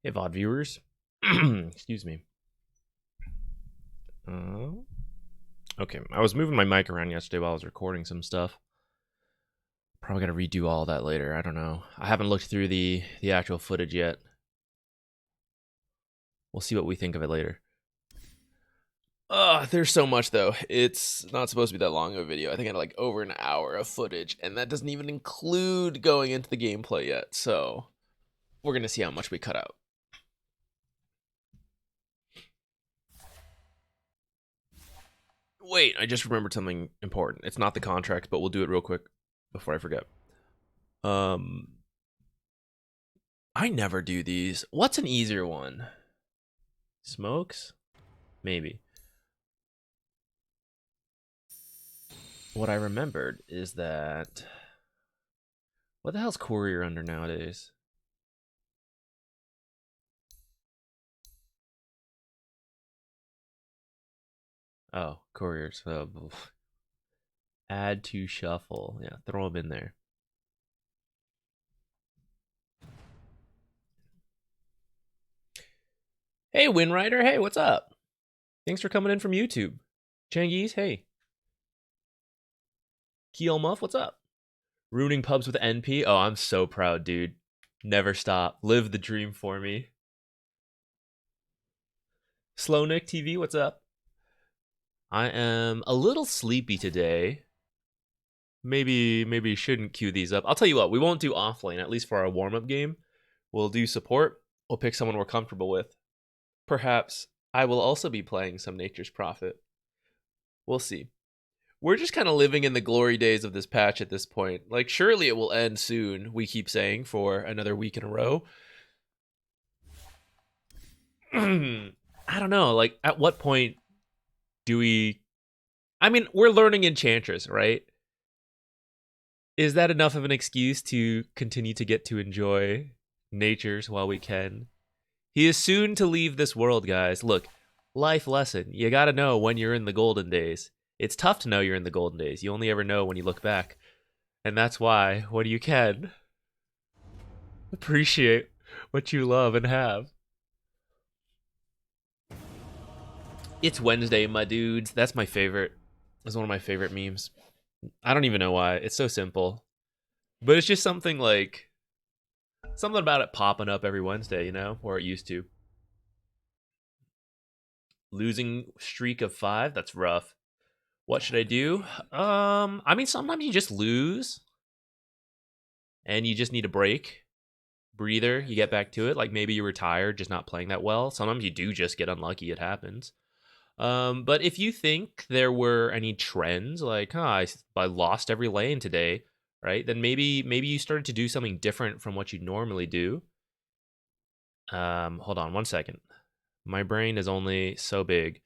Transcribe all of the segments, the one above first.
Hey, VOD viewers. Excuse me. Okay, I was moving my mic around yesterday while I was recording some stuff. Probably got to redo all that later. I don't know. I haven't looked through the actual footage yet. We'll see what we think of it later. There's so much though. It's not supposed to be that long of a video. I think I had like over an hour of footage, and that doesn't even include going into the gameplay yet. So we're gonna see how much we cut out. Wait, I just remembered something important. It's not the contract, but we'll do it real quick before I forget. Um, I never do these. What's an easier one? Smokes? Maybe. What I remembered is that. What the hell's Courier under nowadays? Oh, Couriers. Add to shuffle. Yeah, throw them in there. Hey, Winrider. Hey, what's up? Thanks for coming in from YouTube. Changies, hey. Keel Muff, what's up? Ruining pubs with NP. Oh, I'm so proud, dude. Never stop. Live the dream for me. Slownick TV, what's up? I am a little sleepy today. Maybe shouldn't queue these up. I'll tell you what, we won't do offlane, at least for our warm-up game. We'll do support. We'll pick someone we're comfortable with. Perhaps I will also be playing some Nature's Prophet. We'll see. We're just kind of living in the glory days of this patch at this point. Like, surely it will end soon, we keep saying, for another week in a row. I don't know. Like, at what point do we. I mean, we're learning Enchantress, right? Is that enough of an excuse to continue to get to enjoy natures while we can? He is soon to leave this world, guys. Look, life lesson. You gotta know when you're in the golden days. It's tough to know you're in the golden days. You only ever know when you look back. And that's why, when you can, appreciate what you love and have. It's Wednesday, my dudes. That's my favorite. It's one of my favorite memes. I don't even know why. It's so simple. But it's just something like something about it popping up every Wednesday, you know, or it used to. Losing streak of 5, that's rough. What should I do? I mean, sometimes you just lose and you just need a break, breather. You get back to it. Like maybe you were tired, just not playing that well. Sometimes you do just get unlucky. It happens. But if you think there were any trends, like, I lost every lane today, right? Then maybe you started to do something different from what you normally do. Hold on one second. My brain is only so big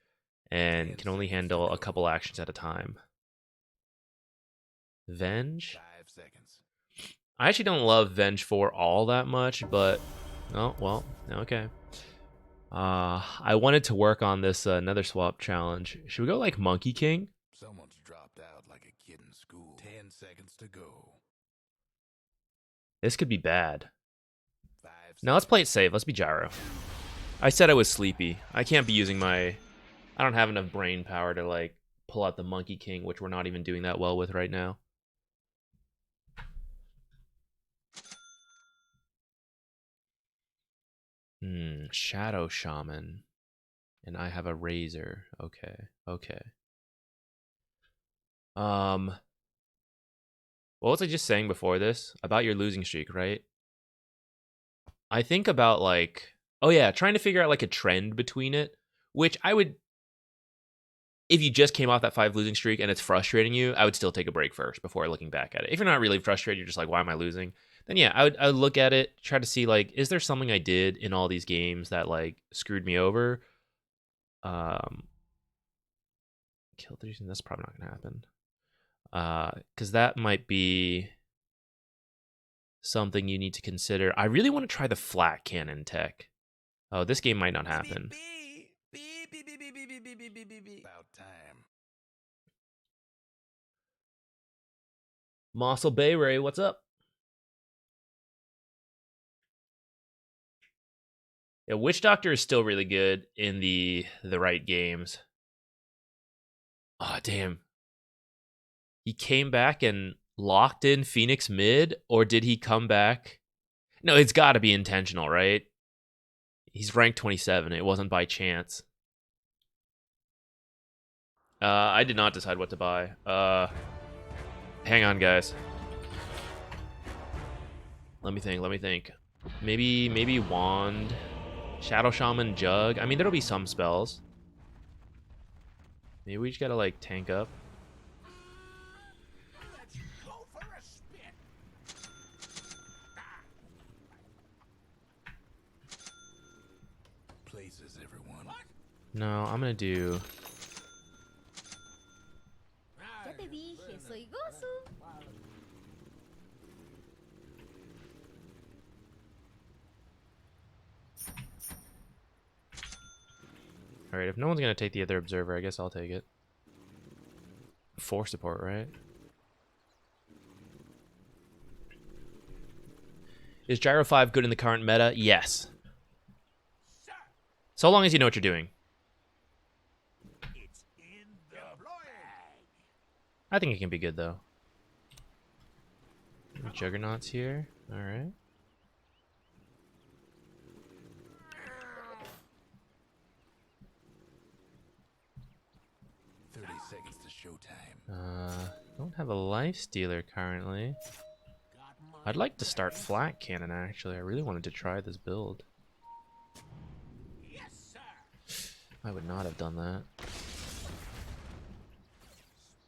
and can only handle a couple actions at a time. Venge? 5 seconds. I actually don't love Venge 4 all that much, but oh well, okay. I wanted to work on this Nether Swap challenge. Should we go like Monkey King? Someone's dropped out like a kid in school. 10 seconds to go. This could be bad. 5 Now let's seconds. play it safe. Let's be Gyro. I said I was sleepy. I can't be using my. I don't have enough brain power to like pull out the Monkey King, which we're not even doing that well with right now. Shadow Shaman. And I have a razor. Okay. What was I just saying before this? About your losing streak, right? I think about like, oh yeah, trying to figure out like a trend between it, which I would, if you just came off that 5 losing streak and it's frustrating you, I would still take a break first before looking back at it. If you're not really frustrated, you're just like, why am I losing? Then yeah, I would look at it, try to see like, is there something I did in all these games that like screwed me over? Kill 3, that's probably not gonna happen. Because that might be something you need to consider. I really want to try the flat cannon tech. Oh, this game might not happen. About time. Mossel Bay Ray, what's up? Yeah, Witch Doctor is still really good in the right games. Oh, damn. He came back and locked in Phoenix mid, or did he come back? No, it's got to be intentional, right? He's ranked 27. It wasn't by chance. I did not decide what to buy. Hang on, guys. Let me think. Maybe Wand, Shadow Shaman, Jug. I mean, there'll be some spells. Maybe we just gotta, like, tank up. Places, everyone. No, I'm gonna do... Ya te dije, soy Gozu. Alright, if no one's gonna take the other observer, I guess I'll take it. 4 support, right? Is Gyro 5 good in the current meta? Yes. So long as you know what you're doing. It's in the bag. I think it can be good, though. Juggernaut's here. Alright. Seconds to showtime. Don't have a life stealer currently. I'd like to start flat cannon, actually. I really wanted to try this build. Yes, sir. I would not have done that.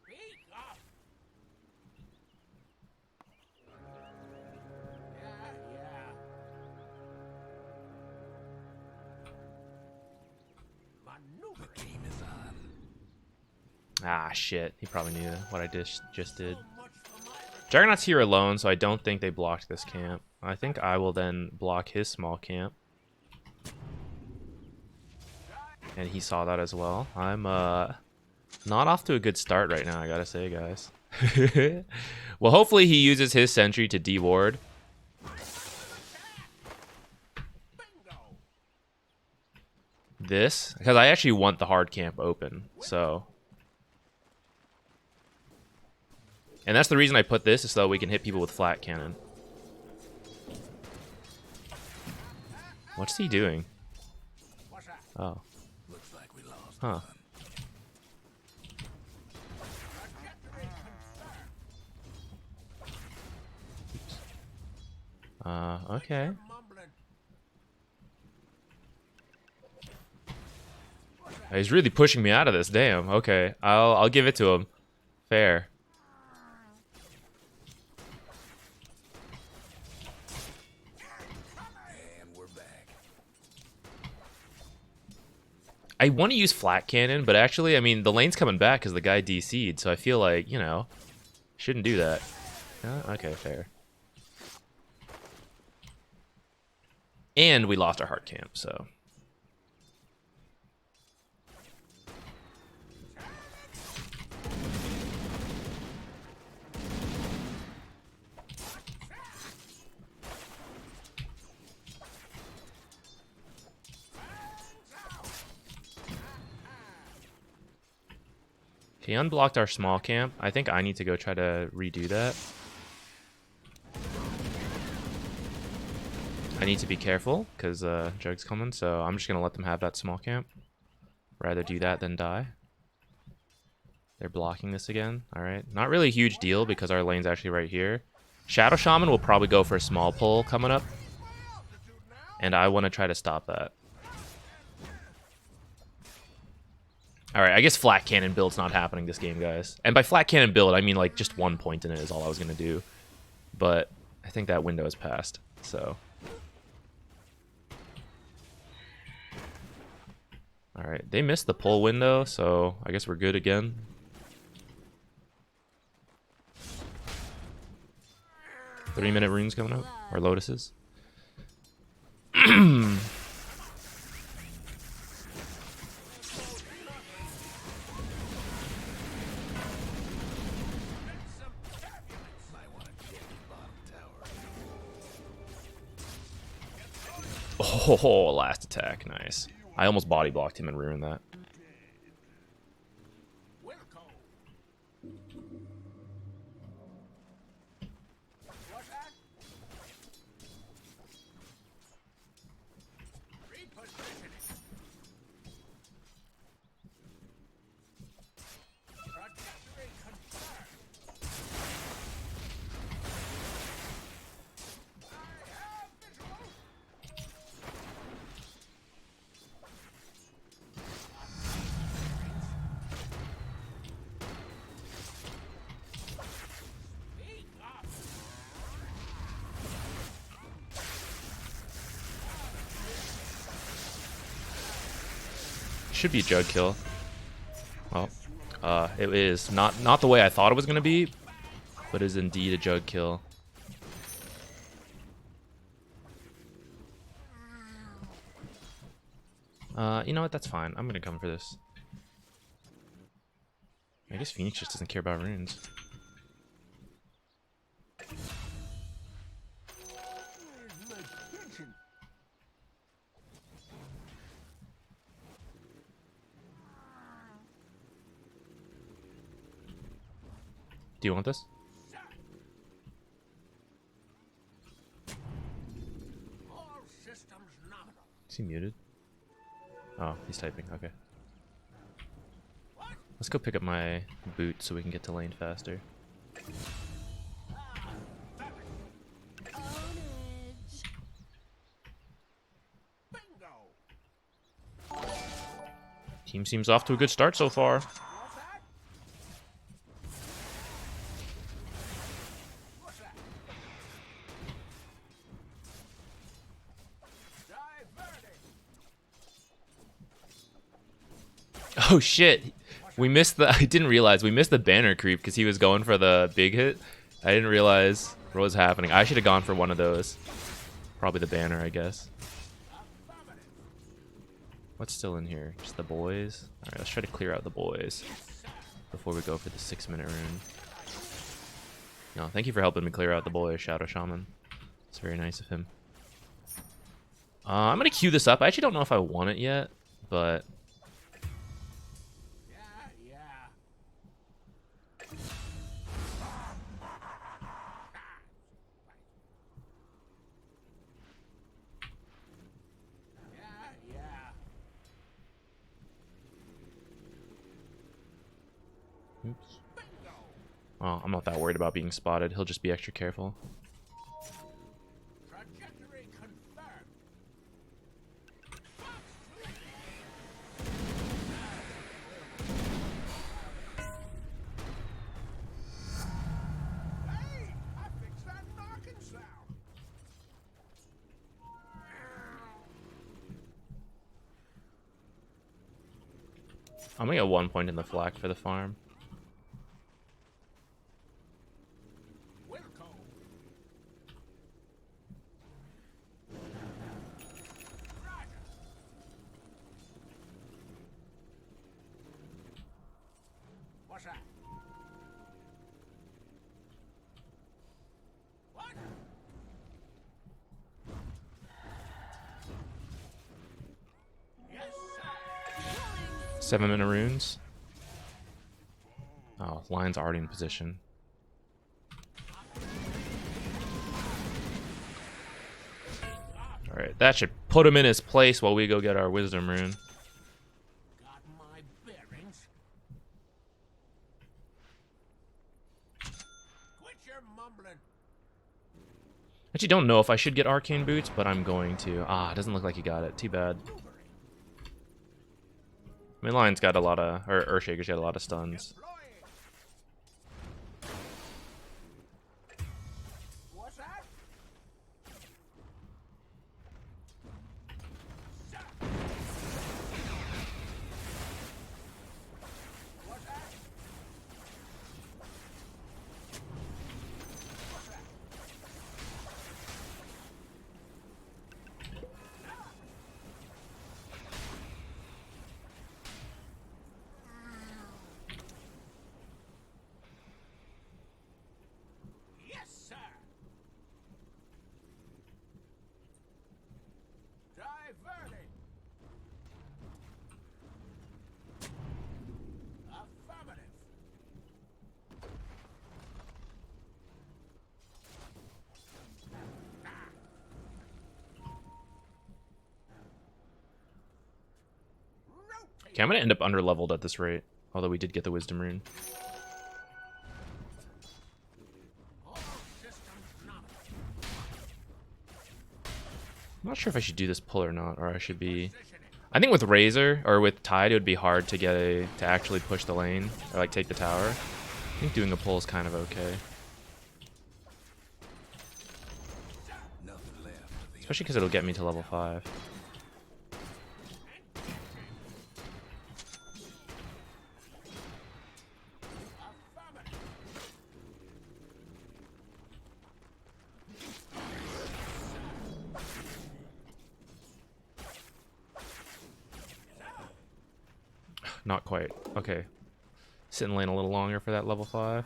Speak up. Maneuver. The game is on. Ah, shit. He probably knew what I just did. Juggernaut's here alone, so I don't think they blocked this camp. I think I will then block his small camp. And he saw that as well. I'm not off to a good start right now, I gotta say, guys. Well, hopefully he uses his sentry to deward. This, because I actually want the hard camp open, so... And that's the reason I put this, is so that we can hit people with flat cannon. What's he doing? Oh. Looks like we lost. Huh. Okay. He's really pushing me out of this. Damn. Okay. I'll give it to him. Fair. I want to use flat cannon, but actually, I mean, the lane's coming back because the guy DC'd, so I feel like, you know, shouldn't do that. Okay, fair. And we lost our hard camp, so... He unblocked our small camp. I think I need to go try to redo that. I need to be careful, because Jug's coming, so I'm just going to let them have that small camp. Rather do that than die. They're blocking this again. Alright. Not really a huge deal, because our lane's actually right here. Shadow Shaman will probably go for a small pull coming up. And I want to try to stop that. Alright, I guess flat cannon build's not happening this game, guys. And by flat cannon build, I mean like just 1 point in it is all I was going to do. But I think that window is passed, so... Alright, they missed the pull window, so I guess we're good again. Three-minute runes coming up, or lotuses. Oh, last attack. Nice. I almost body blocked him and ruined that. Should be a jug kill. Well, it is not the way I thought it was gonna be, but is indeed a jug kill. You know what? That's fine. I'm gonna come for this. I guess Phoenix just doesn't care about runes. Do you want this? Is he muted? Oh, he's typing. Okay. Let's go pick up my boot so we can get to lane faster. Team seems off to a good start so far. Oh shit. We missed the I didn't realize we missed the banner creep because he was going for the big hit. I didn't realize what was happening. I should have gone for one of those. Probably the banner, I guess. What's still in here? Just the boys? Alright, let's try to clear out the boys before we go for the 6-minute rune. No, thank you for helping me clear out the boys, Shadow Shaman. It's very nice of him. I'm gonna queue this up. I actually don't know if I want it yet, but oops. Oh, I'm not that worried about being spotted. He'll just be extra careful. I'm gonna get 1 point in the flak for the farm. What's that? What? Yes, sir. 7-minute runes. Oh, Lion's already in position. Alright, that should put him in his place while we go get our wisdom rune. Got my bearings. Quit your mumbling. Actually, don't know if I should get arcane boots, but I'm going to. Ah, it doesn't look like he got it. Too bad. I mean, Lion's got a lot of, or Earthshaker's got a lot of stuns. What's that? What's that? Okay, I'm gonna end up under-leveled at this rate. Although we did get the Wisdom Rune. I'm not sure if I should do this pull or not, or I should be... I think with Razor, or with Tide, it would be hard to get to actually push the lane, or like take the tower. I think doing a pull is kind of okay. Especially because it'll get me to level 5. Not quite. Okay. Sit in lane a little longer for that level 5.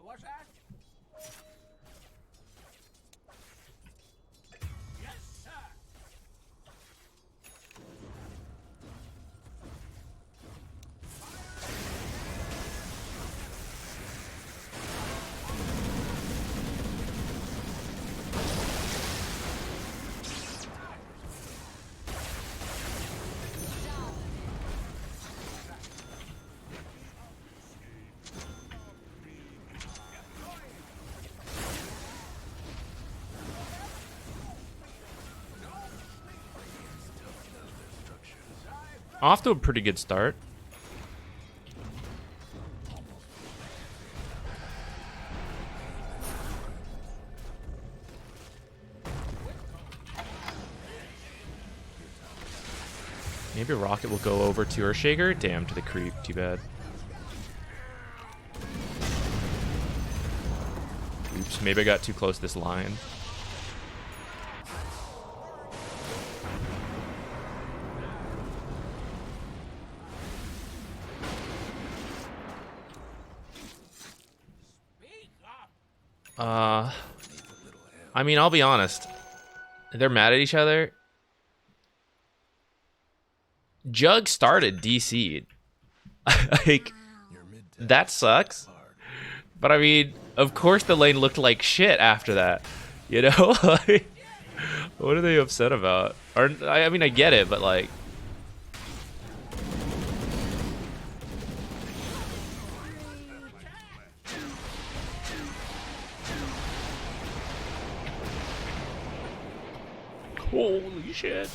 What's that? Yes, sir. Off to a pretty good start. Maybe Rocket will go over to Earthshaker. Damn, to the creep. Too bad. Oops, maybe I got too close to this line. I mean, I'll be honest. They're mad at each other. Jug started DC'd. Like, that sucks. But I mean, of course the lane looked like shit after that. You know? Like, what are they upset about? Or, I mean, I get it, but like... Holy shit.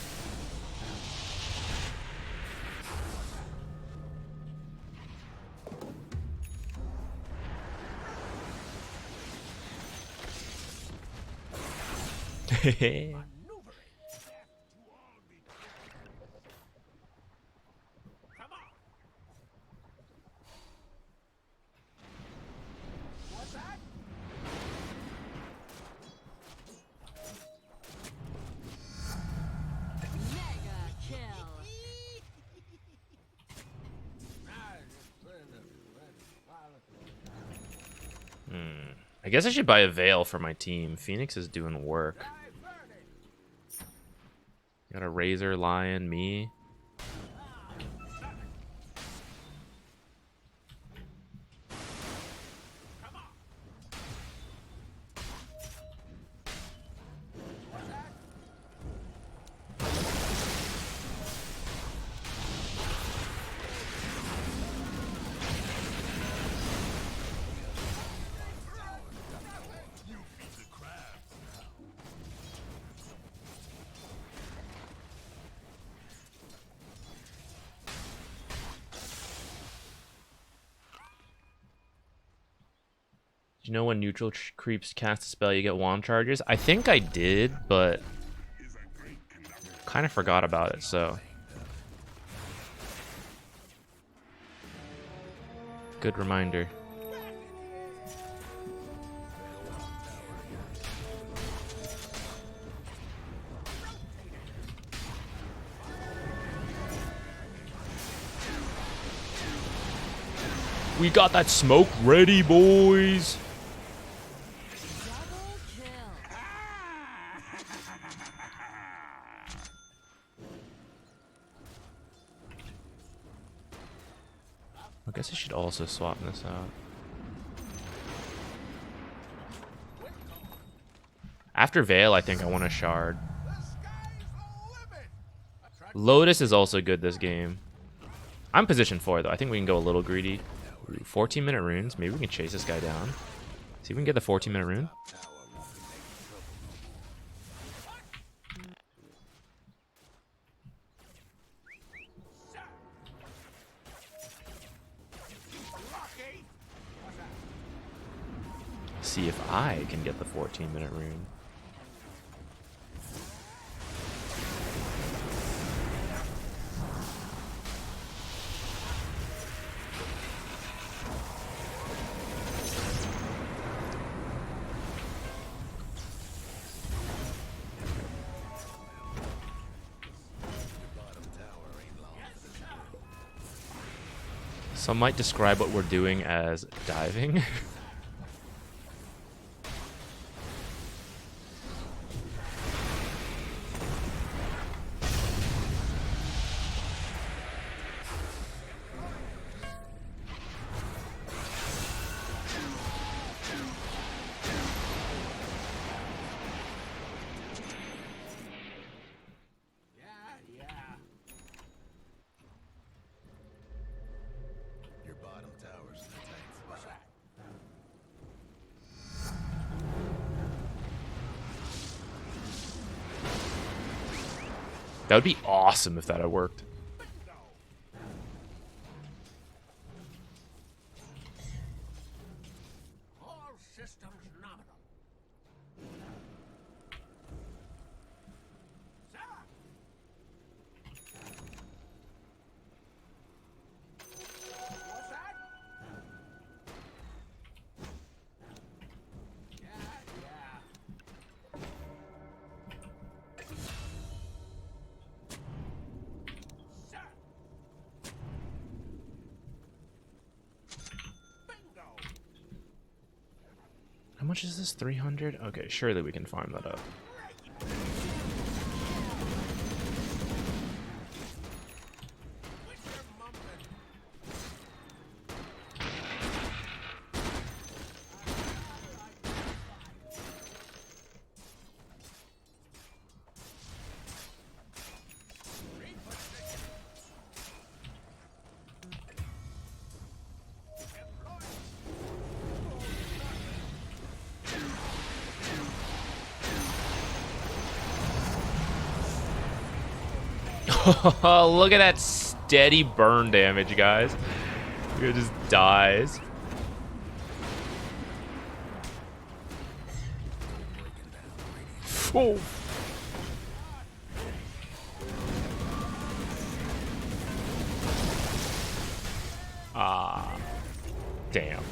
I guess I should buy a Veil for my team. Phoenix is doing work. Got a Razor, Lion, me. You know when neutral creeps cast a spell, you get wand charges? I think I did, but kind of forgot about it, so. Good reminder. We got that smoke ready, boys. Double kill. I guess I should also swap this out. After Veil, I think I want a shard. Lotus is also good this game. I'm position 4, though. I think we can go a little greedy. Ooh, 14-minute runes. Maybe we can chase this guy down. See if we can get the 14-minute rune. See if I can get the 14-minute rune. Some might describe what we're doing as diving. Your bottom tower's in a tight spot. That would be awesome if that had worked. All systems nominal. What's that? How much is this? 300? Okay, surely we can farm that up. Look at that steady burn damage, guys. It just dies. Oh. Ah, damn.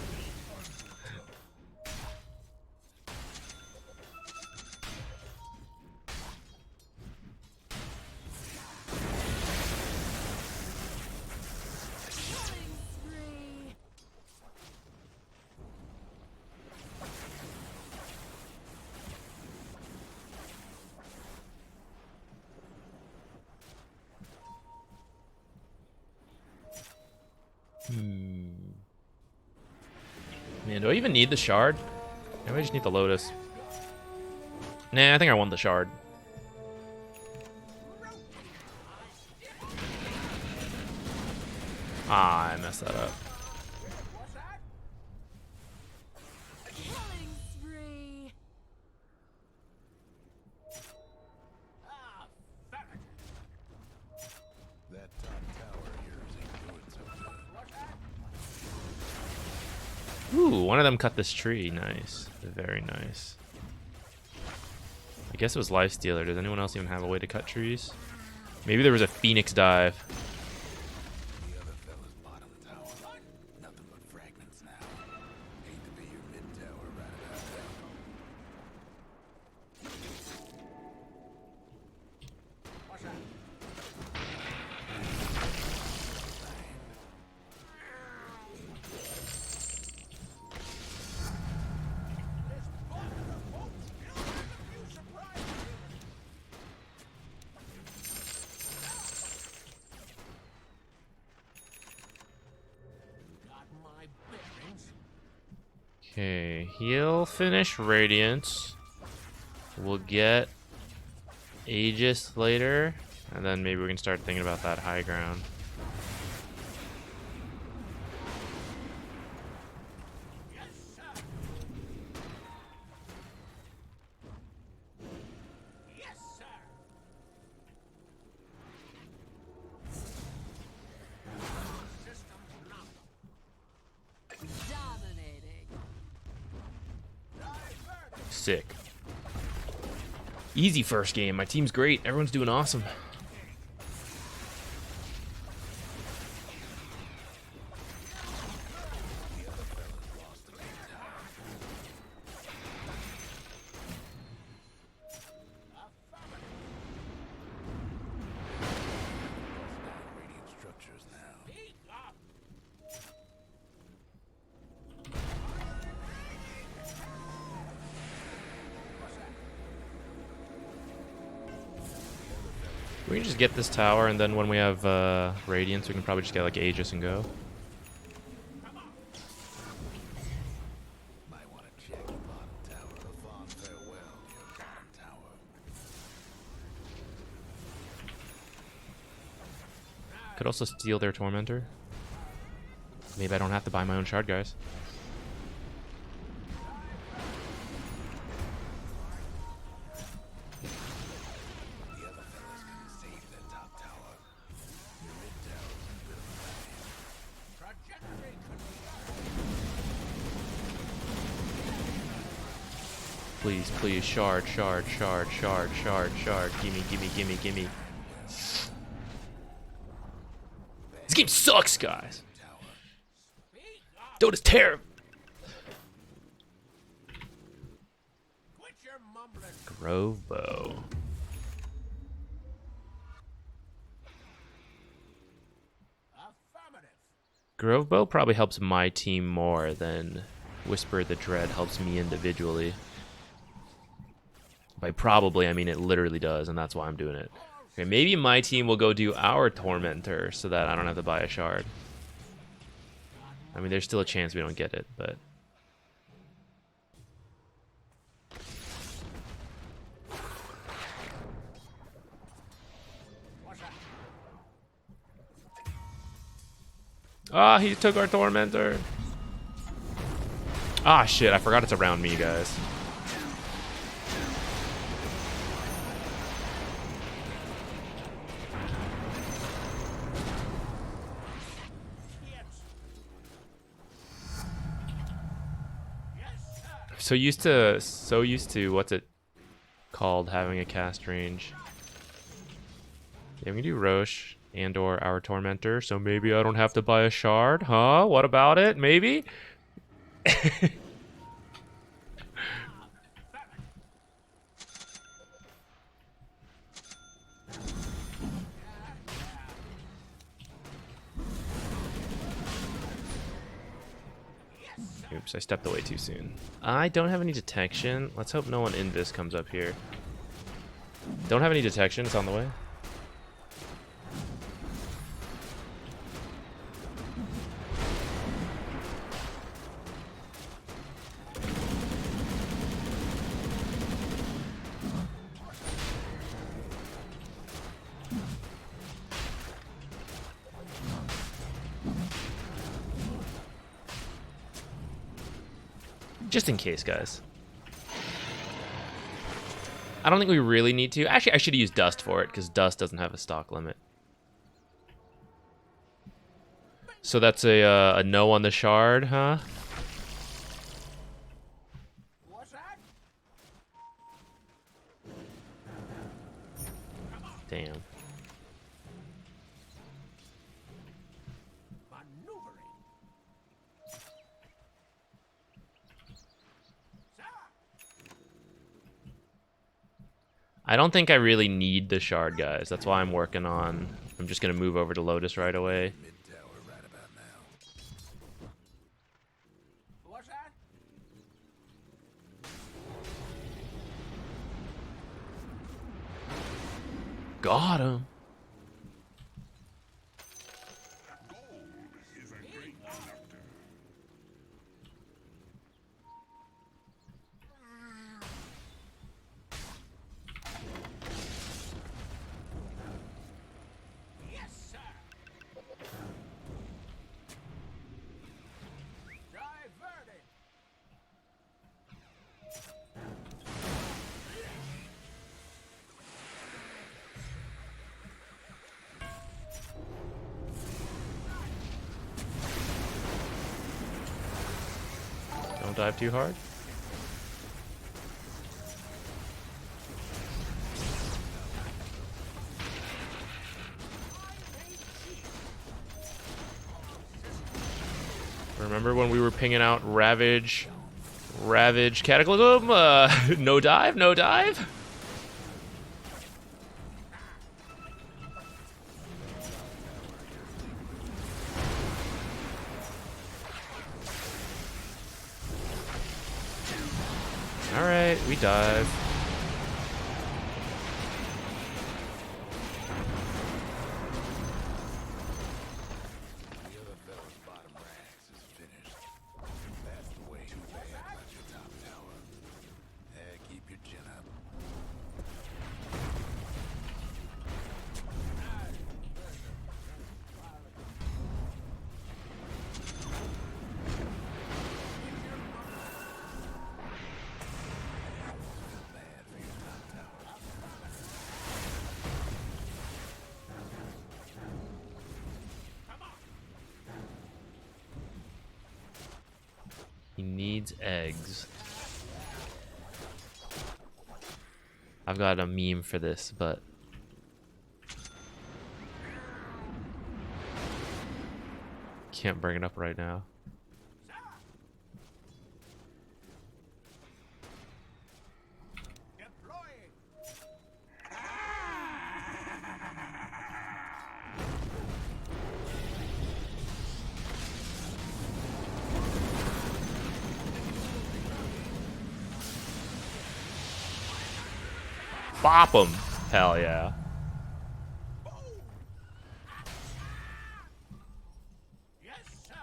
Man, do I even need the shard? Maybe I just need the Lotus. Nah, I think I want the shard. Ah, I messed that up. Killing spree. That top tower of yours ain't doing so good. Ooh, one of them cut this tree. Nice. Very nice. I guess it was Lifestealer. Does anyone else even have a way to cut trees? Maybe there was a Phoenix dive. The other fella's bottom tower. Nothing but fragments now. Hate to be your mid tower right about now. Okay, he'll finish Radiance. We'll get Aegis later, and then maybe we can start thinking about that high ground. Sick. Easy first game. My team's great. Everyone's doing awesome. Radiant structures now. We can just get this tower, and then when we have Radiance, we can probably just get like Aegis and go. Might want to check the bottom tower. A fond farewell, your bottom tower. Could also steal their Tormentor. Maybe I don't have to buy my own shard, guys. The other fellas can save their top tower. Your mid tower's in a bit of a Please, please, shard, shard, shard, shard, shard, shard. Gimme, gimme, gimme, gimme. This game sucks, guys. Dota's terrible. Grove Bow. Grove Bow probably helps my team more than Whisper the Dread helps me individually. By probably, I mean it literally does, and that's why I'm doing it. Okay, maybe my team will go do our Tormentor so that I don't have to buy a shard. I mean, there's still a chance we don't get it, but... Ah, he took our Tormentor. Ah, shit, I forgot it's around me, guys. So used to what's it called, having a cast range. Yeah, we can do Roche and or our Tormentor, so maybe I don't have to buy a shard, huh? What about it? Maybe? Oops, I stepped away too soon. I don't have any detection. Let's hope no one in this comes up here. Don't have any detection, it's on the way. Just in case, guys. I don't think we really need to. Actually, I should use Dust for it, because Dust doesn't have a stock limit. So that's a no on the shard, huh? Damn. I don't think I really need the shard, guys. That's why I'm working on... I'm just going to move over to Lotus right away. mid tower right about now. What's that? Got him. Don't dive too hard. Remember when we were pinging out Ravage Cataclysm? No dive, no dive. All right, we dive. The other fella's bottom rags is finished. That's the way too bad about your top tower. Keep your chin up. Bad for your top tower. He needs eggs. I've got a meme for this, but can't bring it up right now. Deploying. Bop him! Hell yeah. Yes, sir.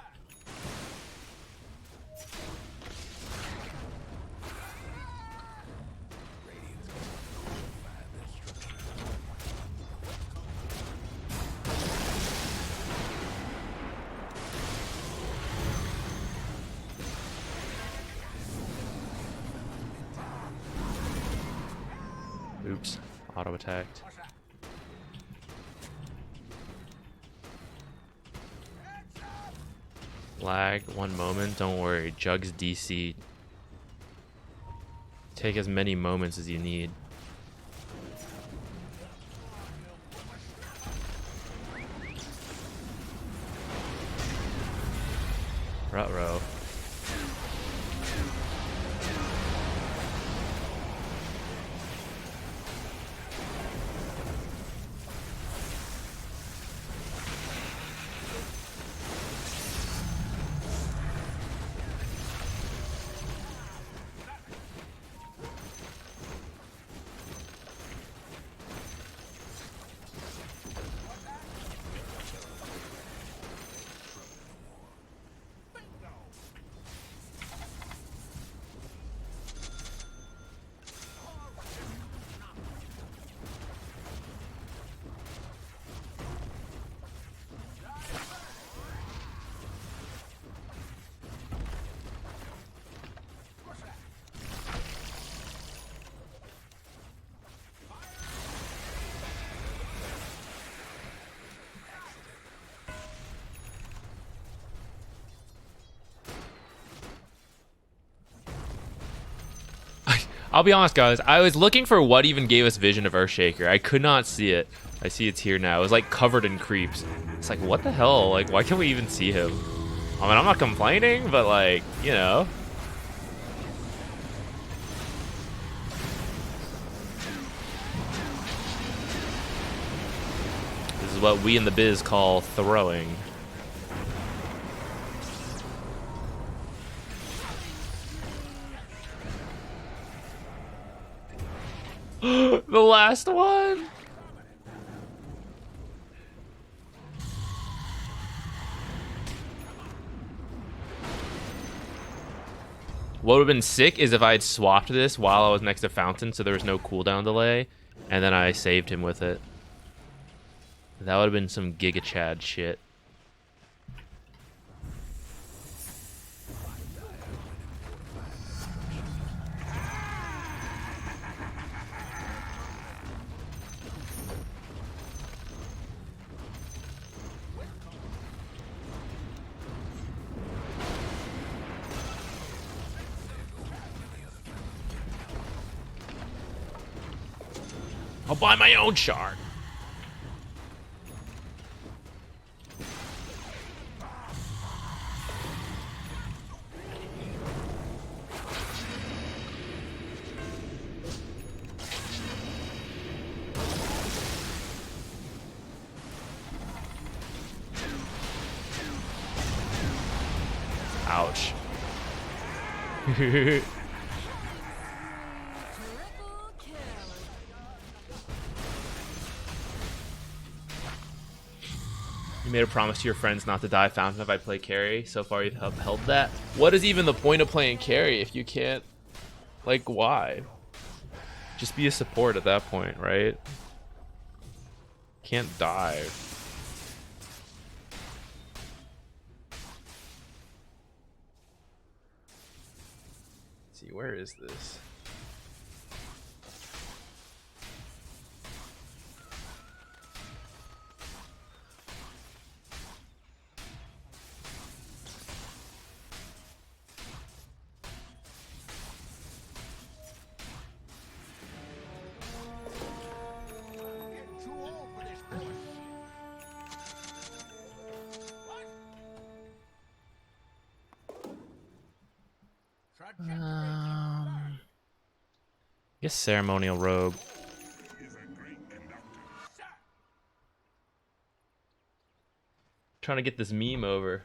Radiant's gonna find their structure. Oops. Auto attacked. Lag, 1 moment. Don't worry. Jug's DC. Take as many moments as you need. Ruh-roh. I'll be honest, guys. I was looking for what even gave us vision of Earthshaker. I could not see it. I see it's here now. It was like covered in creeps. It's like, what the hell? Like, why can't we even see him? I mean, I'm not complaining, but like, you know. This is what we in the biz call throwing. The last one. What would have been sick is if I had swapped this while I was next to Fountain so there was no cooldown delay, and then I saved him with it. That would have been some Giga Chad shit. I'll buy my own shard. Ouch. You made a promise to your friends not to die Fountain if I play carry. So far you've upheld that. What is even the point of playing carry if you can't... Like, why? Just be a support at that point, right? Can't die. Let's see, where is this? Getting too old for this bullshit. What? Trajectory I guess ceremonial robe. Trying to get this meme over.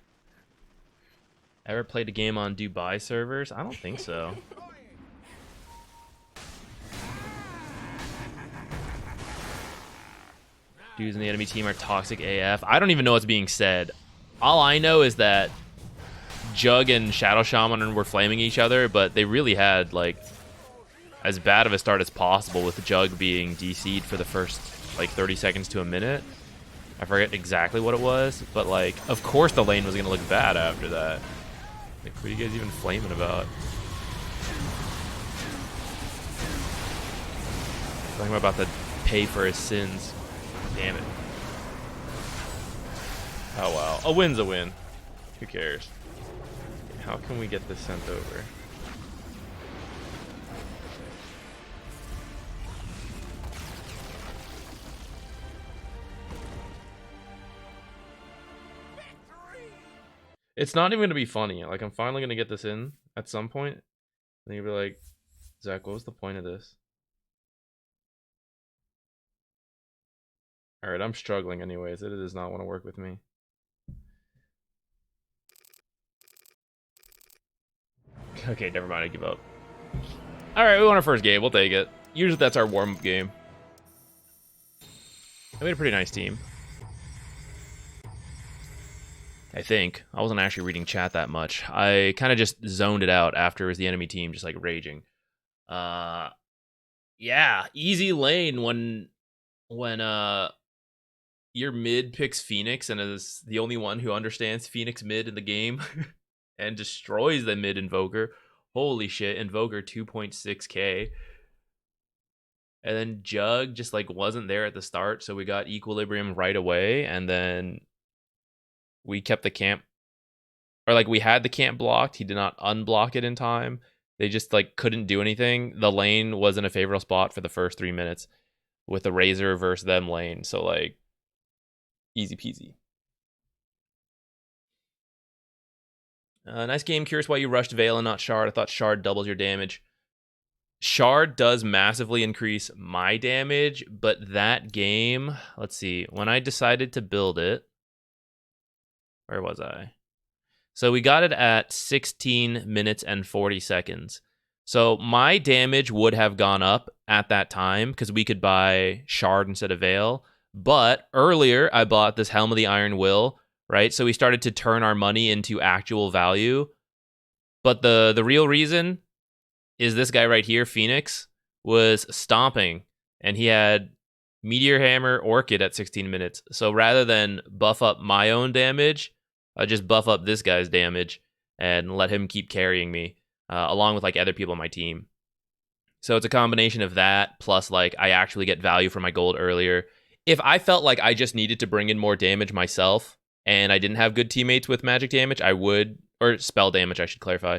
Ever played a game on Dubai servers? I don't think so. Dudes in the enemy team are toxic AF. I don't even know what's being said. All I know is that Jug and Shadow Shaman were flaming each other, but they really had like as bad of a start as possible with Jug being DC'd for the first like 30 seconds to a minute. I forget exactly what it was, but like, of course the lane was gonna look bad after that. Like, what are you guys even flaming about? Talking about to pay for his sins. Damn it. Oh wow, a win's a win. Who cares? How can we get this sent over? It's not even gonna be funny. Like, I'm finally gonna get this in at some point. And you'll be like, Zach, what was the point of this? Alright, I'm struggling anyways. It does not want to work with me. Okay, never mind. I give up. Alright, we won our first game. We'll take it. Usually that's our warm-up game. I made a pretty nice team. I think. I wasn't actually reading chat that much. I kind of just zoned it out after it was the enemy team just like raging. Yeah, easy lane when your mid picks Phoenix and is the only one who understands Phoenix mid in the game and destroys the mid Invoker. Holy shit, Invoker 2.6k. And then Jug just like wasn't there at the start, so we got Equilibrium right away, and then we kept the camp, or like we had the camp blocked. He did not unblock it in time. They just like couldn't do anything. The lane was in a favorable spot for the first 3 minutes with the Razor versus them lane. So like easy peasy. Nice game. Curious why you rushed Veil and not Shard. I thought Shard doubles your damage. Shard does massively increase my damage, but that game, let's see, when I decided to build it, where was I? So we got it at 16 minutes and 40 seconds. So my damage would have gone up at that time because we could buy Shard instead of Veil. But earlier, I bought this Helm of the Iron Will, right? So we started to turn our money into actual value. But the real reason is this guy right here, Phoenix, was stomping. And he had Meteor Hammer Orchid at 16 minutes. So rather than buff up my own damage, I just buff up this guy's damage and let him keep carrying me, along with like other people on my team. So it's a combination of that, plus like I actually get value for my gold earlier. If I felt like I just needed to bring in more damage myself and I didn't have good teammates with magic damage, I would, or spell damage, I should clarify,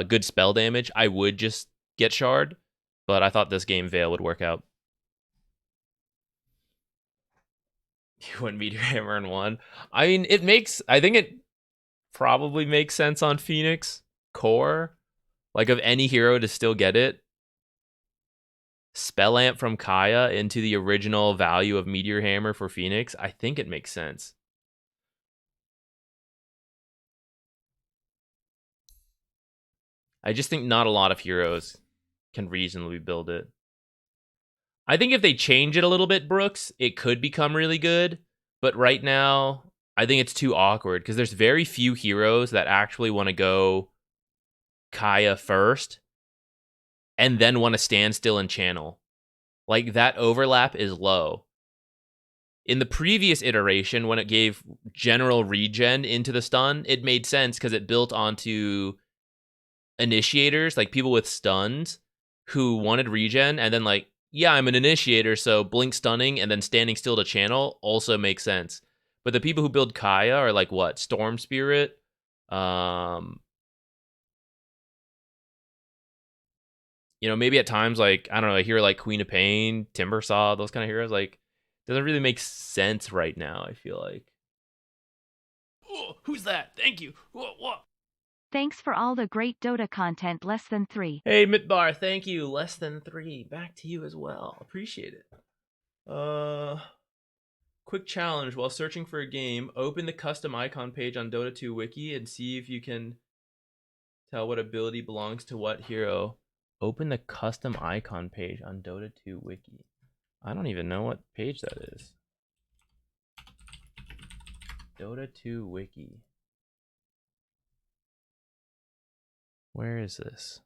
good spell damage, I would just get Shard. But I thought this game Veil would work out. You wouldn't Meteor Hammer in one. I mean, I think it probably makes sense on Phoenix core. Like, of any hero to still get it, Spell Amp from Kaya into the original value of Meteor Hammer for Phoenix, I think it makes sense. I just think not a lot of heroes can reasonably build it. I think if they change it a little bit, Brooks, it could become really good. But right now, I think it's too awkward because there's very few heroes that actually want to go Kaya first and then want to stand still and channel. Like, that overlap is low. In the previous iteration, when it gave general regen into the stun, it made sense because it built onto initiators, like people with stuns who wanted regen, and then like, yeah, I'm an initiator, so blink stunning and then standing still to channel also makes sense. But the people who build Kaya are like what? Storm Spirit, maybe at times like, I don't know, a hero like Queen of Pain, Timbersaw, those kind of heroes, like, doesn't really make sense right now, I feel like. Oh, who's that? Thank you. Whoa. Thanks for all the great Dota content. Less than 3. Hey, Mitbar, thank you. Less than 3. Back to you as well. Appreciate it. Quick challenge. While searching for a game, open the custom icon page on Dota 2 Wiki and see if you can tell what ability belongs to what hero. Open the custom icon page on Dota 2 Wiki. I don't even know what page that is. Dota 2 Wiki. Where is this?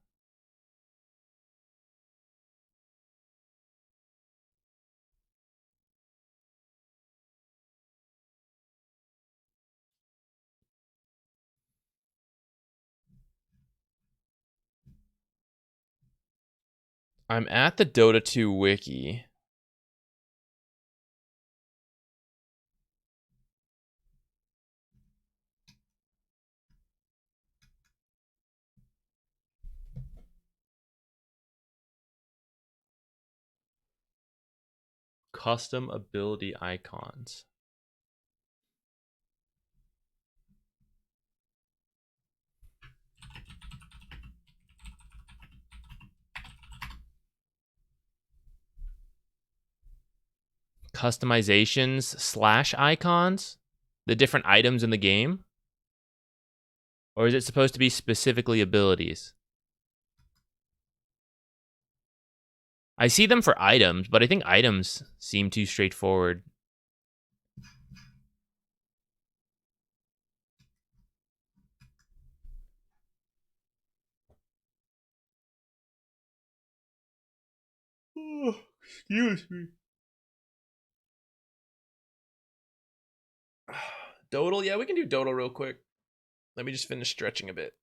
I'm at the Dota 2 Wiki. Custom ability icons. Customizations / icons? The different items in the game? Or is it supposed to be specifically abilities? I see them for items, but I think items seem too straightforward. Oh, excuse me. Dodal? Yeah, we can do Dodal real quick. Let me just finish stretching a bit.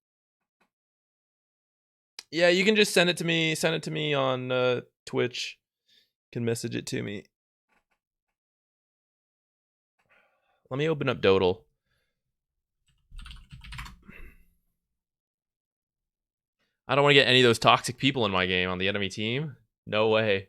Yeah, you can just send it to me. Send it to me on Twitch. You can message it to me. Let me open up Dodal. I don't want to get any of those toxic people in my game on the enemy team. No way.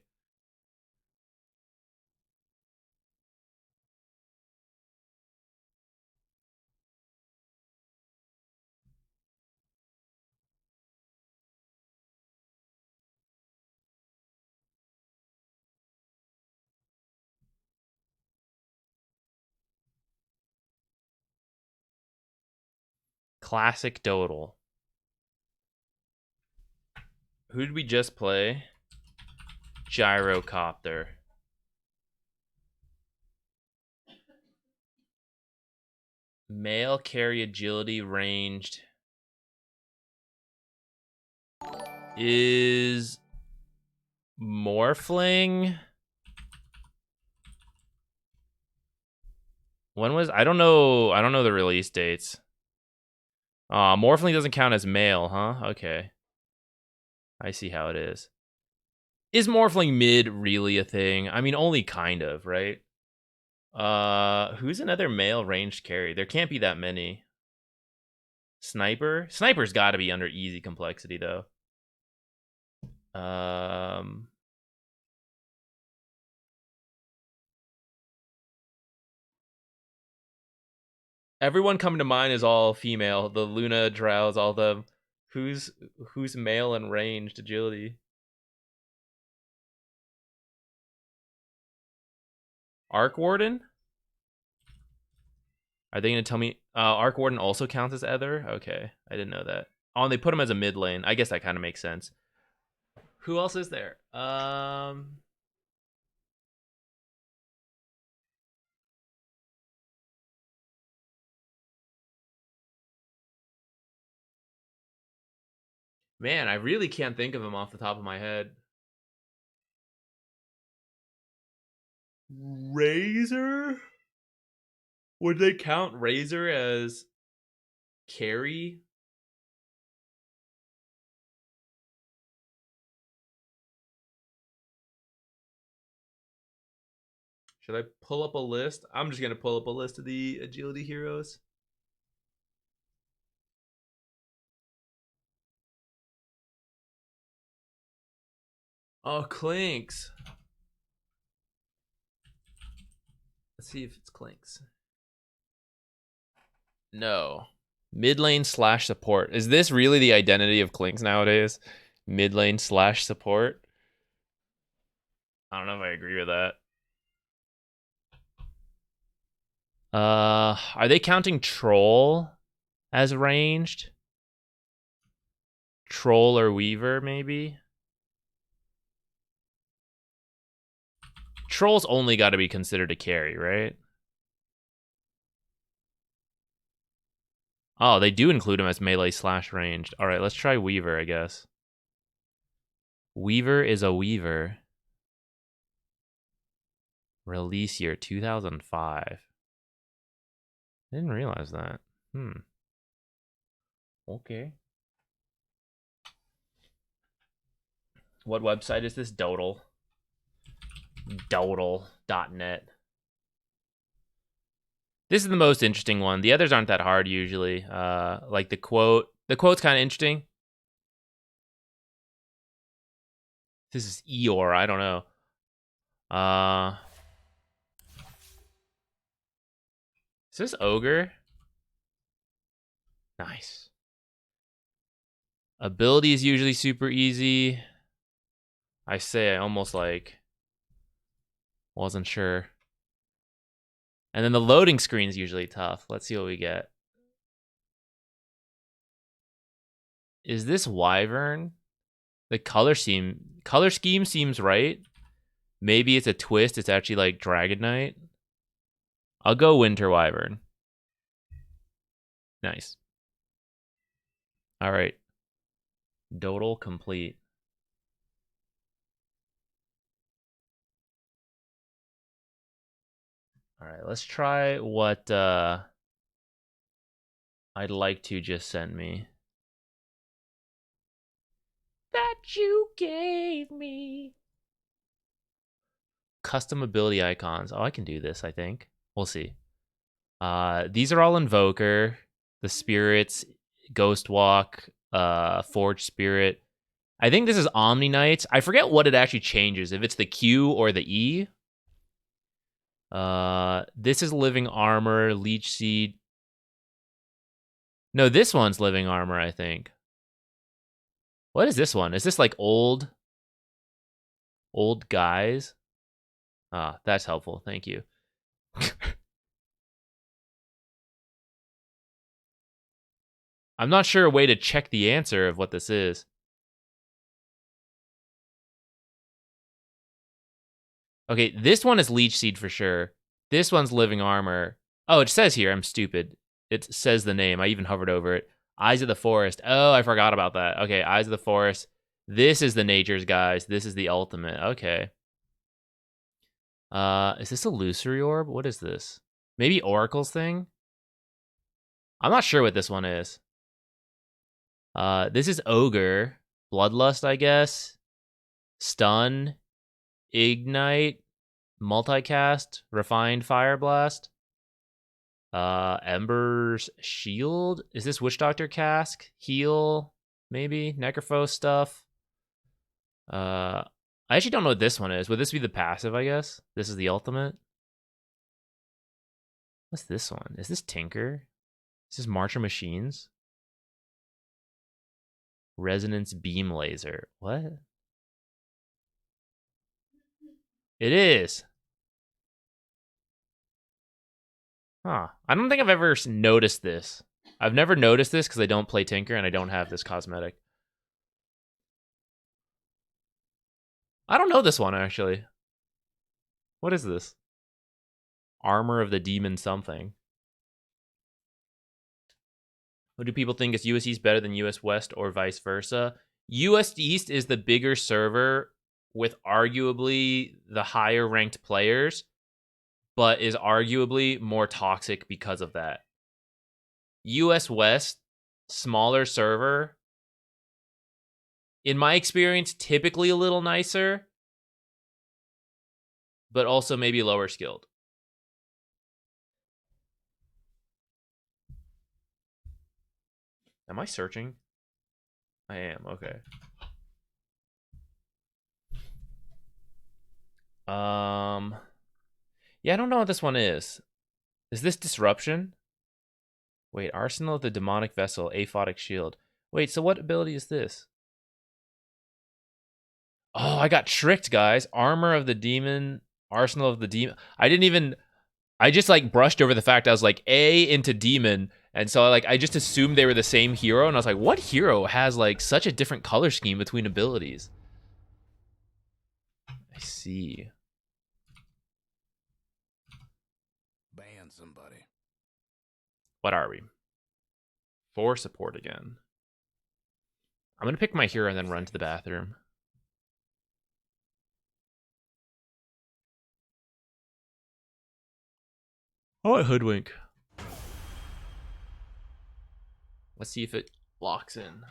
Classic Dodal. Who did we just play? Gyrocopter. Male, carry, agility, ranged. Is Morphling? When was... I don't know the release dates. Morphling doesn't count as male, huh? Okay. I see how it is. Is Morphling mid really a thing? I mean, only kind of, right? Who's another male ranged carry? There can't be that many. Sniper? Sniper's got to be under easy complexity, though. Everyone coming to mind is all female. The Luna Drows, all the who's male and ranged agility. Arc Warden? Are they gonna tell me Arc Warden also counts as Ether? Okay, I didn't know that. Oh, and they put him as a mid lane. I guess that kind of makes sense. Who else is there? Man, I really can't think of him off the top of my head. Razor? Would they count Razor as carry? Should I pull up a list? I'm just gonna pull up a list of the agility heroes. Oh, Clinks. Let's see if it's Clinks. No. Mid lane / support. Is this really the identity of Clinks nowadays? Mid lane / support? I don't know if I agree with that. Are they counting Troll as ranged? Troll or Weaver, maybe? Troll's only got to be considered a carry, right? Oh, they do include him as melee / ranged. All right, let's try Weaver, I guess. Weaver is a Weaver. Release year 2005. I didn't realize that. Okay. What website is this? Dodal. Dodal.net. This is the most interesting one. The others aren't that hard usually. Like the quote. The quote's kind of interesting. This is Eeyore. I don't know. Is this Ogre? Nice. Ability is usually super easy. I almost like wasn't sure. And then the loading screen is usually tough. Let's see what we get. Is this Wyvern? The color scheme seems right. Maybe it's a twist. It's actually like Dragon Knight. I'll go Winter Wyvern. Nice. All right. Dodal complete. All right, let's try what I'd like to just send me. That you gave me. Custom ability icons. Oh, I can do this, I think. We'll see. These are all Invoker, the Spirits, Ghost Walk, Forge Spirit. I think this is Omni Knights. I forget what it actually changes, if it's the Q or the E. This is Living Armor, Leech Seed. No, this one's Living Armor, I think. What is this one? Is this like old guys? Ah, that's helpful. Thank you. I'm not sure a way to check the answer of what this is. Okay, this one is Leech Seed for sure. This one's Living Armor. Oh, it says here, I'm stupid. It says the name. I even hovered over it. Eyes of the Forest. Oh, I forgot about that. Okay, Eyes of the Forest. This is the Nature's Guys. This is the Ultimate. Okay. Is this Illusory Orb? What is this? Maybe Oracle's thing? I'm not sure what this one is. This is Ogre. Bloodlust, I guess. Stun. Ignite. Multicast. Refined Fire Blast. Ember's Shield. Is this Witch Doctor Cask? Heal. Maybe. Necrophos stuff. I actually don't know what this one is. Would this be the passive, I guess? This is the ultimate? What's this one? Is this Tinker? Is this Marcher Machines? Resonance Beam Laser. What? It is. Huh. I don't think I've ever noticed this. I've never noticed this because I don't play Tinker and I don't have this cosmetic. I don't know this one, actually. What is this? Armor of the Demon something. What do people think? Is US East better than US West or vice versa? US East is the bigger server with arguably the higher ranked players, but is arguably more toxic because of that. US West, smaller server, in my experience, typically a little nicer, but also maybe lower skilled. Am I searching? I am, okay. Yeah, I don't know what this one is. Is this Disruption? Wait, Arsenal of the Demonic Vessel, Aphotic Shield. Wait, so what ability is this? Oh, I got tricked, guys. Armor of the Demon, Arsenal of the Demon. I just like brushed over the fact I was like A into Demon, and so I just assumed they were the same hero, and I was like, what hero has like such a different color scheme between abilities? I see. Ban somebody. What are we? 4 support again. I'm gonna pick my hero and then run to the bathroom. Oh, Hoodwink. Let's see if it locks in.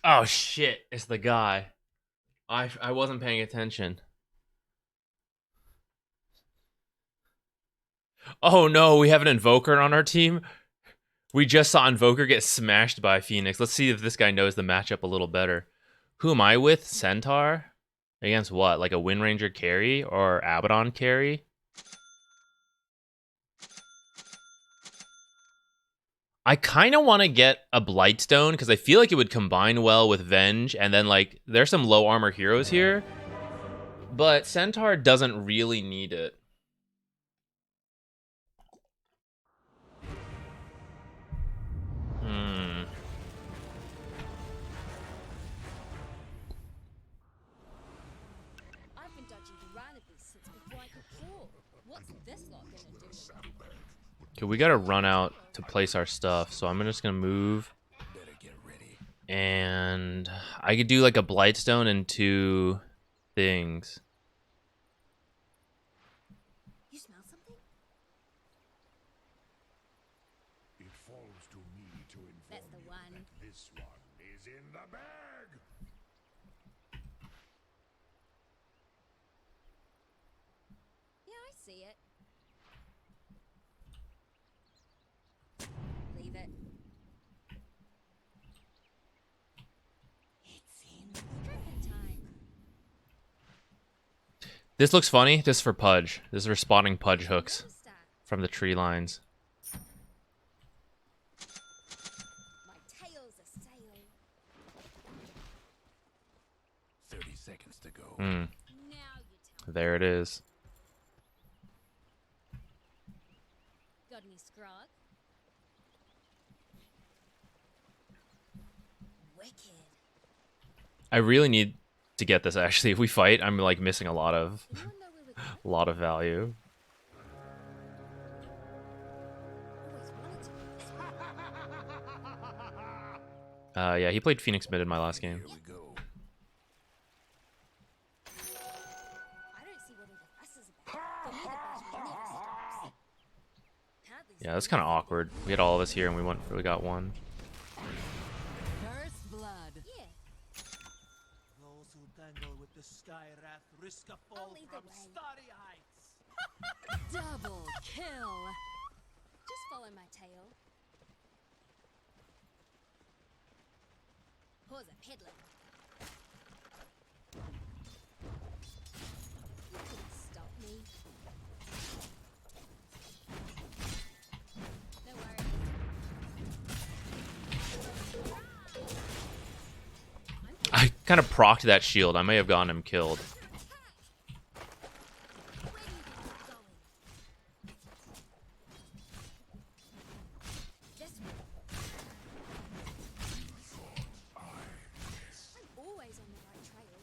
Oh shit, it's the guy. I wasn't paying attention. Oh no, we have an Invoker on our team. We just saw Invoker get smashed by Phoenix. Let's see if this guy knows the matchup a little better. Who am I with? Centaur? Against what? Like a Wind Ranger carry or Abaddon carry? I kind of want to get a Blightstone because I feel like it would combine well with Venge, and then like there's some low armor heroes here, but Centaur doesn't really need it. I've been dodging the Ranabis since before I could crawl. What's this lot gonna do? Okay, we gotta run out to place our stuff, so I'm just gonna move. Better get ready. And I could do like a Blightstone and 2 things. You smell something? It falls to me to inform That's the you one. that this one is in the bag. Yeah, I see it. Leave it. It's in stripping time. This looks funny. This is for Pudge. This is for spotting Pudge hooks Notice that. from the tree lines. My tail's a sail. 30 seconds to go. Hmm. Now you tell me. There it is. Got any scrog? I really need to get this actually. If we fight, I'm like missing a lot of Anyone know where we're going? value. Always wanted to be this way. Yeah, he played Phoenix mid in my last game. Here we go. I don't see what all the fuss is about. For me, the battle never stops. Apparently Yeah, that's kind of awkward. We had all of us here and we got one. First blood. Yeah, Those who tangle with the sky wrath risk a fall lead the from way. starry heights. Double kill. just follow my tail. Pause a peddling. You couldn't stop me. No worries. I kind of procced that shield. I may have gotten him killed. Where do you think you're going? This way. I'm always on the right trail.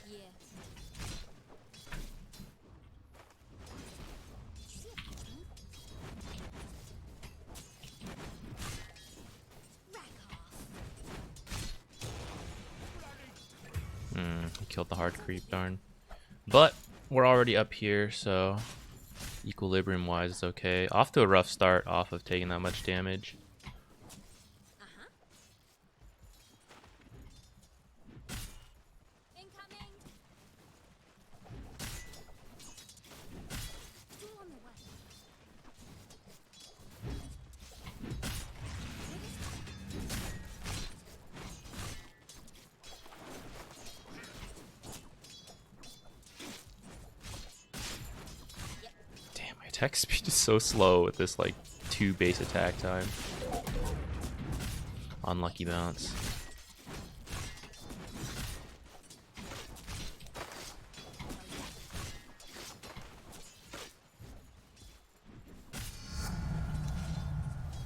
Yeah. Did you see a button? Rack off. He killed the hard creep, darn. But we're already up here, so equilibrium wise it's okay. Off to a rough start off of taking that much damage. Incoming. Still on the way. Damn, my attack speed is so slow with this like 2 base attack time. Unlucky bounce.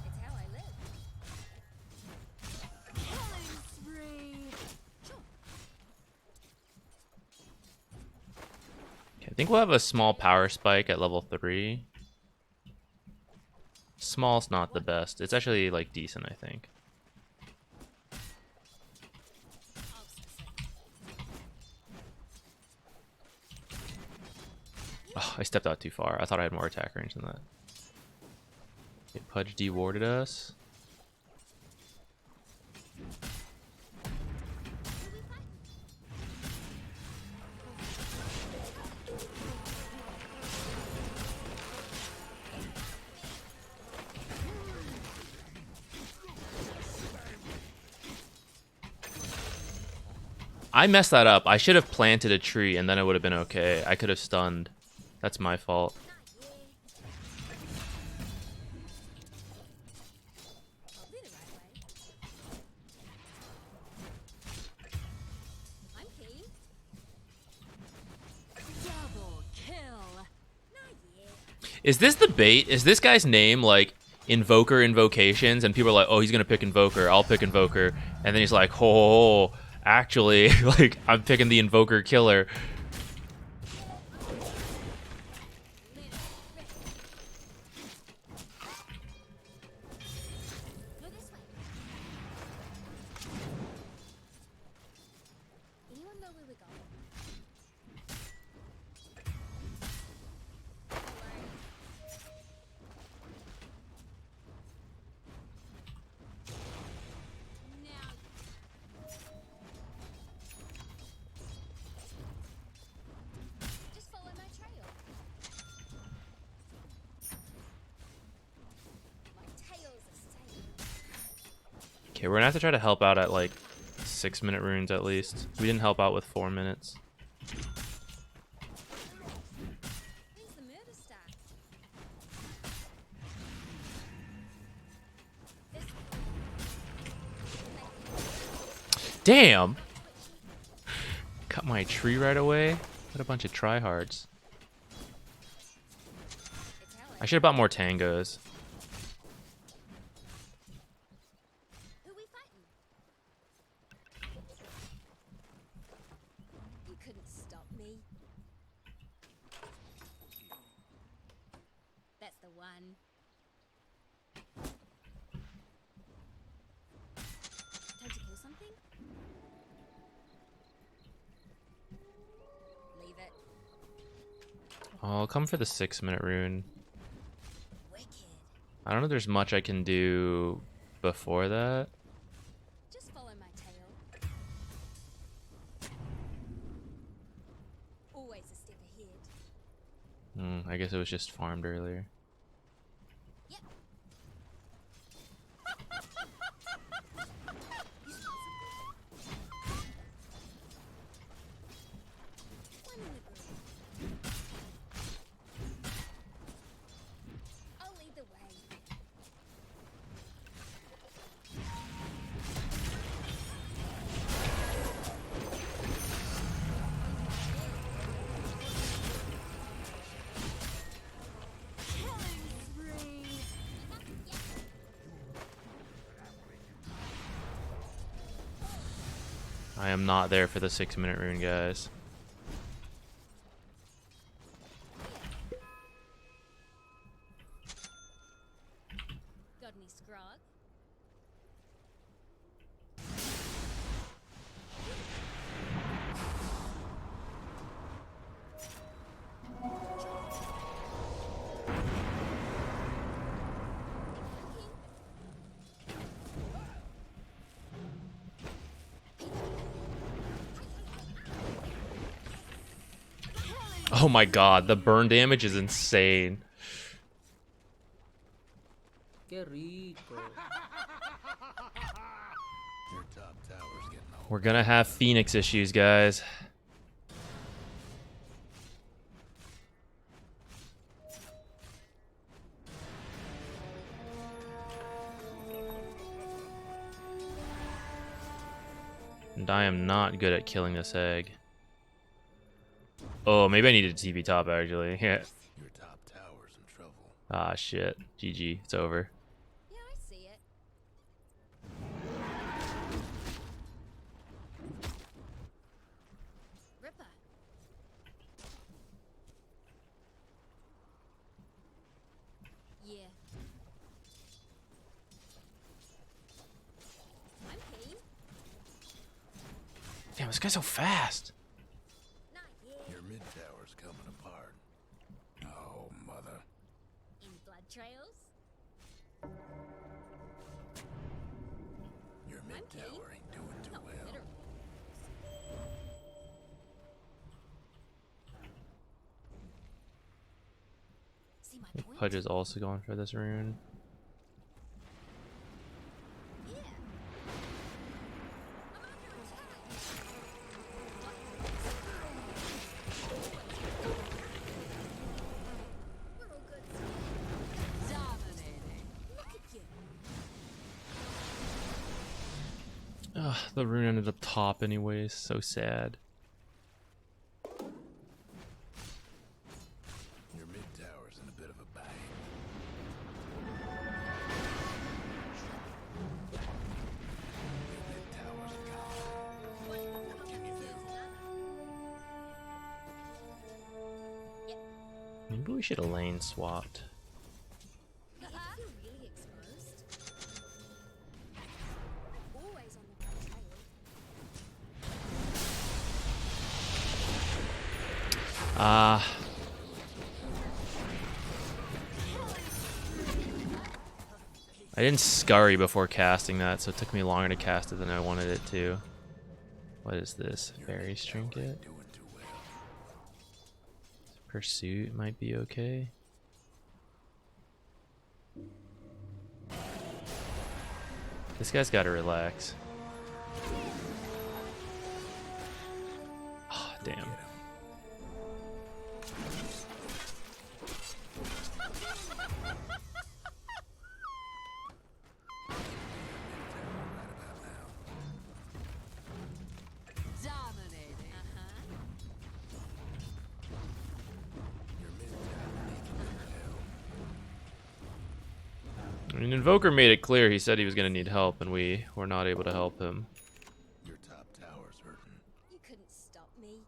It's how I live. Killing spree. Sure. Okay, I think we'll have a small power spike at level 3. Small's not the best. It's actually like decent, I think. I'll succeed. Oh, I stepped out too far. I thought I had more attack range than that. Okay, Pudge dewarded us. Who we fighting? I messed that up. I should have planted a tree and then it would have been okay. I could have stunned. That's my fault. Not yeah. I'll do the right way. I'm keen. Double kill. Not yet. Is this the bait? Is this guy's name like Invoker Invocations? And people are like, oh, he's gonna pick Invoker. I'll pick Invoker. And then he's like, oh, actually, like I'm picking the Invoker killer. Go this way. Anyone know where we're going? No worries. Now. Just follow my trail. My tail's a sail. Okay, we're gonna have to try to help out at like 6-minute runes at least. We didn't help out with 4 minutes. Where's the murder stack? This Damn! Cut my tree right away. What a bunch of tryhards. it's how I should have bought more tangos. Who me. That's the one. Time to kill something? Leave it. I'll come for the 6-minute rune. Wicked. I don't know if there's much I can do before that. Just follow my tail. Always a step ahead. I guess it was just farmed earlier. Yep. One in the group. I'll lead the way. Killing spree. I am not there for the 6-minute rune, guys. Got any scrog? Oh my god, the burn damage is insane. Qué rico. Your top tower's getting old. We're gonna have Phoenix issues, guys. And I am not good at killing this egg. Oh, maybe I needed to TP top, actually. Yeah. Your top tower's in trouble. Ah, shit. GG. It's over. Yeah, I see it. Ripper. Yeah. I'm keen. Damn, this guy's so fast. Not yet. Your mid tower's coming apart. Oh, mother. Any blood trails? Your mid I'm keen. tower ain't doing too Not well. literal. See my point? Pudge is also going for this rune. Yeah. I'm under attack. We're all good. Dominating. Look at you. Ugh, the rune ended up top anyways. So sad. Your mid tower's in a bit of a bang. Your mid tower's gone. What can you do? Maybe we should have lane swapped. You ever feel really exposed? Always on the right tail. I didn't scurry before casting that, so it took me longer to cast it than I wanted it to. What is this? Fairy trinket? Doing too well. Pursuit might be okay. This guy's gotta relax. Oh, damn. Dominating. Your mid tower needs a bit of help. I mean, Invoker made it clear he said he was gonna need help, and we were not able to help him. Your top tower's hurting. You couldn't stop me.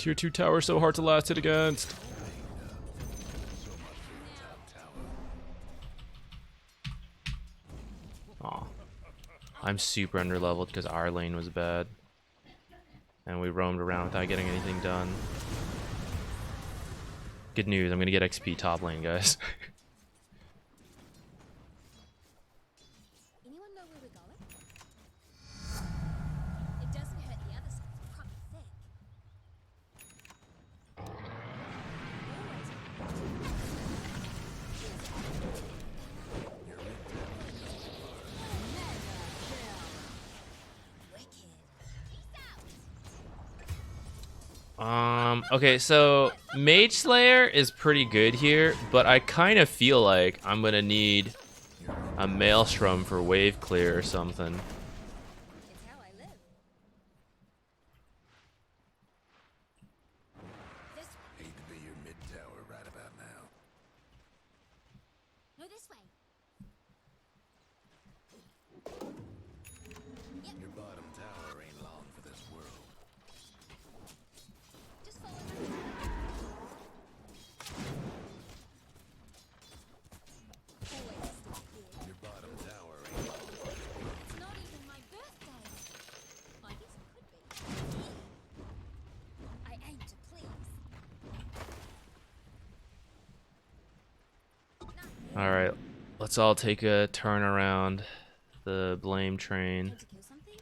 Tier 2 tower so hard to last hit against. Aw. I'm super underleveled because our lane was bad. And we roamed around without getting anything done. Good news, I'm gonna get XP top lane, guys. Anyone know where we're going? It doesn't hurt the other side's proper thick. Okay, so Mage Slayer is pretty good here, but I kind of feel like I'm gonna need a Maelstrom for wave clear or something. It's how I live. This way. Hate to be your mid tower right about now. No, this way. Your bottom tower ain't long for this world. Just follow my Always stop here. Your bottom tower ain't long for this world. It's not even my birthday. I guess it could be. I aim to please. Alright, let's all take a turn around the blame train. Need to kill something?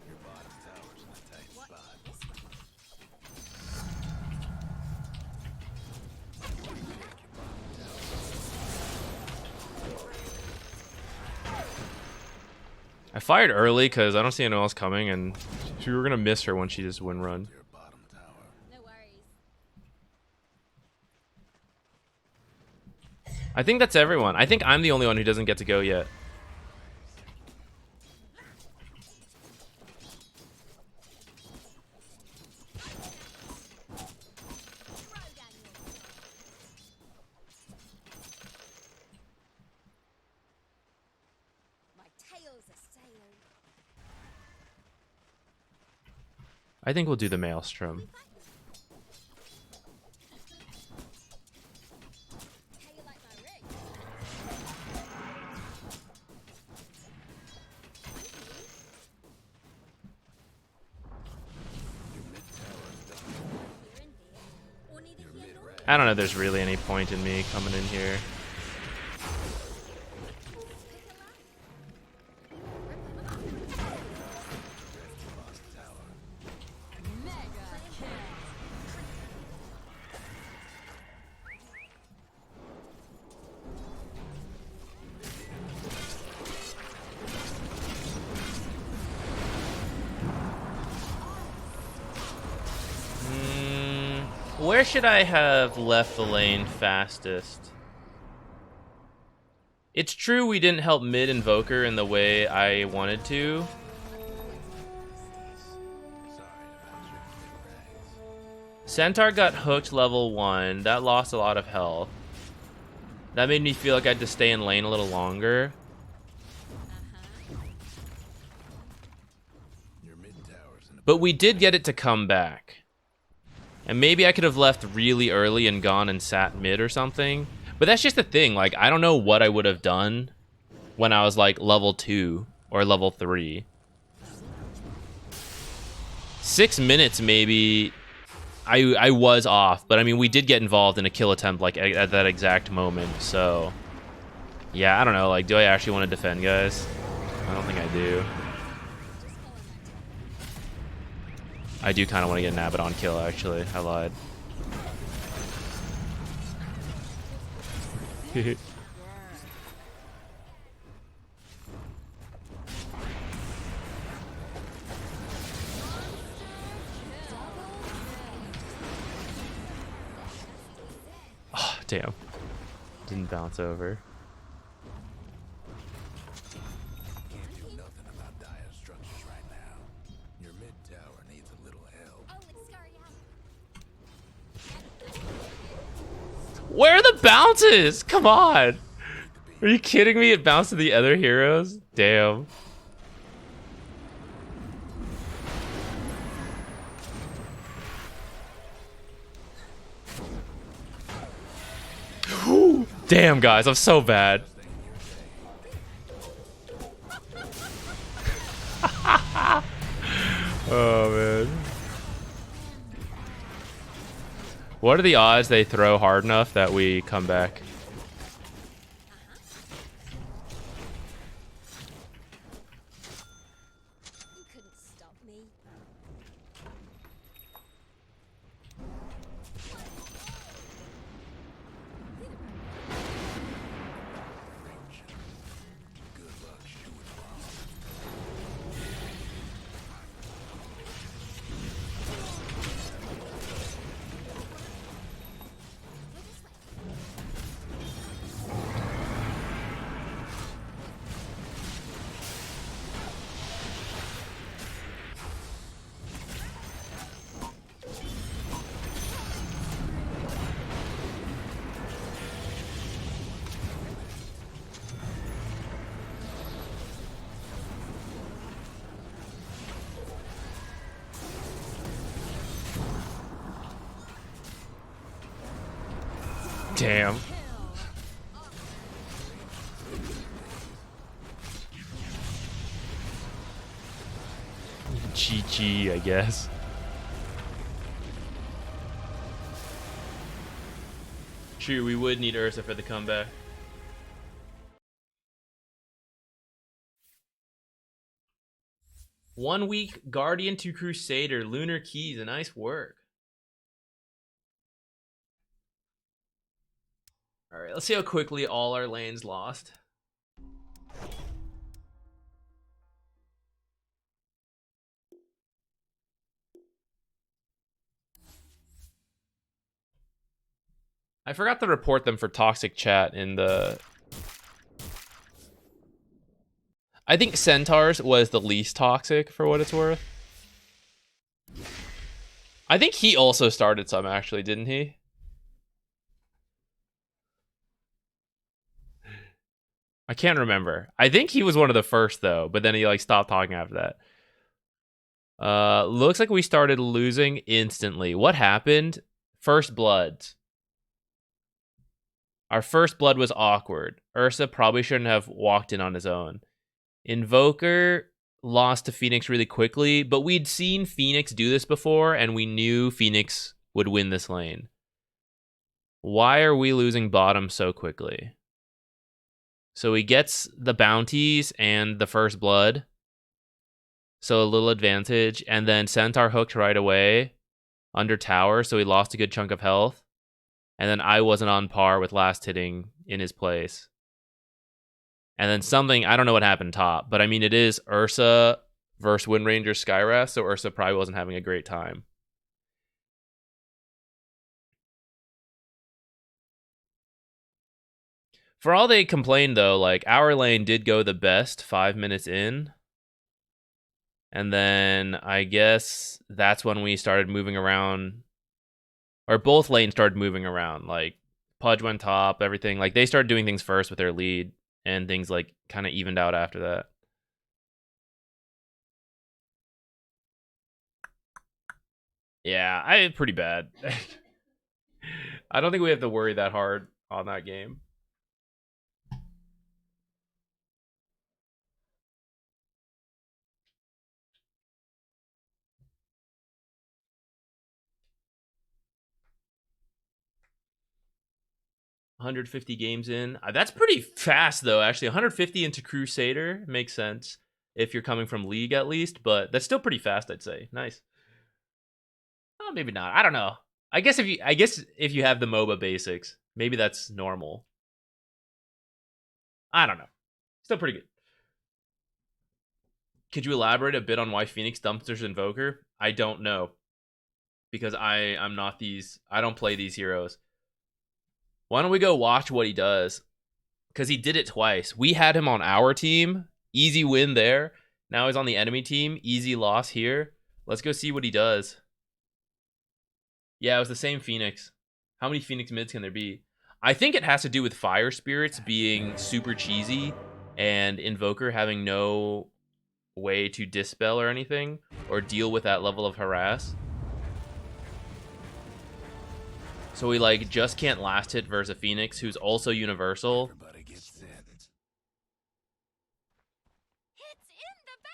Your bottom tower's in a tight What? spot. This way. I fired early because I don't see anyone else coming, and we were gonna miss her when she just wind run. Your bottom tower. No worries. I think that's everyone. I think I'm the only one who doesn't get to go yet. Throw down your My tail's a sailor. I think we'll do the Maelstrom. How you like my rig? Here and there. Or neither here nor there. I don't know if there's really any point in me coming in here. Mega kill. Where should I have left the lane fastest? It's true we didn't help mid Invoker in the way I wanted to. Sorry about your thin rags. Centaur got hooked level 1. That lost a lot of health. That made me feel like I had to stay in lane a little longer. Your mid tower's in a But we did get it to come back. And maybe I could have left really early and gone and sat mid or something. But that's just the thing. Like, I don't know what I would have done when I was like level 2 or level 3. 6 minutes maybe I was off. But I mean, we did get involved in a kill attempt like at that exact moment. So yeah, I don't know. Like, do I actually want to defend, guys? I don't think I do. I do kind of want to get an Abaddon kill, actually. I lied. Oh, damn. Didn't bounce over. Can't do nothing about dire structures right now. Your mid tower needs a little help. Oh, let's scurry out. Where are the bounces? Come on. Are you kidding me? It bounced to the other heroes? Damn. Damn, guys, I'm so bad. Oh, man. What are the odds they throw hard enough that we come back? You couldn't stop me. Damn. GG, I guess. True, we would need Ursa for the comeback. One week Guardian to Crusader, Lunar Keys, a nice work. Alright, let's see how quickly all our lanes lost. I forgot to report them for toxic chat in the... I think Centaurs was the least toxic for what it's worth. I think he also started some, actually, didn't he? I can't remember. I think he was one of the first, though, but then he like stopped talking after that. Looks like we started losing instantly. What happened? First Bloods. Our first blood was awkward. Ursa probably shouldn't have walked in on his own. Invoker lost to Phoenix really quickly, but we'd seen Phoenix do this before, and we knew Phoenix would win this lane. Why are we losing bottom so quickly? So he gets the bounties and the first blood. So a little advantage. And then Centaur hooked right away under tower, so he lost a good chunk of health. And then I wasn't on par with last hitting in his place. And then something, I don't know what happened top, but I mean, it is Ursa versus Wind Ranger Skywrath, so Ursa probably wasn't having a great time. For all they complained, though, like, our lane did go the best 5 minutes in. And then I guess that's when we started moving around. Or both lanes started moving around. Like, Pudge went top, everything. Like, they started doing things first with their lead. And things, like, kind of evened out after that. Yeah, I pretty bad. I don't think we have to worry that hard on that game. $150 games in. That's pretty fast, though, actually. 150 into Crusader makes sense if you're coming from League, at least. But that's still pretty fast, I'd say. Nice. Oh, maybe not. I don't know. I guess if you have the MOBA basics, maybe that's normal. I don't know. Still pretty good. Could you elaborate a bit on why Phoenix dumpsters Invoker? I don't know. Because I'm not these... I don't play these heroes. Why don't we go watch what he does? Because he did it twice. We had him on our team. Easy win there. Now he's on the enemy team. Easy loss here. Let's go see what he does. Yeah, it was the same Phoenix. How many Phoenix mids can there be? I think it has to do with Fire Spirits being super cheesy and Invoker having no way to dispel or anything or deal with that level of harass. So we like just can't last hit versus a Phoenix who's also universal. Everybody gets sent.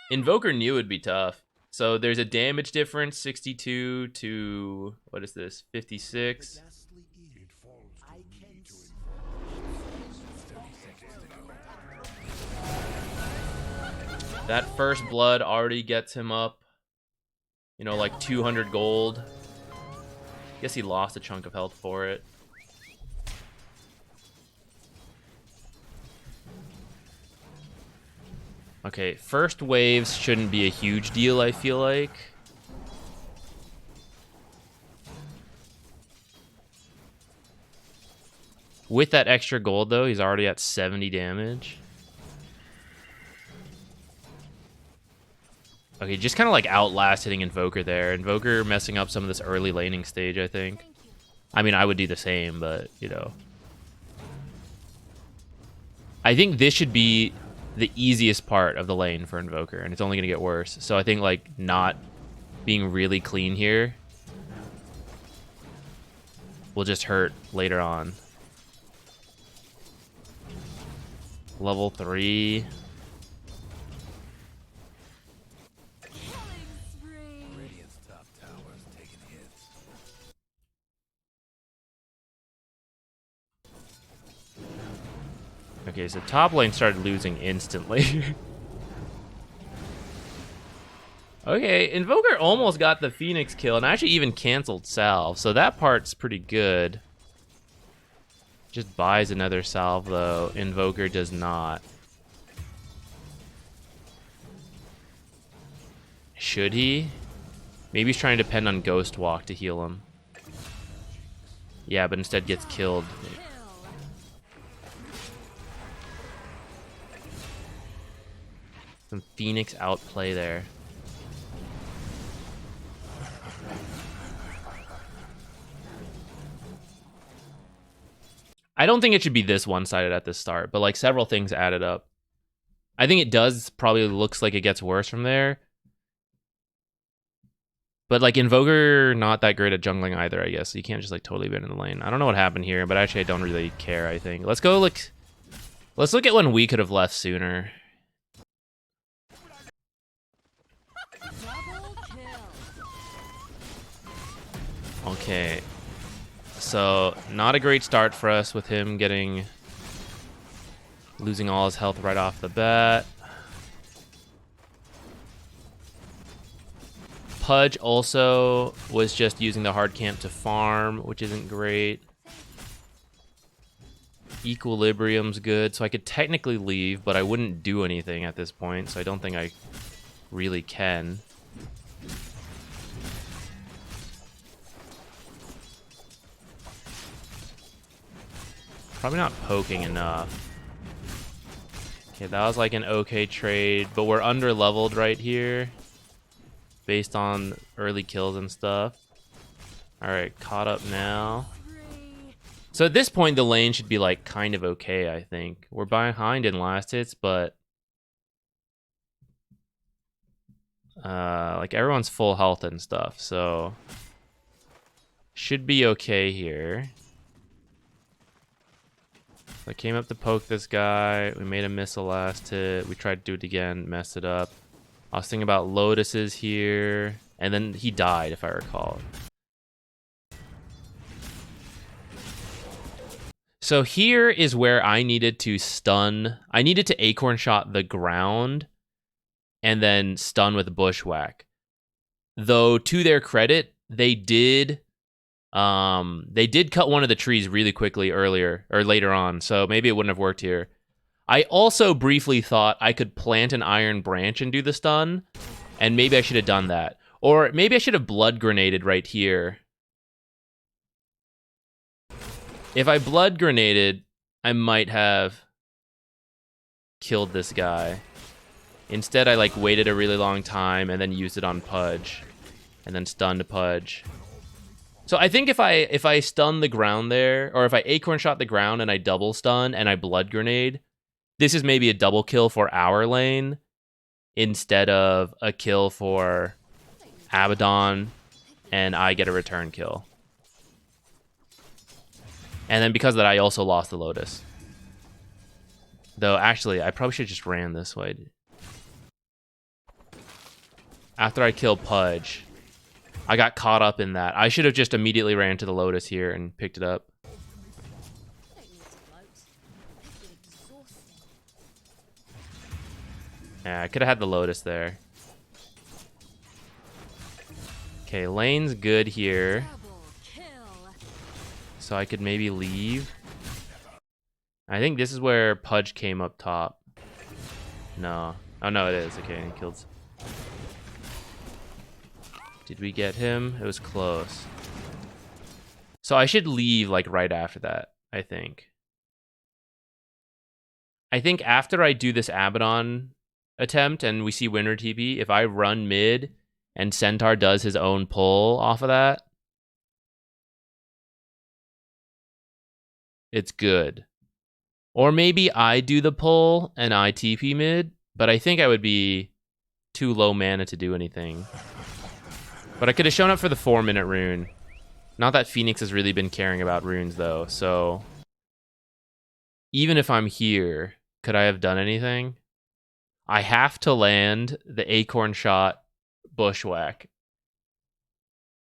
Invoker knew it'd be tough. So there's a damage difference, 62 to what is this? 56. ghastly evil. It falls to I me can to see. 30 seconds to go. That first blood already gets him up, you know, like 200 gold. Guess he lost a chunk of health for it. Okay, first waves shouldn't be a huge deal, I feel like. With that extra gold, though, he's already at 70 damage. Okay, just kind of like outlast hitting Invoker there. Invoker messing up some of this early laning stage, I think. I mean, I would do the same, but, you know. I think this should be the easiest part of the lane for Invoker, and it's only going to get worse. So I think, like, not being really clean here will just hurt later on. Level 3. Radiant's top tower is taking hits. Okay, so top lane started losing instantly. Okay, Invoker almost got the Phoenix kill and actually even canceled Salve, so that part's pretty good. Just buys another Salve though. Invoker does not. Should he? Maybe he's trying to depend on Ghost Walk to heal him. Yeah, but instead gets killed. Some Phoenix outplay there. I don't think it should be this one-sided at the start, but like several things added up. I think it does probably looks like it gets worse from there. But like Invoker not that great at jungling either, I guess. So you can't just like totally ban in the lane. I don't know what happened here, but actually I don't really care, I think. Let's go look. Let's look at when we could have left sooner. Okay. So, not a great start for us with him losing all his health right off the bat. Pudge also was just using the hard camp to farm, which isn't great. Equilibrium's good, so I could technically leave, but I wouldn't do anything at this point, so I don't think I really can. Probably not poking enough. Okay, that was like an okay trade, but we're under leveled right here based on early kills and stuff. All right, caught up now. So at this point, the lane should be like kind of okay, I think. We're behind in last hits, but like everyone's full health and stuff, so should be okay here. I came up to poke this guy. We made him miss the last hit. We tried to do it again, messed it up. I was thinking about Lotuses here, and then he died, if I recall. So here is where I needed to stun. I needed to Acorn Shot the ground and then stun with Bushwhack. Though, to their credit, they did cut one of the trees really quickly earlier or later on, so maybe it wouldn't have worked here. I also briefly thought I could plant an Iron Branch and do the stun, and maybe I should have done that. Or maybe I should have Blood Grenaded right here. If I Blood Grenaded, I might have killed this guy. Instead, I like waited a really long time and then used it on Pudge, and then stunned Pudge. So I think if I stun the ground there, or if I Acorn Shot the ground and I double stun and I Blood Grenade, this is maybe a double kill for our lane instead of a kill for Abaddon and I get a return kill. And then because of that, I also lost the Lotus. Though, actually, I probably should have just ran this way. After I killed Pudge, I got caught up in that. I should have just immediately ran to the Lotus here and picked it up. I don't need to gloat. I've been exhausted. Yeah, I could have had the Lotus there. Okay, lane's good here. Double kill. So I could maybe leave. I think this is where Pudge came up top. No. Oh, no, it is. Okay, he killed. Did we get him? It was close. So I should leave, like, right after that, I think. I think after I do this Abaddon attempt and we see Winter TP, if I run mid and Centaur does his own pull off of that, it's good. Or maybe I do the pull and I TP mid, but I think I would be too low mana to do anything. But I could have shown up for the 4-minute rune. Not that Phoenix has really been caring about runes, though, so... Even if I'm here, could I have done anything? I have to land the Acorn Shot Bushwhack.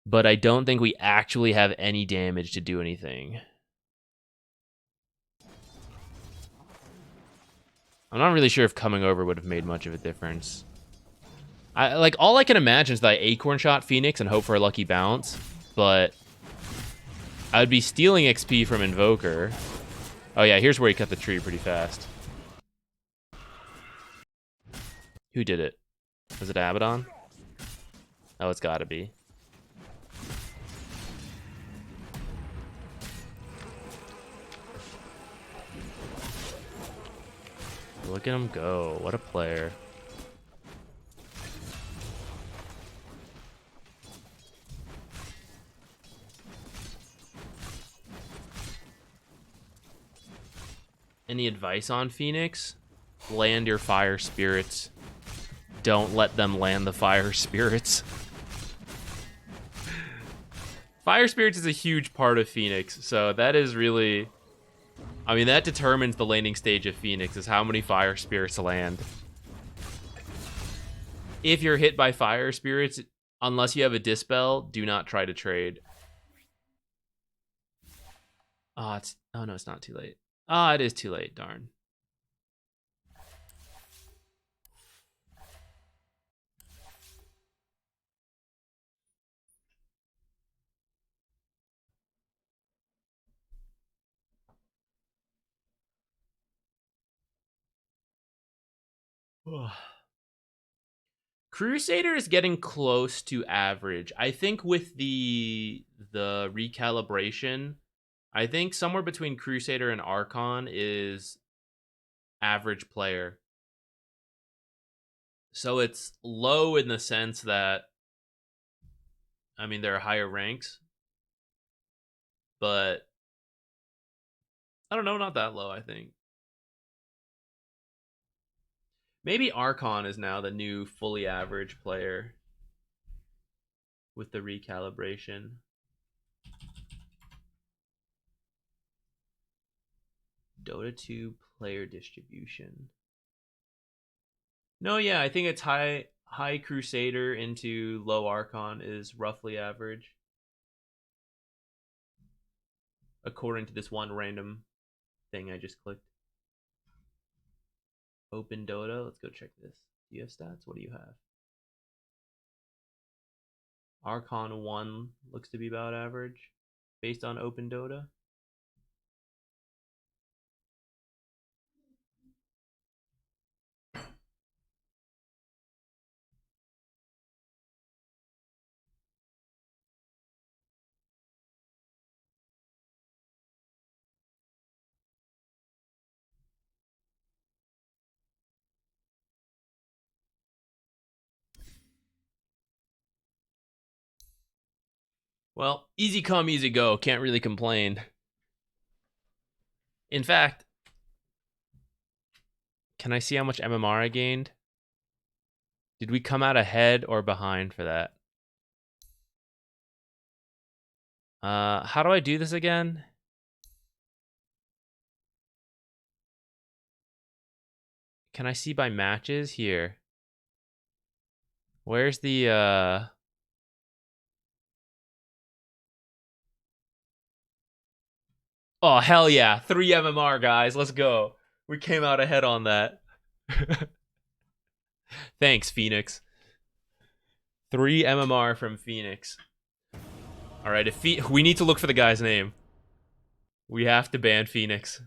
But I don't think we actually have any damage to do anything. I'm not really sure if coming over would have made much of a difference. All I can imagine is that I Acorn Shot Phoenix and hope for a lucky bounce, but I would be stealing XP from Invoker. Oh yeah, here's where he cut the tree pretty fast. Who did it? Was it Abaddon? Oh, it's gotta be. Look at him go. What a player. Any advice on Phoenix? Land your fire spirits. Don't let them land the fire spirits. Fire spirits is a huge part of Phoenix, so that is really... I mean, that determines the laning stage of Phoenix, is how many fire spirits land. If you're hit by fire spirits, unless you have a dispel, do not try to trade. Oh, no, it's not too late. Ah, it is too late, darn. Crusader is getting close to average. I think with the recalibration, I think somewhere between Crusader and Archon is average player. So it's low in the sense that, I mean, there are higher ranks, but I don't know, not that low, I think. Maybe Archon is now the new fully average player with the recalibration. Dota 2 player distribution. No, yeah, I think it's high Crusader into low Archon is roughly average. According to this one random thing I just clicked. Open Dota. Let's go check this. Do you have stats? What do you have? Archon 1 looks to be about average based on Open Dota. Well, easy come, easy go. Can't really complain. In fact, can I see how much MMR I gained? Did we come out ahead or behind for that? How do I do this again? Can I see by matches here? Where's the Oh, hell yeah. 3 MMR, guys. Let's go. We came out ahead on that. Thanks, Phoenix. 3 MMR from Phoenix. All right, if we need to look for the guy's name. We have to ban Phoenix.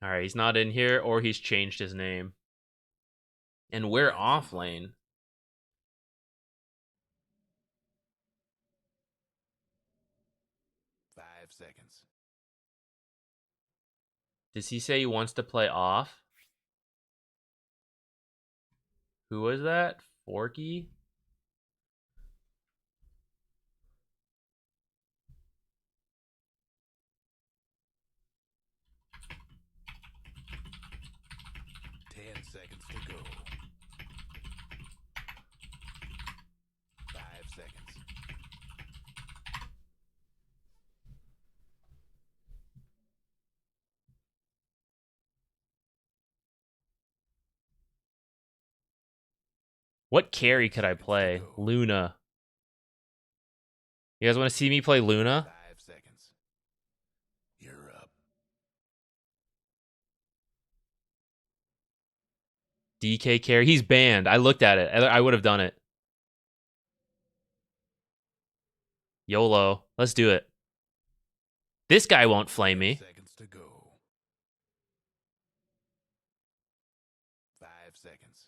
All right, he's not in here, or he's changed his name. And we're off lane. Five seconds. Does he say he wants to play off? Who was that? Forky? Seconds to go. 5 seconds. What carry could I play? Luna. You guys want to see me play Luna? 5 seconds. You're up. DK carry. He's banned. I looked at it. I would have done it. YOLO. Let's do it. This guy won't flame me. Seconds to go. 5 seconds.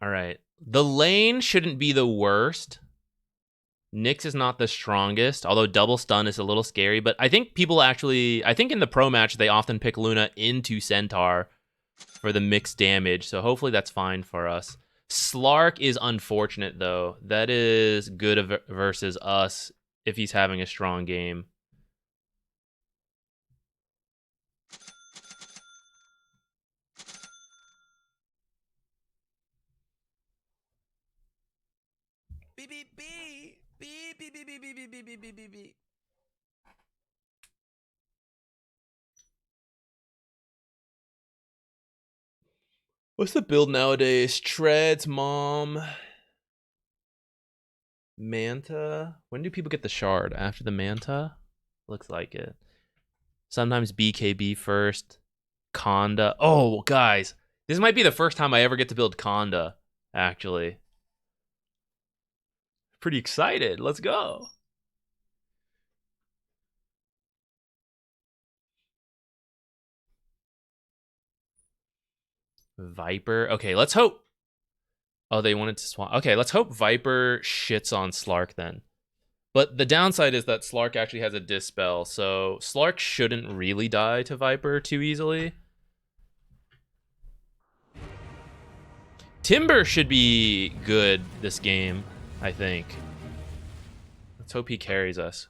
All right. The lane shouldn't be the worst. Nyx is not the strongest, although double stun is a little scary. But I think people actually... I think in the pro match, they often pick Luna into Centaur for the mixed damage. So hopefully that's fine for us. Slark is unfortunate, though. That is good versus us if he's having a strong game. Beep beep beep beep beep beep beep beep beep beep beep beep beep. What's the build nowadays? Treads, Mom, Manta. When do people get the shard? After the Manta? Looks like it. Sometimes BKB first. Conda. Oh, guys. This might be the first time I ever get to build Conda, actually. Pretty excited. Let's go. Viper. Okay, let's hope. Oh, they wanted to swap. Okay, let's hope Viper shits on Slark then. But the downside is that Slark actually has a Dispel, so Slark shouldn't really die to Viper too easily. Timber should be good this game, I think. Let's hope he carries us.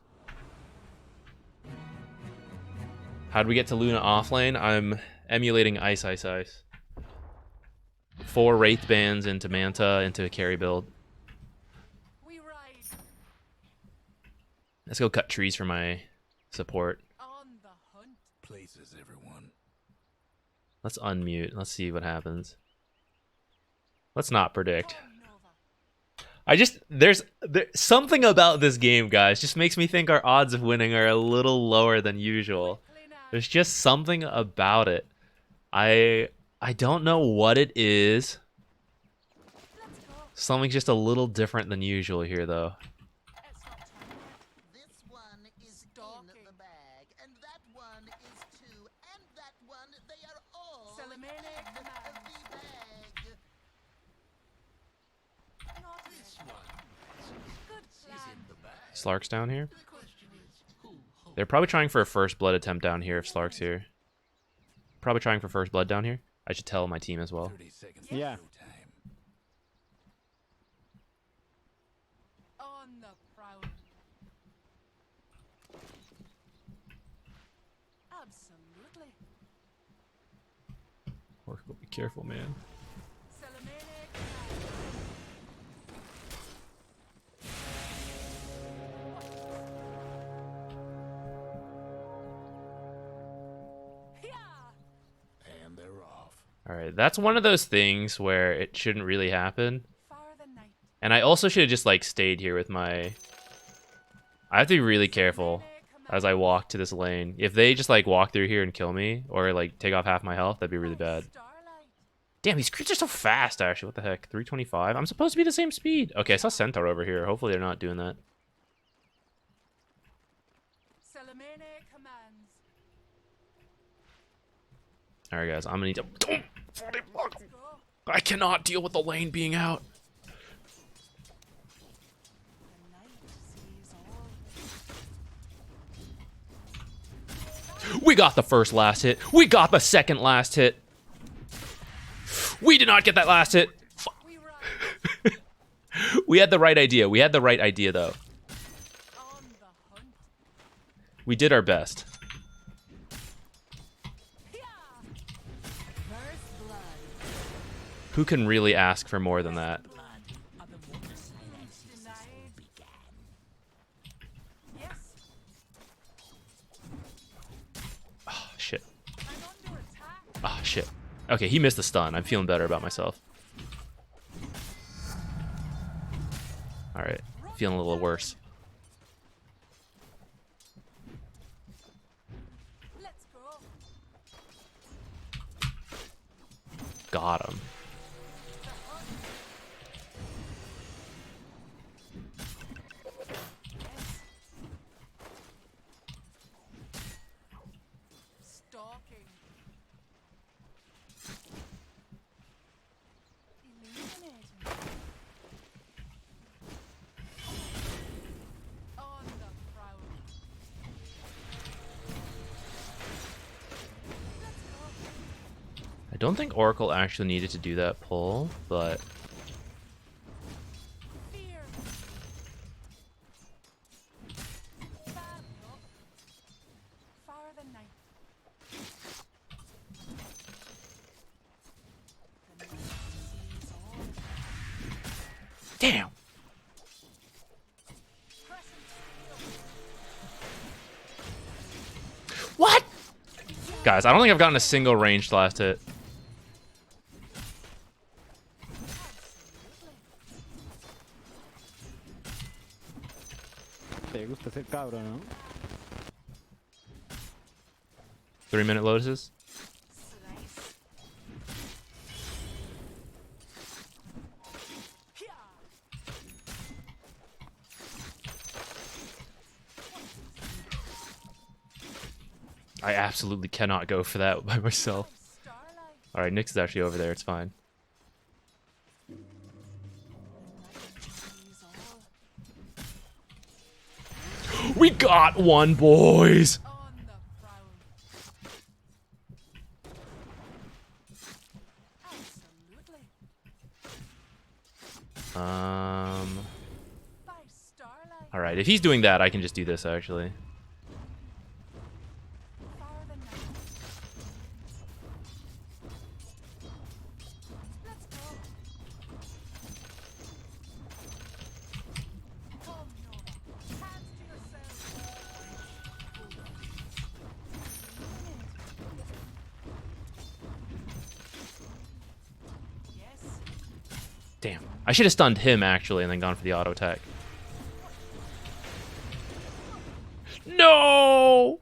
How'd we get to Luna offlane? I'm emulating Ice Ice Ice. 4 Wraith Bands into Manta into a carry build. We ride Let's go cut trees for my support. on the hunt. Places, everyone. Let's unmute. Let's see what happens. Let's not predict. There's something about this game, guys, just makes me think our odds of winning are a little lower than usual. There's just something about it. I don't know what it is. Something's just a little different than usual here, though. This one is in the bag, and that one is too, and that one, they are all in the bag. Slark's down here. They're probably trying for a first blood attempt down here if Slark's here. Probably trying for first blood down here. I should tell my team as well. 30 seconds. Yeah. Time. On the prowl. Absolutely. careful, man. Selemene And they're off. All right, that's one of those things where it shouldn't really happen. fire the night. And I also should have just like stayed here with my. I have to be really careful as I walk to this lane. If they just like walk through here and kill me or like take off half my health, that'd be really bad. Starlight. Damn, these creatures are so fast. Actually, what the heck? 325. I'm supposed to be the same speed. Okay, I saw Centaur over here. Hopefully they're not doing that. Selemene commands. All right, guys, I'm gonna need to. Let's go. I cannot deal with the lane being out. The night sees all. We got the first last hit. We got the second last hit. We did not get that last hit. We ride We had the right idea. We had the right idea, though. on the hunt. We did our best. First blood. Who can really ask for more than that? Denied. Yes. Oh, shit. I'm under attack. Oh, shit. Okay, he missed the stun. I'm feeling better about myself. Alright, feeling a little worse. Let's go. Got him. Stalking. Illuminating. On the prowl. Let's go. I don't think Oracle actually needed to do that pull, but Fear. Bad luck. Fire the night. The night sees all. damn. Crescent steel. What? Guys, I don't think I've gotten a single ranged last hit. Te gusta ser cabra, ¿no? 3-minute lotuses. Slice. Pia. I absolutely cannot go for that by myself. Starlight. Alright, Nyx is actually over there. It's fine. The night sees all. We got one, boys! On the prowl. Absolutely. By starlight. Alright, if he's doing that, I can just do this, actually. Fire the night. Let's go. Come, Nova. Hands to yourself. Yes. Damn. I should have stunned him, actually, and then gone for the auto attack. No!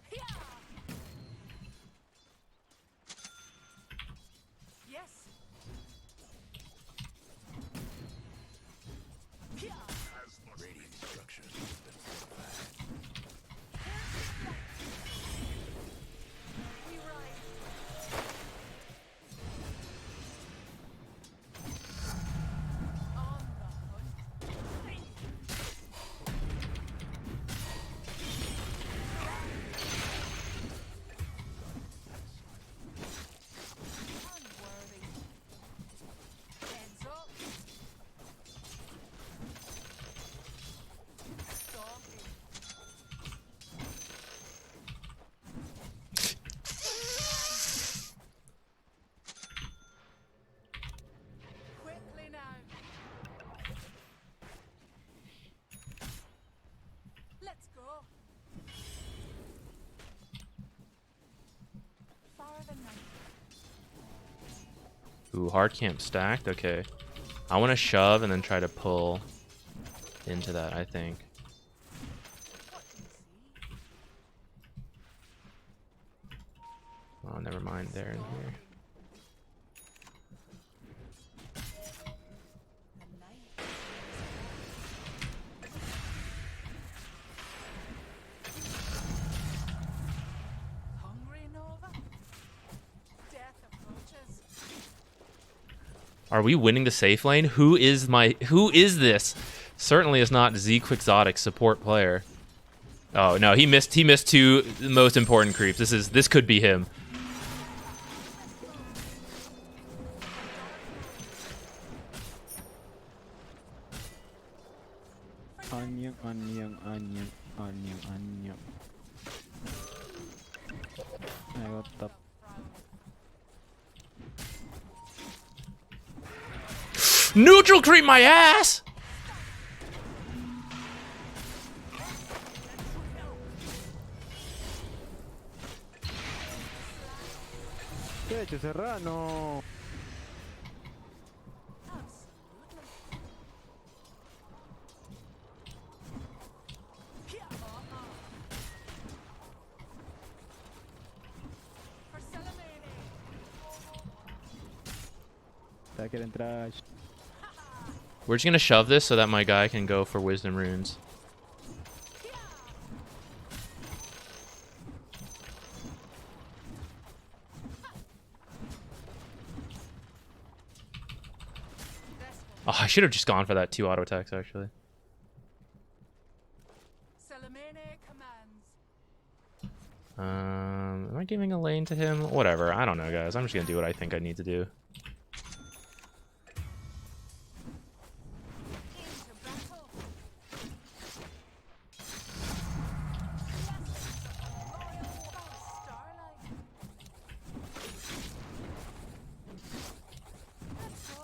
Pia. Yes. Pia. Radiant structures have been fortified. We ride. On the hunt. Ooh, hard camp stacked. Okay. I want to shove and then try to pull into that, I think. Oh, never mind. There and here. Hungry, Nova? Death approaches. Are we winning the safe lane? Who is this? Certainly is not Z Quixotic support player. Oh no, he missed two most important creeps. This could be him. Onion, onion, onion, onion, onion. I got top. Neutral creep my ass! Techo Serrano. For Salamene. Attacker and trash. We're just gonna shove this so that my guy can go for wisdom runes. Oh, I should have just gone for that 2 auto attacks actually. Salamene commands. Am I giving a lane to him? Whatever. I don't know, guys. I'm just gonna do what I think I need to do. Into battle. Starlight. Let's go.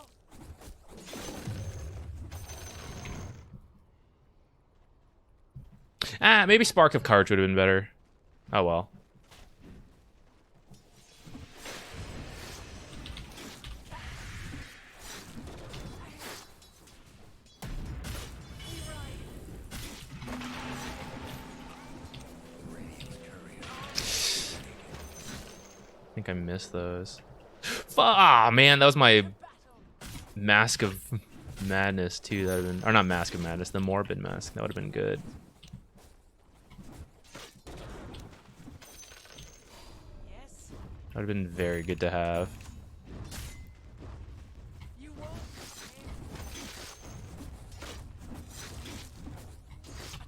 Ah, maybe Spark of Courage would have been better. Oh well. I think I missed those. Ah, man, that was my Mask of Madness too. That would have been, or not Mask of Madness, the Morbid Mask. That would have been good. Yes. That would have been very good to have. You won't.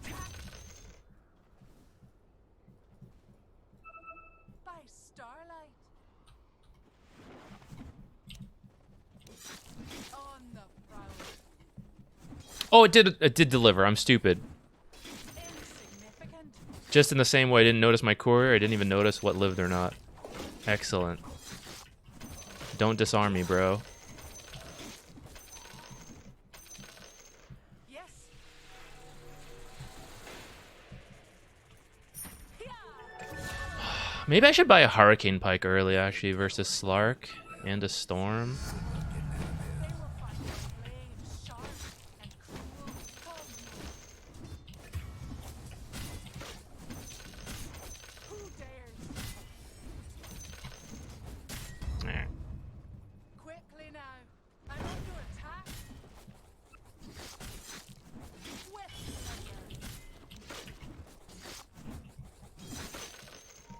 Attack. By starlight. On the prowl. Oh, it did deliver. I'm stupid. Insignificant. Just in the same way I didn't notice my courier, I didn't even notice what lived or not. Excellent. Don't disarm me, bro. Yes. Maybe I should buy a Hurricane Pike early, actually, versus Slark and a Storm. They will find your blade sharp and cruel. Who dares? Eh. Quickly now. I'm under attack. With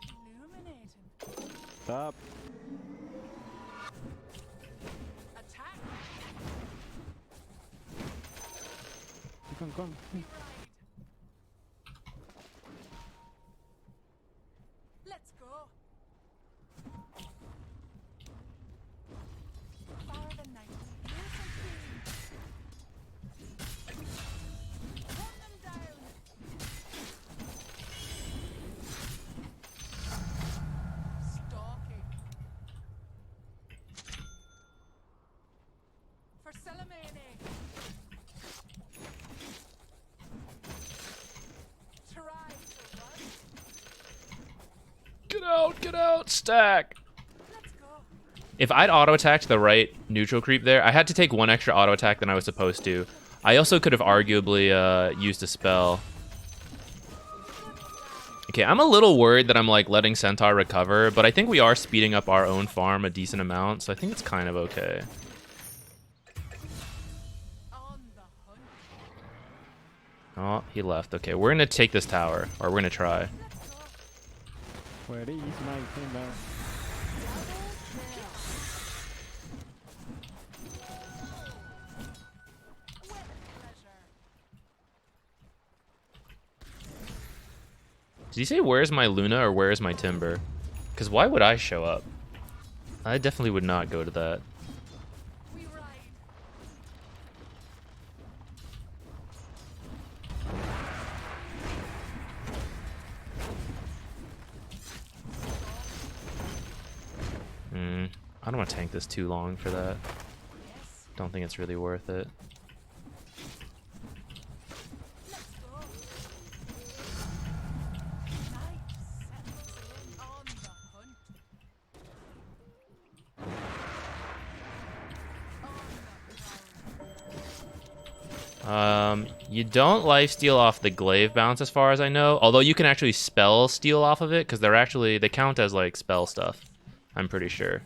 illuminating. Top. Attack. Come. Ride. Let's go. Fire the night. Here's some food. Run them down. Stalking. For Salamene. Try to run. Get out, stack! Let's go. If I'd auto attacked the right neutral creep there, I had to take one extra auto attack than I was supposed to. I also could have arguably used a spell. Okay, I'm a little worried that I'm like letting Centaur recover, but I think we are speeding up our own farm a decent amount, so I think it's kind of okay. Oh, he left. Okay, we're gonna take this tower, or we're gonna try. Where is my timber? Did he say where's my Luna or where's my Timber? Because why would I show up? I definitely would not go to that. I don't want to tank this too long for that. Don't think it's really worth it. You don't lifesteal off the glaive bounce as far as I know, although you can actually spell steal off of it because they count as like spell stuff, I'm pretty sure.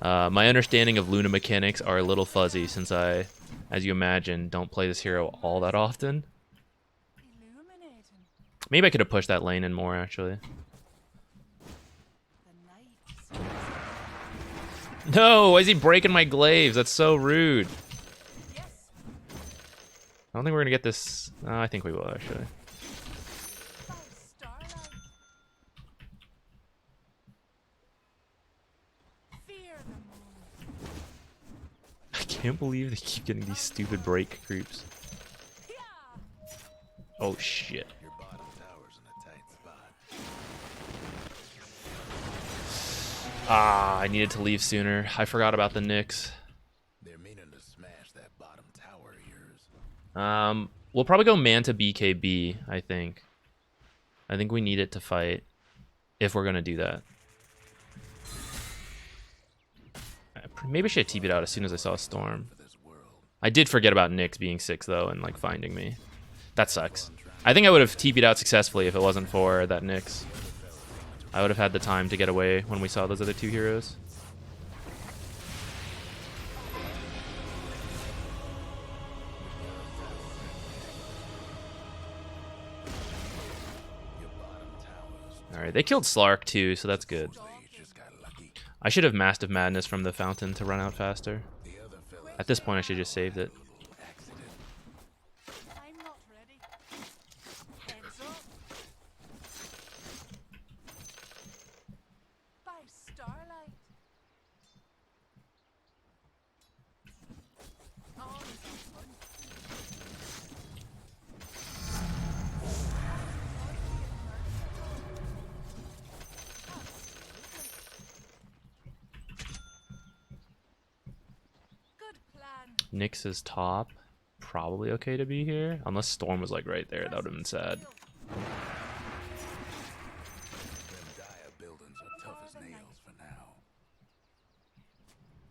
My understanding of Luna mechanics are a little fuzzy since I, as you imagine, don't play this hero all that often. Maybe I could have pushed that lane in more actually. No, why is he breaking my glaives? That's so rude. I don't think we're gonna get this. I think we will actually. I can't believe they keep getting these stupid break creeps. Oh shit. Your bottom tower's in a tight spot. Ah, I needed to leave sooner. I forgot about the Nyx. They're meaning to smash that bottom tower of yours. We'll probably go Manta BKB, I think. I think we need it to fight if we're gonna do that. Maybe I should have TP'd out as soon as I saw Storm. I did forget about Nyx being 6 though and like finding me. That sucks. I think I would have TP'd out successfully if it wasn't for that Nyx. I would have had the time to get away when we saw those other two heroes. Alright, they killed Slark too, so that's good. I should have Mastiff Madness from the fountain to run out faster. At this point, I should have just saved it. I'm not ready. Heads up. By starlight. On the hunt. Nyx is top. Probably okay to be here. Unless Storm was like right there. That would have been sad. Them Dire buildings are tough as nails for now.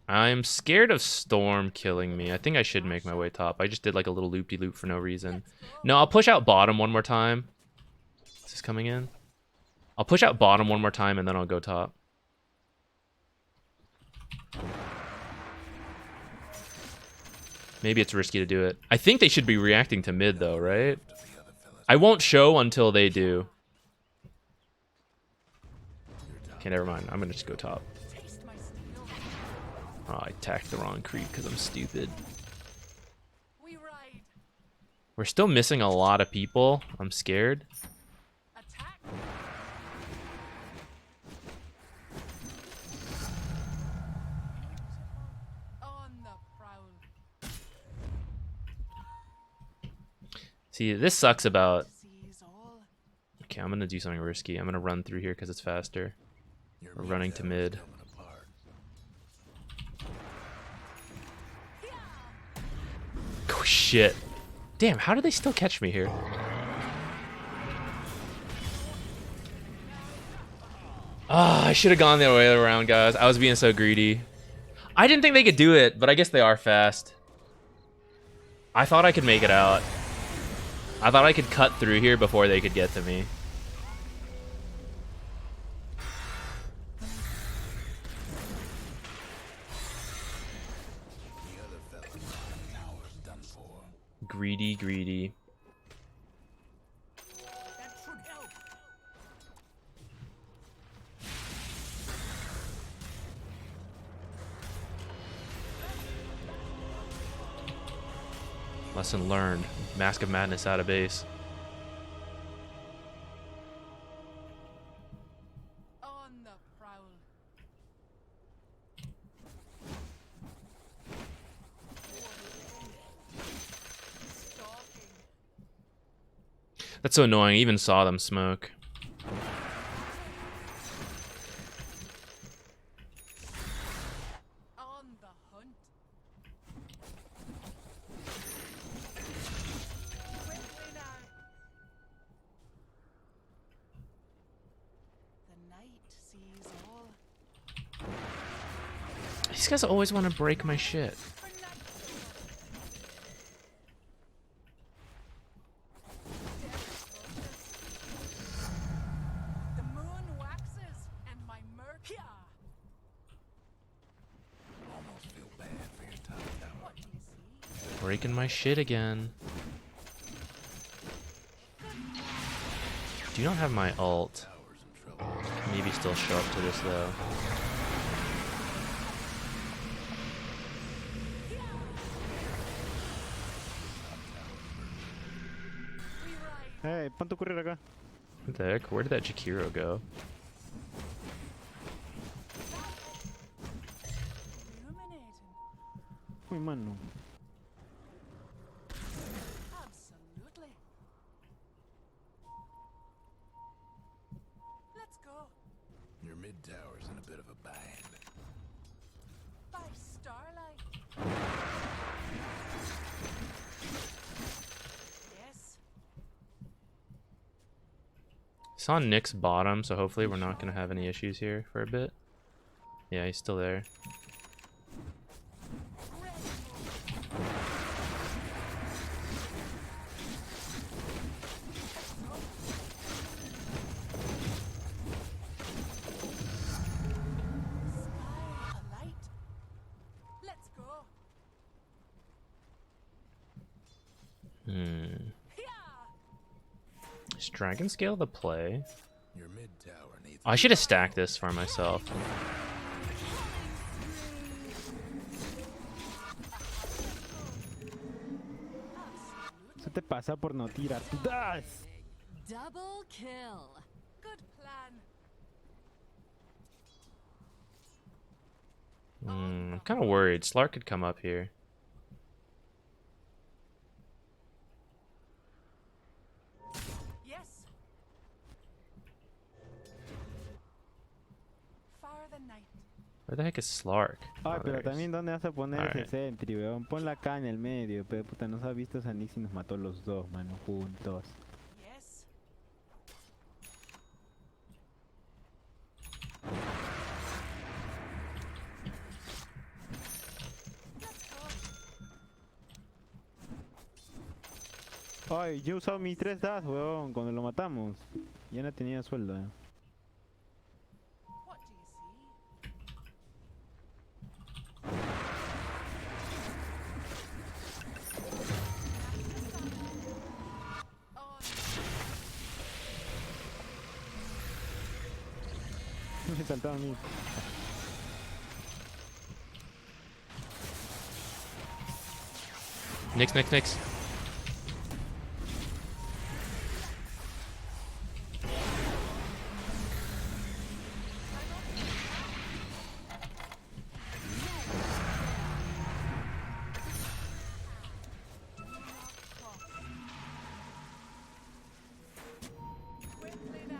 I'm scared of Storm killing me. I think I should make my way top. I just did like a little loop-de-loop for no reason. No, I'll push out bottom one more time. Is this coming in? I'll push out bottom one more time and then I'll go top. Maybe it's risky to do it. I think they should be reacting to mid though, right? I won't show until they do. Okay, never mind. I'm gonna just go top. Oh, I attacked the wrong creep because I'm stupid. We're still missing a lot of people. I'm scared. See, this sucks about... Okay, I'm gonna do something risky. I'm gonna run through here because it's faster. We're running to mid. Oh, shit. Damn, how did they still catch me here? Ah, I should have gone the other way around, guys. I was being so greedy. I didn't think they could do it, but I guess they are fast. I thought I could make it out. I thought I could cut through here before they could get to me. The other fella's bottom tower's done for. Greedy, greedy. That should help. Lesson learned. Mask of Madness out of base. On the prowl. Stalking. That's so annoying. I even saw them smoke. On the hunt. Quickly now. The night sees all. These guys always want to break my shit. The moon waxes and my murky. Almost feel bad for your top tower. What do you see? Breaking my shit again. Do you not have my ult? Tower's in trouble. Maybe still show up to this though. We ride. Hey, ponte a correr acá. What the heck? Where did that Jakiro go? Illuminating. Uy, mano. Absolutely. Let's go. Your mid tower's in a bit of a bind. By starlight. Yes. It's on Nick's bottom, so hopefully we're not going to have any issues here for a bit. Yeah, he's still there. Sky alight. Let's go. Is Dragon Scale the play? Your mid tower needs. I should have stacked this for myself. Se te pasa por no tirar. ¡Tú das! Double kill. Good plan. I'm kind of worried. Slark could come up here. Yes. Far the night. Where the heck is Slark? Ay, Oh, pero there he is. también ¿dónde vas a poner Alright. ese sentry, weón? Ponla acá en el medio, pero puta, nos ha visto Sanix y nos mató los dos, mano, juntos. Yes. Ay, yo he usado mis 3 das, weón, cuando lo matamos. Ya no tenía sueldo, What do you see? On. Me saltaba a mí. Nix. Quickly now.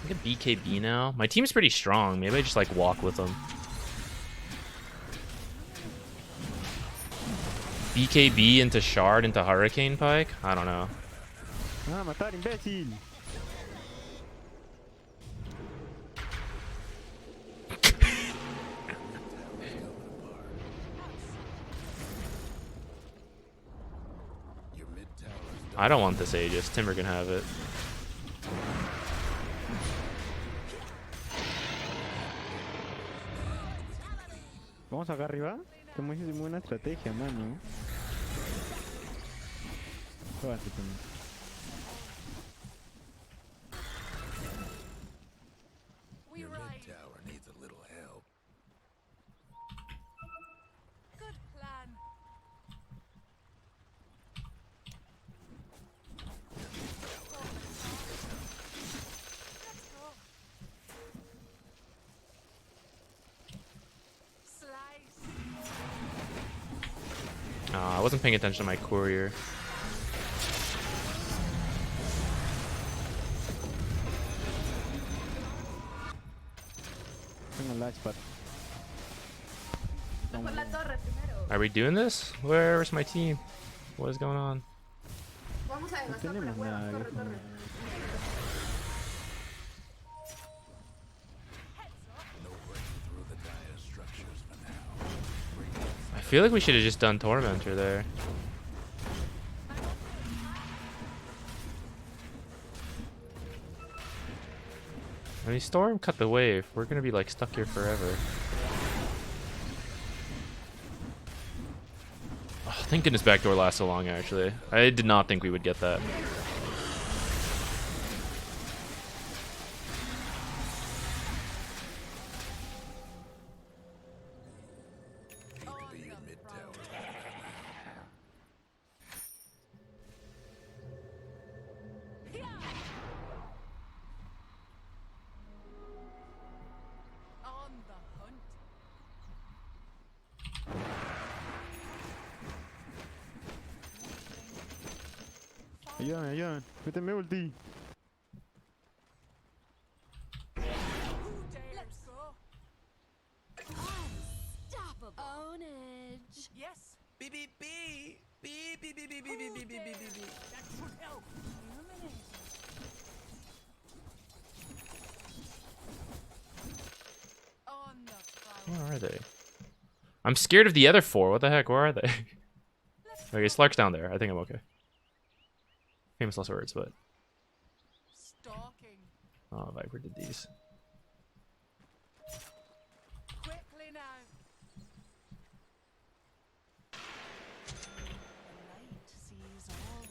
I get BKB now. My team's pretty strong. Maybe I just like walk with them. BKB into Shard into Hurricane Pike? I don't know. Ah, matar, imbécil. Your mid tower is I don't want this Aegis. Timber can have it. Vamos acá arriba. Tenemos muy buena estrategia, mano. Jódate también. We your mid ride. tower needs a little help. Good plan. Let's go. Slice. I wasn't paying attention to my courier. Tengo la spot. Are we doing this? Where's my team? What is going on? No tenemos nada, viejo. No breaking through the dire structures for now. I feel like we should have just done Tormentor there. I mean, Storm cut the wave. We're gonna be like stuck here forever. Oh, thank goodness backdoor lasts so long, actually. I did not think we would get that. Be your mid tower. On the hunt. Ayúdame, ayúdame. Méteme ulti. Who dares go? Unstoppable. Ownage. Yes. Beep beep beep. Beep beep beep beep beep beep beep beep beep beep. That should help. Illuminating. On the prowl. Where are they? I'm scared of the other four. What the heck? Where are they? Okay, Slark's down there. I think I'm okay. Famous last words, but... Stalking. Oh, Viper did these. Quickly now. The light sees all.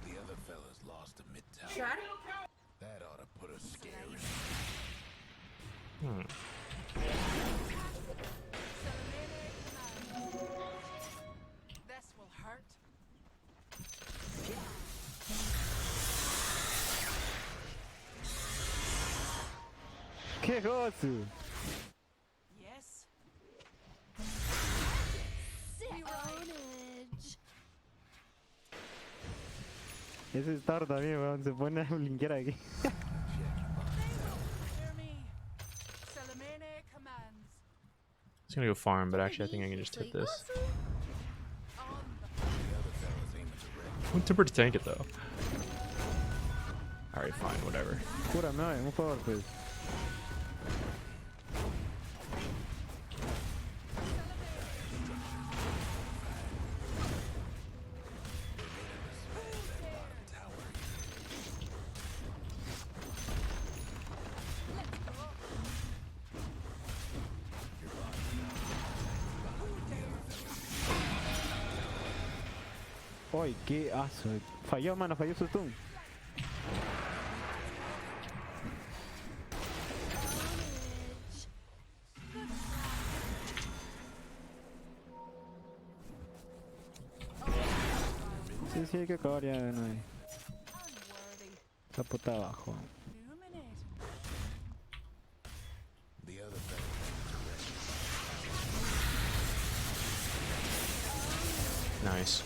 The other fella's lost a mid tower. That ought to put a scare in. Hmm. This will hurt. ¡Qué gozo! Yes. Sick. Ownage. Ese es Thor también, weón. Se pone a blinkear aquí. Hear me. Salamene commands. I was gonna go farm, but actually I think I can just hit this. On the The other fella's aiming direct. I want Timber to tank it, though. Alright, fine, whatever. Cúrame, oye, un favor, pues. Uy, qué aso. Falló, mano, falló su stun. Ownage. Sí, sí, hay que acabar ya de nuevo. unworthy. Esa puta abajo. Illuminating. The other fella's aiming direct. Nice.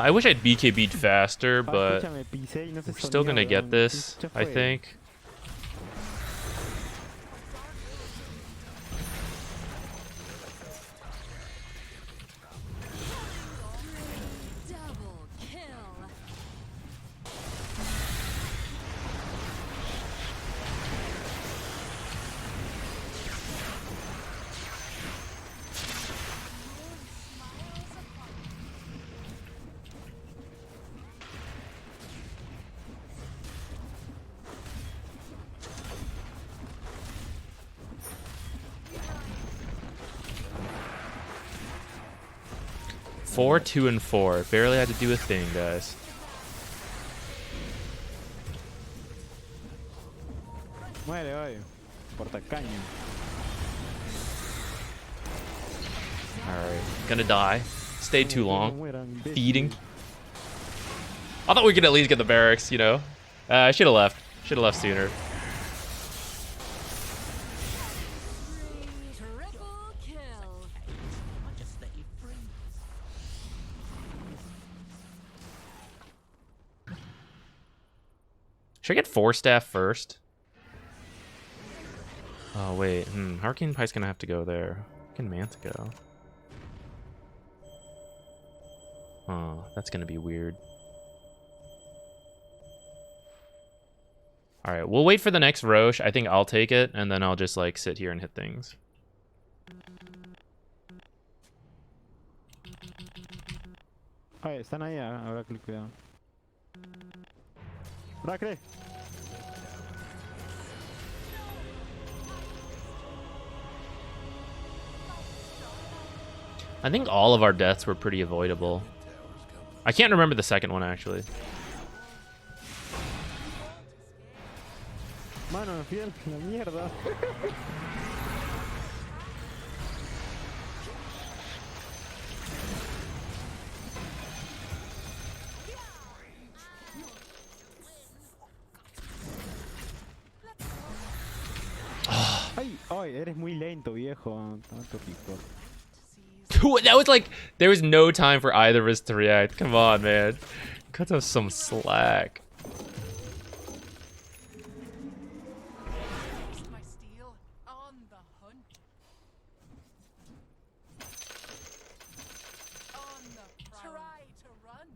I wish I'd BKB'd faster, but Escúchame, pisé y no se we're still gonna soñó, get weón. this, ¿Qué I fue? think. Double kill. Four, 2, and 4. Barely had to do a thing, guys. Muere hoy. Por tacaño. Alright. Gonna die. Stayed too No long. mueran, imbécil. Feeding. I thought we could at least get the barracks, you know? I should have left. Should have left sooner. Triple kill. I'll just let you freeze. Should I get 4 staff first? Oh, wait. Hurricane Pie's gonna have to go there. Can Manta go? Oh, that's gonna be weird. Alright, we'll wait for the next Roche. I think I'll take it, and then I'll just, like, sit here and hit things. Ay, están ahí, ahora clic, cuidado. Oracle. I think all of our deaths were pretty avoidable. I can't remember the second one, actually. Mano, fiel, la mierda. Ay, ay, eres muy lento, viejo. Tanto pico. That was like, there was no time for either of us to react. Come on, man. Cut us some slack. My steel on the hunt. On the prowl. Try to run.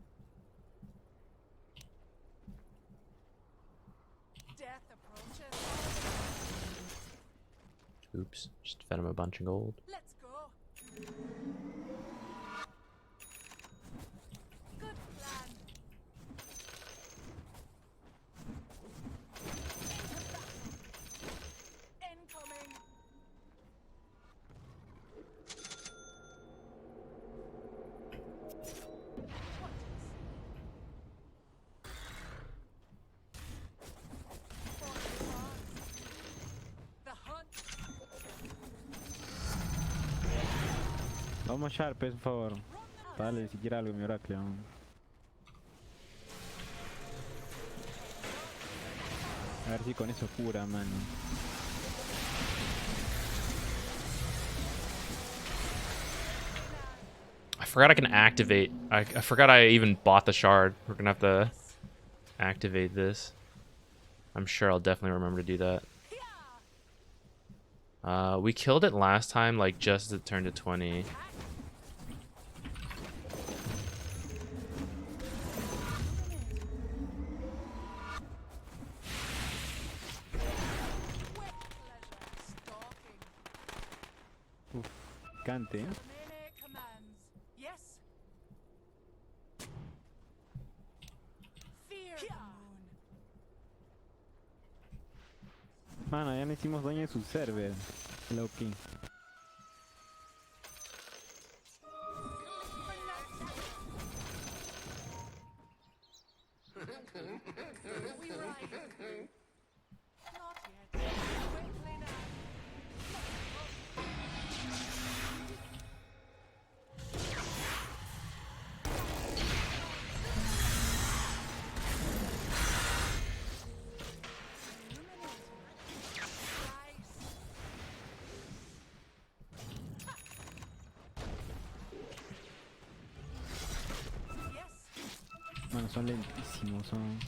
Death approaches. Oops, just fed him a bunch of gold. Let's go. Good plan. Incoming. The hunt. Vamos a Sharp, por favor. Dale, si quiere algo, mi Oracle. ¿No? A ver si con eso cura, mano. I forgot I can activate. I forgot I even bought the shard. We're gonna have to activate this. I'm sure I'll definitely remember to do that. We killed it last time, like just as it turned to 20. Cante, ¿eh? Melee commands. Yes. Fear the moon. Mano, ya no hicimos daño en su server. Loki. We ride. Not yet. Quickly now. Yes. Mano, son lentísimos, son.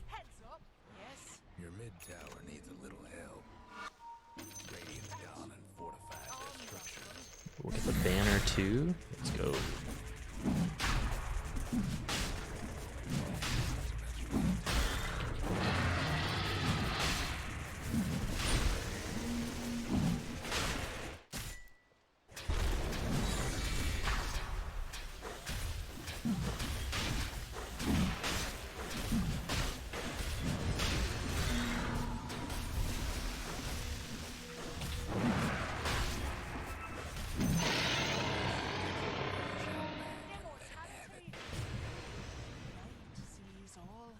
Heads up. Yes. Your mid tower needs a little help. Radiant's gone and fortified their structures. We'll get the banner too. Let's go. Immortality. Night sees all.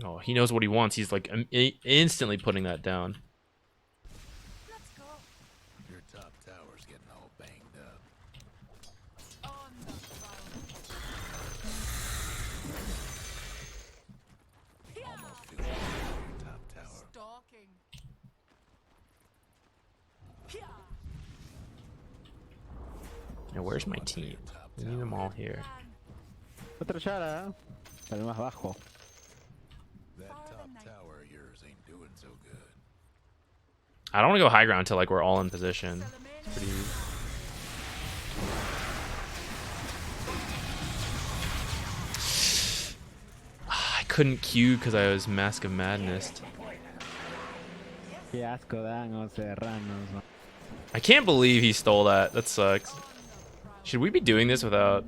Oh, he knows what he wants. He's like instantly putting that down. Let's go. Your top tower's getting all banged up. On the ground. Yeah. Almost feels like your top tower. Stalking. Yeah. Now, where's my team? We need them all here. Plan. Otra chara. Para el más bajo. That top tower of yours ain't doing so good. I don't want to go high ground until like we're all in position. It's pretty. I couldn't Q because I was Mask of Madness. Qué asco dan los serranos. Man. I can't believe he stole that. That sucks. Should we be doing this without?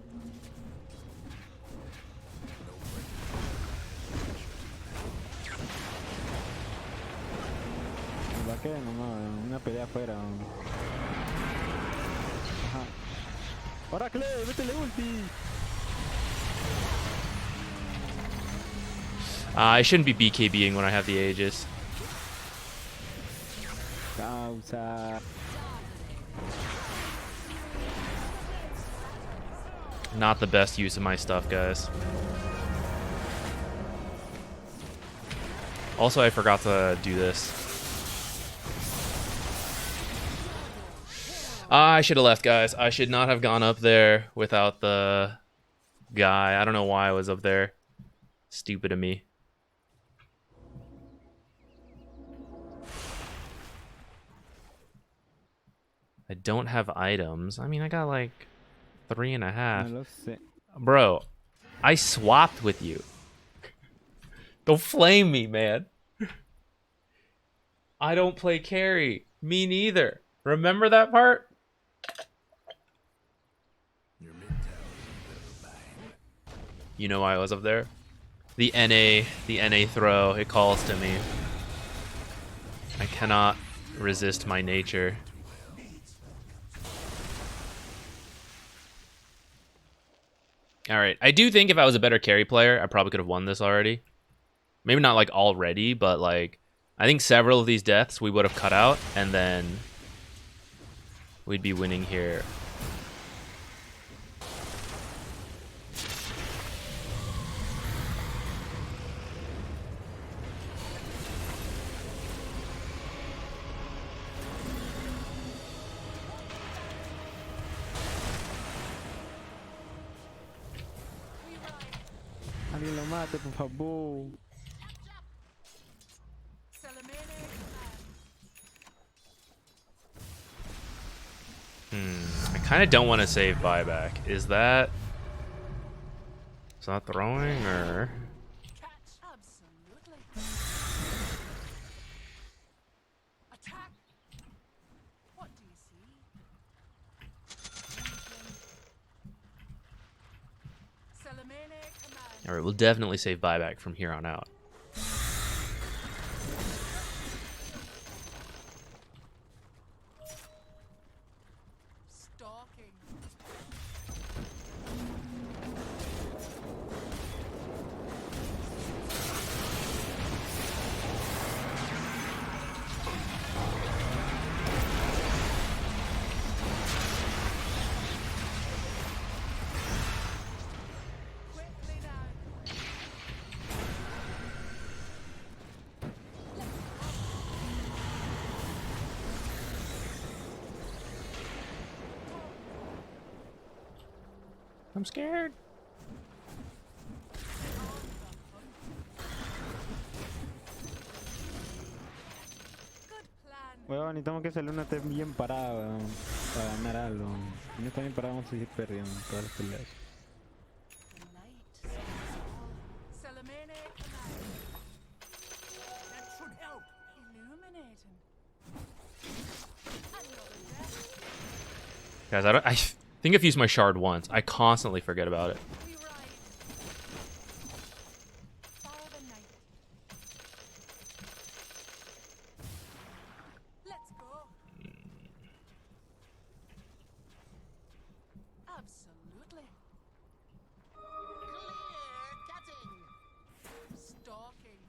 Va a quedar nomás una pelea afuera. Man. Ajá. Oracle, métele ulti. I shouldn't be BKBing when I have the Aegis. Causa. Not the best use of my stuff, guys. Also, I forgot to do this. I should have left, guys. I should not have gone up there without the guy. I don't know why I was up there. Stupid of me. I don't have items. I mean, I got like 3.5. No lo sé. Bro, I swapped with you. Don't flame me, man. I don't play carry. Me neither. Remember that part? Your mid tower's a bit of a bang. You know why I was up there? The NA throw, it calls to me. I cannot resist my nature. Alright, I do think if I was a better carry player, I probably could have won this already. Maybe not like already, but like I think several of these deaths we would have cut out and then we'd be winning here. Alguien lo mate, por favor. I kind of don't want to save buyback. Is that throwing or? Absolutely. Attack. What do you see? Salamene command. Alright, we'll definitely save buyback from here on out. Stalking. Quickly now. I'm scared. Good plan. Weón, necesitamos que Selena esté bien parada, weón, para ganar algo. Si no está bien parada, vamos a seguir perdiendo todas las peleas. The night sees all. Salamene command. That should help. Illuminating. Another death. Guys, I think I've used my shard once. I constantly forget about it. We ride. Fire the night. Let's go. Absolutely. Clear cutting. Stalking.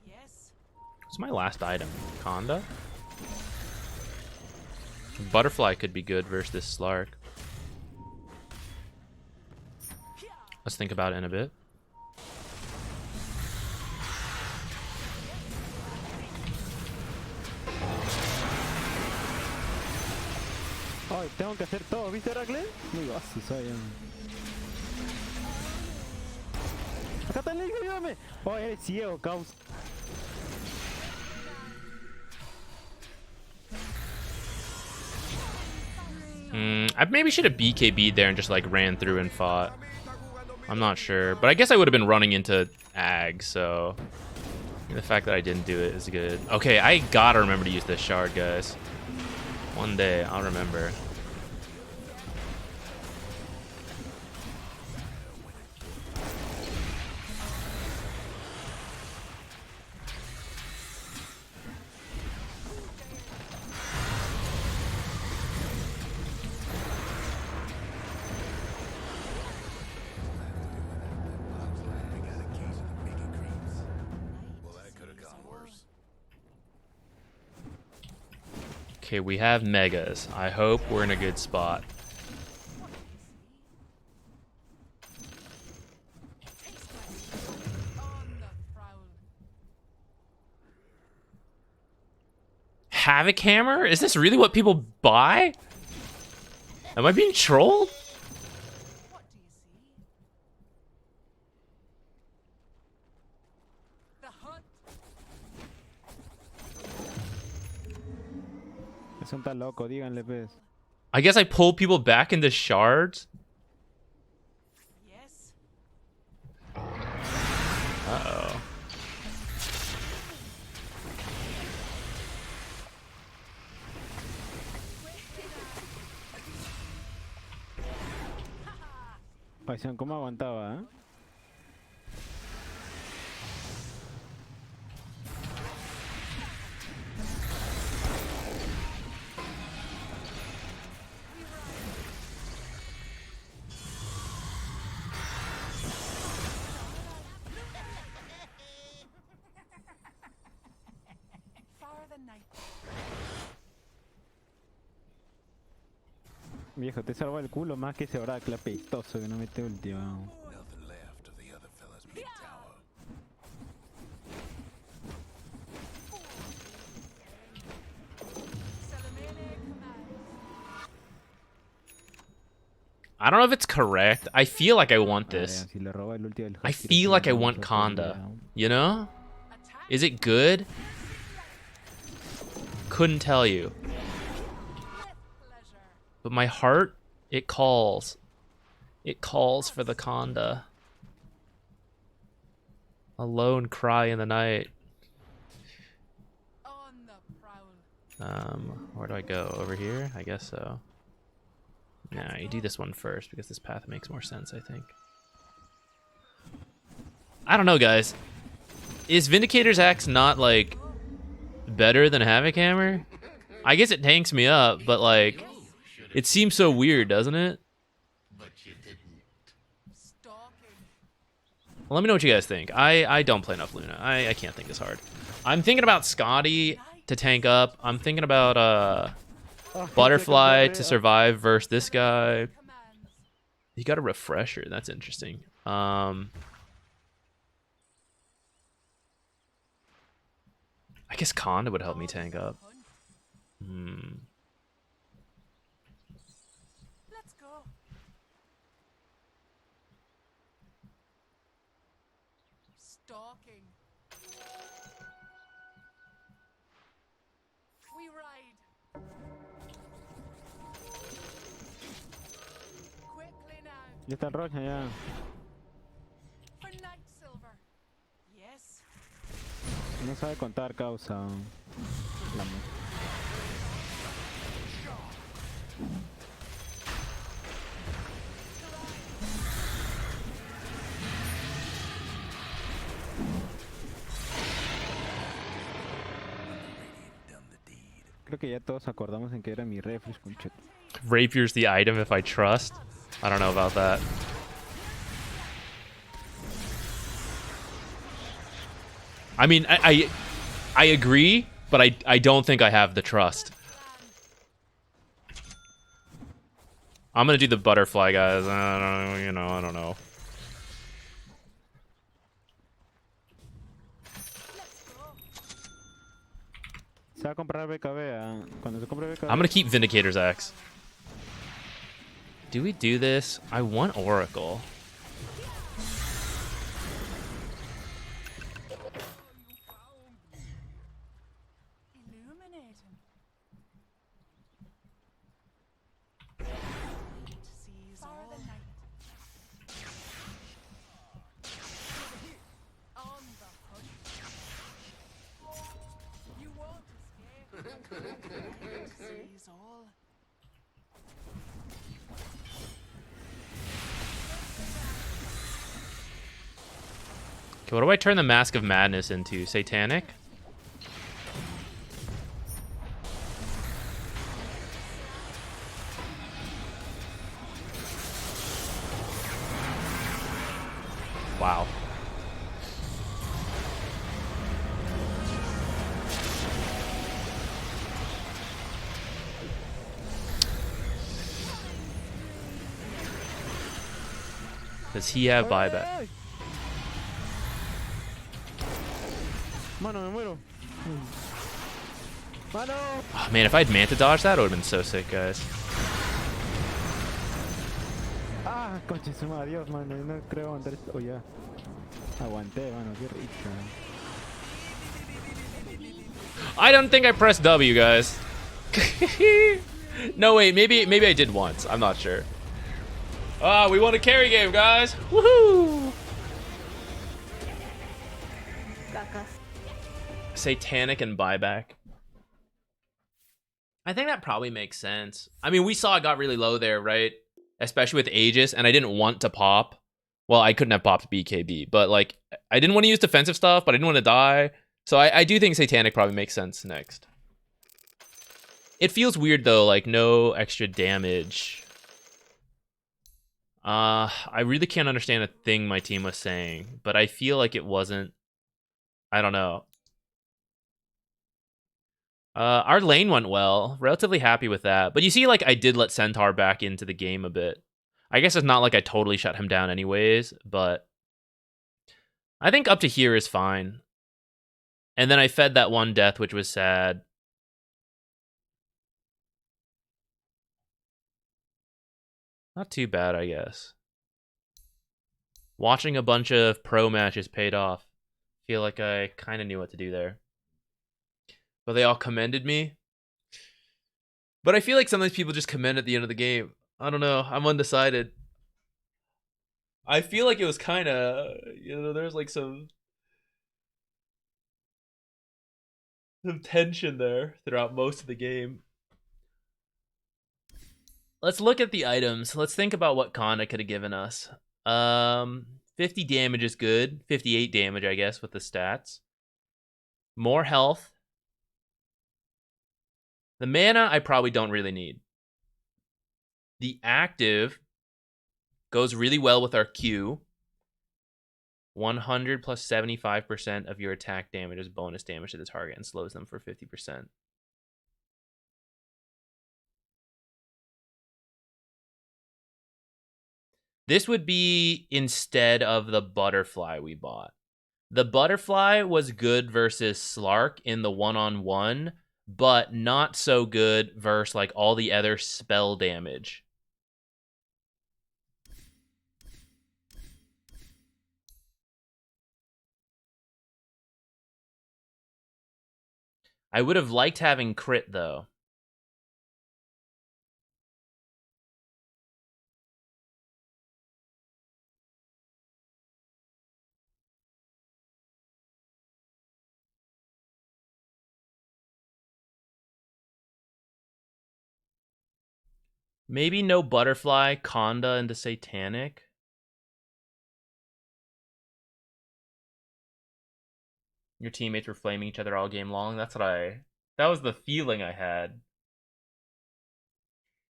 Yes. What's my last item? Conda? Butterfly could be good versus this Slark. Let's think about it in a bit. Ay, tengo que hacer todo, ¿viste, Heracles? Muy básico, soy. Acá está el Link, ayúdame. Oh, eres ciego, caos. I maybe should have BKB'd there and just like ran through and fought. I'm not sure, but I guess I would have been running into Ag, so the fact that I didn't do it is good. Okay, I gotta remember to use this shard, guys. One day, I'll remember. Well, that could have gone worse. Okay, we have megas. I hope we're in a good spot. On the prowl. Havoc Hammer? Is this really what people buy? Am I being trolled? What do you see? The hunt. Es un tan loco, díganle, pues. I guess I pull people back into shards? Yes. Uh-oh. Paisión, ¿cómo aguantaba, eh? Fire the night. Viejo, te salva el culo más que ese Oracle apestoso que no mete última. Nothing left of the other fella's mid tower. Salamene command. I don't know if it's correct. I feel like I want Ah, this. ya, si le roba el ulti del I Husky, feel lo like I vamos want a Conda. pelear. You know? Attack. Is it good? Couldn't tell you. With pleasure. But my heart, it calls. It calls for the Conda. A lone cry in the night. On the prowl. Where do I go? Over here? I guess so. Nah, you do this one first because this path makes more sense, I think. I don't know, guys. Is Vindicator's Axe not, like, better than Havoc Hammer? I guess it tanks me up, but, like, it seems so weird, doesn't it? Well, let me know what you guys think. I don't play enough Luna. I can't think this hard. I'm thinking about Scotty to tank up. I'm thinking about Butterfly to survive versus this guy. He got a refresher. That's interesting. I guess Conda would help me tank up. Let's go. Stalking. We ride. Quickly now. Ya está roja ya. For Night Silver. Yes. No sabe contar causa. La mu- Creo que ya todos acordamos en que era mi refresh con chat. Rapier's the item if I trust. I don't know about that. I mean, I agree, but I don't think I have the trust. I'm gonna do the butterfly, guys. I don't know, you know, I don't know. Se va a comprar BKB. Cuando se compre BKB. I'm gonna keep Vindicator's Axe. Do we do this? I want Oracle. Illuminating. Sees all the night. On the hunt. You won't escape. Sees all. Okay, what do I turn the Mask of Madness into? Satanic? Wow. Does he have buyback? Mano, me muero. Mano. Oh, man, if I'd Manta dodged that, it would have been so sick, guys. Ah, conche su madre, Dios, mano. No creo aguantar esto. Oh, ya. Aguanté, mano. Qué rico. I don't think I pressed W, guys. No, wait, maybe I did once. I'm not sure. Ah, we won a carry game, guys. Woohoo! Satanic and buyback. I think that probably makes sense. I mean, we saw it got really low there, right? Especially with Aegis, and I didn't want to pop. Well, I couldn't have popped BKB, but like, I didn't want to use defensive stuff, but I didn't want to die. So I do think Satanic probably makes sense next. It feels weird though, like no extra damage. I really can't understand a thing my team was saying, but I feel like it wasn't. I don't know. Our lane went well. Relatively happy with that. But you see, like, I did let Centaur back into the game a bit. I guess it's not like I totally shut him down anyways, but I think up to here is fine. And then I fed that one death, which was sad. Not too bad, I guess. Watching a bunch of pro matches paid off. Feel like I kind of knew what to do there. But they all commended me. But I feel like sometimes people just commend at the end of the game. I don't know. I'm undecided. I feel like it was kind of, you know, there's like some tension there throughout most of the game. let's look at the items. Let's think about what Kanda could have given us. 50 damage is good. 58 damage, I guess, with the stats. More health. The mana I probably don't really need. The active goes really well with our Q. 100 plus 75% of your attack damage is bonus damage to the target and slows them for 50%. This would be instead of the butterfly we bought. The butterfly was good versus Slark in the one-on-one, but not so good versus like all the other spell damage. I would have liked having crit though. Maybe no butterfly, Kanda into Satanic. Your teammates were flaming each other all game long. That was the feeling I had.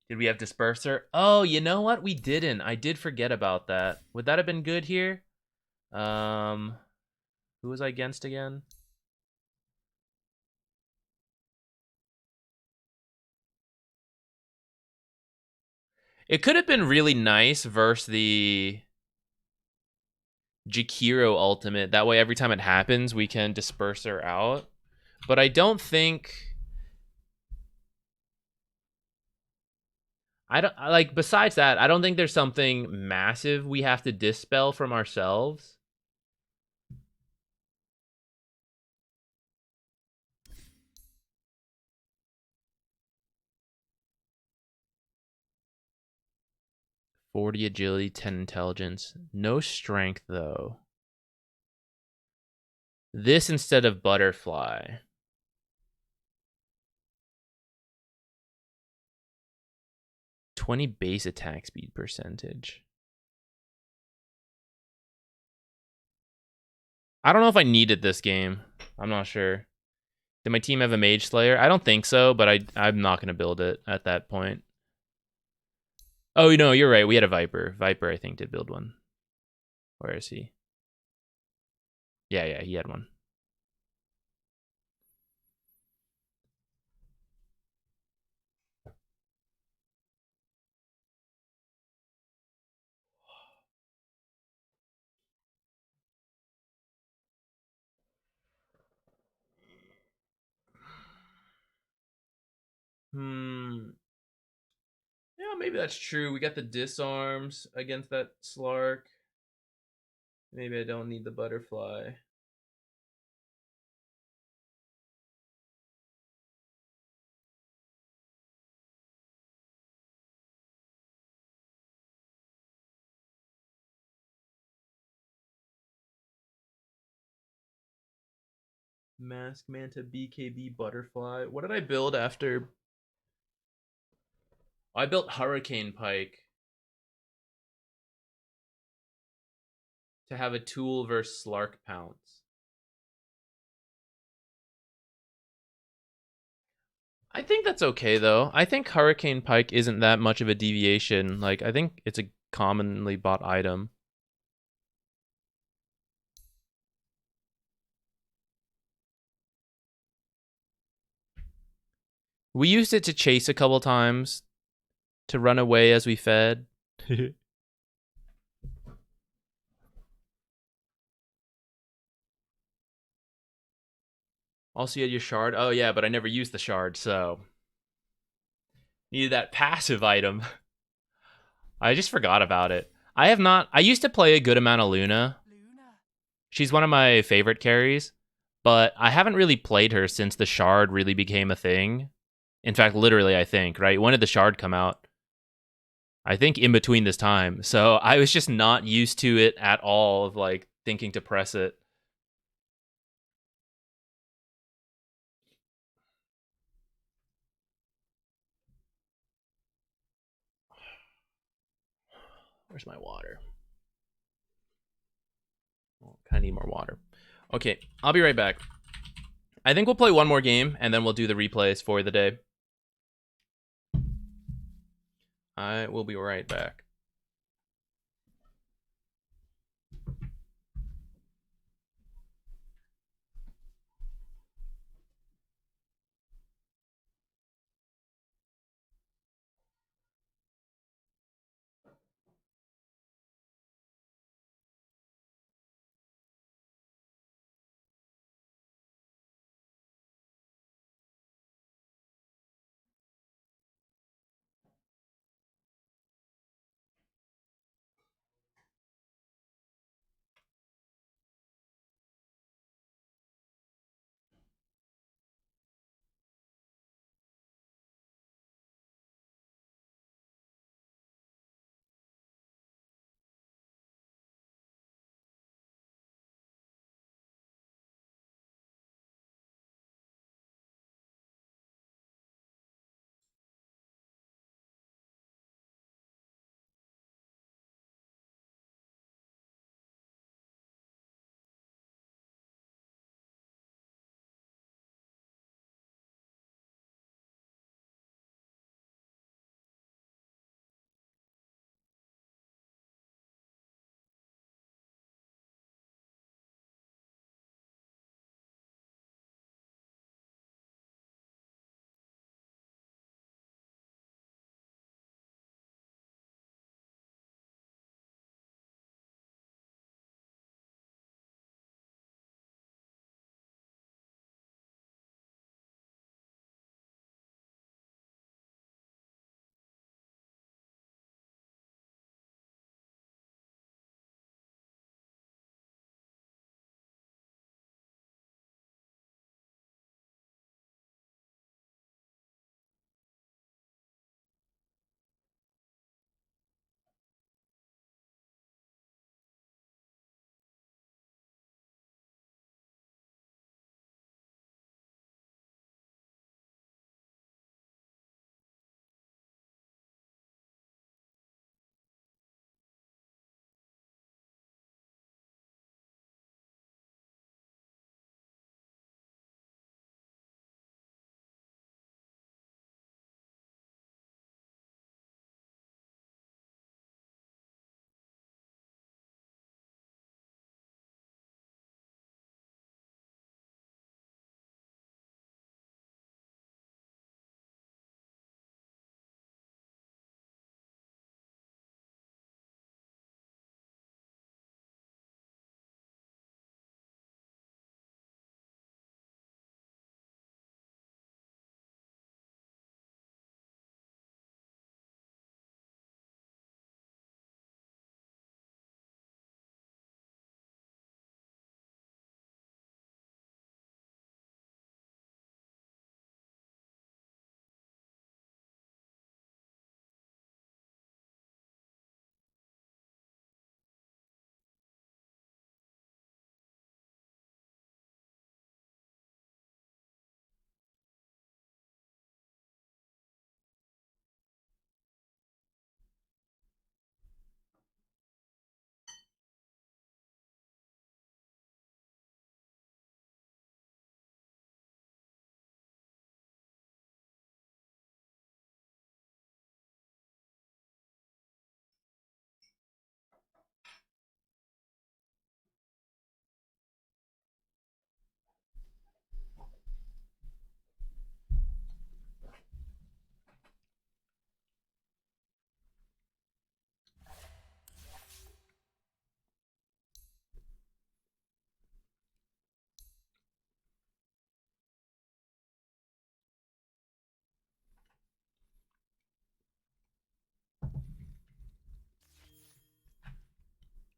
Did we have Disperser? Oh, you know what? We didn't. I did forget about that. Would that have been good here? Who was I against again? It could have been really nice versus the Jakiro ultimate. That way, every time it happens, we can disperse her out. But I don't think... besides that, I don't think there's something massive we have to dispel from ourselves. "40 agility, 10 intelligence. No strength, though. This instead of butterfly. "20 base attack speed percentage. I don't know if I needed this game. I'm not sure. Did my team have a Mage Slayer? I don't think so, but I'm not going to build it at that point. Oh, no, you're right. We had a Viper. Viper, I think, did build one. Where is he? Yeah, he had one. Yeah, maybe that's true. We got the disarms against that Slark. Maybe I don't need the butterfly. Mask Manta BKB Butterfly. What did I build after? I built Hurricane Pike to have a tool versus Slark Pounce. I think that's okay though. I think Hurricane Pike isn't that much of a deviation. Like, I think it's a commonly bought item. We used it to chase a couple times, to run away as we fed. Also, you had your shard. Oh yeah, but I never used the shard, so needed that passive item. I just forgot about it. I used to play a good amount of Luna. She's one of my favorite carries, but I haven't really played her since the shard really became a thing. In fact, literally, I think, right? When did the shard come out? I think in between this time. So I was just not used to it at all, of like thinking to press it. Where's my water? Oh, kind of need more water. Okay, I'll be right back. I think we'll play one more game, and then we'll do the replays for the day. I will be right back.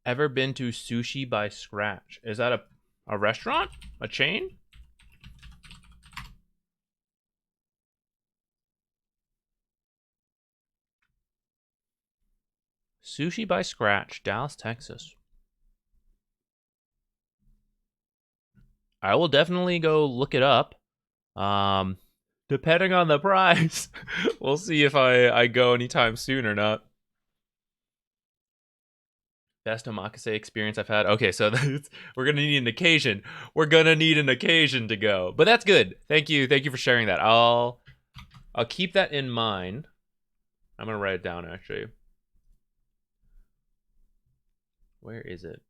Ever been to Sushi by Scratch? Is that a restaurant? A chain? Sushi by Scratch, Dallas, Texas. I will definitely go look it up. Depending on the price, we'll see if I go anytime soon or not. Best omakase experience I've had. Okay, so we're gonna need an occasion. We're gonna need an occasion to go, but that's good. Thank you for sharing that. I'll keep that in mind. I'm gonna write it down actually. Where is it?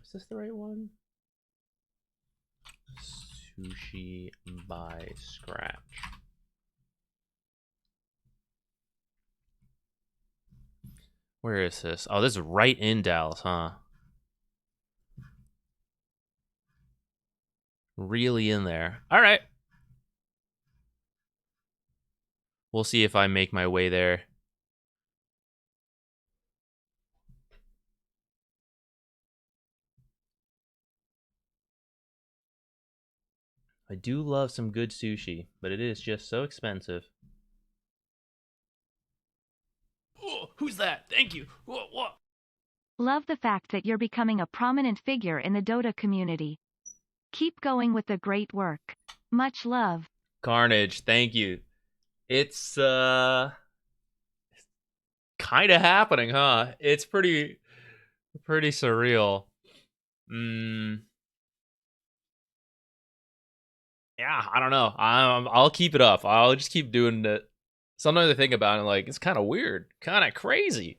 Is this the right one? Sushi by Scratch. Where is this? Oh, this is right in Dallas, huh? Really in there. All right. We'll see if I make my way there. I do love some good sushi, but it is just so expensive. Oh, who's that? Thank you. What? Love the fact that you're becoming a prominent figure in the Dota community. Keep going with the great work. Much love. Carnage, thank you. It's kind of happening, huh? It's pretty surreal. Yeah, I don't know. I'll keep it up. I'll just keep doing it. Sometimes I think about it like it's kind of weird, kind of crazy.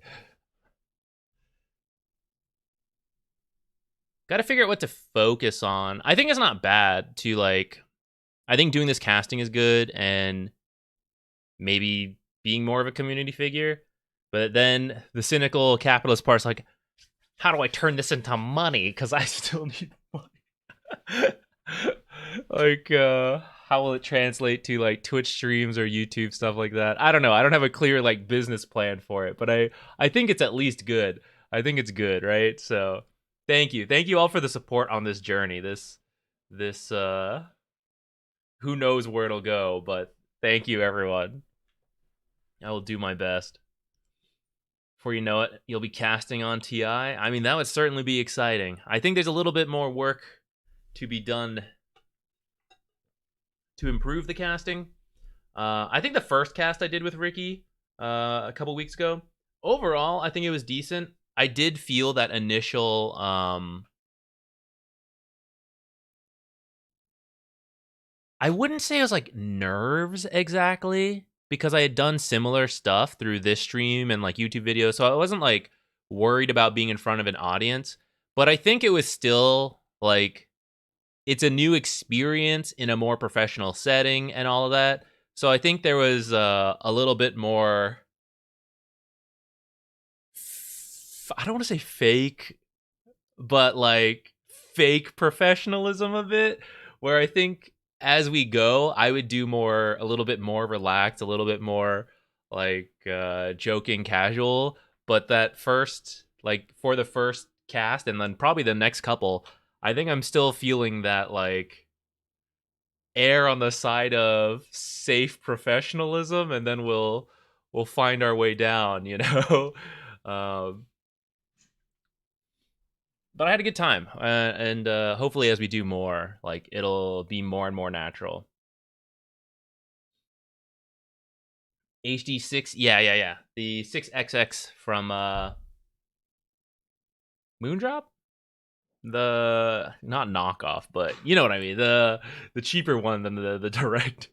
Got to figure out what to focus on. I think it's not bad to like. I think doing this casting is good and maybe being more of a community figure. But then the cynical capitalist part's like, how do I turn this into money? Because I still need money. Like, how will it translate to like Twitch streams or YouTube stuff like that? I don't know. I don't have a clear like business plan for it, but I think it's at least good. I think it's good, right? So thank you all for the support on this journey. This who knows where it'll go, but thank you everyone. I will do my best. Before you know it, you'll be casting on TI. I mean, that would certainly be exciting. I think there's a little bit more work to be done to improve the casting. I think the first cast I did with Ricky a couple weeks ago, overall, I think it was decent. I did feel that initial I wouldn't say it was like nerves exactly, because I had done similar stuff through this stream and like YouTube videos, so I wasn't like worried about being in front of an audience. But I think it was still like it's a new experience in a more professional setting and all of that. So I think there was a little bit more. I don't want to say fake, but like fake professionalism a bit, where I think as we go, I would do a little bit more relaxed, a little bit more like joking, casual. But that first, like for the first cast, and then probably the next couple, I think I'm still feeling that like air on the side of safe professionalism, and then we'll find our way down, you know. But I had a good time, and hopefully as we do more, like it'll be more and more natural. HD6, yeah. The 6XX from Moondrop? The not knockoff, but you know what I mean. The cheaper one than the direct.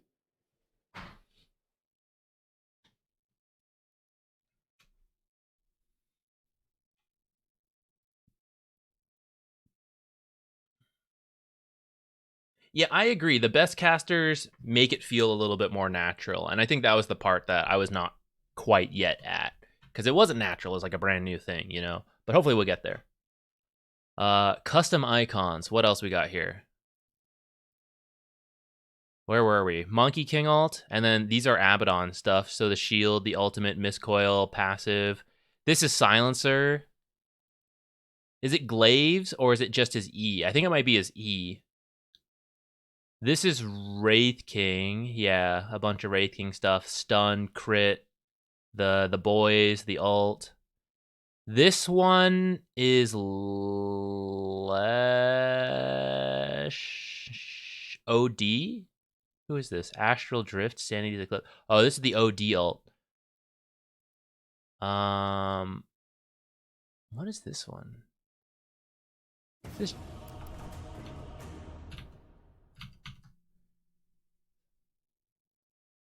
Yeah, I agree. The best casters make it feel a little bit more natural, and I think that was the part that I was not quite yet at, because it wasn't natural. It was like a brand new thing, you know. But hopefully we'll get there. Custom icons. What else we got here? Where were we? Monkey King alt, and then these are Abaddon stuff. So the shield, the ultimate, miscoil, passive. This is silencer. Is it glaives or is it just his E? I think it might be his E. This is Wraith King. Yeah, a bunch of Wraith King stuff. Stun, crit, the boys, the ult. This one is Lesh OD. Who is this? Astral Drift, Sanity the Clip. Oh, this is the OD ult. What is this one? This.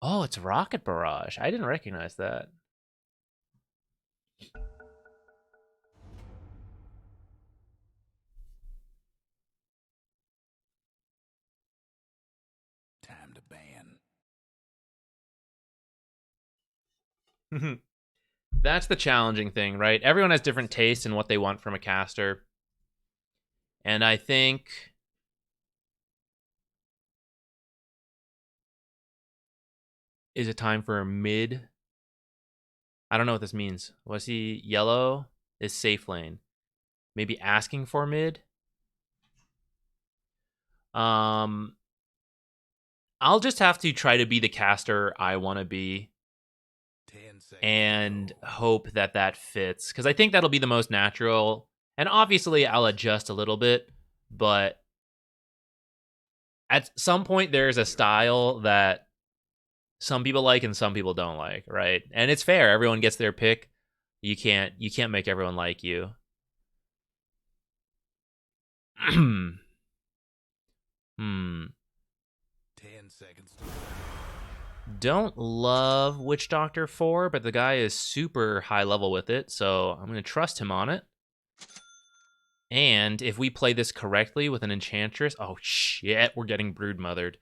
Oh, it's Rocket Barrage. I didn't recognize that. Time to ban. That's the challenging thing, right? Everyone has different tastes in what they want from a caster. And I think is it time for a mid? I don't know what this means. Was he yellow? Is safe lane. Maybe asking for mid? I'll just have to try to be the caster I want to be. 10 seconds. And hope that that fits, because I think that'll be the most natural. And obviously I'll adjust a little bit, but at some point there's a style that some people like and some people don't like, right? And it's fair, everyone gets their pick. You can't make everyone like you. 10 seconds. Don't love Witch Doctor 4, but the guy is super high level with it, so I'm going to trust him on it. And if we play this correctly with an Enchantress... Oh, shit, we're getting Broodmothered.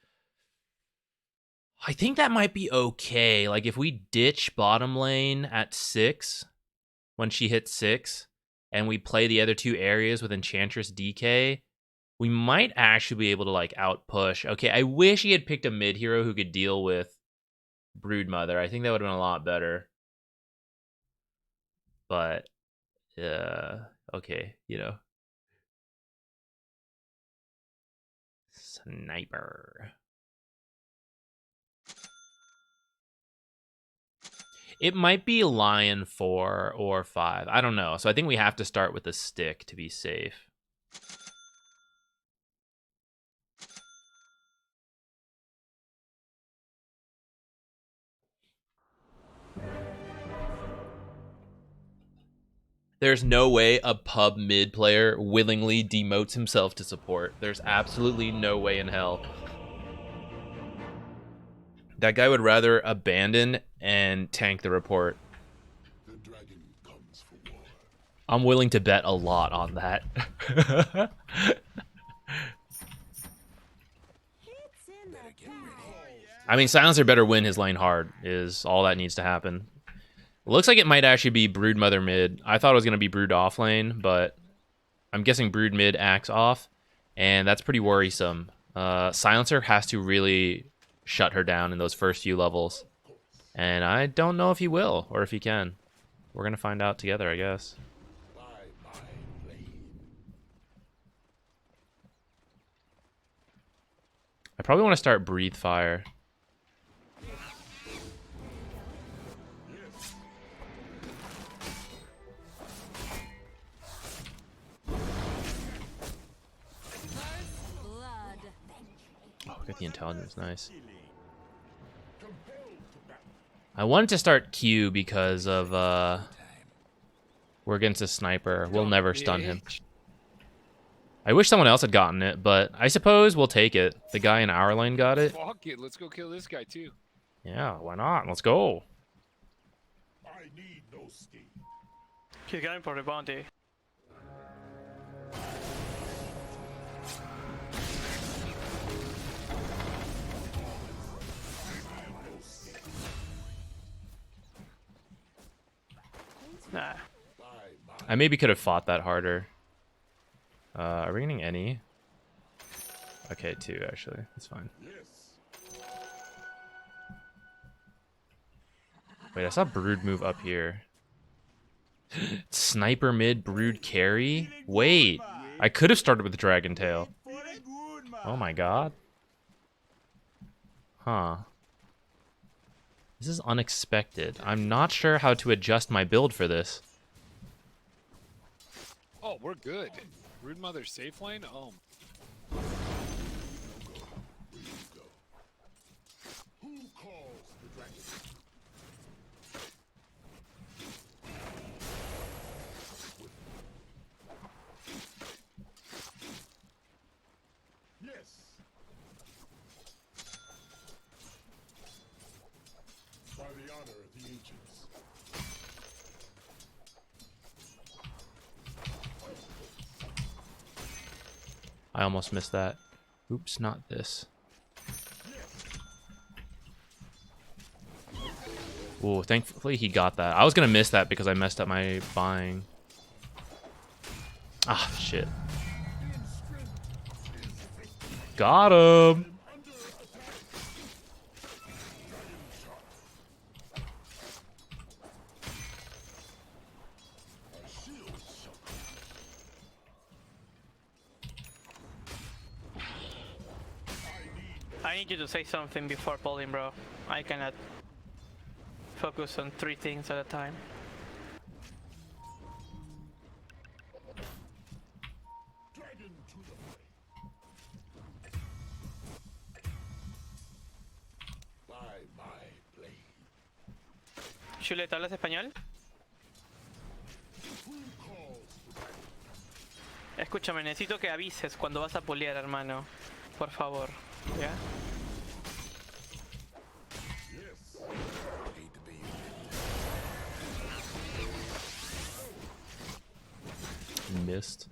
I think that might be okay. Like, if we ditch bottom lane at 6, when she hits 6, and we play the other 2 areas with Enchantress DK, we might actually be able to, like, outpush. Okay, I wish he had picked a mid hero who could deal with Broodmother. I think that would have been a lot better. But, okay, you know. Sniper. It might be Lion 4 or 5. I don't know. So I think we have to start with a stick to be safe. There's no way a pub mid player willingly demotes himself to support. There's absolutely no way in hell. That guy would rather abandon and tank the report. The dragon comes for war. I'm willing to bet a lot on that. I mean, Silencer better win his lane hard is all that needs to happen. Looks like it might actually be Broodmother mid. I thought it was going to be Brood off lane, but I'm guessing Brood mid Axe off, and that's pretty worrisome. Silencer has to really shut her down in those first few levels, and I don't know if he will or if he can. We're going to find out together, I guess. I probably want to start Breathe Fire. Oh, we got the intelligence, nice. I wanted to start Q because of we're against a sniper. We'll never stun him. I wish someone else had gotten it, but I suppose we'll take it. The guy in our lane got it. Fuck it, let's go kill this guy too. Yeah, why not? Let's go. I need no scheme. You're going for the bounty. Nah. I maybe could have fought that harder. Are we getting any? Okay, 2 actually. That's fine. Wait, I saw Brood move up here. Sniper mid, Brood carry? Wait, I could have started with Dragon Tail. Oh my god. Huh. This is unexpected. I'm not sure how to adjust my build for this. Oh, we're good. Broodmother safe lane? Oh. I almost missed that. Oops, not this. Ooh, thankfully he got that. I was gonna miss that because I messed up my buying. Ah, shit. Got him! I need you to say something before pulling, bro. I cannot focus on 3 things at a time. Chule, ¿te hablas español? Escúchame, necesito que avises cuando vas a pulear, hermano. Por favor, ¿ya? Missed.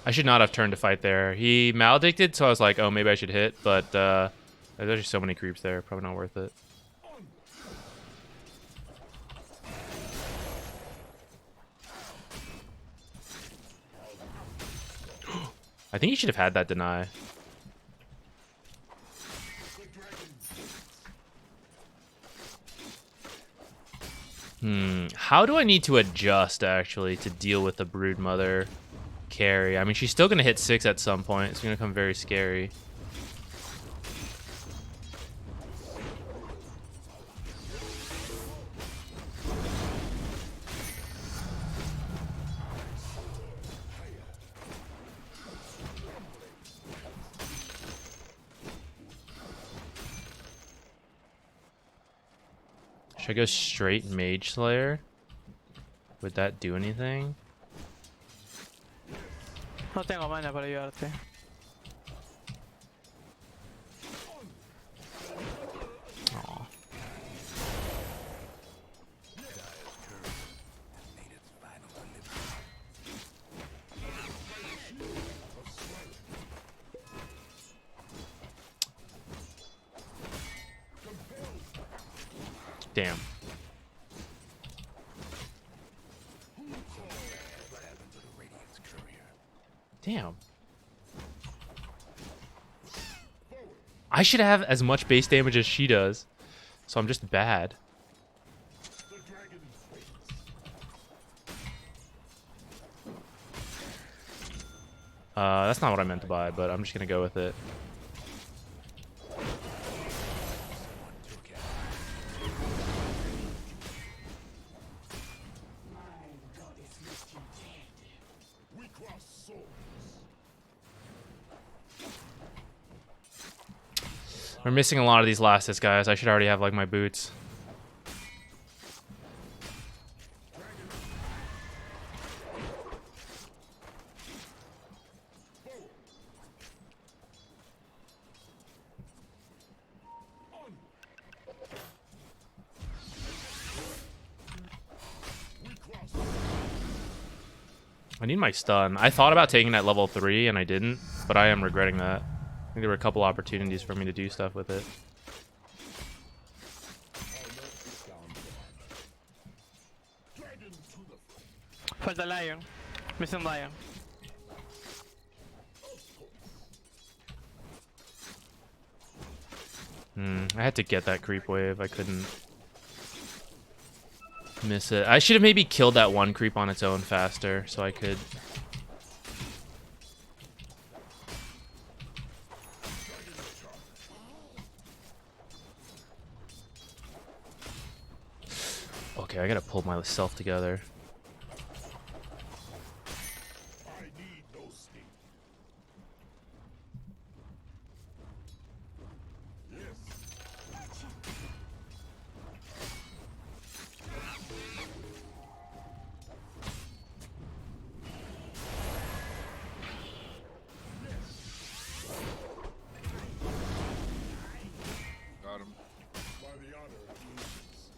I should not have turned to fight there. He maledicted, so I was like, oh, maybe I should hit, but there's actually so many creeps there, probably not worth it. I think he should have had that deny. How do I need to adjust, actually, to deal with the Broodmother carry? I mean, she's still going to hit 6 at some point. It's going to become very scary. Should I go straight Mage Slayer? Would that do anything? No tengo mana para ayudarte. Aw. Damn. Damn. I should have as much base damage as she does. So I'm just bad. That's not what I meant to buy, but I'm just gonna go with it. We're missing a lot of these last hits, guys. I should already have, like, my boots. I need my stun. I thought about taking that level 3 and I didn't, but I am regretting that. I think there were a couple opportunities for me to do stuff with it. Falta Lion. Missing Lion. I had to get that creep wave. I couldn't miss it. I should have maybe killed that one creep on its own faster so I could... Okay, I gotta pull myself together. Got him. By the honor of Jesus.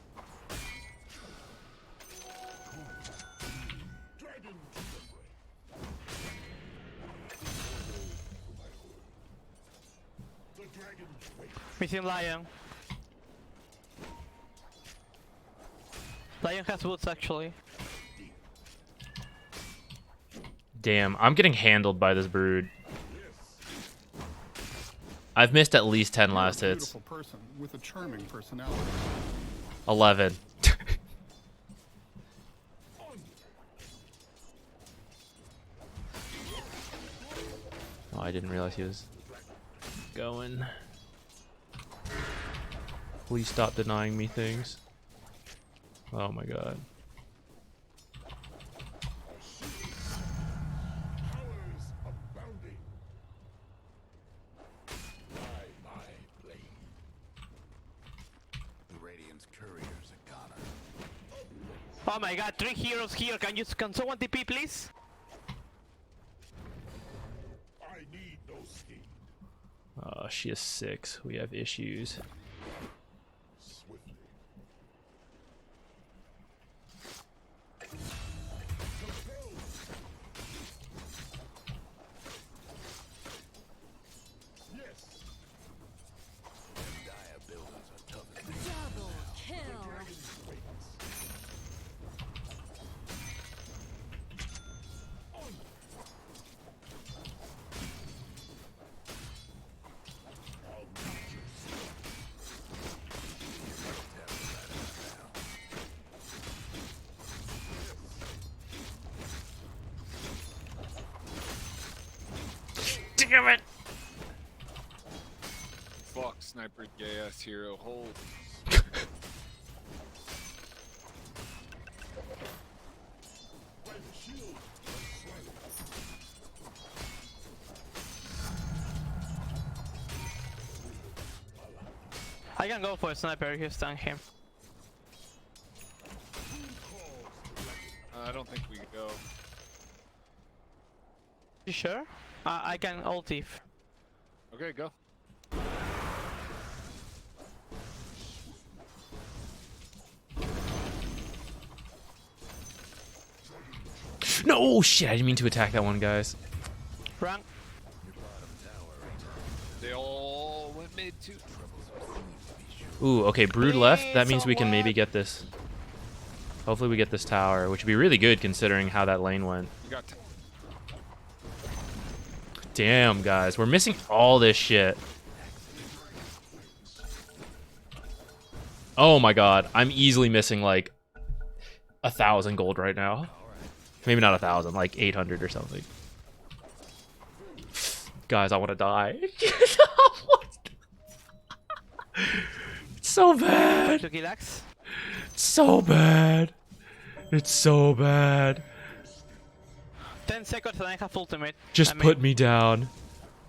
Missing Lion. Lion has boots actually. Damn, I'm getting handled by this brood. I've missed at least 10 last hits. Beautiful person with a charming personality. 11. Oh, I didn't realize he was going. Please stop denying me things. Oh my god. Powers abounding. By my blade. The Radiant's courier's a goner. Oh my god, 3 heroes here. Can someone TP please? I need no scheme. Oh, she is 6. We have issues. Swiftly. Yes. Dire buildings are tough as nails. Double kill. Damn it! Fuck, sniper gay ass hero. Hold. I can go for a sniper if you stun him. I don't think we go. You sure? I can ult if. Okay, go. No, shit, I didn't mean to attack that one, guys. Run. They all went mid too. Ooh, okay, brood left. That means we can maybe get this. Hopefully we get this tower, which would be really good considering how that lane went. We got. Damn, guys, we're missing all this shit. Oh my god, I'm easily missing like 1,000 gold right now. Maybe not 1,000, like 800 or something. Guys, I want to die. It's so bad. It's so bad. It's so bad. 10 seconds and I have ultimate. Just put me down.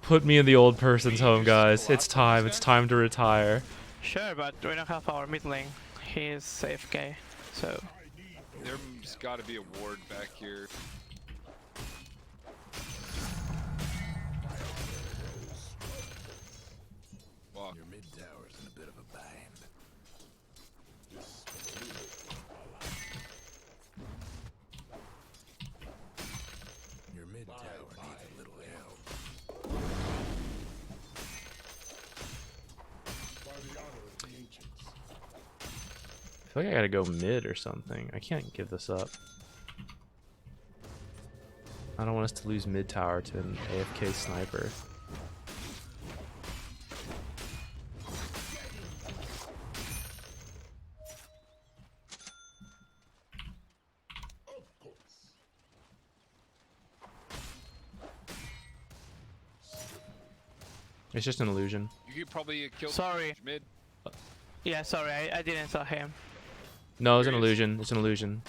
Put me in the old person's home, guys. It's time. It's time to retire. Sure, but we don't have our mid lane. He's AFK, so. There's got to be a ward back here. Fuck. Your mid tower's in a bit of a bind. Your mid tower needs a little help. By the honor of the ancients. I feel like I gotta go mid or something. I can't give this up. I don't want us to lose mid tower to an AFK sniper. Of course. It's just an illusion. You could probably kill Sorry. mid. Yeah, sorry, I didn't saw him. No, it's an illusion. It's an illusion.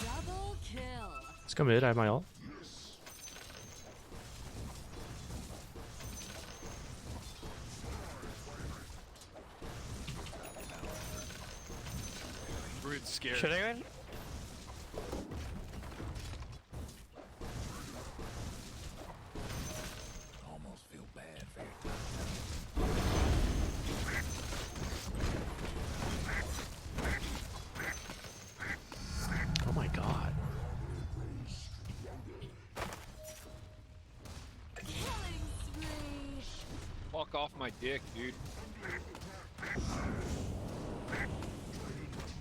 Double kill. Let's go mid. I have my ult. Brood's Should I go? Almost feel bad for your top Oh my god. Killing spree. Fuck off my dick, dude.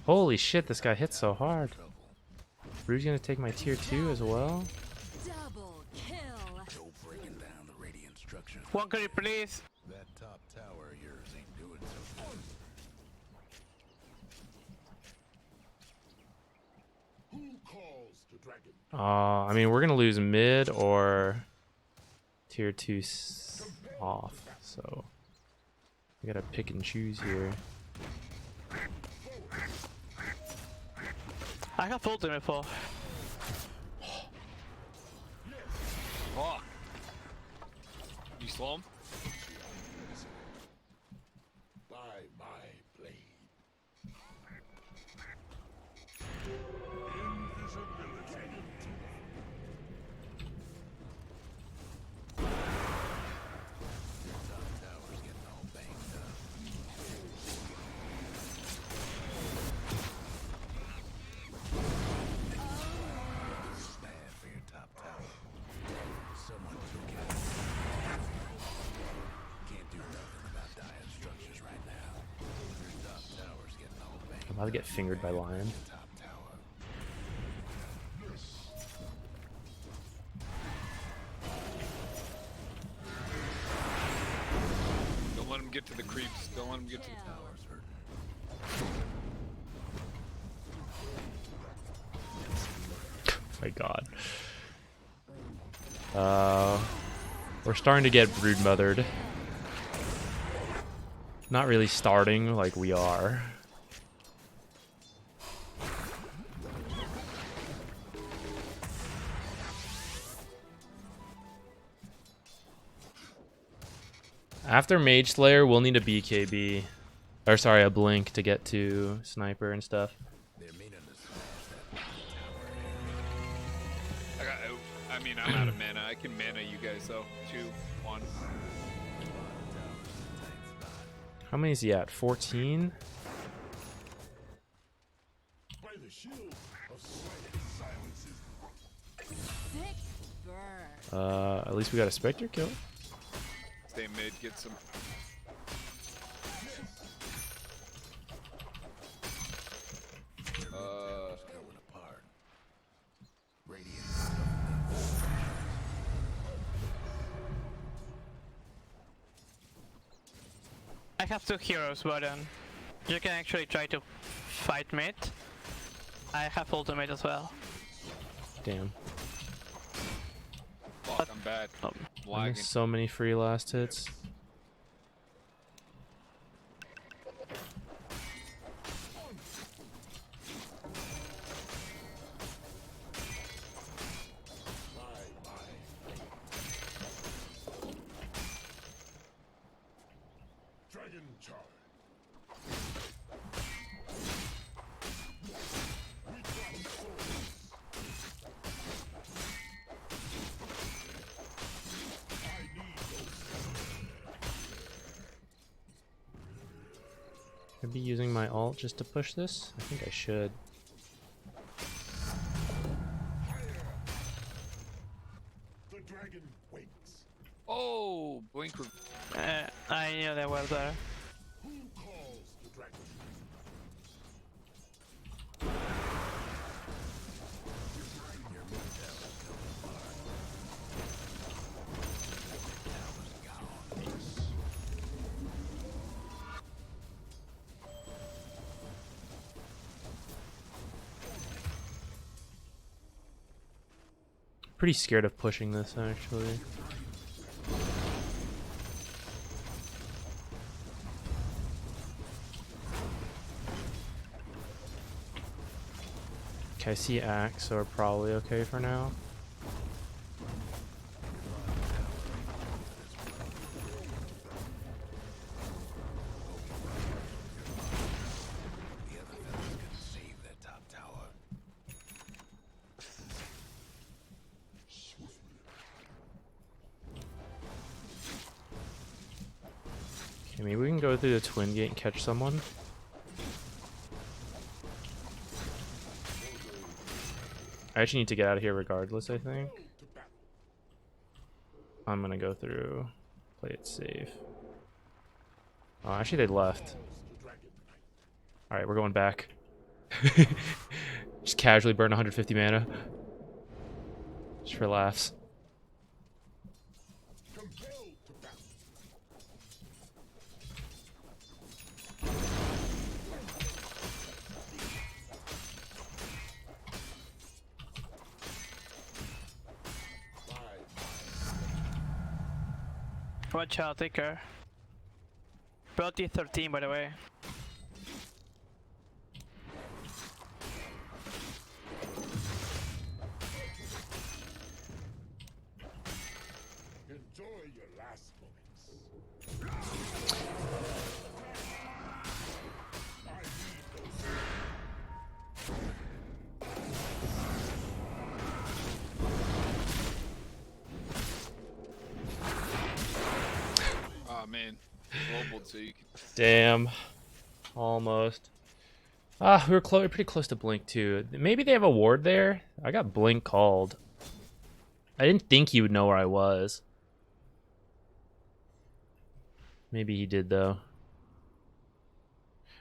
Holy shit, this guy hits so hard. Rue's gonna take my tier 2 as well? Double kill. Go breaking down the radiant structures. One creep, please. That top tower of yours ain't doing so good. Who calls the dragon? I mean, we're gonna lose mid or tier 2 off, so we gotta pick and choose here. I have ultimate for. Fuck. You slow him? By my blade. Invisibility. Top tower's getting all banged up. This is bad for your top tower. Someone took it. Can't do nothing about dire structures right now. Your top tower's getting all banged I'm about to get fingered by Lion. top tower. Don't let him get to the creeps. Don't let him get to the Tower's hurting. My god. We're starting to get brood mothered. Not really starting like we are. After Mage Slayer, we'll need a BKB. Or sorry, a Blink to get to Sniper and stuff. They're meaning to smash that tower. I mean, I'm out of mana. I can mana you guys though. 2, 1. How many is he at? 14? By the shield of silences. Sick burn. At least we got a Spectre kill. Stay mid. Get some. Going apart. Radiant. I have 2 heroes, but you can actually try to fight mid. I have ultimate as well. Damn. Fuck, I'm bad. Oh. I Lagging. missed so many free last hits. Dragon charge. Should I be using my ult just to push this? I think I should. The dragon waits. Oh, blink. I knew they were there. Who calls the dragon? Pretty scared of pushing this actually. Okay, I see Axe, so we're probably okay for now. The other fellas could save that top Okay, maybe we can go through the twin gate and catch someone. I actually need to get out of here regardless, I think. I'm gonna go through, play it safe. Oh, actually they left. Alright, we're going back. Just casually burn 150 mana. Just for laughs. Watch out, take care. Brought T13 by the way. Enjoy your last moments. Oh man, global so you can... Damn. Almost. Ah, we were pretty close to Blink too. Maybe they have a ward there? I got Blink called. I didn't think he would know where I was. Maybe he did though.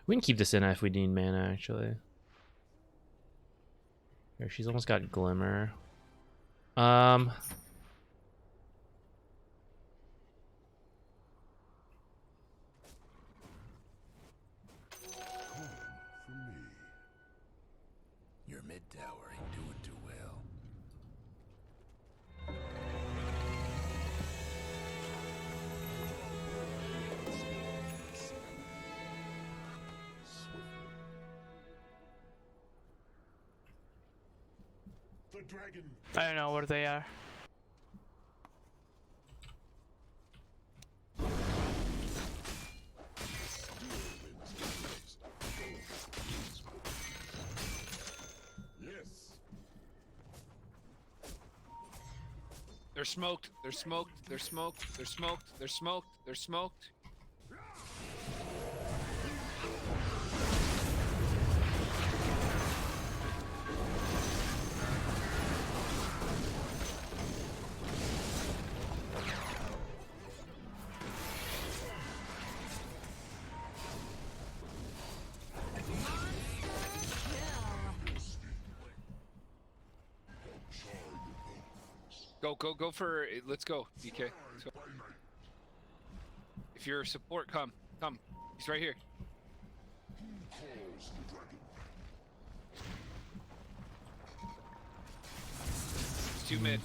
We can keep this in if we need mana actually. Here, she's almost got Glimmer. Your mid tower ain't doing too well. The dragon. I don't know where they are. Yes. They're smoked. They're smoked. They're smoked. They're smoked. They're smoked. They're smoked. Go for it. Let's go, DK. Let's go. If you're a support, come. He's right here. It's 2 mid.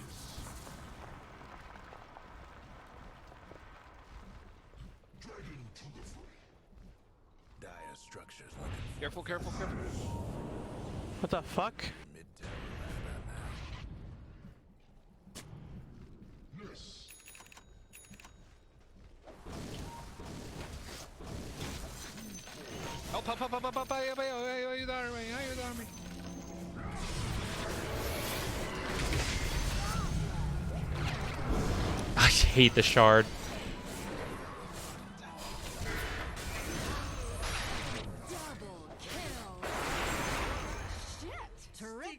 Dire structures looking Careful, careful, careful. What the fuck? mid tower right about now. Yes. Help. Ayúdame. I hate the shard. Double kill. Shit. Triple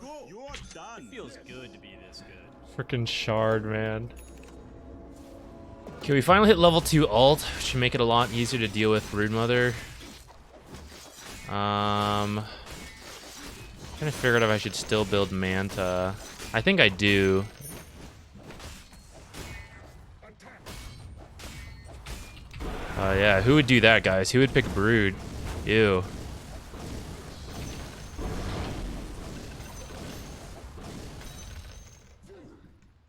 kill. You're done. It feels good to be this good. Freaking shard, man. Okay, we finally hit level 2 ult, which should make it a lot easier to deal with Broodmother. Trying to figure out if I should still build Manta. I think I do. Yeah, who would do that, guys? Who would pick Brood? Ew.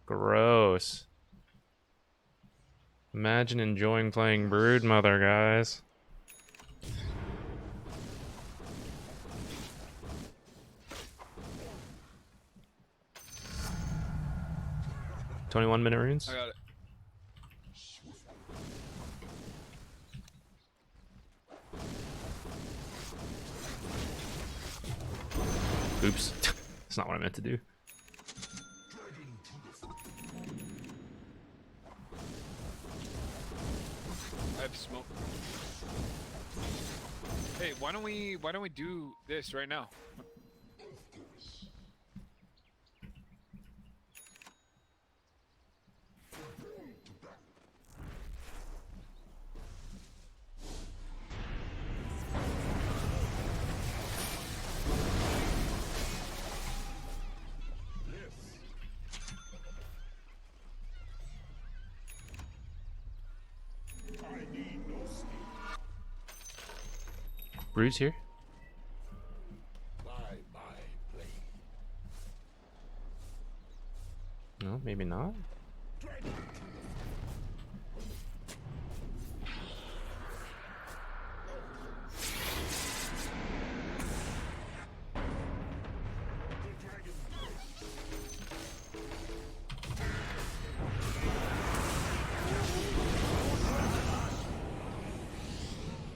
Gross. Imagine enjoying playing Broodmother, guys. $21-minute runes? I got it. Oops. That's not what I meant to do. smoke. Hey, why don't we do this right now? Brood's here. No, maybe not.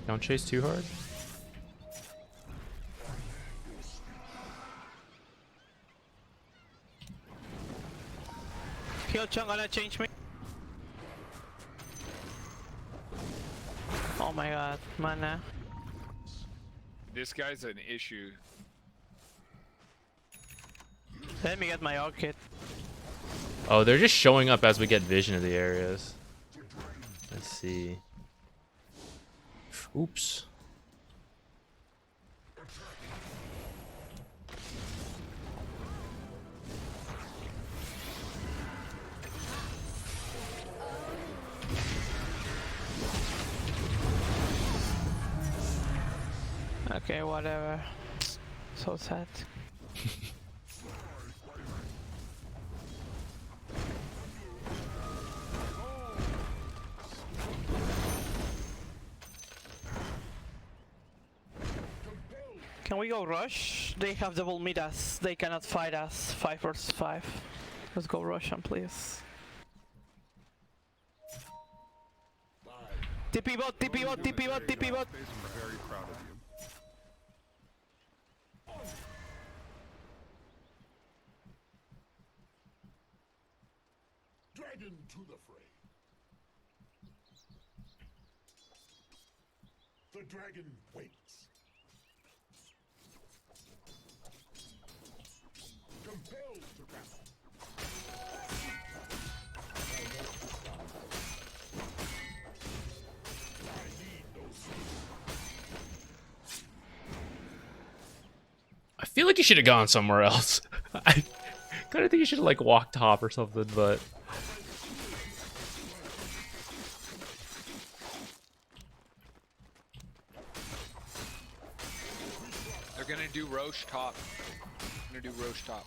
Don't chase too hard. Killchung gonna change me. Oh my god, mana. This guy's an issue. Let me get my orc kit. Oh, they're just showing up as we get vision of the areas. Let's see. Oops. Okay, whatever. So sad. Can we go rush? They have double meet us. They cannot fight us. 5 versus 5. Let's go rush them, please. TP bot, TP bot, TP bot, TP bot. I'm very proud of you. Dragon to the fray. The dragon waits. Compelled to battle. I need no sleep. I feel like you should have gone somewhere else. I kind of think you should have like walked top or something, but They're gonna do Roche top. They're gonna do Roche top.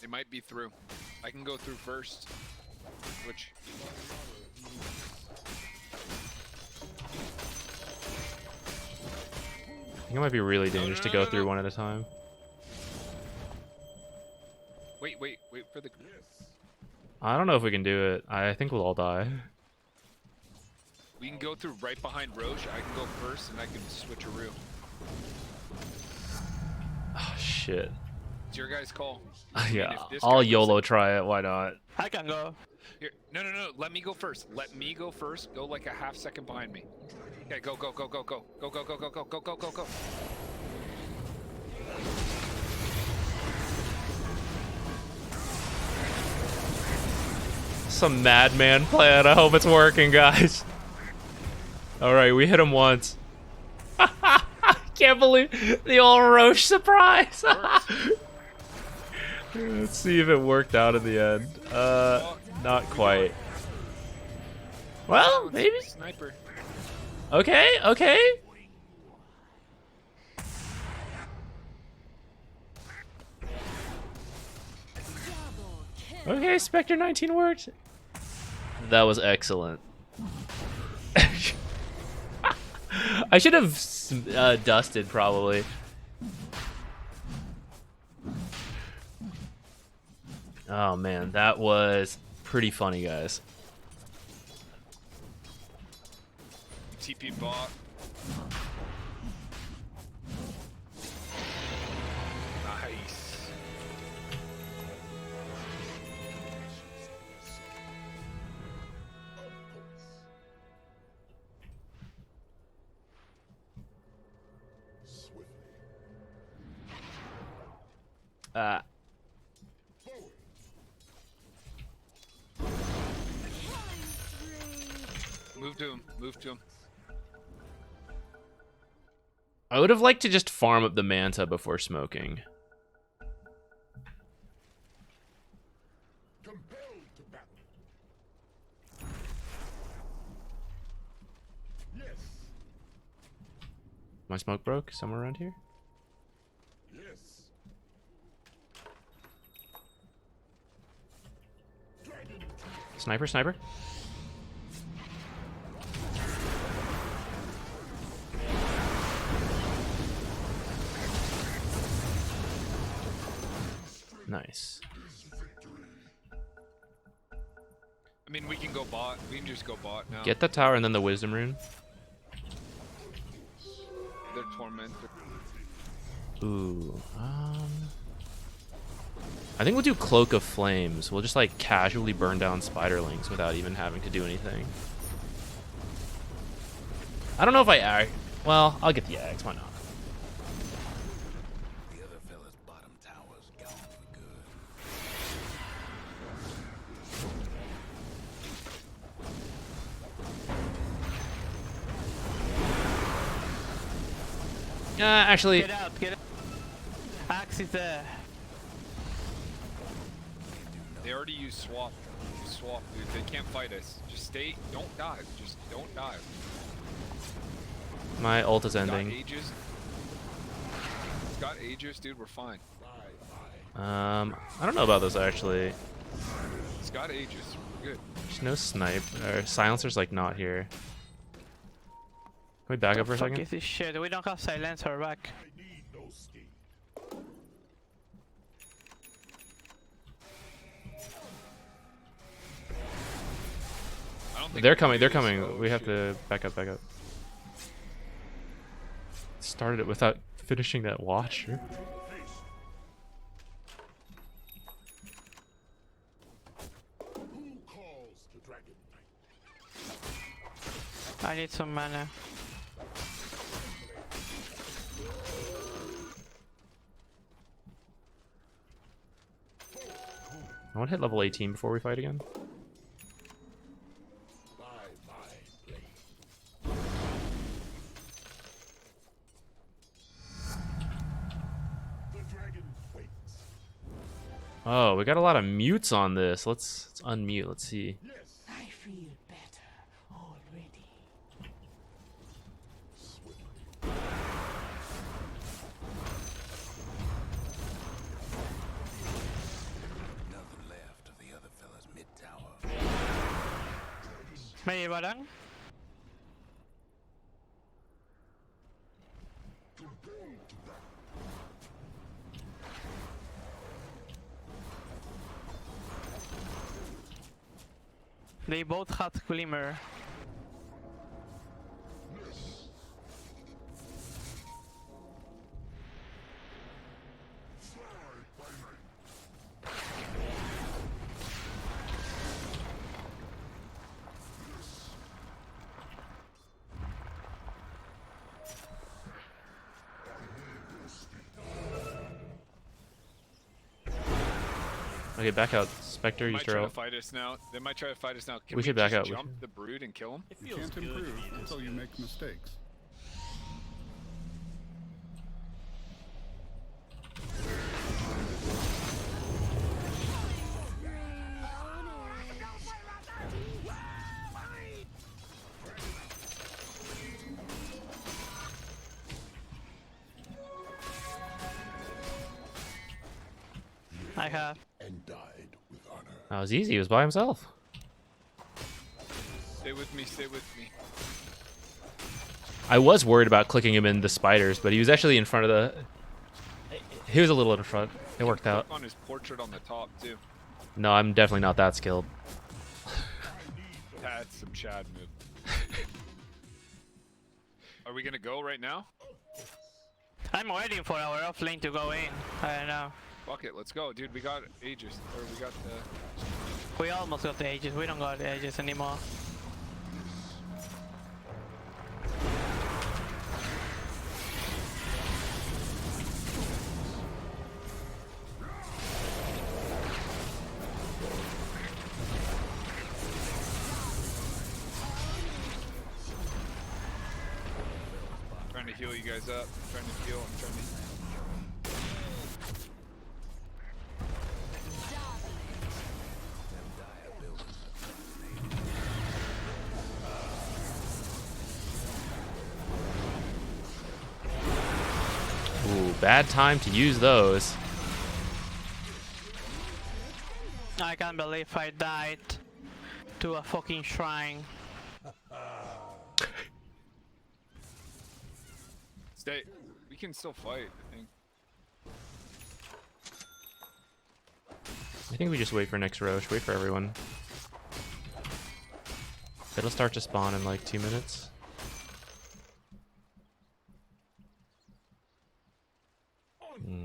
They might be through. I can go through first. Which I think it might be really dangerous to go through one at a time. wait for the. I don't know if we can do it. I think we'll all die. We can go through right behind Roche. I can go first, and I can switch a room. Oh shit. It's your guys' call. I mean, Yeah, if this I'll guy goes YOLO try it. Why not? I can go. Here, no. Let me go first. Let me go first. Go like a half second behind me. Okay, go. Some madman plan. I hope it's working, guys. All right, we hit him once. Can't believe the old Roche surprise. Let's see if it worked out in the end. Not quite. Well, maybe. Sniper. Okay. Okay, Spectre 19 worked. That was excellent. I should have dusted, probably. Oh man, that was pretty funny, guys. TP bot. Nice. Move to him. Move to him. I would have liked to just farm up the Manta before smoking. Compelled to battle. Yes. My smoke broke somewhere around here. Yes. Sniper, sniper. Nice. I mean, we can go bot. We can just go bot now. Get the tower and then the wisdom rune. They're tormented. Ooh. I think we'll do Cloak of Flames. We'll just like casually burn down spiderlings without even having to do anything. I don't know if I well, I'll get the axe. Why not? The other fella's bottom tower's gone for good. Actually, Get out, get out. Axe is there. They already used swap. Swap, dude. They can't fight us. Just stay. Don't dive. Just don't dive. my ult is Got ending. Aegis. It's got Aegis, dude. We're fine. I don't know about this actually. It's got Aegis. We're good. There's no snipe or silencer's like not here. Can we back up for a Fuck second? is this shit? We don't have silencer back. I need no ski. I don't think They're we can coming. do They're this. coming. Oh, We have shit. to back up. Back up. Started it without finishing that watcher. Who calls the dragon knight? I need some mana. I want to hit level 18 before we fight again. By my blade. The dragon waits. Oh, we got a lot of mutes on this. Let's unmute. Let's see. Yes. I feel better already. Nothing left of the other fella's mid tower. Maybe Barang? They both had Glimmer. Okay, back out. Spectre, They use might try to your fight us now. They might try to fight us now. Can We should back just out. We jump should- the brood and kill him? It You feels can't good improve being this until you make mistakes. I have. And died with honor. That was easy. He was by himself. Stay with me. Stay with me. I was worried about clicking him in the spiders, but he was actually in front of the... He was a little in front. It worked out. Click on his portrait on the top too. No, I'm definitely not that skilled. That's some Chad move. Are we gonna go right now? I'm waiting for our offlane to go in. I don't know. Fuck it, let's go, dude. We got Aegis, or we got the. We almost got the Aegis. We don't got the Aegis anymore. heal you guys up. I'm trying to heal. I'm trying to. Ooh, bad time to use those. I can't believe I died to a fucking shrine. Stay. We can still fight, I think. I think we just wait for next Roche. Wait for everyone. It'll start to spawn in like 2 minutes.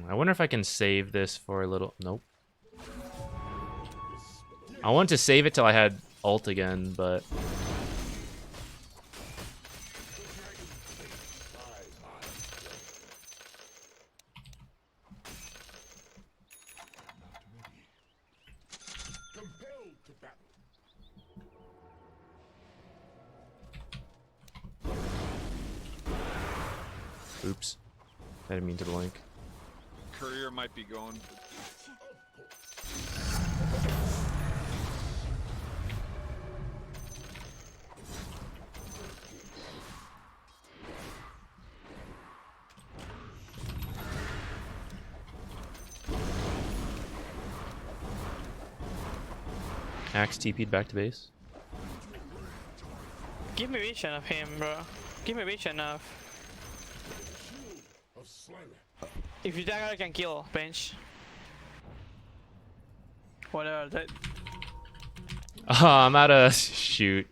I wonder if I can save this for a little... Nope. I wanted to save it till I had ult again, but... Compelled to battle. Oops. I didn't mean to blink. Courier might be going. Axe TP'd back to base. Give me vision of him, bro. Give me vision of. Of Slayer. If you dagger, I can kill bench. Whatever. That. Oh, I'm out of shoot.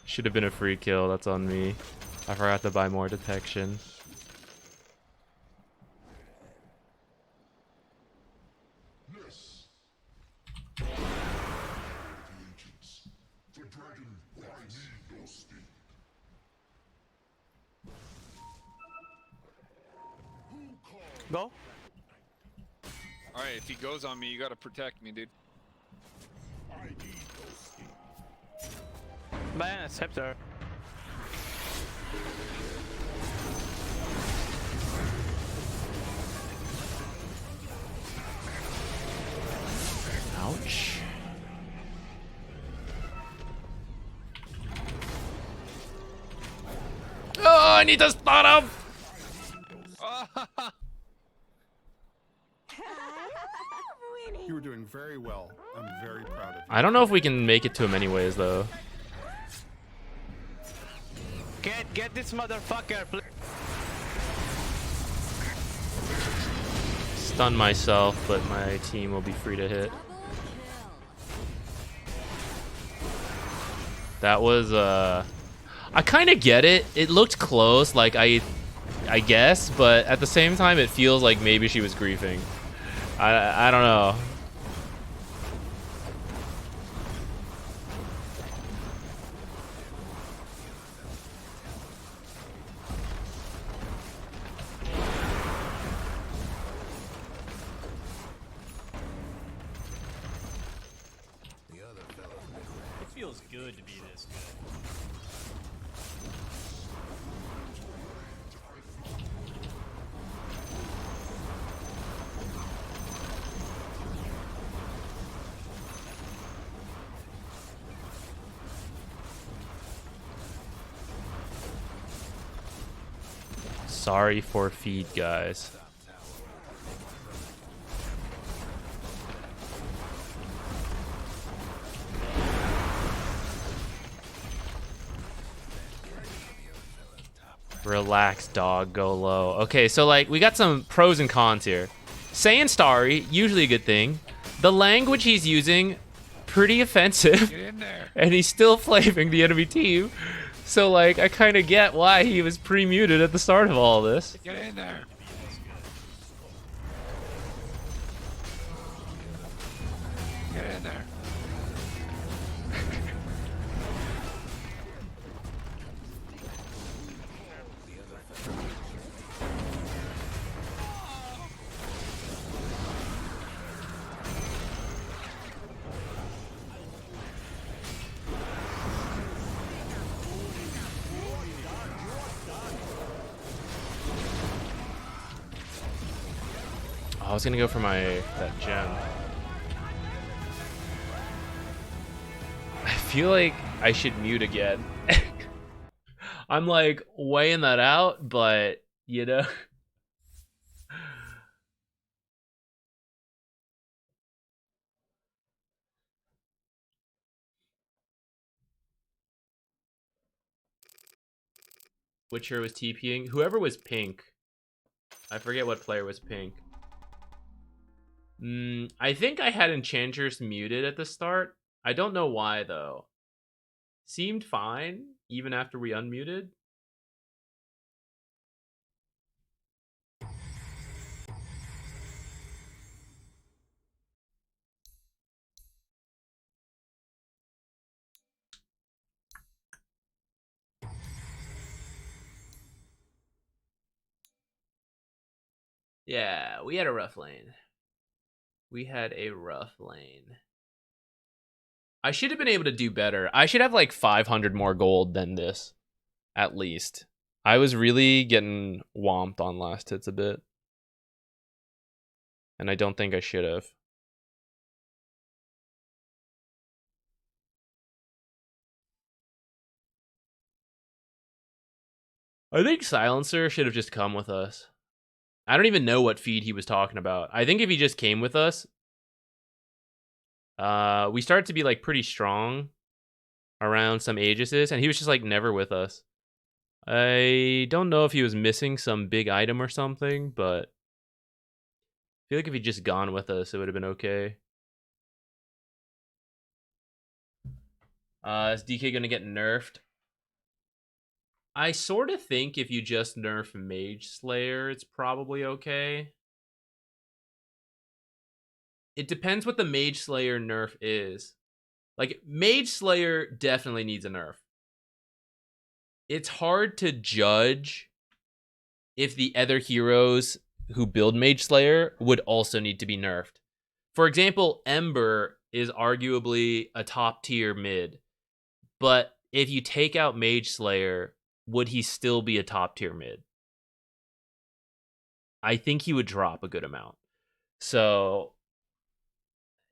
Should have been a free kill. That's on me. I forgot to buy more detection. Yes. The dragon, I need no speed. Go. Alright, if he goes on me, you gotta protect me, dude. I need no speed. Buy an scepter. Ouch. Oh, I need to start him! You were doing very well. I'm very proud of you. I don't know if we can make it to him anyways, though. Get this motherfucker, please. Stun myself, but my team will be free to hit. That was, I kind of get it. It looked close, like I guess, but at the same time, it feels like maybe she was griefing. I don't know. It feels good to be this good. Sorry for feed, guys. Relax, dog. Go low. Okay, so like we got some pros and cons here. Saying Starry, usually a good thing. The language he's using, pretty offensive. Get in there. And he's still flaming the enemy team. So like I kind of get why he was pre-muted at the start of all this. Get in there. Get in there. I was gonna go for that gem. I feel like I should mute again. I'm like weighing that out, but you know. Which hero was TPing? Whoever was pink. I forget what player was pink. I think I had Enchantress muted at the start. I don't know why though. Seemed fine even after we unmuted. Yeah, we had a rough lane. We had a rough lane. I should have been able to do better. I should have like 500 more gold than this, at least. I was really getting whomped on last hits a bit. And I don't think I should have. I think Silencer should have just come with us. I don't even know what feed he was talking about. I think if he just came with us, we started to be like pretty strong around some Aegises, and he was just like never with us. I don't know if he was missing some big item or something, but I feel like if he'd just gone with us, it would have been okay. Is DK gonna get nerfed? I sort of think if you just nerf Mage Slayer, it's probably okay. It depends what the Mage Slayer nerf is. Like, Mage Slayer definitely needs a nerf. It's hard to judge if the other heroes who build Mage Slayer would also need to be nerfed. For example, Ember is arguably a top tier mid, but if you take out Mage Slayer, would he still be a top tier mid? I think he would drop a good amount. So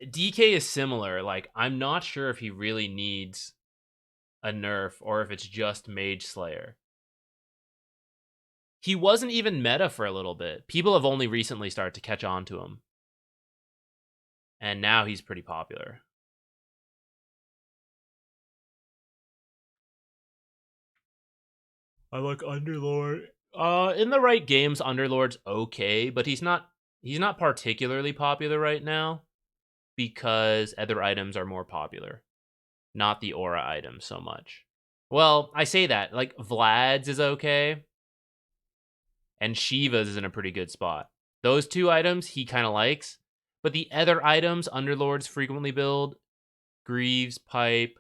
DK is similar. Like, I'm not sure if he really needs a nerf or if it's just Mage Slayer. He wasn't even meta for a little bit. People have only recently started to catch on to him. And now he's pretty popular. I like Underlord. In the right games, Underlord's okay, but he's not particularly popular right now because other items are more popular. Not the aura items so much. Well, I say that. Like, Vlad's is okay. And Shiva's is in a pretty good spot. Those two items he kind of likes. But the other items Underlords frequently build, Greaves, Pipe,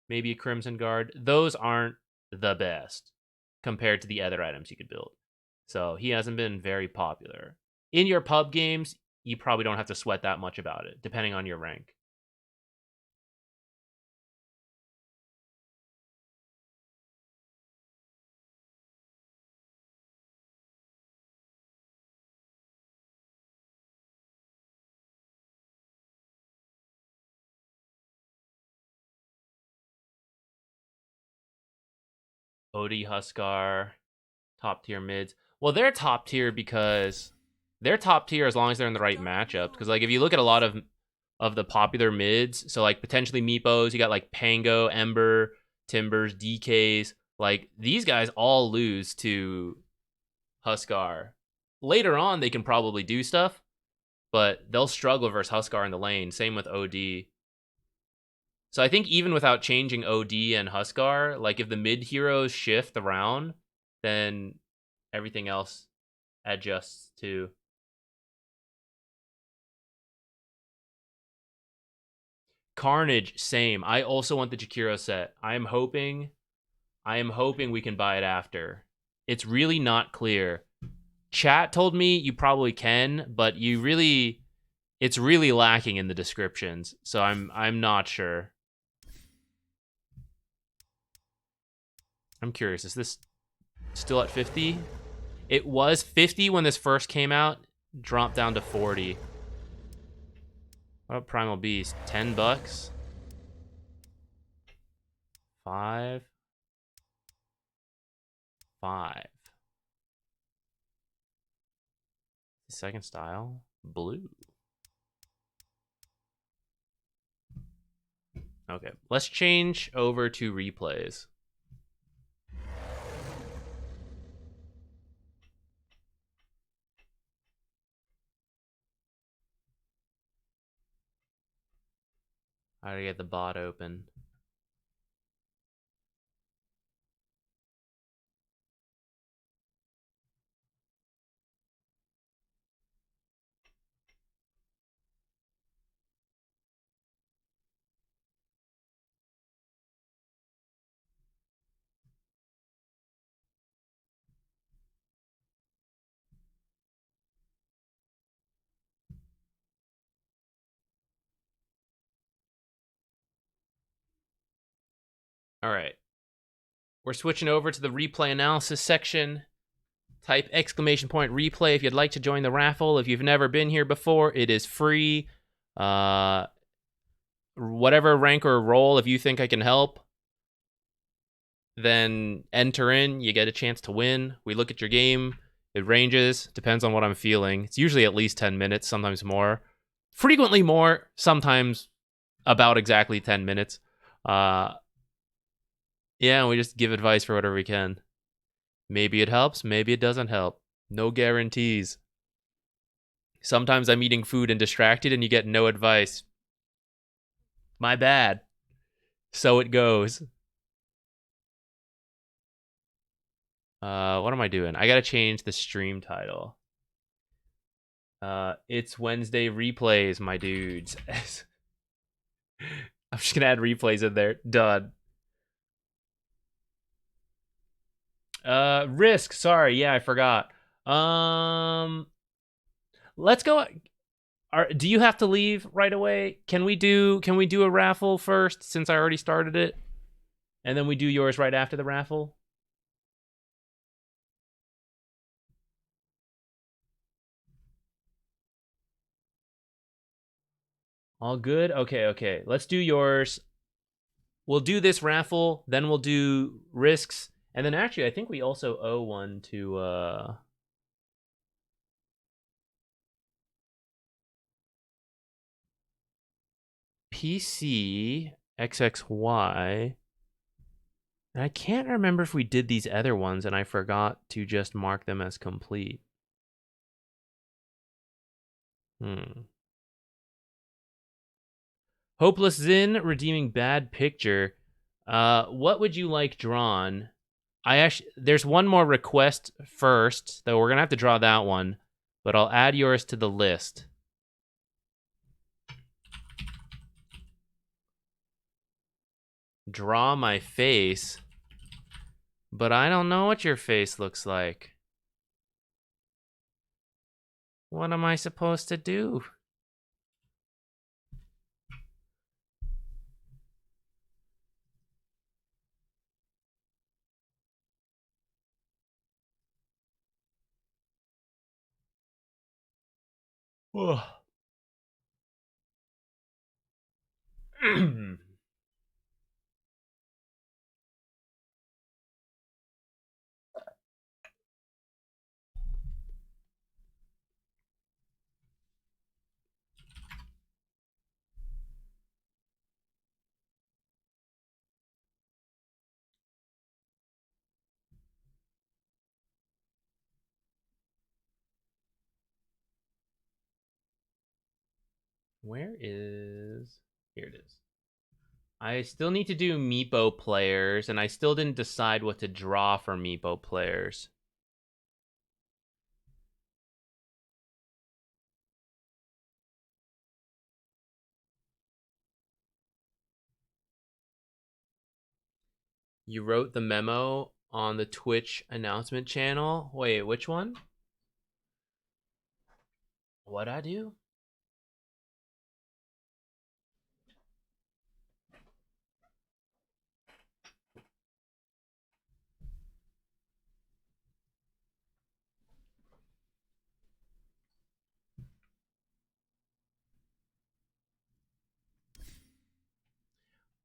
maybe a Crimson Guard, those aren't the best compared to the other items you could build. So he hasn't been very popular. In your pub games, you probably don't have to sweat that much about it, depending on your rank. OD, Huskar, top tier mids. Well, they're top tier because they're top tier as long as they're in the right matchups. Because like if you look at a lot of the popular mids, so like potentially Meepos, you got like Pango, Ember, Timbers, DKs. Like these guys all lose to Huskar. Later on, they can probably do stuff, but they'll struggle versus Huskar in the lane. Same with OD. So I think even without changing OD and Huskar, like if the mid heroes shift around, then everything else adjusts too. Carnage, same. I also want the Jakiro set. I am hoping we can buy it after. It's really not clear. Chat told me you probably can, but it's really lacking in the descriptions. So I'm not sure. I'm curious, is this still at 50? It was 50 when this first came out. drop down to 40. What about Primal Beast? $10? 5. 5. Second style? Blue. Okay, let's change over to replays. I gotta get the bot open. All right. We're switching over to the replay analysis section. Type exclamation point replay if you'd like to join the raffle. If you've never been here before, it is free. Whatever rank or role, if you think I can help, then enter in. You get a chance to win. We look at your game. It ranges. Depends on what I'm feeling. It's usually at least 10 minutes, sometimes more. Frequently more, sometimes about exactly 10 minutes. Yeah, we just give advice for whatever we can. Maybe it helps, maybe it doesn't help. No guarantees. Sometimes I'm eating food and distracted and you get no advice. My bad. So it goes. What am I doing? I gotta change the stream title. It's Wednesday replays, my dudes. I'm just gonna add replays in there. Done. Risk. Sorry, yeah, I forgot. Let's go. Do you have to leave right away? Can we do a raffle first since I already started it, and then we do yours right after the raffle? All good? Okay. Let's do yours. We'll do this raffle, then we'll do risks, and then actually I think we also owe one to PC XXY. And I can't remember if we did these other ones and I forgot to just mark them as complete. Hopeless Zin redeeming bad picture. What would you like drawn? There's one more request first, though we're gonna have to draw that one, but I'll add yours to the list. Draw my face, but I don't know what your face looks like. What am I supposed to do? Where is... Here it is. I still need to do Meepo players, and I still didn't decide what to draw for Meepo players. You wrote the memo on the Twitch announcement channel? Wait, which one? What'd I do?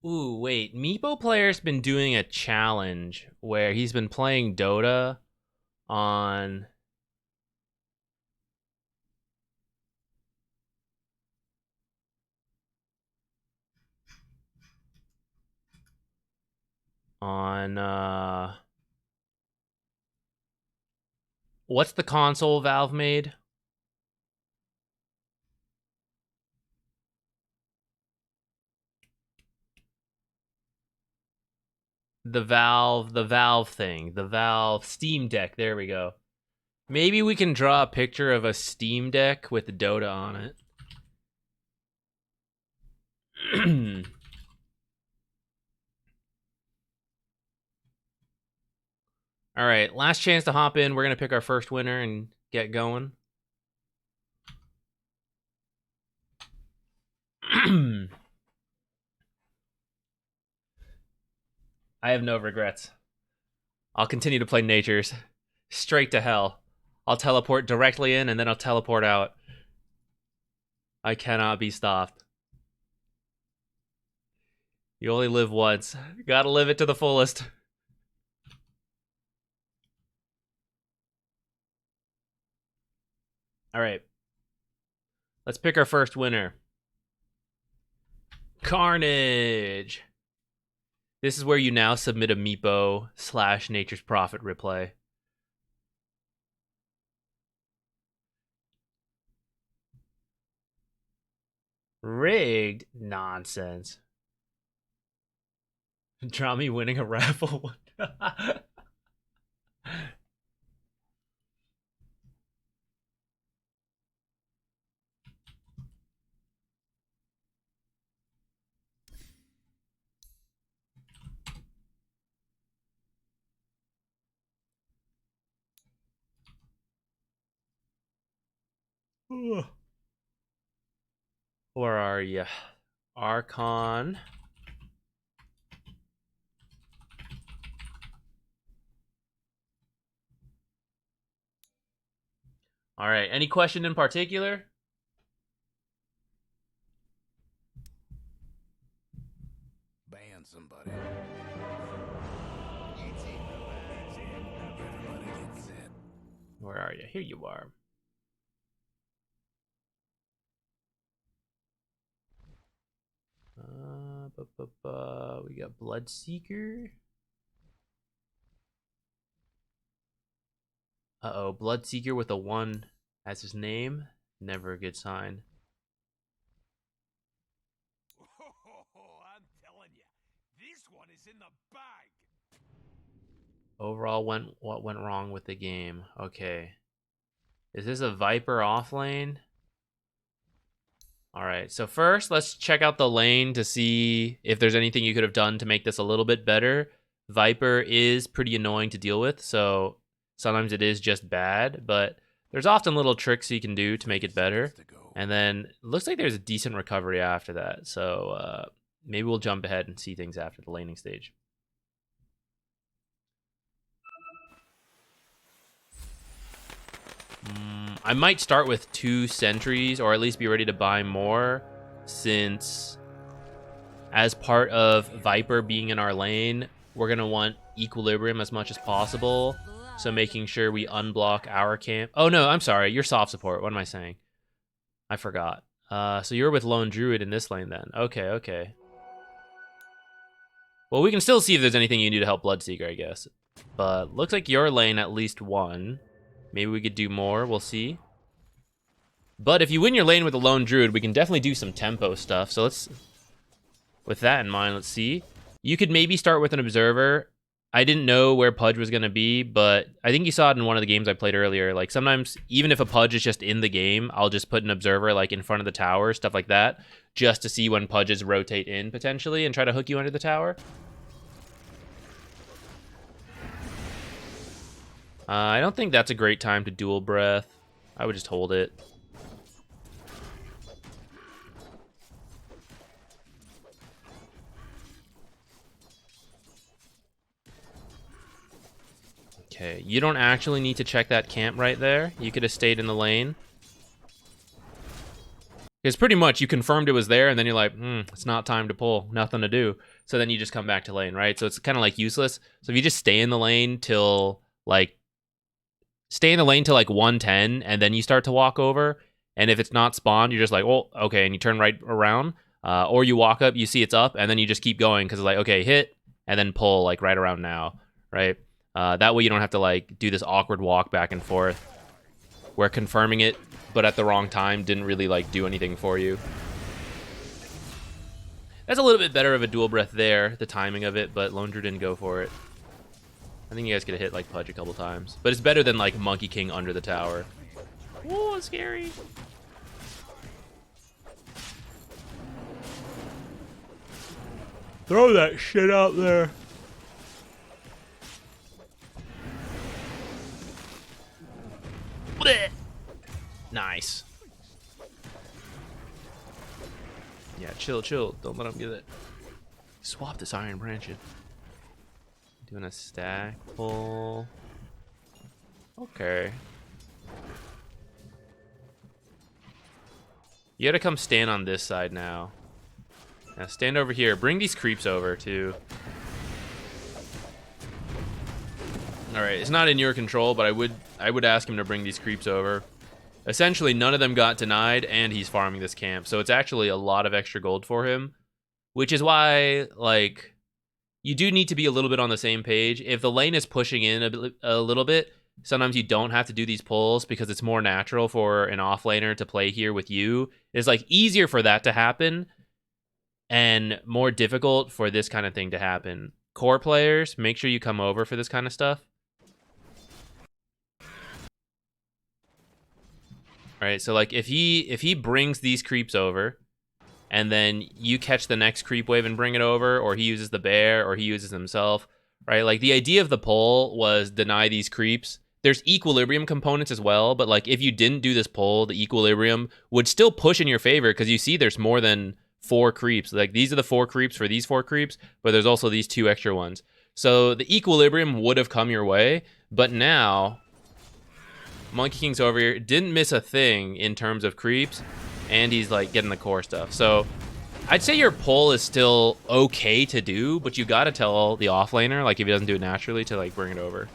Ooh, wait. Meepo Player's been doing a challenge where he's been playing Dota on... What's the console Valve made? The Valve thing. The Valve Steam Deck. There we go. Maybe we can draw a picture of a Steam Deck with Dota on it. All right, last chance to hop in. We're going to pick our first winner and get going. I have no regrets. I'll continue to play Natures. Straight to hell. I'll teleport directly in and then I'll teleport out. I cannot be stopped. You only live once. Gotta live it to the fullest. All right. Let's pick our first winner. Carnage. This is where you now submit a Meepo/Nature's Prophet replay. Rigged? Nonsense. Draw me winning a raffle. Where are you? Archon. All right. Any question in particular? Ban somebody. Where are you? Here you are. We got Bloodseeker. Uh-oh, Bloodseeker with a 1 as his name. Never a good sign. I'm telling you, this one is in the bag. Overall, what went wrong with the game? Okay. Is this a Viper off lane? All right, so first, let's check out the lane to see if there's anything you could have done to make this a little bit better. Viper is pretty annoying to deal with, so sometimes it is just bad, but there's often little tricks you can do to make it better. And then it looks like there's a decent recovery after that, so maybe we'll jump ahead and see things after the laning stage. I might start with 2 sentries, or at least be ready to buy more, since as part of Viper being in our lane, we're going to want equilibrium as much as possible. So making sure we unblock our camp. Oh no, I'm sorry, you're soft support. What am I saying? I forgot. So you're with Lone Druid in this lane then. Okay. Well, we can still see if there's anything you can do to help Bloodseeker, I guess. But looks like your lane at least won. Maybe we could do more, we'll see. But if you win your lane with a Lone Druid, we can definitely do some tempo stuff. So let's, with that in mind, let's see. You could maybe start with an Observer. I didn't know where Pudge was going to be, but I think you saw it in one of the games I played earlier. Like sometimes, even if a Pudge is just in the game, I'll just put an Observer like in front of the tower, stuff like that, just to see when Pudges rotate in potentially and try to hook you under the tower. I don't think that's a great time to dual breath. I would just hold it. Okay, you don't actually need to check that camp right there. You could have stayed in the lane. Because pretty much you confirmed it was there, and then you're like, it's not time to pull, nothing to do. So then you just come back to lane, right? So it's kind of like useless. So if you just stay in the lane till like 110, and then you start to walk over, and if it's not spawned, you're just like, well, okay, and you turn right around, or you walk up, you see it's up, and then you just keep going because it's like, okay, hit, and then pull like right around now, right? That way you don't have to like do this awkward walk back and forth, where confirming it but at the wrong time didn't really like do anything for you. That's a little bit better of a dual breath there, the timing of it, but Lone Druid didn't go for it. I think you guys could have hit like Pudge a couple times, but it's better than like Monkey King under the tower. Whoa, scary. Throw that shit out there. Blech. Nice. Yeah, chill. Don't let him get it. Swap this Iron Branch in. Doing a stack pull. Okay. You gotta come stand on this side now. Now stand over here. Bring these creeps over too. Alright, it's not in your control, but I would ask him to bring these creeps over. Essentially, none of them got denied, and he's farming this camp. So it's actually a lot of extra gold for him. Which is why, like, you do need to be a little bit on the same page. If the lane is pushing in a little bit, sometimes you don't have to do these pulls because it's more natural for an offlaner to play here with you. It's, like, easier for that to happen and more difficult for this kind of thing to happen. Core players, make sure you come over for this kind of stuff. Right, so like if he brings these creeps over, and then you catch the next creep wave and bring it over, or he uses the bear, or he uses himself, right? Like the idea of the pull was deny these creeps. There's equilibrium components as well, but like if you didn't do this pull, the equilibrium would still push in your favor because you see there's more than 4 creeps. Like these are the 4 creeps for these 4 creeps, but there's also these 2 extra ones. So the equilibrium would have come your way, but now Monkey King's over here, didn't miss a thing in terms of creeps, and he's like getting the core stuff. So I'd say your pull is still okay to do, but you gotta tell the offlaner, like if he doesn't do it naturally, to like bring it over.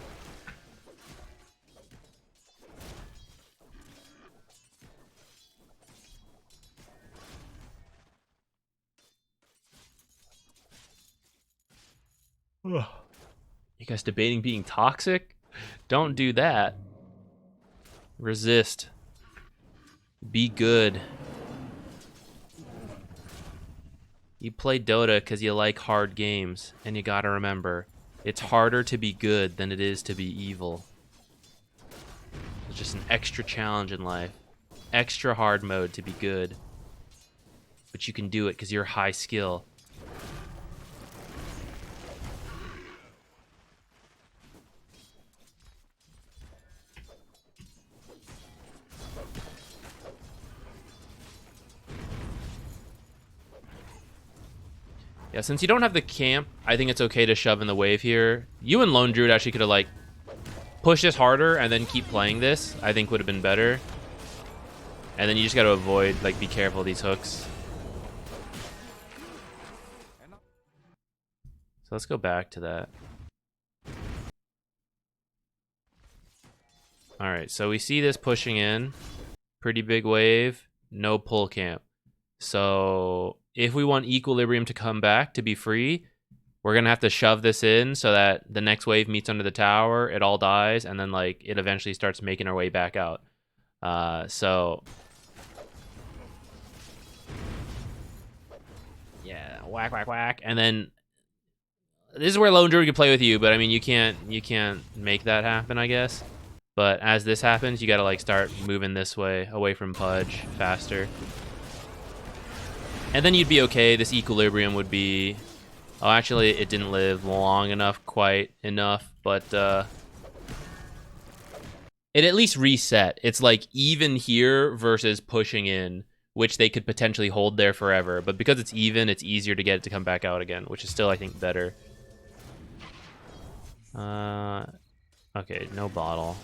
Ugh. You guys debating being toxic? Don't do that. Resist. Be good. You play Dota because you like hard games, and you gotta remember, it's harder to be good than it is to be evil. It's just an extra challenge in life. Extra hard mode to be good. But you can do it because you're high skill. Yeah, since you don't have the camp, I think it's okay to shove in the wave here. You and Lone Druid actually could have, like, pushed this harder and then keep playing this. I think would have been better. And then you just got to avoid, like, be careful of these hooks. So let's go back to that. Alright, so we see this pushing in. Pretty big wave. No pull camp. So if we want equilibrium to come back to be free, we're going to have to shove this in so that the next wave meets under the tower, it all dies, and then like it eventually starts making our way back out. So yeah, whack, whack, whack. And then this is where Lone Druid can play with you, but I mean, you can't make that happen, I guess. But as this happens, you got to like start moving this way, away from Pudge faster. And then you'd be okay. This equilibrium would be... Oh, actually, it didn't live long enough, quite enough, but it at least reset. It's like even here versus pushing in, which they could potentially hold there forever. But because it's even, it's easier to get it to come back out again, which is still, I think, better. Okay, no bottle.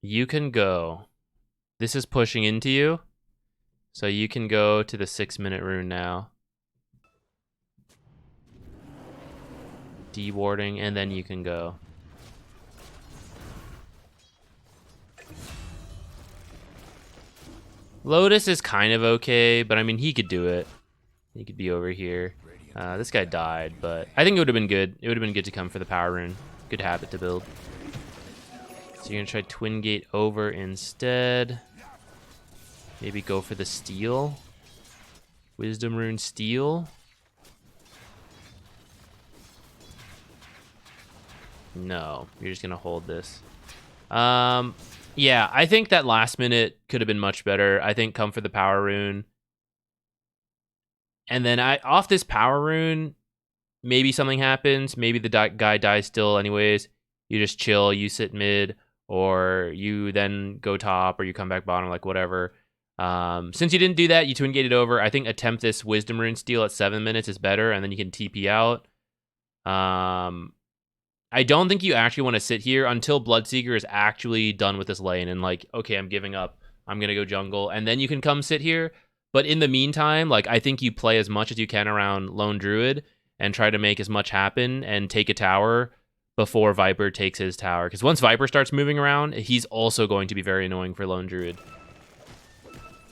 You can go. This is pushing into you. So you can go to the 6-minute rune now. Dewarding, and then you can go. Lotus is kind of okay, but I mean, he could do it. He could be over here. This guy died, but I think it would have been good. It would have been good to come for the power rune. Good habit to build. So you're gonna try Twin Gate over instead. Maybe go for the steal. Wisdom rune steal. No, you're just gonna hold this. Yeah, I think that last minute could have been much better. I think come for the power rune. And then off this power rune, maybe something happens. Maybe the guy dies still anyways. You just chill, you sit mid, or you then go top, or you come back bottom, like whatever. Since you didn't do that, you twin gated over. I think attempt this wisdom rune steal at 7 minutes is better, and then you can TP out. I don't think you actually want to sit here until Bloodseeker is actually done with this lane and like, okay, I'm giving up. I'm going to go jungle. And then you can come sit here. But in the meantime, like, I think you play as much as you can around Lone Druid and try to make as much happen and take a tower before Viper takes his tower. Because once Viper starts moving around, he's also going to be very annoying for Lone Druid.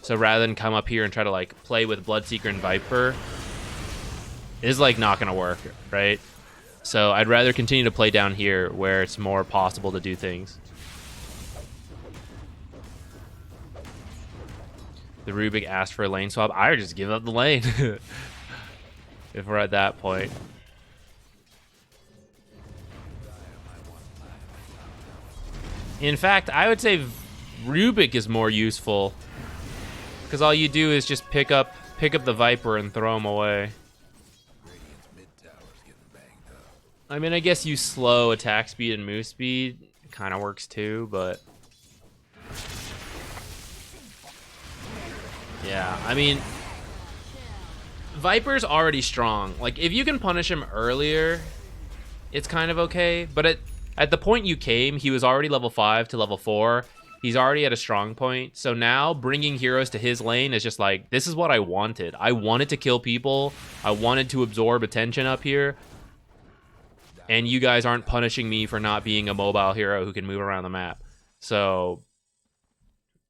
So rather than come up here and try to like play with Bloodseeker and Viper, is like not going to work, right? So I'd rather continue to play down here where it's more possible to do things. The Rubik asked for a lane swap. I would just give up the lane if we're at that point. In fact, I would say Rubik is more useful because all you do is just pick up the Viper and throw him away. I mean, I guess you slow attack speed and move speed. It kind of works too, but... Yeah, I mean... Viper's already strong. Like, if you can punish him earlier, it's kind of okay. But at the point you came, he was already level 5 to level 4. He's already at a strong point. So now, bringing heroes to his lane is just like, this is what I wanted. I wanted to kill people. I wanted to absorb attention up here. And you guys aren't punishing me for not being a mobile hero who can move around the map. So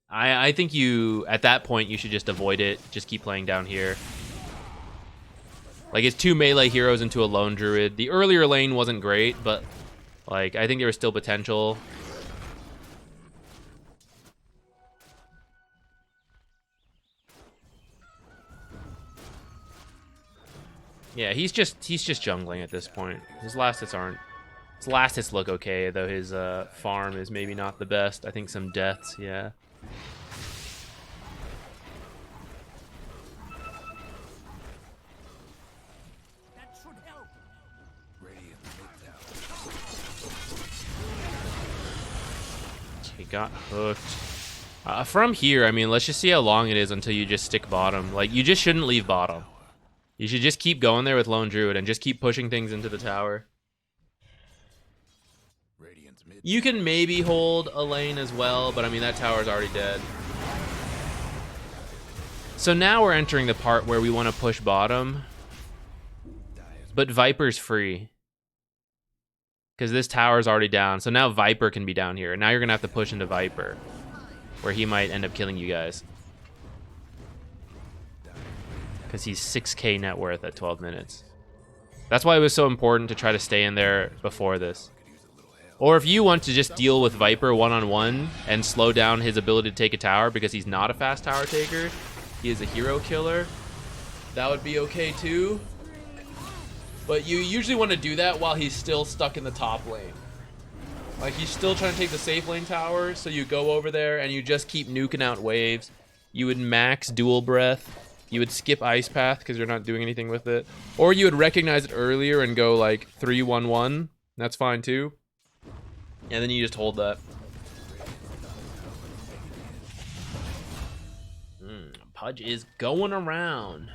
I think you, at that point, you should just avoid it. Just keep playing down here. Like, it's 2 melee heroes into a lone druid. The earlier lane wasn't great, but like, I think there was still potential. Yeah, he's just jungling at this point. His last hits aren't. His last hits look okay, though his farm is maybe not the best. I think some deaths, yeah. That should help. He got hooked. From here, I mean, let's just see how long it is until you just stick bottom. Like, you just shouldn't leave bottom. You should just keep going there with Lone Druid and just keep pushing things into the tower. You can maybe hold a lane as well, but I mean, that tower's already dead. So now we're entering the part where we want to push bottom. But Viper's free. Because this tower's already down. So now Viper can be down here. And now you're going to have to push into Viper, where he might end up killing you guys. Because he's 6k net worth at 12 minutes. That's why it was so important to try to stay in there before this. Or if you want to just deal with Viper one-on-one and slow down his ability to take a tower because he's not a fast tower taker, he is a hero killer, that would be okay too. But you usually want to do that while he's still stuck in the top lane. Like, he's still trying to take the safe lane tower, so you go over there and you just keep nuking out waves. You would max dual breath. You would skip Ice Path because you're not doing anything with it. Or you would recognize it earlier and go like 3-1-1. That's fine too. And then you just hold that. Pudge is going around.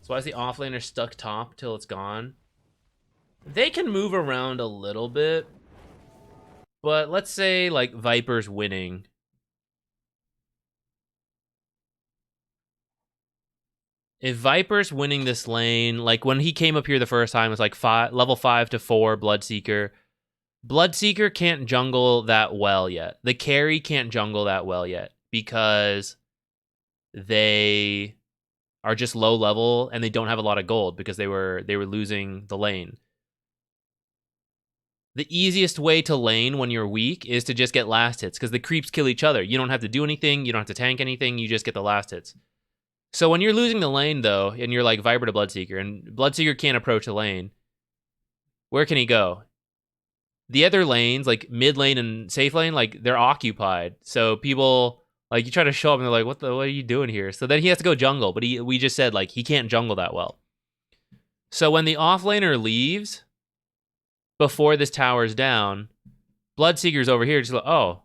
So why is the offlaner stuck top till it's gone? They can move around a little bit. But let's say, like, Viper's winning. If Viper's winning this lane, like when he came up here the first time, it was like level 5 to 4 Bloodseeker. Bloodseeker can't jungle that well yet. The carry can't jungle that well yet because they are just low level and they don't have a lot of gold because they were losing the lane. The easiest way to lane when you're weak is to just get last hits because the creeps kill each other. You don't have to do anything. You don't have to tank anything. You just get the last hits. So when you're losing the lane, though, and you're like Viper to Bloodseeker, and Bloodseeker can't approach the lane, where can he go? The other lanes, like mid lane and safe lane, like they're occupied. So people, like you try to show up and they're like, what are you doing here? So then he has to go jungle, but we just said like he can't jungle that well. So when the offlaner leaves, before this tower's down, Bloodseeker's over here just like, oh,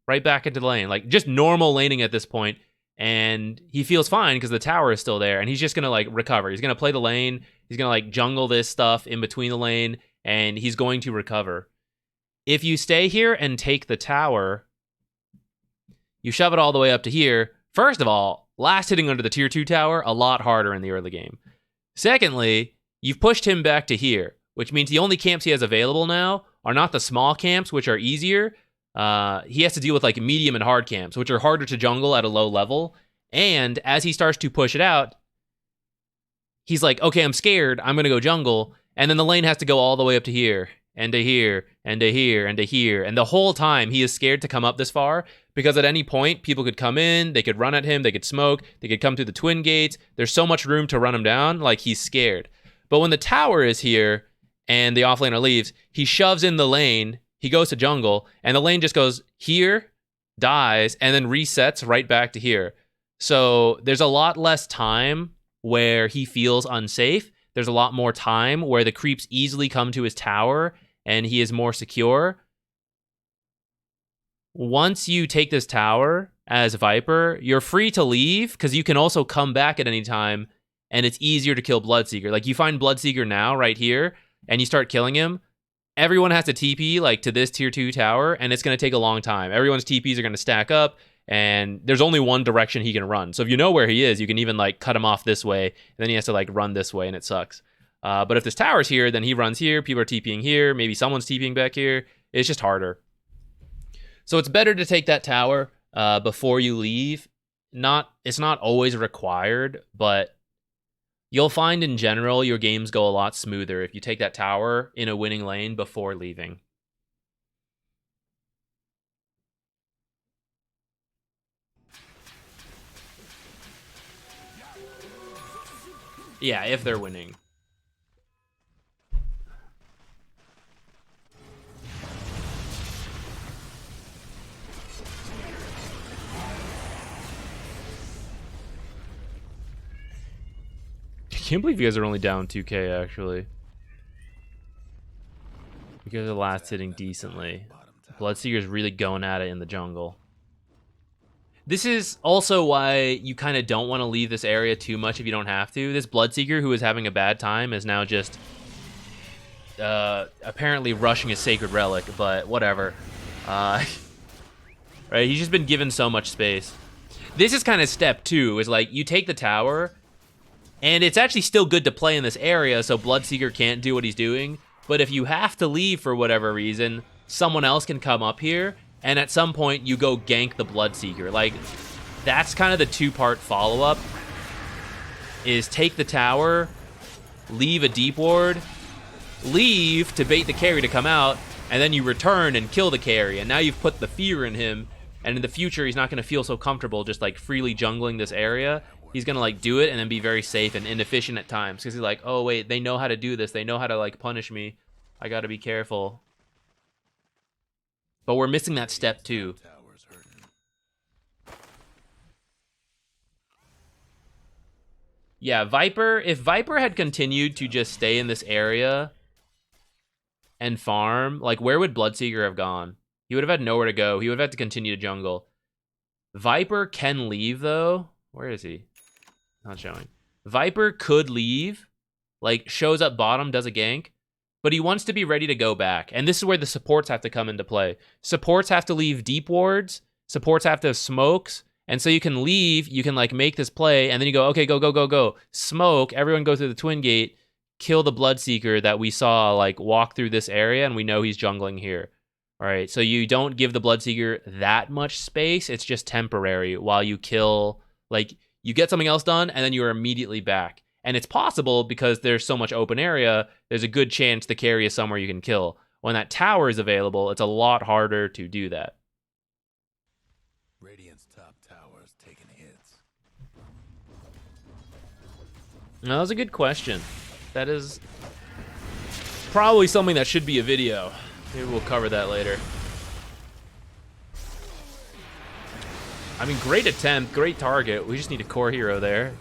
right back into the lane. Like just normal laning at this point. And he feels fine because the tower is still there and he's just going to like recover. He's going to play the lane. He's going to like jungle this stuff in between the lane and he's going to recover. If you stay here and take the tower, you shove it all the way up to here. First of all, last hitting under the tier 2 tower, a lot harder in the early game. Secondly, you've pushed him back to here, which means the only camps he has available now are not the small camps, which are easier. He has to deal with like medium and hard camps, which are harder to jungle at a low level. And as he starts to push it out, he's like, okay, I'm scared. I'm going to go jungle. And then the lane has to go all the way up to here and to here and to here and to here. And the whole time he is scared to come up this far because at any point people could come in, they could run at him, they could smoke, they could come through the twin gates. There's so much room to run him down. Like he's scared. But when the tower is here and the offlaner leaves, he shoves in the lane. He goes to jungle, and the lane just goes here, dies, and then resets right back to here. So there's a lot less time where he feels unsafe. There's a lot more time where the creeps easily come to his tower, and he is more secure. Once you take this tower as Viper, you're free to leave, because you can also come back at any time, and it's easier to kill Bloodseeker. Like, you find Bloodseeker now, right here, and you start killing him. Everyone has to TP like to this tier 2 tower, and it's going to take a long time. Everyone's TPs are going to stack up, and there's only one direction he can run. So if you know where he is, you can even like cut him off this way, and then he has to like run this way, and it sucks. But if this tower's here, then he runs here, people are TPing here, maybe someone's TPing back here. It's just harder. So it's better to take that tower before you leave. It's not always required, but you'll find in general your games go a lot smoother if you take that tower in a winning lane before leaving. Yeah, if they're winning. I can't believe you guys are only down 2k, actually. You guys are last hitting decently. Bloodseeker's really going at it in the jungle. This is also why you kind of don't want to leave this area too much if you don't have to. This Bloodseeker, who is having a bad time, is now just apparently rushing a Sacred Relic, but whatever. Right, he's just been given so much space. This is kind of step 2, is like, you take the tower, and it's actually still good to play in this area, so Bloodseeker can't do what he's doing. But if you have to leave for whatever reason, someone else can come up here, and at some point you go gank the Bloodseeker. Like, that's kind of the 2-part follow-up, is take the tower, leave a deep ward, leave to bait the carry to come out, and then you return and kill the carry. And now you've put the fear in him, and in the future he's not going to feel so comfortable just like freely jungling this area. He's going to like do it and then be very safe and inefficient at times because he's like, oh wait, they know how to do this. They know how to like punish me. I got to be careful. But we're missing that step 2. Yeah, Viper, if Viper had continued to just stay in this area and farm, like where would Bloodseeker have gone? He would have had nowhere to go. He would have had to continue to jungle. Viper can leave though. Where is he? Not showing. Viper could leave, like shows up bottom, does a gank, but he wants to be ready to go back. And this is where the supports have to come into play. Supports have to leave deep wards. Supports have to have smokes. And so you can leave, you can like make this play, and then you go, okay, go, go, go, go. Smoke, everyone go through the Twin Gate, kill the Bloodseeker that we saw like walk through this area, and we know he's jungling here. All right, so you don't give the Bloodseeker that much space. It's just temporary while you kill, like, you get something else done, and then you're immediately back. And it's possible because there's so much open area, there's a good chance the carry is somewhere you can kill. When that tower is available, it's a lot harder to do that. Radiant's top tower is taking hits. No, that was a good question. That is probably something that should be a video. Maybe we'll cover that later. I mean, great attempt, great target. We just need a core hero there.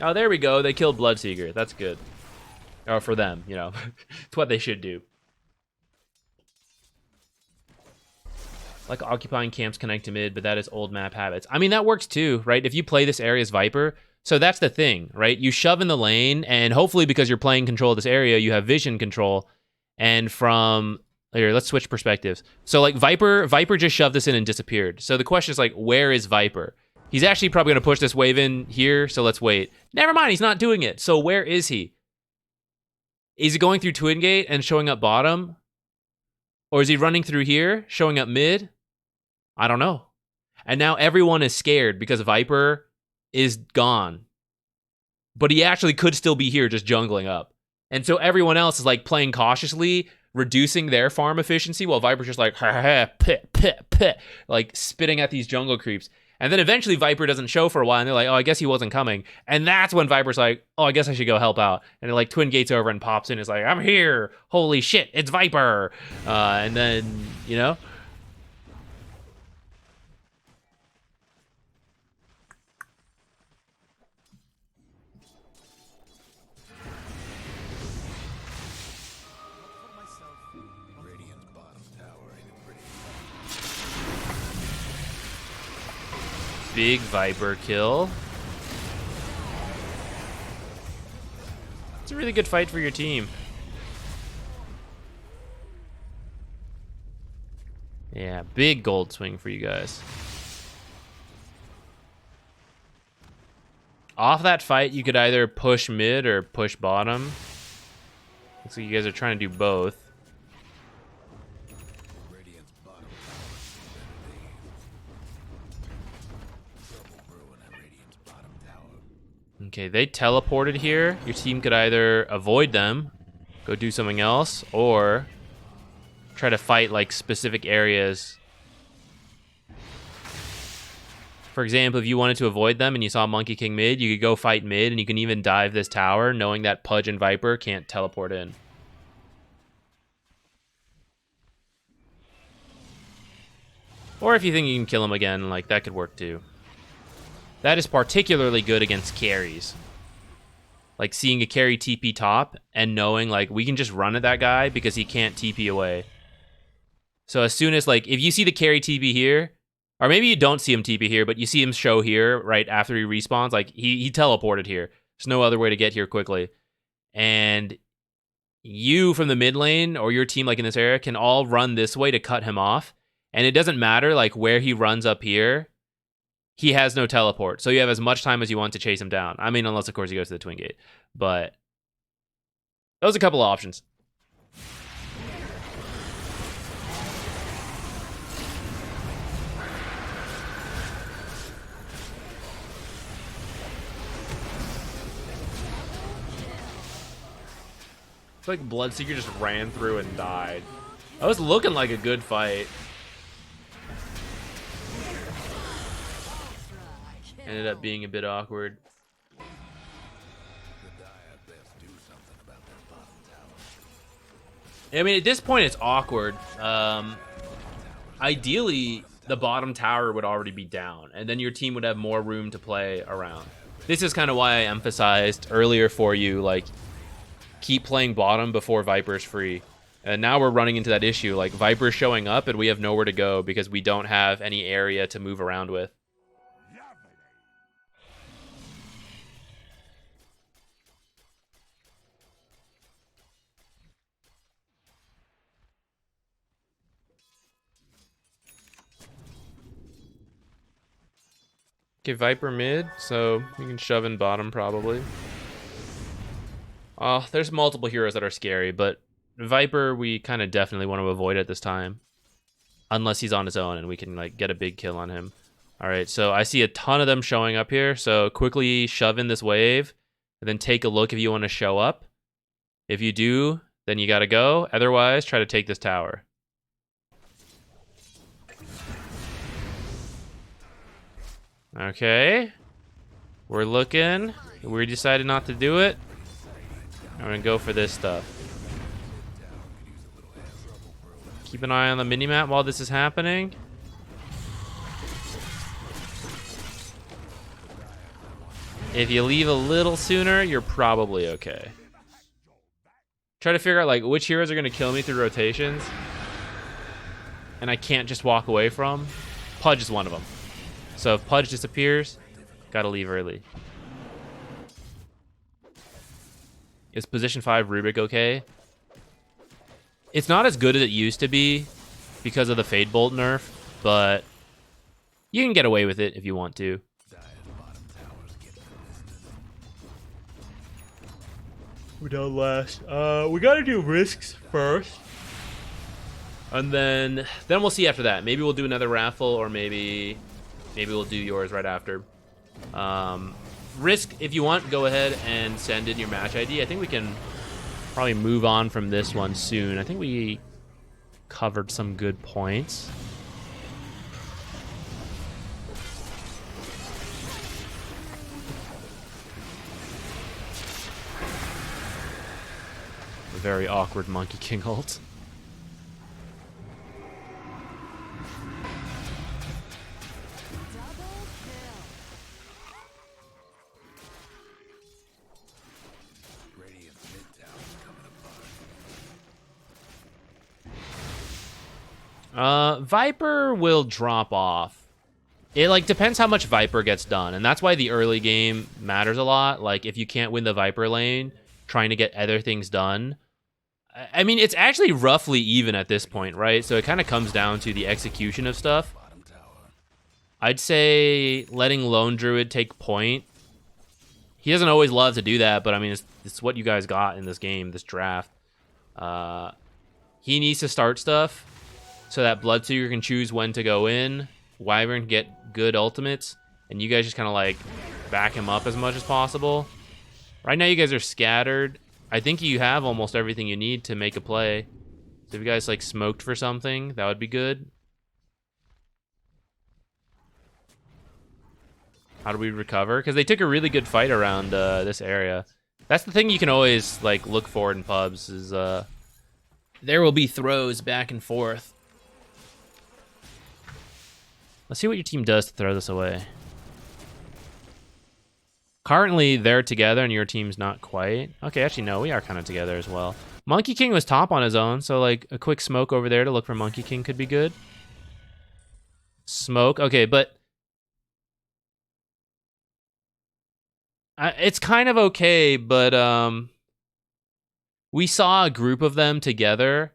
Oh, there we go. They killed Bloodseeker. That's good. Or for them, you know. It's what they should do. Like occupying camps connect to mid, but that is old map habits. I mean, that works too, right? If you play this area as Viper, so that's the thing, right? You shove in the lane, and hopefully because you're playing control of this area, you have vision control. And from here, let's switch perspectives. So like Viper just shoved this in and disappeared. So the question is like, where is Viper? He's actually probably going to push this wave in here, so let's wait. Never mind, he's not doing it. So where is he? Is he going through Twin Gate and showing up bottom? Or is he running through here, showing up mid? I don't know. And now everyone is scared because Viper is gone. But he actually could still be here just jungling up. And so everyone else is like playing cautiously, reducing their farm efficiency while Viper's just like, ha ha, pit, pit, pit, like spitting at these jungle creeps. And then eventually Viper doesn't show for a while, and they're like, oh, I guess he wasn't coming. And that's when Viper's like, oh, I guess I should go help out. And it like Twin Gates over and pops in. It's like, I'm here. Holy shit, it's Viper. And then, you know. Radiant's bottom tower ain't pretty. Big Viper kill. It's a really good fight for your team. Yeah, big gold swing for you guys. Off that fight, you could either push mid or push bottom. Looks like you guys are trying to do both. Okay, they teleported here. Your team could either avoid them, go do something else, or try to fight like specific areas. For example, if you wanted to avoid them and you saw Monkey King mid, you could go fight mid, and you can even dive this tower knowing that Pudge and Viper can't teleport in. Or if you think you can kill him again, like that could work too. That is particularly good against carries. Like seeing a carry TP top and knowing like we can just run at that guy because he can't TP away. So as soon as like, if you see the carry TP here, or maybe you don't see him TP here, but you see him show here right after he respawns, like he teleported here. There's no other way to get here quickly. And you from the mid lane or your team like in this area can all run this way to cut him off. And it doesn't matter like where he runs up here. He has no teleport, so you have as much time as you want to chase him down. I mean, unless, of course, he goes to the Twin Gate. But those are a couple of options. It's like Bloodseeker just ran through and died. That was looking like a good fight. Ended up being a bit awkward. I mean, at this point, it's awkward. Ideally, the bottom tower would already be down, and then your team would have more room to play around. This is kind of why I emphasized earlier for you, like, keep playing bottom before Viper's free. And now we're running into that issue, like, Viper's showing up, and we have nowhere to go because we don't have any area to move around with. Okay, Viper mid, so we can shove in bottom probably. There's multiple heroes that are scary, but Viper we kind of definitely want to avoid at this time. Unless he's on his own and we can like get a big kill on him. Alright, so I see a ton of them showing up here, so quickly shove in this wave, and then take a look if you want to show up. If you do, then you gotta go. Otherwise, try to take this tower. Okay. We're looking. We decided not to do it. I'm gonna go for this stuff. Keep an eye on the minimap while this is happening. If you leave a little sooner, you're probably okay. Try to figure out like which heroes are gonna kill me through rotations. And I can't just walk away from. Pudge is one of them. So if Pudge disappears, gotta leave early. Is position 5 Rubik okay? It's not as good as it used to be because of the Fade Bolt nerf, but you can get away with it if you want to. We don't last. We gotta do risks first. And then we'll see after that. Maybe we'll do another raffle, or maybe we'll do yours right after. Risk, if you want, go ahead and send in your match ID. I think we can probably move on from this one soon. I think we covered some good points. A very awkward Monkey King ult. Viper will drop off. It like depends how much Viper gets done, and that's why the early game matters a lot. Like if you can't win the Viper lane, trying to get other things done. I mean, it's actually roughly even at this point, right? So it kind of comes down to the execution of stuff. I'd say letting Lone Druid take point. He doesn't always love to do that, but I mean, it's what you guys got in this game, this draft. He needs to start stuff so that Bloodseeker can choose when to go in, Wyvern can get good ultimates, and you guys just kind of like back him up as much as possible. Right now you guys are scattered. I think you have almost everything you need to make a play. So if you guys like smoked for something, that would be good. How do we recover? Because they took a really good fight around this area. That's the thing you can always like look for in pubs is there will be throws back and forth. Let's see what your team does to throw this away. Currently, they're together and your team's not quite. Okay, actually, no, we are kind of together as well. Monkey King was top on his own, so like a quick smoke over there to look for Monkey King could be good. Smoke, okay, but it's kind of okay, but we saw a group of them together,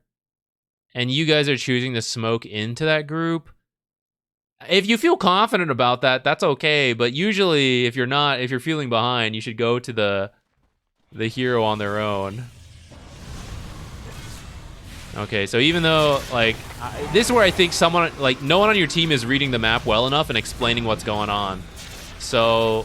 and you guys are choosing to smoke into that group. If you feel confident about that, that's okay. But usually, if you're not, if you're feeling behind, you should go to the hero on their own. Okay, so even though, like, this is where I think someone, like, no one on your team is reading the map well enough and explaining what's going on. So,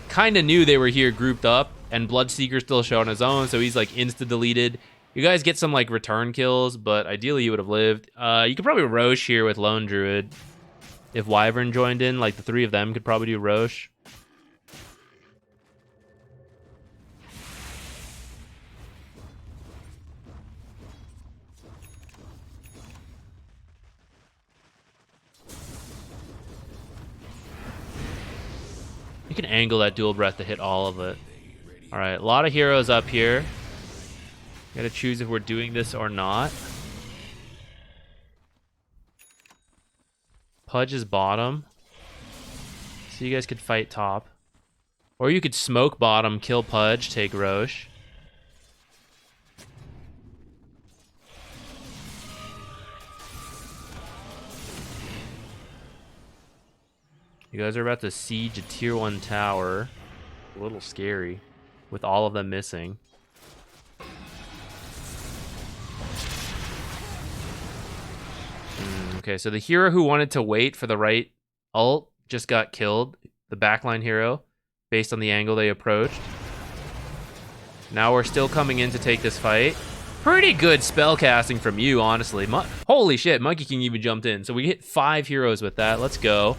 kind of knew they were here grouped up, and Bloodseeker still showed on his own, so he's, like, insta-deleted. You guys get some, like, return kills, but ideally you would have lived. You could probably Rosh here with Lone Druid. If Wyvern joined in, like, the three of them could probably do Rosh. You can angle that dual breath to hit all of it. Alright, a lot of heroes up here. Gotta choose if we're doing this or not. Pudge is bottom. So you guys could fight top. Or you could smoke bottom, kill Pudge, take Rosh. You guys are about to siege a tier 1 tower. A little scary with all of them missing. Okay, so the hero who wanted to wait for the right ult just got killed. The backline hero, based on the angle they approached. Now we're still coming in to take this fight. Pretty good spell casting from you, honestly. Holy shit, Monkey King even jumped in. So we hit 5 heroes with that. Let's go.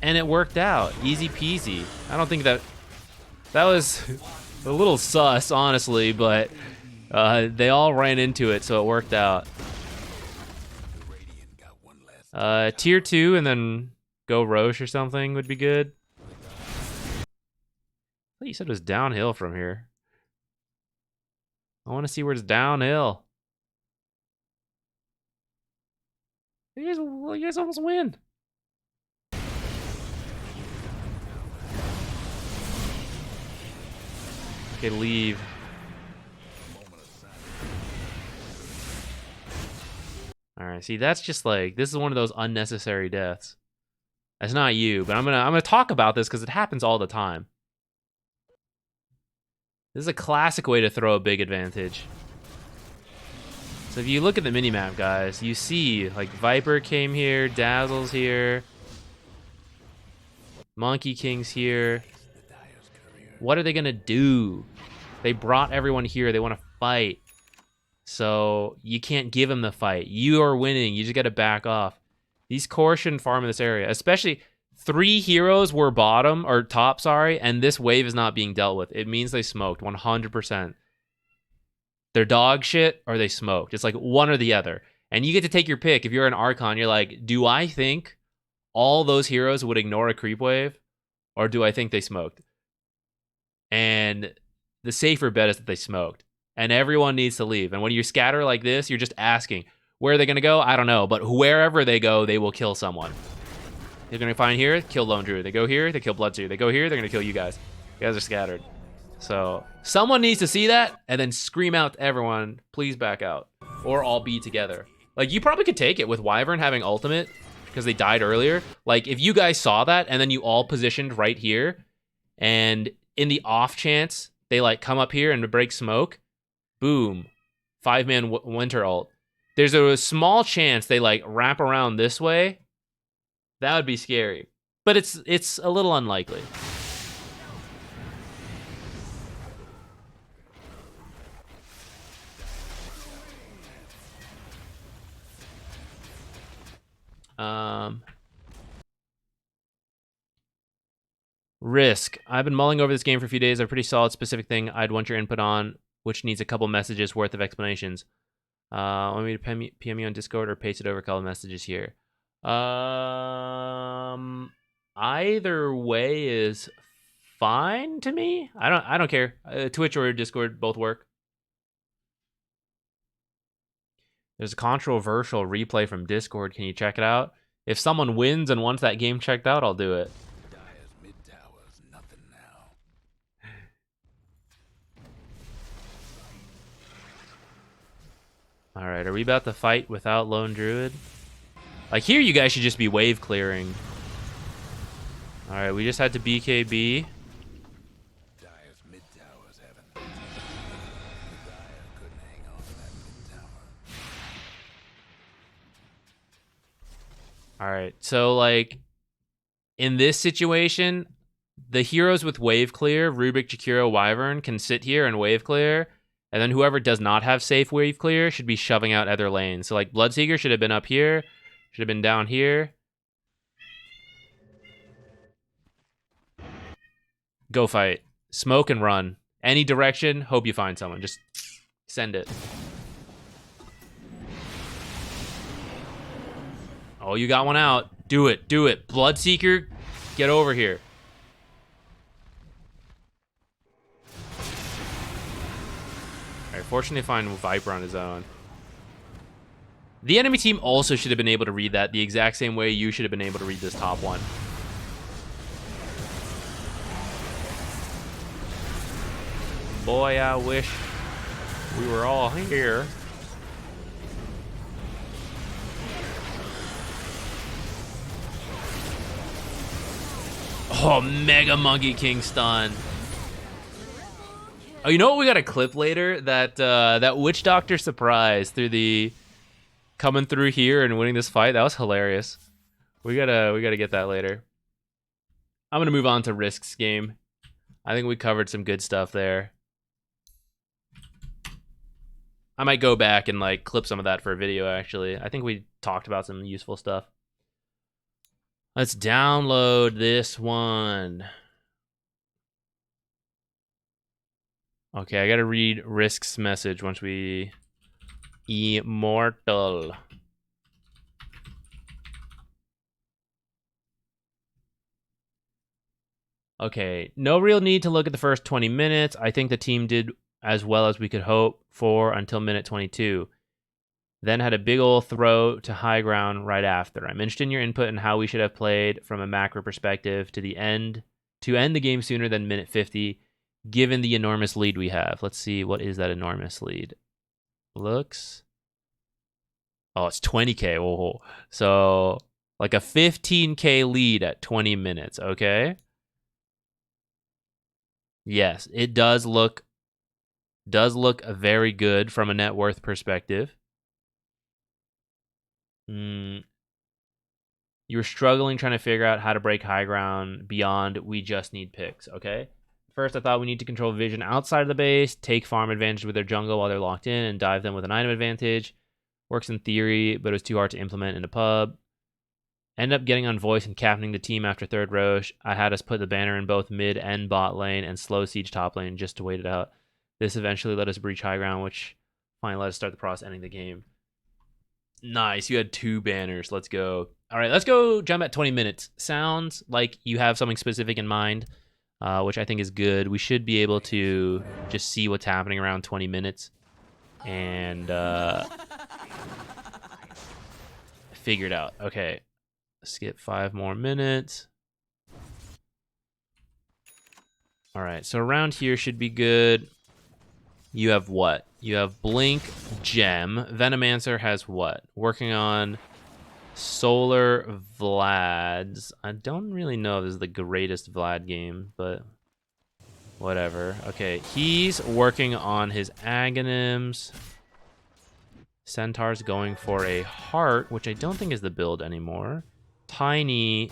And it worked out. Easy peasy. I don't think that was a little sus, honestly, but they all ran into it, so it worked out. Tier 2 and then go Roche or something would be good. I thought you said it was downhill from here. I want to see where it's downhill. You guys almost win. Okay, leave. Alright, see, that's just like, this is one of those unnecessary deaths. That's not you, but I'm gonna talk about this because it happens all the time. This is a classic way to throw a big advantage. So if you look at the minimap, guys, you see, like, Viper came here, Dazzle's here, Monkey King's here. What are they gonna do? They brought everyone here, they want to fight. So you can't give them the fight. You are winning, you just gotta back off. These core shouldn't farm in this area, especially 3 heroes were bottom, or top, sorry, and this wave is not being dealt with. It means they smoked, 100%. They're dog shit, or they smoked. It's like one or the other. And you get to take your pick. If you're an Archon, you're like, do I think all those heroes would ignore a creep wave? Or do I think they smoked? And the safer bet is that they smoked. And everyone needs to leave. And when you scatter like this, you're just asking, where are they going to go? I don't know. But wherever they go, they will kill someone. They're going to find here, kill Lone Druid. They go here, they kill Bloodseer. They go here, they're going to kill you guys. You guys are scattered. So someone needs to see that and then scream out to everyone, please back out. Or all be together. Like, you probably could take it with Wyvern having ultimate because they died earlier. Like, if you guys saw that and then you all positioned right here, and in the off chance they, like, come up here and break smoke, boom, 5-man winter ult. There's a small chance they, like, wrap around this way. That would be scary. But it's a little unlikely. Risk. I've been mulling over this game for a few days. A pretty solid specific thing I'd want your input on, which needs a couple messages worth of explanations. Want me to PM you on Discord or paste it over a couple messages here? Either way is fine to me. I don't care. Twitch or Discord both work. There's a controversial replay from Discord. Can you check it out? If someone wins and wants that game checked out, I'll do it. Alright, are we about to fight without Lone Druid? Like, here you guys should just be wave clearing. Alright, we just had to BKB. Alright, so, like, in this situation, the heroes with wave clear, Rubik, Jakiro, Wyvern, can sit here and wave clear, and then whoever does not have safe wave clear should be shoving out other lanes. So, like, Bloodseeker should have been up here, should have been down here. Go fight. Smoke and run. Any direction, hope you find someone. Just send it. Oh, you got one out. Do it. Do it. Bloodseeker, get over here. Alright, fortunately find Viper on his own. The enemy team also should have been able to read that the exact same way you should have been able to read this top one. Boy, I wish we were all here. Oh, Mega Monkey King stun. Oh, you know what? We got a clip later that that Witch Doctor surprise through the coming through here and winning this fight. That was hilarious. We gotta get that later. I'm gonna move on to Risk's game. I think we covered some good stuff there. I might go back and like clip some of that for a video. Actually, I think we talked about some useful stuff. Let's download this one. Okay, I gotta read Risk's message once we... Immortal. Okay, no real need to look at the first 20 minutes. I think the team did as well as we could hope for until minute 22. Then had a big ol' throw to high ground right after. I'm interested in your input and how we should have played from a macro perspective to end the game sooner than minute 50, given the enormous lead we have. Let's see, what is that enormous lead? Looks... Oh, it's 20k. Oh, so like a 15k lead at 20 minutes, okay? Yes, it does look very good from a net worth perspective. You were struggling trying to figure out how to break high ground beyond we just need picks, okay? First, I thought we need to control vision outside of the base, take farm advantage with their jungle while they're locked in, and dive them with an item advantage. Works in theory, but it was too hard to implement in a pub. End up getting on voice and captaining the team after third Roche. I had us put the banner in both mid and bot lane and slow siege top lane just to wait it out. This eventually let us breach high ground, which finally let us start the process ending the game. Nice, you had 2 banners. Let's go. All right, let's go jump at 20 minutes. Sounds like you have something specific in mind, which I think is good. We should be able to just see what's happening around 20 minutes and figure it out. Okay, skip 5 more minutes. All right, so around here should be good. You have what? You have Blink, Gem. Venomancer has what? Working on Solar Vlad's. I don't really know if this is the greatest Vlad game, but whatever. Okay, he's working on his Aghanims. Centaur's going for a Heart, which I don't think is the build anymore. Tiny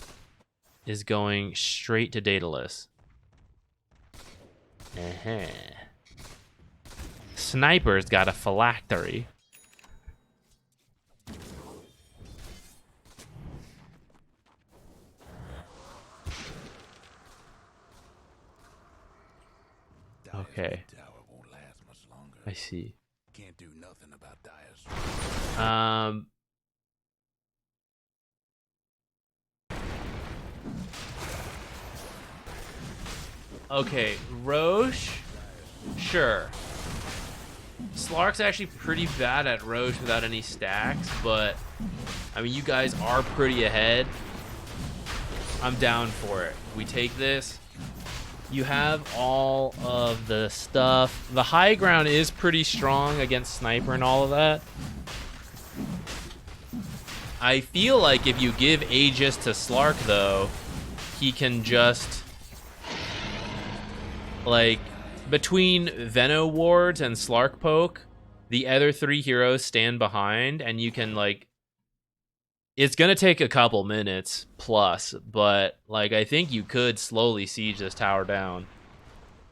is going straight to Daedalus. Sniper's got a Phylactery. Okay. I see. Can't do nothing about Dire's. Okay, Roche. Sure. Slark's actually pretty bad at Roche without any stacks, but I mean, you guys are pretty ahead. I'm down for it. We take this. You have all of the stuff. The high ground is pretty strong against Sniper and all of that. I feel like if you give Aegis to Slark, though, he can just, like, between Veno wards and Slark poke, the other 3 heroes stand behind, and you can, like, it's gonna take a couple minutes plus, but like I think you could slowly siege this tower down.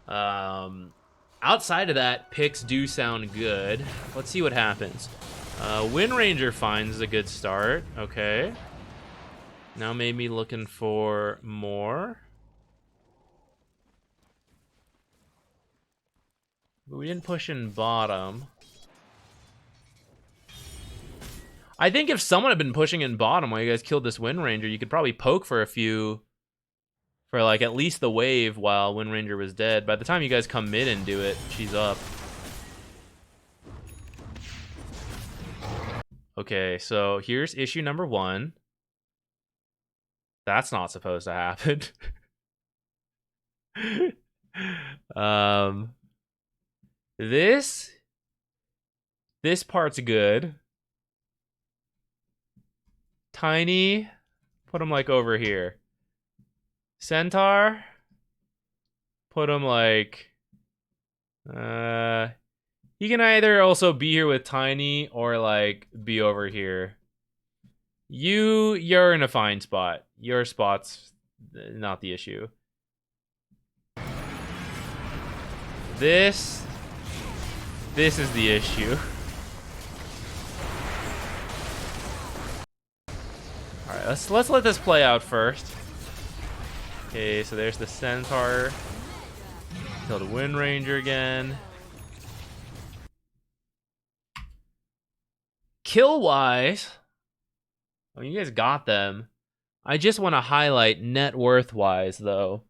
Outside of that, picks do sound good. Let's see what happens. Wind Ranger finds a good start. Okay. Now maybe looking for more. But we didn't push in bottom. I think if someone had been pushing in bottom while you guys killed this Wind Ranger, you could probably poke for a few, for like at least the wave while Wind Ranger was dead. By the time you guys come mid and do it, she's up. Okay, so here's issue number 1. That's not supposed to happen. This part's good. Tiny, put him like over here. Centaur. Put him like... he can either also be here with Tiny or like be over here. You're in a fine spot. Your spot's not the issue. This is the issue. All right, let's let this play out first. Okay, so there's the Centaur. Kill the Wind Ranger again. Kill wise, I mean, you guys got them. I just want to highlight net worth wise though.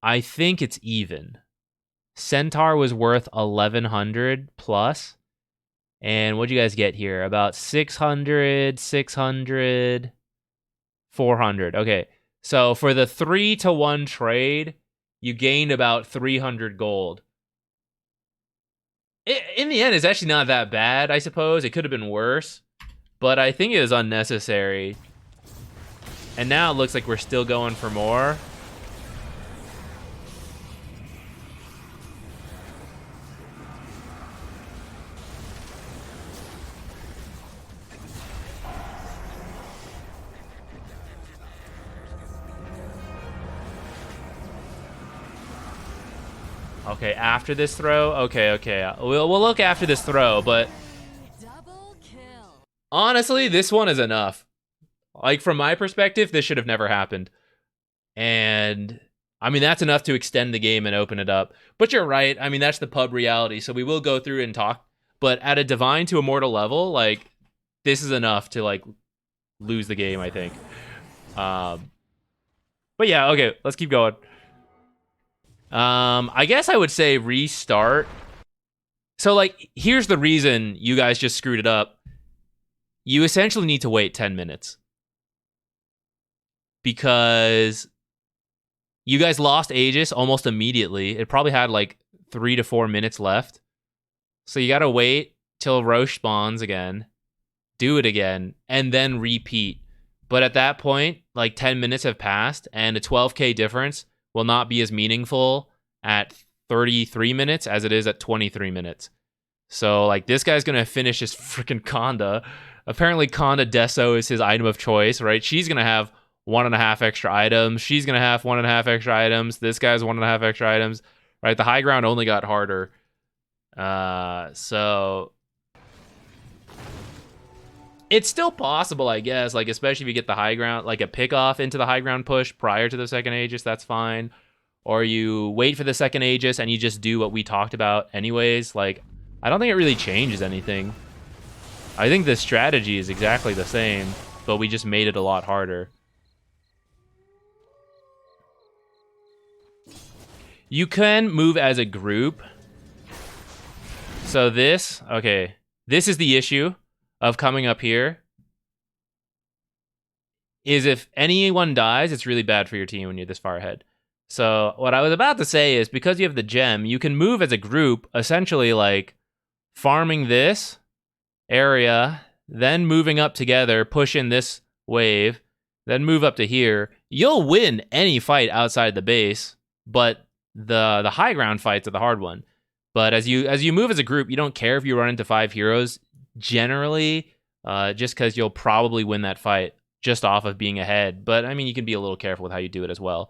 I think it's even. Centaur was worth 1,100 plus. And what'd you guys get here? About 600, 600, 400. Okay. So for the 3-to-1 trade, you gained about 300 gold. In the end, it's actually not that bad, I suppose. It could have been worse. But I think it was unnecessary. And now it looks like we're still going for more. Okay, after this throw? Okay. We'll look after this throw, but... honestly, this one is enough. Like, from my perspective, this should have never happened. And, I mean, that's enough to extend the game and open it up. But you're right. I mean, that's the pub reality, so we will go through and talk. But at a Divine to Immortal level, like, this is enough to, like, lose the game, I think. But yeah, okay, let's keep going. I guess I would say restart. So, like, here's the reason you guys just screwed it up. You essentially need to wait 10 minutes. Because you guys lost Aegis almost immediately. It probably had, like, 3 to 4 minutes left. So you gotta wait till Roche spawns again. Do it again. And then repeat. But at that point, like, 10 minutes have passed. And a 12k difference will not be as meaningful at 33 minutes as it is at 23 minutes. So, like, this guy's gonna finish his freaking Conda. Apparently, Conda Deso is his item of choice, right? She's gonna have 1.5 extra items. She's gonna have 1.5 extra items. This guy's 1.5 extra items, right? The high ground only got harder. So... it's still possible, I guess, like, especially if you get the high ground, like a pick off into the high ground push prior to the second Aegis, that's fine. Or you wait for the second Aegis and you just do what we talked about anyways. Like, I don't think it really changes anything. I think the strategy is exactly the same, but we just made it a lot harder. You can move as a group. So this, okay, this is the issue of coming up here, is if anyone dies, it's really bad for your team when you're this far ahead. So what I was about to say is, because you have the gem, you can move as a group, essentially like farming this area, then moving up together, push in this wave, then move up to here. You'll win any fight outside the base, but the high ground fights are the hard one. But as you move as a group, you don't care if you run into 5 heroes. Generally, just because you'll probably win that fight just off of being ahead. But I mean, you can be a little careful with how you do it as well.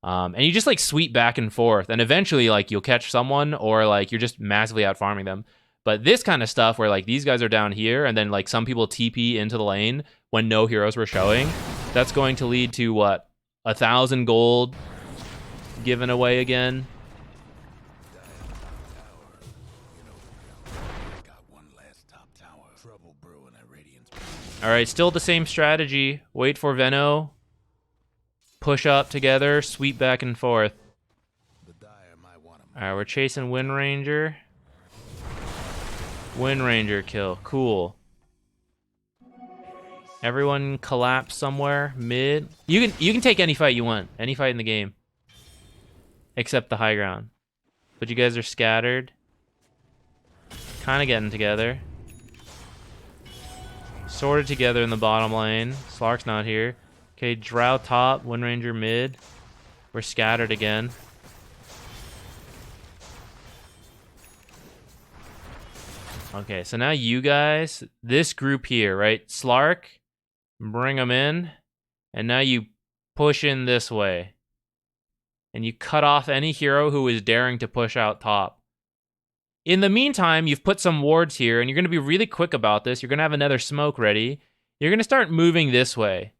And you just like sweep back and forth, and eventually like you'll catch someone, or like you're just massively out farming them. But this kind of stuff where like these guys are down here and then like some people TP into the lane when no heroes were showing, that's going to lead to what, 1,000 gold given away again. All right, still the same strategy. Wait for Venno. Push up together, sweep back and forth. All right, we're chasing Wind Ranger. Wind Ranger kill, cool. Everyone collapse somewhere mid. You can take any fight you want, any fight in the game, except the high ground. But you guys are scattered, kind of getting together. Sorted together in the bottom lane. Slark's not here. Okay, Drow top, Wind Ranger mid. We're scattered again. Okay, so now you guys, this group here, right? Slark, bring them in. And now you push in this way. And you cut off any hero who is daring to push out top. In the meantime, you've put some wards here, and you're going to be really quick about this. You're going to have another smoke ready. You're going to start moving this way.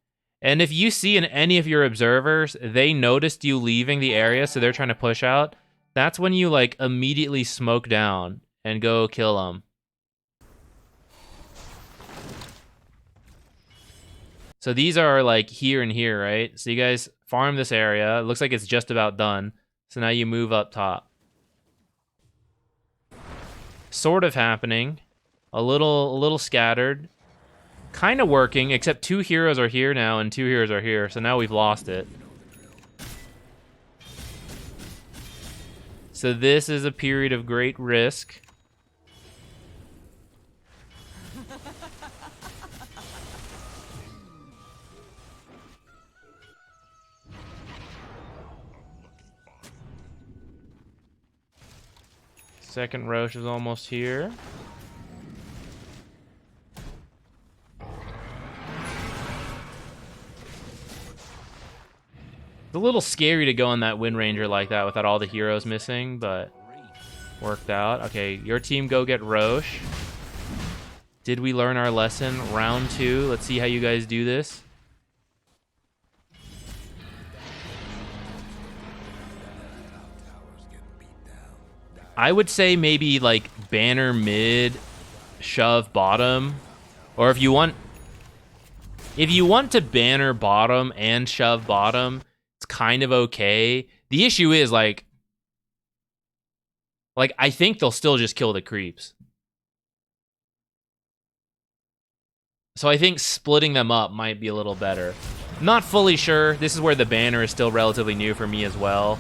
And if you see in any of your observers, they noticed you leaving the area, so they're trying to push out, that's when you, like, immediately smoke down and go kill them. So these are, like, here and here, right? So you guys farm this area. It looks like it's just about done. So now you move up top. Sort of happening. A little scattered. Kind of working, except 2 heroes are here now and 2 heroes are here. So now we've lost it. So this is a period of great risk. Second Roche is almost here. It's a little scary to go on that Wind Ranger like that without all the heroes missing, but worked out. Okay, your team go get Roche. Did we learn our lesson? Round 2. Let's see how you guys do this. I would say maybe like banner mid, shove bottom, or if you want to banner bottom and shove bottom, it's kind of okay. The issue is like I think they'll still just kill the creeps. So I think splitting them up might be a little better. Not fully sure. This is where the banner is still relatively new for me as well.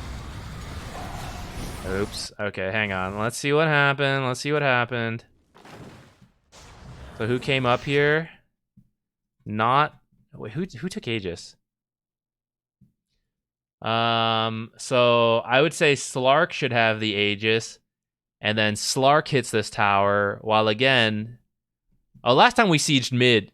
Oops. Okay, hang on. Let's see what happened. Let's see what happened. So who came up here? Not... Wait, who took Aegis? So I would say Slark should have the Aegis. And then Slark hits this tower. While again... Oh, last time we sieged mid.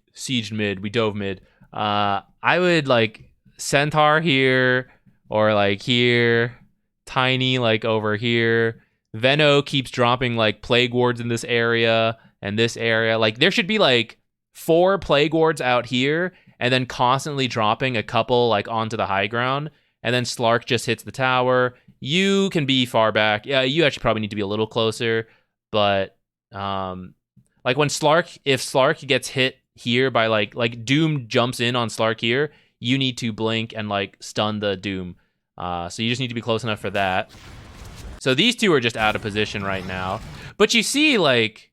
We dove mid. I would like Centaur here. Or like here. Tiny like over here. Veno keeps dropping like plague wards in this area and this area. Like there should be like 4 plague wards out here and then constantly dropping a couple like onto the high ground. And then Slark just hits the tower. You can be far back. Yeah, you actually probably need to be a little closer. But like when Slark, if Slark gets hit here by like Doom jumps in on Slark here, you need to blink and like stun the Doom. So you just need to be close enough for that. So these two are just out of position right now. But you see, like,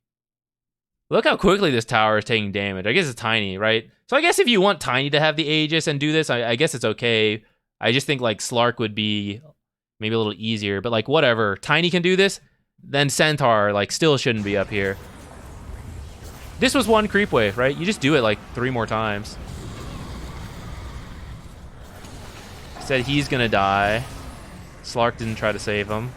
look how quickly this tower is taking damage. I guess it's Tiny, right? So I guess if you want Tiny to have the Aegis and do this, I guess it's okay. I just think, like, Slark would be maybe a little easier. But, like, whatever. Tiny can do this, then Centaur, like, still shouldn't be up here. This was 1 creep wave, right? You just do it, like, 3 more times. Said he's gonna die. Slark didn't try to save him.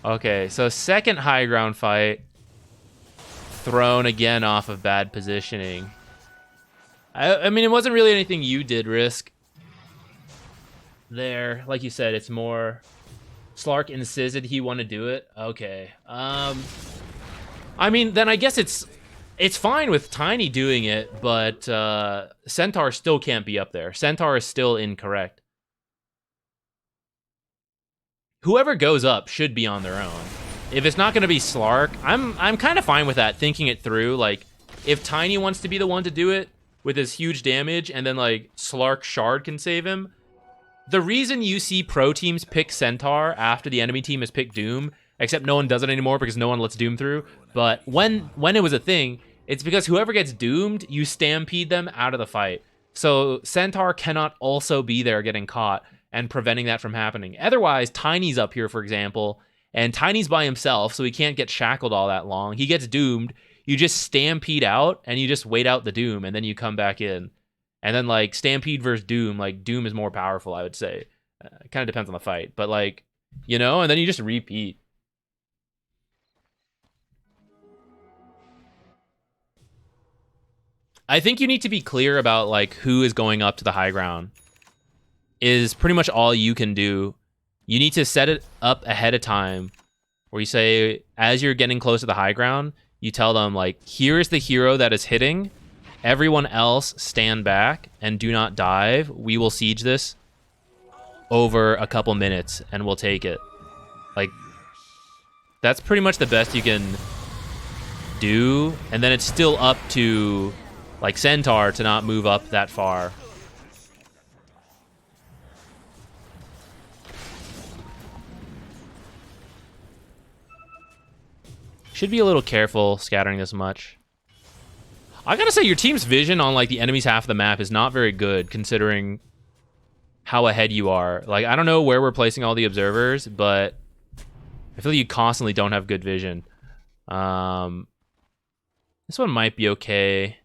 Okay, so second high ground fight. Thrown again off of bad positioning. I mean, it wasn't really anything you did, Risk. There, like you said, it's more... Slark insisted he want to do it. Okay. I mean, then I guess it's fine with Tiny doing it, but Centaur still can't be up there. Centaur is still incorrect. Whoever goes up should be on their own. If it's not going to be Slark, I'm kind of fine with that, thinking it through. Like, if Tiny wants to be the one to do it with his huge damage, and then like Slark Shard can save him. The reason you see pro teams pick Centaur after the enemy team has picked Doom, except no one does it anymore because no one lets Doom through, but when it was a thing, it's because whoever gets doomed, you stampede them out of the fight. So Centaur cannot also be there getting caught and preventing that from happening. Otherwise, Tiny's up here, for example, and Tiny's by himself, so he can't get shackled all that long. He gets doomed. You just stampede out, and you just wait out the doom, and then you come back in. And then, like, stampede versus doom, like, doom is more powerful, I would say. It kind of depends on the fight, but, like, you know, and then you just repeat. I think you need to be clear about, like, who is going up to the high ground is pretty much all you can do. You need to set it up ahead of time where you say, as you're getting close to the high ground, you tell them, like, here is the hero that is hitting. Everyone else stand back and do not dive. We will siege this over a couple minutes and we'll take it. Like, that's pretty much the best you can do. And then it's still up to, like, Centaur to not move up that far. Should be a little careful scattering this much. I gotta say, your team's vision on, like, the enemy's half of the map is not very good, considering how ahead you are. Like, I don't know where we're placing all the observers, but I feel like you constantly don't have good vision. This one might be okay.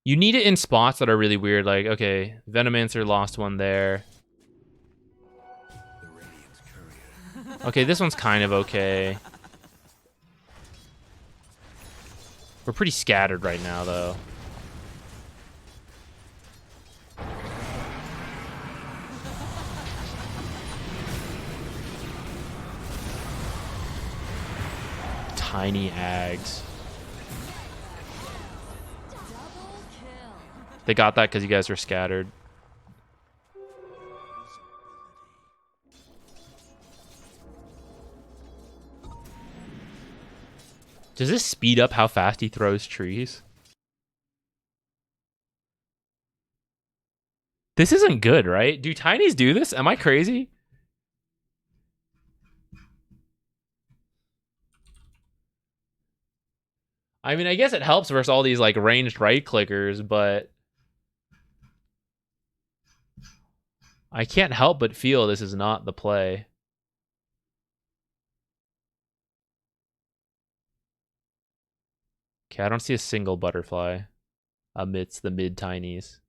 You need it in spots that are really weird. Like, okay, Venomancer lost one there. Okay, this one's kind of okay. We're pretty scattered right now, though. Tiny Ags. They got that because you guys were scattered. Does this speed up how fast he throws trees? This isn't good, right? Do Tinies do this? Am I crazy? I mean, I guess it helps versus all these, like, ranged right clickers, but I can't help but feel this is not the play. Okay, I don't see a single butterfly amidst the mid-tinies.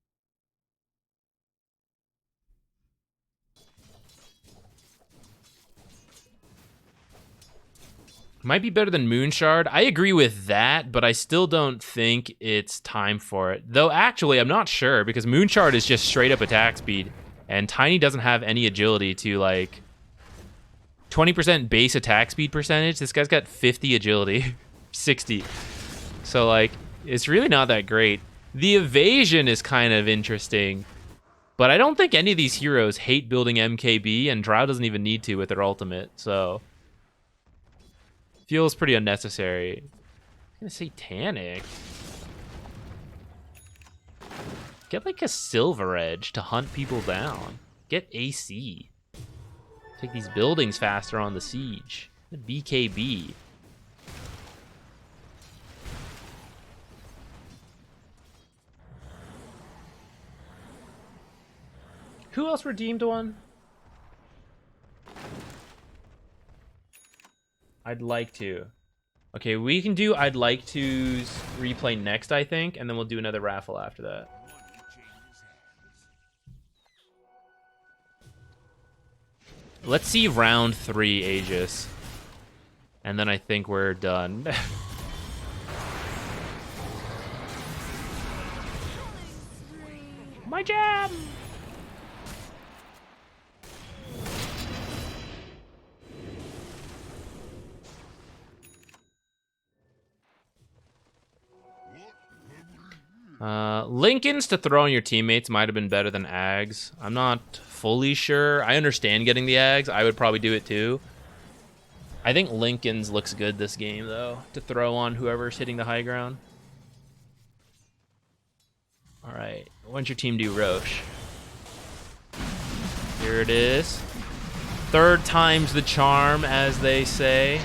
Might be better than Moonshard. I agree with that, but I still don't think it's time for it. Though, actually, I'm not sure, because Moonshard is just straight-up attack speed, and Tiny doesn't have any agility to, like, 20% base attack speed percentage. This guy's got 50 agility. 60. So, like, it's really not that great. The evasion is kind of interesting, but I don't think any of these heroes hate building MKB, and Drow doesn't even need to with their ultimate, so feels pretty unnecessary. I'm gonna say Tanic. Get, like, a Silver Edge to hunt people down. Get AC. Take these buildings faster on the siege. BKB. Who else redeemed one? I'd like to. Okay, we can do I'd like to replay next, I think, and then we'll do another raffle after that. Let's see round 3, Aegis. And then I think we're done. My jam! Lincolns to throw on your teammates might have been better than Ags. I'm not fully sure. I understand getting the Ags. I would probably do it too. I think Lincoln's looks good this game, though, to throw on whoever's hitting the high ground. All right, when's your team do Roche? Here it is. Third time's the charm, as they say.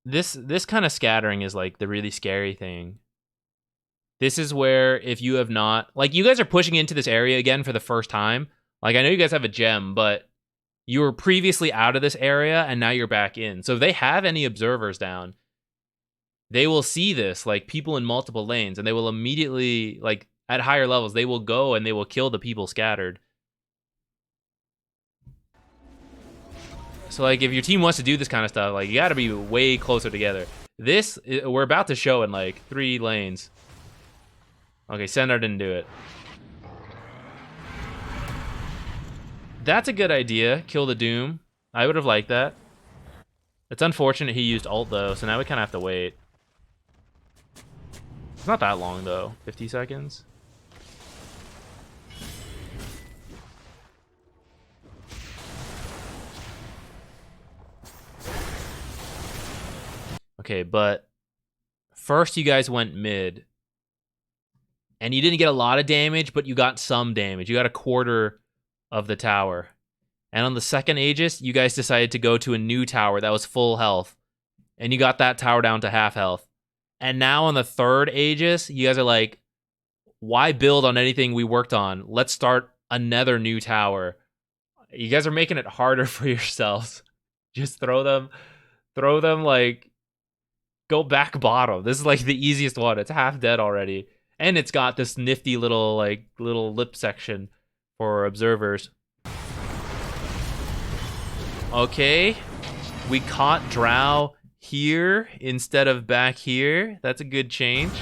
this kind of scattering is like the really scary thing. This is where if you have not, like, you guys are pushing into this area again for the first time. Like, I know you guys have a gem, but you were previously out of this area and now you're back in. So if they have any observers down, they will see this, like, people in multiple lanes, and they will immediately, like, at higher levels, they will go and they will kill the people scattered. So, like, if your team wants to do this kind of stuff, like, you got to be way closer together. This, we're about to show in, like, 3 lanes. Okay, Centaur didn't do it. That's a good idea. Kill the Doom. I would have liked that. It's unfortunate he used ult, though, so now we kind of have to wait. It's not that long, though. 50 seconds. Okay, but first you guys went mid. And you didn't get a lot of damage, but you got some damage. You got a quarter of the tower. And on the second Aegis, you guys decided to go to a new tower that was full health. And you got that tower down to half health. And now on the third Aegis, you guys are like, why build on anything we worked on? Let's start another new tower. You guys are making it harder for yourselves. Just throw them like, go back bottom. This is like the easiest one. It's half dead already. And it's got this nifty little lip section for observers. Okay. We caught Drow here instead of back here. That's a good change.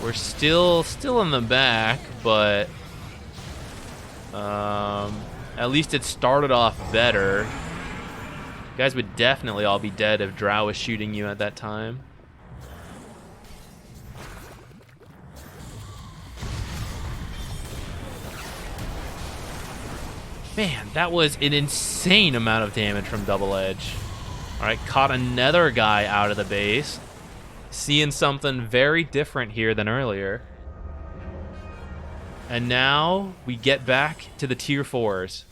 We're still in the back, but at least it started off better. You guys would definitely all be dead if Drow was shooting you at that time. Man, that was an insane amount of damage from Double Edge. Alright, caught another guy out of the base. Seeing something very different here than earlier. And now we get back to the tier 4s.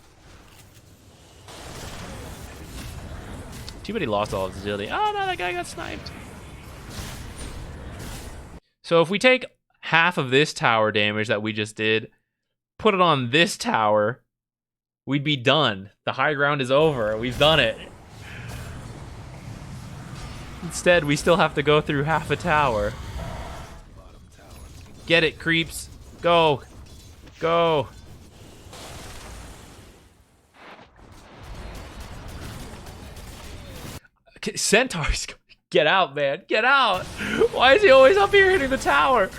Too bad he lost all of his agility. Oh no, that guy got sniped. So if we take half of this tower damage that we just did, put it on this tower, we'd be done. The high ground is over. We've done it. Instead, we still have to go through half a tower. Get it, creeps. Go. Go. Centaurs, get out, man. Get out. Why is he always up here hitting the tower?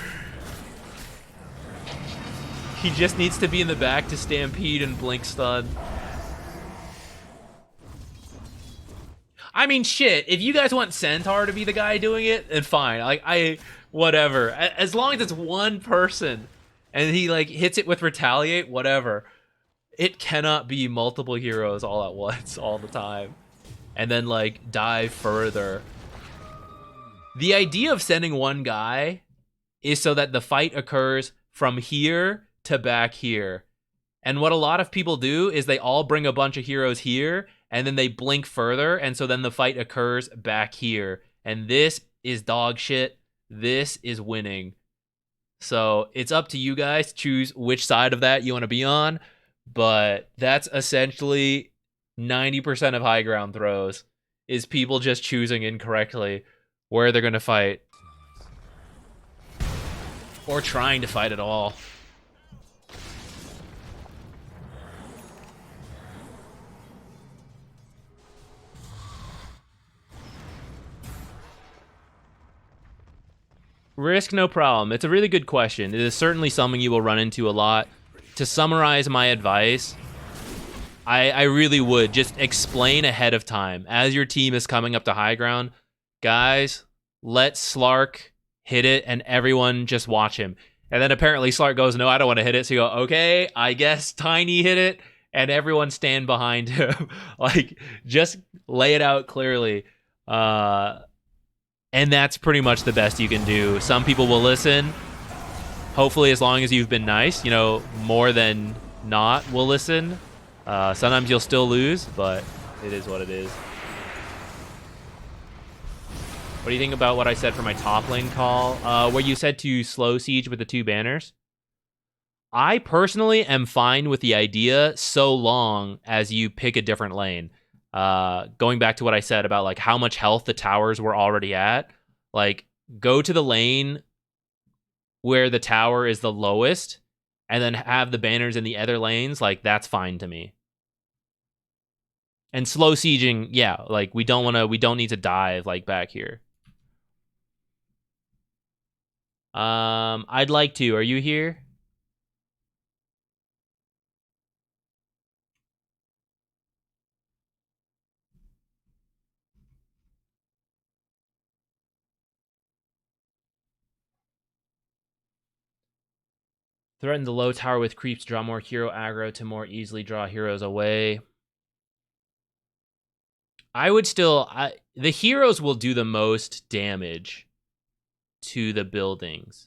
He just needs to be in the back to stampede and blink stun. I mean, shit, if you guys want Centaur to be the guy doing it, then fine. Like, whatever. As long as it's one person and he, like, hits it with retaliate, whatever. It cannot be multiple heroes all at once, all the time. And then, like, dive further. The idea of sending one guy is so that the fight occurs from here to back here. And what a lot of people do is they all bring a bunch of heroes here, and then they blink further, and so then the fight occurs back here. And this is dog shit. This is winning. So it's up to you guys to choose which side of that you want to be on, but that's essentially 90% of high ground throws, is people just choosing incorrectly where they're going to fight. Or trying to fight at all. Risk, no problem. It's a really good question. It is certainly something you will run into a lot. To summarize my advice, I really would just explain ahead of time. As your team is coming up to high ground, guys, let Slark hit it and everyone just watch him. And then apparently Slark goes, no, I don't want to hit it. So you go, okay, I guess Tiny hit it, and everyone stand behind him. Like, just lay it out clearly. And that's pretty much the best you can do. Some people will listen. hopefully as long as you've been nice, you know, more than not will listen. Sometimes you'll still lose, but it is what it is. What do you think about what I said for my top lane call? Where you said to slow siege with the 2 banners? I personally am fine with the idea so long as you pick a different lane. Going back to what I said about like how much health the towers were already at, like go to the lane where the tower is the lowest and then have the banners in the other lanes. Like that's fine to me. And slow sieging, yeah, like we don't need to dive like back here. I'd like to. Are you here? Threaten the low tower with creeps, draw more hero aggro to more easily draw heroes away. I would still... the heroes will do the most damage to the buildings.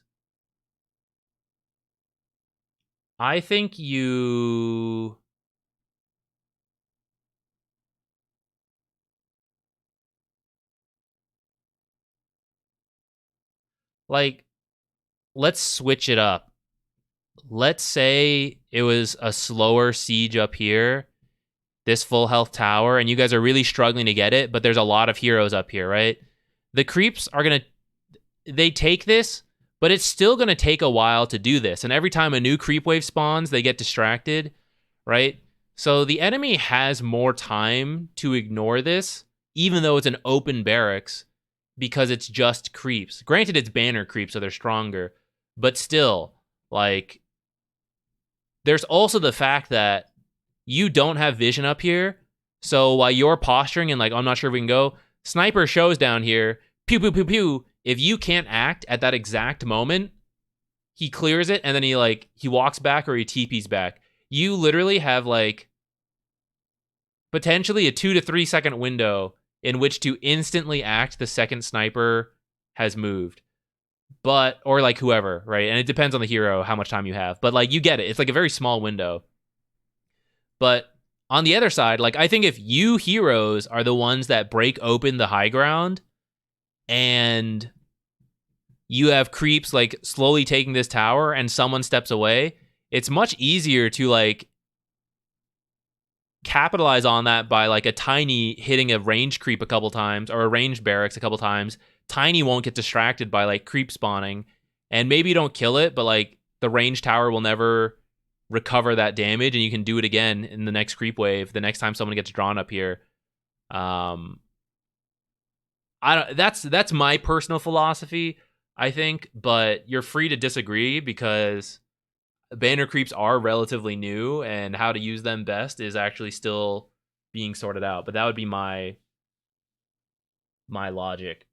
I think you... like, let's switch it up. Let's say it was a slower siege up here, this full health tower, and you guys are really struggling to get it, but there's a lot of heroes up here, right? The creeps are going to... they take this, but it's still going to take a while to do this. And every time a new creep wave spawns, they get distracted, right? So the enemy has more time to ignore this, even though it's an open barracks, because it's just creeps. Granted, it's banner creeps, so they're stronger, but still, like... there's also the fact that you don't have vision up here, so while you're posturing and like, I'm not sure if we can go, sniper shows down here, pew, pew, pew, pew. If you can't act at that exact moment, he clears it, and then he walks back or he TPs back. You literally have like potentially a 2 to 3 second window in which to instantly act the second sniper has moved. But, or like whoever, right? And it depends on the hero, how much time you have. But like, you get it. It's like a very small window. But on the other side, like, I think if you heroes are the ones that break open the high ground and you have creeps like slowly taking this tower and someone steps away, it's much easier to like capitalize on that by like a tiny hitting a range creep a couple times or a range barracks a couple times. Tiny won't get distracted by like creep spawning, and maybe you don't kill it, but like the range tower will never recover that damage, and you can do it again in the next creep wave the next time someone gets drawn up here. That's my personal philosophy, I think, but you're free to disagree because banner creeps are relatively new, and how to use them best is actually still being sorted out. But that would be my logic.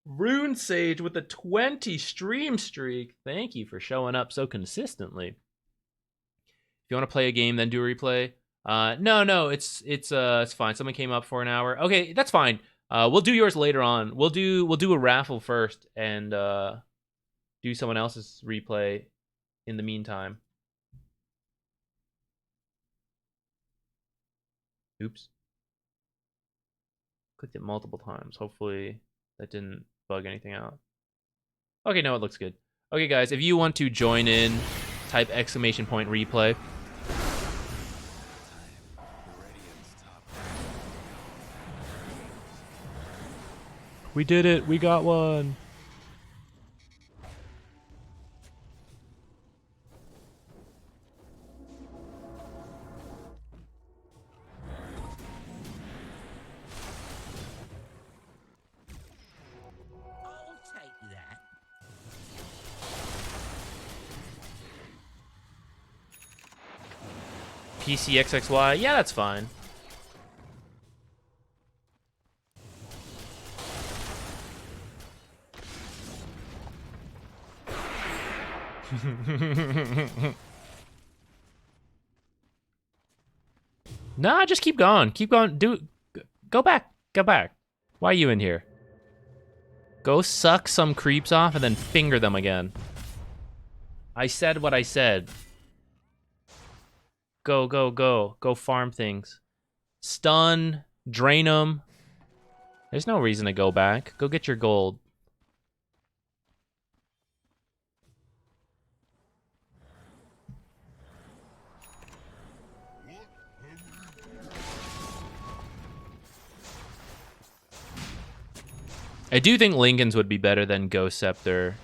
Rune Sage with a 20 stream streak. Thank you for showing up so consistently. If you want to play a game, then do a replay. No, it's fine. Someone came up for an hour. Okay, that's fine. We'll do yours later on. We'll do a raffle first and do someone else's replay in the meantime. Oops. Clicked it multiple times. Hopefully that didn't bug anything out. Okay, no, it looks good. Okay, guys, if you want to join in, type !replay. We did it. We got one. PCXXY, yeah, that's fine. Nah, just keep going. Keep going. Go back. Go back. Why are you in here? Go suck some creeps off and then finger them again. I said what I said. Go, go, go. Go farm things. Stun. Drain them. There's no reason to go back. Go get your gold. I do think Lincoln's would be better than Ghost Scepter.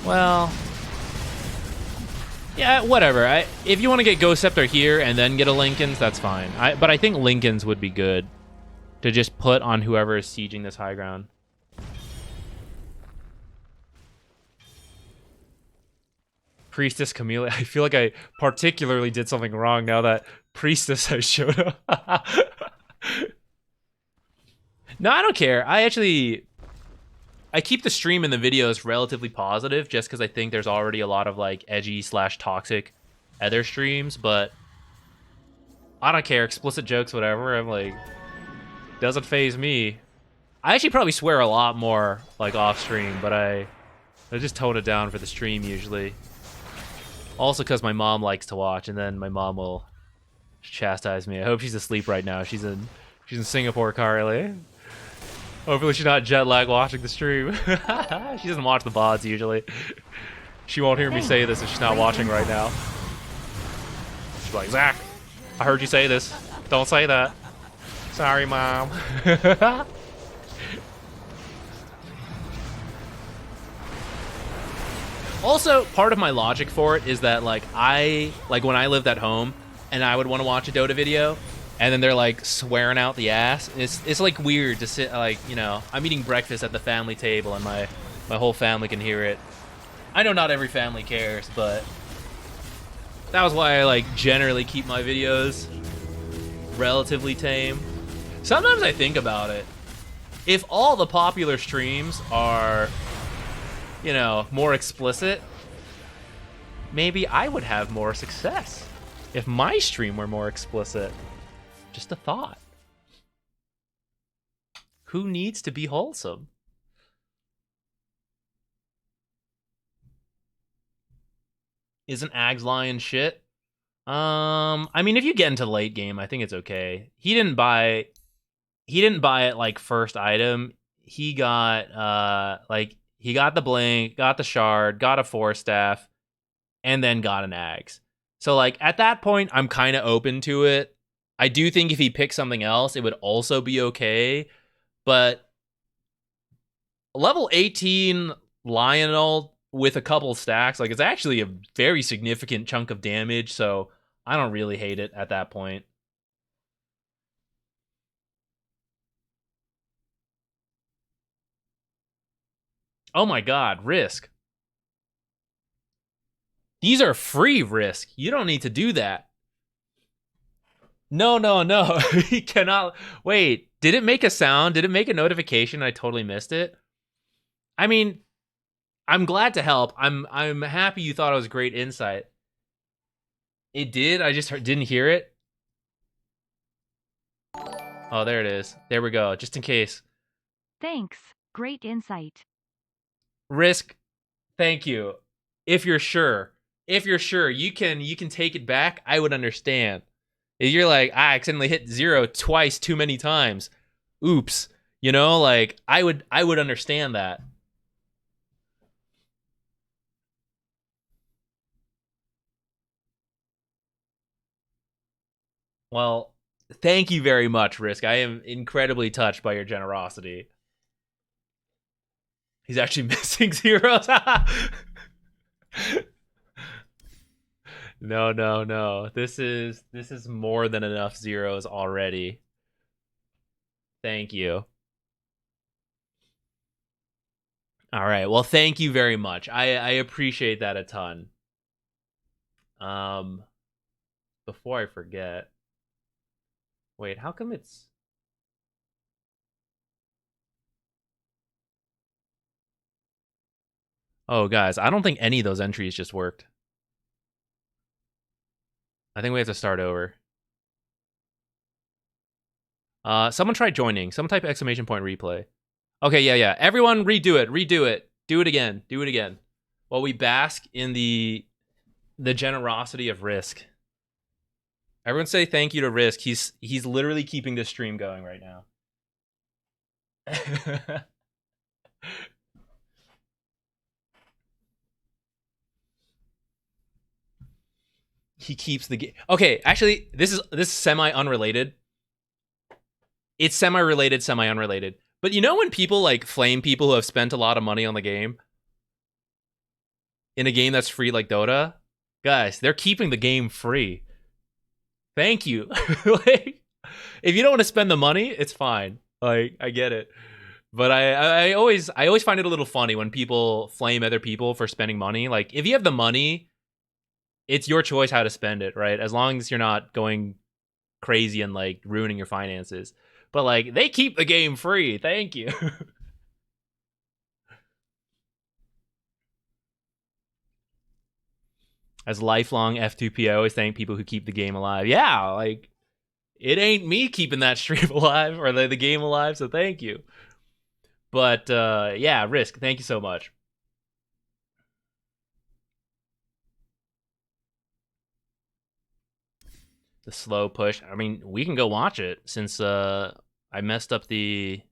Well, yeah, whatever. If you want to get Ghost Scepter here and then get a Lincoln's, that's fine. But I think Lincoln's would be good to just put on whoever is sieging this high ground. Priestess Camellia. I feel like I particularly did something wrong now that Priestess has showed up. No, I don't care. I keep the stream and the videos relatively positive just because I think there's already a lot of like edgy / toxic other streams, but I don't care. Explicit jokes, whatever. I'm like, doesn't phase me. I actually probably swear a lot more like off stream, but I just tone it down for the stream usually. Also because my mom likes to watch, and then my mom will chastise me. I hope she's asleep right now. She's in Singapore currently. Hopefully she's not jet lag watching the stream. She doesn't watch the VODs usually. She won't hear me say this if she's not watching right now. She's like, Zach, I heard you say this. Don't say that. Sorry, Mom. Also, part of my logic for it is that like when I lived at home and I would want to watch a Dota video, and then they're like swearing out the ass. It's like weird to sit like, you know, I'm eating breakfast at the family table and my whole family can hear it. I know not every family cares, but that was why I like generally keep my videos relatively tame. Sometimes I think about it. If all the popular streams are, you know, more explicit, maybe I would have more success if my stream were more explicit. Just a thought. Who needs to be wholesome? Isn't Ags Lion shit? I mean, if you get into late game, I think it's okay. He didn't buy it like first item. He got he got the blink, got the shard, got a 4-staff, and then got an Ags. So like at that point, I'm kind of open to it. I do think if he picked something else, it would also be okay. But level 18 Lionel with a couple stacks, like it's actually a very significant chunk of damage. So I don't really hate it at that point. Oh my god, Risk. These are free, Risk. You don't need to do that. No. He cannot. Wait, did it make a sound? Did it make a notification? I totally missed it. I mean, I'm glad to help. I'm happy you thought it was great insight. It did. I just didn't hear it. Oh, there it is. There we go. Just in case. Thanks. Great insight. Risk. Thank you. If you're sure, you can take it back. I would understand. If you're like, I accidentally hit 0 twice too many times. Oops. You know, like I would understand that. Well, thank you very much, Risk. I am incredibly touched by your generosity. He's actually missing zeros. No. This is more than enough zeros already. Thank you. All right. Well, thank you very much. I appreciate that a ton. Before I forget. Wait, how come it's... Oh, guys, I don't think any of those entries just worked. I think we have to start over. Someone try joining. Someone type exclamation point replay. Okay, yeah. Everyone redo it. Do it again. While we bask in the generosity of Risk. Everyone say thank you to Risk. He's literally keeping this stream going right now. He keeps the game. Okay, actually, this is semi-unrelated. It's semi-related, semi-unrelated. But you know when people like flame people who have spent a lot of money on the game? In a game that's free like Dota? Guys, they're keeping the game free. Thank you. Like, if you don't want to spend the money, it's fine. Like, I get it. But I always find it a little funny when people flame other people for spending money. Like, if you have the money, it's your choice how to spend it, right? As long as you're not going crazy and like ruining your finances. But like, they keep the game free. Thank you. As lifelong F2P, I always thank people who keep the game alive. Yeah, like, it ain't me keeping that stream alive or the game alive, so thank you. But, yeah, Risk, thank you so much. The slow push. I mean, we can go watch it since I messed up the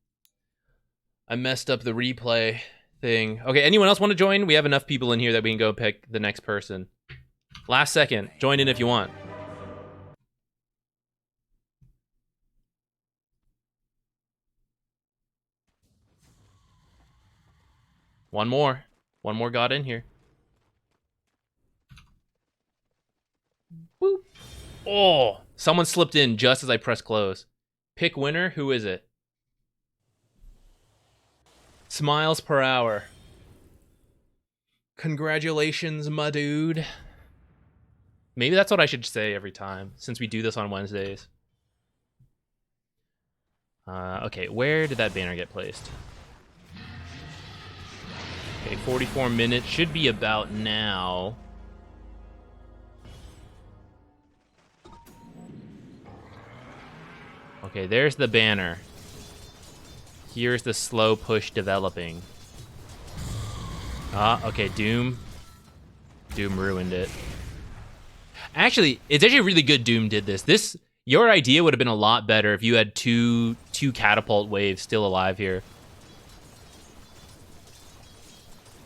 replay thing. Okay, anyone else want to join? We have enough people in here that we can go pick the next person. Last second. Join in if you want. One more got in here. Boop. Oh, someone slipped in just as I pressed close. Pick winner. Who is it? Smiles per hour. Congratulations, my dude. Maybe that's what I should say every time, since we do this on Wednesdays. Okay, where did that banner get placed? Okay, 44 minutes. Should be about now. Okay, there's the banner. Here's the slow push developing. Okay, Doom. Doom ruined it. Actually, it's actually really good Doom did this. Your idea would have been a lot better if you had two catapult waves still alive here.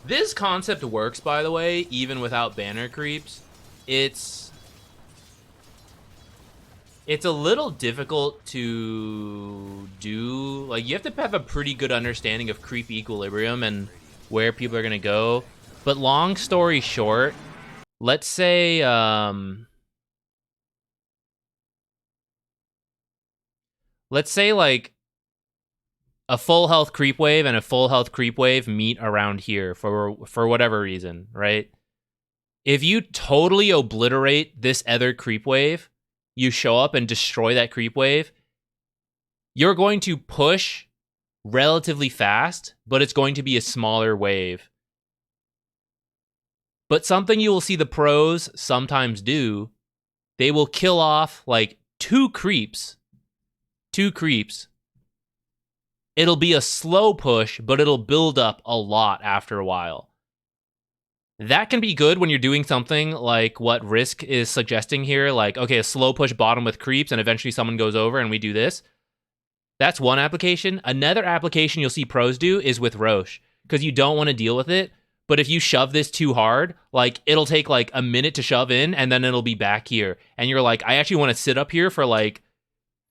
This concept works, by the way, even without banner creeps. It's a little difficult to do. Like, you have to have a pretty good understanding of creep equilibrium and where people are gonna go. But long story short, let's say like a full health creep wave and a full health creep wave meet around here for whatever reason, right? If you totally obliterate this other creep wave, you show up and destroy that creep wave, you're going to push relatively fast, but it's going to be a smaller wave. But something you will see the pros sometimes do, they will kill off like two creeps. It'll be a slow push, but it'll build up a lot after a while. That can be good when you're doing something like what Risk is suggesting here, like, okay, a slow push bottom with creeps, and eventually someone goes over and we do this. That's one application. Another application you'll see pros do is with Roche, because you don't want to deal with it. But if you shove this too hard, like, it'll take like a minute to shove in, and then it'll be back here. And you're like, I actually want to sit up here for like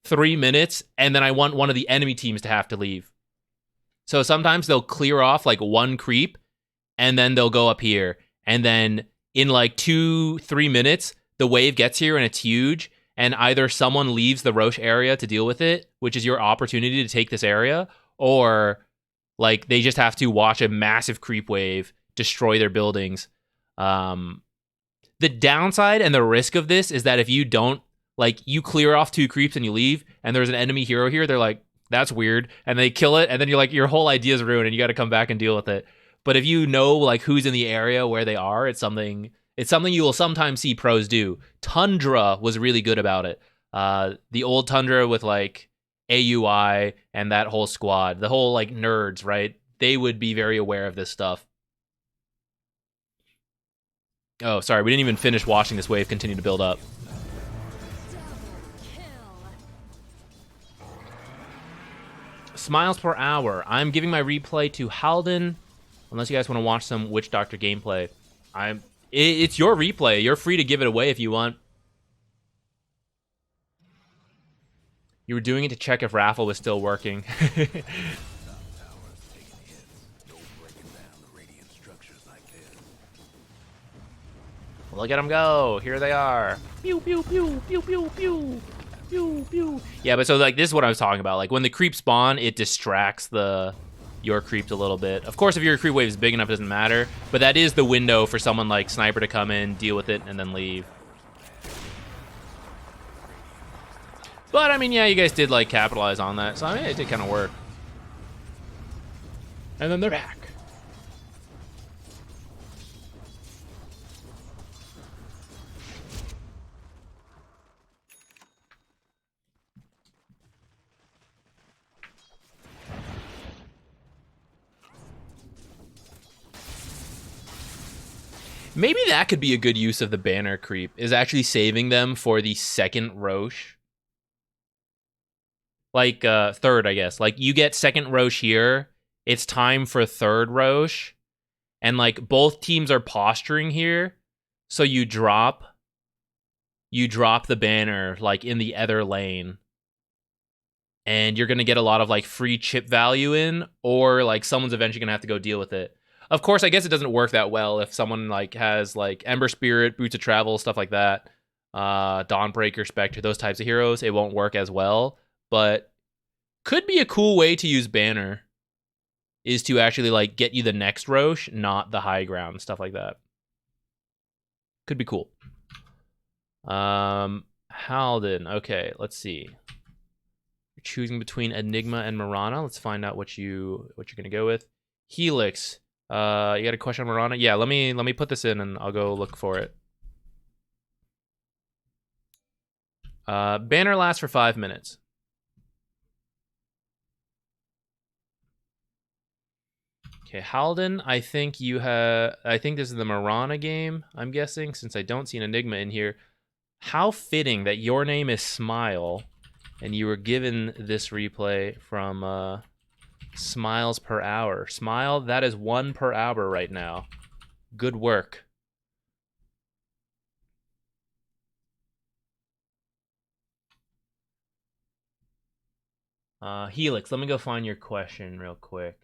3 minutes, and then I want one of the enemy teams to have to leave. So sometimes they'll clear off like one creep, and then they'll go up here. And then in like 2-3 minutes, the wave gets here and it's huge. And either someone leaves the Roche area to deal with it, which is your opportunity to take this area, or like they just have to watch a massive creep wave destroy their buildings. The downside and the risk of this is that if you don't, like, you clear off 2 creeps and you leave, and there's an enemy hero here, they're like, that's weird, and they kill it, and then you're like, your whole idea is ruined, and you got to come back and deal with it. But if you know like who's in the area where they are, it's something you will sometimes see pros do. Tundra was really good about it. The old Tundra with like AUI and that whole squad, the whole like nerds, right? They would be very aware of this stuff. Oh, sorry, we didn't even finish watching this wave continue to build up. Smiles per hour. I'm giving my replay to Halden, unless you guys want to watch some Witch Doctor gameplay. It's your replay. You're free to give it away if you want. You were doing it to check if Raffle was still working. Look at them go. Here they are. Pew, pew, pew, pew, pew, pew. Pew, pew. Yeah, but so like this is what I was talking about. Like when the creeps spawn, it distracts your creeps a little bit. Of course, if your creep wave is big enough, it doesn't matter. But that is the window for someone like Sniper to come in, deal with it, and then leave. But I mean, yeah, you guys did like capitalize on that. So I mean, it did kind of work. And then they're back. Maybe that could be a good use of the banner creep, is actually saving them for the second Roche. Like, third, I guess. Like, you get second Roche here, it's time for third Roche, and, like, both teams are posturing here, so you drop the banner, like, in the other lane, and you're gonna get a lot of, like, free chip value in, or, like, someone's eventually gonna have to go deal with it. Of course, I guess it doesn't work that well if someone like has like Ember Spirit, Boots of Travel, stuff like that, Dawnbreaker, Spectre, those types of heroes. It won't work as well, but could be a cool way to use Banner is to actually like get you the next Roche, not the high ground, stuff like that. Could be cool. Halden. Okay, let's see. You're choosing between Enigma and Mirana. Let's find out what you're gonna go with. Helix. You got a question on Mirana? Yeah, let me put this in and I'll go look for it. Banner lasts for 5 minutes. Okay, Halden, I think this is the Mirana game, I'm guessing, since I don't see an Enigma in here. How fitting that your name is Smile and you were given this replay from Smiles per hour. Smile, that is 1 per hour right now. Good work. Helix, let me go find your question real quick.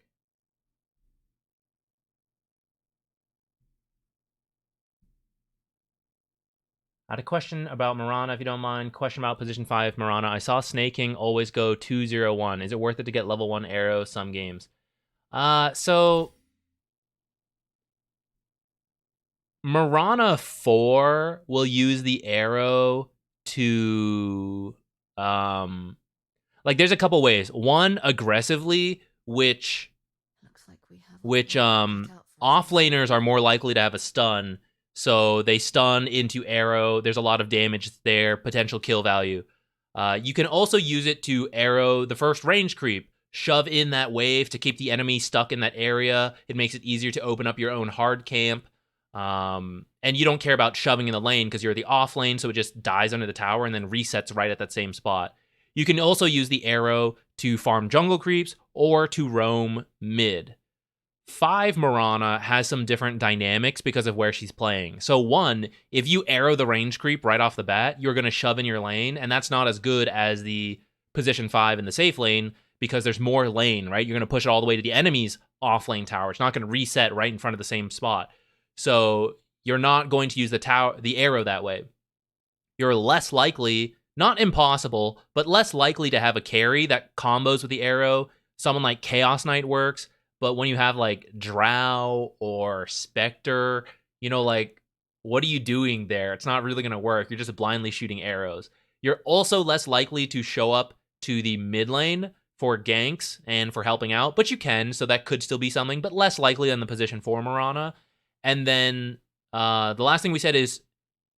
I had a question about Mirana, if you don't mind. Question about position 5 Mirana. I saw Snaking always go 2-0-1. Is it worth it to get level 1 arrow some games? So Mirana 4 will use the arrow to like there's a couple ways. One, aggressively, which offlaners are more likely to have a stun. So they stun into arrow. There's a lot of damage there, potential kill value. You can also use it to arrow the first range creep. Shove in that wave to keep the enemy stuck in that area. It makes it easier to open up your own hard camp. And you don't care about shoving in the lane because you're the off lane, so it just dies under the tower and then resets right at that same spot. You can also use the arrow to farm jungle creeps or to roam mid. 5 Mirana has some different dynamics because of where she's playing. So 1, if you arrow the range creep right off the bat, you're going to shove in your lane, and that's not as good as the position 5 in the safe lane because there's more lane, right? You're going to push it all the way to the enemy's off lane tower. It's not going to reset right in front of the same spot. So you're not going to use the arrow that way. You're less likely, not impossible, but less likely to have a carry that combos with the arrow. Someone like Chaos Knight works. But when you have like Drow or Spectre, you know, like, what are you doing there? It's not really going to work. You're just blindly shooting arrows. You're also less likely to show up to the mid lane for ganks and for helping out, but you can, so that could still be something, but less likely than the position 4 Mirana. And then the last thing we said is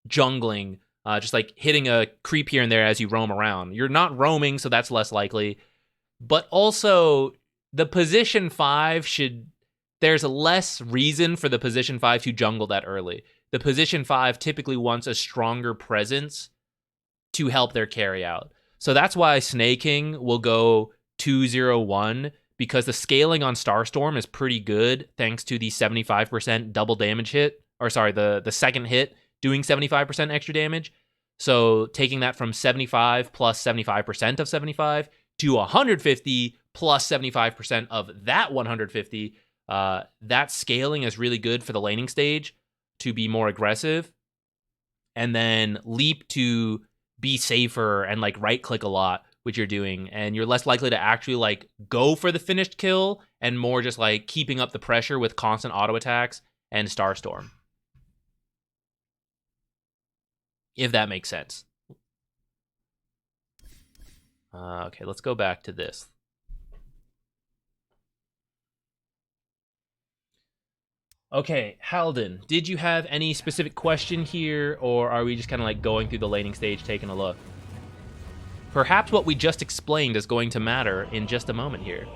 jungling. just like hitting a creep here and there as you roam around. You're not roaming, so that's less likely. But also, the position 5 there's less reason for the position 5 to jungle that early. The position 5 typically wants a stronger presence to help their carry out. So that's why Snaking will go 2-0-1, because the scaling on Starstorm is pretty good thanks to the 75% double damage hit. Or sorry, the second hit doing 75% extra damage. So taking that from 75 plus 75% of 75 to 150 plus 75% of that 150, that scaling is really good for the laning stage to be more aggressive. And then leap to be safer and like right click a lot, which you're doing, and you're less likely to actually like go for the finished kill and more just like keeping up the pressure with constant auto attacks and Starstorm. If that makes sense. Okay, let's go back to this. Okay, Halden, did you have any specific question here, or are we just kind of like going through the laning stage, taking a look? Perhaps what we just explained is going to matter in just a moment here.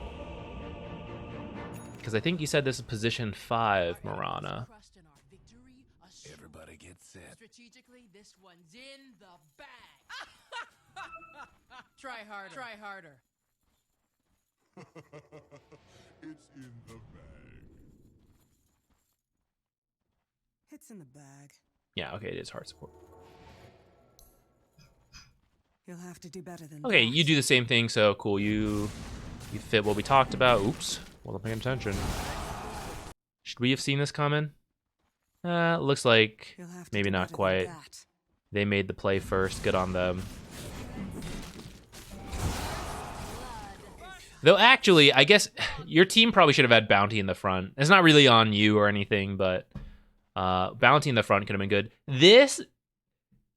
Because I think you said this is position 5, Marana. Everybody get set. Strategically, this one's in the bag. Try harder. Try harder. It's in the bag. It's in the bag. Yeah, okay, it is hard support. You'll have to do better than Okay, that. you do the same thing, so cool. You fit what we talked about. Oops, wasn't paying attention. Should we have seen this coming? Looks like You'll have to maybe do not better than quite. that. They made the play first. Good on them. Though actually, I guess your team probably should have had Bounty in the front. It's not really on you or anything, but Bounty in the front could have been good. This,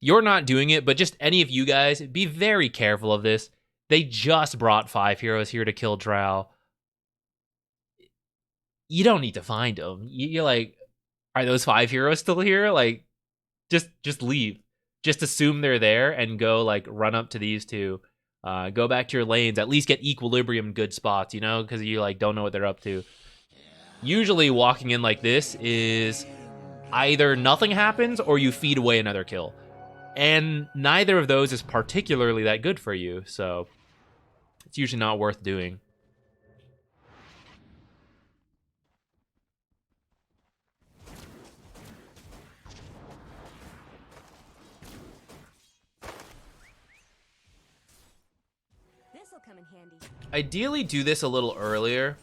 you're not doing it, but just any of you guys, be very careful of this. They just brought 5 heroes here to kill Drow. You don't need to find them. You're like, are those 5 heroes still here? Like, just leave. Just assume they're there and go like run up to these two. Go back to your lanes. At least get equilibrium good spots, you know, because you like don't know what they're up to. Usually walking in like this is either nothing happens or you feed away another kill. And neither of those is particularly that good for you, so it's usually not worth doing. This'll come in handy. Ideally do this a little earlier.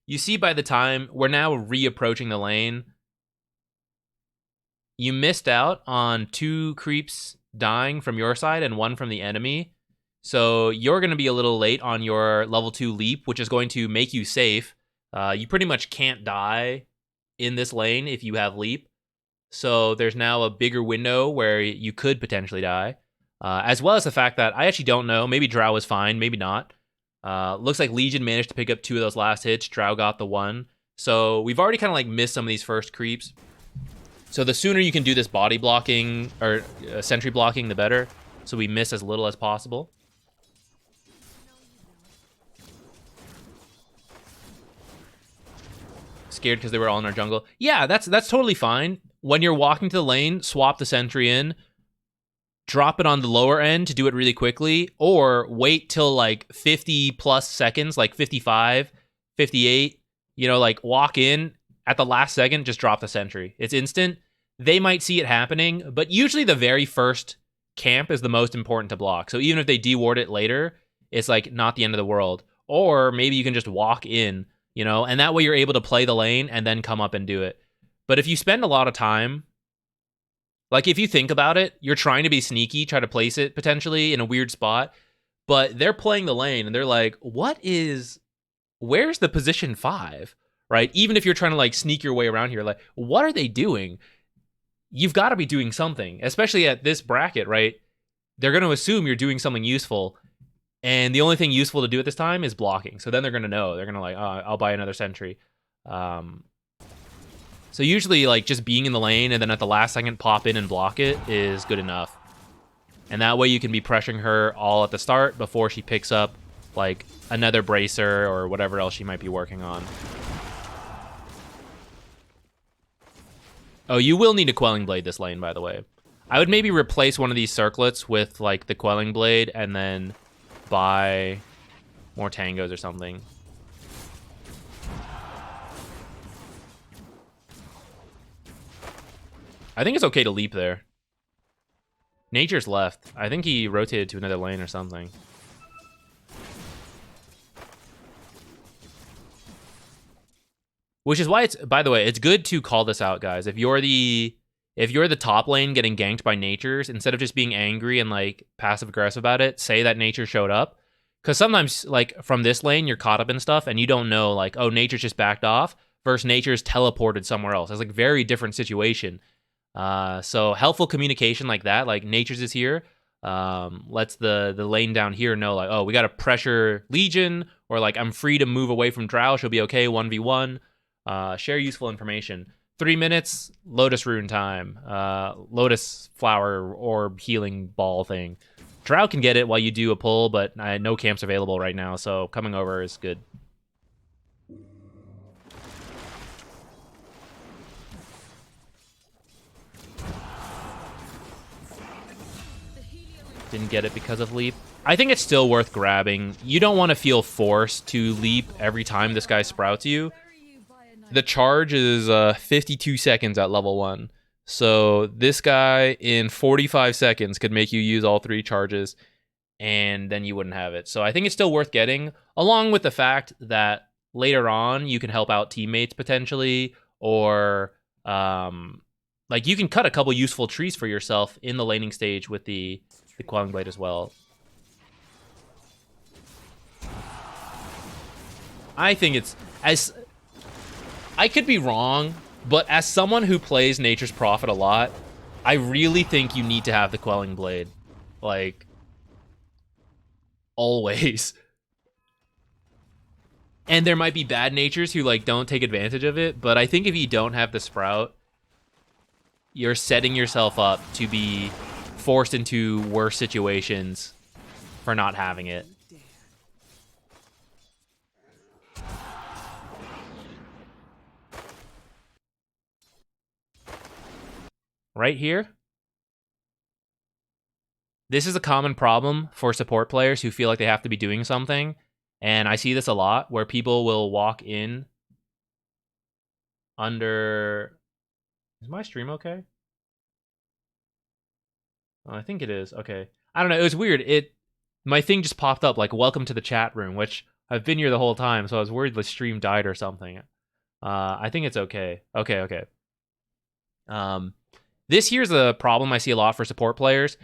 You see by the time we're now reapproaching the lane, you missed out on 2 creeps dying from your side and 1 from the enemy. So you're going to be a little late on your level 2 leap, which is going to make you safe. You pretty much can't die in this lane if you have leap. So there's now a bigger window where you could potentially die. As well as the fact that I actually don't know. Maybe Drow was fine, maybe not. Looks like Legion managed to pick up 2 of those last hits. Drow got the 1. So we've already kind of like missed some of these first creeps. So the sooner you can do this body blocking or sentry blocking, the better. So we miss as little as possible. Scared because they were all in our jungle. Yeah, that's totally fine. When you're walking to the lane, swap the sentry in. Drop it on the lower end to do it really quickly. Or wait till like 50 plus seconds, like 55, 58. You know, like walk in at the last second, just drop the sentry. It's instant. They might see it happening, but usually the very first camp is the most important to block. So even if they deward it later, it's like not the end of the world. Or maybe you can just walk in, you know, and that way you're able to play the lane and then come up and do it. But if you spend a lot of time, like if you think about it, you're trying to be sneaky, try to place it potentially in a weird spot, but they're playing the lane and they're like, where's the position 5, right? Even if you're trying to like sneak your way around here, like what are they doing? You've got to be doing something, especially at this bracket, right? They're going to assume you're doing something useful. And the only thing useful to do at this time is blocking. So then they're going to know. They're going to like, oh, I'll buy another sentry. So usually like just being in the lane and then at the last second pop in and block it is good enough. And that way you can be pressuring her all at the start before she picks up like another bracer or whatever else she might be working on. Oh, you will need a Quelling Blade this lane, by the way. I would maybe replace one of these circlets with like the Quelling Blade and then buy more tangos or something. I think it's okay to leap there. Nature's left. I think he rotated to another lane or something. Which is why it's, by the way, it's good to call this out, guys. If you're the top lane getting ganked by Natures, instead of just being angry and like passive aggressive about it, say that Nature showed up. Because sometimes, like, from this lane, you're caught up in stuff and you don't know, like, oh, Nature's just backed off versus Nature's teleported somewhere else. It's like a very different situation. So helpful communication like that, like Nature's is here, lets the lane down here know, like, oh, we got to pressure Legion, or like, I'm free to move away from Drow. She'll be okay, 1v1. Share useful information. 3 minutes, Lotus Rune time. Lotus Flower or healing ball thing. Drow can get it while you do a pull, but no camps available right now, so coming over is good. Didn't get it because of leap. I think it's still worth grabbing. You don't want to feel forced to leap every time this guy sprouts you. The charge is 52 seconds at level 1. So this guy in 45 seconds could make you use all 3 charges, and then you wouldn't have it. So I think it's still worth getting, along with the fact that later on you can help out teammates potentially, or like you can cut a couple useful trees for yourself in the laning stage with the Quelling Blade as well. I think it's, as I could be wrong, but as someone who plays Nature's Prophet a lot, I really think you need to have the Quelling Blade. Like, always. And there might be bad natures who, like, don't take advantage of it, but I think if you don't have the Sprout, you're setting yourself up to be forced into worse situations for not having it. Right here, this is a common problem for support players who feel like they have to be doing something, and I see this a lot where people will walk in under... Is my stream okay? Oh, I think it is. Okay. I don't know. It was weird. My thing just popped up like, welcome to the chat room, which I've been here the whole time, so I was worried the stream died or something. I think it's okay. Okay. This here's a problem I see a lot for support players.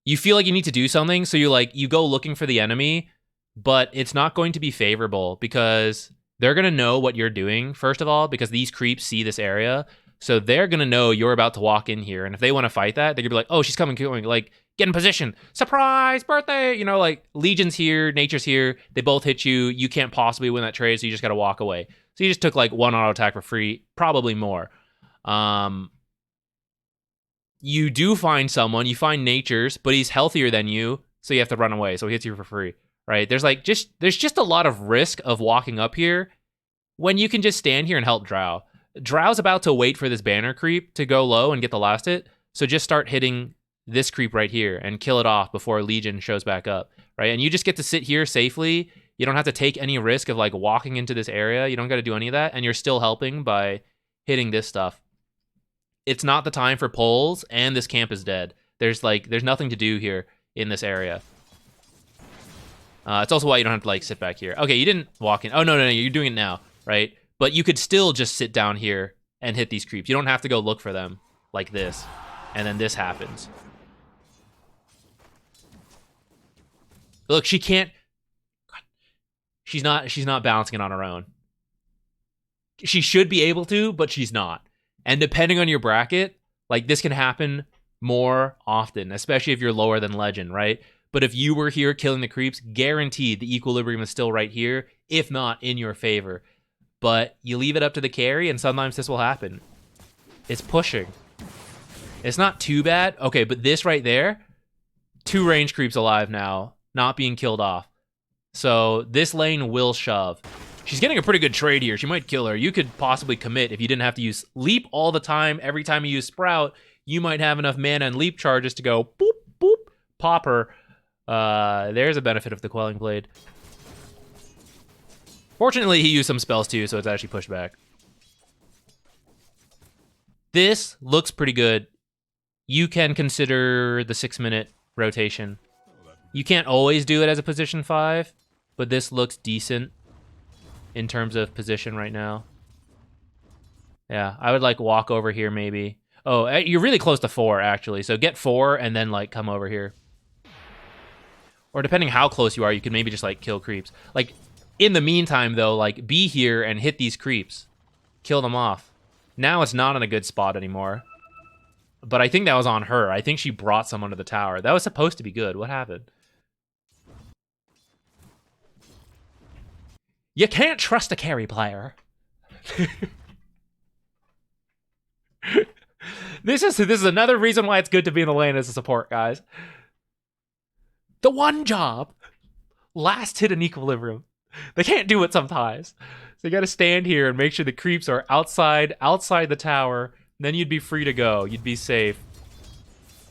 You feel like you need to do something, so you go looking for the enemy, but it's not going to be favorable because they're going to know what you're doing, first of all, because these creeps see this area. So they're going to know you're about to walk in here. And if they want to fight that, they're going to be like, oh, she's coming, like, get in position. Surprise, birthday! You know, like, Legion's here, Nature's here. They both hit you. You can't possibly win that trade, so you just got to walk away. So you just took, like, 1 auto attack for free, probably more. You do find someone, you find Nature's, but he's healthier than you, so you have to run away, so he hits you for free, right? There's just a lot of risk of walking up here when you can just stand here and help Drow. Drow's about to wait for this banner creep to go low and get the last hit, so just start hitting this creep right here and kill it off before Legion shows back up, right? And you just get to sit here safely. You don't have to take any risk of like walking into this area. You don't got to do any of that, and you're still helping by hitting this stuff. It's not the time for pulls, and this camp is dead. There's nothing to do here in this area. It's also why you don't have to like sit back here. Okay, you didn't walk in. Oh, no, you're doing it now, right? But you could still just sit down here and hit these creeps. You don't have to go look for them like this. And then this happens. Look, she can't... God. She's not balancing it on her own. She should be able to, but she's not. And depending on your bracket, like this can happen more often, especially if you're lower than Legend, right? But if you were here killing the creeps, guaranteed the equilibrium is still right here, if not in your favor. But you leave it up to the carry, and sometimes this will happen. It's pushing. It's not too bad. Okay, but this right there, 2 range creeps alive now, not being killed off. So this lane will shove. She's getting a pretty good trade here. She might kill her. You could possibly commit if you didn't have to use leap all the time. Every time you use sprout, you might have enough mana and leap charges to go boop, boop, pop her. There's a benefit of the Quelling Blade. Fortunately, he used some spells too, so it's actually pushed back. This looks pretty good. You can consider the 6-minute rotation. You can't always do it as a position 5, but this looks decent in terms of position right now. Yeah, I would like walk over here maybe. Oh, you're really close to 4 actually. So get 4 and then like come over here. Or depending how close you are, you can maybe just like kill creeps. Like in the meantime though, like be here and hit these creeps. Kill them off. Now it's not in a good spot anymore. But I think that was on her. I think she brought someone to the tower. That was supposed to be good. What happened? You can't trust a carry player. This is another reason why it's good to be in the lane as a support, guys. The one job. Last hit in equilibrium. They can't do it sometimes. So you gotta stand here and make sure the creeps are outside the tower. Then you'd be free to go. You'd be safe.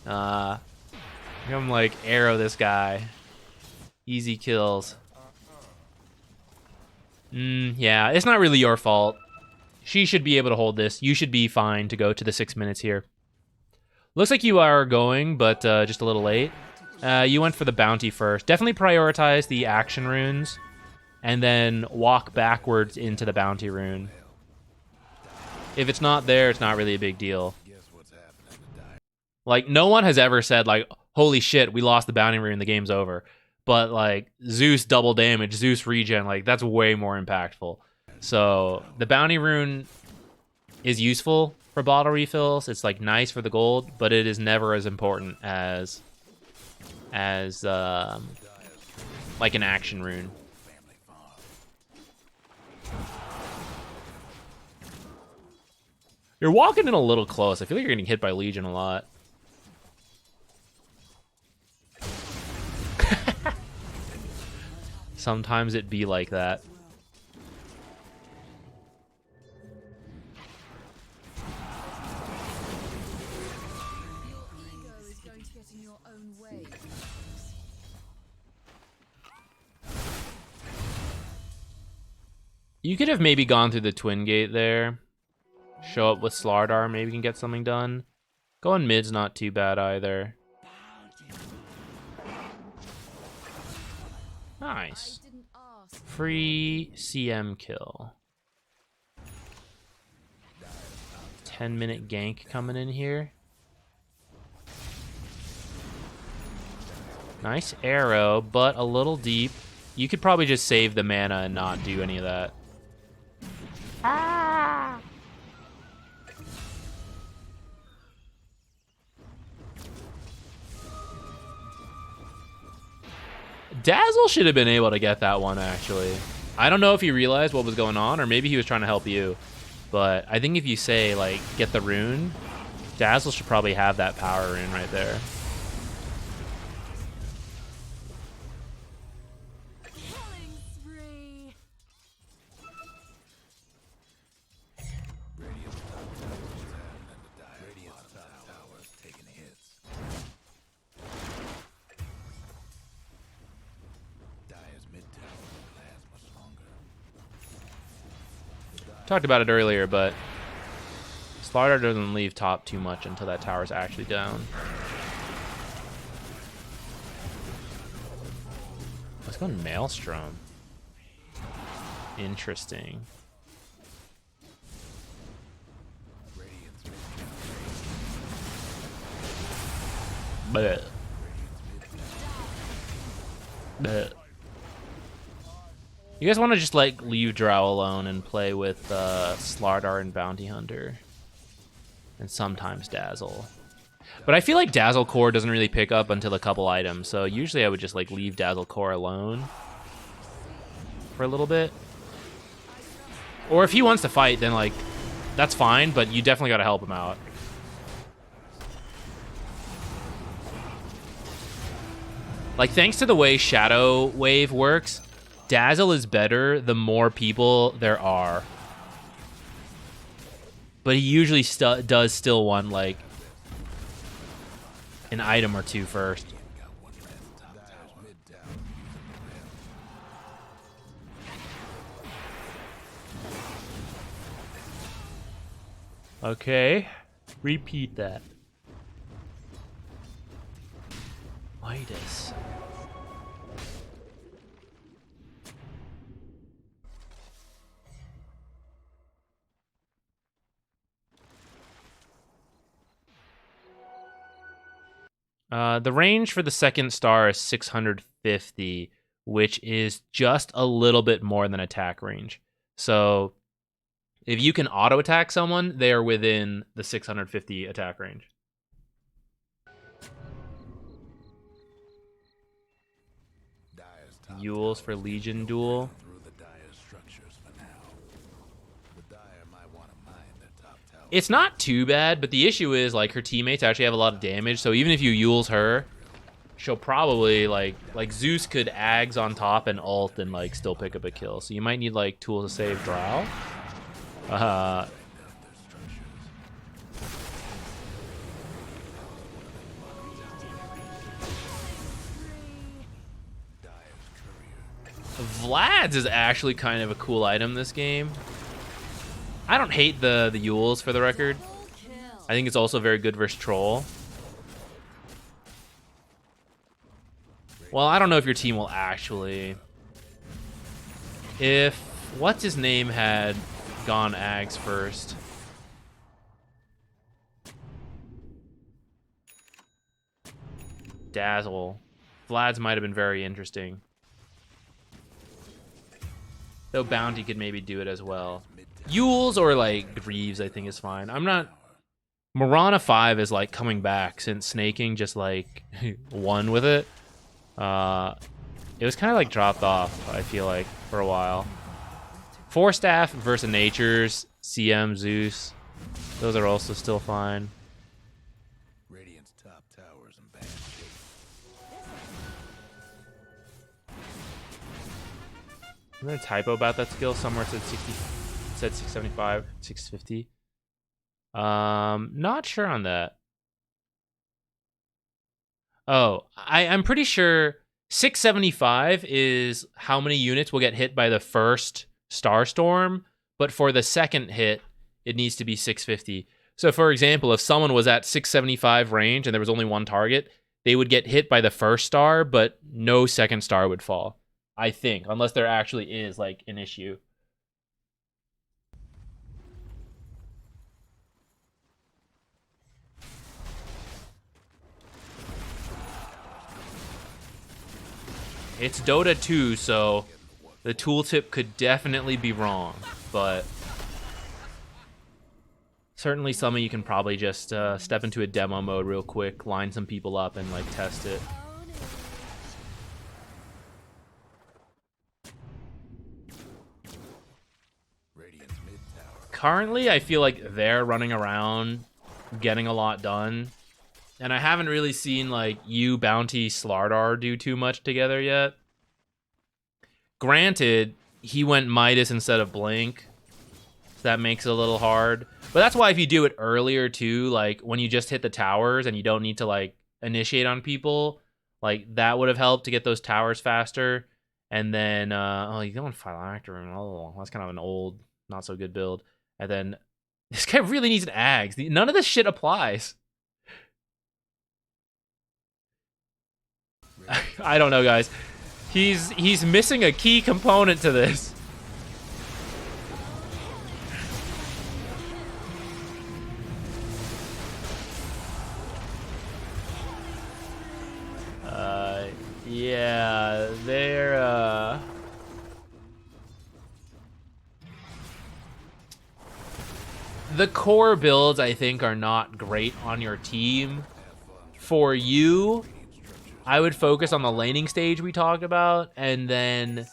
I'm like arrow this guy. Easy kills. Yeah, it's not really your fault. She should be able to hold this. You should be fine to go to the 6 minutes here. Looks like you are going, but just a little late. You went for the bounty first. Definitely prioritize the action runes, and then walk backwards into the bounty rune. If it's not there, it's not really a big deal. Like, no one has ever said, like, holy shit, we lost the bounty rune, the game's over. But, like, Zeus double damage, Zeus regen, like, that's way more impactful. So, the bounty rune is useful for bottle refills. It's, like, nice for the gold, but it is never as important as like, an action rune. You're walking in a little close. I feel like you're getting hit by Legion a lot. Sometimes it be like that. Your ego is going to get in your own way. You could have maybe gone through the Twin Gate there. Show up with Slardar, maybe we can get something done. Going mid's not too bad either. Nice. Free CM kill. 10-minute gank coming in here. Nice arrow, but a little deep. You could probably just save the mana and not do any of that. Ah! Dazzle should have been able to get that one, actually. I don't know if he realized what was going on, or maybe he was trying to help you. But I think if you say, like, get the rune, Dazzle should probably have that power rune right there. Killing spree. Radiant's top tower's having to die. Radiant's top tower's taking hits. Dire's mid tower won't last much longer. Talked about it earlier, but Slardar doesn't leave top too much until that tower's actually down. Let's go Maelstrom. Interesting. Bleh. Bleh. You guys want to just like leave Drow alone and play with Slardar and Bounty Hunter, and sometimes Dazzle. But I feel like Dazzle Core doesn't really pick up until a couple items, so usually I would just like leave Dazzle Core alone for a little bit. Or if he wants to fight, then like that's fine, but you definitely got to help him out. Like, thanks to the way Shadow Wave works, Dazzle is better the more people there are. But he usually does still want, like, an item or two first. Okay. Repeat that. Midas. The range for the second star is 650, which is just a little bit more than attack range. So if you can auto attack someone, they are within the 650 attack range. Yules for Legion duel. It's not too bad, but the issue is, like, her teammates actually have a lot of damage, so even if you Yules her, she'll probably, like Zeus could Ags on top and ult and, like, still pick up a kill. So you might need, like, tools to save Drow. Vlad's is actually kind of a cool item this game. I don't hate the Yules, for the record. I think it's also very good versus Troll. Well, I don't know if your team will actually... If... What's his name had gone Ags first? Dazzle. Vlad's might have been very interesting. Though Bounty could maybe do it as well. Yules or, like, Greaves, I think is fine. I'm not... Mirana 5 is, like, coming back since Snaking just, like, won with it. It was kind of, like, dropped off, I feel like, for a while. Force Staff versus Natures, CM, Zeus. Those are also still fine. Radiant's top tower's in bad shape. Is there a typo about that skill? Somewhere it said 60... said 675, 650. Not sure on that. Oh, I'm pretty sure 675 is how many units will get hit by the first Starstorm, but for the second hit, it needs to be 650. So, for example, if someone was at 675 range and there was only one target, they would get hit by the first star, but no second star would fall. I think, unless there actually is, like, an issue. It's Dota 2, so the tooltip could definitely be wrong, but certainly something you can probably just step into a demo mode real quick, line some people up, and, like, test it. Currently, I feel like they're running around, getting a lot done. And I haven't really seen, like, you, Bounty, Slardar do too much together yet. Granted, he went Midas instead of Blink. So that makes it a little hard. But that's why if you do it earlier, too, like, when you just hit the towers and you don't need to, like, initiate on people, like, that would have helped to get those towers faster. And then, oh, you don't want Phylactery. Oh, that's kind of an old, not so good build. And then, this guy really needs an Ags. None of this shit applies. I don't know, guys. He's missing a key component to this. Yeah, they're the core builds, I think, are not great on your team. For you, I would focus on the laning stage we talked about, and then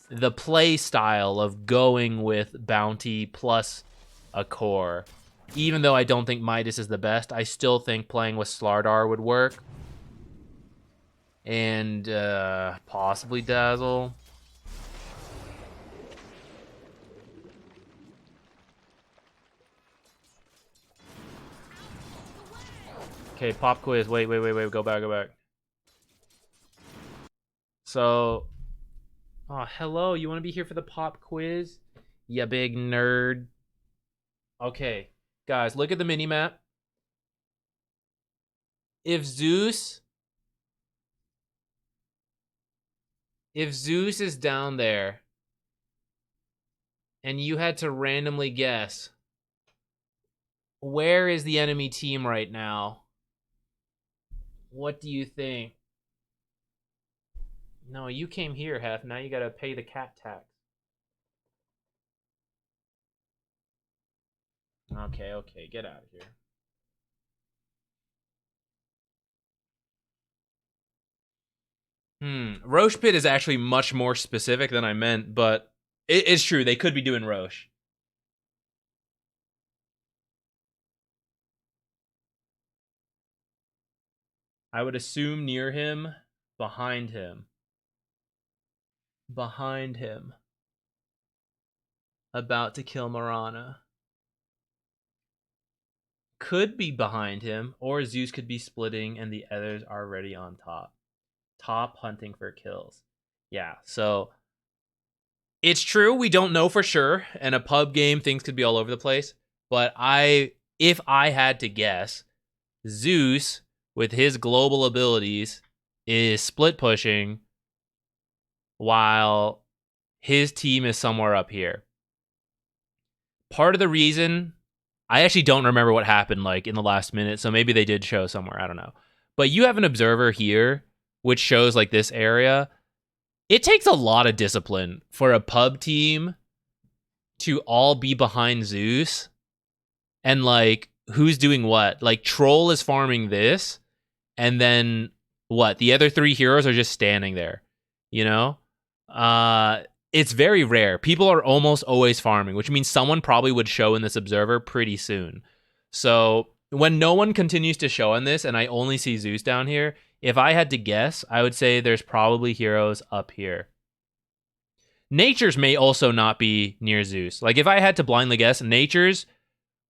the play style of going with Bounty plus a core. Even though I don't think Midas is the best, I still think playing with Slardar would work. and possibly Dazzle. Okay, pop quiz. Wait. Go back. So, oh, hello. You want to be here for the pop quiz? You big nerd. Okay, guys, look at the mini map. If Zeus is down there and you had to randomly guess, where is the enemy team right now? What do you think? No, you came here, Hef. Now you gotta pay the cat tax. Okay, get out of here. Roche Pit is actually much more specific than I meant, but it's true. They could be doing Roche. I would assume near him, behind him. Behind him. About to kill Marana. Could be behind him, or Zeus could be splitting and the others are already on top. Top hunting for kills. Yeah, so it's true, we don't know for sure, and a pub game, things could be all over the place, but if I had to guess, Zeus, with his global abilities, is split pushing while his team is somewhere up here. Part of the reason, I actually don't remember what happened like in the last minute, so maybe they did show somewhere, I don't know. But you have an observer here, which shows like this area. It takes a lot of discipline for a pub team to all be behind Zeus and like who's doing what. Like Troll is farming this, and then what? The other three heroes are just standing there, you know? It's very rare. People are almost always farming, which means someone probably would show in this observer pretty soon. So when no one continues to show in this and I only see Zeus down here, if I had to guess, I would say there's probably heroes up here. Nature's may also not be near Zeus. Like if I had to blindly guess, Nature's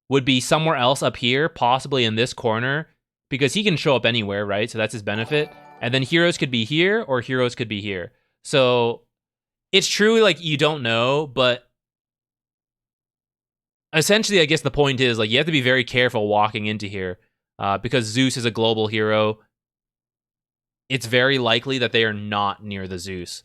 would be somewhere else up here, possibly in this corner, because he can show up anywhere, right? So that's his benefit. And then heroes could be here or heroes could be here. So it's true, like you don't know, but essentially I guess the point is like you have to be very careful walking into here because Zeus is a global hero. It's very likely that they are not near the Zeus.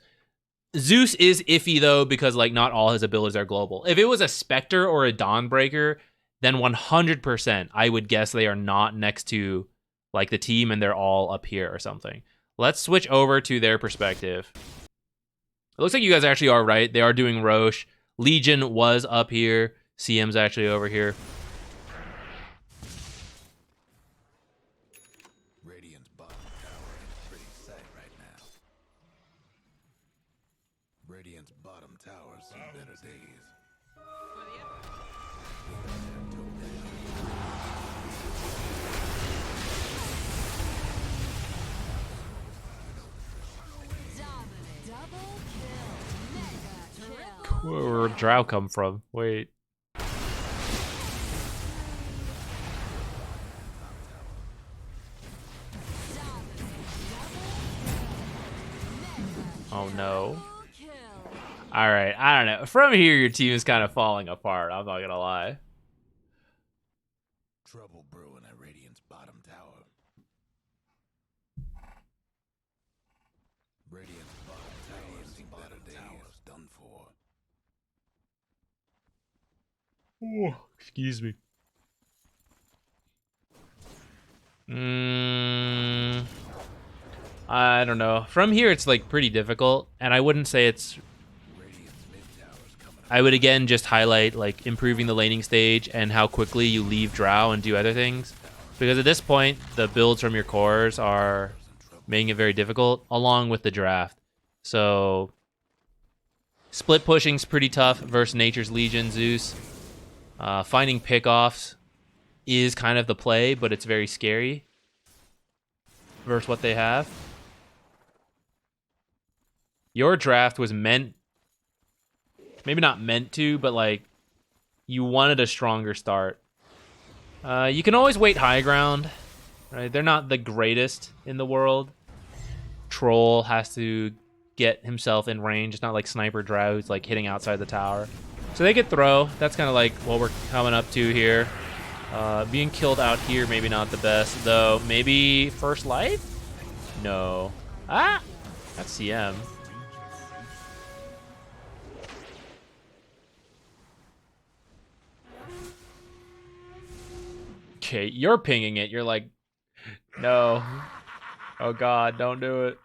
Zeus is iffy though because like not all his abilities are global. If it was a Spectre or a Dawnbreaker, then 100% I would guess they are not next to like the team and they're all up here or something. Let's switch over to their perspective. It looks like you guys actually are right. They are doing Roche. Legion was up here. CM's actually over here. Radiant's bottom tower is pretty set right now. Radiant's bottom tower's seen better days. Where'd Drow come from? Wait. Oh no. Alright, I don't know. From here, your team is kind of falling apart. I'm not gonna lie. Trouble brewing at Radiant's bottom tower. Radiant's bottom tower has seen better days. Done for. Oh, excuse me. I don't know. From here, it's like pretty difficult, and I wouldn't say it's. I would again just highlight like improving the laning stage and how quickly you leave Drow and do other things, because at this point the builds from your cores are making it very difficult, along with the draft. So split pushing's pretty tough versus Nature's Legion Zeus. Finding pickoffs is kind of the play, but it's very scary versus what they have. Your draft was meant, maybe not meant to, but like you wanted a stronger start. You can always wait high ground, right? They're not the greatest in the world. Troll has to get himself in range. It's not like Sniper Drow who's like hitting outside the tower. So they could throw. That's kind of like what we're coming up to here. Being killed out here, maybe not the best, though. Maybe First Life? No. Ah! That's CM. Okay, you're pinging it. You're like, no. Oh god, don't do it.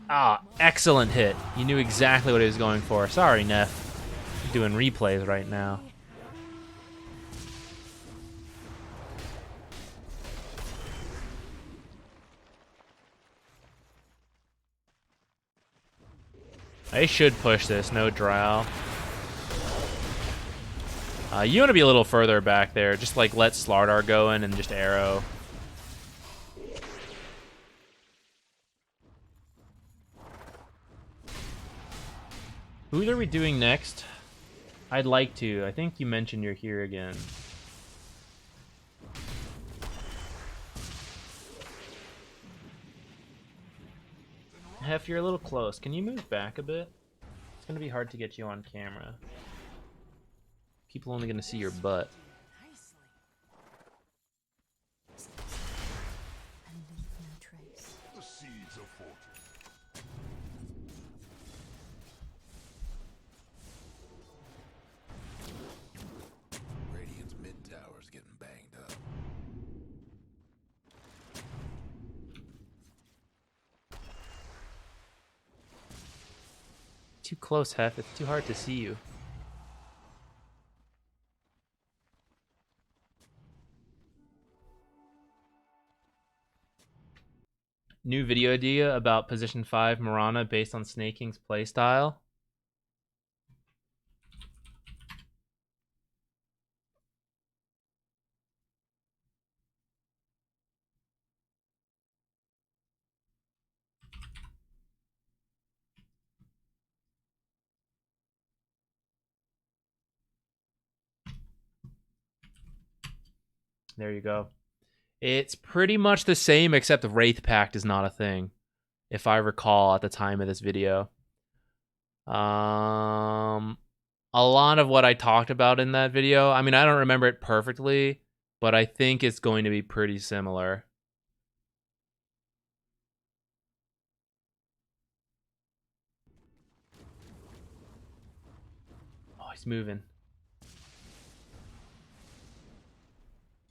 Ah, excellent hit. You knew exactly what he was going for. Sorry, Neff. I'm doing replays right now. I should push this, no drow. You want to be a little further back there. Just like let Slardar go in and just arrow. Who are we doing next? I'd like to. I think you mentioned you're here again. Hef, you're a little close. Can you move back a bit? It's gonna be hard to get you on camera. People only gonna see your butt. The seeds of fortune. Radiant's mid tower's getting banged up. Too close, Hef. It's too hard to see you. New video idea about position 5 Mirana based on Snake King's playstyle. There you go. It's pretty much the same, except Wraith Pact is not a thing, if I recall at the time of this video. A lot of what I talked about in that video, I mean, I don't remember it perfectly, but I think it's going to be pretty similar. Oh, he's moving.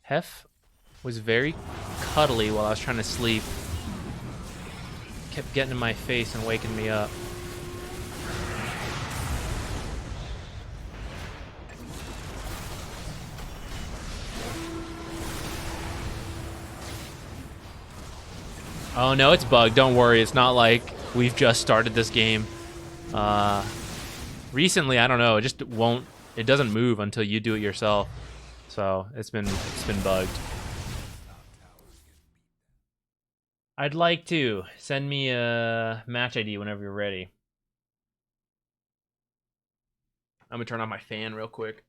Hef was very cuddly while I was trying to sleep. Kept getting in my face and waking me up. Oh no, it's bugged. Don't worry. It's not like we've just started this game. Recently, I don't know. It just won't. It doesn't move until you do it yourself. So it's been bugged. I'd like to send me a match ID whenever you're ready. I'm gonna turn on my fan real quick.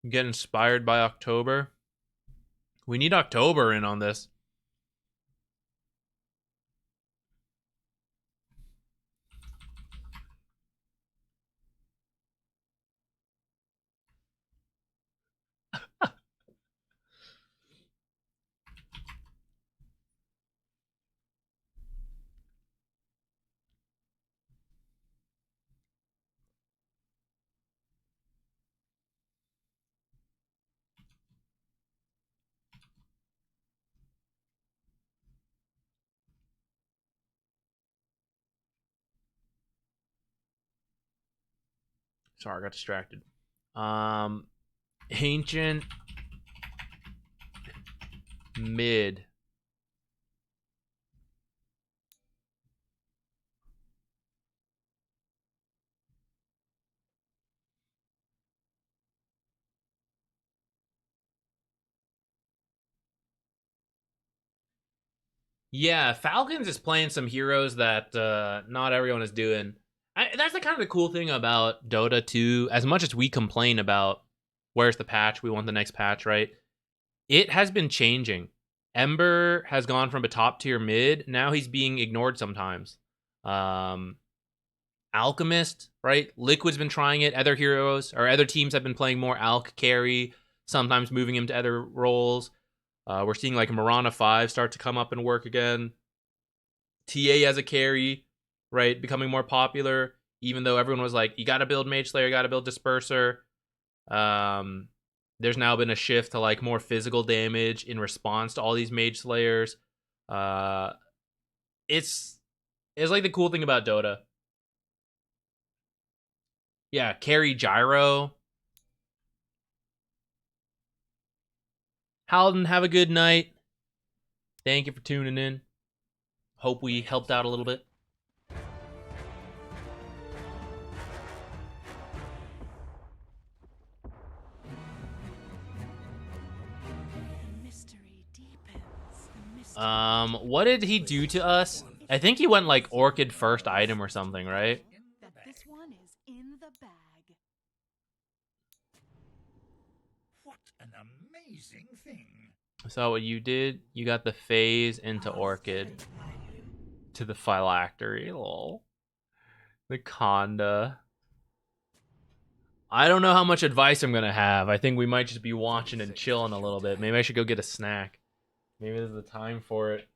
Get inspired by October. We need October in on this. Sorry, I got distracted. Ancient mid. Yeah, Falcons is playing some heroes that not everyone is doing. That's the kind of the cool thing about Dota 2. As much as we complain about where's the patch, we want the next patch, right? It has been changing. Ember has gone from a top tier mid. Now he's being ignored sometimes. Alchemist, right? Liquid's been trying it. Other heroes or other teams have been playing more Alch carry, sometimes moving him to other roles. We're seeing like Mirana 5 start to come up and work again. TA as a carry, right? Becoming more popular, even though everyone was like, you got to build Mage Slayer, you got to build Disperser. There's now been a shift to like more physical damage in response to all these Mage Slayers. It's like the cool thing about Dota. Yeah, carry Gyro. Halden, have a good night. Thank you for tuning in. Hope we helped out a little bit. What did he do to us? I think he went like Orchid first item or something, right? That this one is in the bag. What an amazing thing. So what you did, you got the phase into Orchid to the Phylactery, lol. The Conda. I don't know how much advice I'm gonna have. I think we might just be watching and chilling a little bit. Maybe I should go get a snack. Maybe this is the time for it.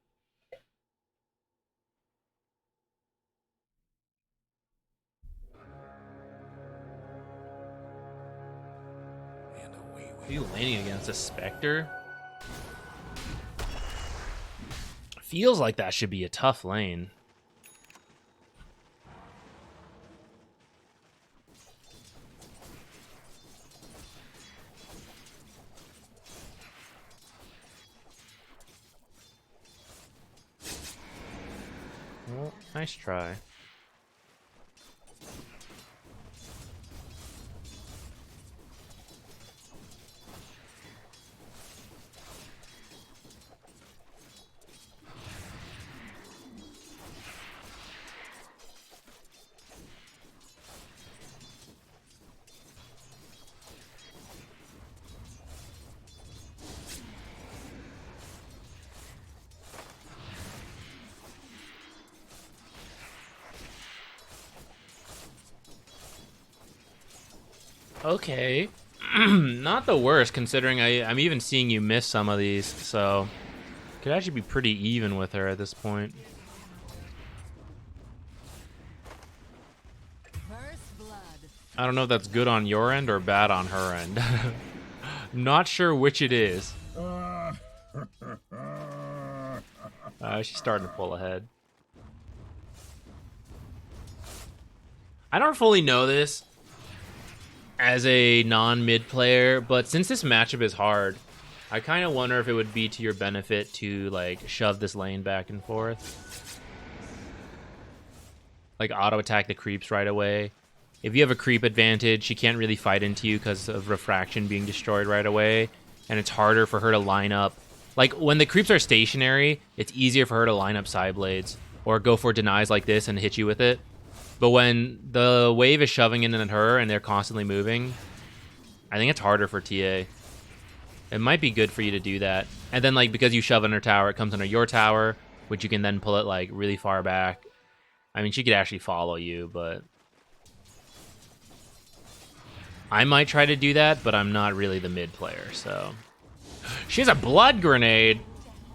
Are you laning against a Spectre? Feels like that should be a tough lane. Well, nice try. Okay. Not the worst, considering I'm even seeing you miss some of these, so could actually be pretty even with her at this point. I don't know if that's good on your end or bad on her end. Not sure which it is. She's starting to pull ahead. I don't fully know this as a non-mid player, but since this matchup is hard, I kind of wonder if it would be to your benefit to like shove this lane back and forth. Like auto attack the creeps right away. If you have a creep advantage, she can't really fight into you because of refraction being destroyed right away, and it's harder for her to line up. Like when the creeps are stationary, it's easier for her to line up side blades or go for denies like this and hit you with it. But when the wave is shoving in at her and they're constantly moving, I think it's harder for TA. It might be good for you to do that. And then, like, because you shove on her tower, it comes under your tower, which you can then pull it, like, really far back. I mean, she could actually follow you, but I might try to do that, but I'm not really the mid player, so. She has a blood grenade!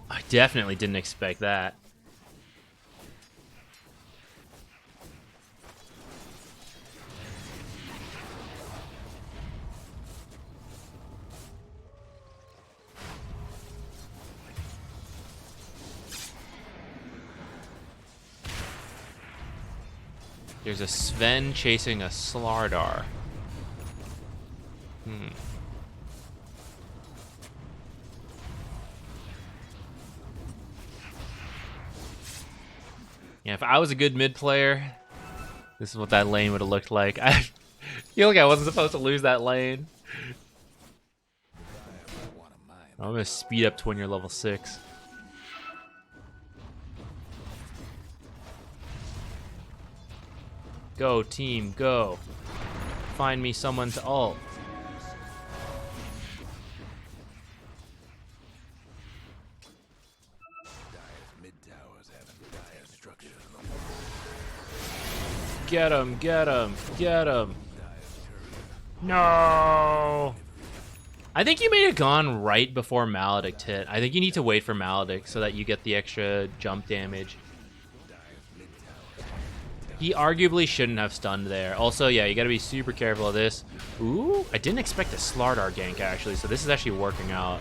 I definitely didn't expect that. There's a Sven chasing a Slardar. Yeah, if I was a good mid player, this is what that lane would have looked like. I feel like I wasn't supposed to lose that lane. I'm gonna speed up to when you're level 6. Go team, go. Find me someone to ult. Get him, get him, get him. No! I think you may have gone right before Maledict hit. I think you need to wait for Maledict so that you get the extra jump damage. He arguably shouldn't have stunned there. Also, yeah, you gotta be super careful of this. Ooh, I didn't expect a Slardar gank, actually, so this is actually working out.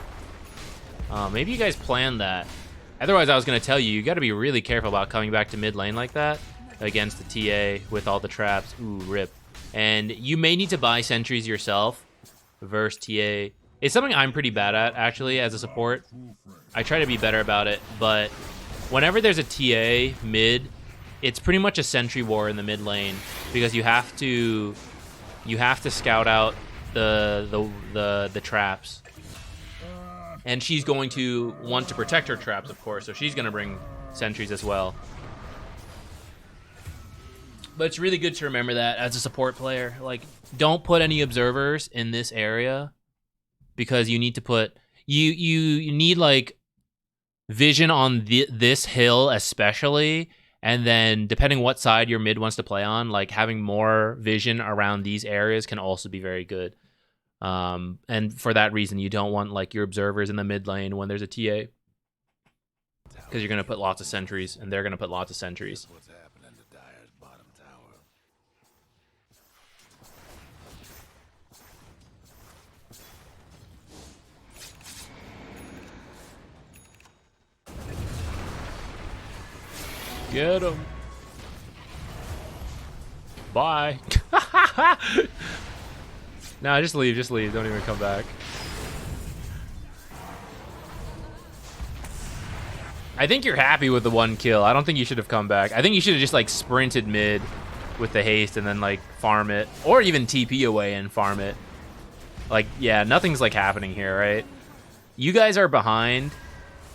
Maybe you guys planned that. Otherwise, I was gonna tell you, you gotta be really careful about coming back to mid lane like that against the TA with all the traps. Ooh, rip. And you may need to buy sentries yourself versus TA. It's something I'm pretty bad at, actually, as a support. I try to be better about it, but whenever there's a TA mid, it's pretty much a sentry war in the mid lane because you have to scout out the traps. And she's going to want to protect her traps, of course, so she's going to bring sentries as well. But it's really good to remember that as a support player. Like, don't put any observers in this area because you need to put... You need, like, vision on this hill especially, and then depending what side your mid wants to play on, like, having more vision around these areas can also be very good. And for that reason, you don't want, like, your observers in the mid lane when there's a TA. Because you're going to put lots of sentries, and they're going to put lots of sentries. Get him. Bye. Nah, just leave, just leave. Don't even come back. I think you're happy with the 1 kill. I don't think you should have come back. I think you should have just, like, sprinted mid with the haste and then, like, farm it. Or even TP away and farm it. Like, yeah, nothing's, like, happening here, right? You guys are behind.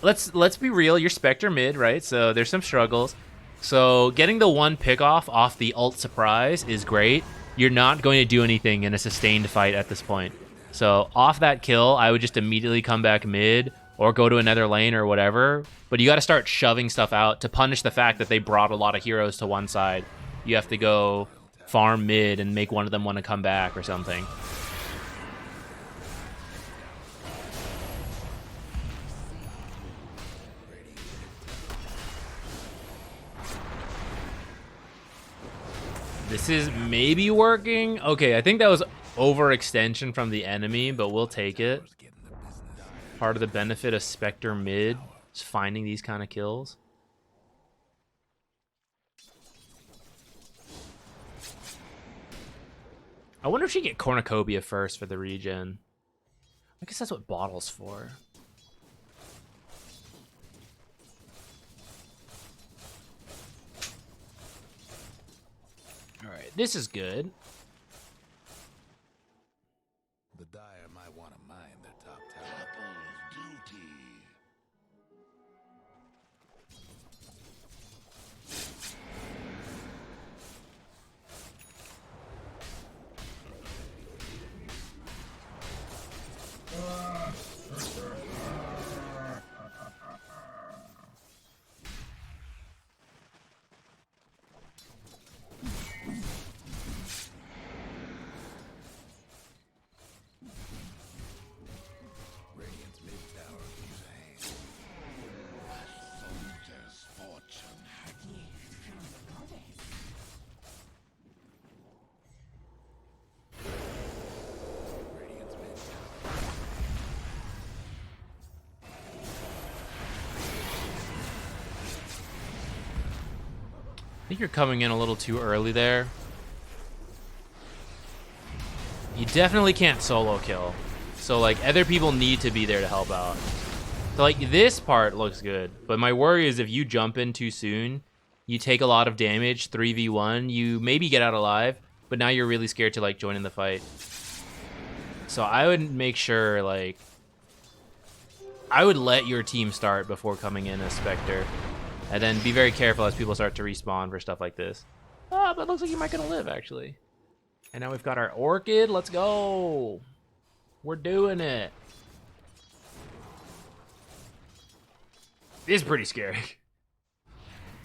Let's be real. You're Spectre mid, right? So there's some struggles. So getting the 1 pick off the ult surprise is great. You're not going to do anything in a sustained fight at this point. So off that kill, I would just immediately come back mid or go to another lane or whatever. But you got to start shoving stuff out to punish the fact that they brought a lot of heroes to one side. You have to go farm mid and make one of them want to come back or something. This is maybe working. Okay, I think that was overextension from the enemy, but we'll take it. Part of the benefit of Spectre mid is finding these kind of kills. I wonder if she get Cornucopia first for the regen. I guess that's what Bottle's for. Alright, this is good. The Dire might want to mine their top tower. Duty. I think you're coming in a little too early there. You definitely can't solo kill. So like other people need to be there to help out. So like this part looks good, but my worry is if you jump in too soon, you take a lot of damage, 3v1, you maybe get out alive, but now you're really scared to like join in the fight. So I would make sure like I would let your team start before coming in as Spectre. And then be very careful as people start to respawn for stuff like this. Oh, but it looks like you might gonna live actually. And now we've got our Orchid, let's go. We're doing it. It's pretty scary.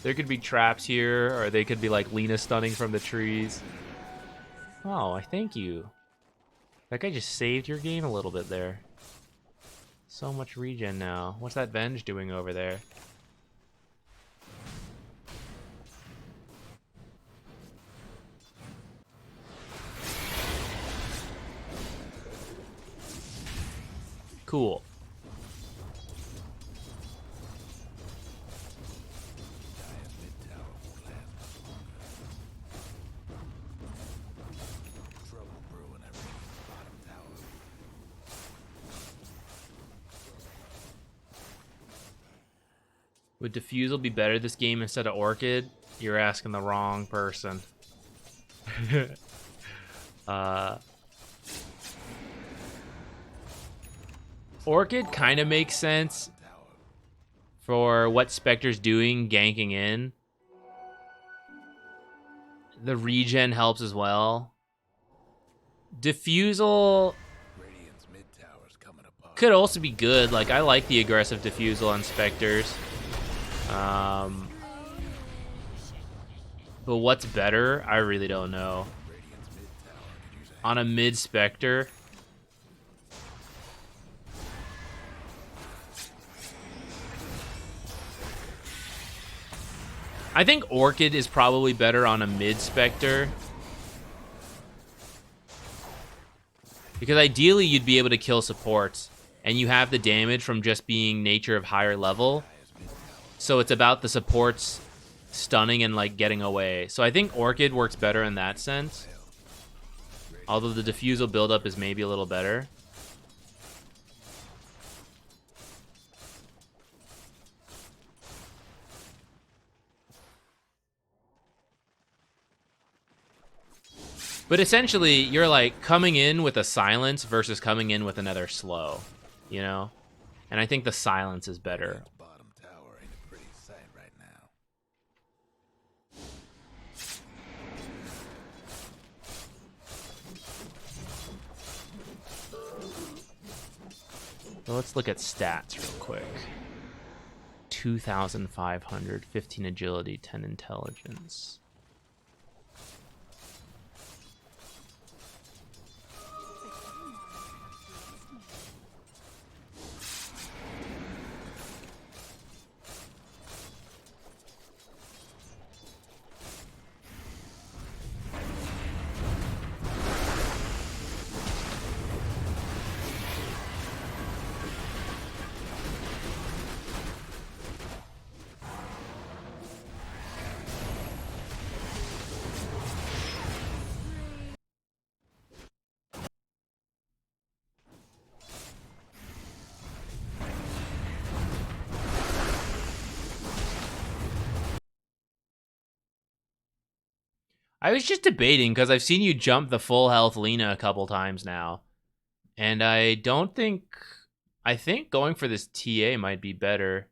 There could be traps here, or they could be like Lina stunning from the trees. Oh, I thank you. That guy just saved your game a little bit there. So much regen now. What's that Venge doing over there? Cool. Would Diffusal be better this game instead of Orchid? You're asking the wrong person. Orchid kind of makes sense for what Spectre's doing, ganking in. The regen helps as well. Diffusal could also be good. Like, I like the aggressive Diffusal on Spectres. But what's better? I really don't know. On a mid Spectre, I think Orchid is probably better on a mid Spectre. Because ideally you'd be able to kill supports, and you have the damage from just being nature of higher level. So it's about the supports stunning and like getting away. So I think Orchid works better in that sense. Although the Diffusal buildup is maybe a little better. But essentially, you're like coming in with a silence versus coming in with another slow, you know? And I think the silence is better. Bottom tower ain't a pretty sight right now. So let's look at stats real quick. 2,500, 15 agility, 10 intelligence. I was just debating because I've seen you jump the full health Lina a couple times now. And I think going for this TA might be better.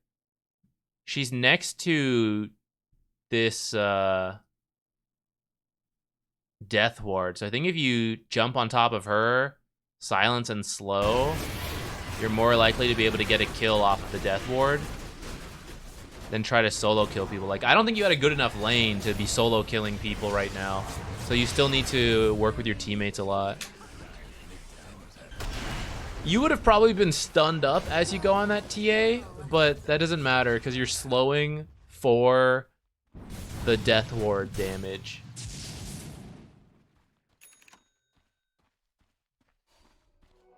She's next to this Death Ward. So I think if you jump on top of her, silence and slow, you're more likely to be able to get a kill off of the Death Ward than try to solo kill people. Like, I don't think you had a good enough lane to be solo killing people right now. So you still need to work with your teammates a lot. You would have probably been stunned up as you go on that TA, but that doesn't matter because you're slowing for the Death Ward damage.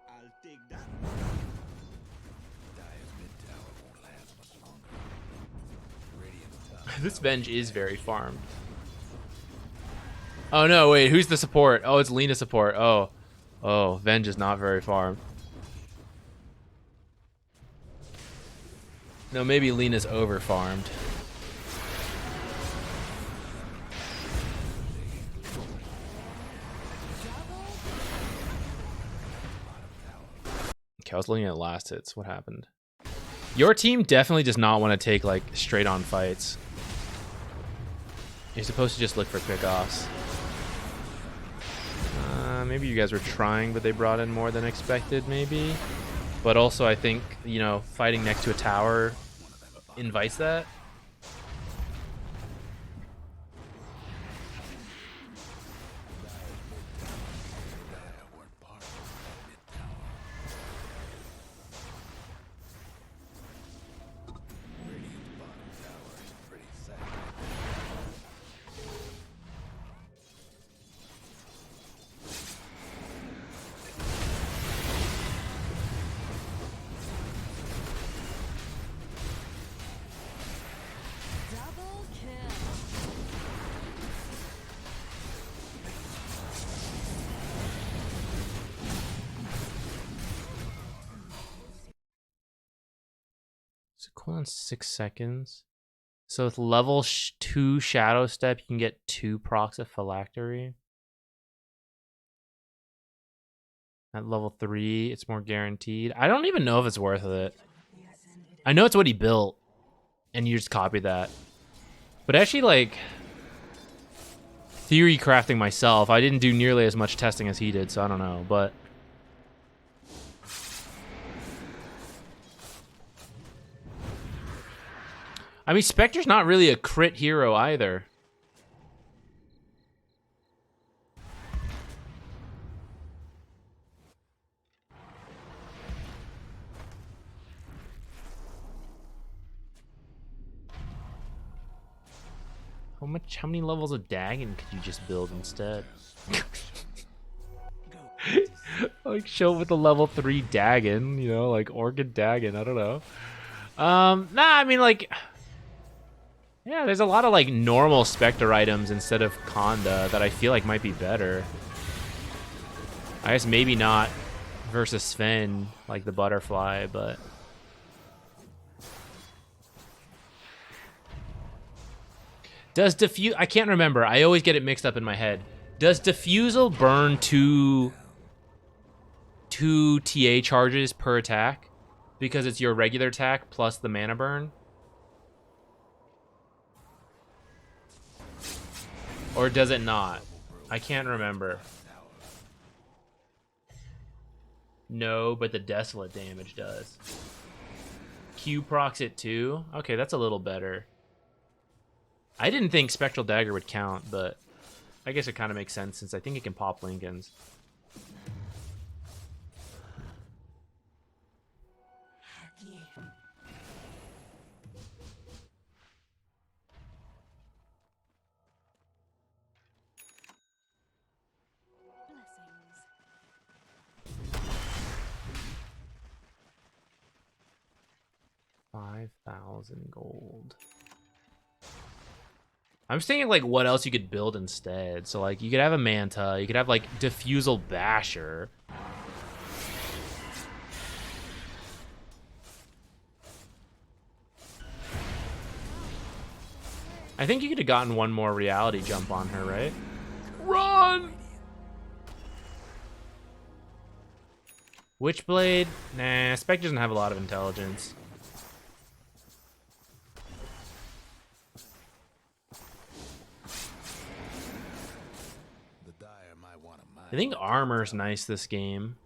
I'll take that. This Venge is very farmed. Oh no, wait, who's the support? Oh, it's Lina support. Oh, Oh, Venge is not very farmed. No, maybe Lena's over farmed. Okay, I was looking at last hits. What happened? Your team definitely does not want to take like straight on fights. You're supposed to just look for quick offs. Maybe you guys were trying, but they brought in more than expected, maybe. But also, I think, you know, fighting next to a tower invites that. Double kill. It's cool in 6 seconds. So with level 2 Shadow Step, you can get 2 procs of Phylactery. At level 3, it's more guaranteed. I don't even know if it's worth it. I know it's what he built, and you just copy that. But actually, like, theory crafting myself, I didn't do nearly as much testing as he did, so I don't know, but... I mean, Spectre's not really a crit hero either. How many levels of Dagon could you just build instead? Like, show with the level 3 Dagon, you know, like Orchid Dagon, I don't know. Nah, I mean, like... Yeah, there's a lot of, like, normal Spectre items instead of Conda that I feel like might be better. I guess maybe not versus Sven, like the Butterfly, but... Does diffuse... I can't remember. I always get it mixed up in my head. Does Diffusal burn two TA charges per attack? Because it's your regular attack plus the mana burn? Or does it not? I can't remember. No, but the Desolate damage does. Q procs it too? Okay, that's a little better. I didn't think Spectral Dagger would count, but I guess it kind of makes sense since I think it can pop Lincolns. Blessings. 5,000 gold. I'm just thinking, like, what else you could build instead. So, like, you could have a Manta. You could have, like, Diffusal Basher. I think you could have gotten one more reality jump on her, right? Run! Witchblade? Nah, Spec doesn't have a lot of intelligence. I think armor's nice this game.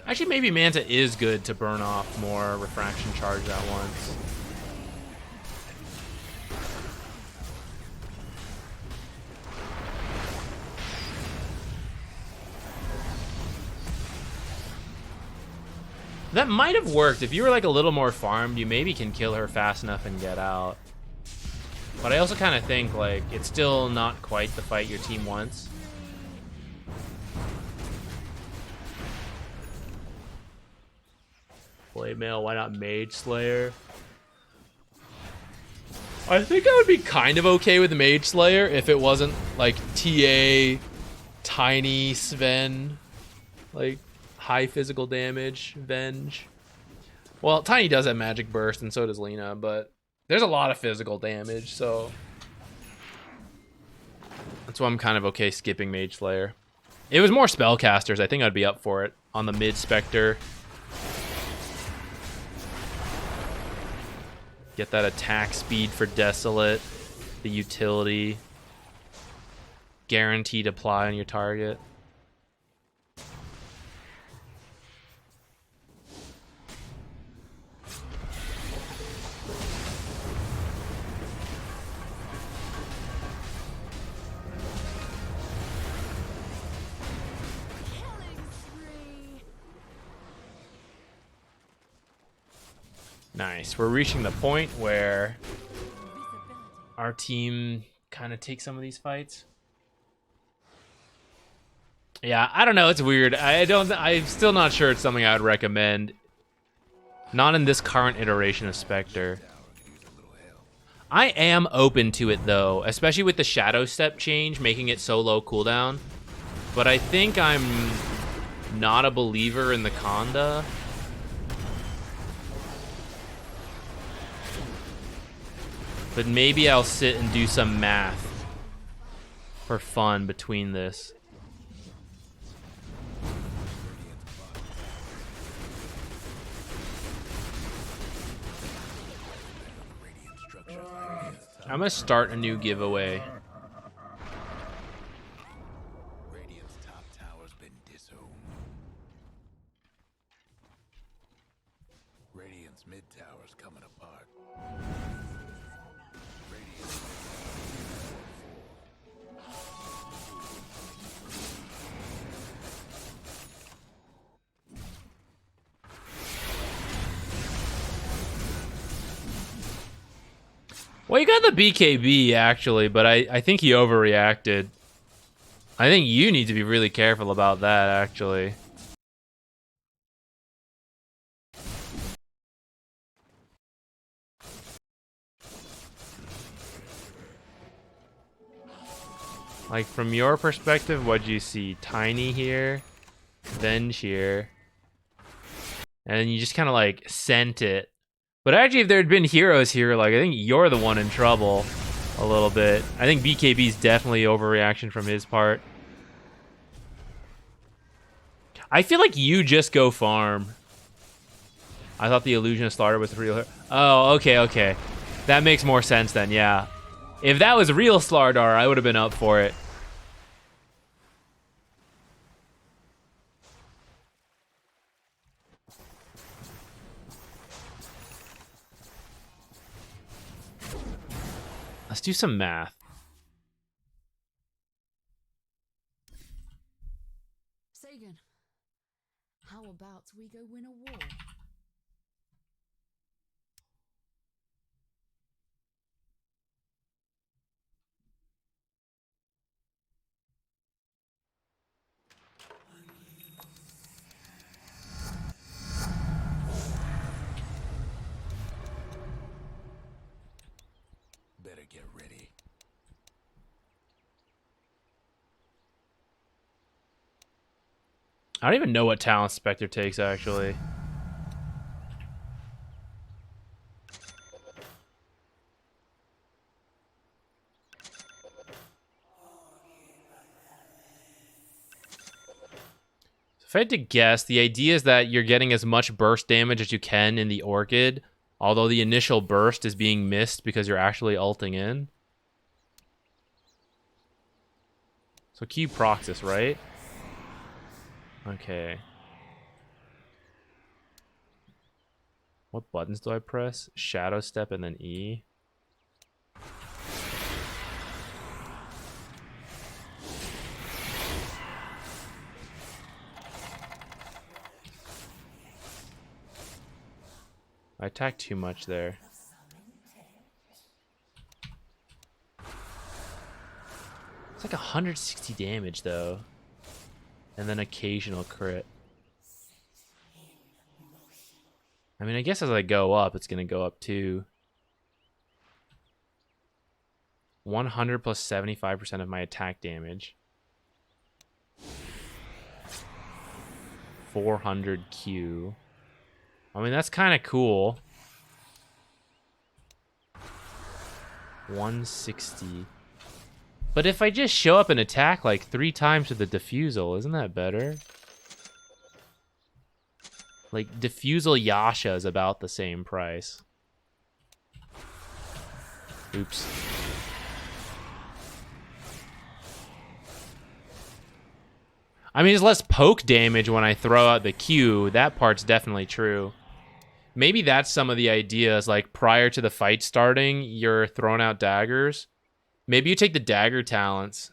Actually, maybe Manta is good to burn off more refraction charge at once. That might have worked. If you were like a little more farmed, you maybe can kill her fast enough and get out. But I also kind of think, like, it's still not quite the fight your team wants. Blade Mail, why not Mage Slayer? I think I would be kind of okay with Mage Slayer if it wasn't, like, TA, Tiny, Sven, like, high physical damage, Venge. Well, Tiny does have Magic Burst, and so does Lena, but there's a lot of physical damage, so that's why I'm kind of okay skipping Mage Slayer. If it was more spellcasters, I think I'd be up for it on the mid Spectre. Get that attack speed for Desolate, the utility, guaranteed apply on your target. Nice. We're reaching the point where our team kind of takes some of these fights. Yeah, I don't know. It's weird. I'm still not sure it's something I would recommend. Not in this current iteration of Spectre. I am open to it though, especially with the Shadow Step change, making it so low cooldown. But I think I'm not a believer in the Conda. But maybe I'll sit and do some math for fun between this. I'm gonna start a new giveaway. Radiant's top tower's been disowned. Radiant's mid tower's coming apart. Well, you got the BKB, actually, but I think he overreacted. I think you need to be really careful about that, actually. Like, from your perspective, what'd you see? Tiny here, Venge here, and you just kind of, like, sent it. But actually, if there had been heroes here, like, I think you're the one in trouble a little bit. I think BKB's definitely overreaction from his part. I feel like you just go farm. I thought the Illusion started with real... Oh, okay. That makes more sense then, yeah. If that was real Slardar, I would have been up for it. Let's do some math. Sagan, how about we go win a war? Better get ready. I don't even know what talent Spectre takes, actually. If I had to guess, the idea is that you're getting as much burst damage as you can in the Orchid, although the initial burst is being missed because you're actually ulting in. So Q Proxys, right? Okay. What buttons do I press? Shadow Step and then E. I attacked too much there. It's like 160 damage though. And then occasional crit. I mean, I guess as I go up, it's going to go up too. 100 plus 75% of my attack damage. 400 Q. I mean, that's kind of cool. 160. But if I just show up and attack like 3 times with the Diffusal, isn't that better? Like, Diffusal Yasha is about the same price. Oops. I mean, there's less poke damage when I throw out the Q. That part's definitely true. Maybe that's some of the ideas, like prior to the fight starting, you're throwing out daggers. Maybe you take the dagger talents.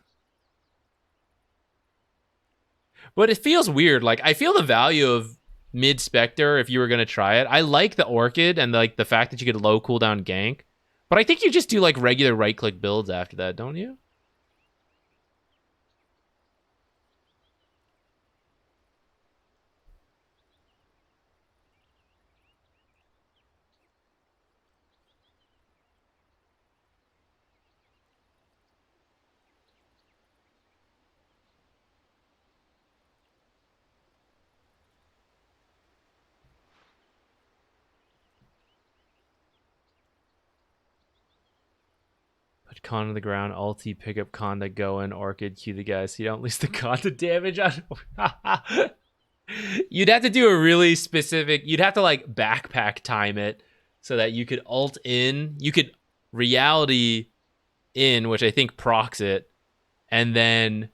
But it feels weird. Like, I feel the value of mid-Spectre if you were going to try it. I like the Orchid and like the fact that you could low cooldown gank. But I think you just do like regular right-click builds after that, don't you? Put Con on the ground, ulti, pick up Conda, go in, Orchid, Q the guy so you don't lose the Conda damage on. You'd have to do a really specific, you'd have to like backpack time it so that you could ult in, you could reality in, which I think procs it, and then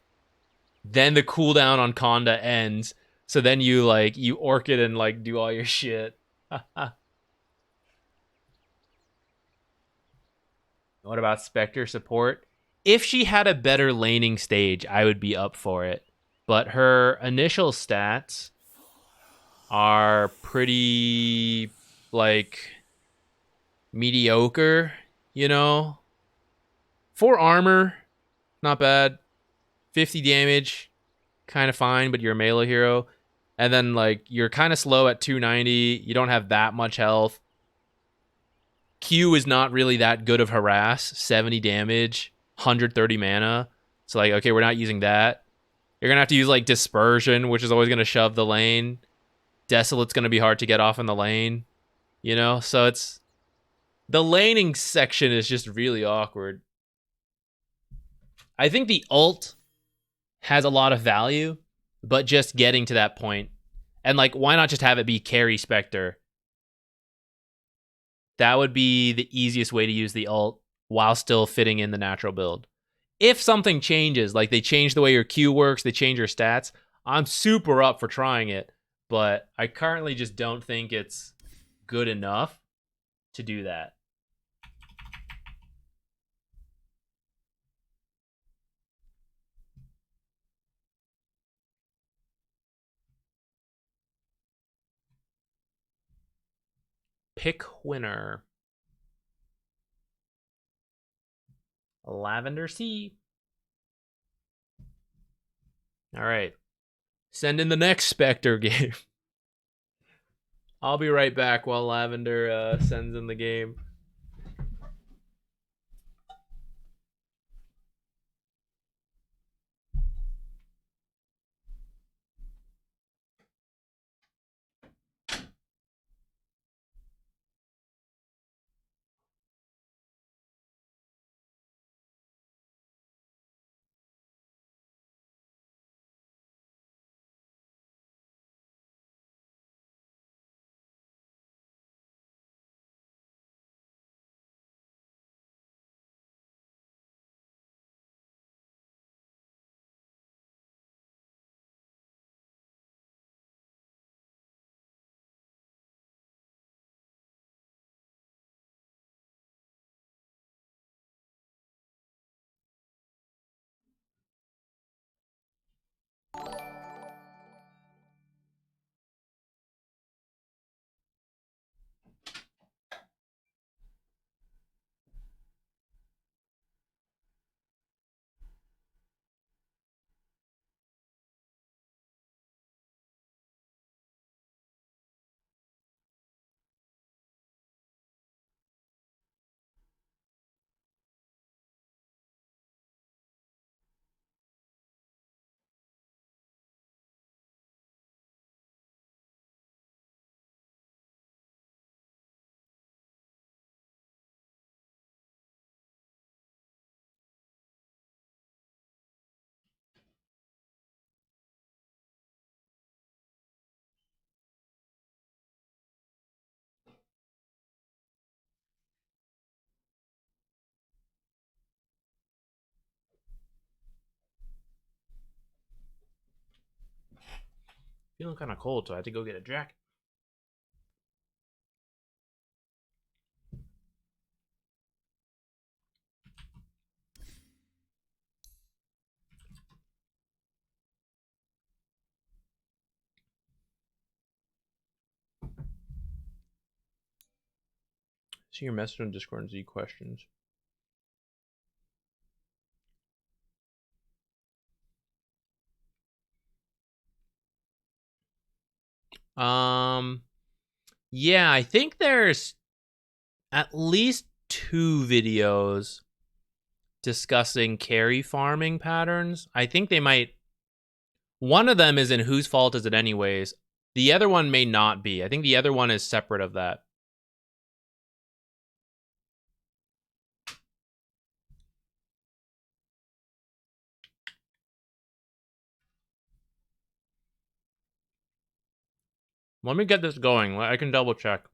the cooldown on Conda ends, so then you like, you Orchid and like do all your shit. What about Spectre support? If she had a better laning stage, I would be up for it. But her initial stats are pretty, like, mediocre, you know? 4 armor, not bad. 50 damage, kind of fine, but you're a melee hero. And then, like, you're kind of slow at 290. You don't have that much health. Q is not really that good of harass. 70 damage, 130 mana. So like, okay, we're not using that. You're gonna have to use like Dispersion, which is always gonna shove the lane. Desolate's gonna be hard to get off in the lane. You know, so it's the laning section is just really awkward. I think the ult has a lot of value, but just getting to that point. And like, why not just have it be carry Spectre? That would be the easiest way to use the ult while still fitting in the natural build. If something changes, like they change the way your Q works, they change your stats, I'm super up for trying it, but I currently just don't think it's good enough to do that. Pick winner. Lavender Sea. All right. Send in the next Spectre game. I'll be right back while Lavender sends in the game. Feeling kind of cold, so I had to go get a jacket. See your message on Discord and Z questions. Yeah, I think there's at least 2 videos discussing carry farming patterns. I think they might. One of them is in Whose Fault Is It Anyways? The other one may not be. I think the other one is separate of that. Let me get this going. I can double check.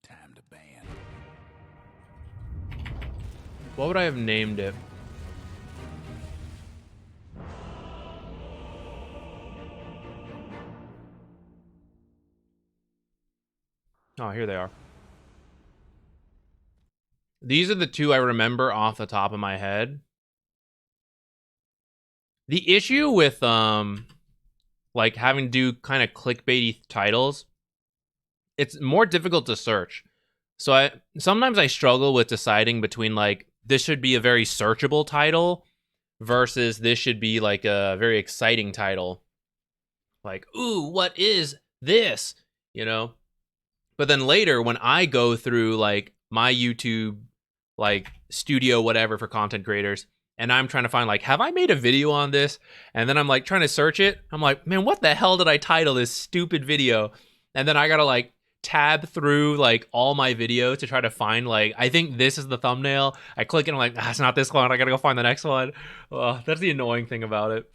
Time to ban. What would I have named it? Oh, here they are. These are the 2 I remember off the top of my head. The issue with like having to do kind of clickbaity titles, it's more difficult to search. So sometimes I struggle with deciding between like this should be a very searchable title versus this should be like a very exciting title. Like, ooh, what is this? You know? But then later when I go through like my YouTube like studio whatever for content creators and I'm trying to find like, have I made a video on this? And then I'm like trying to search it. I'm like, man, what the hell did I title this stupid video? And then I gotta like tab through like all my videos to try to find like, I think this is the thumbnail. I click it and I'm like, it's not this one. I gotta go find the next one. That's the annoying thing about it.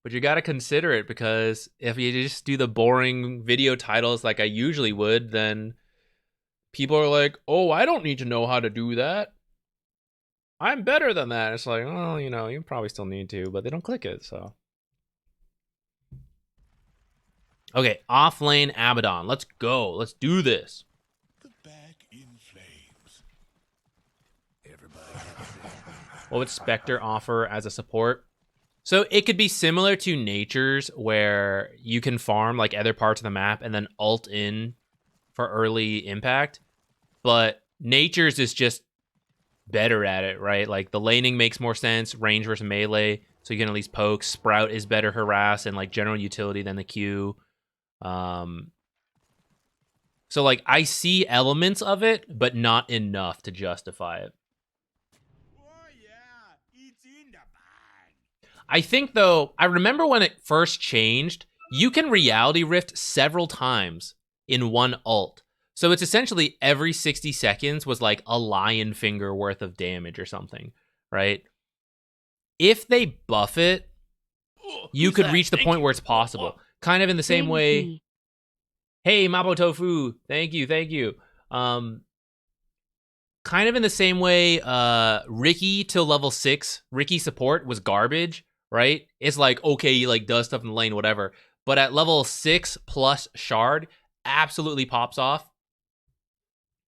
But you gotta consider it because if you just do the boring video titles like I usually would, then people are like, oh, I don't need to know how to do that. I'm better than that. It's like, oh, you know, you probably still need to, but they don't click it, so. Okay, off lane Abaddon. Let's go. Let's do this. The back in flames. Everybody. What would Spectre offer as a support? So it could be similar to Nature's where you can farm like other parts of the map and then ult in for early impact. But Nature's is just better at it, right? Like the laning makes more sense, range versus melee, so you can at least poke. Sprout is better harass and like general utility than the Q. So like I see elements of it, but not enough to justify it. I think though, I remember when it first changed, you can reality rift several times in one ult. So it's essentially every 60 seconds was like a lion finger worth of damage or something, right? If they buff it, you could reach the point where it's possible. Kind of in the same way. Hey, Mapo Tofu, thank you, thank you. Kind of in the same way, Ricky till level 6, Ricky support was garbage, right? It's like, okay, he like does stuff in the lane, whatever. But at level 6 plus Shard, absolutely pops off.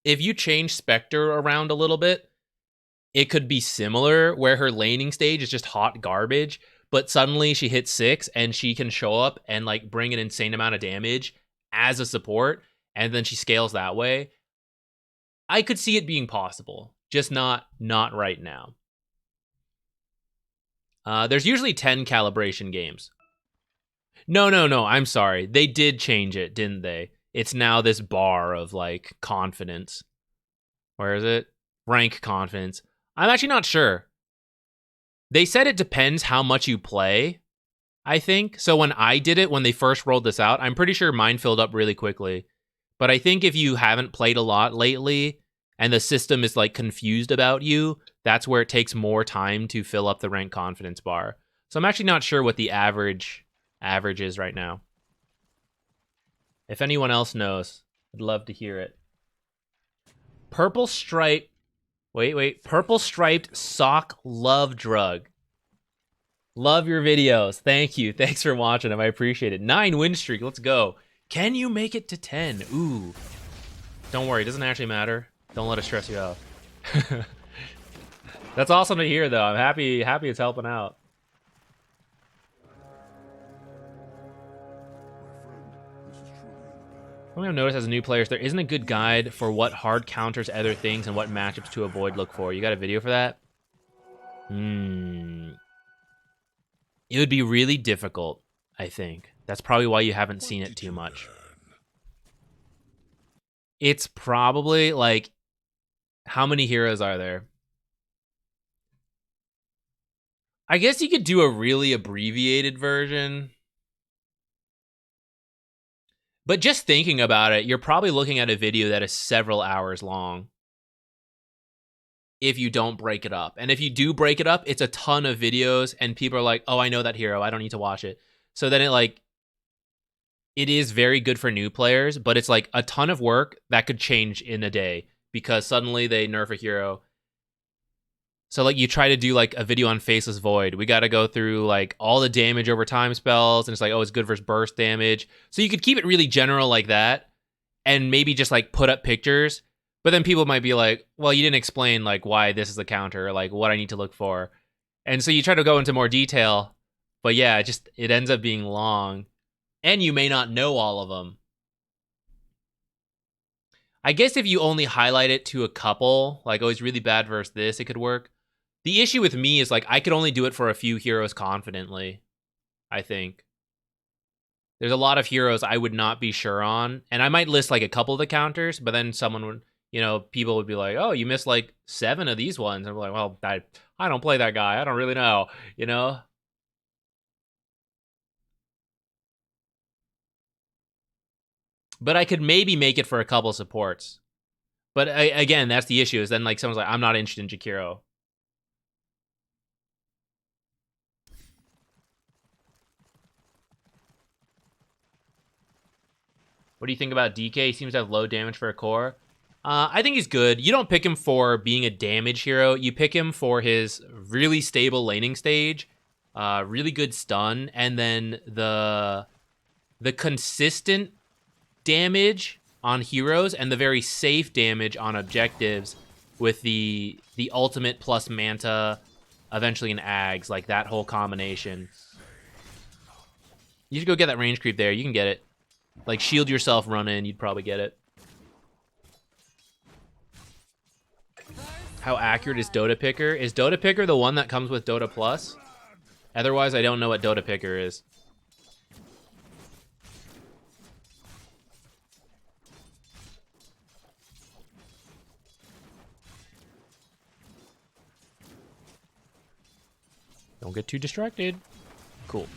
If you change Spectre around a little bit, it could be similar where her laning stage is just hot garbage, but suddenly she hits 6 and she can show up and like bring an insane amount of damage as a support, and then she scales that way. I could see it being possible, just not right now. There's usually 10 calibration games. No, I'm sorry. They did change it, didn't they? It's now this bar of like confidence. Where is it? Rank confidence. I'm actually not sure. They said it depends how much you play, I think. So when I did it, when they first rolled this out, I'm pretty sure mine filled up really quickly. But I think if you haven't played a lot lately and the system is like confused about you, that's where it takes more time to fill up the rank confidence bar. So I'm actually not sure what the average is right now. If anyone else knows, I'd love to hear it. Purple stripe. Wait. Purple striped sock love drug. Love your videos. Thank you. Thanks for watching them. I appreciate it. 9 win streak. Let's go. Can you make it to 10? Ooh. Don't worry. It doesn't actually matter. Don't let it stress you out. That's awesome to hear, though. I'm happy it's helping out. Something I've noticed as a new player is there isn't a good guide for what hard counters other things and what matchups to avoid look for. You got a video for that? It would be really difficult, I think. That's probably why you haven't seen it too much. It's probably like, how many heroes are there? I guess you could do a really abbreviated version. But just thinking about it, you're probably looking at a video that is several hours long if you don't break it up. And if you do break it up, it's a ton of videos and people are like, oh, I know that hero. I don't need to watch it. So then it is very good for new players, but it's like a ton of work that could change in a day because suddenly they nerf a hero. So like you try to do like a video on Faceless Void. We got to go through like all the damage over time spells. And it's like, oh, it's good versus burst damage. So you could keep it really general like that. And maybe just like put up pictures. But then people might be like, well, you didn't explain like why this is a counter. Or, like what I need to look for. And so you try to go into more detail. But yeah, it ends up being long. And you may not know all of them. I guess if you only highlight it to a couple, like, oh, it's really bad versus this, it could work. The issue with me is, like, I could only do it for a few heroes confidently, I think. There's a lot of heroes I would not be sure on, and I might list, like, a couple of the counters, but then someone would, people would be like, oh, you missed, like, 7 of these ones. I'm like, well, I don't play that guy. I don't really know, But I could maybe make it for a couple supports. But, again, that's the issue, is then, like, someone's like, I'm not interested in Jakiro. What do you think about DK? He seems to have low damage for a core. I think he's good. You don't pick him for being a damage hero. You pick him for his really stable laning stage, really good stun, and then the consistent damage on heroes and the very safe damage on objectives with the ultimate plus Manta, eventually an Ags, like that whole combination. You should go get that range creep there. You can get it. Like, shield yourself, run in, you'd probably get it. How accurate is Dota Picker? Is Dota Picker the one that comes with Dota Plus? Otherwise, I don't know what Dota Picker is. Don't get too distracted. Cool.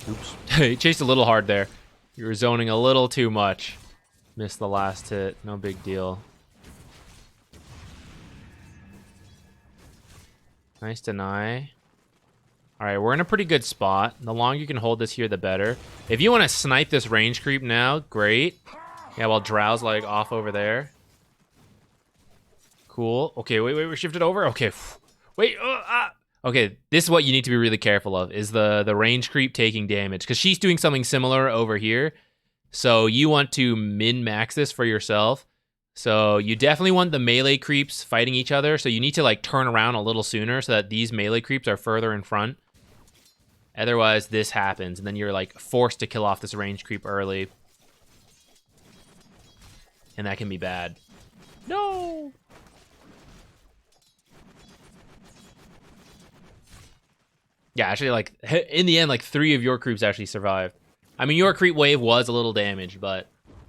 Oops. He chased a little hard there. You were zoning a little too much. Missed the last hit. No big deal. Nice deny. Alright, we're in a pretty good spot. The longer you can hold this here, the better. If you want to snipe this range creep now, great. Yeah, while Drow's like off over there. Cool. Okay, wait, we shifted over? Okay. Wait, Okay, this is what you need to be really careful of, is the range creep taking damage. Because she's doing something similar over here. So you want to min-max this for yourself. So you definitely want the melee creeps fighting each other. So you need to like turn around a little sooner so that these melee creeps are further in front. Otherwise, this happens. And then you're like forced to kill off this range creep early. And that can be bad. No! Yeah, actually, like, in the end, like, 3 of your creeps actually survived. I mean, your creep wave was a little damaged, but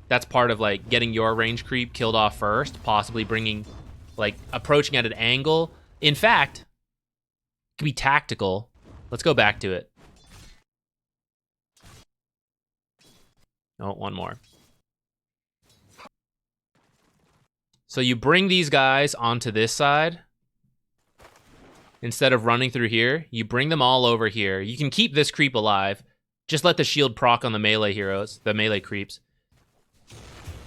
that's part of, like, getting your range creep killed off first, possibly bringing, like, approaching at an angle. In fact, it could be tactical. Let's go back to it. Oh, one more. So you bring these guys onto this side. instead of running through here, you bring them all over here. You can keep this creep alive. Just let the shield proc on the melee heroes, the melee creeps.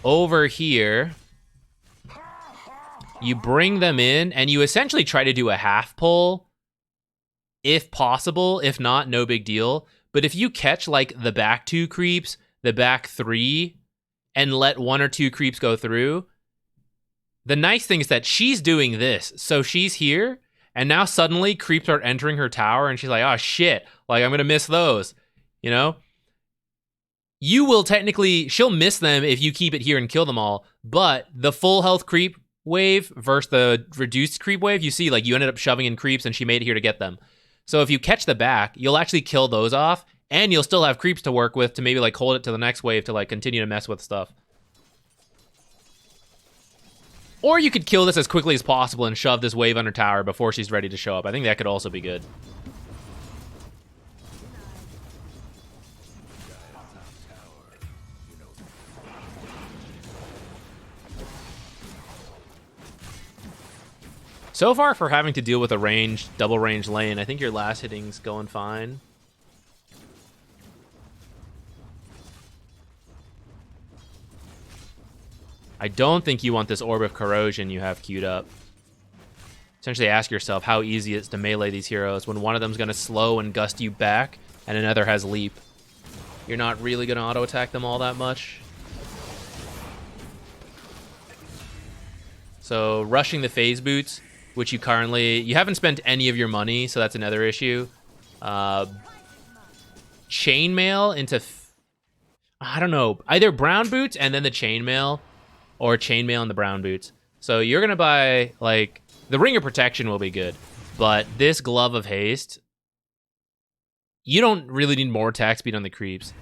Over here, you bring them in, and you essentially try to do a half pull, if possible. If not, no big deal. But if you catch, like, the back 2 creeps, the back 3, and let 1 or 2 creeps go through, the nice thing is that she's doing this. So she's here, and now suddenly creeps are entering her tower, and she's like, oh, shit. Like, I'm going to miss those. You know? You will technically... She'll miss them if you keep it here and kill them all, but the full health creep wave versus the reduced creep wave, you see, like, you ended up shoving in creeps, and she made it here to get them. So if you catch the back, you'll actually kill those off, and you'll still have creeps to work with to maybe, like, hold it to the next wave to, like, continue to mess with stuff. Or you could kill this as quickly as possible and shove this wave under tower before she's ready to show up. I think that could also be good. So far, for having to deal with a ranged, double range lane, I think your last hitting's going fine. I don't think you want this Orb of Corrosion you have queued up. Essentially ask yourself how easy it is to melee these heroes when one of them's going to slow and gust you back and another has leap. You're not really going to auto-attack them all that much. So rushing the phase boots, which you currently... You haven't spent any of your money, so that's another issue. Chainmail into... I don't know. Either brown boots and then the chainmail, or chainmail and the brown boots. So you're going to buy, like... The Ring of Protection will be good, but this Glove of Haste... You don't really need more attack speed on the creeps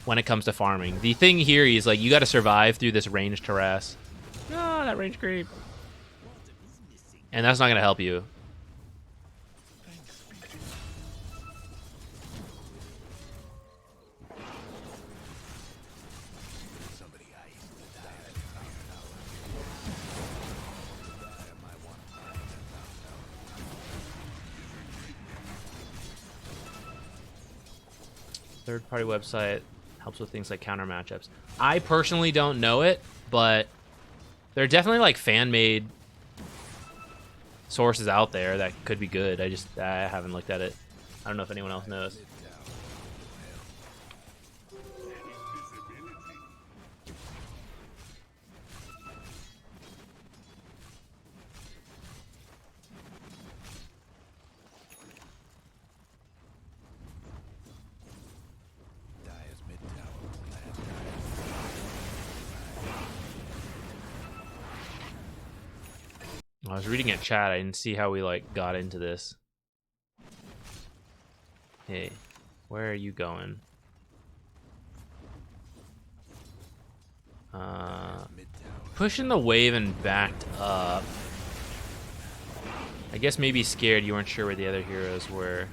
when it comes to farming. The thing here is, like, you got to survive through this ranged harass. No, that range creep. And that's not going to help you. Third-party website helps with things like counter matchups. I personally don't know it, but there are definitely like fan-made sources out there that could be good. I haven't looked at it. I don't know if anyone else knows. I was reading at chat. I didn't see how we like got into this. Hey, where are you going? Pushing the wave and backed up. I guess maybe scared you weren't sure where the other heroes were.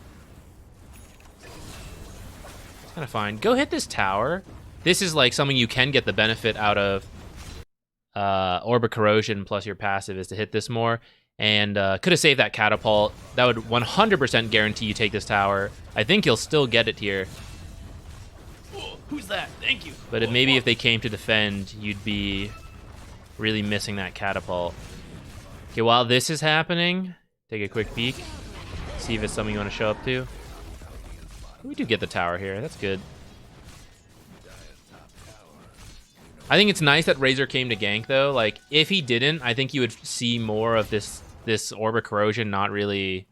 It's kind of fine. Go hit this tower. This is like something you can get the benefit out of. Orb of Corrosion plus your passive is to hit this more, and could have saved that catapult. That would 100% guarantee you take this tower. I think you'll still get it here. Oh, who's that? Thank you. But maybe if they came to defend, you'd be really missing that catapult. Okay, while this is happening, take a quick peek. See if it's something you want to show up to. We do get the tower here. That's good. I think it's nice that Razor came to gank, though. Like, if he didn't, I think you would see more of this Orb of Corrosion not really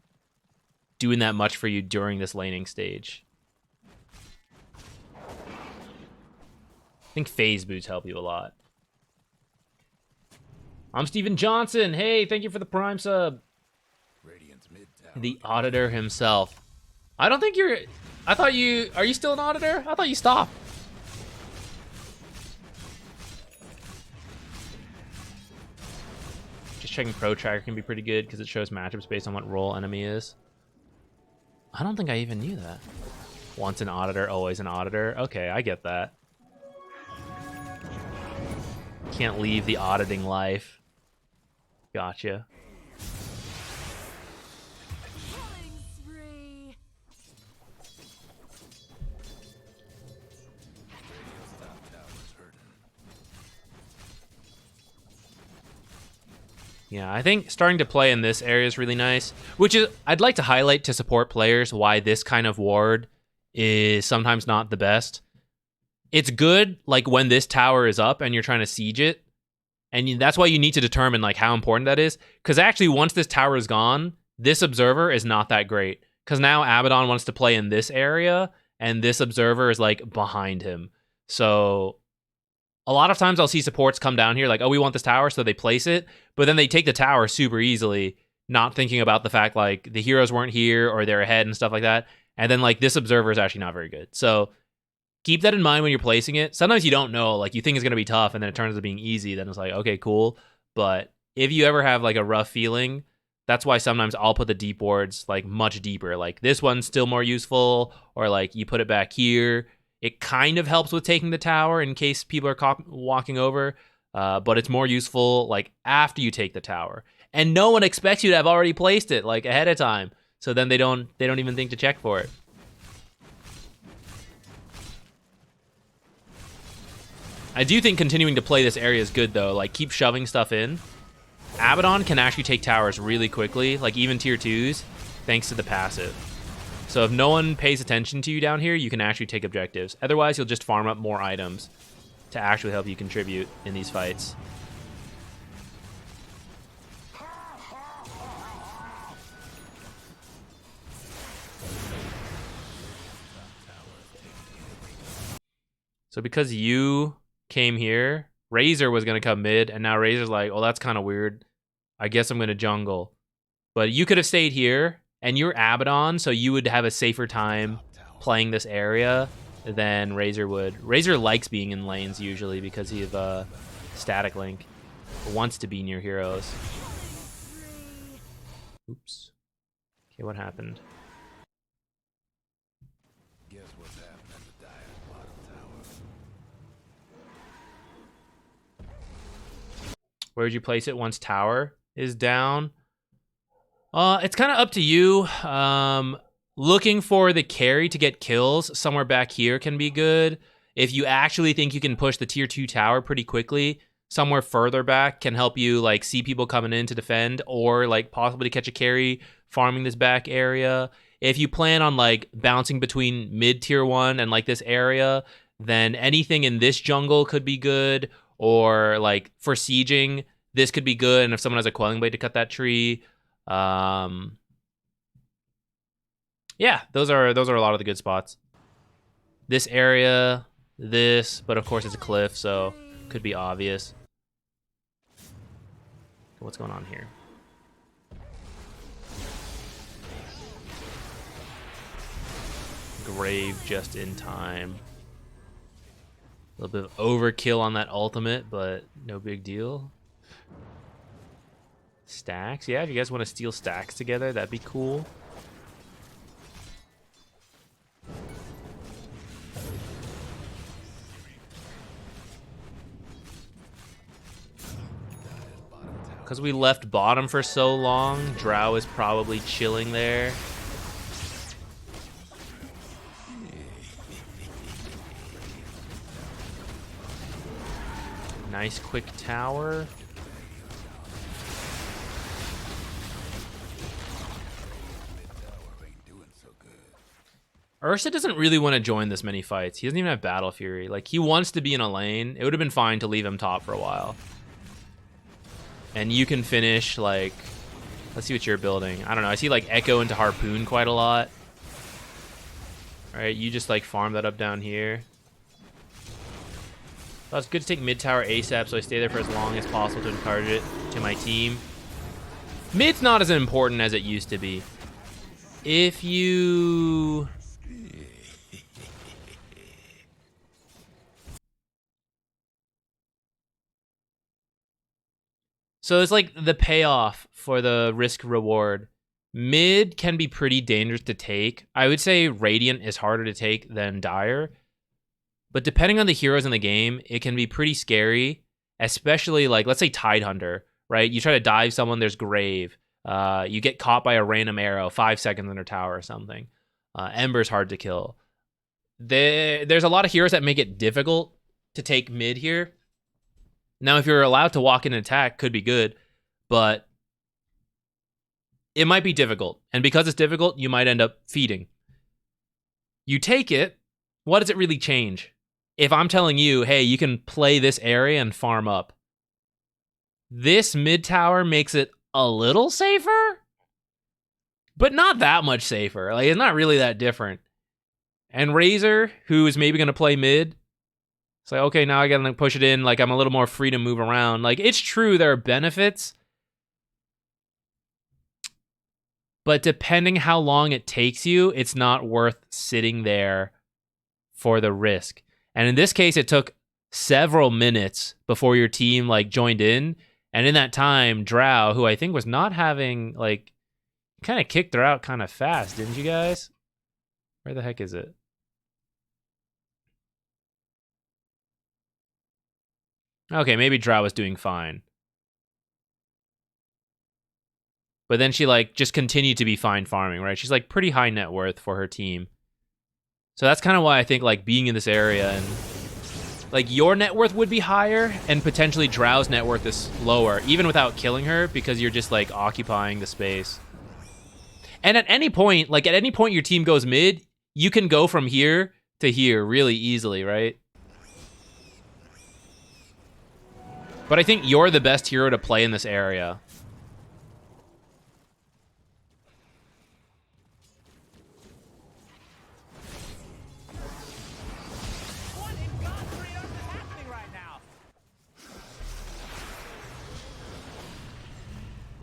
doing that much for you during this laning stage. I think phase boots help you a lot. I'm Steven Johnson. Hey, thank you for the Prime sub. The Auditor himself. I don't think you're... I thought you... Are you still an Auditor? I thought you stopped. Just checking Pro Tracker can be pretty good because it shows matchups based on what role enemy is. I don't think I even knew that. Once an Auditor, always an Auditor. Okay, I get that. Can't leave the auditing life. Gotcha. Yeah, I think starting to play in this area is really nice, which is, I'd like to highlight to support players why this kind of ward is sometimes not the best. It's good like when this tower is up and you're trying to siege it, and that's why you need to determine like how important that is, because actually once this tower is gone, this observer is not that great, because now Abaddon wants to play in this area and this observer is like behind him. So a lot of times I'll see supports come down here like, oh, we want this tower, so they place it, but then they take the tower super easily, not thinking about the fact like the heroes weren't here or they're ahead and stuff like that. And then like this observer is actually not very good. So keep that in mind when you're placing it. Sometimes you don't know, like you think it's going to be tough and then it turns out being easy. Then it's like, okay, cool. But if you ever have like a rough feeling, that's why sometimes I'll put the deep wards like much deeper. Like this one's still more useful, or like you put it back here. It kind of helps with taking the tower in case people are walking over, but it's more useful like after you take the tower. And no one expects you to have already placed it like ahead of time, so then they don't even think to check for it. I do think continuing to play this area is good though. Like keep shoving stuff in. Abaddon can actually take towers really quickly, like even tier 2s, thanks to the passive. So if no one pays attention to you down here, you can actually take objectives. Otherwise, you'll just farm up more items to actually help you contribute in these fights. So because you came here, Razor was going to come mid, and now Razor's like, oh, that's kind of weird. I guess I'm going to jungle. But you could have stayed here, and you're Abaddon, so you would have a safer time playing this area than Razor would. Razor likes being in lanes usually because he have Static Link. Wants to be near heroes. Oops. Okay, what happened? Guess what's happening to Dire's bottom tower? Where would you place it once tower is down? It's kind of up to you. Looking for the carry to get kills somewhere back here can be good. If you actually think you can push the tier 2 tower pretty quickly, somewhere further back can help you like see people coming in to defend, or like possibly catch a carry farming this back area. If you plan on like bouncing between mid tier 1 and like this area, then anything in this jungle could be good, or like for sieging, this could be good. And if someone has a Quelling Blade to cut that tree, yeah, those are a lot of the good spots. This area, this, but of course it's a cliff, so could be obvious. What's going on here? Grave just in time. A little bit of overkill on that ultimate, but no big deal. Stacks, yeah, if you guys want to steal stacks together, that'd be cool. Because we left bottom for so long, Drow is probably chilling there. Nice quick tower. Ursa doesn't really want to join this many fights. He doesn't even have Battle Fury. Like, he wants to be in a lane. It would have been fine to leave him top for a while. And you can finish, like... Let's see what you're building. I don't know. I see, like, Echo into Harpoon quite a lot. Alright, you just, like, farm that up down here. So it's good to take mid tower ASAP, so I stay there for as long as possible to encourage it to my team. Mid's not as important as it used to be. If you... So it's like the payoff for the risk reward. Mid can be pretty dangerous to take. I would say Radiant is harder to take than Dire. But depending on the heroes in the game, it can be pretty scary. Especially like, let's say Tidehunter, right? You try to dive someone, there's Grave. You get caught by a random arrow, 5 seconds under tower or something. Ember's hard to kill. There's a lot of heroes that make it difficult to take mid here. Now, if you're allowed to walk in and attack, could be good. but it might be difficult. And because it's difficult, you might end up feeding. You take it, what does it really change? If I'm telling you, hey, you can play this area and farm up, this mid tower makes it a little safer, but not that much safer. Like, it's not really that different. And Razor, who is maybe going to play mid, it's like, okay, now I got to push it in. Like, I'm a little more free to move around. Like, it's true, there are benefits, but depending how long it takes you, it's not worth sitting there for the risk. And in this case, it took several minutes before your team like joined in. And in that time, Drow, who I think was not having, like, kind of kicked her out kind of fast, didn't you guys? Where the heck is it? Okay, maybe Drow was doing fine. But then she, like, just continued to be fine farming, right? She's, like, pretty high net worth for her team. So that's kind of why I think, like, being in this area and, like, your net worth would be higher and potentially Drow's net worth is lower, even without killing her, because you're just, like, occupying the space. And at any point, like, at any point your team goes mid, you can go from here to here really easily, right? But I think you're the best hero to play in this area.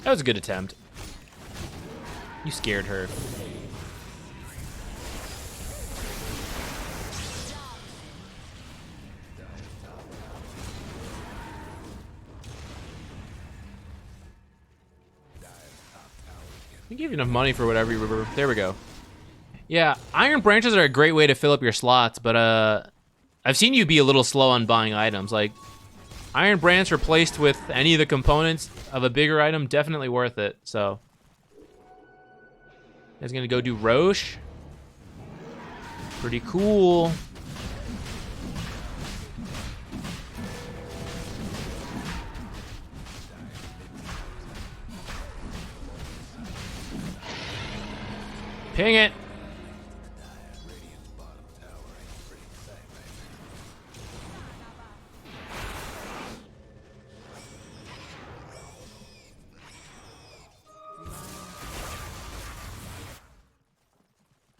That was a good attempt. You scared her. We give you enough money for whatever you were. There we go. Yeah, Iron Branches are a great way to fill up your slots, but I've seen you be a little slow on buying items. Like, Iron Branch replaced with any of the components of a bigger item, definitely worth it, so. He's gonna go do Roche. Pretty cool. Ping it.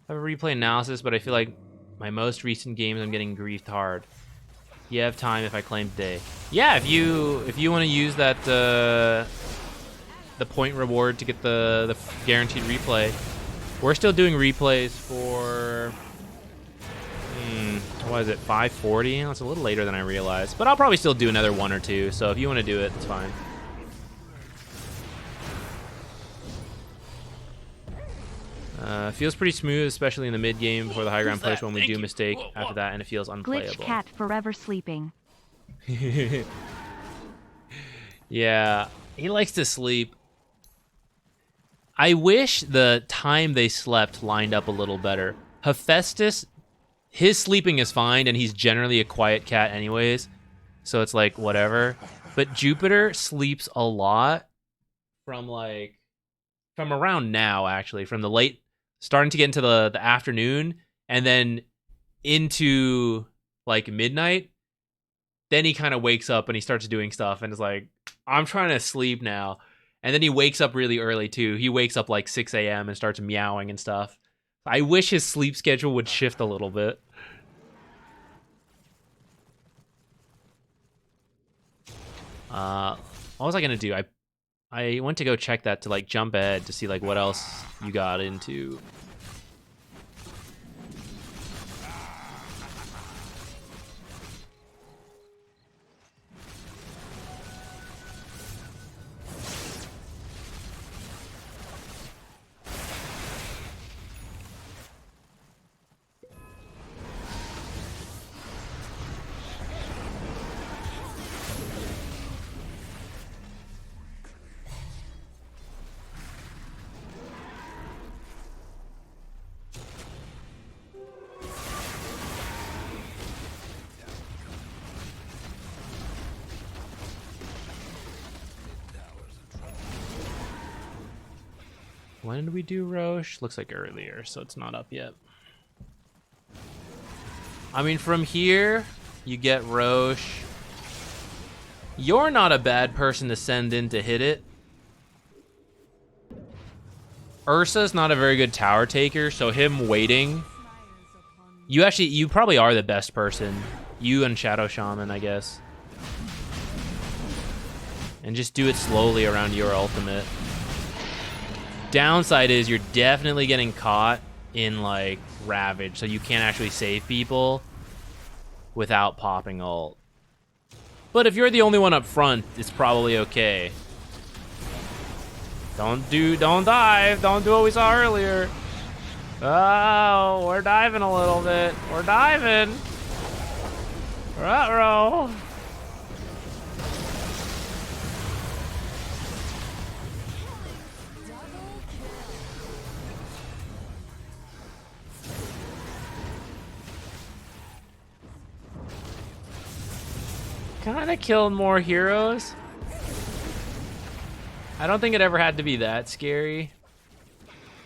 I have a replay analysis, but I feel like my most recent games I'm getting griefed hard. You have time if I claim today. Yeah, if you want to use that the point reward to get the guaranteed replay. We're still doing replays for what is it, 5:40? That's a little later than I realized, but I'll probably still do another one or two. So if you want to do it, it's fine. Feels pretty smooth, especially in the mid game before the high ground push. When we do mistake after that, and it feels unplayable. Glitch cat forever sleeping. Yeah, he likes to sleep. I wish the time they slept lined up a little better. Hephaestus, his sleeping is fine, and he's generally a quiet cat anyways, so it's like whatever. But Jupiter sleeps a lot from around now, actually, from the late, starting to get into the afternoon, and then into like midnight. Then he kind of wakes up and he starts doing stuff and is like, I'm trying to sleep now. And then he wakes up really early too. He wakes up like 6 a.m. and starts meowing and stuff. I wish his sleep schedule would shift a little bit. What was I gonna do? I went to go check that to like jump ahead to see like what else you got into. When did we do Roche? Looks like earlier, so it's not up yet. I mean, from here, you get Roche. You're not a bad person to send in to hit it. Ursa's not a very good tower taker, so him waiting. You probably are the best person. You and Shadow Shaman, I guess. And just do it slowly around your ultimate. Downside is you're definitely getting caught in like Ravage, so you can't actually save people without popping ult. But if you're the only one up front, it's probably okay. Don't dive. Don't do what we saw earlier. Oh, we're diving a little bit. We're diving. Ruh-roh. Kinda killed more heroes. I don't think it ever had to be that scary.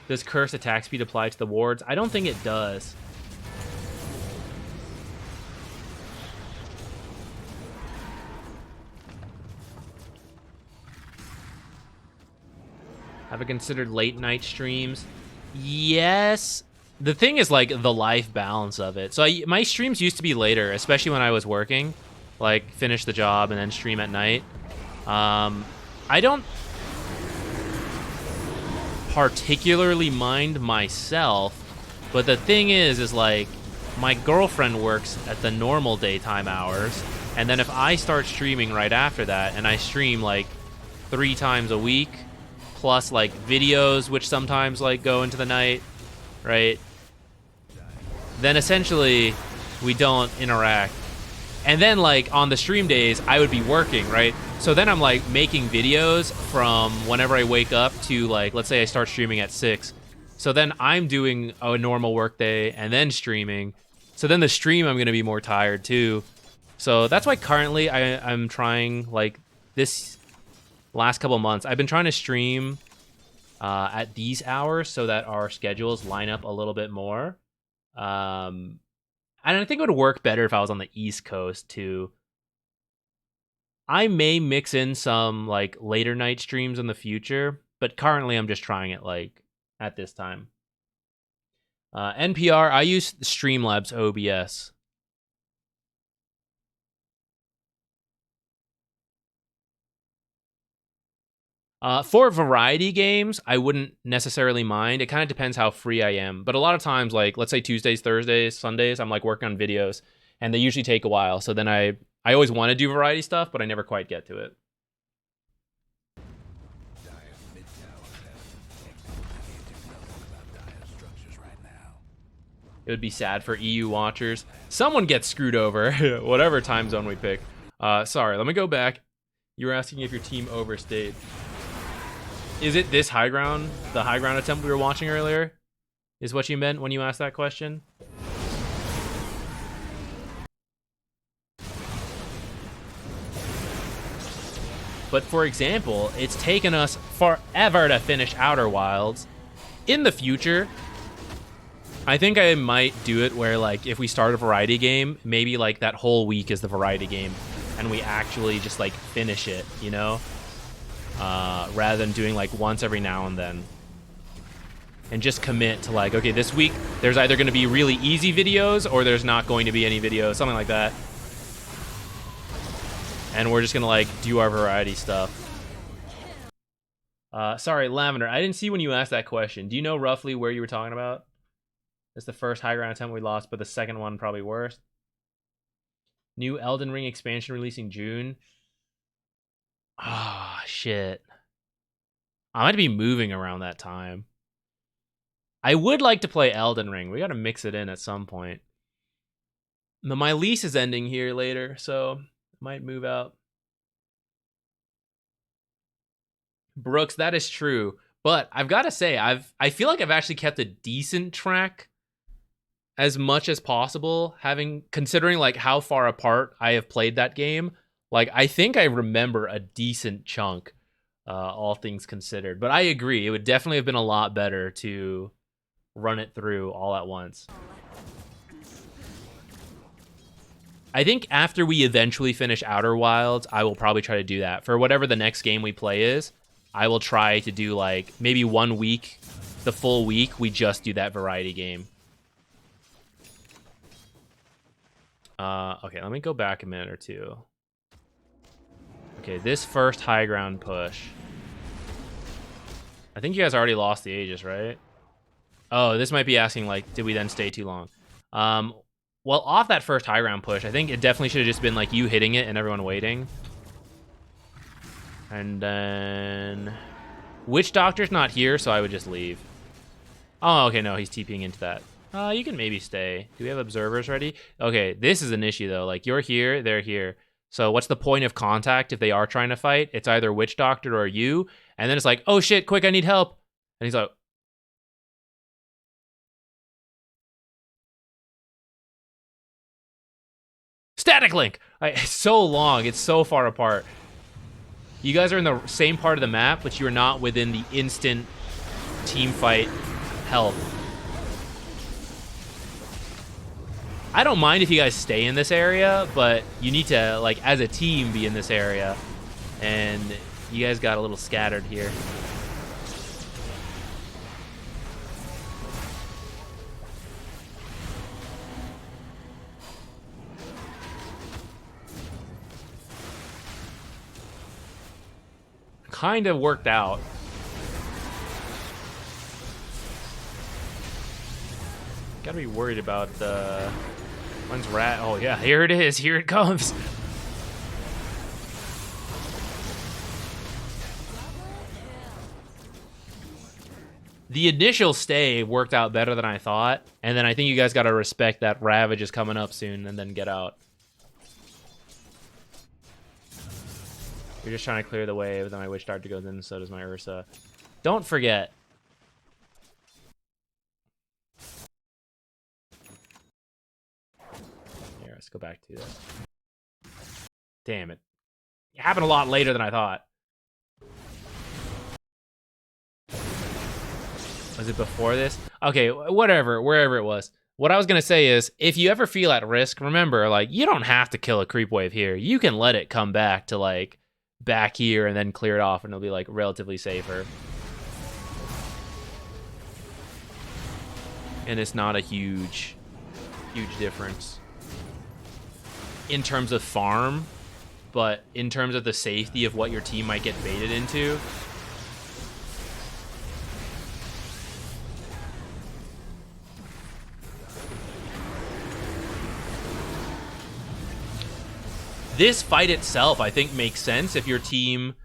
Does curse attack speed apply to the wards? I don't think it does. Have I considered late night streams? Yes. The thing is like the life balance of it. So my streams used to be later, especially when I was working. Like finish the job and then stream at night. I don't particularly mind myself, but the thing is like my girlfriend works at the normal daytime hours, and then if I start streaming right after that, and I stream like 3 times a week, plus like videos which sometimes like go into the night, right? Then essentially we don't interact. And then like on the stream days, I would be working, right? So then I'm like making videos from whenever I wake up to like, let's say I start streaming at 6. So then I'm doing a normal work day and then streaming. So then the stream, I'm going to be more tired too. So that's why currently I'm trying like this last couple months, I've been trying to stream at these hours so that our schedules line up a little bit more. And I think it would work better if I was on the East Coast too. I may mix in some like later night streams in the future, but currently I'm just trying it like at this time. NPR, I use Streamlabs OBS. For variety games, I wouldn't necessarily mind. It kind of depends how free I am. But a lot of times, like, let's say Tuesdays, Thursdays, Sundays, I'm, like, working on videos. And they usually take a while. So then I always want to do variety stuff, but I never quite get to it. It would be sad for EU watchers. Someone gets screwed over, whatever time zone we pick. Sorry, let me go back. You were asking if your team overstayed. Is it this high ground, the high ground attempt we were watching earlier? Is what you meant when you asked that question? But for example, it's taken us forever to finish Outer Wilds. In the future, I think I might do it where like if we start a variety game, maybe like that whole week is the variety game and we actually just like finish it, you know? Rather than doing like once every now and then. And just commit to like, okay, this week there's either going to be really easy videos or there's not going to be any videos, something like that. And we're just going to like do our variety stuff. Sorry, Lavender, I didn't see when you asked that question. Do you know roughly where you were talking about? It's the first high ground attempt we lost, but the second one probably worse. New Elden Ring expansion releasing June. Ah, shit. I might be moving around that time. I would like to play Elden Ring. We got to mix it in at some point. My lease is ending here later, so I might move out. Brooks, that is true. But I've got to say, I feel like I've actually kept a decent track as much as possible, considering like how far apart I have played that game. Like, I think I remember a decent chunk all things considered. But I agree, it would definitely have been a lot better to run it through all at once. I think after we eventually finish Outer Wilds, I will probably try to do that. For whatever the next game we play is, I will try to do like maybe 1 week, the full week, we just do that variety game. Okay, let me go back a minute or two. Okay, this first high ground push. I think you guys already lost the Aegis, right? Oh, this might be asking, like, did we then stay too long? Well, off that first high ground push, I think it definitely should have just been, like, you hitting it and everyone waiting. And then... Witch Doctor's not here, so I would just leave. Oh, okay, no, he's TPing into that. You can maybe stay. Do we have observers ready? Okay, this is an issue, though. Like, you're here, they're here. So what's the point of contact if they are trying to fight? It's either Witch Doctor or you. And then it's like, oh, shit, quick, I need help. And he's like... Static Link! It's so long. It's so far apart. You guys are in the same part of the map, but you're not within the instant team fight health. I don't mind if you guys stay in this area, but you need to, like, as a team, be in this area. And you guys got a little scattered here. Kind of worked out. Gotta be worried about the... When's Rat? Oh yeah, here it is. Here it comes. The initial stay worked out better than I thought. And then I think you guys gotta respect that Ravage is coming up soon and then get out. You're just trying to clear the way, but then my Witch Doctor goes in, so does my Ursa. Don't forget. Here, let's go back to that. Damn it. It happened a lot later than I thought. Was it before this? Okay, whatever, wherever it was. What I was going to say is, if you ever feel at risk, remember, like, you don't have to kill a creep wave here. You can let it come back to, like, back here and then clear it off, and it'll be, like, relatively safer. And it's not a huge difference in terms of farm, but in terms of the safety of what your team might get baited into. This fight itself, I think, makes sense if your team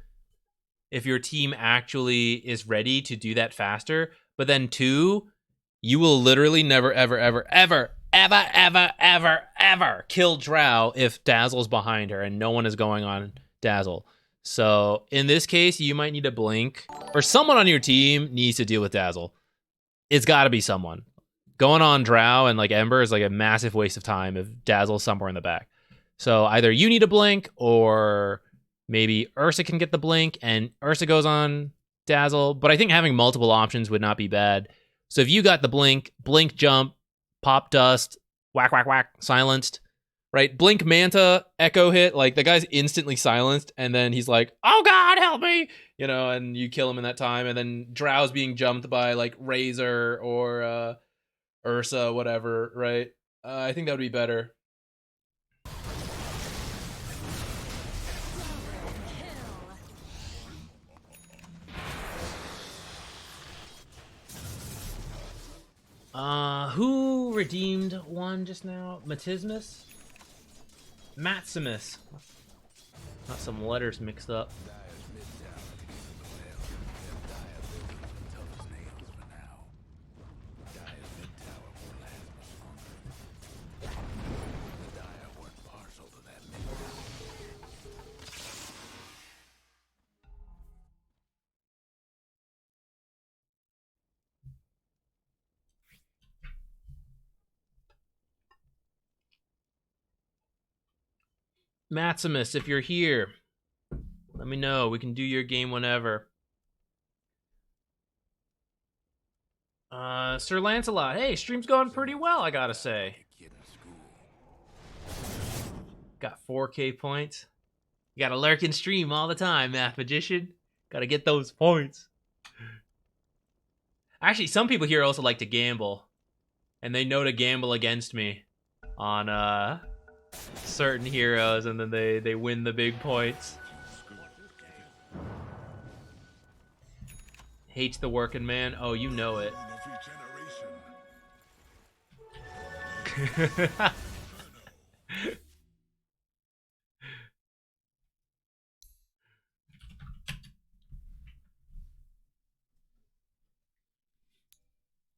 actually is ready to do that faster. But then two, you will literally never, ever kill Drow if Dazzle's behind her and no one is going on Dazzle. So in this case, you might need to blink, or someone on your team needs to deal with Dazzle. It's got to be someone. Going on Drow and like Ember is like a massive waste of time if Dazzle's somewhere in the back. So either you need a blink, or maybe Ursa can get the blink and Ursa goes on Dazzle. But I think having multiple options would not be bad. So if you got the blink, blink jump, pop dust, whack, whack, whack, silenced, right? Blink Manta, echo hit, like the guy's instantly silenced, and then he's like, oh God, help me, you know, and you kill him in that time. And then Drow's being jumped by like Razor or Ursa, whatever, right? I think that would be better. Who redeemed one just now? Matismus? Maximus. Got some letters mixed up. Maximus, if you're here, Let me know. We can do your game whenever. Sir Lancelot. Hey, stream's going pretty well, I gotta say. Got 4K points. You gotta lurk and stream all the time, Math Magician. Gotta get those points. Actually, some people here also like to gamble. And they know to gamble against me on certain heroes, and then they win the big points. Hates the working man. Oh, you know it.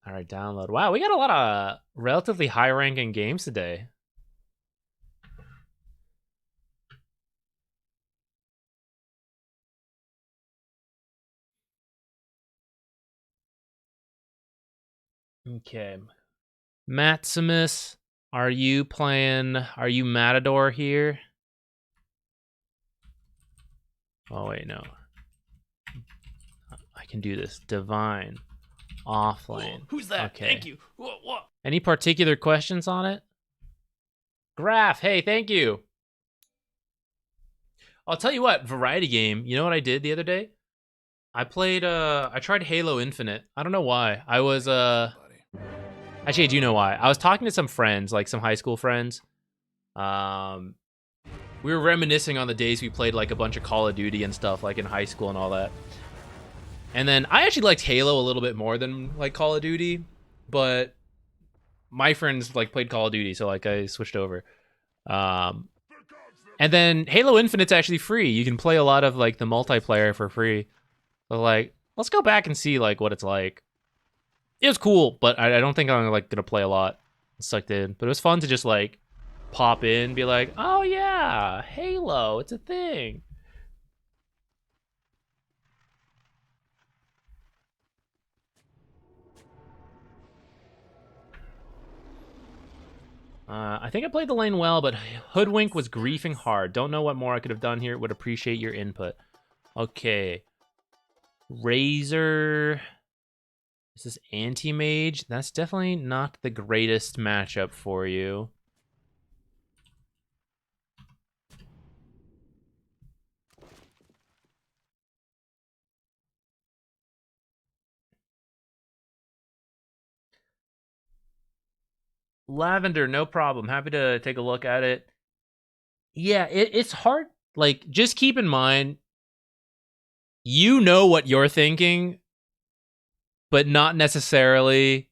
All right, download. Wow, we got a lot of relatively high-ranking games today. Okay. Maximus, are you Matador here? Oh, wait, no. I can do this. Divine. Offlane. Whoa, who's that? Okay. Thank you. What? Any particular questions on it? Graph, hey, thank you. I'll tell you what, variety game. You know what I did the other day? I tried Halo Infinite. I don't know why. I was, actually, I do know why. I was talking to some friends, like some high school friends. We were reminiscing on the days we played like a bunch of Call of Duty and stuff, like in high school and all that. And then I actually liked Halo a little bit more than like Call of Duty, but my friends like played Call of Duty, so like I switched over. And then Halo Infinite's actually free. You can play a lot of like the multiplayer for free. So like, let's go back and see like what it's like. It was cool, but I don't think I'm like gonna play a lot. Sucked in, but it was fun to just like pop in, be like, oh yeah, Halo, it's a thing. I think I played the lane well, but Hoodwink was griefing hard. Don't know what more I could have done here. Would appreciate your input. Okay. Razor. Is this Anti-Mage? That's definitely not the greatest matchup for you. Lavender, no problem. Happy to take a look at it. Yeah, it's hard. Like, just keep in mind, you know what you're thinking, but not necessarily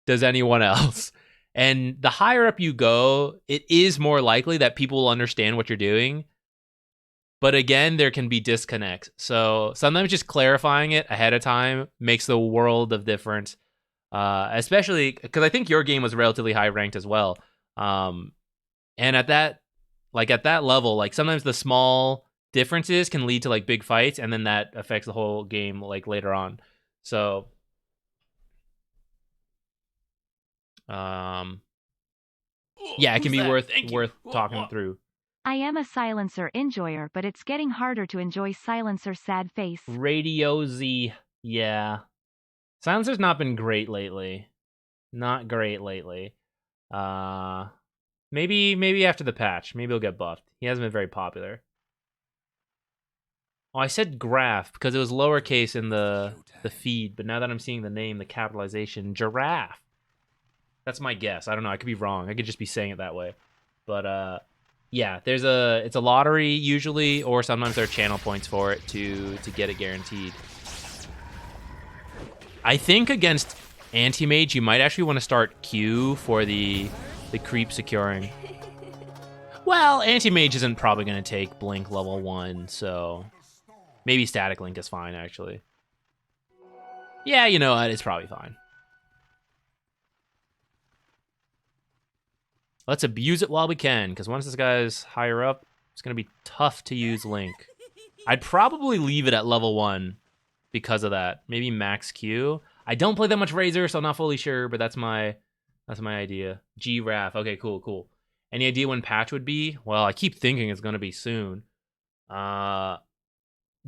does anyone else. And the higher up you go, it is more likely that people will understand what you're doing. But again, there can be disconnects. So sometimes just clarifying it ahead of time makes the world of difference. Especially because I think your game was relatively high ranked as well. And at that level, like sometimes the small differences can lead to like big fights, and then that affects the whole game like later on. So, yeah, it can be worth talking through. I am a Silencer enjoyer, but it's getting harder to enjoy Silencer sad face. Radio Z, yeah. Silencer's not been great lately. Not great lately. Maybe after the patch. Maybe he'll get buffed. He hasn't been very popular. Oh, I said Graph because it was lowercase in the feed, but now that I'm seeing the name, the capitalization, Giraffe. That's my guess. I don't know. I could be wrong. I could just be saying it that way. But yeah, it's a lottery usually, or sometimes there are channel points for it to get it guaranteed. I think against Anti-Mage, you might actually want to start Q for the creep securing. Well, Anti-Mage isn't probably going to take Blink level 1, so maybe Static Link is fine, actually. Yeah, you know what? It's probably fine. Let's abuse it while we can, because once this guy's higher up, it's going to be tough to use Link. I'd probably leave it at level 1. Because of that, maybe max Q. I don't play that much Razor, so I'm not fully sure, but that's my idea. Giraffe. Okay, cool. Any idea when patch would be? Well, I keep thinking it's gonna be soon.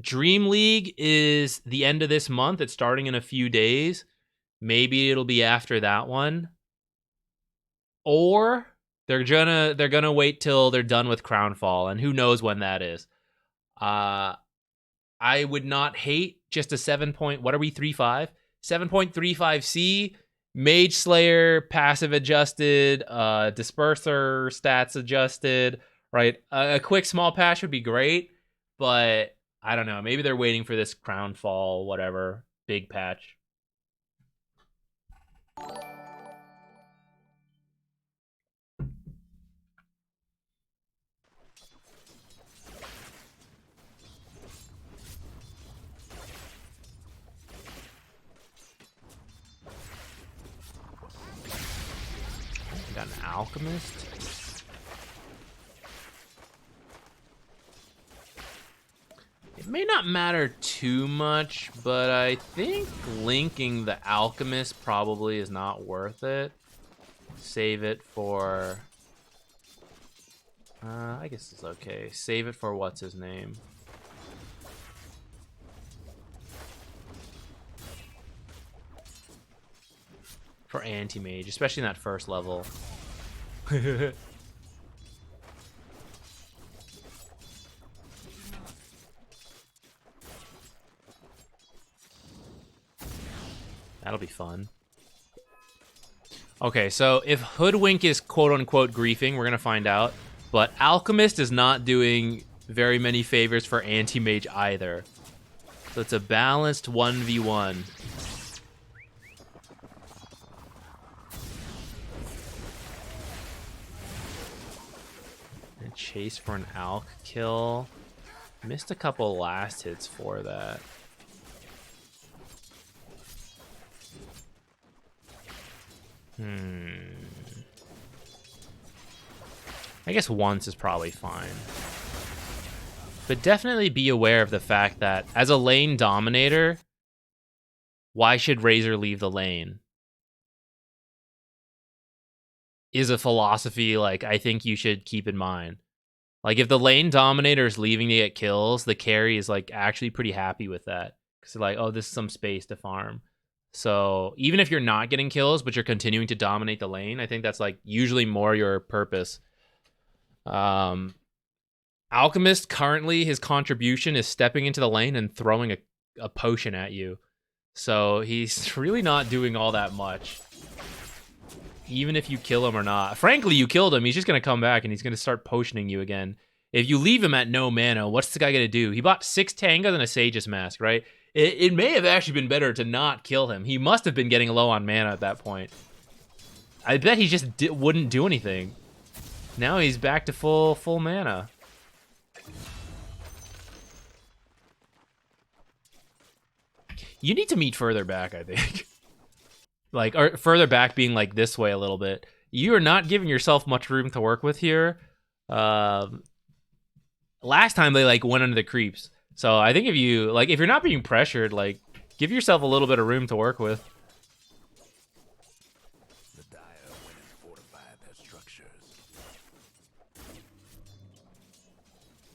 Dream League is the end of this month. It's starting in a few days. Maybe it'll be after that one. Or they're gonna wait till they're done with Crownfall, and who knows when that is. I would not hate just a 7.35? 7.35C, Mage Slayer, passive adjusted, Disperser stats adjusted, right? A quick small patch would be great, but I don't know. Maybe they're waiting for this Crownfall, whatever, big patch. Got an Alchemist. It may not matter too much, but I think linking the Alchemist probably is not worth it. Save it for... I guess it's okay. Save it for what's his name. For Anti-Mage, especially in that first level. That'll be fun. Okay, so if Hoodwink is quote-unquote griefing, we're gonna find out. But Alchemist is not doing very many favors for Anti-Mage either. So it's a balanced 1v1. And chase for an Alch kill. Missed a couple last hits for that. I guess once is probably fine. But definitely be aware of the fact that as a lane dominator, why should Razor leave the lane? Is a philosophy like I think you should keep in mind. Like if the lane dominator is leaving to get kills, the carry is like actually pretty happy with that. Because they're like, oh, this is some space to farm. So even if you're not getting kills, but you're continuing to dominate the lane, I think that's like usually more your purpose. Alchemist currently, his contribution is stepping into the lane and throwing a potion at you. So he's really not doing all that much. Even if you kill him or not. Frankly, you killed him, he's just going to come back and he's going to start potioning you again. If you leave him at no mana, what's the guy going to do? He bought 6 Tangas and a Sage's Mask, right? It may have actually been better to not kill him. He must have been getting low on mana at that point. I bet he just wouldn't do anything. Now he's back to full mana. You need to meet further back, I think. Like, or further back being like this way a little bit. You are not giving yourself much room to work with here. Last time they like went under the creeps. So I think if you're not being pressured, like give yourself a little bit of room to work with. The Dire went and fortified their structures.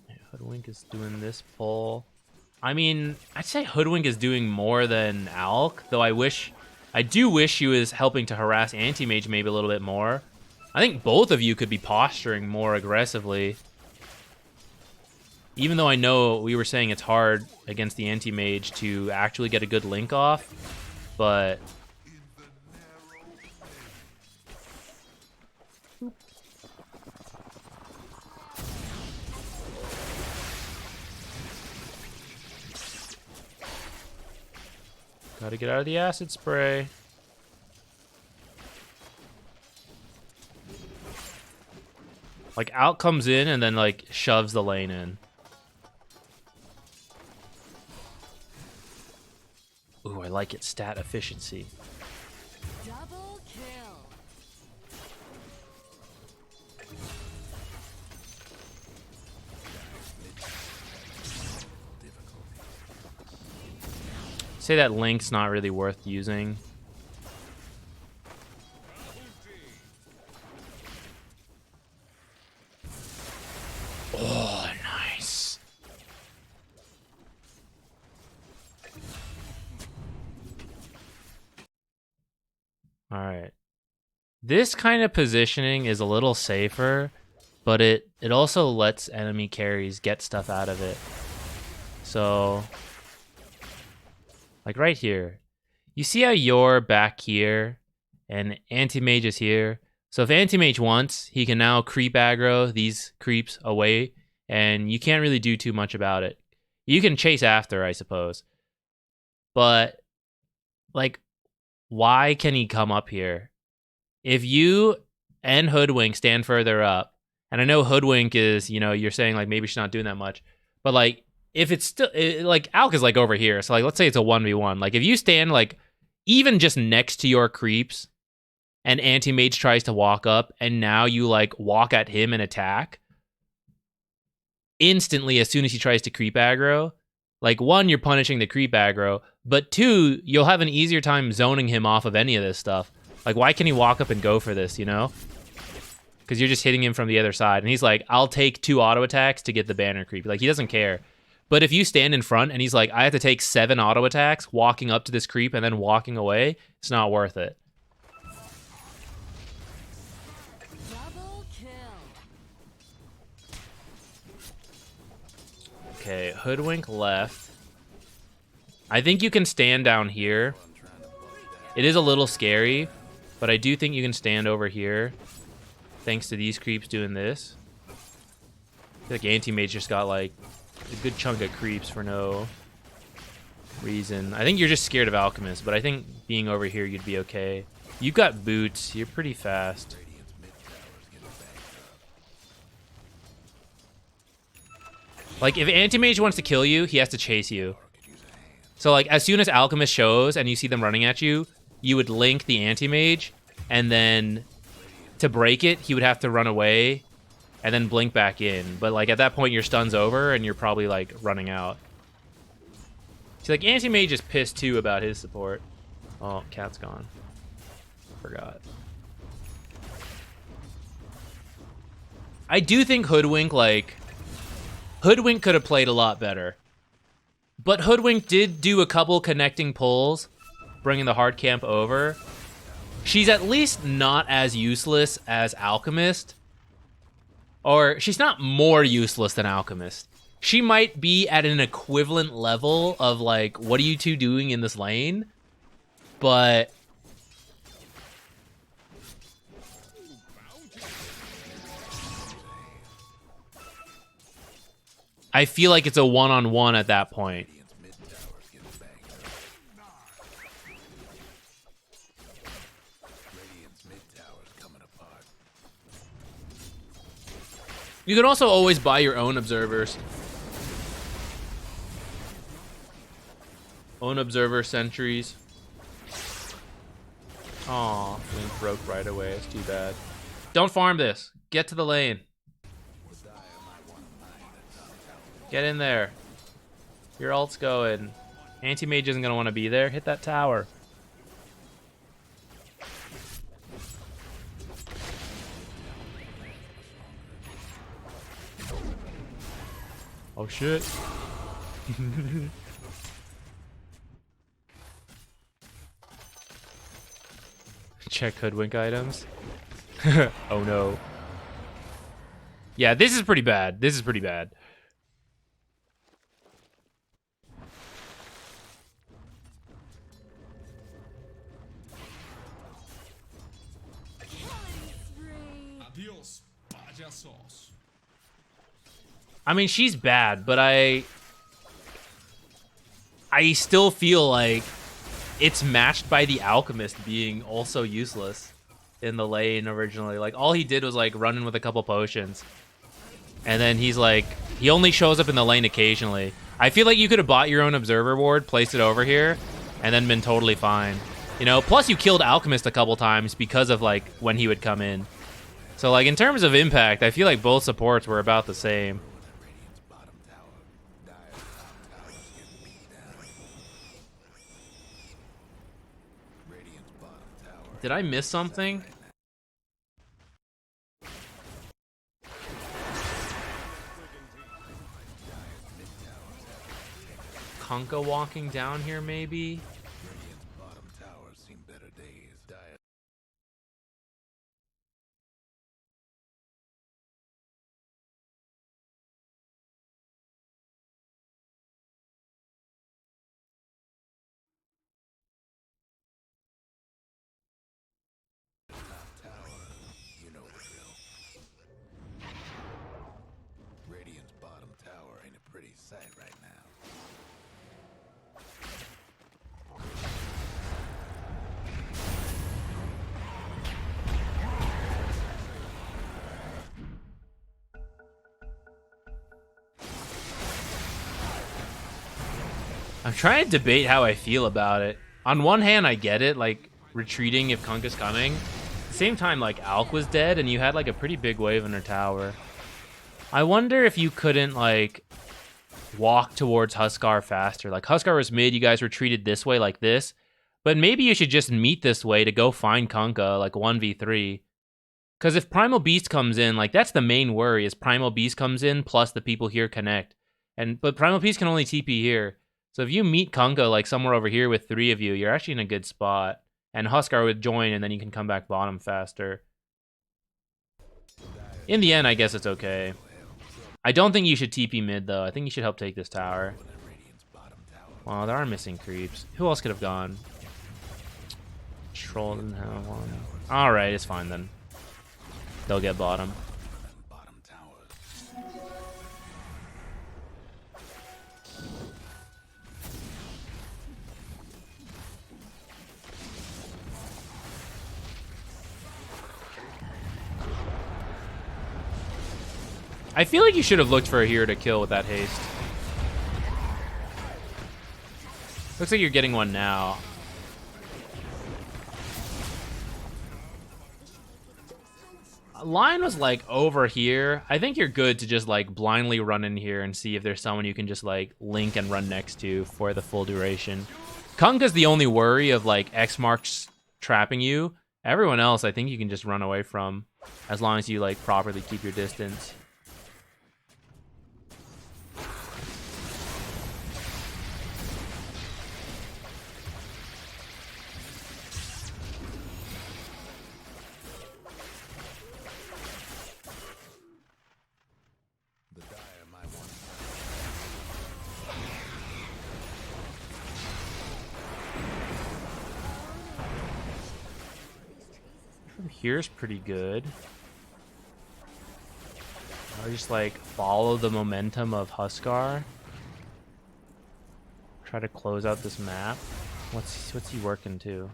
Yeah, Hoodwink is doing this pull. I mean, I'd say Hoodwink is doing more than Alk, though I do wish he was helping to harass Anti-Mage maybe a little bit more. I think both of you could be posturing more aggressively. Even though I know we were saying it's hard against the Anti-Mage to actually get a good link off, but... Gotta get out of the acid spray. Like, Out comes in and then, like, shoves the lane in. Ooh, I like it. Stat efficiency. Double kill. Say that link's not really worth using. Oh, nice. All right. This kind of positioning is a little safer, but it also lets enemy carries get stuff out of it. So, like right here, you see how you're back here and Anti-Mage is here. So if Anti-Mage wants, he can now creep aggro these creeps away, and you can't really do too much about it. You can chase after, I suppose. But, like, why can he come up here? If you and Hoodwink stand further up, and I know Hoodwink is, you know, you're saying, like, maybe she's not doing that much, but, like, if it's still, like, Alk is, like, over here, so, like, let's say it's a 1v1. Like, if you stand, like, even just next to your creeps, and Anti-Mage tries to walk up, and now you, like, walk at him and attack, instantly, as soon as he tries to creep aggro, like, one, you're punishing the creep aggro, but two, you'll have an easier time zoning him off of any of this stuff. Like, why can he walk up and go for this, you know? Because you're just hitting him from the other side. And he's like, I'll take 2 auto attacks to get the banner creep. Like, he doesn't care. But if you stand in front and he's like, I have to take 7 auto attacks walking up to this creep and then walking away, it's not worth it. Double kill. Okay, Hoodwink left. I think you can stand down here. It is a little scary, but I do think you can stand over here. Thanks to these creeps doing this. I feel like Anti-Mage just got, like, a good chunk of creeps for no reason. I think you're just scared of Alchemist, but I think being over here, you'd be okay. You've got boots. You're pretty fast. Like, if Anti-Mage wants to kill you, he has to chase you. So, like, as soon as Alchemist shows and you see them running at you, you would link the Anti-Mage, and then to break it, he would have to run away and then blink back in. But, like, at that point, your stun's over, and you're probably, like, running out. See, like, Anti-Mage is pissed, too, about his support. Oh, Cat's gone. Forgot. I do think Hoodwink, like... Hoodwink could have played a lot better. But Hoodwink did do a couple connecting pulls, bringing the hard camp over. She's at least not as useless as Alchemist. Or she's not more useless than Alchemist. She might be at an equivalent level of, like, what are you two doing in this lane? But... I feel like it's a one-on-one at that point. You can also always buy your own observers. Own observer sentries. Aw, Link broke right away. It's too bad. Don't farm this. Get to the lane. Get in there. Your ult's going. Anti-Mage isn't going to want to be there. Hit that tower. Oh, shit. Check Hoodwink items. Oh, no. Yeah, this is pretty bad. This is pretty bad. I mean, she's bad, but I still feel like it's matched by the Alchemist being also useless in the lane originally. Like, all he did was, like, run in with a couple potions. And then he's, like, he only shows up in the lane occasionally. I feel like you could have bought your own Observer Ward, placed it over here, and then been totally fine. You know, plus you killed Alchemist a couple times because of, like, when he would come in. So, like, in terms of impact, I feel like both supports were about the same. Did I miss something? Kunkka walking down here, maybe? sight right now. I'm trying to debate how I feel about it. On one hand, I get it, like retreating if Kunkka's coming. At the same time, like Alk was dead and you had like a pretty big wave in her tower. I wonder if you couldn't like walk towards Huskar faster. Like Huskar was mid, you guys retreated this way like this. But maybe you should just meet this way to go find Kunkka, like 1v3. Because if Primal Beast comes in, like that's the main worry, is Primal Beast comes in plus the people here connect. But Primal Beast can only TP here. So if you meet Kunkka like somewhere over here with 3 of you, you're actually in a good spot. And Huskar would join and then you can come back bottom faster. In the end, I guess it's okay. I don't think you should TP mid though. I think you should help take this tower. Wow, there are missing creeps. Who else could have gone? Troll didn't have one. Alright, it's fine then. They'll get bottom. I feel like you should have looked for a hero to kill with that haste. Looks like you're getting one now. Line was like over here. I think you're good to just like blindly run in here and see if there's someone you can just like link and run next to for the full duration. Kunkka's the only worry of like X marks trapping you. Everyone else I think you can just run away from as long as you like properly keep your distance. From here's pretty good. I'll just like follow the momentum of Huskar. Try to close out this map. What's he working to?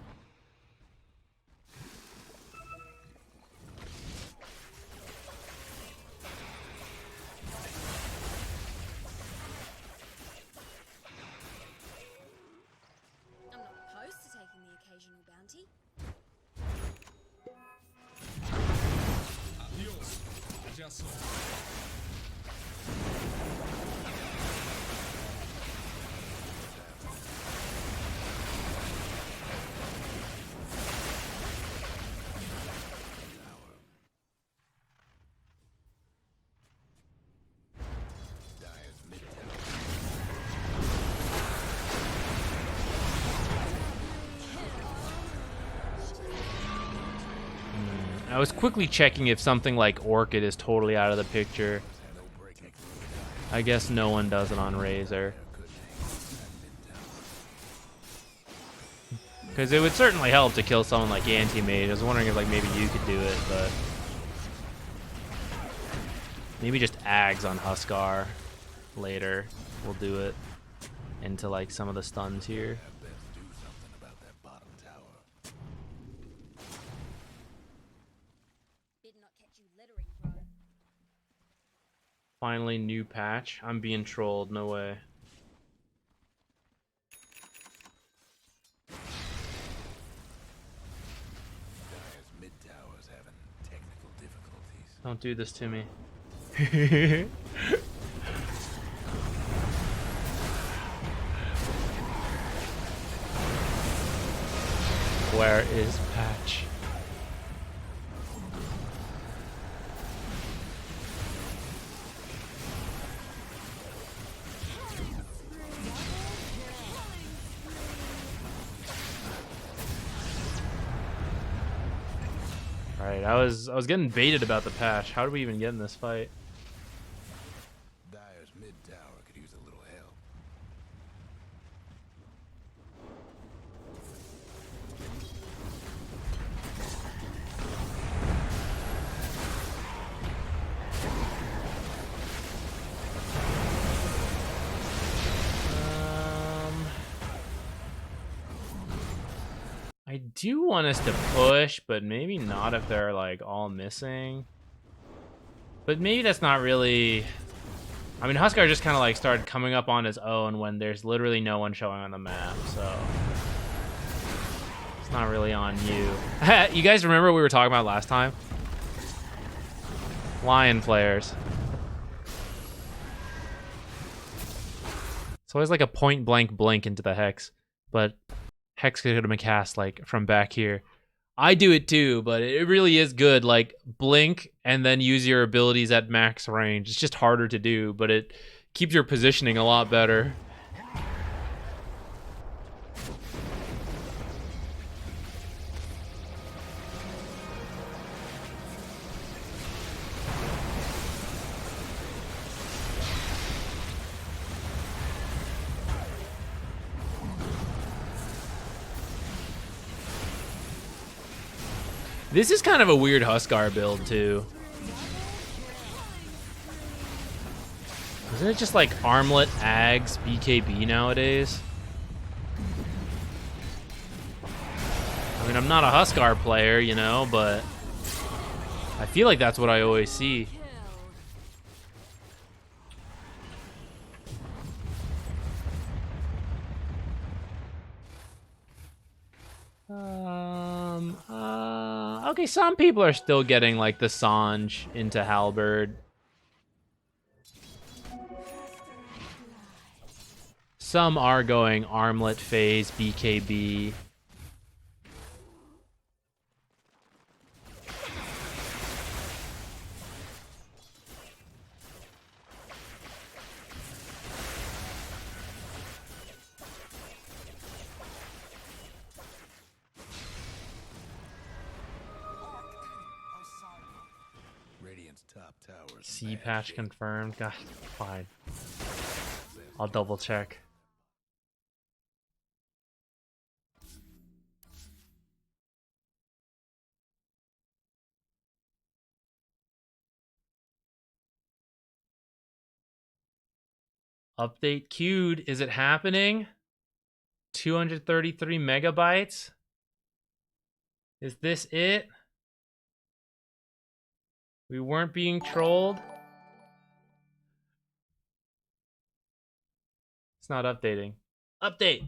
I'm not opposed to taking the occasional bounty. I was quickly checking if something like Orchid is totally out of the picture. I guess no one does it on Razor. Because it would certainly help to kill someone like Anti-Mage. I was wondering if like maybe you could do it, but... maybe just Ags on Huskar later will do it into like some of the stuns here. Finally, new patch. I'm being trolled. No way. Don't do this to me. Where is patch? Alright, I was getting baited about the patch. How did we even get in this fight? Dire's mid tower could use a little help. do want us to push, but maybe not if they're like all missing. But maybe that's not really... I mean, Huskar just kind of like started coming up on his own when there's literally no one showing on the map, so... It's not really on you. You guys remember what we were talking about last time? Lion flares. It's always like a point blank blink into the Hex, but Hex could have been cast like from back here. I do it too, but it really is good. Like blink and then use your abilities at max range. It's just harder to do, but it keeps your positioning a lot better. This is kind of a weird Huskar build, too. Isn't it just like Armlet, Ags, BKB nowadays? I mean, I'm not a Huskar player, you know, but I feel like that's what I always see. Okay, some people are still getting like the Sange into Halberd. Some are going Armlet, Phase, BKB. C patch confirmed. God, fine. I'll double check. Update queued. Is it happening? 233 megabytes? Is this it? We weren't being trolled? It's not updating. Update!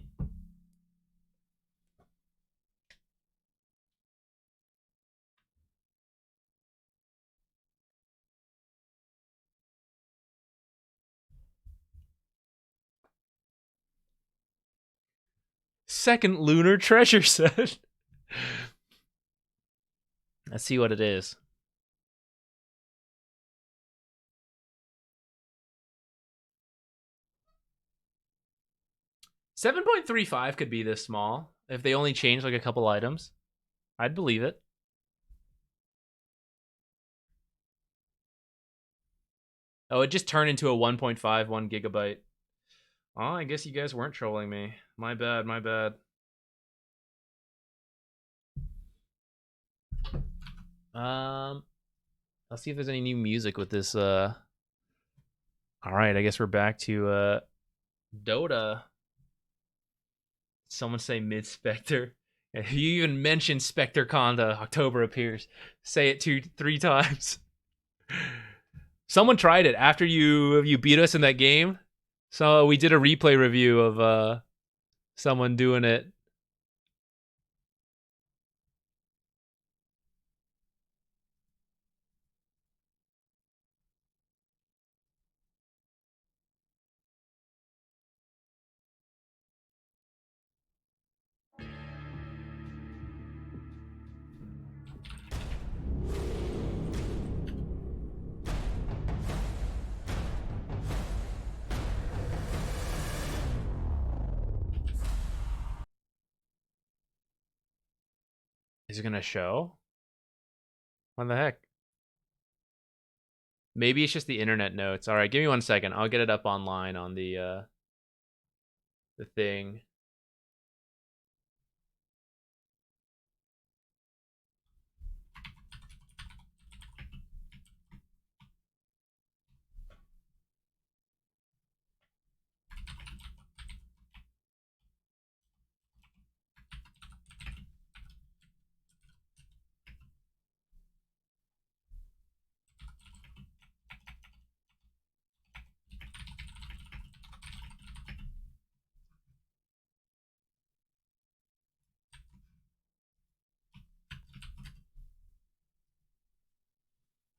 Second lunar treasure set. Let's see what it is. 7.35 could be this small if they only change like a couple items. I'd believe it. Oh, it just turned into a 1.51 gigabyte. Oh, I guess you guys weren't trolling me. My bad, my bad. Let's see if there's any new music with this. All right, I guess we're back to Dota. Someone say mid Spectre. If you even mention Spectre Conda, October appears. Say it 2-3 times. Someone tried it after you beat us in that game. So we did a replay review of someone doing it. Is it gonna show? What the heck? Maybe it's just the internet notes. All right, give me 1 second. I'll get it up online on the thing.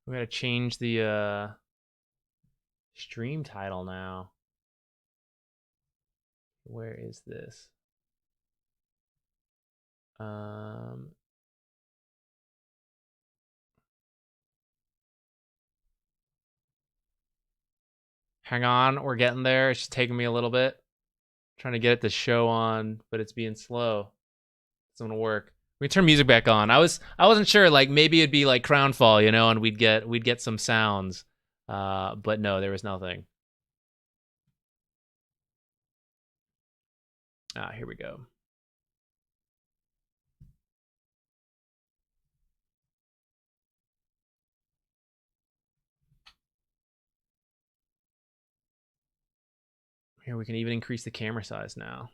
We gotta change the stream title now. Where is this? Hang on, we're getting there. It's just taking me a little bit. Trying to get it to show on, but it's being slow. It's gonna work. We can turn music back on. I wasn't sure, like maybe it'd be like Crownfall, you know, and we'd get some sounds. But no, there was nothing. Here we go. Here we can even increase the camera size now.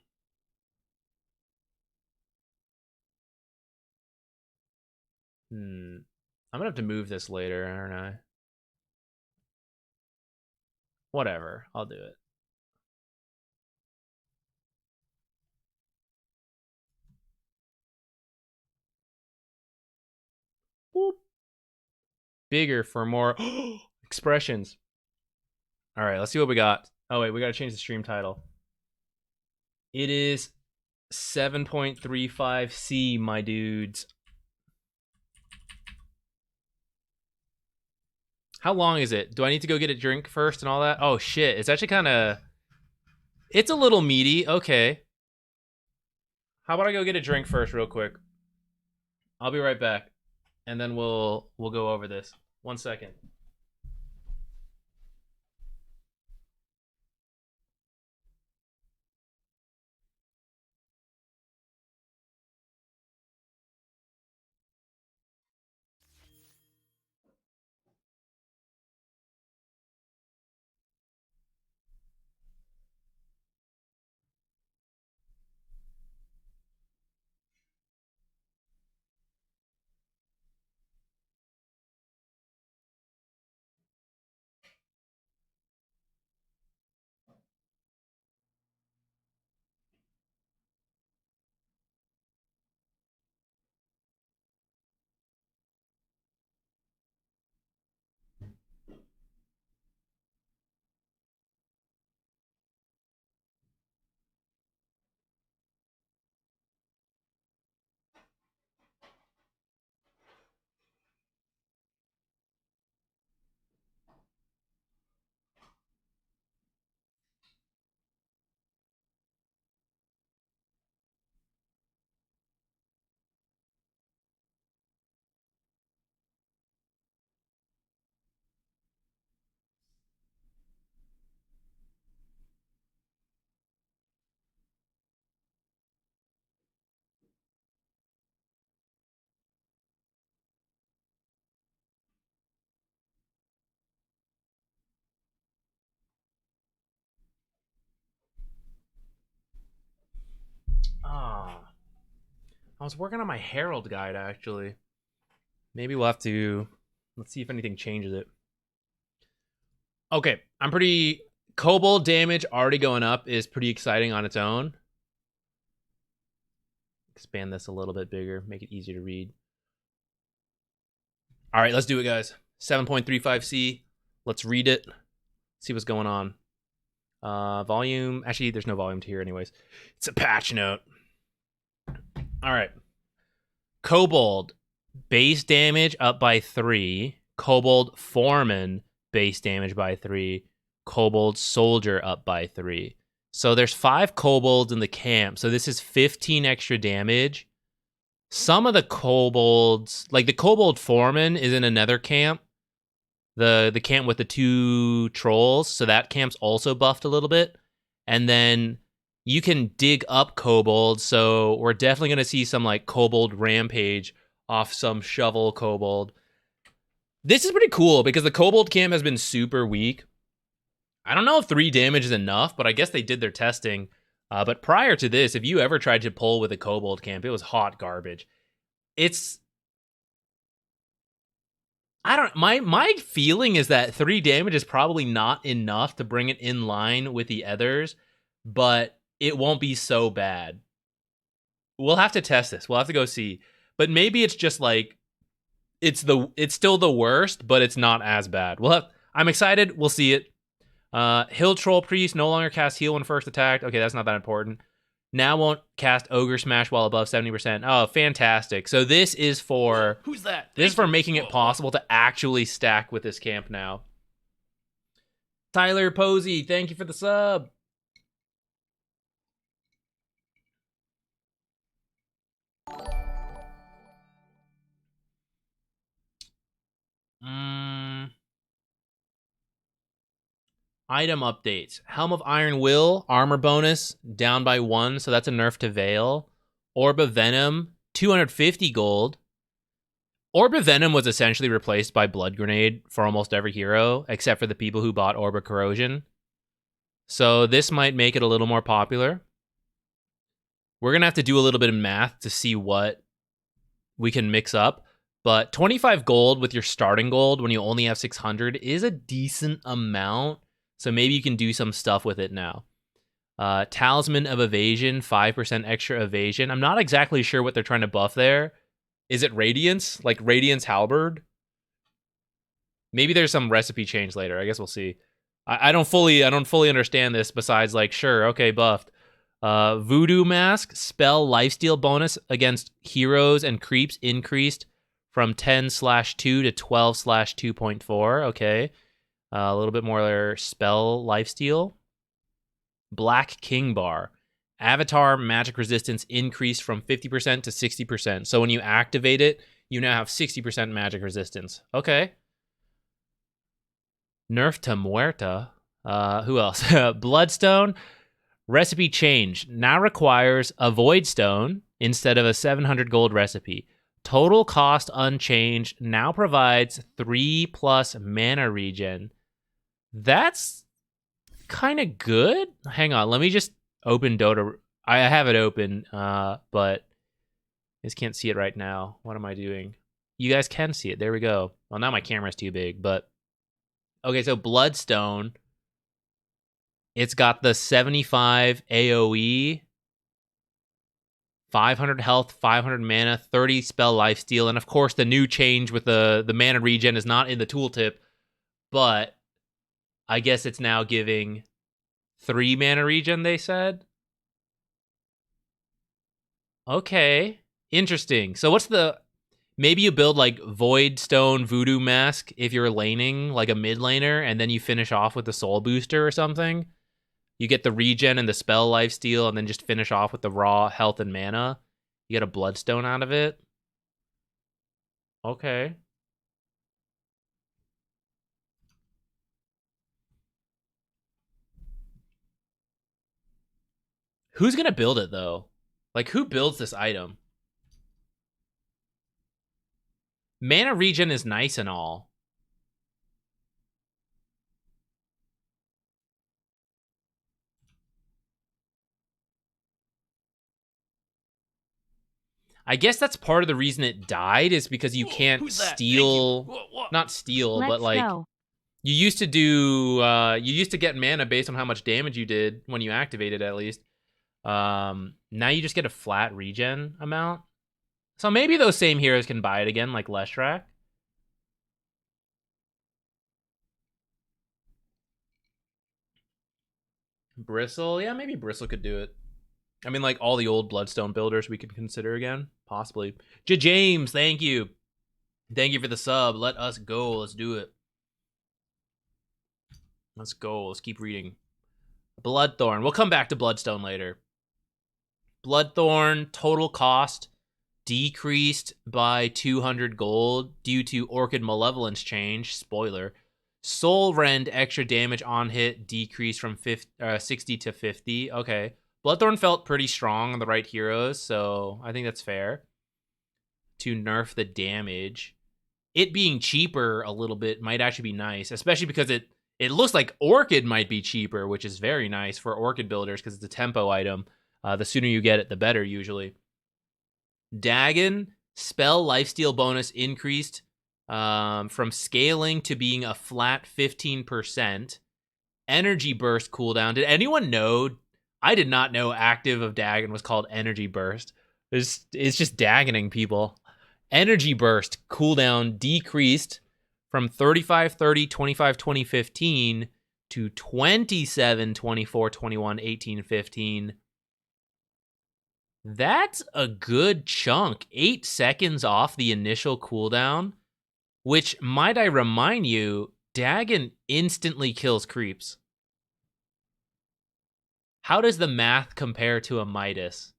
I'm gonna have to move this later, aren't I? Whatever, I'll do it. Whoop. Bigger for more expressions. All right, let's see what we got. Oh wait, we gotta change the stream title. It is 7.35C, my dudes. How long is it? Do I need to go get a drink first and all that? Oh shit, it's actually kind of... It's a little meaty. Okay. How about I go get a drink first real quick? I'll be right back. And then we'll go over this. 1 second. I was working on my Herald guide, actually. Maybe we'll have to... Let's see if anything changes it. Okay, I'm pretty... Kobold damage already going up is pretty exciting on its own. Expand this a little bit bigger, make it easier to read. All right, let's do it, guys. 7.35C. Let's read it. See what's going on. Volume. Actually, there's no volume to here anyways. It's a patch note. All right. Kobold. Base damage up by 3. Kobold Foreman. Base damage by 3. Kobold Soldier up by 3. So there's 5 kobolds in the camp. So this is 15 extra damage. Some of the kobolds, like the Kobold Foreman is in another camp. The camp with the 2 trolls. So that camp's also buffed a little bit. And then you can dig up kobolds. So we're definitely going to see some like kobold rampage off some shovel kobold. This is pretty cool because the kobold camp has been super weak. I don't know if 3 damage is enough, but I guess they did their testing. But prior to this, if you ever tried to pull with a kobold camp, it was hot garbage. It's... I don't... My feeling is that 3 damage is probably not enough to bring it in line with the others, but it won't be so bad. We'll have to test this. We'll have to go see. But maybe it's just like it's still the worst, but it's not as bad. I'm excited. We'll see it. Hill Troll Priest no longer cast heal when first attacked. Okay, that's not that important. Now won't cast Ogre Smash while above 70%. Oh, fantastic. So this is for... Who's that? This is for making it possible to actually stack with this camp now. Tyler Posey, thank you for the sub. Item updates. Helm of Iron Will, armor bonus, down by 1, so that's a nerf to Veil. Orb of Venom, 250 gold. Orb of Venom was essentially replaced by Blood Grenade for almost every hero, except for the people who bought Orb of Corrosion. So this might make it a little more popular. We're going to have to do a little bit of math to see what we can mix up. But 25 gold with your starting gold when you only have 600 is a decent amount. So maybe you can do some stuff with it now. Talisman of Evasion, 5% extra evasion. I'm not exactly sure what they're trying to buff there. Is it Radiance? Like Radiance Halberd? Maybe there's some recipe change later. I guess we'll see. I don't fully understand this besides like, sure, okay, buffed. Voodoo Mask, spell lifesteal bonus against heroes and creeps increased from 10/2 to 12/2.4. Okay. A little bit more spell lifesteal. Black King Bar. Avatar magic resistance increased from 50% to 60%. So when you activate it, you now have 60% magic resistance. Okay. Nerf to Muerta. Who else? Bloodstone. Recipe change. Now requires a Void Stone instead of a 700 gold recipe. Total cost unchanged. Now provides 3+ mana regen. That's kind of good. Hang on, let me just open Dota. I have it open, but I just can't see it right now. What am I doing? You guys can see it. There we go. Well, now my camera's too big, but okay. So Bloodstone. It's got the 75 AOE, 500 health, 500 mana, 30 spell lifesteal, and of course the new change with the mana regen is not in the tooltip, but I guess it's now giving 3 mana regen, they said. Okay, interesting. So what's the... Maybe you build like Void Stone Voodoo Mask if you're laning, like a mid laner, and then you finish off with the Soul Booster or something. You get the regen and the spell lifesteal, and then just finish off with the raw health and mana. You get a Bloodstone out of it. Okay. Who's gonna build it though? Like, who builds this item? Mana regen is nice and all. I guess that's part of the reason it died is because you can't steal, not steal, but like you used to do, you used to get mana based on how much damage you did when you activated at least. Now you just get a flat regen amount. So maybe those same heroes can buy it again, like Leshrac. Bristle, yeah, maybe Bristle could do it. I mean, like all the old Bloodstone builders we could consider again, possibly. James, thank you. Thank you for the sub. Let us go. Let's do it. Let's go. Let's keep reading. Bloodthorn. We'll come back to Bloodstone later. Bloodthorn, total cost decreased by 200 gold due to Orchid Malevolence change. Spoiler. Soul Rend extra damage on hit decreased from 60 to 50. Okay. Bloodthorn felt pretty strong on the right heroes, so I think that's fair. To nerf the damage. It being cheaper a little bit might actually be nice, especially because it looks like Orchid might be cheaper, which is very nice for Orchid builders because it's a tempo item. The sooner you get it, the better usually. Dagon, spell lifesteal bonus increased from scaling to being a flat 15%. Energy burst cooldown. Did anyone know? I did not know active of Dagon was called Energy Burst. It's just Dagoning people. Energy Burst cooldown decreased from 35-30, 25-20, 15 to 27, 24, 21, 18, 15. That's a good chunk. 8 seconds off the initial cooldown, which, might I remind you, Dagon instantly kills creeps. How does the math compare to a Midas?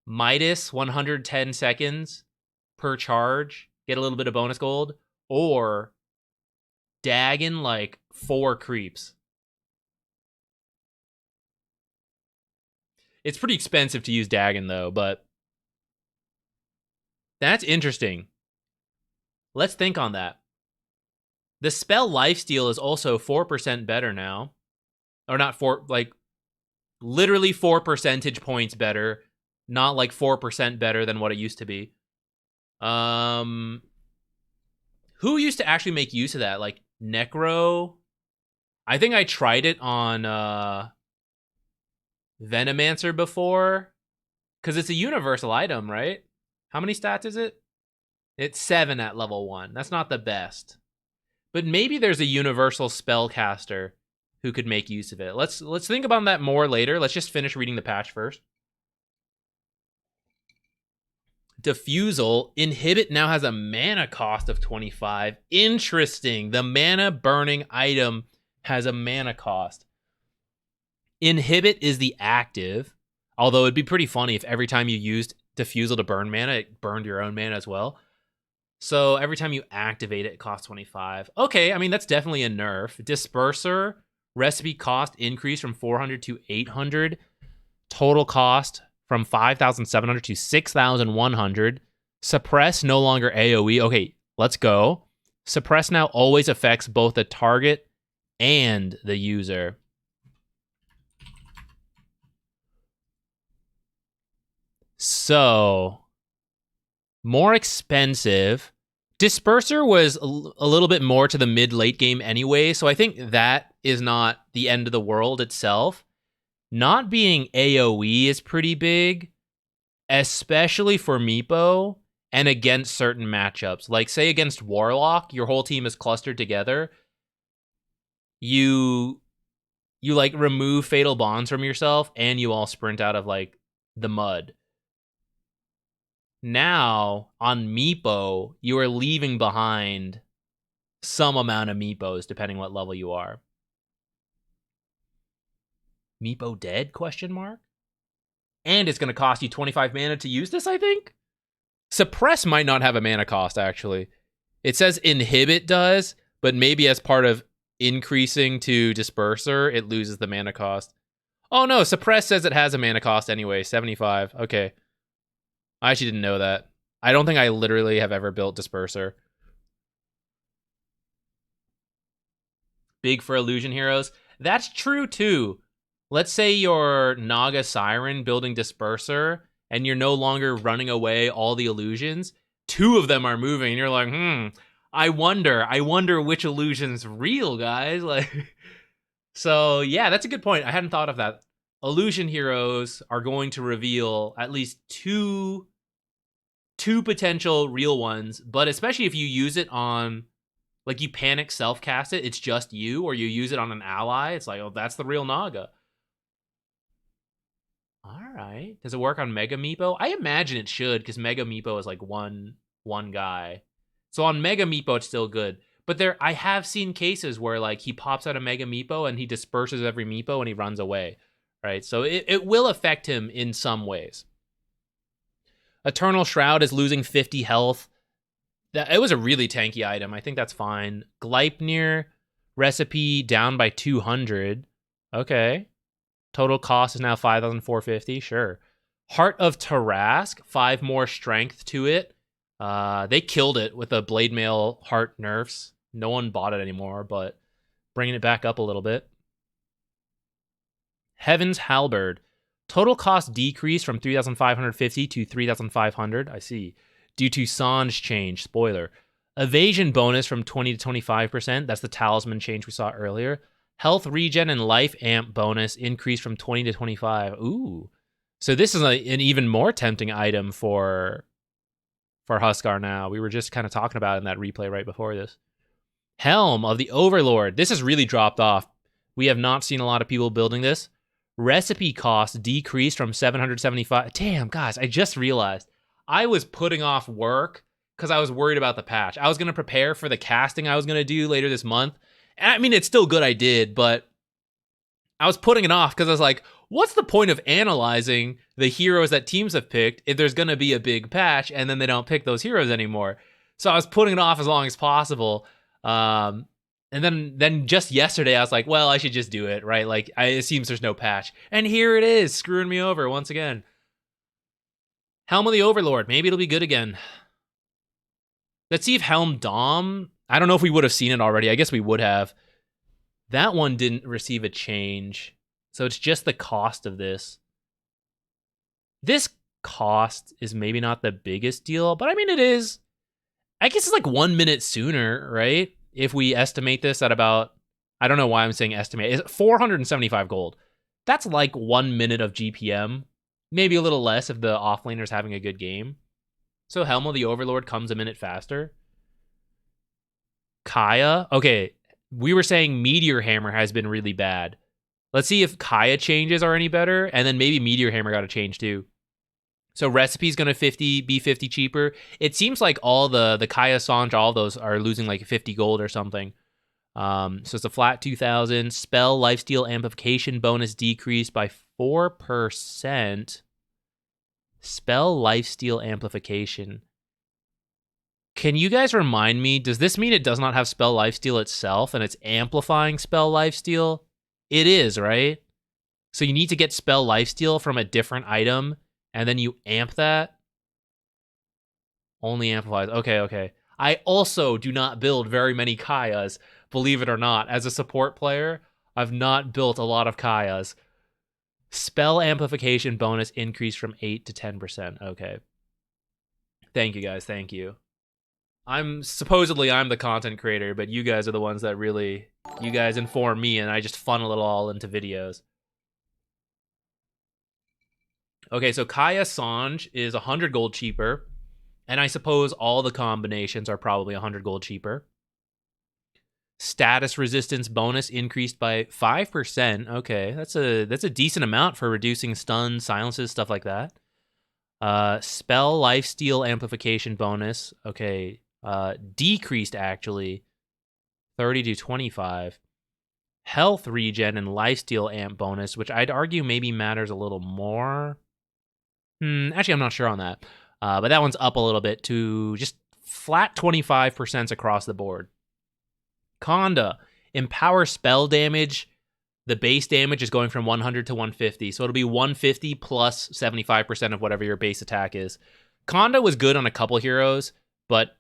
Midas, 110 seconds per charge, get a little bit of bonus gold, or Dagon, like 4 creeps. It's pretty expensive to use Dagon, though, but that's interesting. Let's think on that. The spell Lifesteal is also 4% better now. Or not 4, like, literally 4 percentage points better. Not like 4% better than what it used to be. Who used to actually make use of that? Like, Necro? I think I tried it on, Venomancer before, because it's a universal item, right? How many stats is it? It's 7 at level 1. That's not the best, but maybe there's a universal spellcaster who could make use of it. Let's think about that more later. Let's just finish reading the patch first. Diffusal. Inhibit now has a mana cost of 25. Interesting. The mana burning item has a mana cost. Inhibit is the active, although it'd be pretty funny if every time you used Diffusal to burn mana, it burned your own mana as well. So every time you activate it, it costs 25. Okay, I mean, that's definitely a nerf. Disperser, recipe cost increase from 400 to 800. Total cost from 5,700 to 6,100. Suppress no longer AoE. Okay, let's go. Suppress now always affects both the target and the user. So, more expensive. Disperser was a little bit more to the mid-late game anyway, so I think that is not the end of the world itself. Not being AoE is pretty big, especially for Meepo and against certain matchups. Like, say against Warlock, your whole team is clustered together. You like remove Fatal Bonds from yourself, and you all sprint out of like the mud. Now, on Meepo, you are leaving behind some amount of Meepos, depending what level you are. Meepo dead? Question mark. And it's going to cost you 25 mana to use this, I think? Suppress might not have a mana cost, actually. It says Inhibit does, but maybe as part of increasing to Disperser, it loses the mana cost. Oh no, Suppress says it has a mana cost anyway, 75. Okay. I actually didn't know that. I don't think I literally have ever built Disperser. Big for Illusion Heroes. That's true too. Let's say you're Naga Siren building Disperser, and you're no longer running away all the illusions. 2 of them are moving, and you're like, I wonder which illusion's real, guys. Like, so yeah, that's a good point. I hadn't thought of that. Illusion Heroes are going to reveal at least two potential real ones, but especially if you use it on, like, you panic self-cast it, it's just you, or you use it on an ally, it's like, oh, that's the real Naga. Alright. Does it work on Mega Meepo? I imagine it should, because Mega Meepo is like one guy. So on Mega Meepo, it's still good. But I have seen cases where, like, he pops out a Mega Meepo and he disperses every Meepo and he runs away. Right? So it will affect him in some ways. Eternal Shroud is losing 50 health. It was a really tanky item. I think that's fine. Gleipnir recipe down by 200. Okay. Total cost is now 5,450. Sure. Heart of Tarask, 5 more strength to it. They killed it with the Blade Mail heart nerfs. No one bought it anymore, but bringing it back up a little bit. Heaven's Halberd. Total cost decrease from 3,550 to 3,500. I see. Due to Sange change. Spoiler. Evasion bonus from 20 to 25%. That's the talisman change we saw earlier. Health regen and life amp bonus increase from 20 to 25. Ooh. So this is an even more tempting item for for Huskar now. We were just kind of talking about it in that replay right before this. Helm of the Overlord. This has really dropped off. We have not seen a lot of people building this. Recipe cost decreased from 775. Damn, guys, I just realized I was putting off work because I was worried about the patch. I was going to prepare for the casting I was going to do later this month. And I mean, it's still good I did, but I was putting it off because I was like, what's the point of analyzing the heroes that teams have picked if there's going to be a big patch and then they don't pick those heroes anymore? So I was putting it off as long as possible. And then just yesterday, I was like, well, I should just do it, right? Like, it seems there's no patch. And here it is, screwing me over once again. Helm of the Overlord. Maybe it'll be good again. Let's see if Helm Dom... I don't know if we would have seen it already. I guess we would have. That one didn't receive a change. So it's just the cost of this. This cost is maybe not the biggest deal, but I mean, it is. I guess it's like 1 minute sooner, right? If we estimate this at about, I don't know why I'm saying estimate, is 475 gold. That's like 1 minute of GPM. Maybe a little less if the offlaner's having a good game. So Helm of the Overlord comes a minute faster. Kaya. Okay, we were saying Meteor Hammer has been really bad. Let's see if Kaya changes are any better, and then maybe Meteor Hammer got to change too. So Recipe's going to be 50 cheaper. It seems like all the Kaya Sange, all those are losing like 50 gold or something. So it's a flat 2,000. Spell Lifesteal Amplification bonus decreased by 4%. Spell Lifesteal Amplification. Can you guys remind me, does this mean it does not have Spell Lifesteal itself and it's amplifying Spell Lifesteal? It is, right? So you need to get Spell Lifesteal from a different item and then you amp that? Only amplifies. Okay. I also do not build very many Kayas, believe it or not. As a support player, I've not built a lot of Kayas. Spell Amplification bonus increased from 8 to 10%. Okay. Thank you, guys. Thank you. I'm the content creator, but you guys are the ones that really, you guys inform me and I just funnel it all into videos. Okay, so Kaya Sange is 100 gold cheaper, and I suppose all the combinations are probably 100 gold cheaper. Status resistance bonus increased by 5%. Okay, that's a decent amount for reducing stuns, silences, stuff like that. Spell Lifesteal Amplification bonus. Okay, decreased actually 30 to 25. Health regen and lifesteal amp bonus, which I'd argue maybe matters a little more. Actually, I'm not sure on that. But that one's up a little bit to just flat 25% across the board. Conda, empower spell damage. The base damage is going from 100 to 150. So it'll be 150 plus 75% of whatever your base attack is. Conda was good on a couple heroes, but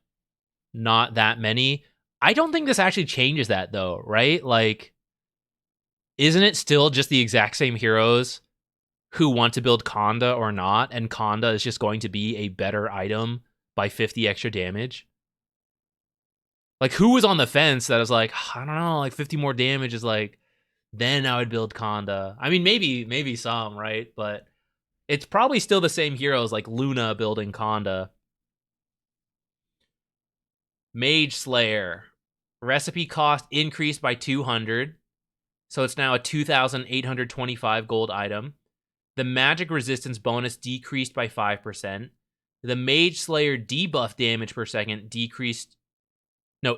not that many. I don't think this actually changes that though, right? Like, isn't it still just the exact same heroes who want to build Conda or not? And Conda is just going to be a better item by 50 extra damage. Like, who was on the fence that was like, I don't know, like 50 more damage is like, then I would build Conda. I mean, maybe some, right? But it's probably still the same heroes like Luna building Conda. Mage Slayer. Recipe cost increased by 200. So it's now a 2,825 gold item. The magic resistance bonus decreased by 5%. The Mage Slayer debuff damage per second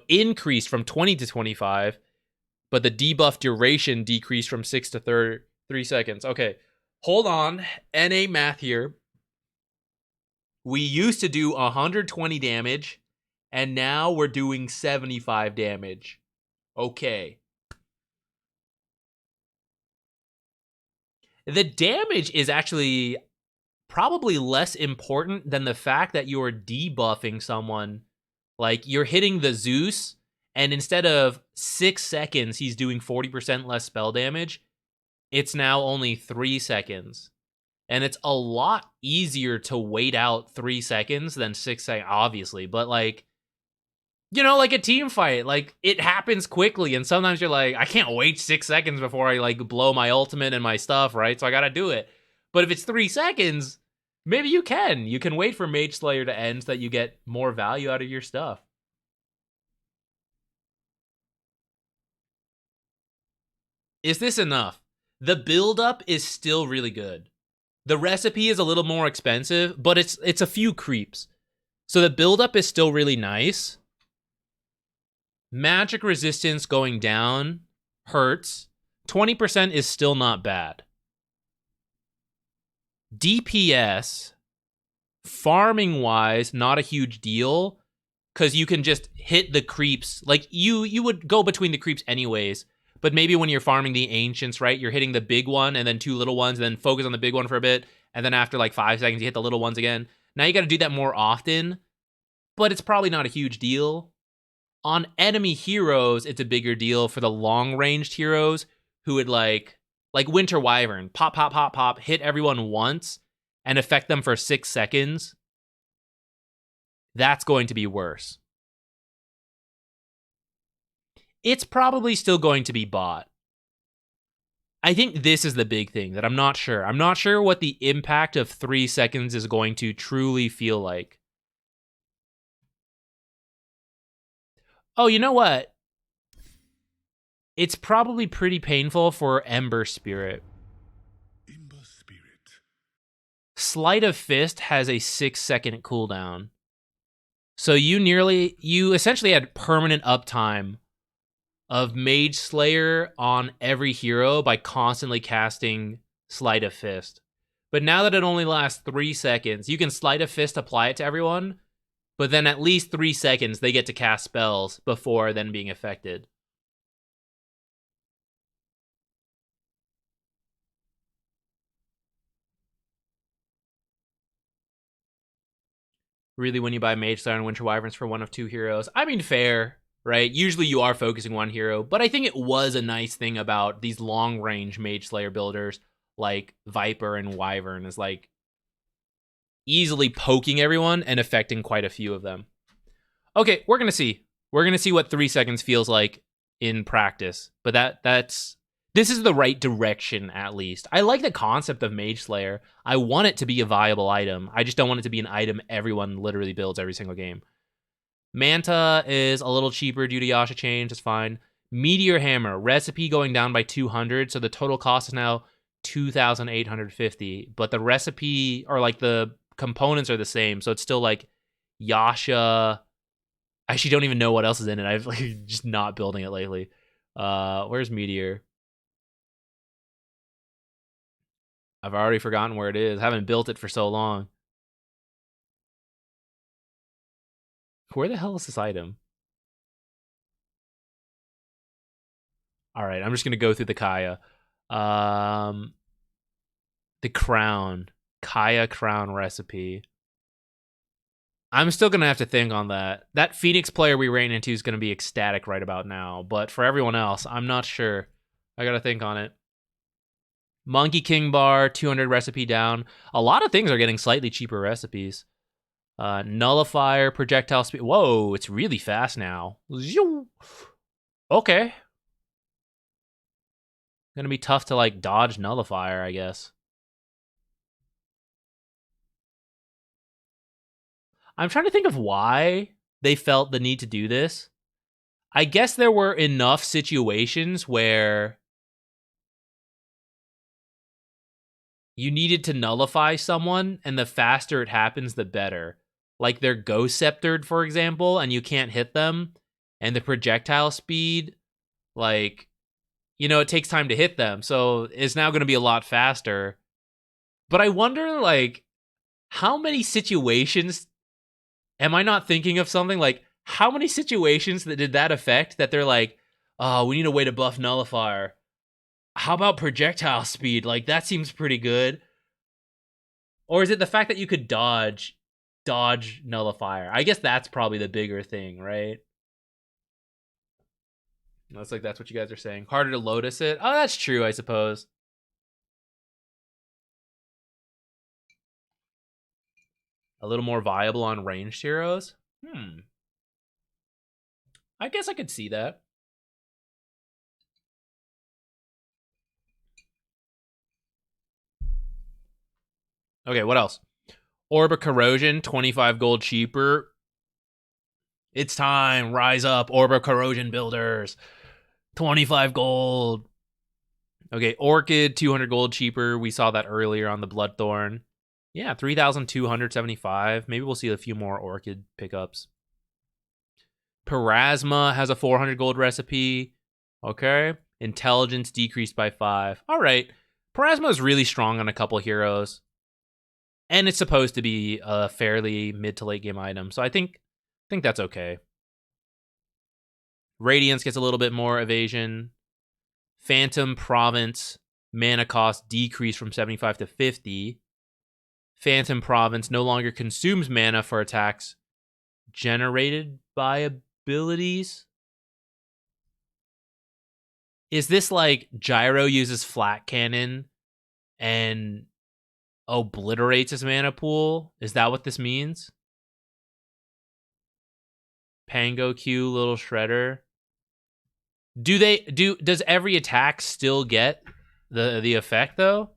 increased from 20 to 25, but the debuff duration decreased from 6 to 3 seconds. Okay, hold on. NA math here. We used to do 120 damage, and now we're doing 75 damage. Okay. The damage is actually probably less important than the fact that you're debuffing someone. Like, you're hitting the Zeus, and instead of 6 seconds, he's doing 40% less spell damage. It's now only 3 seconds. And it's a lot easier to wait out 3 seconds than 6 seconds, obviously. But, like, you know, like a team fight, like, it happens quickly, and sometimes you're like, I can't wait 6 seconds before I, like, blow my ultimate and my stuff, right? So I gotta do it. But if it's 3 seconds, Maybe you can. You can wait for Mage Slayer to end so that you get more value out of your stuff. Is this enough? The build-up is still really good. The recipe is a little more expensive, but it's a few creeps. So the build-up is still really nice. Magic resistance going down hurts. 20% is still not bad. DPS, farming-wise, not a huge deal, because you can just hit the creeps. Like, you would go between the creeps anyways, but maybe when you're farming the Ancients, right, you're hitting the big one and then 2 little ones, and then focus on the big one for a bit, and then after like 5 seconds, you hit the little ones again. Now you got to do that more often, but it's probably not a huge deal. On enemy heroes, it's a bigger deal for the long-ranged heroes who would like Winter Wyvern, pop, pop, pop, pop, hit everyone once and affect them for 6 seconds. That's going to be worse. It's probably still going to be bought. I think this is the big thing that I'm not sure. I'm not sure what the impact of 3 seconds is going to truly feel like. Oh, you know what? It's probably pretty painful for Ember Spirit. Ember Spirit. Sleight of Fist has a 6-second cooldown. So you essentially had permanent uptime of Mage Slayer on every hero by constantly casting Sleight of Fist. But now that it only lasts 3 seconds, you can Sleight of Fist apply it to everyone, but then at least 3 seconds they get to cast spells before then being affected. Really, when you buy Mage Slayer and Winter Wyverns for one of 2 heroes, I mean, fair, right? Usually you are focusing one hero, but I think it was a nice thing about these long-range Mage Slayer builders like Viper and Wyvern is like easily poking everyone and affecting quite a few of them. Okay, we're gonna see. We're gonna see what 3 seconds feels like in practice, but this is the right direction, at least. I like the concept of Mage Slayer. I want it to be a viable item. I just don't want it to be an item everyone literally builds every single game. Manta is a little cheaper due to Yasha change. It's fine. Meteor Hammer. Recipe going down by 200, so the total cost is now 2,850. But the recipe, or like the components are the same, so it's still like Yasha. I actually don't even know what else is in it. I've like just not building it lately. Where's Meteor? I've already forgotten where it is. I haven't built it for so long. Where the hell is this item? All right, I'm just going to go through the Kaya. The crown. Kaya crown recipe. I'm still going to have to think on that. That Phoenix player we ran into is going to be ecstatic right about now. But for everyone else, I'm not sure. I got to think on it. Monkey King bar, 200 recipe down. A lot of things are getting slightly cheaper recipes. Nullifier, projectile speed. Whoa, it's really fast now. Okay. Gonna be tough to like dodge Nullifier, I guess. I'm trying to think of why they felt the need to do this. I guess there were enough situations where you needed to nullify someone, and the faster it happens, the better. Like they're Ghost Sceptered, for example, and you can't hit them, and the projectile speed, like, you know, it takes time to hit them, so it's now going to be a lot faster. But I wonder, like, how many situations am I not thinking of something? Like, how many situations that did that affect that they're like, oh, we need a way to buff Nullifier. How about projectile speed? Like, that seems pretty good. Or is it the fact that you could dodge Nullifier? I guess that's probably the bigger thing, right? Looks like that's what you guys are saying. Harder to Lotus it? Oh, that's true, I suppose. A little more viable on ranged heroes? I guess I could see that. Okay, what else? Orb of Corrosion, 25 gold cheaper. It's time. Rise up, Orb of Corrosion builders. 25 gold. Okay, Orchid, 200 gold cheaper. We saw that earlier on the Bloodthorn. Yeah, 3,275. Maybe we'll see a few more Orchid pickups. Parasma has a 400 gold recipe. Okay. Intelligence decreased by 5. All right. Parasma is really strong on a couple heroes. And it's supposed to be a fairly mid to late game item. So I think that's okay. Radiance gets a little bit more evasion. Phantom Province mana cost decreased from 75 to 50. Phantom Province no longer consumes mana for attacks generated by abilities. Is this like Gyro uses Flat Cannon and obliterates his mana pool? Is that what this means? Pango Q, Little Shredder. Does every attack still get the effect though?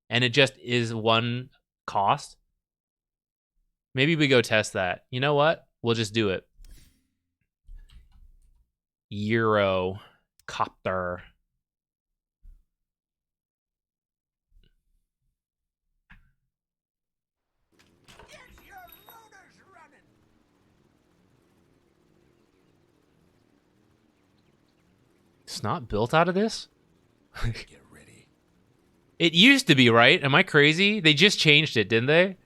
And it just is one cost? Maybe we go test that. You know what? We'll just do it. Euro Copter. It's not built out of this? Get ready. It used to be, right? Am I crazy? They just changed it, didn't they?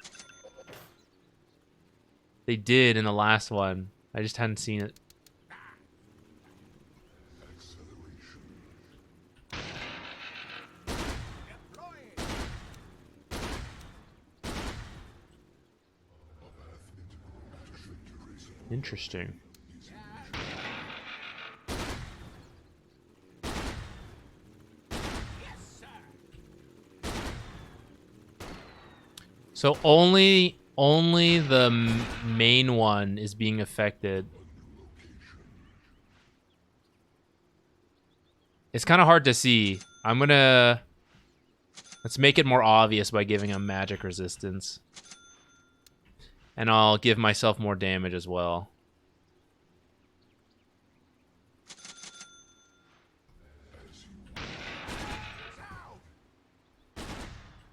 They did in the last one. I just hadn't seen it. Interesting. So only the main one is being affected. It's kind of hard to see. Let's make it more obvious by giving him magic resistance. And I'll give myself more damage as well.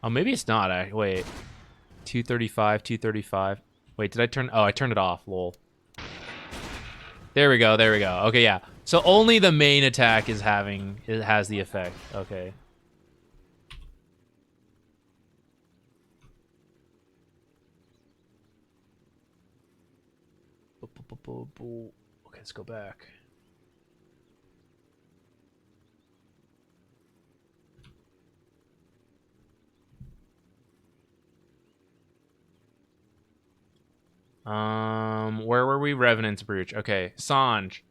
Oh, maybe it's not. Wait. 235, 235. Wait, did I turn... Oh, I turned it off. Lol. There we go, there we go. Okay, yeah. So only the main attack is having... It has the effect. Okay. Okay, let's go back. Where were we? Revenant's Brooch. Okay, Sange.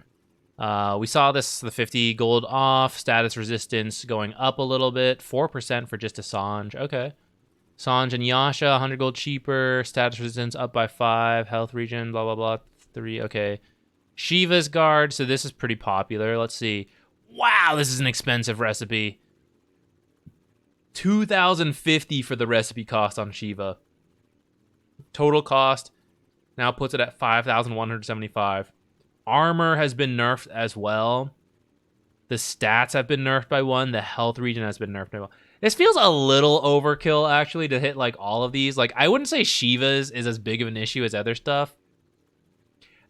We saw this, the 50 gold off, status resistance going up a little bit, 4% for just a Sange. Okay. Sange and Yasha, 100 gold cheaper, status resistance up by 5, health regen, blah, blah, blah, 3. Okay. Shiva's Guard, so this is pretty popular. Let's see. Wow, this is an expensive recipe. 2,050 for the recipe cost on Shiva. Total cost now puts it at 5,175. Armor has been nerfed as well. The stats have been nerfed by 1. The health regen has been nerfed by 1. This feels a little overkill, actually, to hit, like, all of these. Like, I wouldn't say Shiva's is as big of an issue as other stuff.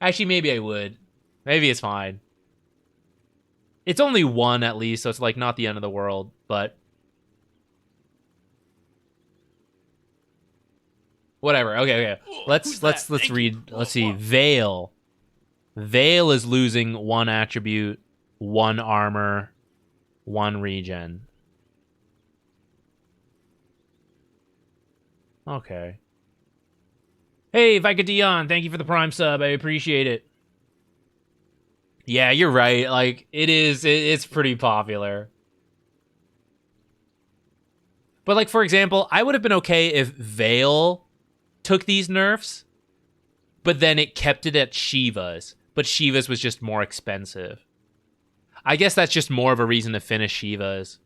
Actually, maybe I would. Maybe it's fine. It's only 1, at least, so it's, like, not the end of the world, but... Whatever. Okay. Let's read. Let's see. Veil. Veil is losing 1 attribute, 1 armor, 1 regen. Okay. Hey, Vicadion, thank you for the Prime sub. I appreciate it. Yeah, you're right. Like, it's pretty popular. But, like, for example, I would have been okay if Veil took these nerfs, but then it kept it at Shiva's. But Shiva's was just more expensive. I guess that's just more of a reason to finish Shiva's.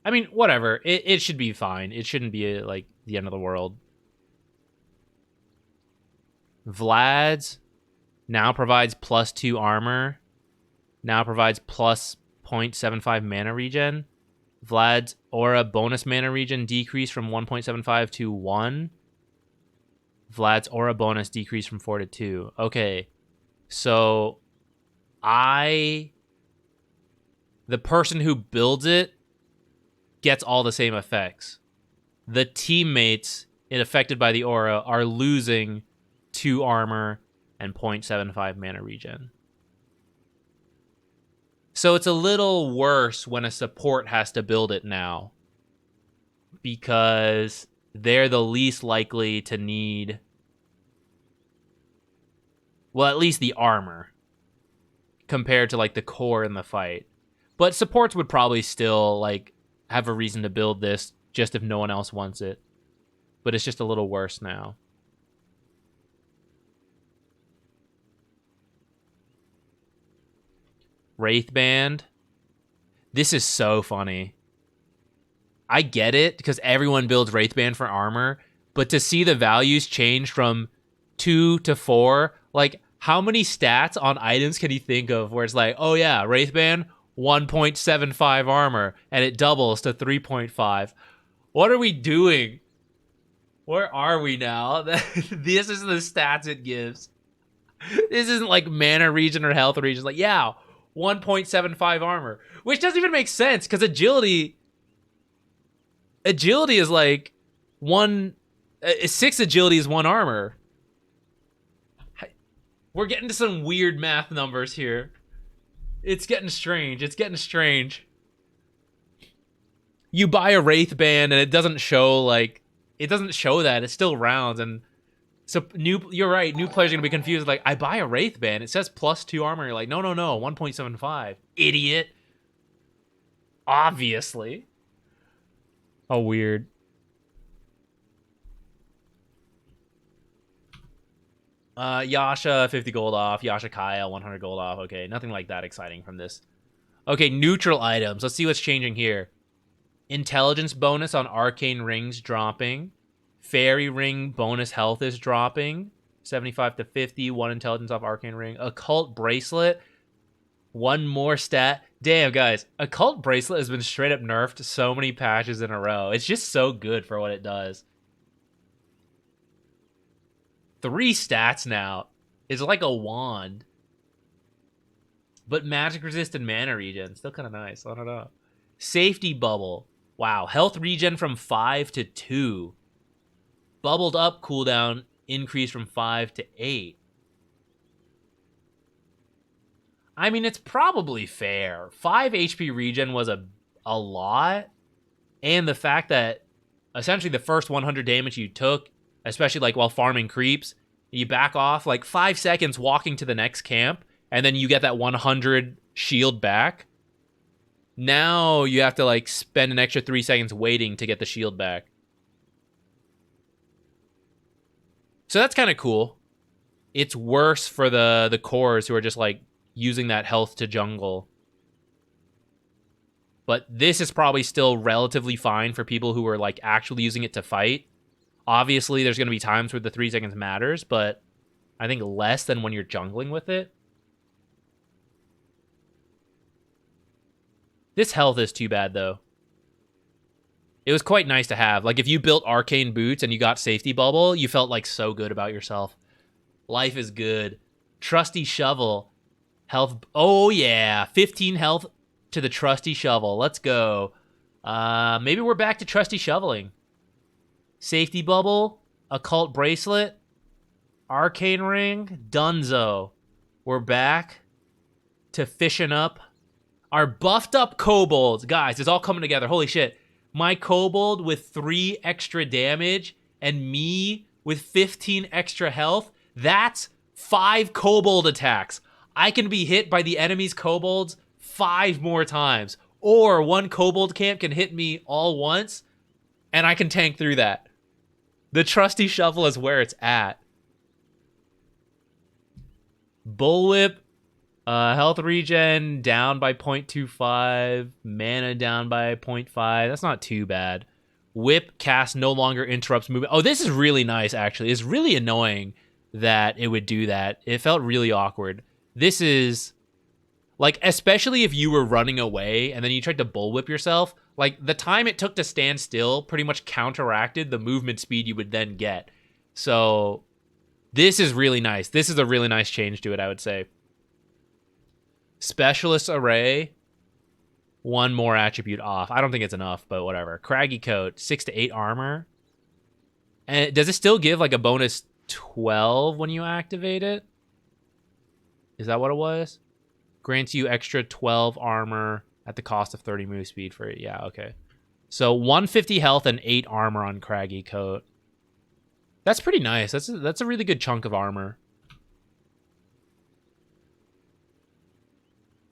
I mean, whatever. It should be fine. It shouldn't be like the end of the world. Vlad's now provides +2 armor. Now provides plus 0.75 mana regen. Vlad's aura bonus mana regen decreased from 1.75 to 1. Vlad's aura bonus decreased from 4 to 2. Okay. So the person who builds it gets all the same effects. The teammates affected by the aura are losing 2 armor and 0.75 mana regen. So it's a little worse when a support has to build it now, because they're the least likely to need, well, at least the armor compared to like the core in the fight. But supports would probably still like have a reason to build this just if no one else wants it. But it's just a little worse now. Wraithband. This is so funny. I get it because everyone builds Wraithband for armor, but to see the values change from 2 to 4, like how many stats on items can you think of where it's like, oh yeah, Wraithband 1.75 armor and it doubles to 3.5. What are we doing? Where are we now? This is the stats it gives. This isn't like mana regen or health regen. Like, yeah, 1.75 armor, which doesn't even make sense because agility is like 6 agility is 1 armor. We're getting to some weird math numbers here. It's getting strange. You buy a Wraithband and it doesn't show that. It still rounds, and so you're right, new players are gonna be confused, like, I buy a Wraithband, it says +2 armor, you're like, no, 1.75. Idiot. Obviously. Oh, weird. Yasha, 50 gold off. Yasha Kaya, 100 gold off. Okay, nothing like that exciting from this. Okay, neutral items. Let's see what's changing here. Intelligence bonus on arcane rings dropping. Fairy ring bonus health is dropping. 75 to 50, 1 intelligence off arcane ring. Occult bracelet, 1 more stat. Damn, guys, Occult bracelet has been straight up nerfed so many patches in a row. It's just so good for what it does. 3 stats now. It's like a wand. But magic resist and mana regen. Still kind of nice. I don't know. Safety bubble. Wow. Health regen from 5 to 2. Bubbled up cooldown increased from 5 to 8. I mean, it's probably fair. 5 HP regen was a lot. And the fact that essentially the first 100 damage you took, especially like while farming creeps, you back off like 5 seconds walking to the next camp, and then you get that 100 shield back. Now you have to like spend an extra 3 seconds waiting to get the shield back. So that's kind of cool. It's worse for the cores who are just like using that health to jungle. But this is probably still relatively fine for people who are like actually using it to fight. Obviously, there's going to be times where the 3 seconds matters, but I think less than when you're jungling with it. This health is too bad, though. It was quite nice to have. Like, if you built arcane boots and you got safety bubble, you felt like so good about yourself. Life is good. Trusty shovel. Health. Oh, yeah. 15 health to the trusty shovel. Let's go. Maybe we're back to trusty shoveling. Safety bubble. Occult bracelet. Arcane ring. Dunzo. We're back to fishing up our buffed up kobolds. Guys, it's all coming together. Holy shit. My kobold with 3 extra damage and me with 15 extra health. That's 5 kobold attacks. I can be hit by the enemy's kobolds 5 more times. Or 1 kobold camp can hit me all once, and I can tank through that. The trusty shovel is where it's at. Bullwhip Health regen down by 0.25. Mana down by 0.5. That's not too bad. Whip cast no longer interrupts movement. Oh, this is really nice, actually. It's really annoying that it would do that. It felt really awkward. This is, like, especially if you were running away and then you tried to bullwhip yourself, like, the time it took to stand still pretty much counteracted the movement speed you would then get. So, this is really nice. This is a really nice change to it, I would say. Specialist Array, one more attribute off. I don't think it's enough, but whatever. Craggy Coat, 6 to 8 armor. And does it still give like a bonus 12 when you activate it? Is that what it was? Grants you extra 12 armor at the cost of 30 move speed for it. Yeah, okay. So 150 health and 8 armor on Craggy Coat. That's pretty nice. That's a really good chunk of armor.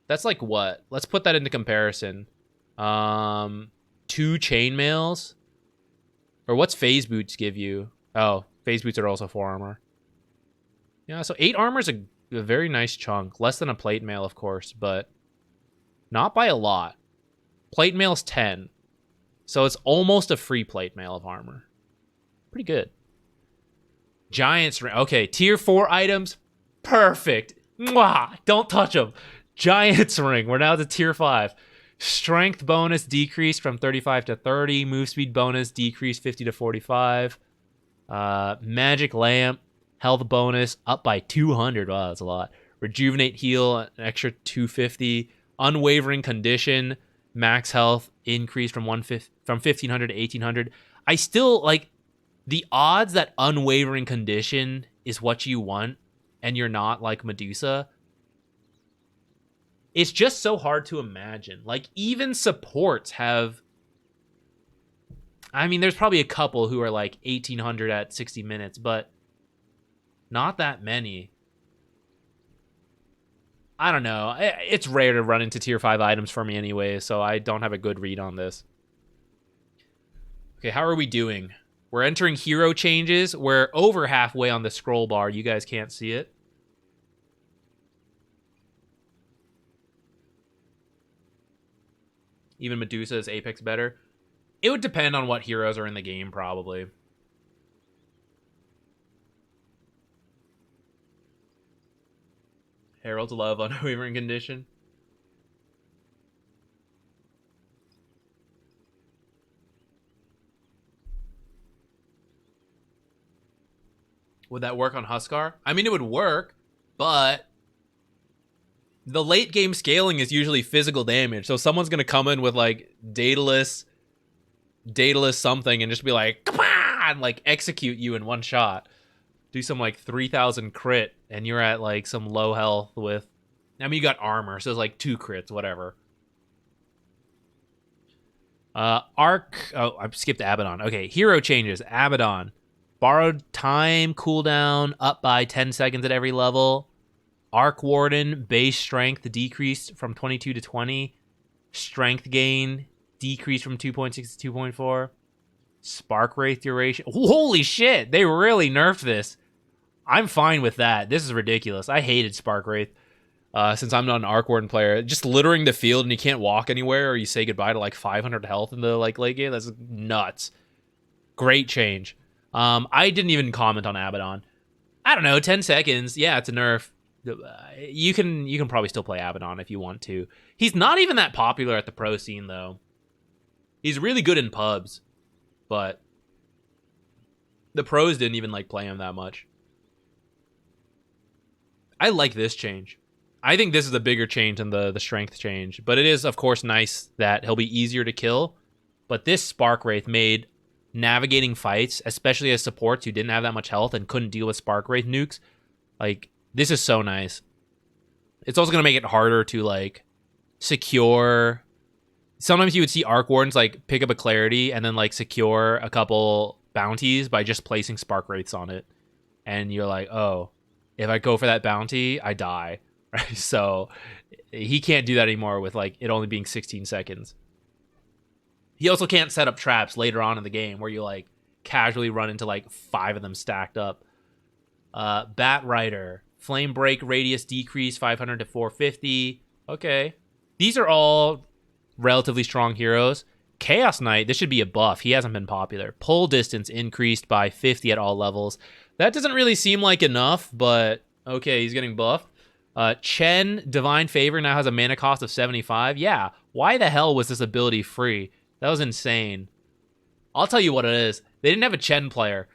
That's like what? Let's put that into comparison. 2 chainmails. Or what's phase boots give you? Oh, phase boots are also 4 armor. Yeah, so 8 armor is a very nice chunk. Less than a plate mail, of course, but not by a lot. Plate mail's 10. So it's almost a free plate mail of armor. Pretty good. Giant's ring. Okay, tier 4 items. Perfect. Mwah! Don't touch them. Giant's ring. We're now to tier 5. Strength bonus decreased from 35 to 30. Move speed bonus decreased 50 to 45. Magic lamp. Health bonus up by 200. Wow, that's a lot. Rejuvenate heal, an extra 250. Unwavering condition. Max health increased from 1500 to 1800. I still like the odds that unwavering condition is what you want and you're not like Medusa. It's just so hard to imagine. Like, even supports have... I mean, there's probably a couple who are like 1800 at 60 minutes, but not that many. I don't know. It's rare to run into tier 5 items for me anyway, so I don't have a good read on this. Okay, how are we doing? We're entering hero changes. We're over halfway on the scroll bar. You guys can't see it. Even Medusa is Apex better. It would depend on what heroes are in the game, probably. Herald's Love, Unwavering Condition. Would that work on Huskar? I mean, it would work, but the late game scaling is usually physical damage. So someone's going to come in with like Daedalus something and just be like, "Kapah!" and like execute you in one shot. Do some like 3000 crit and you're at like some low health with, I mean, you got armor, so it's like 2 crits, whatever. Arc, oh, I skipped Abaddon. Okay, hero changes. Abaddon. Borrowed time cooldown up by 10 seconds at every level. Arc Warden, base strength decreased from 22 to 20. Strength gain decreased from 2.6 to 2.4. Spark Wraith duration. Holy shit, they really nerfed this. I'm fine with that. This is ridiculous. I hated Spark Wraith since I'm not an Arc Warden player. Just littering the field and you can't walk anywhere or you say goodbye to like 500 health in the like late game. That's nuts. Great change. I didn't even comment on Abaddon. I don't know, 10 seconds. Yeah, it's a nerf. You can probably still play Abaddon if you want to. He's not even that popular at the pro scene though. He's really good in pubs, but the pros didn't even like play him that much. I like this change. I think this is a bigger change than the strength change, but it is of course nice that he'll be easier to kill. But this Spark Wraith made navigating fights, especially as supports who didn't have that much health and couldn't deal with Spark Wraith nukes, like, this is so nice. It's also going to make it harder to, like, secure. Sometimes you would see Arc Wardens, like, pick up a Clarity and then, like, secure a couple bounties by just placing Spark Wraiths on it. And you're like, oh, if I go for that bounty, I die. Right? So he can't do that anymore with, like, it only being 16 seconds. He also can't set up traps later on in the game where you, like, casually run into, like, 5 of them stacked up. Bat Rider. Flame Break radius decrease 500 to 450. Okay. These are all relatively strong heroes. Chaos Knight, this should be a buff. He hasn't been popular. Pull distance increased by 50 at all levels. That doesn't really seem like enough, but okay, he's getting buffed. Chen, Divine Favor, now has a mana cost of 75. Yeah, why the hell was this ability free? That was insane. I'll tell you what it is. They didn't have a Chen player.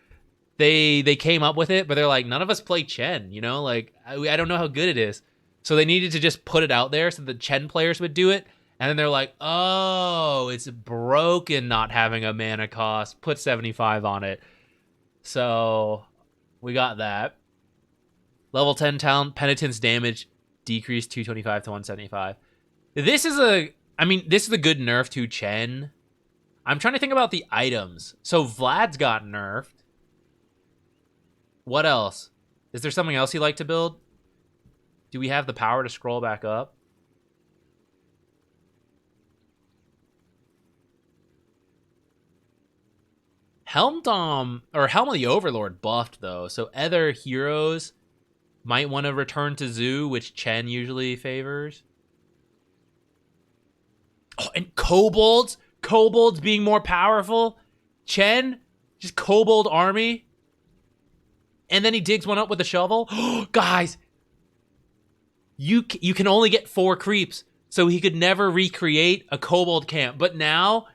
They came up with it, but they're like, none of us play Chen, you know? Like, I don't know how good it is. So they needed to just put it out there so the Chen players would do it. And then they're like, oh, it's broken not having a mana cost. Put 75 on it. So we got that. Level 10 talent, penitence damage decreased 225 to 175. This is a good nerf to Chen. I'm trying to think about the items. So Vlad's got nerfed. What else? Is there something else you like to build? Do we have the power to scroll back up? Helm of the Overlord buffed though, so other heroes might want to return to Zoo, which Chen usually favors. Oh, and kobolds being more powerful. Chen, just kobold army. And then he digs one up with a shovel. Guys, you can only get 4 creeps, so he could never recreate a kobold camp. But now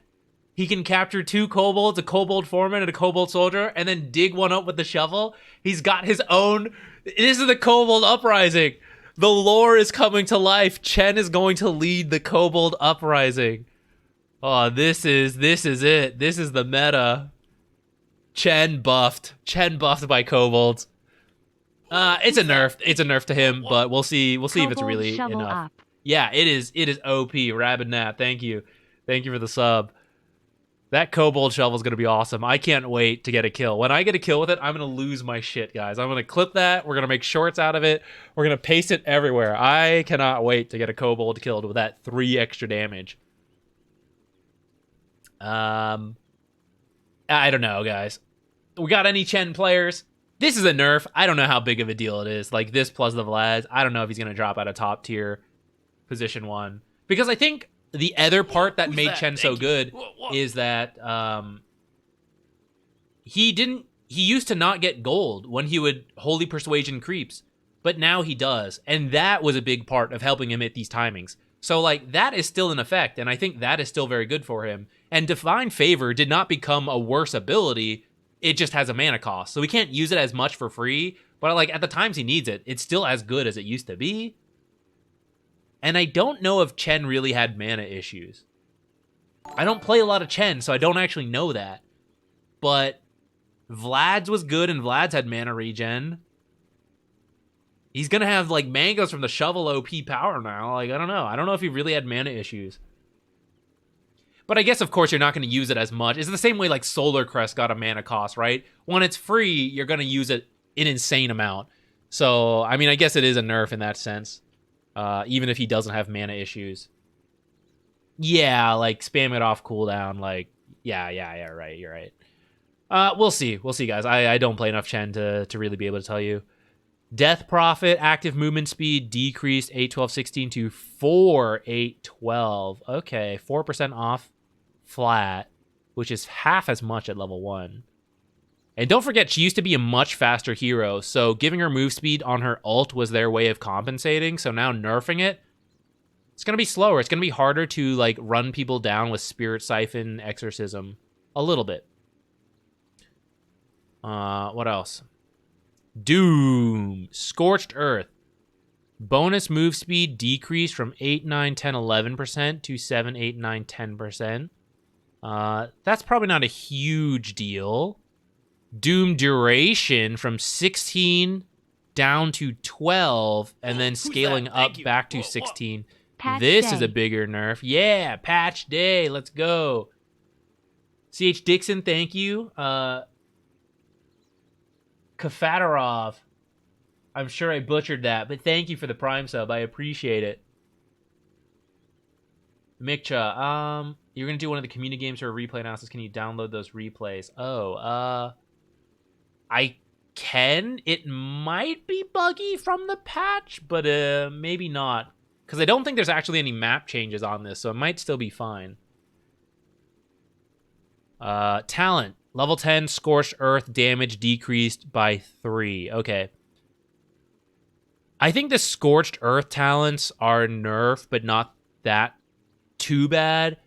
he can capture 2 kobolds, a kobold foreman and a kobold soldier, and then dig one up with the shovel. He's got his own. This is the kobold uprising. The lore is coming to life. Chen is going to lead the kobold uprising. Oh, this is it. This is the meta. Chen buffed by kobolds. It's a nerf. It's a nerf to him, but we'll see. We'll see if it's really enough. Up. Yeah, it is. It is OP. Rabid Nat, thank you for the sub. That kobold shovel is gonna be awesome. I can't wait to get a kill. When I get a kill with it, I'm gonna lose my shit, guys. I'm gonna clip that. We're gonna make shorts out of it. We're gonna paste it everywhere. I cannot wait to get a kobold killed with that 3 extra damage. I don't know, guys. We got any Chen players? This is a nerf. I don't know how big of a deal it is. Like this plus the Vlad. I don't know if he's gonna drop out of top tier position 1. Because I think the other part that made Chen so good is that he used to not get gold when he would Holy Persuasion creeps, but now he does. And that was a big part of helping him hit these timings. So like that is still in effect, and I think that is still very good for him. And Divine Favor did not become a worse ability. It just has a mana cost. So we can't use it as much for free, but like at the times he needs it, it's still as good as it used to be. And I don't know if Chen really had mana issues. I don't play a lot of Chen, so I don't actually know that. But Vlad's was good, and Vlad's had mana regen. He's gonna have, like, mangoes from the shovel OP power now. Like, I don't know. I don't know if he really had mana issues. But I guess, of course, you're not going to use it as much. It's the same way, like, Solar Crest got a mana cost, right? When it's free, you're going to use it an insane amount. So, I mean, I guess it is a nerf in that sense. Even if he doesn't have mana issues. Yeah, like, spam it off cooldown. Like, yeah, right. You're right. We'll see. We'll see, guys. I don't play enough Chen to really be able to tell you. Death Prophet, active movement speed decreased 8-12-16 to 4-8-12. Okay, 4% off flat, which is half as much at level 1. And don't forget, she used to be a much faster hero, so giving her move speed on her ult was their way of compensating, so now nerfing it, it's going to be slower. It's going to be harder to like run people down with Spirit Siphon Exorcism a little bit. What else? Doom, Scorched Earth. Bonus move speed decreased from 8, 9, 10, 11% to 7, 8, 9, 10%. That's probably not a huge deal. Doom duration from 16 down to 12, and then scaling up back to 16. This is a bigger nerf. Yeah, patch day. Let's go. CH Dixon, thank you. Kafatarov. I'm sure I butchered that, but thank you for the Prime sub. I appreciate it. Mikcha, you're going to do one of the community games or a replay analysis. Can you download those replays? Oh, It might be buggy from the patch, but maybe not. Because I don't think there's actually any map changes on this, so it might still be fine. Talent. Level 10, Scorched Earth damage decreased by 3. Okay. I think the Scorched Earth talents are nerfed, but not that too bad.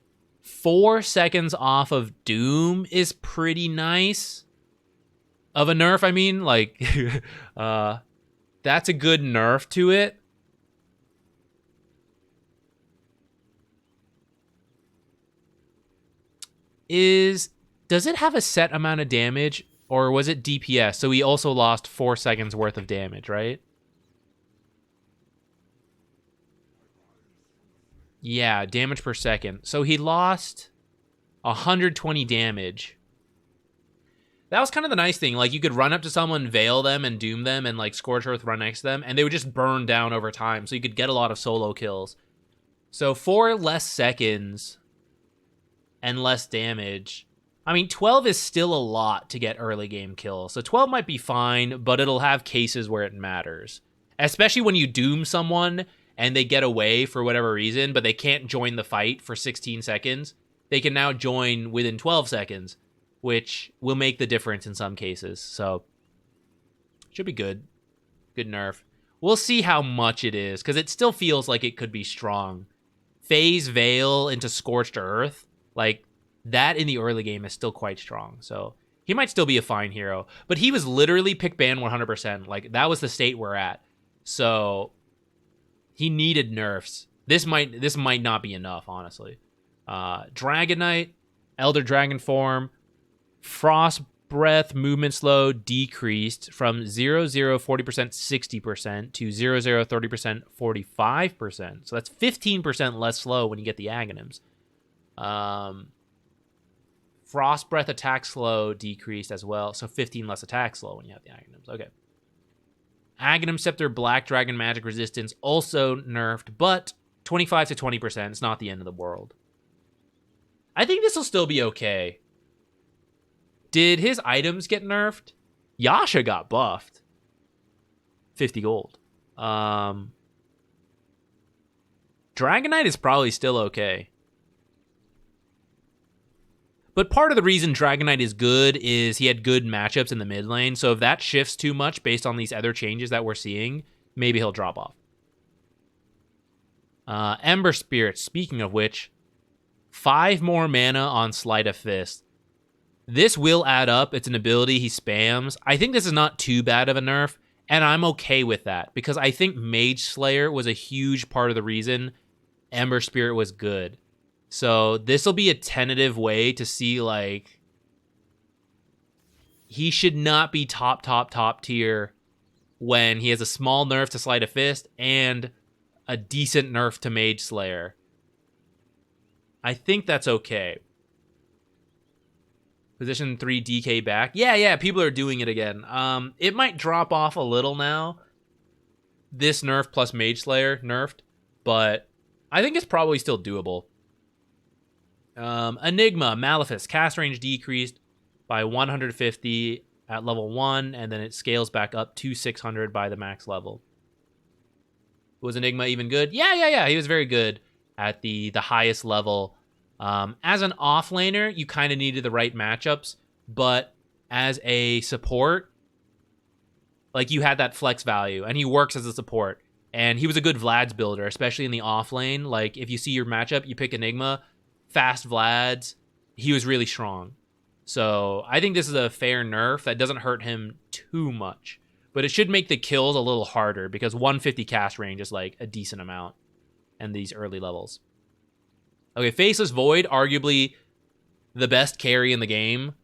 4 seconds off of Doom is pretty nice. Of a nerf, I mean. Like, that's a good nerf to it. Does it have a set amount of damage, or was it DPS? So he also lost 4 seconds worth of damage, right? Yeah, damage per second. So he lost 120 damage. That was kind of the nice thing. Like, you could run up to someone, veil them, and doom them, and, like, Scorched Earth run next to them, and they would just burn down over time, so you could get a lot of solo kills. So 4 less seconds and less damage. I mean, 12 is still a lot to get early game kills. So 12 might be fine, but it'll have cases where it matters. Especially when you doom someone and they get away for whatever reason, but they can't join the fight for 16 seconds. They can now join within 12 seconds, which will make the difference in some cases. So, should be good. Good nerf. We'll see how much it is, because it still feels like it could be strong. Phase Veil into Scorched Earth, like, that in the early game is still quite strong. So, he might still be a fine hero. But he was literally pick ban 100%. Like, that was the state we're at. So, he needed nerfs. This might not be enough, honestly. Dragon Knight, Elder Dragon Form, Frost Breath movement slow decreased from 0-0 40% 60% to 0-0 30% 45%. So that's 15% less slow when you get the Aghanims. Frost Breath attack slow decreased as well, so 15 less attack slow when you have the Aghanims. Okay. Aghanim Scepter Black Dragon magic resistance also nerfed, but 25 to 20%. It's not the end of the world. I think this will still be okay. Did his items get nerfed? Yasha got buffed. 50 gold. Dragon Knight is probably still okay. But part of the reason Dragon Knight is good is he had good matchups in the mid lane. So if that shifts too much based on these other changes that we're seeing, maybe he'll drop off. Ember Spirit, speaking of which, 5 more mana on Sleight of Fist. This will add up. It's an ability he spams. I think this is not too bad of a nerf, and I'm okay with that because I think Mage Slayer was a huge part of the reason Ember Spirit was good. So this will be a tentative way to see, like, he should not be top tier when he has a small nerf to Sleight of Fist and a decent nerf to Mage Slayer. I think that's okay. Position 3 DK back. Yeah, people are doing it again. It might drop off a little now. This nerf plus Mage Slayer nerfed, but I think it's probably still doable. Enigma, Malefice, cast range decreased by 150 at level 1, and then it scales back up to 600 by the max level. Was Enigma even good? Yeah, he was very good at the highest level. As an offlaner, you kind of needed the right matchups, but as a support, like, you had that flex value, and he works as a support. And he was a good Vlad's builder, especially in the offlane. Like, if you see your matchup, you pick Enigma, fast Vlads, he was really strong. So I think this is a fair nerf that doesn't hurt him too much. But it should make the kills a little harder because 150 cast range is like a decent amount in these early levels. Okay, Faceless Void, arguably the best carry in the game.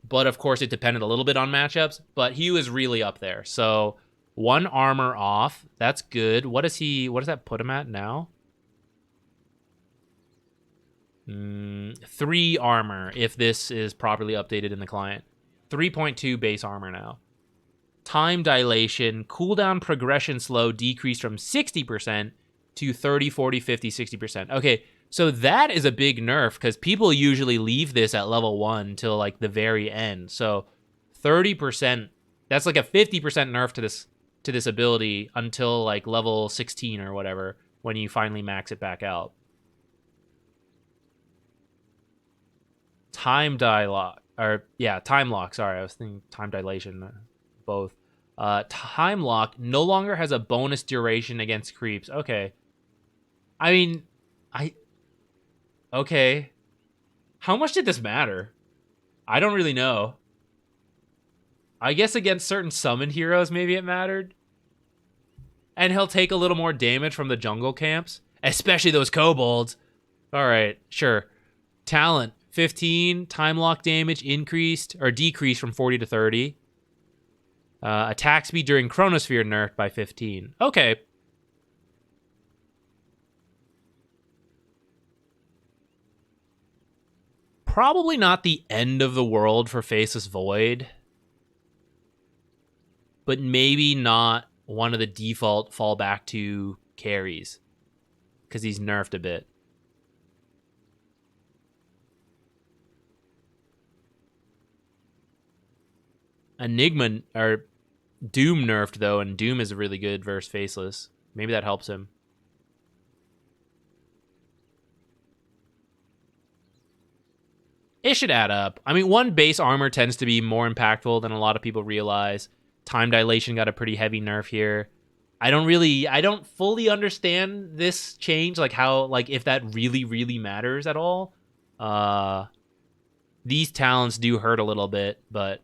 But of course it depended a little bit on matchups. But he was really up there. So 1 armor off. That's good. What does that put him at now? 3 armor if this is properly updated in the client. 3.2 base armor now. Time dilation, cooldown progression slow decreased from 60% to 30, 40, 50, 60%. Okay, so that is a big nerf because people usually leave this at level 1 till like the very end. So 30% That's like a 50% nerf to this ability until like level 16 or whatever, when you finally max it back out. Time lock. Sorry, I was thinking time dilation. Both. Time lock no longer has a bonus duration against creeps. Okay. I mean, okay. How much did this matter? I don't really know. I guess against certain summoned heroes, maybe it mattered. And he'll take a little more damage from the jungle camps, especially those kobolds. All right, sure. Talent, 15. Time lock damage increased or decreased from 40 to 30. Attack speed during Chronosphere nerfed by 15. Okay. Probably not the end of the world for Faceless Void. But maybe not one of the default fallback to carries. Because he's nerfed a bit. Enigma, or Doom nerfed though, and Doom is really good versus Faceless. Maybe that helps him. It should add up. I mean, one base armor tends to be more impactful than a lot of people realize. Time dilation got a pretty heavy nerf here. I don't fully understand this change, like how, like if that really matters at all. These talents do hurt a little bit, but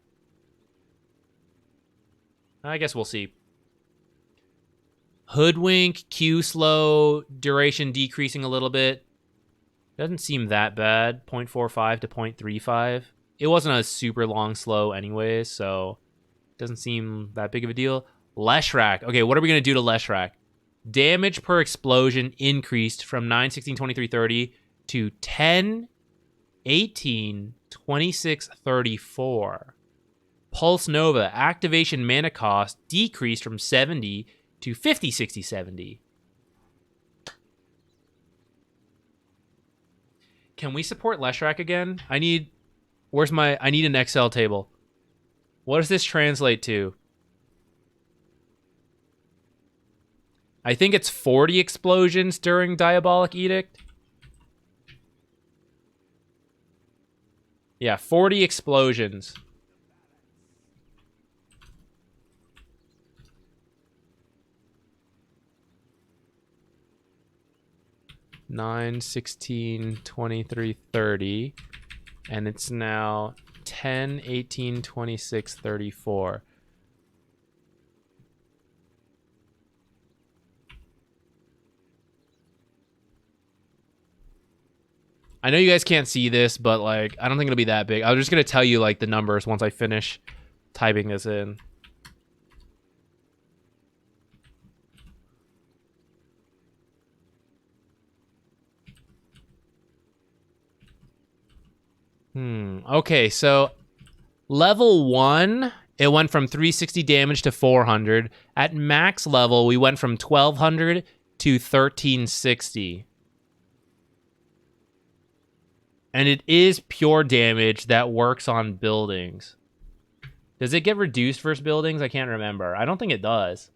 I guess we'll see. Hoodwink, Q slow, duration decreasing a little bit. Doesn't seem that bad. 0.45 to 0.35. It wasn't a super long slow anyways, so doesn't seem that big of a deal. Leshrac. Okay, what are we going to do to Leshrac? Damage per explosion increased from 9, 16, 23, 30 to 10, 18, 26, 34. Pulse Nova. Activation mana cost decreased from 70 to 50, 60, 70. Can we support Leshrac again? I need an Excel table. What does this translate to? I think it's 40 explosions during Diabolic Edict. Yeah, 40 explosions. Nine, 16, 23, 30. And it's now 10, 18, 26, 34. I know you guys can't see this, but like I don't think it'll be that big. I was just gonna tell you like the numbers once I finish typing this in. Okay, so level 1, it went from 360 damage to 400. At max level, we went from 1200 to 1360. And it is pure damage that works on buildings. Does it get reduced versus buildings? I can't remember. I don't think it does.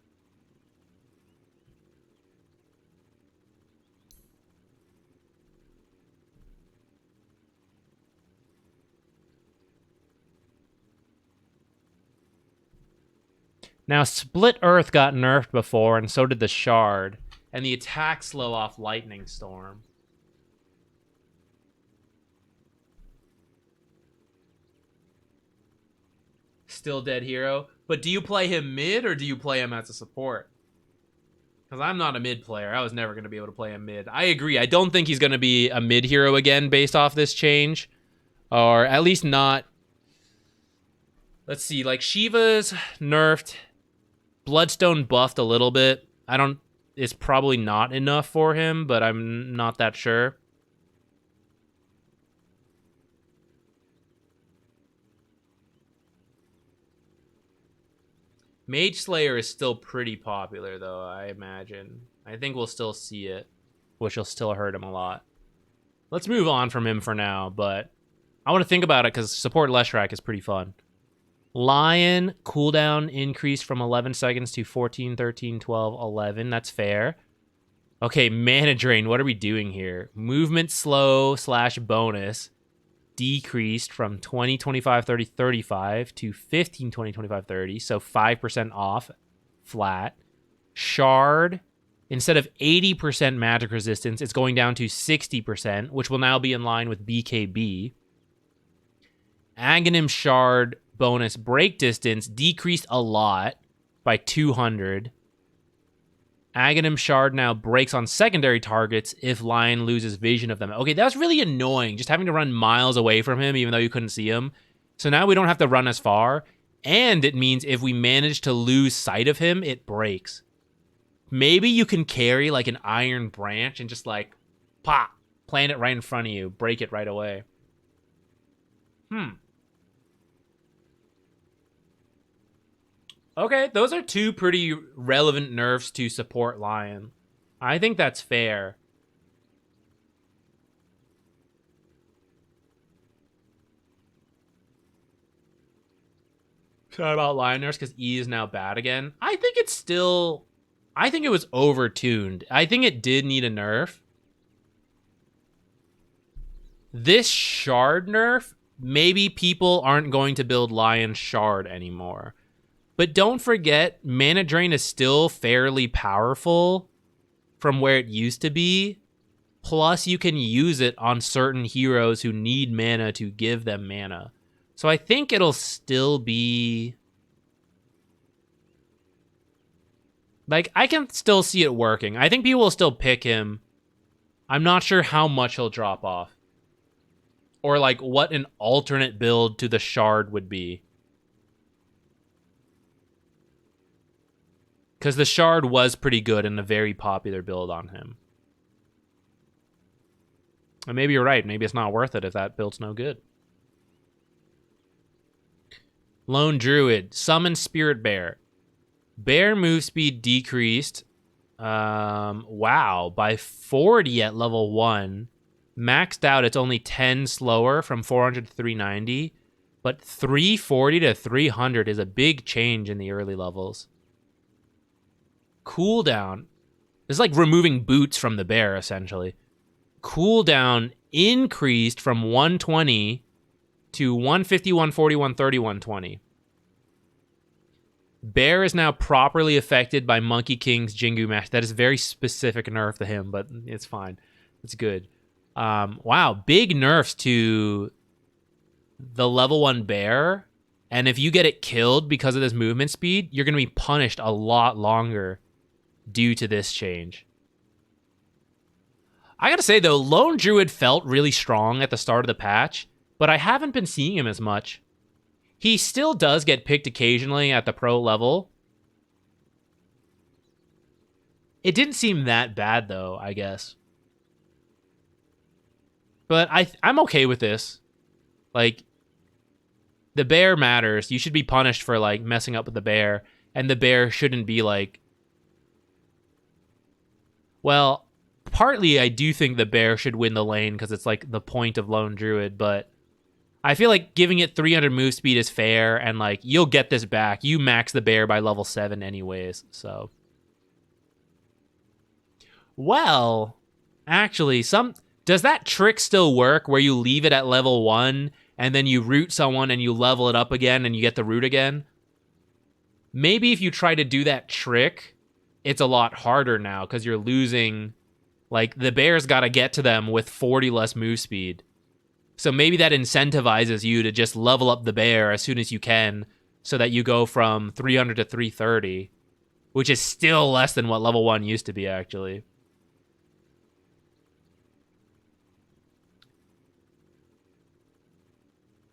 Now, Split Earth got nerfed before, and so did the Shard. And the attack slow off Lightning Storm. Still dead hero. But do you play him mid, or do you play him as a support? Because I'm not a mid player. I was never going to be able to play him mid. I agree. I don't think he's going to be a mid hero again based off this change. Or at least not... Let's see. Like, Shiva's nerfed... Bloodstone buffed a little bit. It's probably not enough for him, but I'm not that sure. Mage Slayer is still pretty popular, though, I imagine. I think we'll still see it, which will still hurt him a lot. Let's move on from him for now, but I want to think about it because support Leshrac is pretty fun. Lion, cooldown increased from 11 seconds to 14, 13, 12, 11. That's fair. Okay, mana drain. What are we doing here? Movement slow / bonus decreased from 20, 25, 30, 35 to 15, 20, 25, 30. So 5% off flat. Shard, instead of 80% magic resistance, it's going down to 60%, which will now be in line with BKB. Aghanim Shard bonus break distance decreased a lot by 200. Aghanim Shard now breaks on secondary targets if Lion loses vision of them. Okay, that was really annoying, just having to run miles away from him even though you couldn't see him. So now we don't have to run as far, and it means if we manage to lose sight of him, it breaks. Maybe you can carry like an iron branch and just like, pop, plant it right in front of you, break it right away. Okay, those are two pretty relevant nerfs to support Lion. I think that's fair. Sorry about Lion nerfs because E is now bad again. I think it's still... I think it was overtuned. I think it did need a nerf. This Shard nerf, maybe people aren't going to build Lion Shard anymore. But don't forget, Mana Drain is still fairly powerful from where it used to be. Plus, you can use it on certain heroes who need mana to give them mana. So I think it'll still be... like, I can still see it working. I think people will still pick him. I'm not sure how much he'll drop off. Or, like, what an alternate build to the Shard would be. Because the Shard was pretty good and a very popular build on him. And maybe you're right. Maybe it's not worth it if that build's no good. Lone Druid. Summon Spirit Bear. Bear move speed decreased. Wow. By 40 at level 1. Maxed out, it's only 10 slower from 400 to 390. But 340 to 300 is a big change in the early levels. Cooldown. It's like removing boots from the bear, essentially. Cooldown increased from 120 to 150, 140, 130, 120. Bear is now properly affected by Monkey King's Jingu Mash. That is a very specific nerf to him, but it's fine. It's good. Wow, big nerfs to the level 1 bear. And if you get it killed because of this movement speed, you're going to be punished a lot longer due to this change. I gotta say, though, Lone Druid felt really strong at the start of the patch, but I haven't been seeing him as much. He still does get picked occasionally at the pro level. It didn't seem that bad, though, I guess. But I'm okay with this. Like, the bear matters. You should be punished for, like, messing up with the bear, and the bear shouldn't be, like... Well, partly I do think the bear should win the lane because it's like the point of Lone Druid, but I feel like giving it 300 move speed is fair, and like you'll get this back. You max the bear by level 7 anyways, so. Well, actually, does that trick still work where you leave it at level 1 and then you root someone and you level it up again and you get the root again? Maybe if you try to do that trick, it's a lot harder now because you're losing, like, the bear's got to get to them with 40 less move speed. So maybe that incentivizes you to just level up the bear as soon as you can so that you go from 300 to 330, which is still less than what level 1 used to be, actually.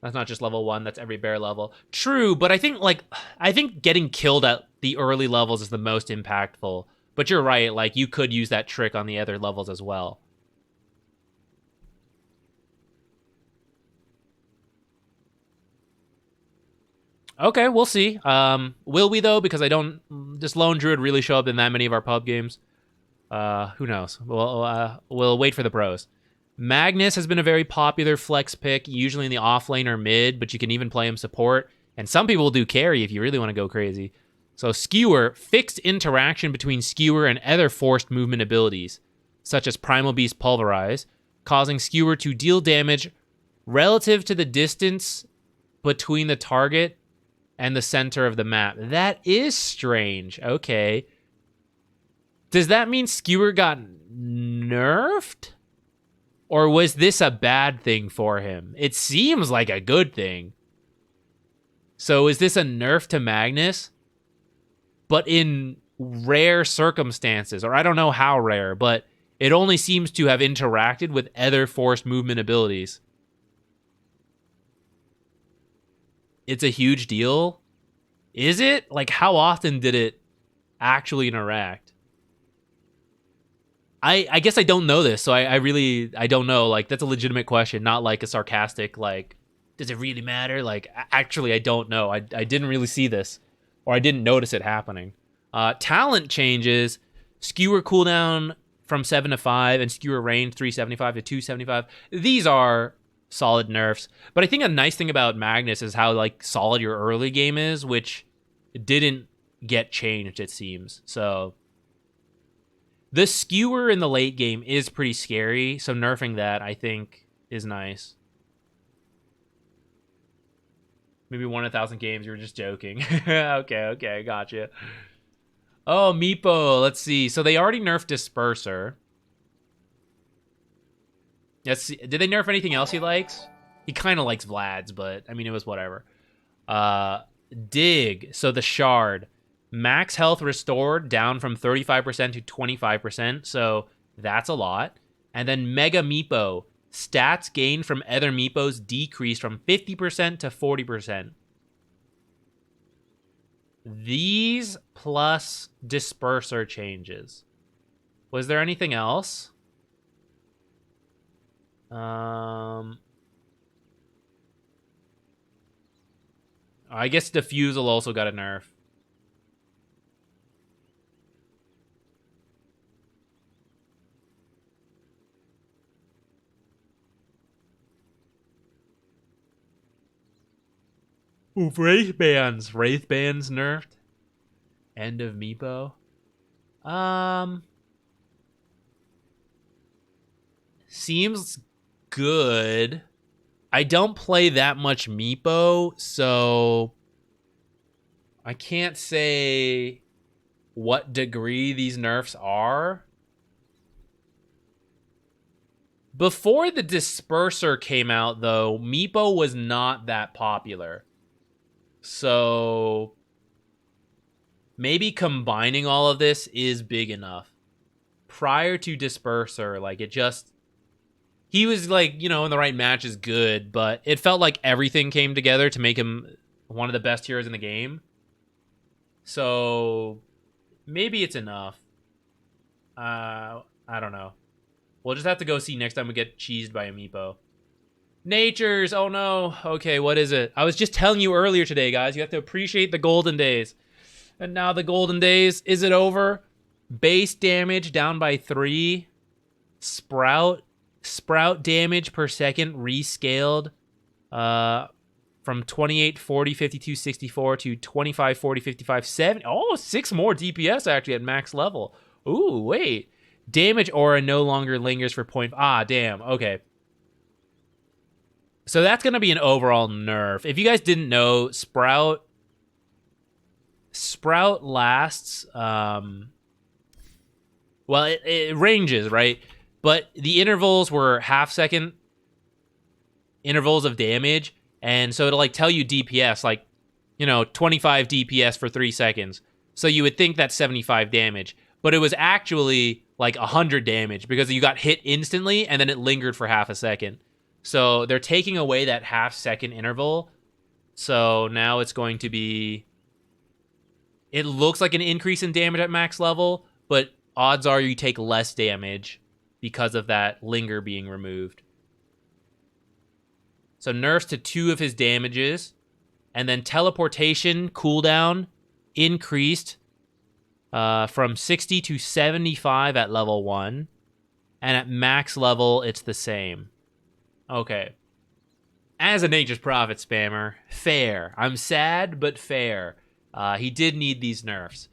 That's not just level 1, that's every bear level. True, but I think getting killed at the early levels is the most impactful. But you're right, like, you could use that trick on the other levels as well. Okay, we'll see. Will we, though? Because this Lone Druid really show up in that many of our pub games? Who knows? We'll wait for the pros. Magnus has been a very popular flex pick, usually in the off lane or mid, but you can even play him support. And some people will do carry if you really want to go crazy. So Skewer, fixed interaction between Skewer and other forced movement abilities, such as Primal Beast Pulverize, causing Skewer to deal damage relative to the distance between the target and the center of the map. That is strange. Okay. Does that mean Skewer got nerfed? Or was this a bad thing for him? It seems like a good thing. So is this a nerf to Magnus? But in rare circumstances, or I don't know how rare, but it only seems to have interacted with other forced movement abilities. It's a huge deal? Is it? Like, how often did it actually interact? I guess I don't know this, so I don't know. Like, that's a legitimate question, not like a sarcastic, like, does it really matter? Like, actually, I don't know. I didn't really see this, or I didn't notice it happening. Talent changes, Skewer cooldown from 7 to 5, and Skewer range 375 to 275. These are solid nerfs, but I think a nice thing about Magnus is how, like, solid your early game is, which didn't get changed, it seems. So the Skewer in the late game is pretty scary, so nerfing that, I think, is nice. Maybe 1 in 1,000 games, you were just joking. Okay, gotcha. Oh, Meepo, let's see. So they already nerfed Disperser. Let's see. Did they nerf anything else he likes? He kind of likes Vlad's, but, I mean, it was whatever. Dig, so the Shard. Max health restored down from 35% to 25%, so that's a lot. And then Mega Meepo, stats gained from other Meepos decreased from 50% to 40%. These plus Disperser changes. Was there anything else? I guess Diffusal also got a nerf. Ooh, Wraithbands nerfed. End of Meepo. Seems good. I don't play that much Meepo, so I can't say what degree these nerfs are. Before the Disperser came out, though, Meepo was not that popular. So maybe combining all of this is big enough. Prior to Disperser, like, it just... He was, like, you know, in the right match is good, but it felt like everything came together to make him one of the best heroes in the game. So maybe it's enough. I don't know. We'll just have to go see next time we get cheesed by a Meepo. Natures, oh no. Okay, what is it? I was just telling you earlier today, guys. You have to appreciate the golden days. And now the golden days. Is it over? Base damage down by 3. Sprout damage per second rescaled from 28, 40, 52, 64 to 25, 40, 55, 70. Oh, 6 more DPS actually at max level. Ooh, wait. Damage aura no longer lingers for point... Ah, damn. Okay. So that's going to be an overall nerf. If you guys didn't know, Sprout lasts... well, it ranges, right? But the intervals were half-second intervals of damage, and so it'll, like, tell you DPS, like, you know, 25 DPS for 3 seconds. So you would think that's 75 damage. But it was actually, like, 100 damage, because you got hit instantly, and then it lingered for half a second. So they're taking away that half-second interval. So now it's going to be... It looks like an increase in damage at max level, but odds are you take less damage because of that linger being removed. So nerfs to 2 of his damages. And then teleportation cooldown increased from 60 to 75 at level 1. And at max level, it's the same. Okay. As a Nature's Prophet spammer, fair. I'm sad, but fair. He did need these nerfs.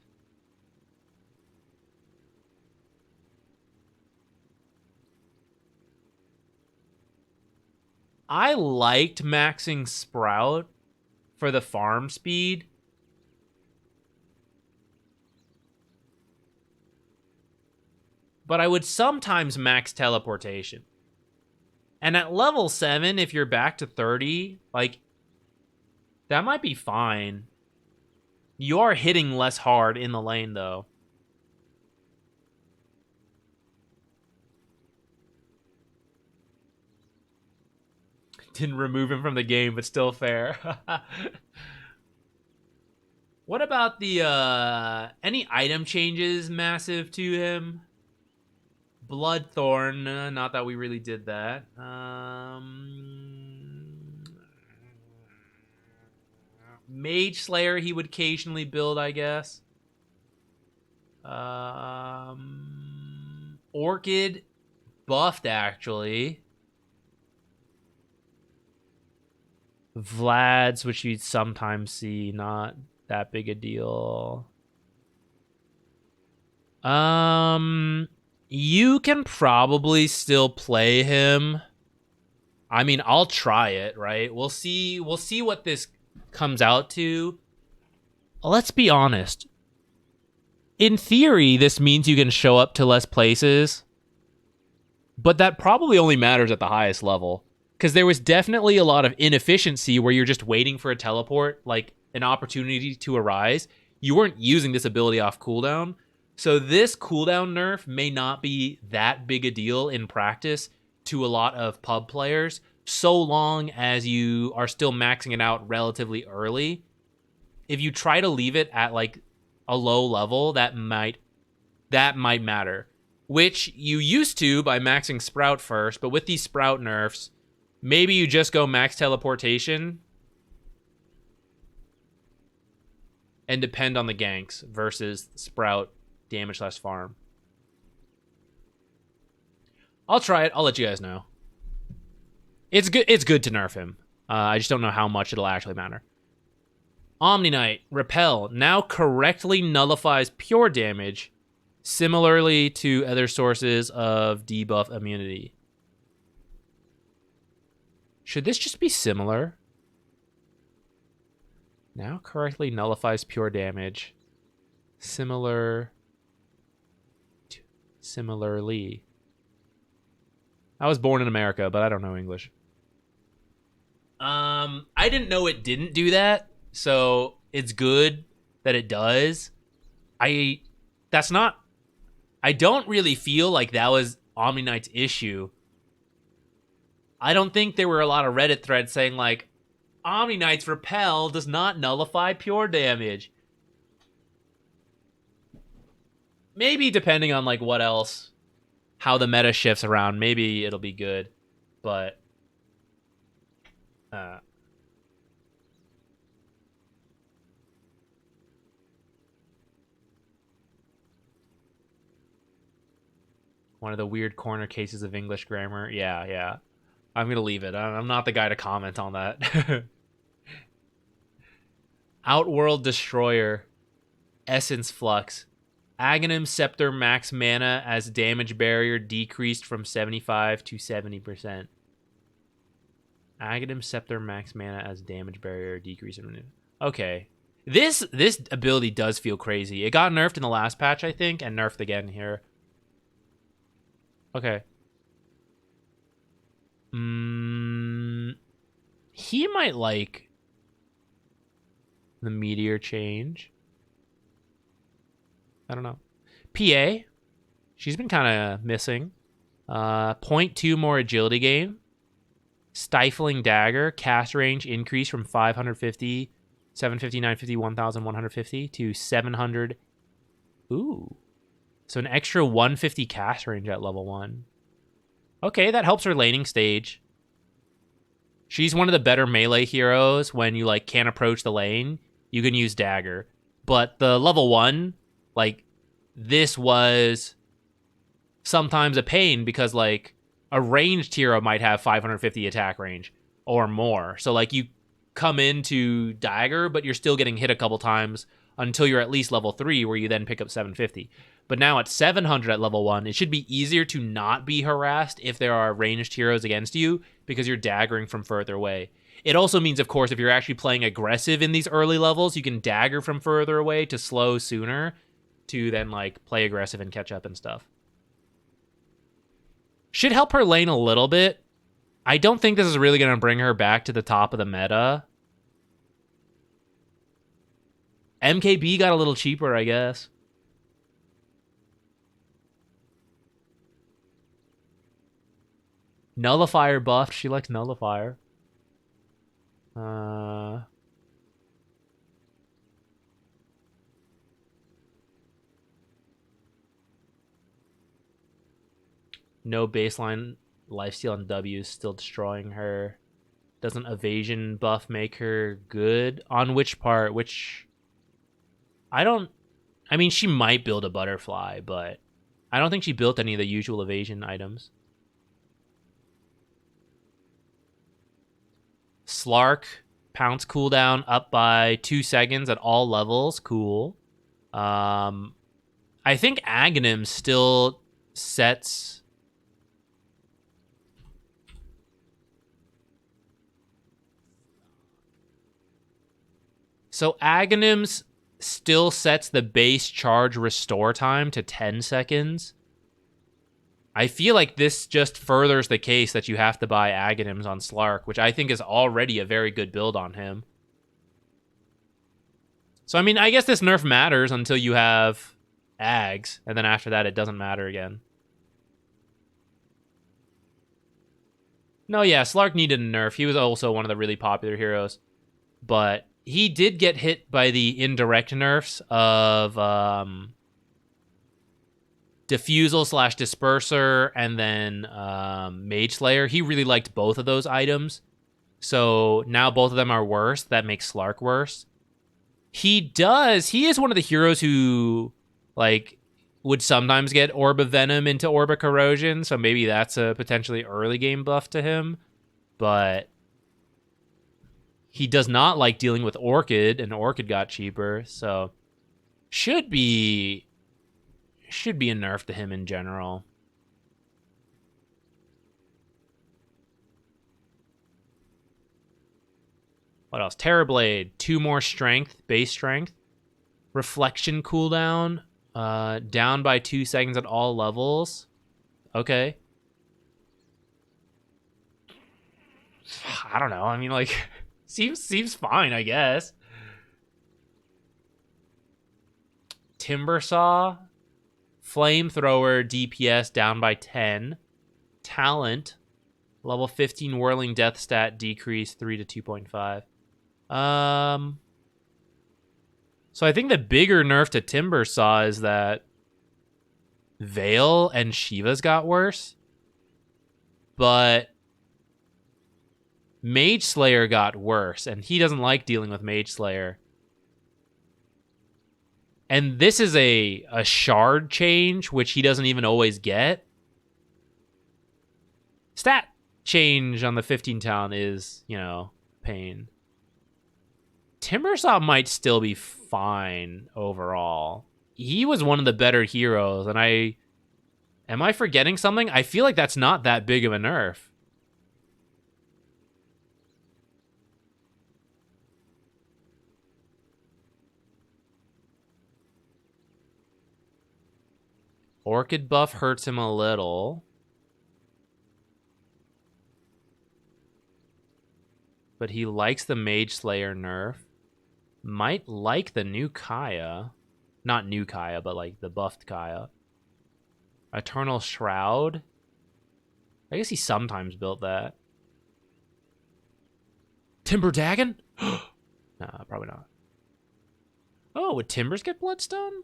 I liked maxing Sprout for the farm speed. But I would sometimes max teleportation. And at level 7, if you're back to 30, like, that might be fine. You are hitting less hard in the lane, though. Didn't remove him from the game, but still fair. What about the, any item changes massive to him? Bloodthorn, not that we really did that. Mage Slayer he would occasionally build, I guess. Orchid buffed, actually. Vlad's, which you'd sometimes see, not that big a deal. You can probably still play him. I mean, I'll try it, right? We'll see what this comes out to. Let's be honest. In theory, this means you can show up to less places. But that probably only matters at the highest level. Because there was definitely a lot of inefficiency where you're just waiting for a teleport, like an opportunity to arise. You weren't using this ability off cooldown. So this cooldown nerf may not be that big a deal in practice to a lot of pub players, so long as you are still maxing it out relatively early. If you try to leave it at like a low level, that might matter. Which you used to by maxing Sprout first, but with these Sprout nerfs, maybe you just go max teleportation and depend on the ganks versus Sprout damage less farm. I'll try it. I'll let you guys know. It's good to nerf him. I just don't know how much it'll actually matter. Omni Knight, Repel, now correctly nullifies pure damage, similarly to other sources of debuff immunity. Should this just be similar? Now correctly nullifies pure damage. Similarly. I was born in America, but I don't know English. I didn't know it didn't do that, so it's good that it does. I don't really feel like that was Omni Knight's issue. I don't think there were a lot of Reddit threads saying like, Omni Knight's Repel does not nullify pure damage. Maybe depending on like what else, how the meta shifts around, maybe it'll be good, but one of the weird corner cases of English grammar. Yeah. I'm going to leave it. I'm not the guy to comment on that. Outworld Destroyer. Essence Flux. Aghanim Scepter max mana as damage barrier decreased from 75 to 70%. Aghanim Scepter max mana as damage barrier decreased. Okay. This ability does feel crazy. It got nerfed in the last patch, I think, and nerfed again here. Okay. He might like the meteor change. I don't know. PA. She's been kind of missing. 0.2 more agility gain. Stifling Dagger. Cast range increase from 550, 750, 950, 1150 to 700. Ooh. So an extra 150 cast range at level 1. Okay, that helps her laning stage. She's one of the better melee heroes when you like can't approach the lane. You can use Dagger. But the level 1, like, this was sometimes a pain because like a ranged hero might have 550 attack range. or more. So like you come into Dagger, but you're still getting hit a couple times until you're at least level 3, where you then pick up 750. But now at 700 at level 1, it should be easier to not be harassed if there are ranged heroes against you, because you're daggering from further away. It also means, of course, if you're actually playing aggressive in these early levels, you can dagger from further away to slow sooner, to then like play aggressive and catch up and stuff. Should help her lane a little bit. I don't think this is really going to bring her back to the top of the meta. MKB got a little cheaper, I guess. Nullifier buffed. She likes Nullifier. No baseline lifesteal on W is still destroying her. Doesn't evasion buff make her good? On which part? Which... I mean, she might build a butterfly, but I don't think she built any of the usual evasion items. Slark, pounce cooldown up by 2 seconds at all levels. Cool. I think Aghanim still sets... So Aghanim's still sets the base charge restore time to 10 seconds. I feel like this just furthers the case that you have to buy Aghanims on Slark, which I think is already a very good build on him. So, I mean, I guess this nerf matters until you have Ags, and then after that it doesn't matter again. No, yeah, Slark needed a nerf. He was also one of the really popular heroes. But he did get hit by the indirect nerfs of Diffusal / Disperser and then Mage Slayer. He really liked both of those items. So now both of them are worse. That makes Slark worse. He is one of the heroes who, like, would sometimes get Orb of Venom into Orb of Corrosion. So maybe that's a potentially early game buff to him. But he does not like dealing with Orchid, and Orchid got cheaper. So should be a nerf to him in general. What else? Terrorblade, 2 more strength, base strength. Reflection cooldown, down by 2 seconds at all levels. Okay. I don't know. I mean, like, seems fine, I guess. Timbersaw, Flamethrower, DPS down by 10. Talent, level 15 Whirling Death stat decrease 3 to 2.5. So I think the bigger nerf to Timbersaw is that Veil and Shiva's got worse. But Mage Slayer got worse, and he doesn't like dealing with Mage Slayer. And this is a shard change, which he doesn't even always get. Stat change on the 15 talent is, you know, pain. Timbersaw might still be fine overall. He was one of the better heroes, and am I forgetting something? I feel like that's not that big of a nerf. Orchid buff hurts him a little. But he likes the Mage Slayer nerf. Might like the new Kaya. Not new Kaya, but like the buffed Kaya. Eternal Shroud. I guess he sometimes built that. Timber Dagon? Nah, probably not. Oh, would Timbers get Bloodstone?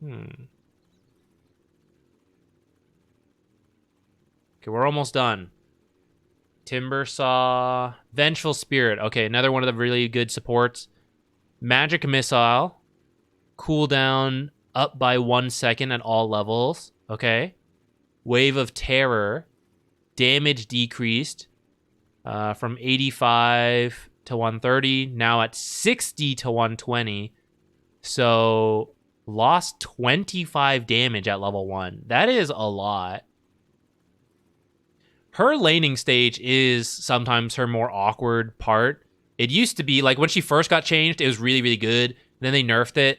Okay, we're almost done. Timbersaw. Vengeful Spirit. Okay, another one of the really good supports. Magic Missile. Cooldown up by 1 second at all levels. Okay. Wave of Terror, damage decreased from 85 to 130, now at 60 to 120. So lost 25 damage at level 1. That is a lot. Her laning stage is sometimes her more awkward part. It used to be, like, when she first got changed, it was really, really good. Then they nerfed it.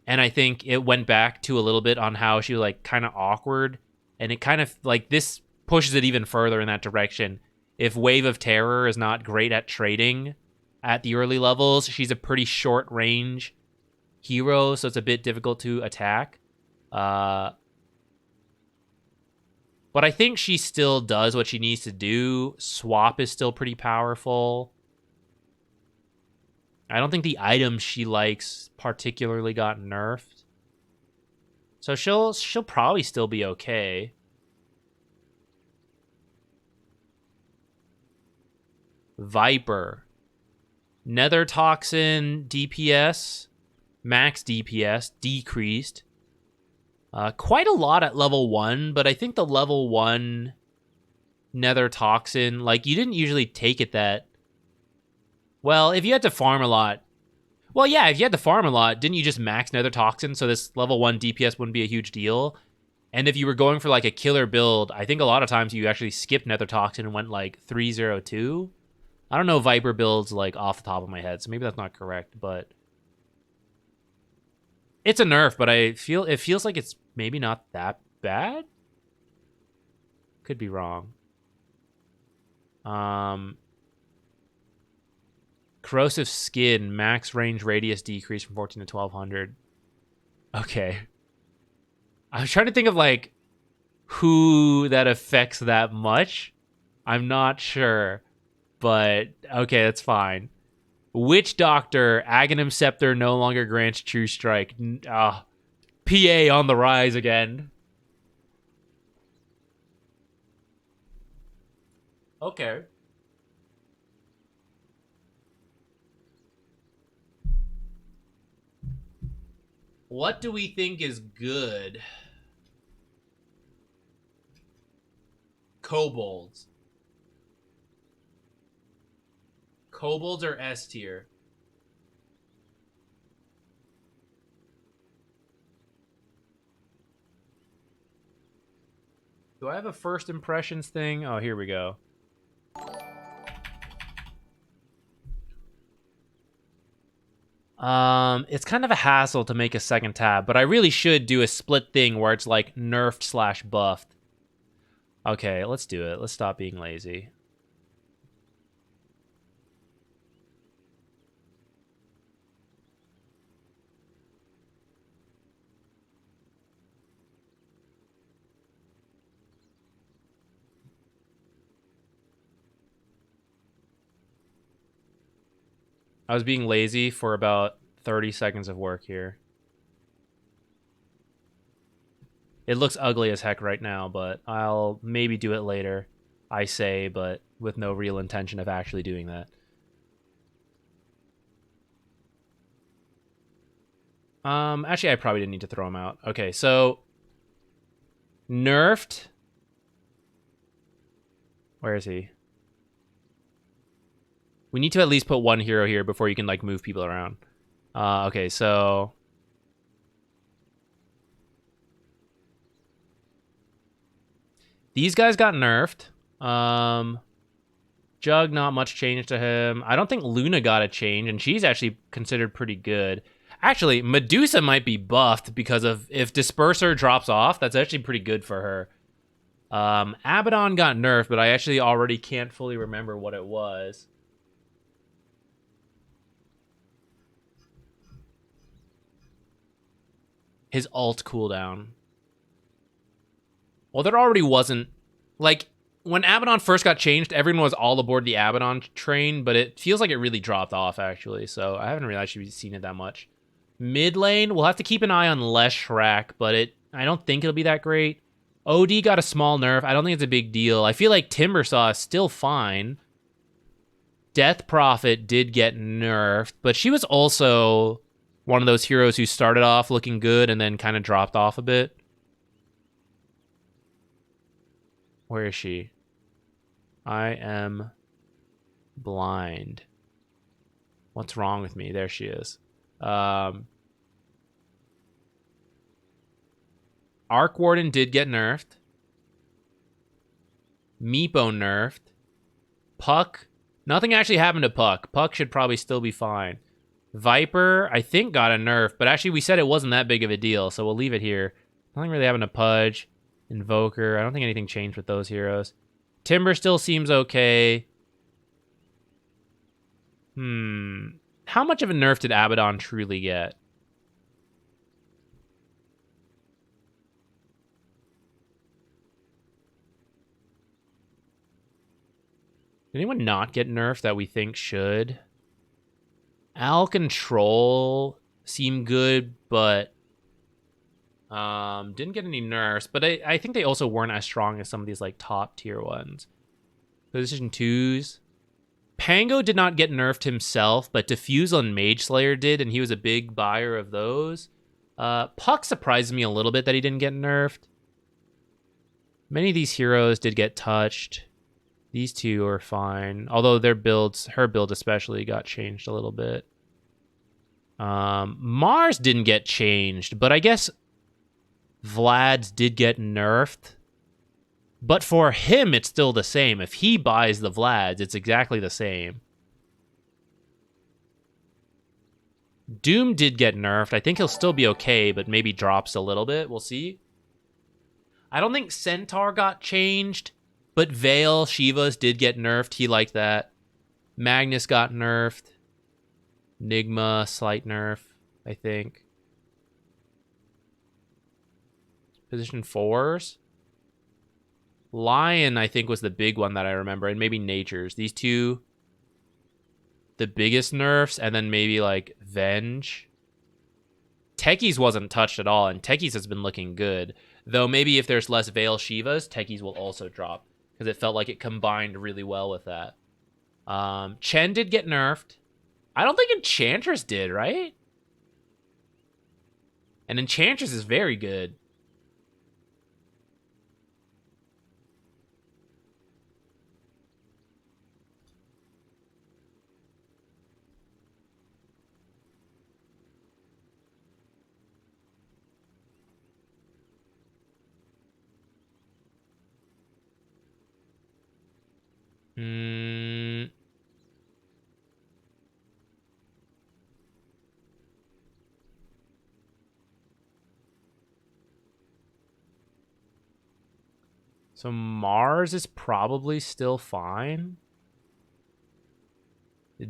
And I think it went back to a little bit on how she was, like, kind of awkward. And it kind of, like, this pushes it even further in that direction. If Wave of Terror is not great at trading at the early levels, she's a pretty short range hero, so it's a bit difficult to attack. But I think she still does what she needs to do. Swap is still pretty powerful. I don't think the items she likes particularly got nerfed. So she'll probably still be okay. Viper. Nether Toxin DPS, max DPS decreased. Quite a lot at level 1, but I think the level 1 Nether Toxin, like, you didn't usually take it that... Well, if you had to farm a lot... Well, yeah, if you had to farm a lot, didn't you just max Nether Toxin so this level 1 DPS wouldn't be a huge deal? And if you were going for, like, a killer build, I think a lot of times you actually skipped Nether Toxin and went, like, 302. I don't know Viper builds, like, off the top of my head, so maybe that's not correct, but... It's a nerf, but it feels like it's maybe not that bad? Could be wrong. Corrosive Skin, max range radius decrease from 14 to 1200. Okay. I was trying to think of, like, who that affects that much. I'm not sure. But, okay, that's fine. Witch Doctor, Aghanim Scepter no longer grants True Strike. PA on the rise again. Okay. What do we think is good? Kobolds. Kobolds are S tier. Do I have a first impressions thing? Oh, here we go. It's kind of a hassle to make a second tab, but I really should do a split thing where it's like nerfed / buffed. Okay, let's do it. Let's stop being lazy. I was being lazy for about 30 seconds of work here. It looks ugly as heck right now, but I'll maybe do it later, I say, but with no real intention of actually doing that. Actually, I probably didn't need to throw him out. Okay, so... Nerfed. Where is he? We need to at least put one hero here before you can, like, move people around. Okay, so... These guys got nerfed. Jug, not much change to him. I don't think Luna got a change, and she's actually considered pretty good. Actually, Medusa might be buffed because of... If Disperser drops off, that's actually pretty good for her. Abaddon got nerfed, but I actually already can't fully remember what it was. His ult cooldown. Well, there already wasn't... Like, when Abaddon first got changed, everyone was all aboard the Abaddon train, but it feels like it really dropped off, actually, so I haven't really actually seen it that much. Mid lane, we'll have to keep an eye on Leshrac, but I don't think it'll be that great. OD got a small nerf. I don't think it's a big deal. I feel like Timbersaw is still fine. Death Prophet did get nerfed, but she was also... one of those heroes who started off looking good and then kind of dropped off a bit. Where is she? I am blind. What's wrong with me? There she is. Arc Warden did get nerfed. Meepo nerfed. Puck. Nothing actually happened to Puck. Puck should probably still be fine. Viper, I think, got a nerf, but actually we said it wasn't that big of a deal, so we'll leave it here. Nothing really happened to Pudge. Invoker. I don't think anything changed with those heroes. Timber still seems okay. How much of a nerf did Abaddon truly get? Did anyone not get nerfed that we think should? Al Control seemed good, but didn't get any nerfs. But I think they also weren't as strong as some of these like top tier ones. Position 2s. Pango did not get nerfed himself, but Diffuse on Mage Slayer did, and he was a big buyer of those. Puck surprised me a little bit that he didn't get nerfed. Many of these heroes did get touched. These two are fine, although their builds, her build especially, got changed a little bit. Mars didn't get changed, but I guess Vlad's did get nerfed. But for him, it's still the same. If he buys the Vlads, it's exactly the same. Doom did get nerfed. I think he'll still be okay, but maybe drops a little bit. We'll see. I don't think Centaur got changed, but Vale, Shivas did get nerfed. He liked that. Magnus got nerfed. Nigma, slight nerf, I think. Position 4s. Lion, I think, was the big one that I remember, and maybe Nature's. These two, the biggest nerfs, and then maybe, like, Venge. Techies wasn't touched at all, and Techies has been looking good. Though maybe if there's less Veil Shivas, Techies will also drop, because it felt like it combined really well with that. Chen did get nerfed. I don't think Enchantress did, right? And Enchantress is very good. So Mars is probably still fine.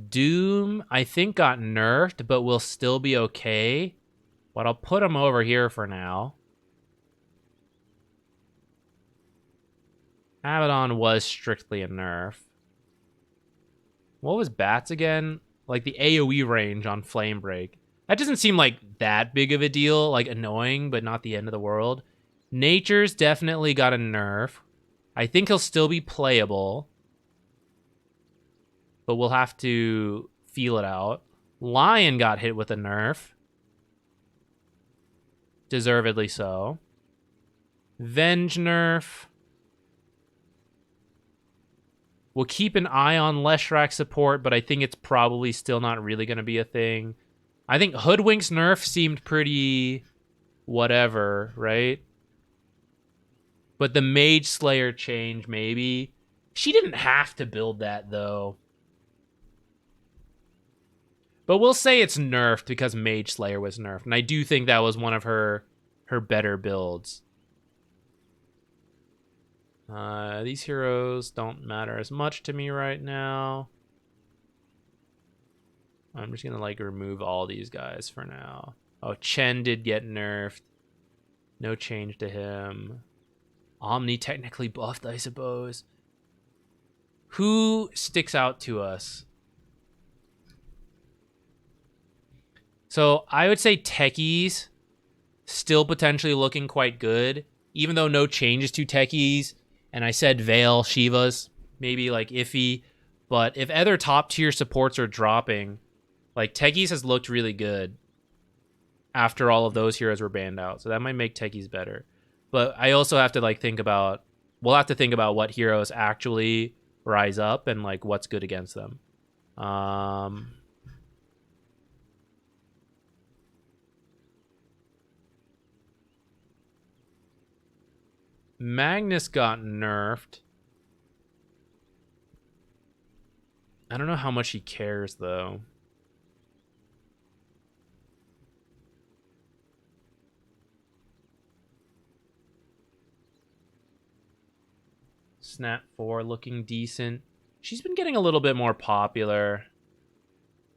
Doom, I think, got nerfed, but will still be okay. But I'll put him over here for now. Abaddon was strictly a nerf. What was Bats again? Like the AoE range on Flame Break. That doesn't seem like that big of a deal. Like annoying, but not the end of the world. Nature's definitely got a nerf. I think he'll still be playable. But we'll have to feel it out. Lion got hit with a nerf. Deservedly so. Venge nerf. We'll keep an eye on Leshrac support, but I think it's probably still not really going to be a thing. I think Hoodwink's nerf seemed pretty whatever, right? But the Mage Slayer change, maybe. She didn't have to build that, though. But we'll say it's nerfed because Mage Slayer was nerfed. And I do think that was one of her better builds. These heroes don't matter as much to me right now. I'm just gonna like remove all these guys for now. Oh, Chen did get nerfed. No change to him. Omni technically buffed, I suppose. Who sticks out to us? So I would say Techies still potentially looking quite good, even though no changes to Techies. And I said Veil, Shivas, maybe like iffy. But if other top tier supports are dropping, like Techies has looked really good. after all of those heroes were banned out. So that might make techies better. But I also have to like think about, we'll have to think about what heroes actually rise up and like what's good against them. Magnus got nerfed. I don't know how much he cares though. Snap 4 looking decent. She's been getting a little bit more popular.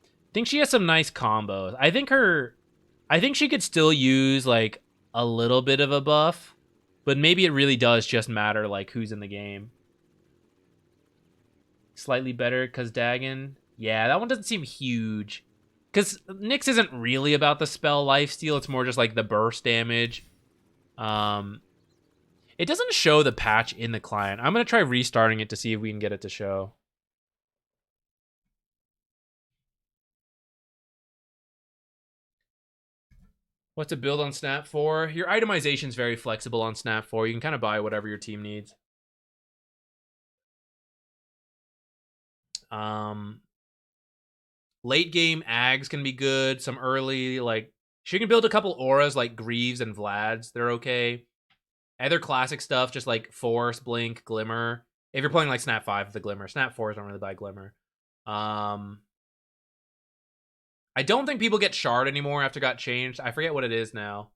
I think she has some nice combos. I think she could still use like a little bit of a buff, but maybe it really does just matter like who's in the game. Slightly better because Dagon. Yeah, that one doesn't seem huge. Because Nyx isn't really about the spell lifesteal. It's more just like the burst damage. It doesn't show the patch in the client. I'm going to try restarting it to see if we can get it to show. What to build on Snap 4? Your itemization is very flexible on Snap 4. You can kind of buy whatever your team needs. Late game Ags can be good. Some early, like, she can build a couple auras like Greaves and Vlad's. They're okay. Other classic stuff, just like Force, Blink, Glimmer. If you're playing like Snap 5 with the Glimmer. Snap 4s don't really buy Glimmer. I don't think people get Shard anymore after it got changed. I forget what it is now.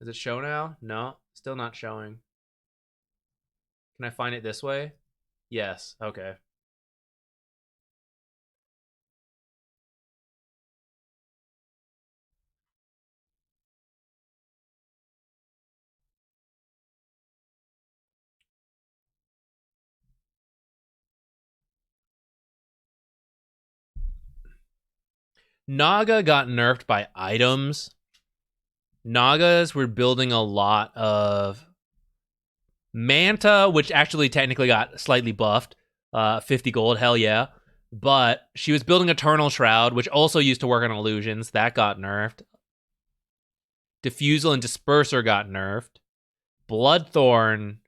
Does it show now? No, still not showing. Can I find it this way? Yes, okay. Naga got nerfed by items. Nagas were building a lot of Manta, which actually technically got slightly buffed. 50 gold, hell yeah. But she was building Eternal Shroud, which also used to work on illusions. That got nerfed. Diffusal and Disperser got nerfed. Bloodthorn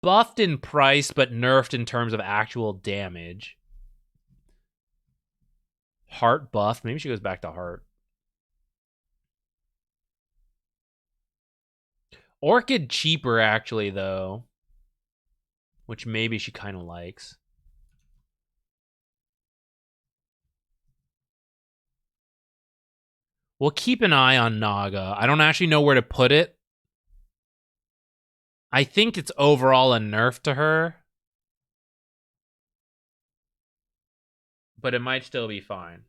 buffed in price, but nerfed in terms of actual damage. Heart buff. Maybe she goes back to Heart. Orchid cheaper, actually, though. Which maybe she kind of likes. We'll keep an eye on Naga. I don't actually know where to put it. I think it's overall a nerf to her. But it might still be fine.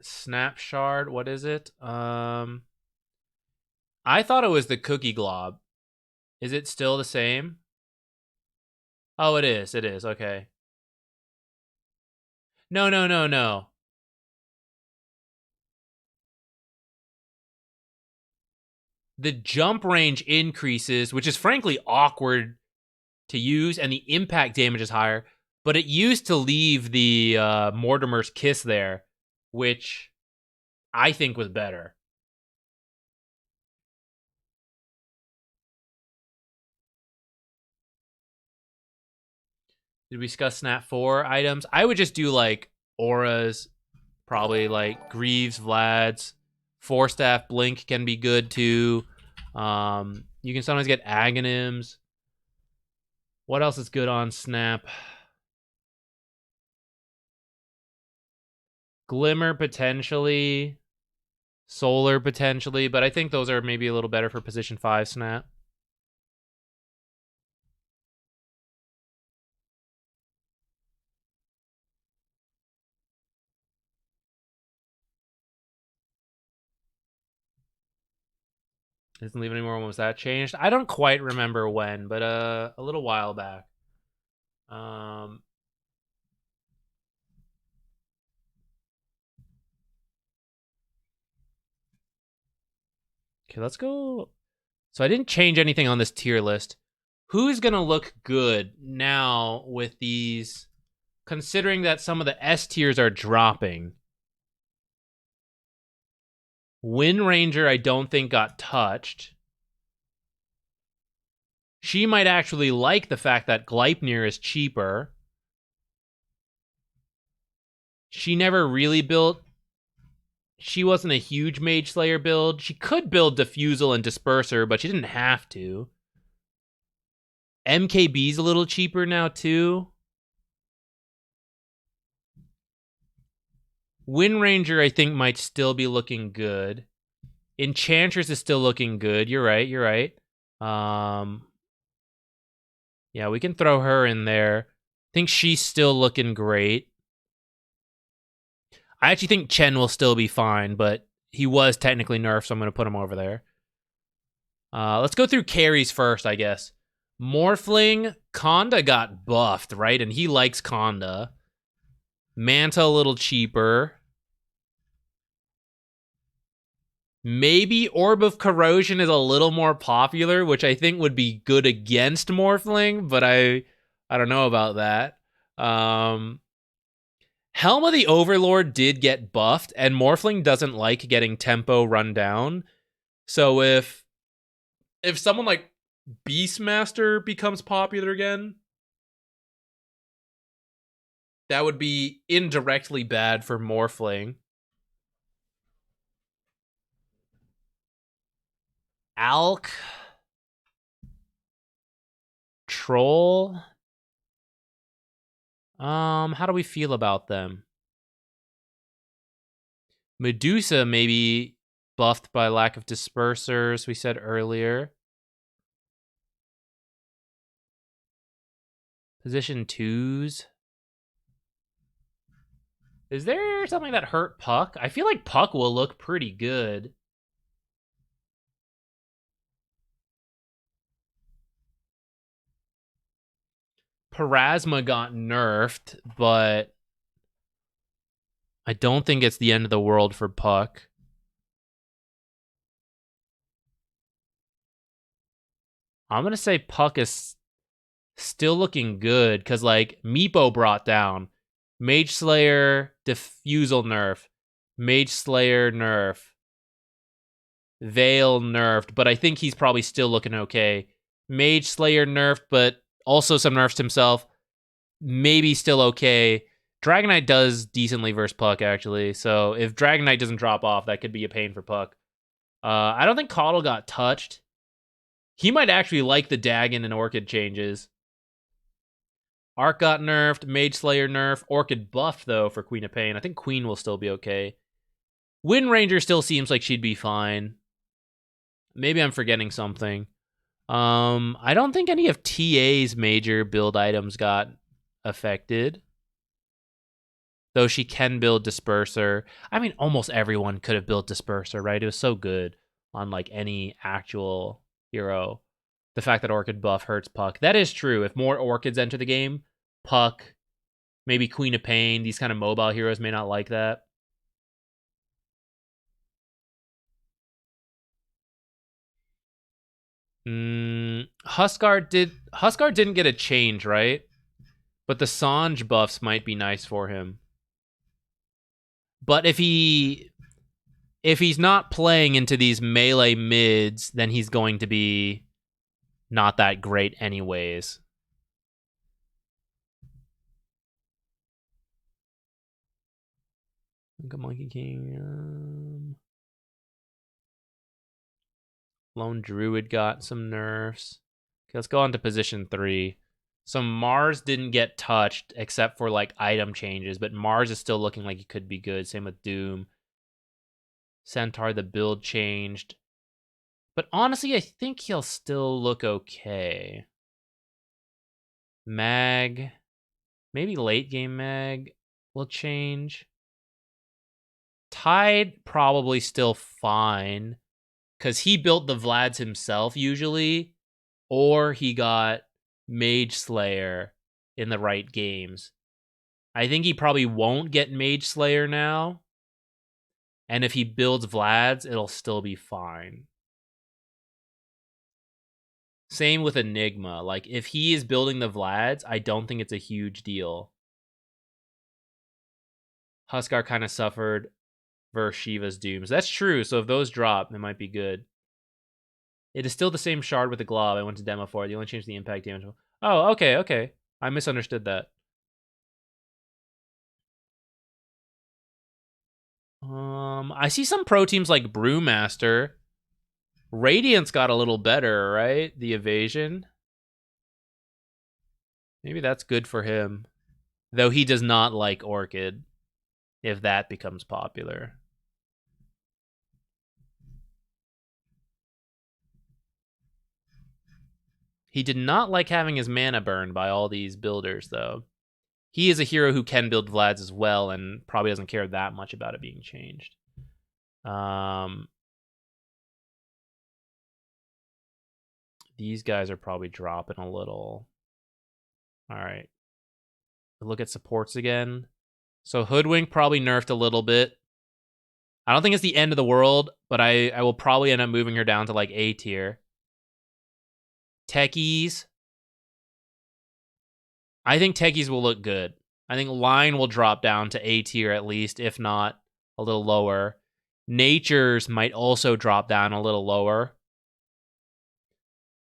Snap Shard, what is it? I thought it was the Cookie Glob. Is it still the same? Oh, it is. It is. Okay. No. The jump range increases, which is frankly awkward to use, and the impact damage is higher. But it used to leave the Mortimer's Kiss there, which I think was better. Did we discuss Snap 4 items? I would just do like auras, probably like Greaves, Vlad's. Force Staff Blink can be good too. You can sometimes get Aghanims. What else is good on Snap? Glimmer potentially. Solar potentially, but I think those are maybe a little better for position 5 Snap. Doesn't leave anymore. When was that changed? I don't quite remember when, but a little while back. Okay, let's go. So I didn't change anything on this tier list. Who's gonna look good now with these considering that some of the S tiers are dropping. Wind Ranger, I don't think got touched. She might actually like the fact that Gleipnir is cheaper. She never really built... She wasn't a huge Mage Slayer build. She could build Diffusal and Disperser, but she didn't have to. MKB's a little cheaper now, too. Wind Ranger, I think, might still be looking good. Enchantress is still looking good. You're right, you're right. Yeah, we can throw her in there. I think she's still looking great. I actually think Chen will still be fine, but he was technically nerfed, so I'm going to put him over there. Let's go through carries first, I guess. Morphling, Konda got buffed, right? And he likes Konda. Manta a little cheaper. Maybe Orb of Corrosion is a little more popular, which I think would be good against Morphling, but I don't know about that. Helm of the Overlord did get buffed, and Morphling doesn't like getting tempo run down. So if someone like Beastmaster becomes popular again, that would be indirectly bad for Morphling. Alk. Troll. How do we feel about them? Medusa maybe buffed by lack of dispersers, we said earlier. Position 2s. Is there something that hurt Puck? I feel like Puck will look pretty good. Parasma got nerfed, but I don't think it's the end of the world for Puck. I'm going to say Puck is still looking good, because, like, Meepo brought down. Mage Slayer, Diffusal nerf. Mage Slayer nerf. Veil nerfed, but I think he's probably still looking okay. Mage Slayer nerfed, but also some nerfs himself. Maybe still okay. Dragon Knight does decently versus Puck, actually. So if Dragon Knight doesn't drop off, that could be a pain for Puck. I don't think Caudle got touched. He might actually like the Dagon and Orchid changes. Arc got nerfed. Mage Slayer nerf. Orchid buffed, though, for Queen of Pain. I think Queen will still be okay. Wind Ranger still seems like she'd be fine. Maybe I'm forgetting something. I don't think any of TA's major build items got affected. Though she can build Disperser. I mean, almost everyone could have built Disperser, right? It was so good on, like, any actual hero. The fact that Orchid buff hurts Puck. That is true. If more Orchids enter the game, Puck, maybe Queen of Pain, these kind of mobile heroes may not like that. Huskar didn't get a change, right? But the Sange buffs might be nice for him. But if he's not playing into these melee mids, then he's going to be not that great anyways. Monkey King. Lone Druid got some nerfs. Okay, let's go on to position 3. So Mars didn't get touched except for, like, item changes, but Mars is still looking like it could be good. Same with Doom. Centaur, the build changed. But honestly, I think he'll still look okay. Mag. Maybe late game Mag will change. Tide, probably still fine. Because he built the Vlads himself, usually. Or he got Mage Slayer in the right games. I think he probably won't get Mage Slayer now. And if he builds Vlads, it'll still be fine. Same with Enigma. Like, if he is building the Vlads, I don't think it's a huge deal. Huskar kind of suffered versus Shiva's Dooms. That's true. So if those drop, they might be good. It is still the same shard with the glob I went to demo for. The only change the impact damage. Oh, okay, okay. I misunderstood that. I see some pro teams like Brewmaster. Radiant's got a little better, right? The evasion. Maybe that's good for him. Though he does not like Orchid. If that becomes popular. He did not like having his mana burned by all these builders, though. He is a hero who can build Vlads as well, and probably doesn't care that much about it being changed. These guys are probably dropping a little. All right. Look at supports again. So Hoodwink probably nerfed a little bit. I don't think it's the end of the world, but I will probably end up moving her down to like A tier. Techies. I think Techies will look good. I think Line will drop down to A tier at least, if not a little lower. Natures might also drop down a little lower.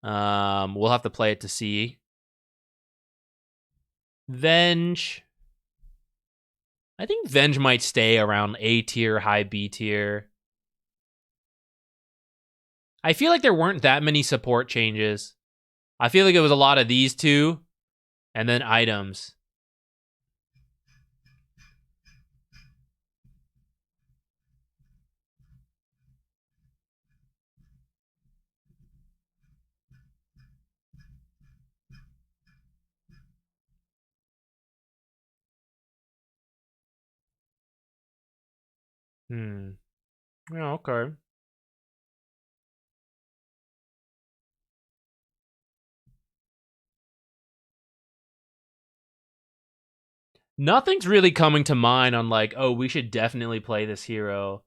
We'll have to play it to see. Venge. I think Venge might stay around A tier, high B tier. I feel like there weren't that many support changes. I feel like it was a lot of these two, and then items. Yeah, okay. Nothing's really coming to mind on like, oh, we should definitely play this hero.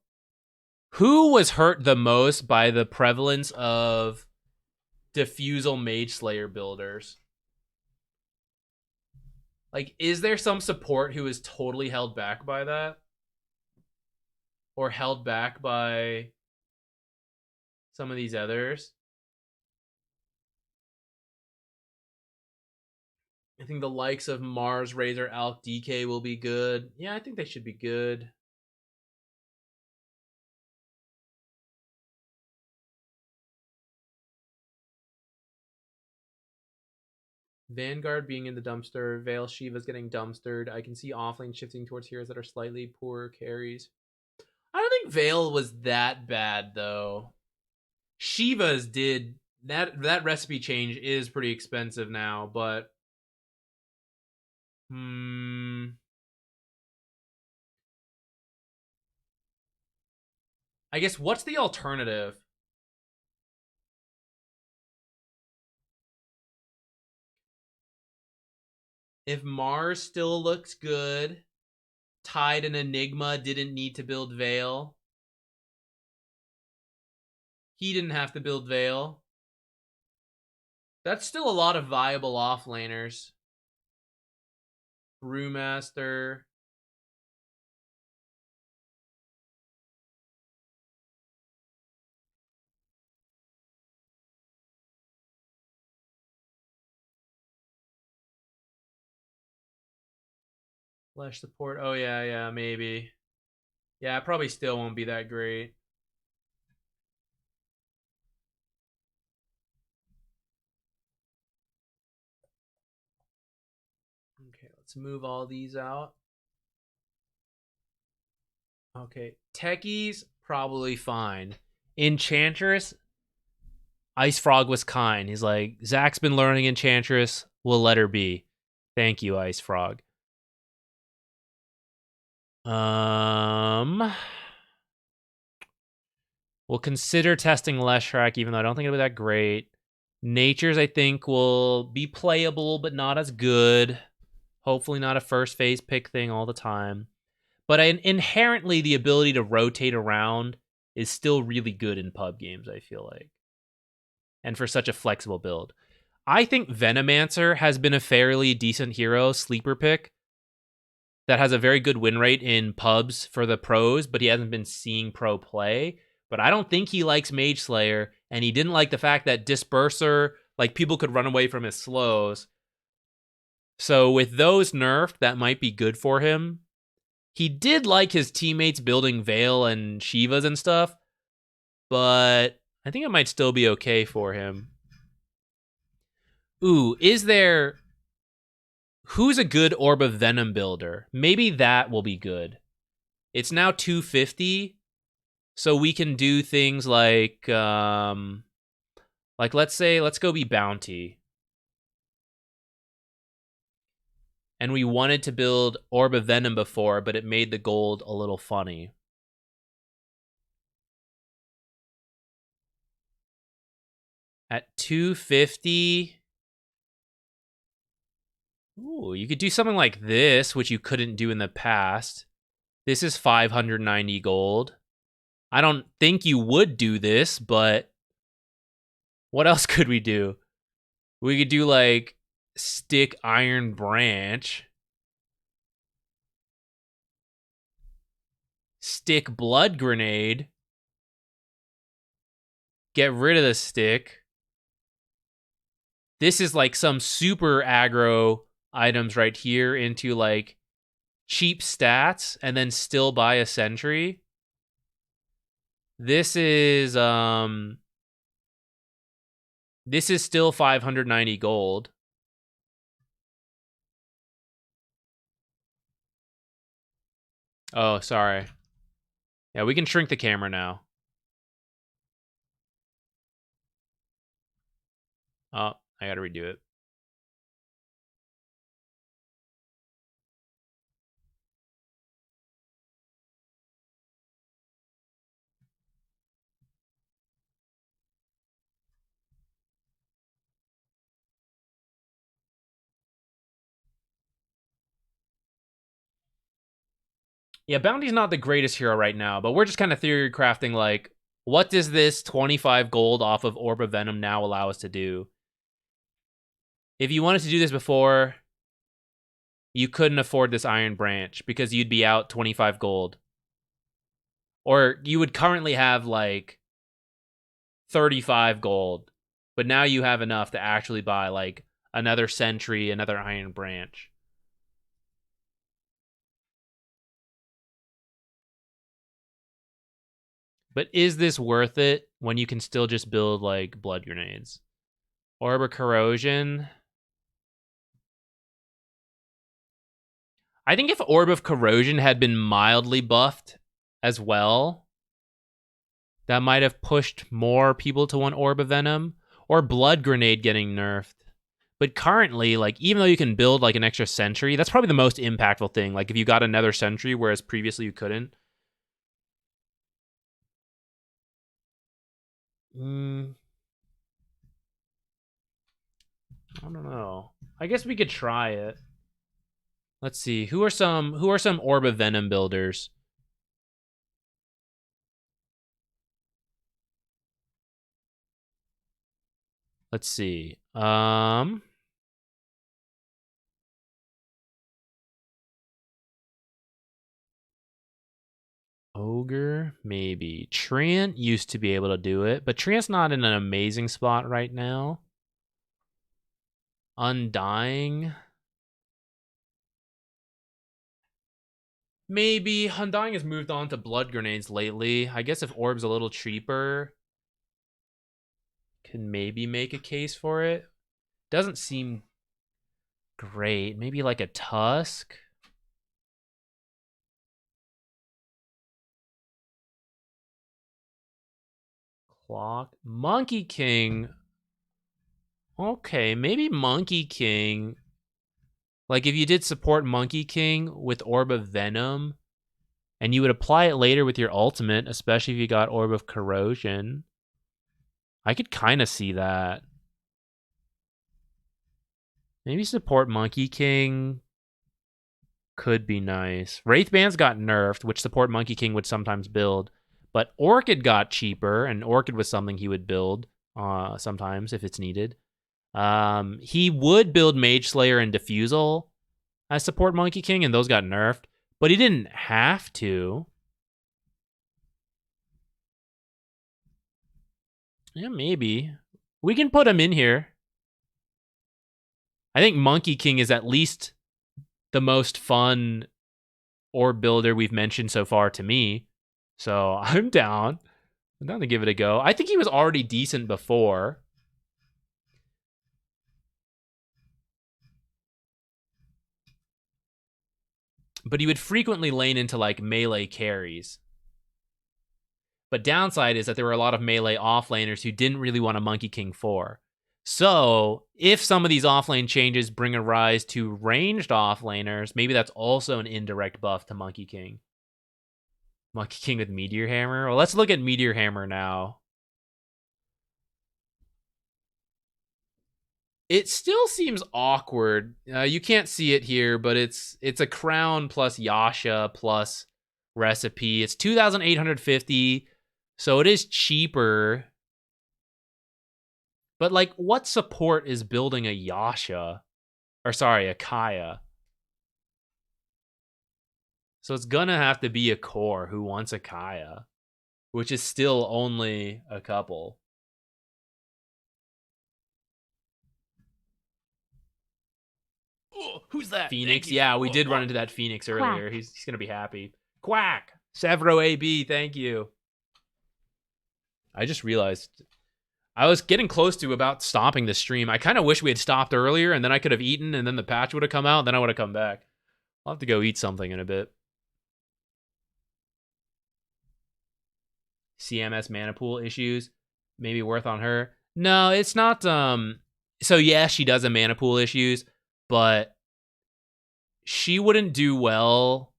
Who was hurt the most by the prevalence of Diffusal Mage Slayer builders? Like, is there some support who is totally held back by that? Or held back by some of these others? I think the likes of Mars, Razor, Alk, DK will be good. Yeah, I think they should be good. Vanguard being in the dumpster. Veil Shiva's getting dumpstered. I can see offlane shifting towards heroes that are slightly poorer carries. I don't think Veil was that bad, though. Shiva's did... That recipe change is pretty expensive now, but... I guess, what's the alternative? If Mars still looks good, Tide and Enigma didn't need to build Veil. He didn't have to build Veil. That's still a lot of viable offlaners. Brewmaster. Flesh support. Oh, yeah, maybe. Yeah, it probably still won't be that great. Okay, let's move all these out. Okay, Techies, probably fine. Enchantress, Ice Frog was kind. He's like, Zach's been learning Enchantress. We'll let her be. Thank you, Ice Frog. We'll consider testing Leshrac, even though I don't think it'll be that great. Natures, I think, will be playable, but not as good. Hopefully not a first phase pick thing all the time. But inherently, the ability to rotate around is still really good in pub games, I feel like. And for such a flexible build. I think Venomancer has been a fairly decent hero, sleeper pick. that has a very good win rate in pubs for the pros, but he hasn't been seeing pro play. But I don't think he likes Mage Slayer, and he didn't like the fact that Disperser, like, people could run away from his slows. So with those nerfed, that might be good for him. He did like his teammates building Veil and Shivas and stuff, but I think it might still be okay for him. Ooh, who's a good Orb of Venom builder? Maybe that will be good. It's now 250, so we can do things like let's go be Bounty. And we wanted to build Orb of Venom before, but it made the gold a little funny. At 250... Ooh, you could do something like this, which you couldn't do in the past. This is 590 gold. I don't think you would do this, but what else could we do? We could do, like, stick Iron Branch. Stick Blood Grenade. Get rid of the stick. This is like some super aggro items right here into like cheap stats and then still buy a sentry. This is still 590 gold. Oh, sorry. Yeah, we can shrink the camera now. Oh, I gotta redo it. Yeah, Bounty's not the greatest hero right now, but we're just kind of theory crafting, like, what does this 25 gold off of Orb of Venom now allow us to do? If you wanted to do this before, you couldn't afford this Iron Branch because you'd be out 25 gold. Or you would currently have, like, 35 gold, but now you have enough to actually buy, like, another Sentry, another Iron Branch. But is this worth it when you can still just build, like, Blood Grenades? Orb of Corrosion. I think if Orb of Corrosion had been mildly buffed as well, that might have pushed more people to want Orb of Venom. Or Blood Grenade getting nerfed. But currently, like, even though you can build, like, an extra Sentry, that's probably the most impactful thing. Like, if you got another Sentry, whereas previously you couldn't. I don't know. I guess we could try it. Let's see. Who are some Orb of Venom builders? Let's see. Ogre, maybe. Treant used to be able to do it, but Treant's not in an amazing spot right now. Undying. Maybe. Undying has moved on to Blood Grenades lately. I guess if Orb's a little cheaper, can maybe make a case for it. Doesn't seem great. Maybe like a Tusk. Clock. Monkey King. Okay, maybe Monkey King. Like, if you did support Monkey King with Orb of Venom, and you would apply it later with your ultimate, especially if you got Orb of Corrosion, I could kind of see that. Maybe support Monkey King could be nice. Wraithbands got nerfed, which support Monkey King would sometimes build. But Orchid got cheaper, and Orchid was something he would build sometimes if it's needed. He would build Mage Slayer and Diffusal, as support Monkey King, and those got nerfed. But he didn't have to. Yeah, maybe. We can put him in here. I think Monkey King is at least the most fun orb builder we've mentioned so far to me. So I'm down. I'm down to give it a go. I think he was already decent before. But he would frequently lane into like melee carries. But downside is that there were a lot of melee offlaners who didn't really want a Monkey King 4. So if some of these offlane changes bring a rise to ranged offlaners, maybe that's also an indirect buff to Monkey King. Monkey King with Meteor Hammer? Well, let's look at Meteor Hammer now. It still seems awkward. You can't see it here, but it's a crown plus Yasha plus recipe. It's 2,850, so it is cheaper. But like, what support is building a Yasha? Or sorry, a Kaya. So it's gonna have to be a core who wants a Kaya, which is still only a couple. Oh, who's that? Phoenix? Yeah, we did run into that Phoenix earlier. He's gonna be happy. Quack! Severo AB, thank you. I just realized I was getting close to about stopping the stream. I kind of wish we had stopped earlier, and then I could have eaten, and then the patch would have come out, and then I would have come back. I'll have to go eat something in a bit. CMS mana pool issues. Maybe worth on her. No, it's not. So yeah, she does have mana pool issues, but she wouldn't do well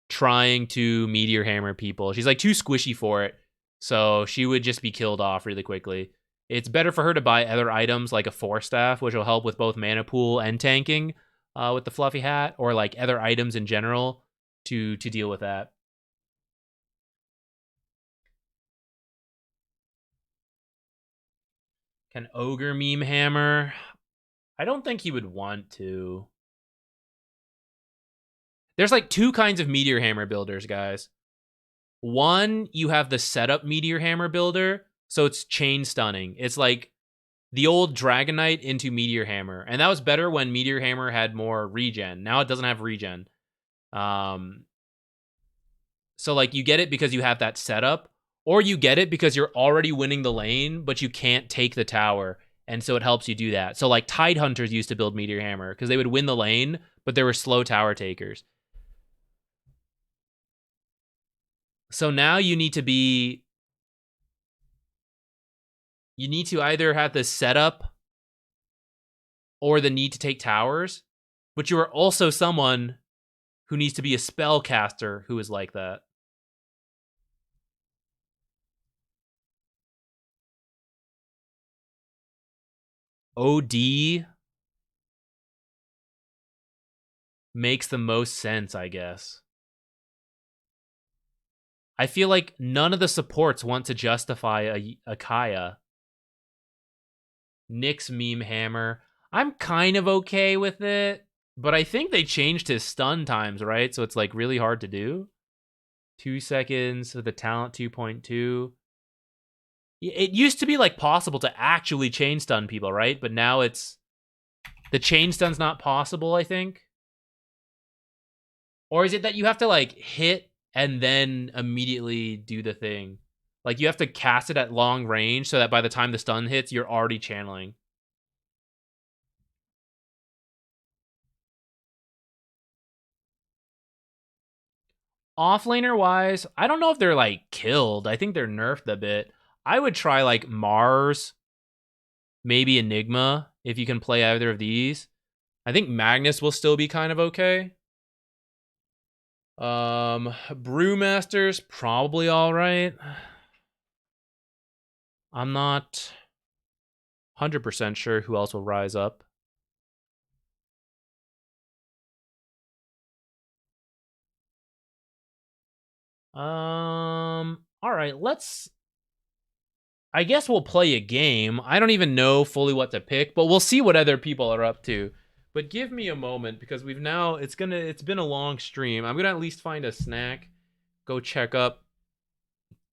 trying to Meteor Hammer people. She's like too squishy for it. So she would just be killed off really quickly. It's better for her to buy other items like a Force Staff, which will help with both mana pool and tanking with the Fluffy Hat, or like other items in general to deal with that. Can Ogre meme Hammer? I don't think he would want to. There's like two kinds of Meteor Hammer builders, guys. One, you have the setup Meteor Hammer builder, so it's chain stunning. It's like the old Dragon Knight into Meteor Hammer, and that was better when Meteor Hammer had more regen. Now it doesn't have regen. So like you get it because you have that setup, or you get it because you're already winning the lane, but you can't take the tower, and so it helps you do that. So like Tidehunters used to build Meteor Hammer because they would win the lane, but there were slow tower takers. So now you need to either have the setup or the need to take towers, but you are also someone who needs to be a spellcaster who is like that. OD makes the most sense, I guess. I feel like none of the supports want to justify a Kaya. Nyx meme Hammer. I'm kind of okay with it, but I think they changed his stun times, right? So it's like really hard to do. 2 seconds with the talent 2.2. It used to be like possible to actually chain stun people, right? But now it's the chain stun's not possible, I think. Or is it that you have to like hit and then immediately do the thing? Like you have to cast it at long range so that by the time the stun hits, you're already channeling. Offlaner wise, I don't know if they're like killed. I think they're nerfed a bit. I would try like Mars, maybe Enigma, if you can play either of these. I think Magnus will still be kind of okay. Brewmaster's probably all right. I'm not 100% sure who else will rise up. All right, I guess we'll play a game. I don't even know fully what to pick, but we'll see what other people are up to. But give me a moment because it's been a long stream. I'm gonna at least find a snack, go check up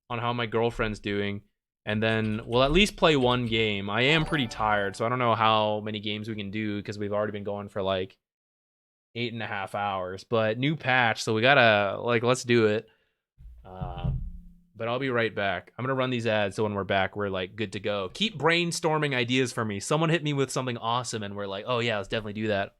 on how my girlfriend's doing, and then we'll at least play one game. I am pretty tired, so I don't know how many games we can do because we've already been going for like 8.5 hours. But new patch, so we gotta let's do it. But I'll be right back. I'm gonna run these ads so when we're back, we're like good to go. Keep brainstorming ideas for me. Someone hit me with something awesome, and we're like, oh yeah, let's definitely do that.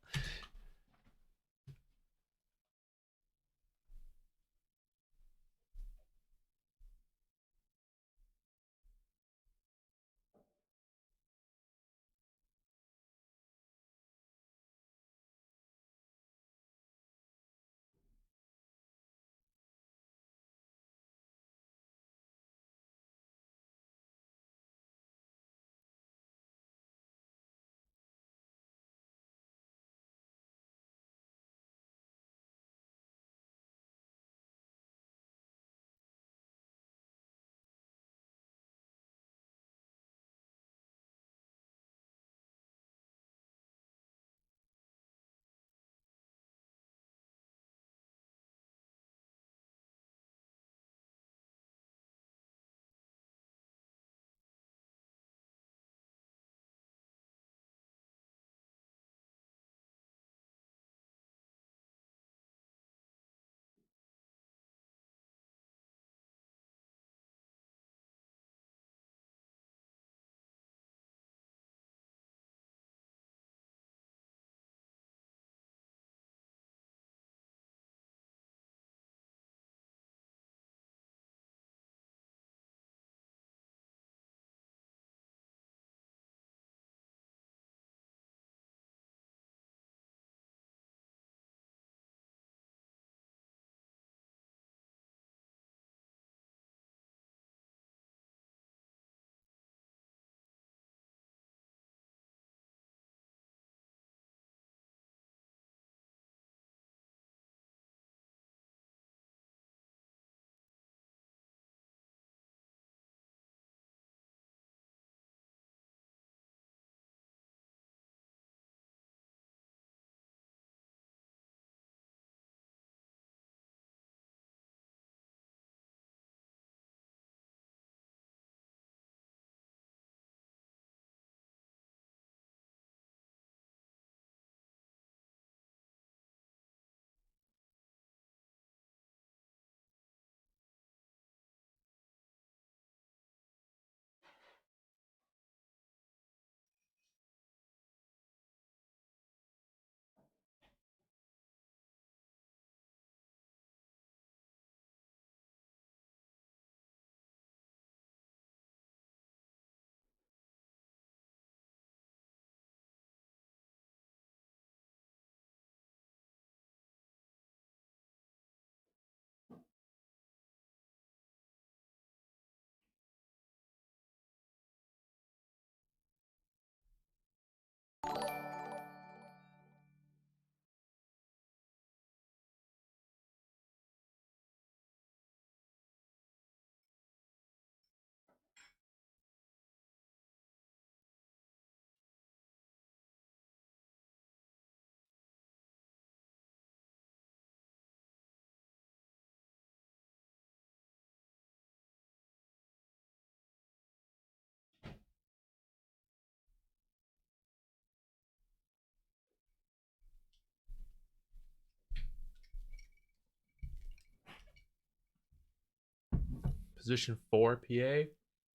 Position 4 PA. I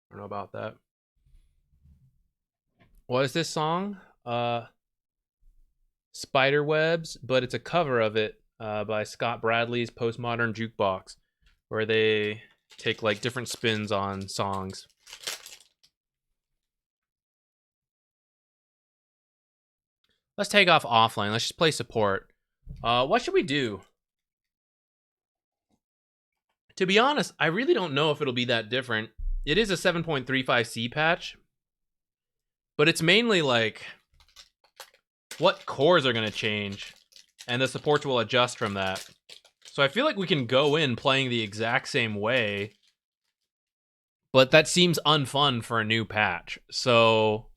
don't know about that. What is this song? Spiderwebs, but it's a cover of it by Scott Bradley's Postmodern Jukebox, where they take like different spins on songs. Let's take off offlane. Let's just play support. What should we do? To be honest, I really don't know if it'll be that different. It is a 7.35C patch, but it's mainly like what cores are going to change, and the supports will adjust from that. So I feel like we can go in playing the exact same way, but that seems unfun for a new patch. So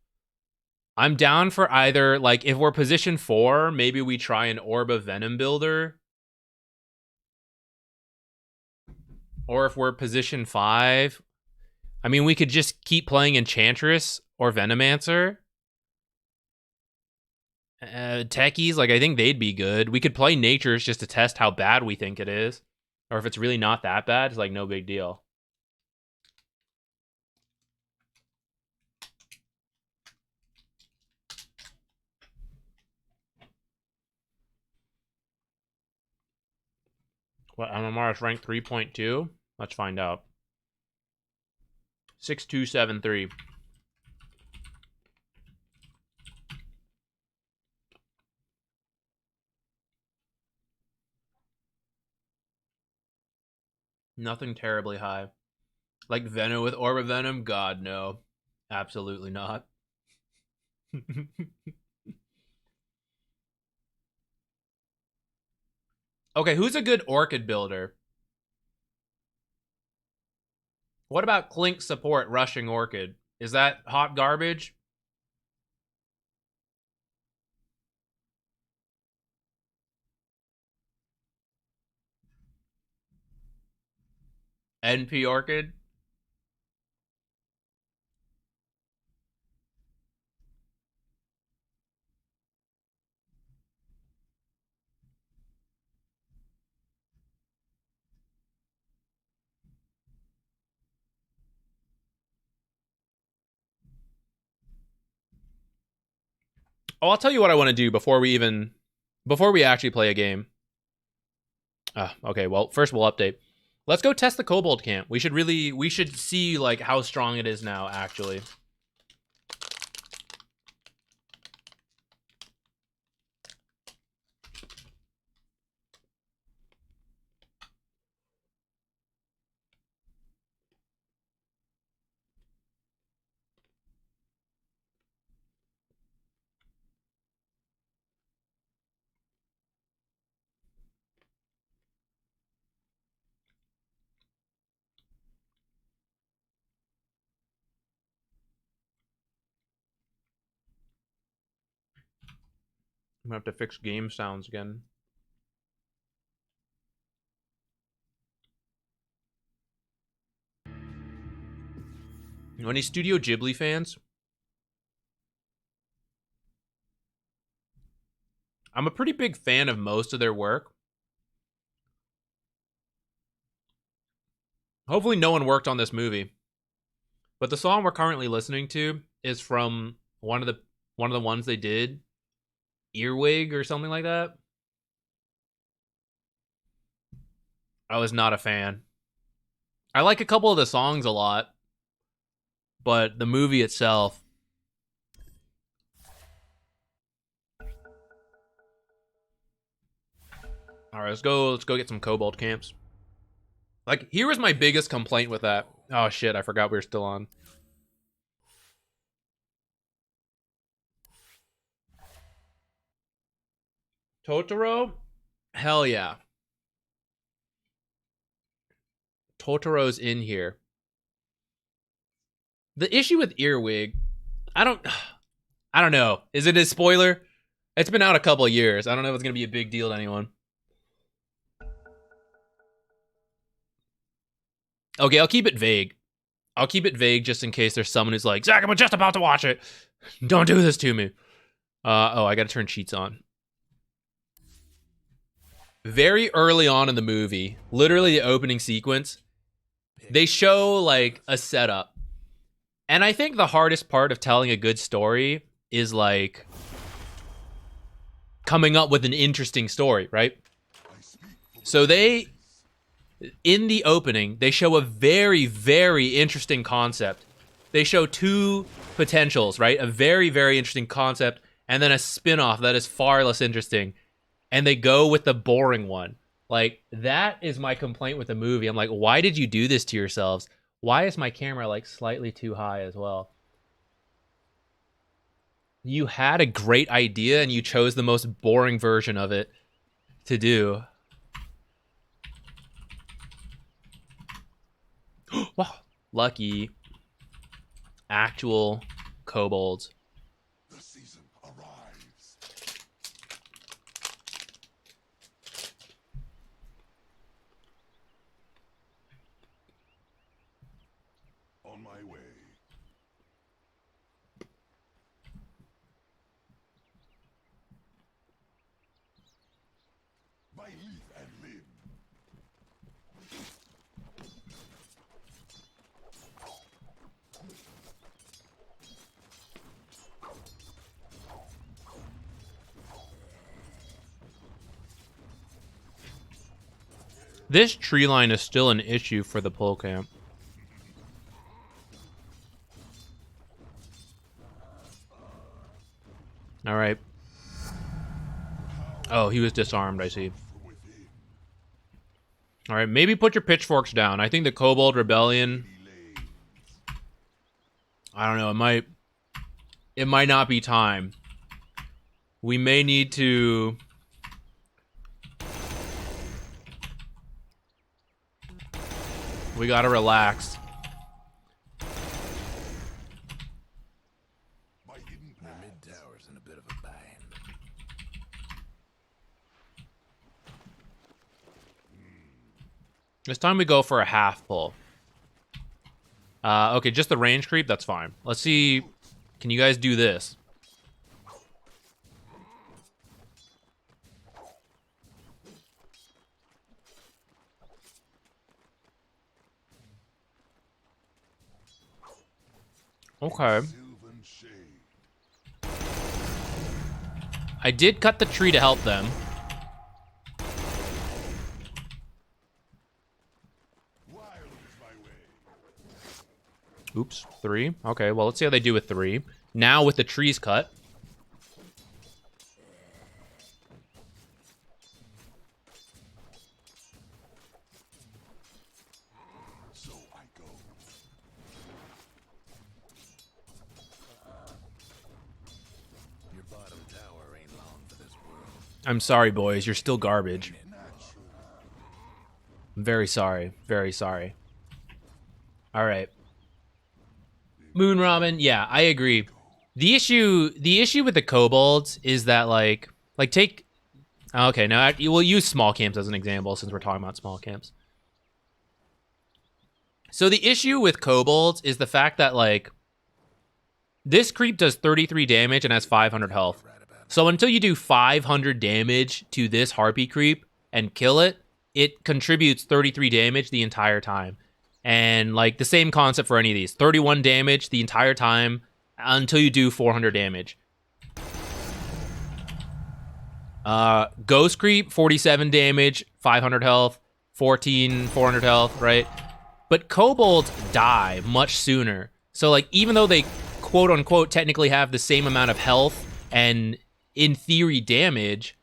I'm down for either, like, if we're position 4, maybe we try an Orb of Venom builder. Or if we're position 5, I mean, we could just keep playing Enchantress or Venomancer. Techies, like, I think they'd be good. We could play Natures just to test how bad we think it is. Or if it's really not that bad, it's like no big deal. What, MMR is ranked 3.2? Let's find out. 6273. Nothing terribly high. Like Venom with Orb of Venom? God, no. Absolutely not. Okay, who's a good Orchid builder? What about Clink support rushing Orchid? Is that hot garbage? NP Orchid? Oh, I'll tell you what I want to do before we actually play a game. Okay, well, first we'll update. Let's go test the Kobold camp. We should see like how strong it is now, actually. I'm gonna have to fix game sounds again. Any Studio Ghibli fans? I'm a pretty big fan of most of their work. Hopefully no one worked on this movie. But the song we're currently listening to is from one of the ones they did. Earwig or something like that. I was not a fan. I like a couple of the songs a lot, but the movie itself. All right, let's go get some Kobold camps. Like, here was my biggest complaint with that. Oh shit, I forgot we were still on. Totoro? Hell yeah. Totoro's in here. The issue with Earwig, I don't know. Is it a spoiler? It's been out a couple of years. I don't know if it's going to be a big deal to anyone. Okay, I'll keep it vague. I'll keep it vague just in case there's someone who's like, Zach, I'm just about to watch it. Don't do this to me. Oh, I got to turn cheats on. Very early on in the movie, literally the opening sequence, they show like a setup. And I think the hardest part of telling a good story is like coming up with an interesting story, right? So in the opening, they show a very, very interesting concept. They show two potentials, right? A very, very interesting concept and then a spin-off that is far less interesting. And they go with the boring one. Like, that is my complaint with the movie. I'm like, why did you do this to yourselves? Why is my camera, like, slightly too high as well? You had a great idea, and you chose the most boring version of it to do. Wow. Lucky. Actual kobolds. on my way. By leaf and limb. This tree line is still an issue for the pole camp. All right. Oh, he was disarmed, I see. All right, maybe put your pitchforks down. I think the Kobold Rebellion, I don't know, it might not be time. We may need to we gotta relax. The mid tower's in a bit of a bind. It's time we go for a half pull. Okay, just the range creep, that's fine. Let's see, can you guys do this? Okay. I did cut the tree to help them. Oops, 3. Okay, well, let's see how they do with 3. Now with the trees cut. So I go. Your bottom tower ain't long for this world. I'm sorry, boys. You're still garbage. I'm very sorry. Very sorry. All right. Moon Ramen, yeah, I agree. The issue with the kobolds is that like take, okay, now we'll use small camps as an example since we're talking about small camps. So the issue with kobolds is the fact that like this creep does 33 damage and has 500 health. So until you do 500 damage to this harpy creep and kill it, it contributes 33 damage the entire time. And like the same concept for any of these. 31 damage the entire time until you do 400 damage. Ghost Creep, 47 damage, 500 health, 14, 400 health, right? But kobolds die much sooner. So like even though they quote unquote technically have the same amount of health and in theory damage,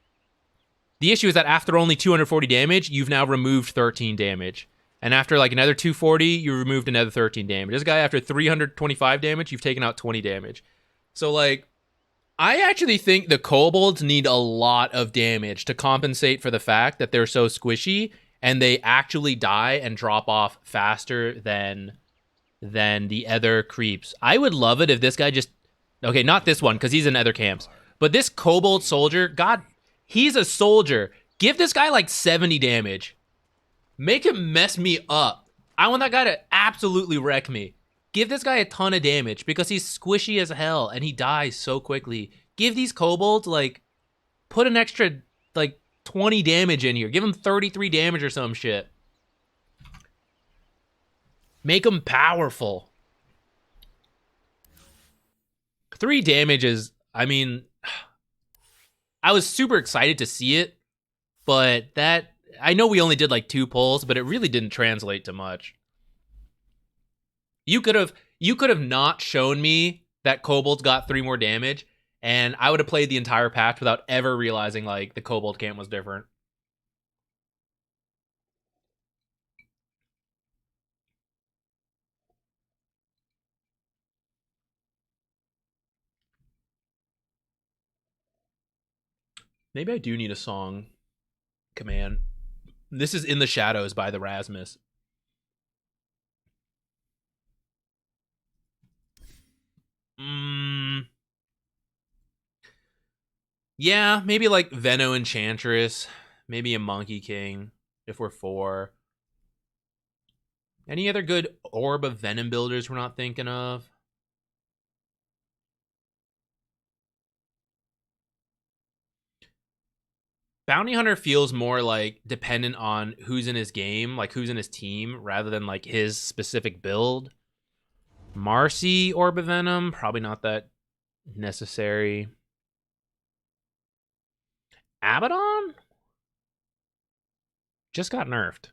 the issue is that after only 240 damage, you've now removed 13 damage. And after like another 240, you removed another 13 damage. This guy, after 325 damage, you've taken out 20 damage. So like, I actually think the kobolds need a lot of damage to compensate for the fact that they're so squishy and they actually die and drop off faster than the other creeps. I would love it if this guy just, okay, not this one because he's in other camps, but this kobold soldier, God, he's a soldier. Give this guy like 70 damage. Make him mess me up. I want that guy to absolutely wreck me. Give this guy a ton of damage because he's squishy as hell and he dies so quickly. Give these kobolds, like, put an extra, like, 20 damage in here. Give him 33 damage or some shit. Make him powerful. 3 damage is, I mean, I was super excited to see it, but that, I know we only did like 2 pulls, but it really didn't translate to much. You could have not shown me that kobolds got 3 more damage, and I would have played the entire patch without ever realizing like the kobold camp was different. Maybe I do need a song command. This is In the Shadows by the Rasmus. Yeah, maybe like Veno Enchantress. Maybe a Monkey King if we're 4. Any other good Orb of Venom builders we're not thinking of? Bounty Hunter feels more like dependent on who's in his game, like who's in his team, rather than like his specific build. Marcy Orb of Venom, probably not that necessary. Abaddon? Just got nerfed.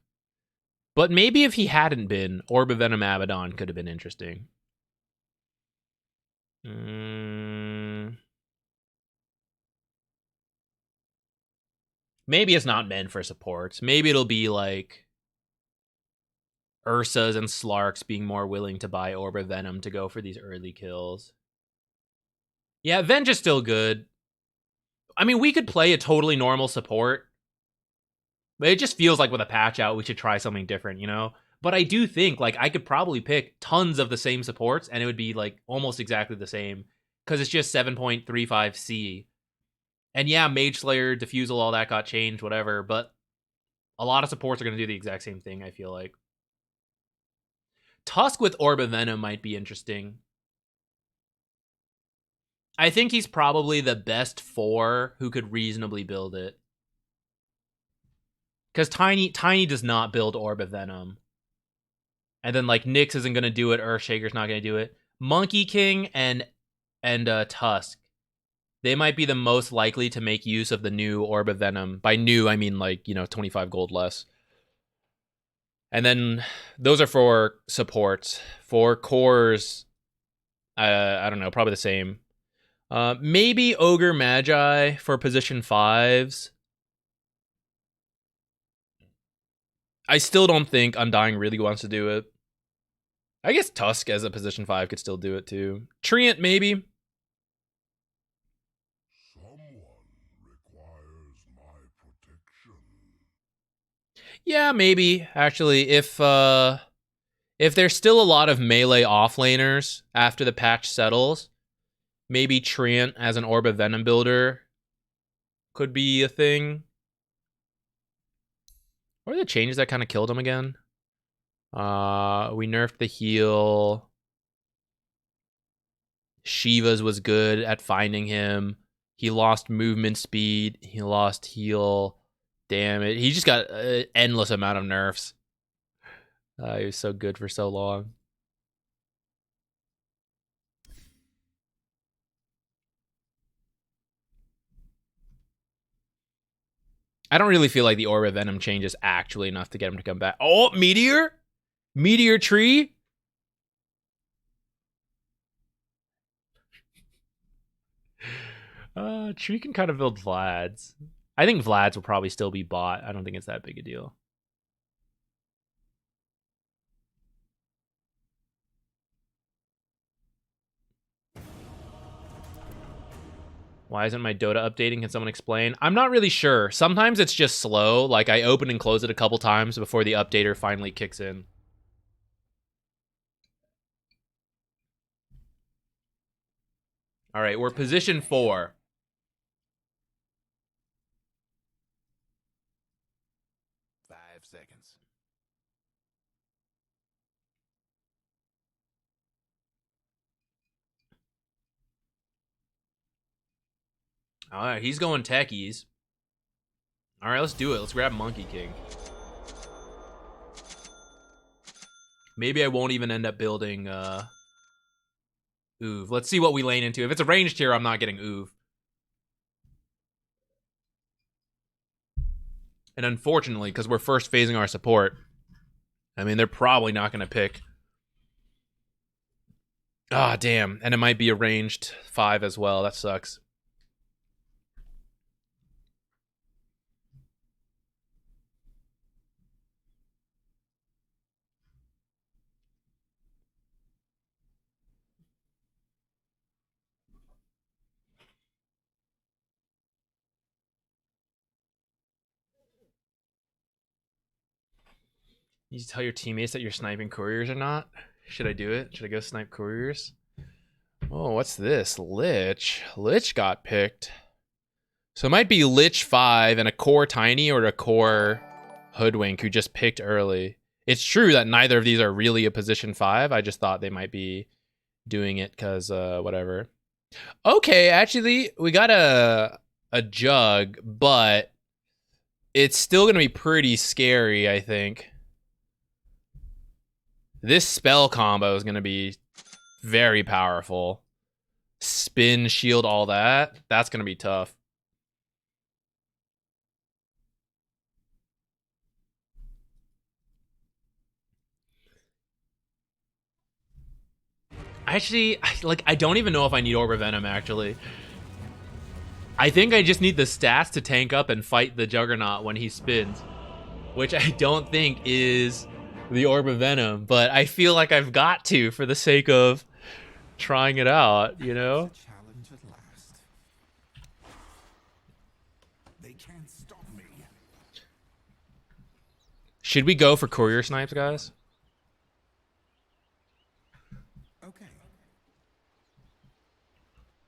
But maybe if he hadn't been, Orb of Venom Abaddon could have been interesting. Maybe it's not meant for supports. Maybe it'll be like Ursas and Slarks being more willing to buy Orb of Venom to go for these early kills. Yeah, Venge is still good. I mean, we could play a totally normal support. But it just feels like with a patch out, we should try something different, you know? But I do think, like, I could probably pick tons of the same supports, and it would be, like, almost exactly the same. Because it's just 7.35C. And yeah, Mage Slayer, Diffusal, all that got changed, whatever. But a lot of supports are going to do the exact same thing, I feel like. Tusk with Orb of Venom might be interesting. I think he's probably the best 4 who could reasonably build it. Because Tiny does not build Orb of Venom. And then, like, Nyx isn't going to do it. Earthshaker's not going to do it. Monkey King and Tusk. They might be the most likely to make use of the new Orb of Venom. By new, I mean, like, you know, 25 gold less. And then those are for supports. For cores, I don't know, probably the same. Maybe Ogre Magi for position 5s. I still don't think Undying really wants to do it. I guess Tusk as a position 5 could still do it too. Treant, maybe. Someone requires my protection. Yeah, maybe. Actually, if there's still a lot of melee offlaners after the patch settles, maybe Treant as an Orb of Venom builder could be a thing. What are the changes that kind of killed him again? We nerfed the heal. Shiva's was good at finding him. He lost movement speed. He lost heal. Damn it. He just got an endless amount of nerfs. He was so good for so long. I don't really feel like the Orb of Venom change is actually enough to get him to come back. Oh, Meteor? Meteor Tree? Tree can kind of build Vlads. I think Vlads will probably still be bought. I don't think it's that big a deal. Why isn't my Dota updating? Can someone explain? I'm not really sure. Sometimes it's just slow. Like, I open and close it a couple times before the updater finally kicks in. All right, we're position 4. Seconds. All right, he's going techies. All right, let's do it. Let's grab Monkey King. Maybe I won't even end up building Oov. Let's see what we lane into. If it's a ranged hero, I'm not getting Oov. And unfortunately, because we're first phasing our support, I mean, they're probably not going to pick. Ah, damn. And it might be a ranged 5 as well. That sucks. You tell your teammates that you're sniping couriers or not? Should I do it? Should I go snipe couriers? Oh, what's this? Lich. Lich got picked. So it might be Lich 5 and a core Tiny or a core Hoodwink who just picked early. It's true that neither of these are really a position 5. I just thought they might be doing it because whatever. Okay, actually, we got a jug, but it's still going to be pretty scary, I think. This spell combo is going to be very powerful. Spin, shield, all that. That's going to be tough. Actually, I don't even know if I need Orb of Venom, actually. I think I just need the stats to tank up and fight the Juggernaut when he spins. Which I don't think is the Orb of Venom, but I feel like I've got to for the sake of trying it out, you know? Challenge at last. They can't stop me. Should we go for Courier Snipes, guys? Okay.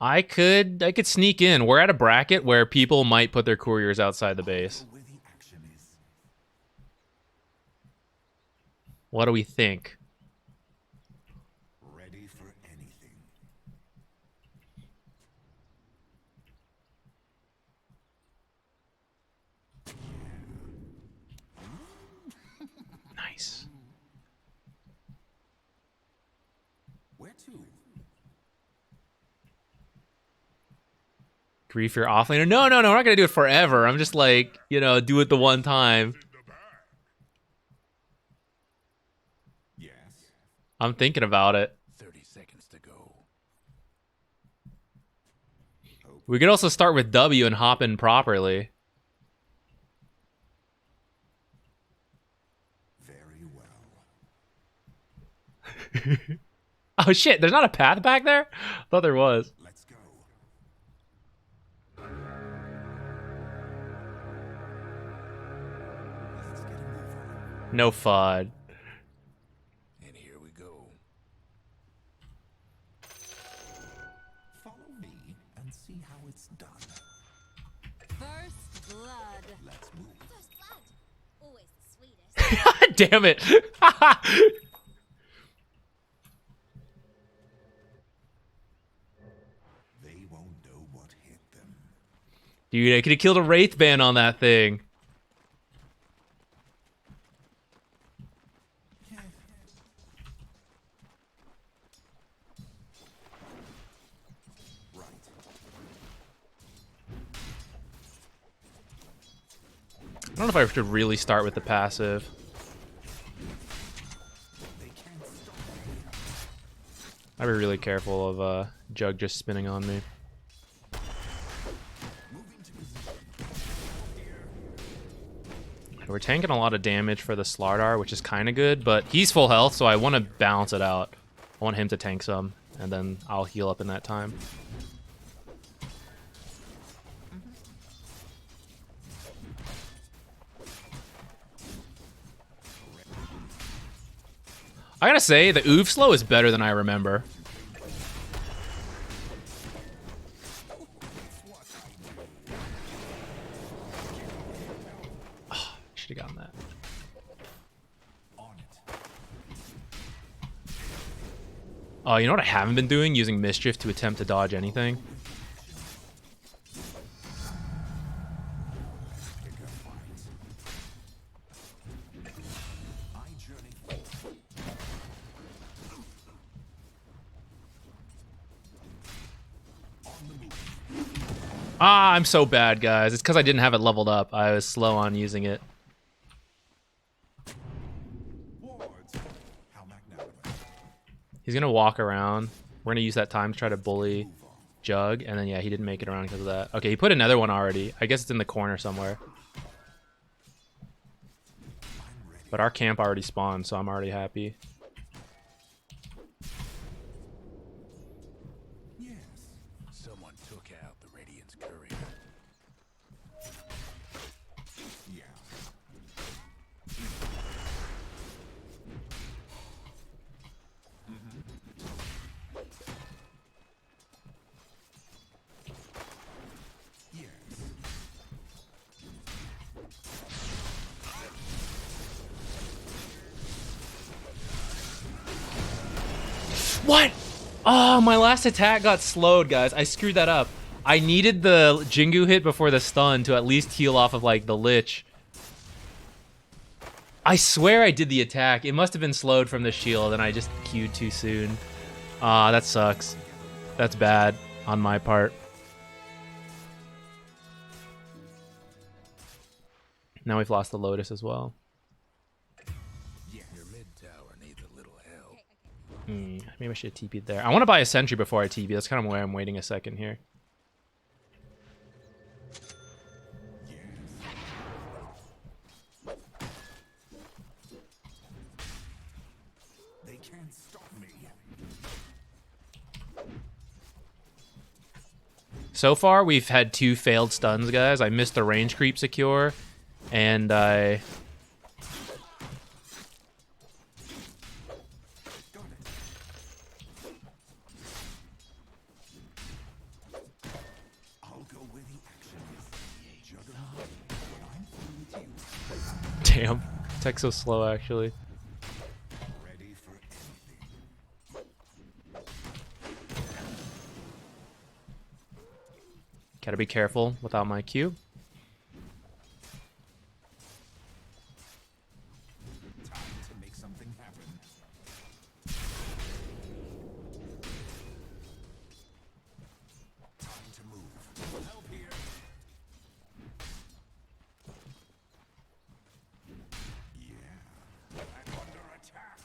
I could sneak in. We're at a bracket where people might put their couriers outside the base. Where the action is. What do we think? Ready for anything. Nice. Where to? Grief your offlaner? No, we're not gonna do it forever. I'm just like, you know, do it the one time. Yes. I'm thinking about it. 30 seconds to go. We could also start with W and hop in properly. Very well. Oh shit, there's not a path back there? I thought there was. Let's go. Let's get a move on. No FUD. And here we go. Follow me and see how it's done. First blood. Let's move. First blood. Always the sweetest. Damn it. They won't know what hit them. Dude, I could have killed a Wraith Band on that thing. Right. I don't know if I should really start with the passive. They can't stop me. I'd be really careful of Jug just spinning on me. Moving to position. We're tanking a lot of damage for the Slardar, which is kind of good, but he's full health, so I want to balance it out. I want him to tank some, and then I'll heal up in that time. I gotta say, the Oof slow is better than I remember. Oh, should have gotten that. On it. Oh, you know what I haven't been doing? Using Mischief to attempt to dodge anything. Pick up lines. I journey forward. On the move. Ah, I'm so bad, guys. It's because I didn't have it leveled up. I was slow on using it. Wards. How magnanimous. He's gonna walk around. We're gonna use that time to try to bully Jug, and then yeah, he didn't make it around because of that. Okay, he put another one already. I guess it's in the corner somewhere. But our camp already spawned, so I'm already happy. Yes. Someone took out the Radiant's courier. Yeah. Yes. What? Oh, my last attack got slowed, guys. I screwed that up. I needed the Jingu hit before the stun to at least heal off of, like, the Lich. I swear I did the attack. It must have been slowed from the shield, and I just queued too soon. That sucks. That's bad on my part. Now we've lost the Lotus as well. Your mid tower needs a little help. Maybe I should have TP'd there. I want to buy a sentry before I TP. That's kind of why I'm waiting a second here. They can't stop me. So far, we've had 2 failed stuns, guys. I missed the range creep secure, and I... Damn. Tech's so slow, actually. Gotta be careful without my Q. Time to make something happen. Time to move. Help here. Yeah. I'm under attack.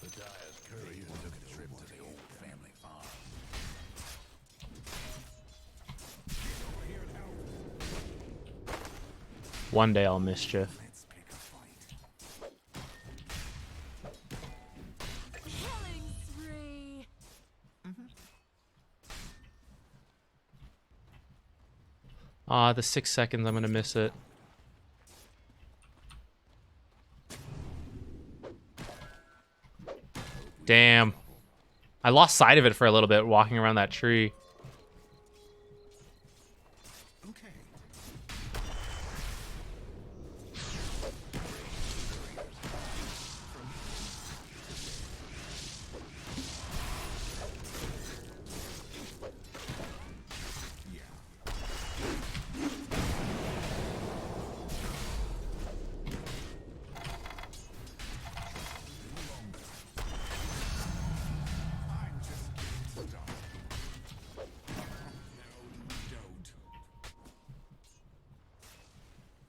The Dyer's courier took a trip to the old family farm. One day I'll mischief. Killing spree. The 6 seconds, I'm gonna miss it. Damn. I lost sight of it for a little bit walking around that tree.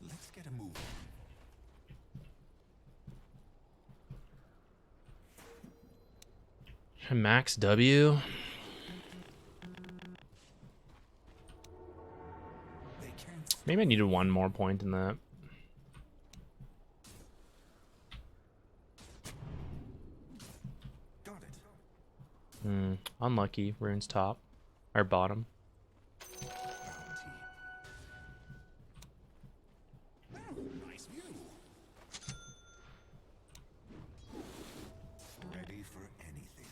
Let's get a move on. Max W. Maybe I needed one more point in that. Unlucky. Rune's top. Or bottom. Nice view. Ready for anything.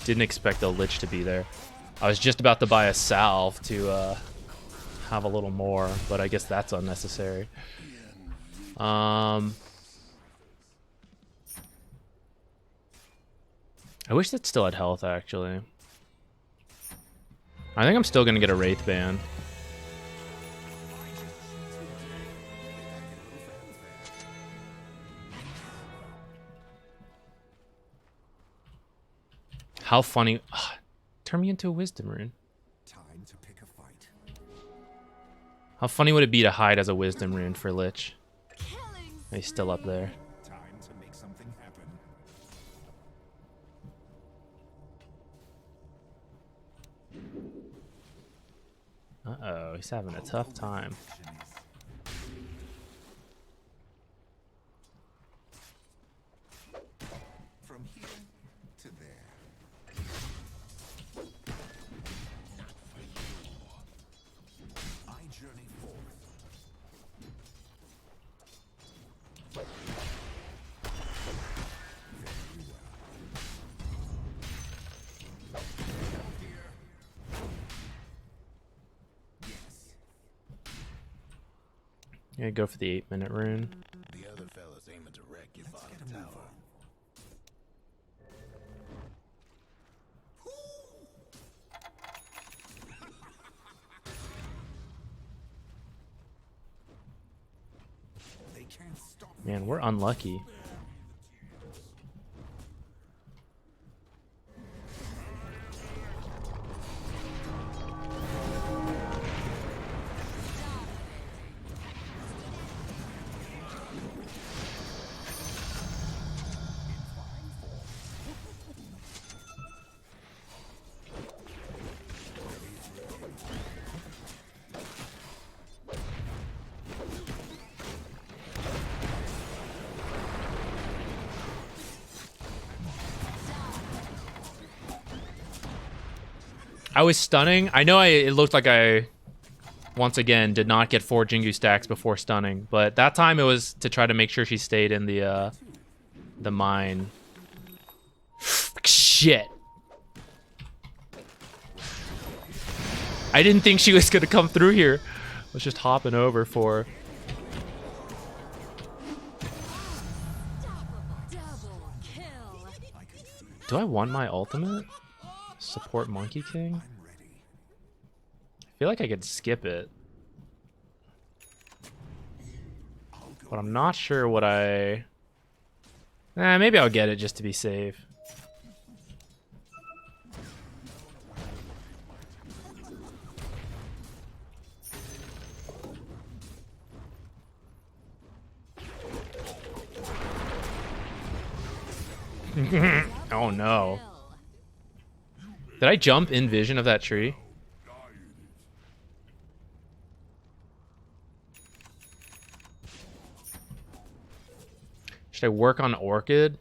Didn't expect the Lich to be there. I was just about to buy a salve to have a little more, but I guess that's unnecessary. I wish that still had health, actually. I think I'm still gonna get a Wraith ban. How funny. Turn me into a Wisdom Rune. Time to pick a fight. How funny would it be to hide as a Wisdom Rune for Lich? He's still up there. Time to make something happen. Uh-oh, he's having a tough time. From here to there. I journey forth. Very well. Here. Yeah, go for the 8-minute rune. The other fellas aiming to wreck your bottom tower. They can't stop. Man, we're unlucky. I was stunning. I know it looked like I, once again, did not get 4 Jingu stacks before stunning, but that time it was to try to make sure she stayed in the mine. Shit. I didn't think she was gonna come through here. I was just hopping over for her. Do I want my ultimate? Support Monkey King? I feel like I could skip it. But I'm not sure what I... maybe I'll get it just to be safe. Oh no. Did I jump in vision of that tree? Should I work on Orchid?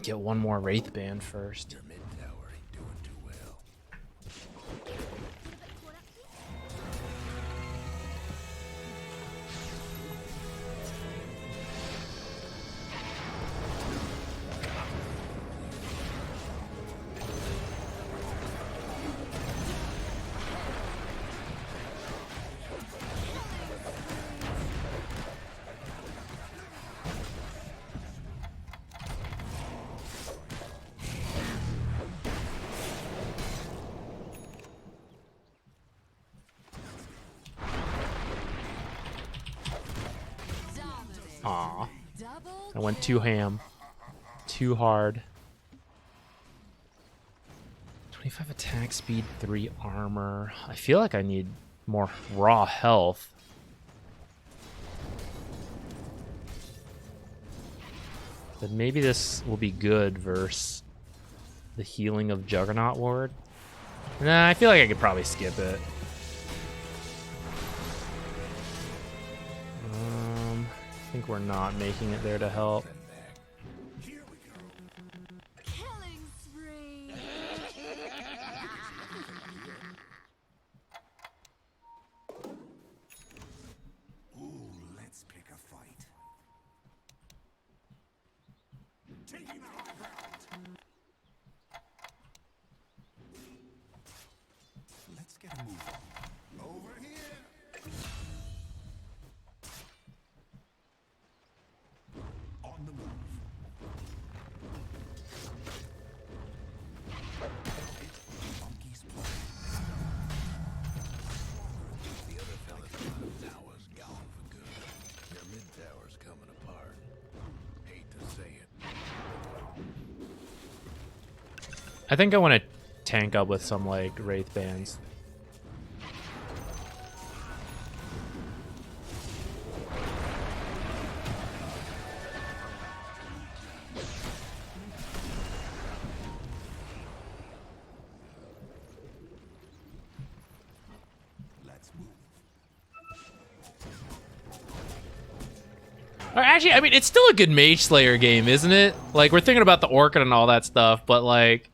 Get one more Wraith Band first. Your mid tower ain't doing too well. Aw. I went too ham. Too hard. 25 attack speed, 3 armor. I feel like I need more raw health. But maybe this will be good versus the healing of Juggernaut Ward. Nah, I feel like I could probably skip it. I think we're not making it there to help. Killing spree. Ooh, let's pick a fight. Taking the high ground. Let's get a move on. Over here. On the move. Monkey's play. The other fella's bottom tower's gone for good. Their mid tower's coming apart. Hate to say it. I think I want to tank up with some like Wraith Bands. Let's move. Actually, I mean, it's still a good Mage Slayer game, isn't it? Like, we're thinking about the Orchid and all that stuff, but like,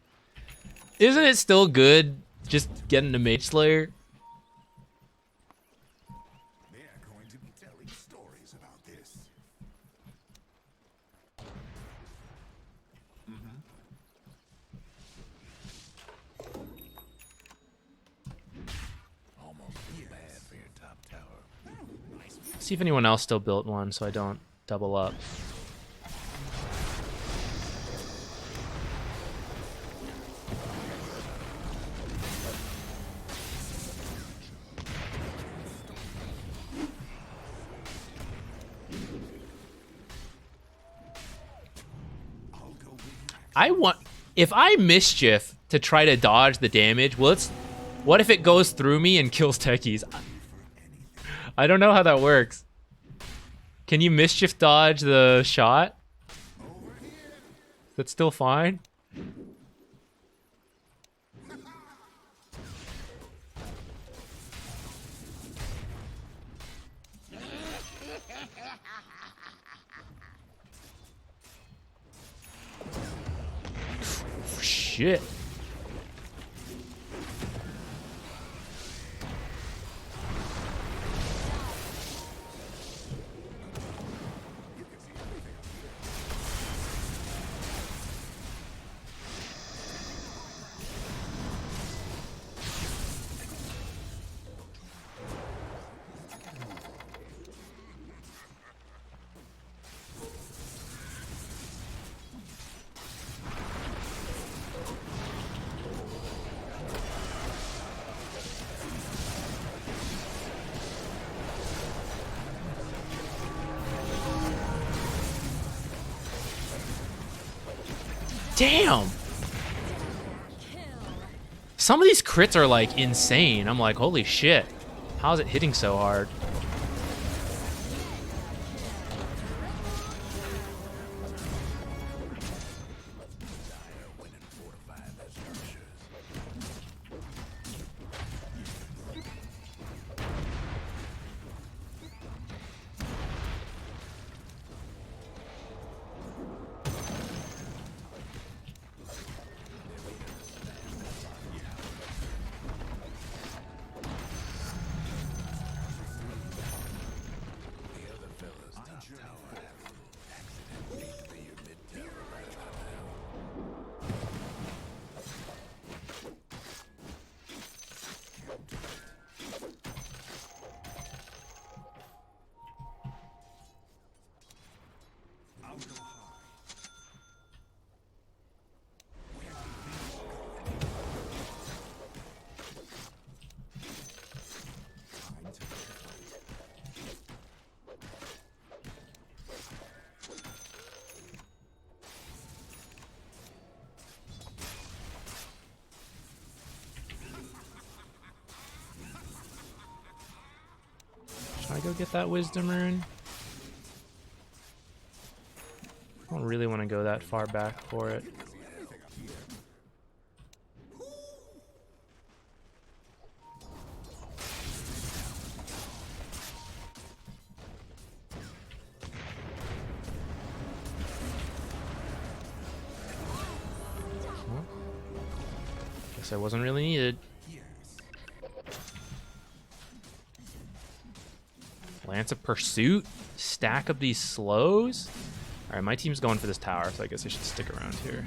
isn't it still good just getting a Mage Slayer? They're going to be telling stories about this. Almost feel bad for your top tower. See if anyone else still built one so I don't double up. If I mischief to try to dodge the damage, what if it goes through me and kills techies? I don't know how that works. Can you mischief dodge the shot? That's still fine? Shit. Damn! Some of these crits are like insane. I'm like, holy shit. How is it hitting so hard? Should I go get that wisdom rune? I don't really want to go that far back for it. Well, guess I wasn't really needed. Lance of Pursuit? Stack up these slows? Alright, my team's going for this tower, so I guess I should stick around here.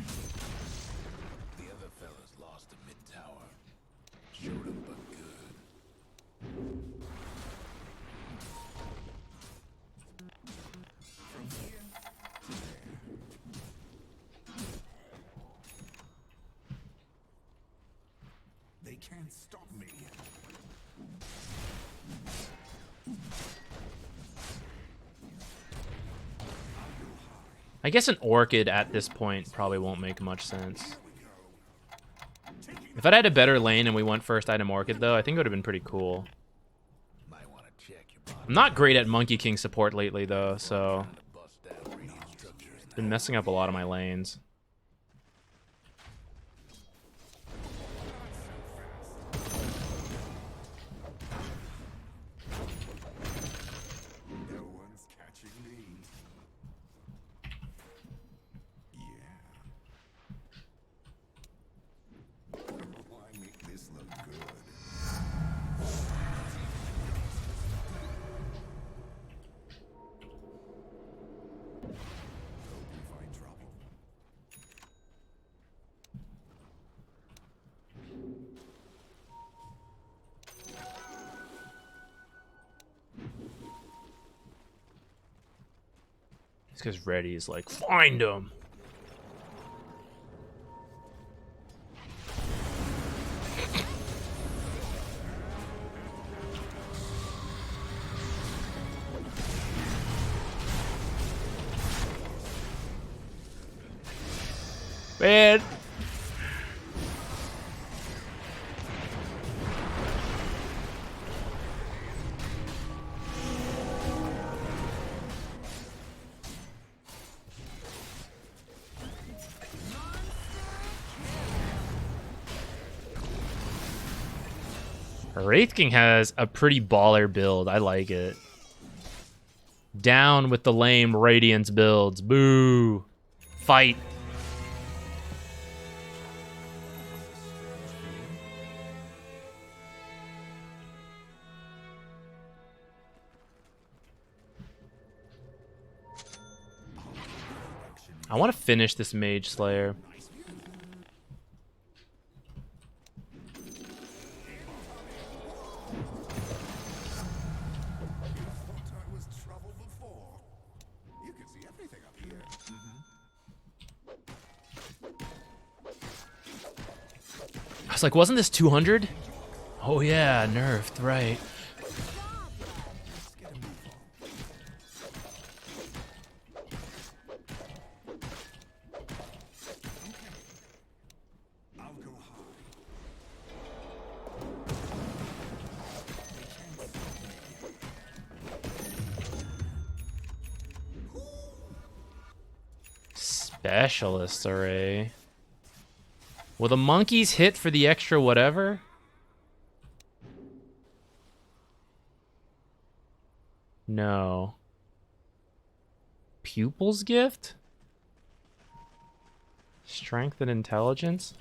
The other fellas lost to mid tower. Showed them but good. From here to there. They can't stop me. I guess an Orchid at this point probably won't make much sense. If I'd had a better lane and we went first item Orchid though, I think it would have been pretty cool. I'm not great at Monkey King support lately though, so been messing up a lot of my lanes. It's because Reddy is like, find him. Man. Wraith King has a pretty baller build. I like it. Down with the lame Radiance builds. Boo. Fight. I want to finish this Mage Slayer. I was like, wasn't this 200? Oh yeah, nerfed, right. Specialist array. Will the monkeys hit for the extra whatever? No. Pupil's gift? Strength and intelligence?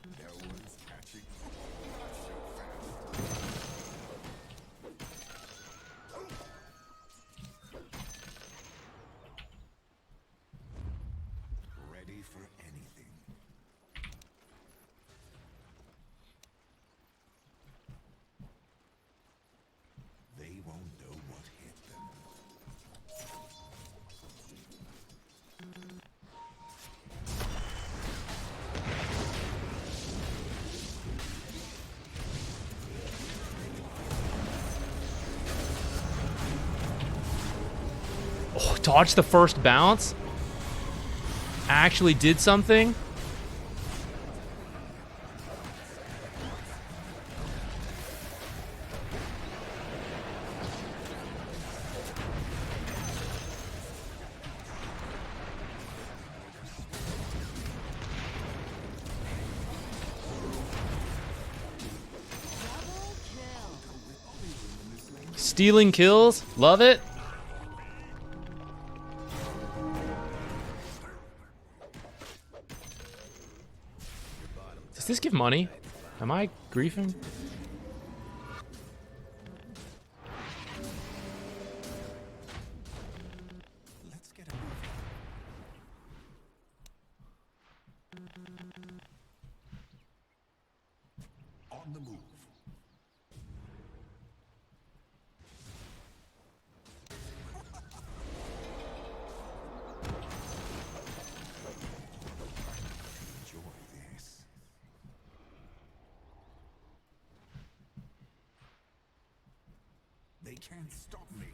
Ready for anything. They won't know what hit them. Oh, dodged the first bounce? Actually did something? Stealing kills? Love it. Does this give money? Am I griefing? Let's get a on the move. Enjoy this. They can't stop me.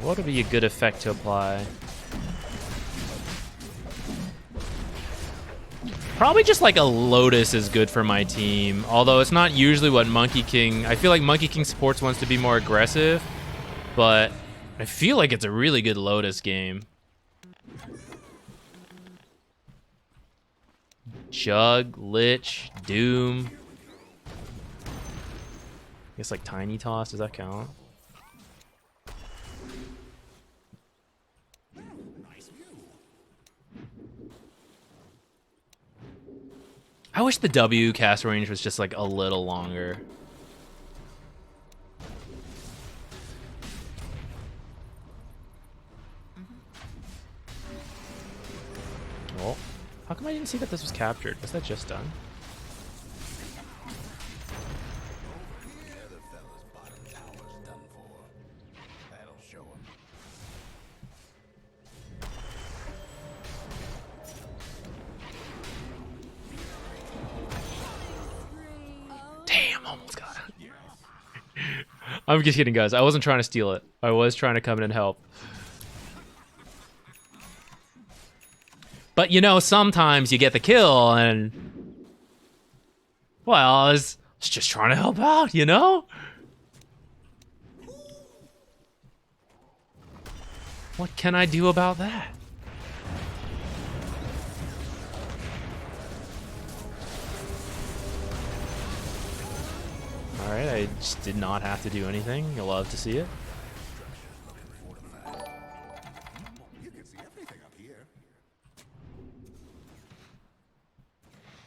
What would be a good effect to apply? Probably just like a Lotus is good for my team. Although it's not usually what Monkey King... I feel like Monkey King supports wants to be more aggressive. But I feel like it's a really good Lotus game. Jug, Lich, Doom. I guess like Tiny Toss, does that count? I wish the W cast range was just like a little longer. Oh, how come I didn't didn't see that this was captured. Was that just done? The other fella's bottom tower's done for. That'll show him. Damn, almost got it. I'm just kidding, guys. I wasn't trying to steal it. I was trying to come in and help. But, you know, sometimes you get the kill and... Well, I was just trying to help out, you know? What can I do about that? Alright, I just did not have to do anything. You'll love to see it. You can see everything up here.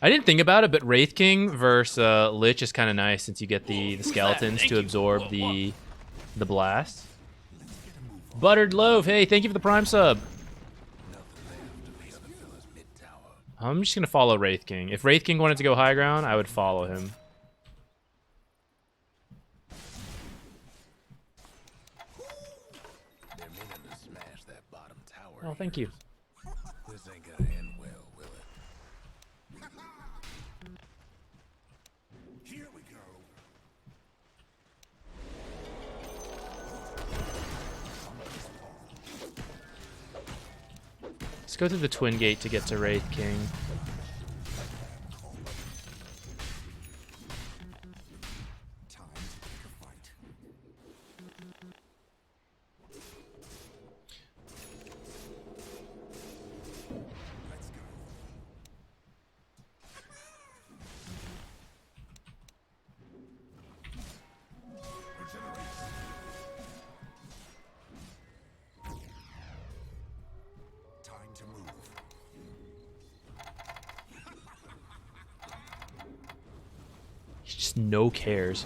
I didn't think about it, but Wraith King versus Lich is kind of nice since you get the skeletons to absorb the blast. Buttered Loaf, hey, thank you for the Prime sub. I'm just going to follow Wraith King. If Wraith King wanted to go high ground, I would follow him. They're meaning to smash that bottom tower. Oh, thank you. This ain't gonna end well, will it? Here we go. Let's go through the Twin Gate to get to Wraith King. Time to pick a fight. Let's go. Time to move. Just no cares.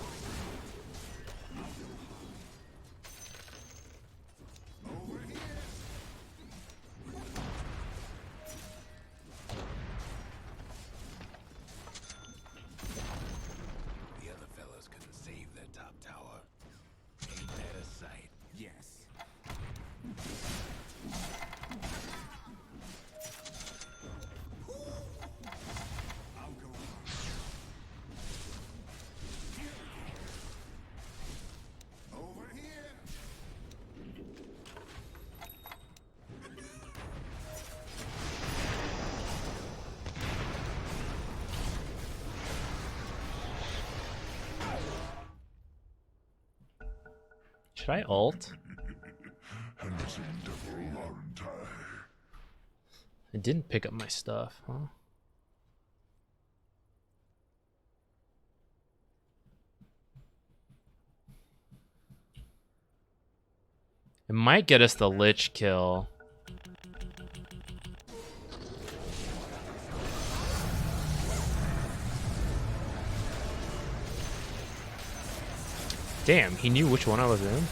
The other fellas couldn't save their top tower. Ain't that a sight? Yes. I'll go over here. Should I ult? I didn't pick up my stuff, huh? It might get us the Lich kill. Damn, he knew which one I was in.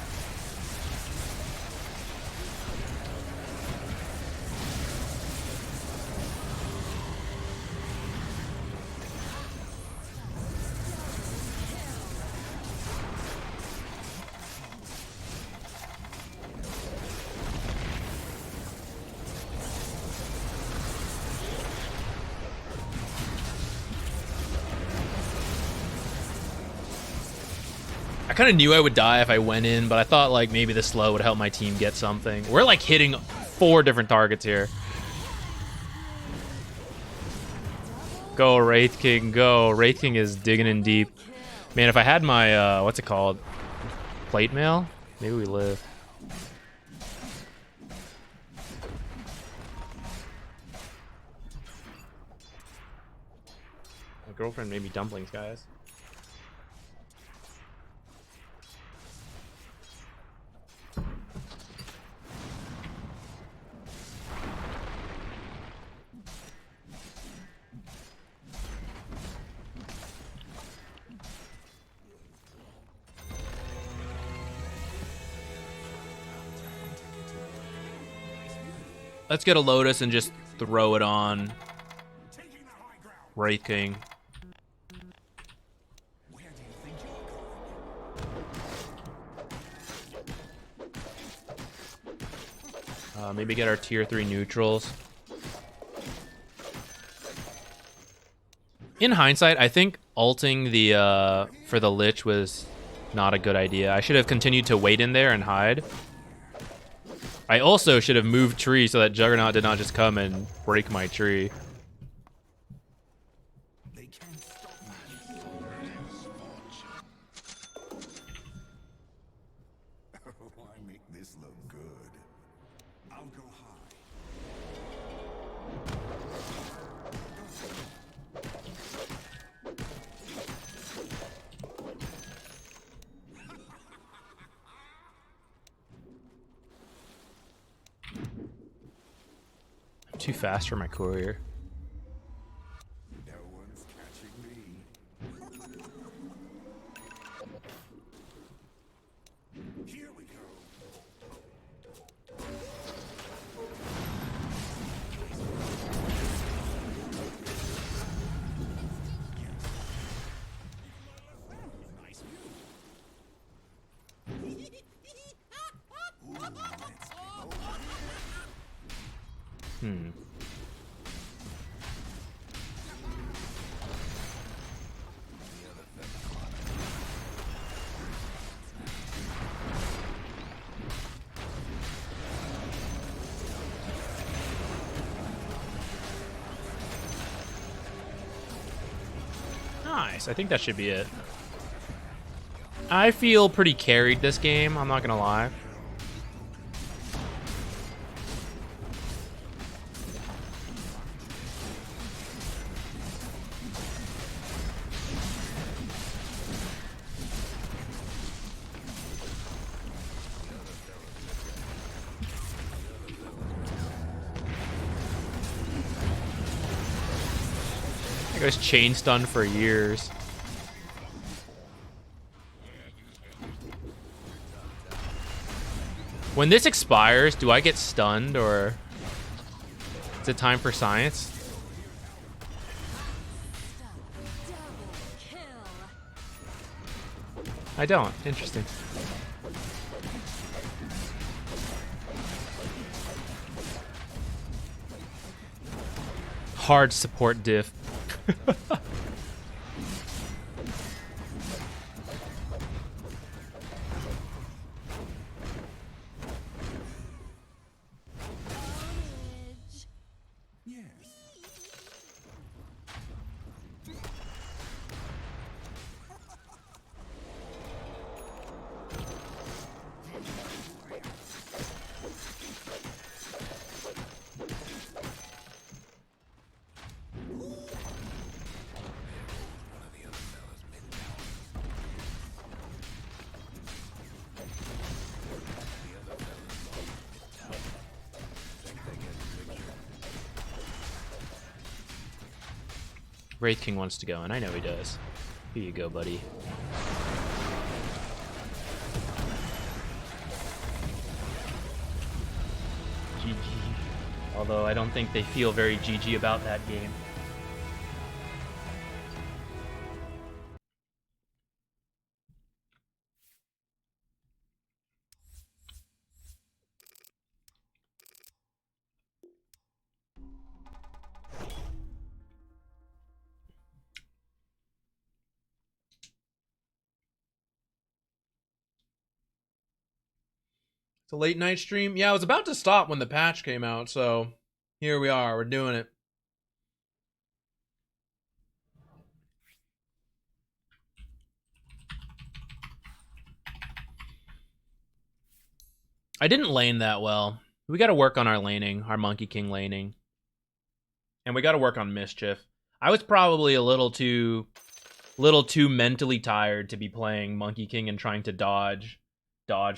I kind of knew I would die if I went in, but I thought like maybe the slow would help my team get something. We're like hitting 4 different targets here. Go Wraith King, go. Wraith King is digging in deep. Man, if I had my, what's it called? Plate mail? Maybe we live. My girlfriend made me dumplings, guys. Let's get a Lotus and just throw it on Wraith King. Maybe get our tier 3 neutrals. In hindsight, I think ulting the for the Lich was not a good idea. I should have continued to wait in there and hide. I also should have moved tree so that Juggernaut did not just come and break my tree. Why make this look good? I'll go high. I'm too fast for my courier. No one's catching me. Here we go. Nice view. Ooh, let's go. Nice. I think that should be it. I feel pretty carried this game, I'm not gonna lie. I was chain stunned for years. When this expires, do I get stunned or is it time for science? I don't. Interesting. Hard support diff. Wraith King wants to go, and I know he does. Here you go, buddy. GG. Although I don't think they feel very GG about that game. It's a late night stream. Yeah, I was about to stop when the patch came out, so here we are. We're doing it. I didn't lane that well. We got to work on our laning, our Monkey King laning. And we got to work on Mischief. I was probably a little too mentally tired to be playing Monkey King and trying to dodge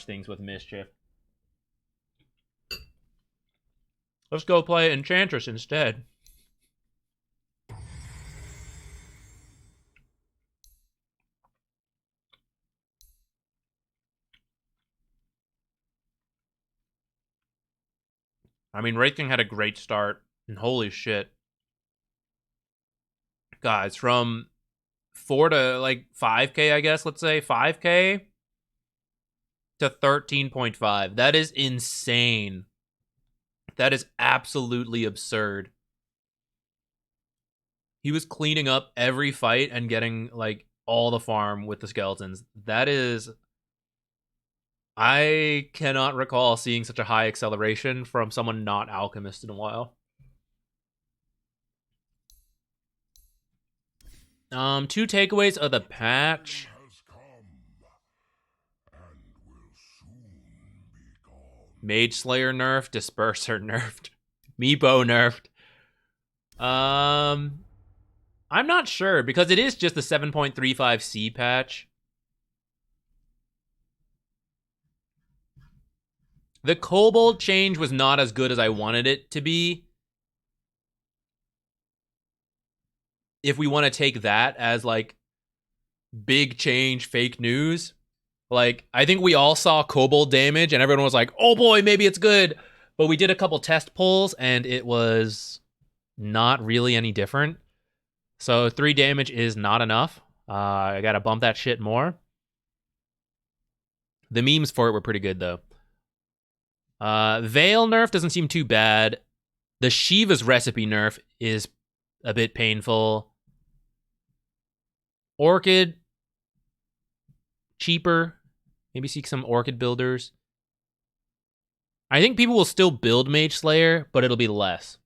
things with Mischief. Let's go play Enchantress instead. I mean, Wraith King had a great start, and holy shit. guys, from 4 to like 5k, I guess, let's say 5k to 13.5. That is insane. That is absolutely absurd. He was cleaning up every fight and getting like all the farm with the skeletons. That is, I cannot recall seeing such a high acceleration from someone not Alchemist in a while. 2 takeaways of the patch. Mage Slayer nerfed, Disperser nerfed, Meepo nerfed. I'm not sure because it is just the 7.35C patch. The Kobold change was not as good as I wanted it to be. If we want to take that as like big change fake news, like I think we all saw Kobold damage and everyone was like, oh boy, maybe it's good. But we did a couple test pulls and it was not really any different. So 3 damage is not enough. I gotta bump that shit more. The memes for it were pretty good though. Veil nerf doesn't seem too bad. The Shiva's recipe nerf is a bit painful. Orchid, cheaper. Maybe seek some Orchid builders. I think people will still build Mage Slayer, but it'll be less.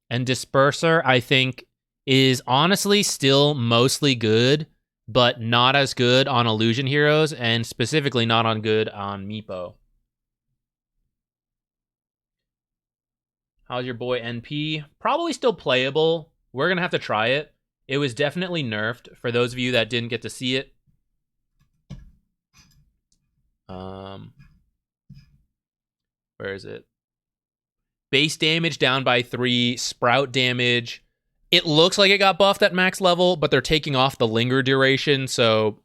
And Disperser, I think, is honestly still mostly good, but not as good on Illusion Heroes, and specifically not on good on Meepo. How's your boy NP? Probably still playable. We're going to have to try it. It was definitely nerfed for those of you that didn't get to see it. Where is it? Base damage down by 3. Sprout damage. It looks like it got buffed at max level, but they're taking off the linger duration, so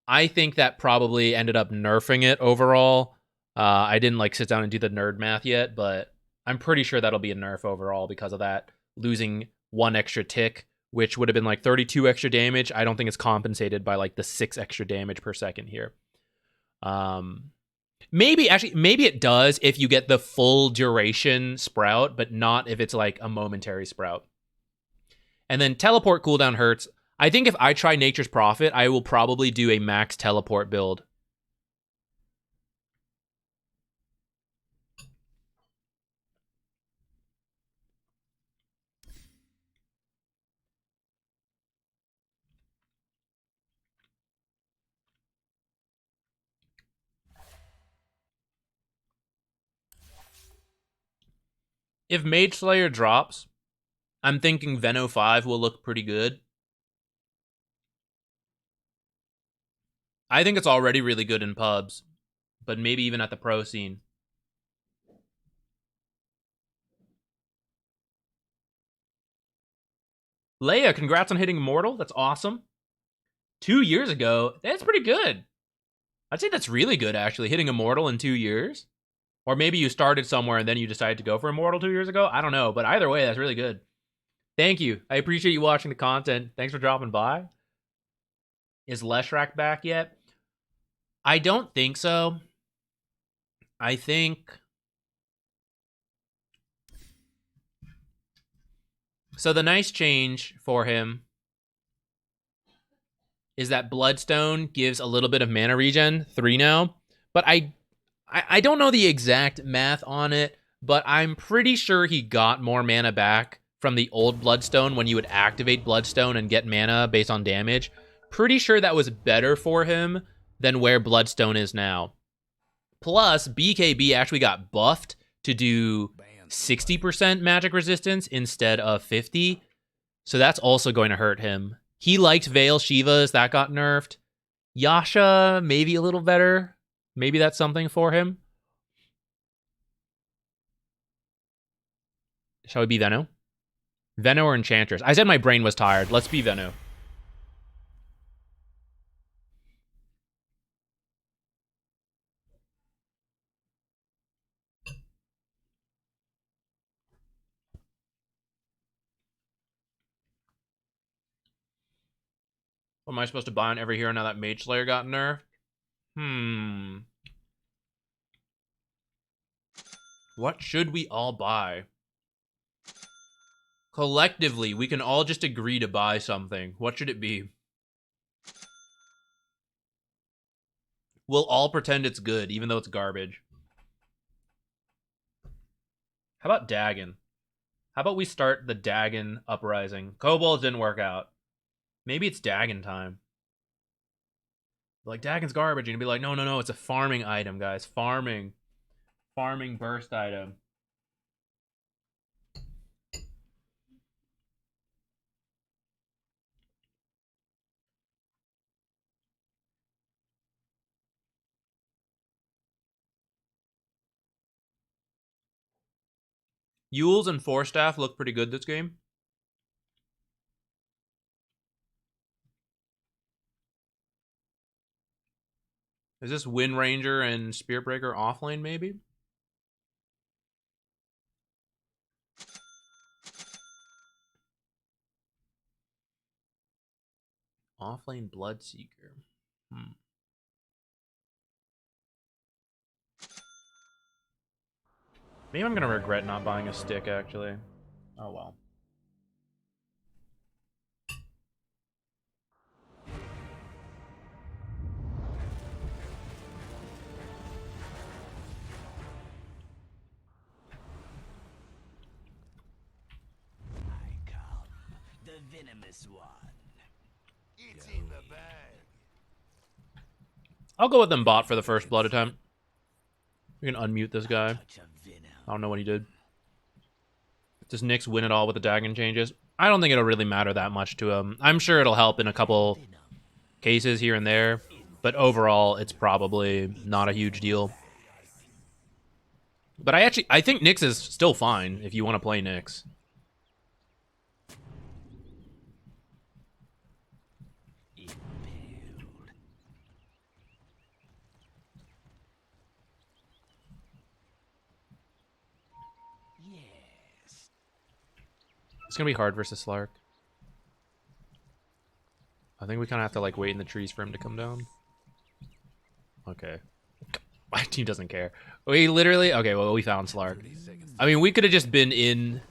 I think that probably ended up nerfing it overall. I didn't like sit down and do the nerd math yet, but I'm pretty sure that'll be a nerf overall because of that. Losing 1 extra tick, which would have been like 32 extra damage. I don't think it's compensated by like the 6 extra damage per second here. Maybe it does if you get the full duration sprout, but not if it's like a momentary sprout. And then teleport cooldown hurts. I think if I try Nature's Prophet, I will probably do a max teleport build. If Mage Slayer drops, I'm thinking Veno 5 will look pretty good. I think it's already really good in pubs, but maybe even at the pro scene. Leia, congrats on hitting Immortal. That's awesome. 2 years ago, that's pretty good. I'd say that's really good, actually, hitting Immortal in 2 years. Or maybe you started somewhere and then you decided to go for Immortal 2 years ago. I don't know, but either way, that's really good. Thank you. I appreciate you watching the content. Thanks for dropping by. Is Leshrac back yet? I don't think so. I think... So the nice change for him is that Bloodstone gives a little bit of mana regen, 3 now. But I don't know the exact math on it, but I'm pretty sure he got more mana back from the old Bloodstone when you would activate Bloodstone and get mana based on damage. Pretty sure that was better for him than where Bloodstone is now. Plus, BKB actually got buffed to do 60% magic resistance instead of 50. So that's also going to hurt him. He liked Veil Shivas, that got nerfed. Yasha, maybe a little better. Maybe that's something for him. Shall we be Veno? Veno or Enchantress? I said my brain was tired. Let's be Veno. What am I supposed to buy on every hero now that Mage Slayer got nerfed? What should we all buy? Collectively, we can all just agree to buy something. What should it be? We'll all pretend it's good, even though it's garbage. How about Dagon? How about we start the Dagon uprising? Kobolds didn't work out. Maybe it's Dagon time. Like, Dagon's garbage. And you'd be like, no, no, no, it's a farming item, guys. Farming. Farming burst item. Yules and Forstaff look pretty good this game. Is this Wind Ranger and Spirit Breaker offlane, maybe? Offlane Bloodseeker. Maybe I'm gonna regret not buying a stick, actually. Oh well. I come, the venomous one. It's in the bag. I'll go with them bot for the first blood attempt. We can unmute this guy. I don't know what he did. Does Nyx win it all with the Dagon changes? I don't think it'll really matter that much to him. I'm sure it'll help in a couple cases here and there, but overall, it's probably not a huge deal. But I think Nyx is still fine if you want to play Nyx. It's gonna be hard versus Slark. I think we kind of have to like wait in the trees for him to come down. Okay. My team doesn't care. We literally... Okay, well, we found Slark. I mean, we could have just been in...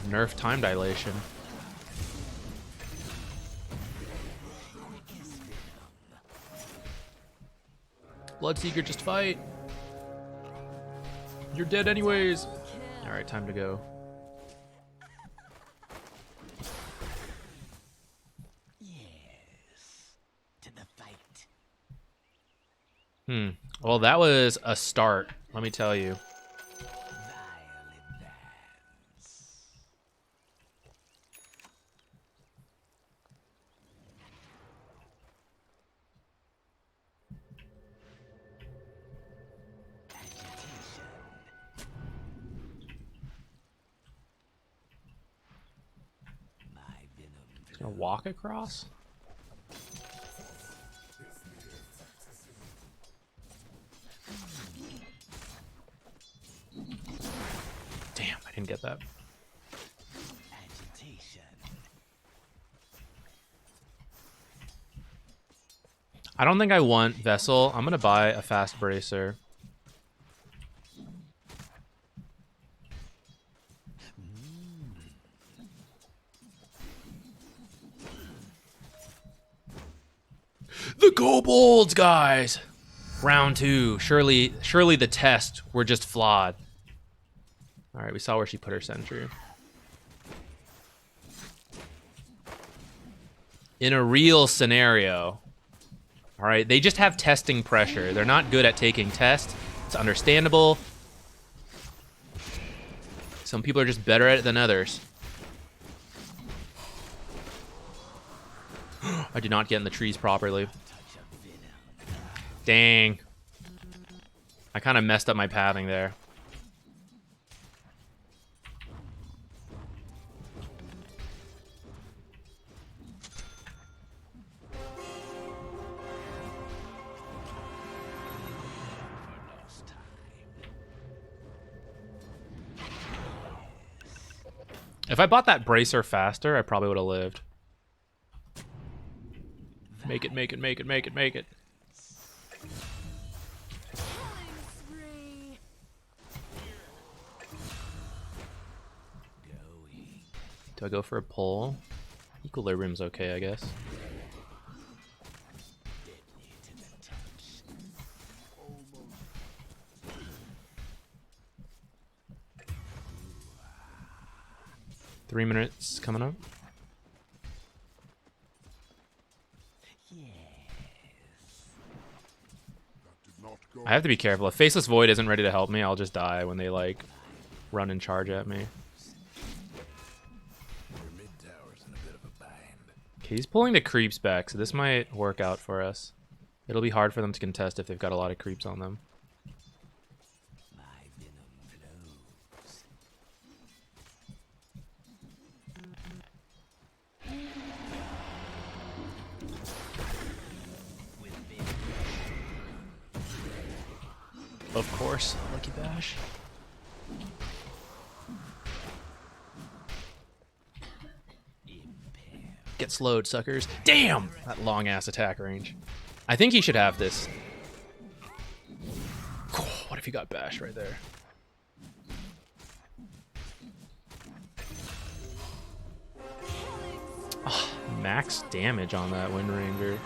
Nerf time dilation. Bloodseeker, just fight. You're dead anyways. Alright, time to go. Yes. To the fight. Well, that was a start, let me tell you. Just gonna walk across? Damn, I didn't get that. I don't think I want Vessel. I'm gonna buy a fast bracer. The kobolds, guys! Round 2. Surely the test were just flawed. Alright, we saw where she put her sentry. In a real scenario. Alright, they just have testing pressure. They're not good at taking tests. It's understandable. Some people are just better at it than others. I did not get in the trees properly. Dang. I kind of messed up my pathing there. If I bought that bracer faster, I probably would have lived. Make it, make it, make it, make it, make it. Do I go for a pull? Equilibrium's okay, I guess. Three minutes coming up. I have to be careful. If Faceless Void isn't ready to help me, I'll just die when they like run and charge at me. Okay, he's pulling the creeps back, so this might work out for us. It'll be hard for them to contest if they've got a lot of creeps on them. Of course, Lucky Bash. Get slowed, suckers. Damn! That long-ass attack range. I think he should have this. What if he got bashed right there? Oh, max damage on that Wind Ranger.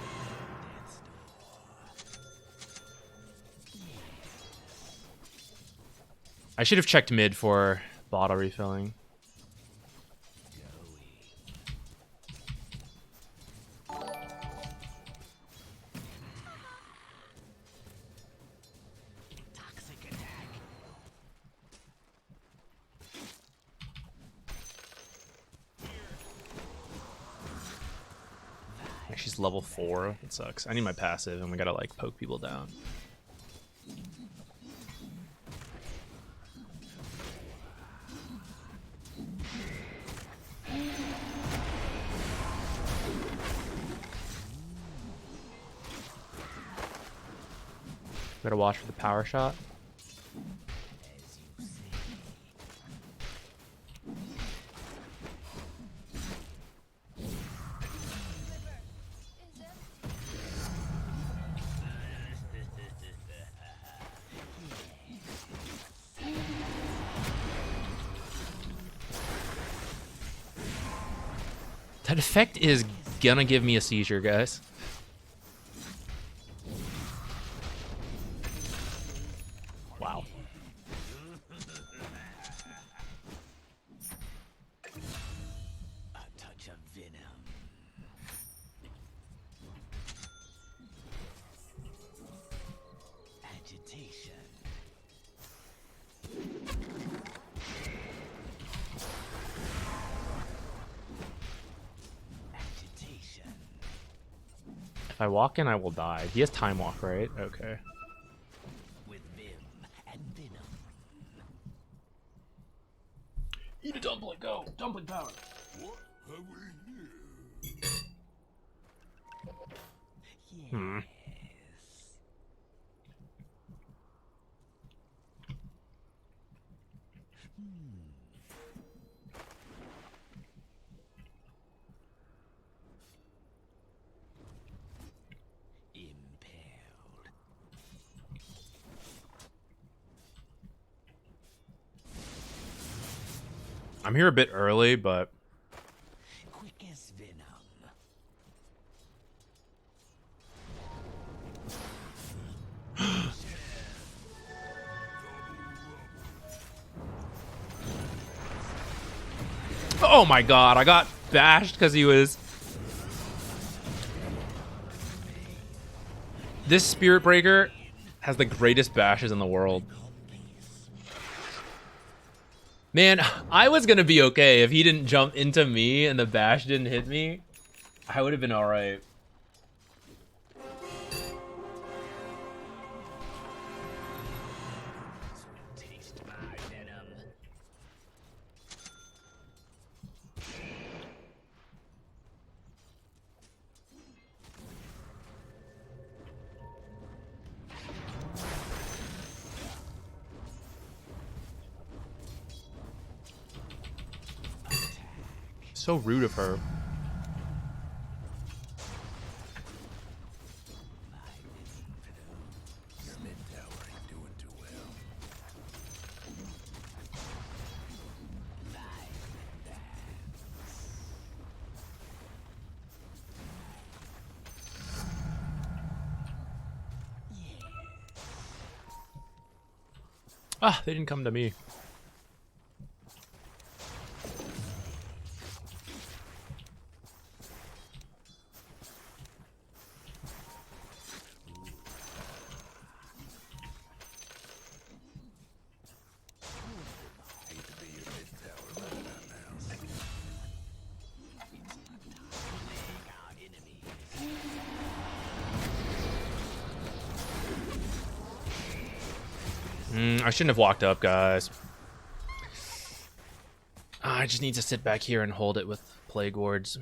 I should have checked mid for bottle refilling. She's level 4. It sucks. I need my passive, and we gotta like poke people down. Gotta watch for the power shot. That effect is gonna give me a seizure, guys. Wow. A touch of venom. Agitation. If I walk in, I will die. He has time walk, right? Okay. With vim and venom. Eat a dumpling, go! Dumpling power! What have we here? Hmm. I'm here a bit early, but Quick as venom. oh my god, I got bashed because he was... This Spirit Breaker has the greatest bashes in the world. Man, I was gonna be okay if he didn't jump into me and the bash didn't hit me. I would have been alright. Taste my venom. So rude of her. Your mid tower ain't doing too well. Ah, they didn't come to me. Hate to be your mid tower right about now. I shouldn't have walked up, guys. I just need to sit back here and hold it with Plague Wards.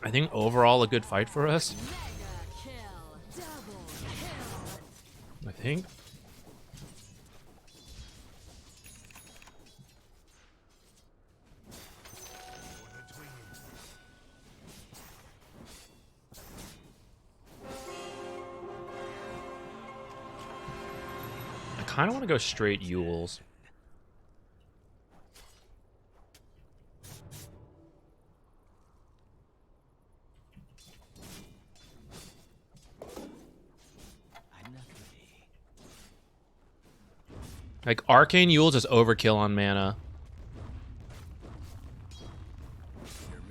I think overall a good fight for us. I think. I kind of want to go straight Yules. Like, Arcane Yules is overkill on mana.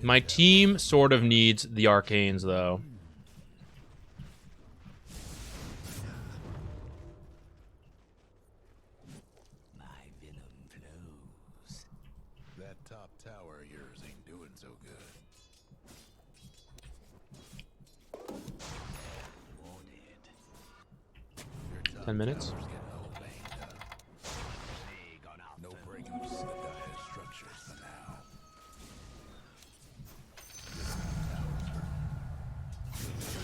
My team sort of needs the Arcanes, though. That top tower of yours ain't doing so good. 10 minutes. No breaking the dire structures for now.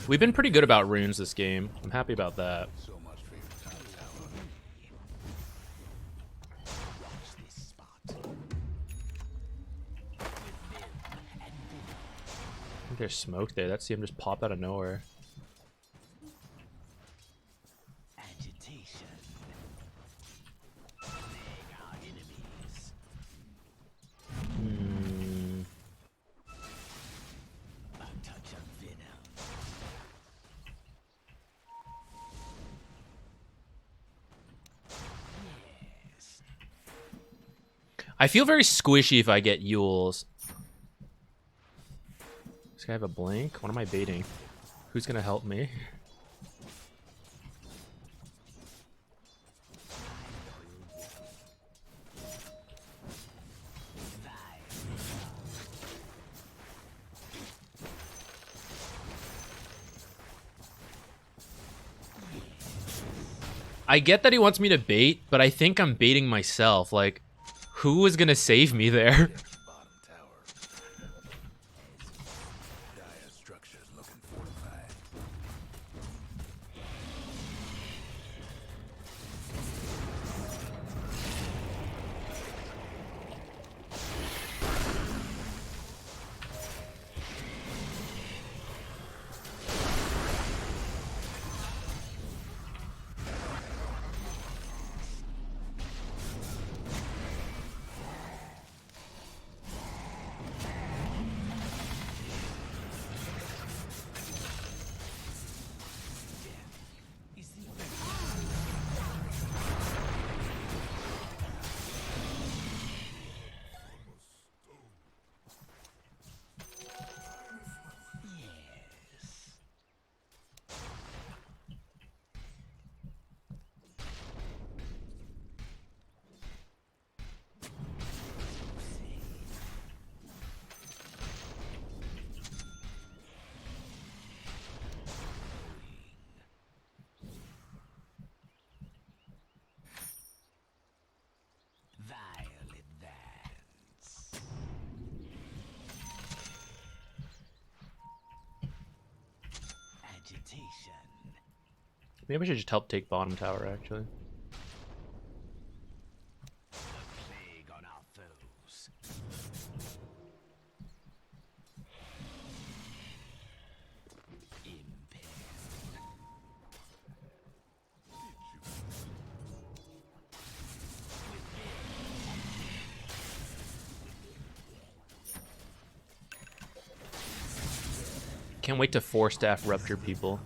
We've been pretty good about runes this game. I'm happy about that. So much for your top tower. Watch this spot. I think there's smoke there. That CM just popped out of nowhere. Agitation. A touch of venom. I feel very squishy if I get Yules. Does this guy have a blink? What am I baiting? Who's gonna help me? I get that he wants me to bait, but I think I'm baiting myself. Like, who is gonna save me there? Bottom tower. Dire structures looking fortified. Maybe I should just help take bottom tower, actually. Plague on our foes. Can't wait to 4-staff rupture people.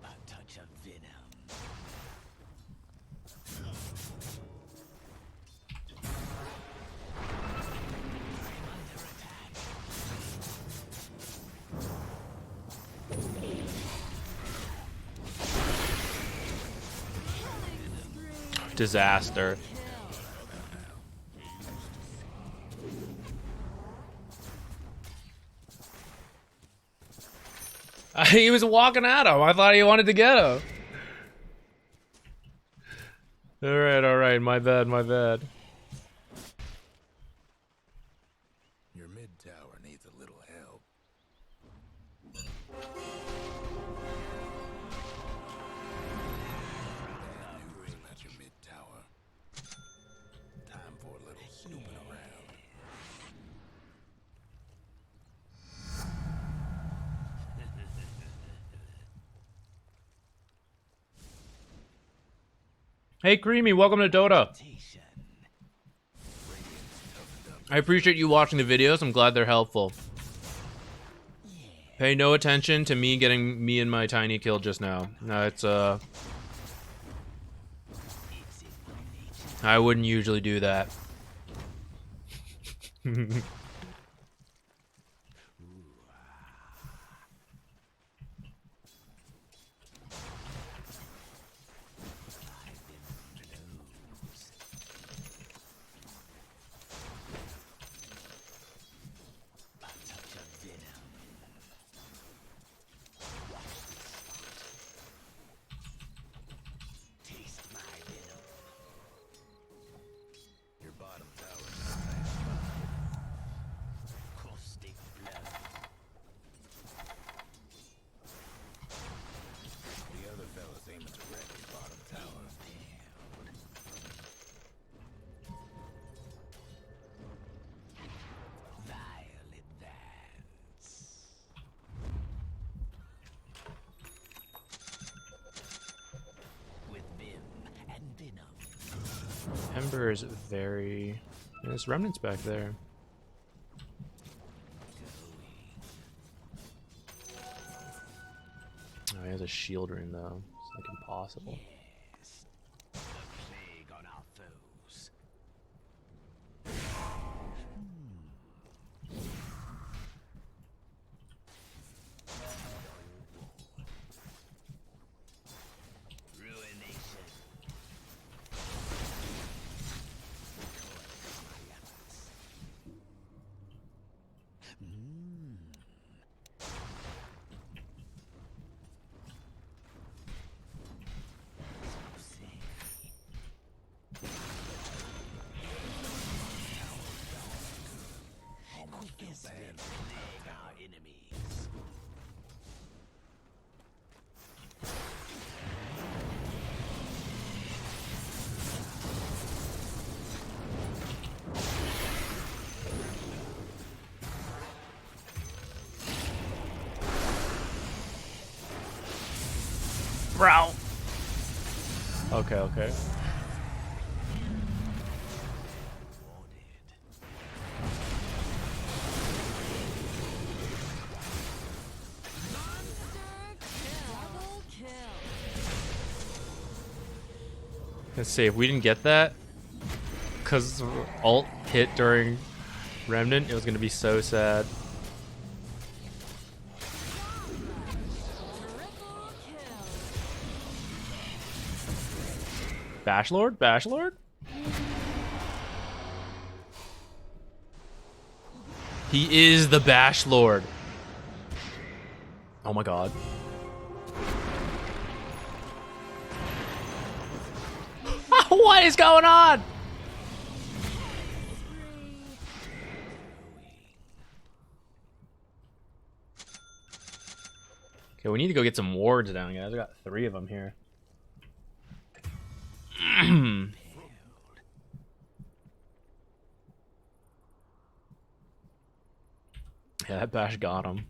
A touch of venom. Disaster. He was walking at him. I thought he wanted to get him. All right. My bad. Your mid tower needs a little help. News about your mid tower. Time for a little snooping around. Hey, Creamy, welcome to Dota. I appreciate you watching the videos. I'm glad they're helpful. Pay no attention to me getting me and my tiny kill just now. No, it's I wouldn't usually do that. Your bottom tower is a nice spot. Caustic blood. The other fella's aiming to wreck his bottom tower. Vile advance. With vim and venom. Ember is very... There's remnants back there. Oh, he has a shield ring though. It's like impossible. The plague on our foes. Ruination. Quickest plague our enemies. Bro. Okay. Let's see, if we didn't get that, because ult hit during Remnant, it was going to be so sad. Bashlord? Bashlord? He is the Bashlord. Oh my god. What is going on? Okay, we need to go get some wards down, guys. I got 3 of them here. Yeah, that bash got him.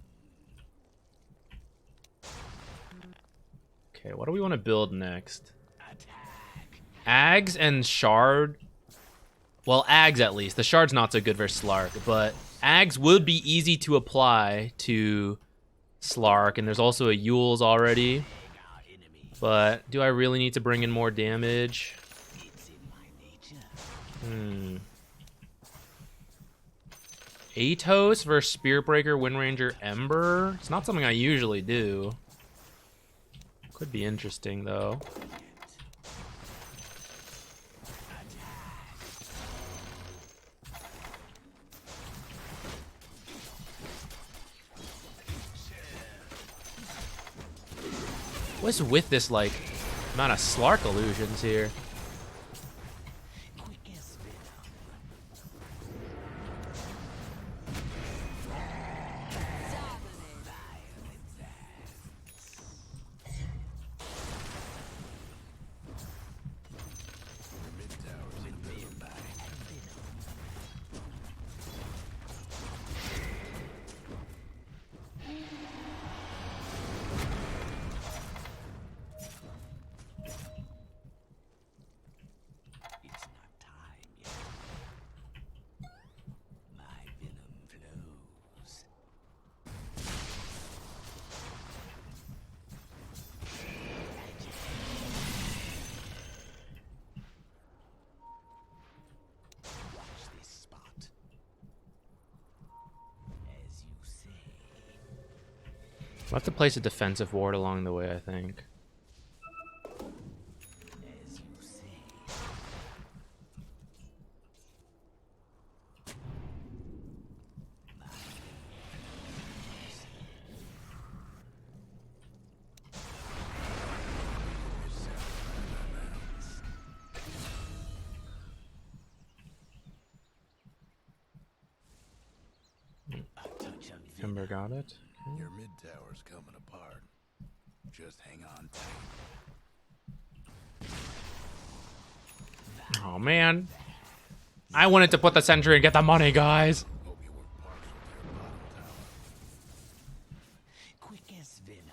Okay, what do we want to build next? Ags and Shard. Well, Ags at least. The Shard's not so good versus Slark, but Ags would be easy to apply to Slark, and there's also a Yules already. But do I really need to bring in more damage? Atos versus Spearbreaker, Windranger, Ember. It's not something I usually do. Could be interesting though. What's with this like amount of Slark illusions here? I'll have to place a defensive ward along the way, I think. Ember got it. Your mid tower's coming apart. Just hang on tight. Oh man. I wanted to put the sentry and get the money, guys. Quick as venom.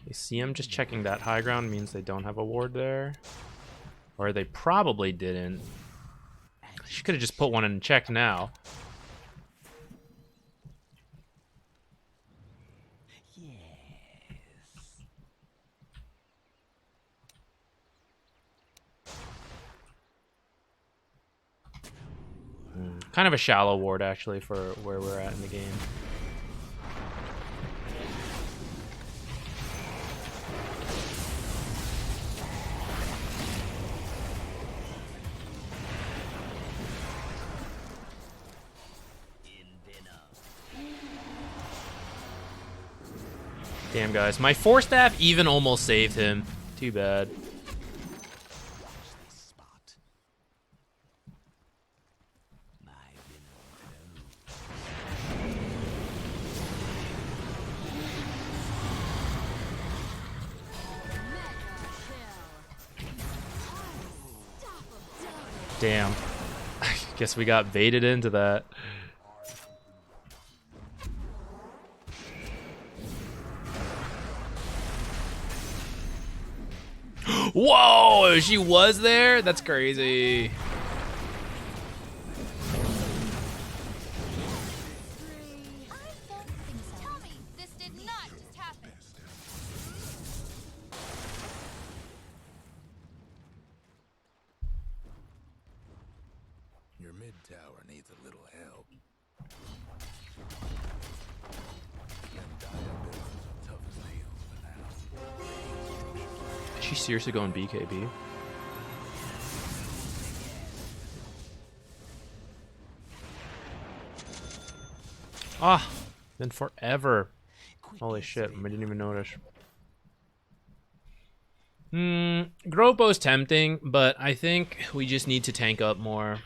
You see him just checking that high ground means they don't have a ward there. Or they probably didn't. She could have just put one in check now. Kind of a shallow ward actually for where we're at in the game. Damn, guys. My Force Staff even almost saved him. Too bad. Damn. I guess we got baited into that. Whoa, she was there? That's crazy. mid tower needs a little help. Is she seriously going BKB? Ah, been forever. Holy shit, I didn't even notice. Growbo's tempting, but I think we just need to tank up more.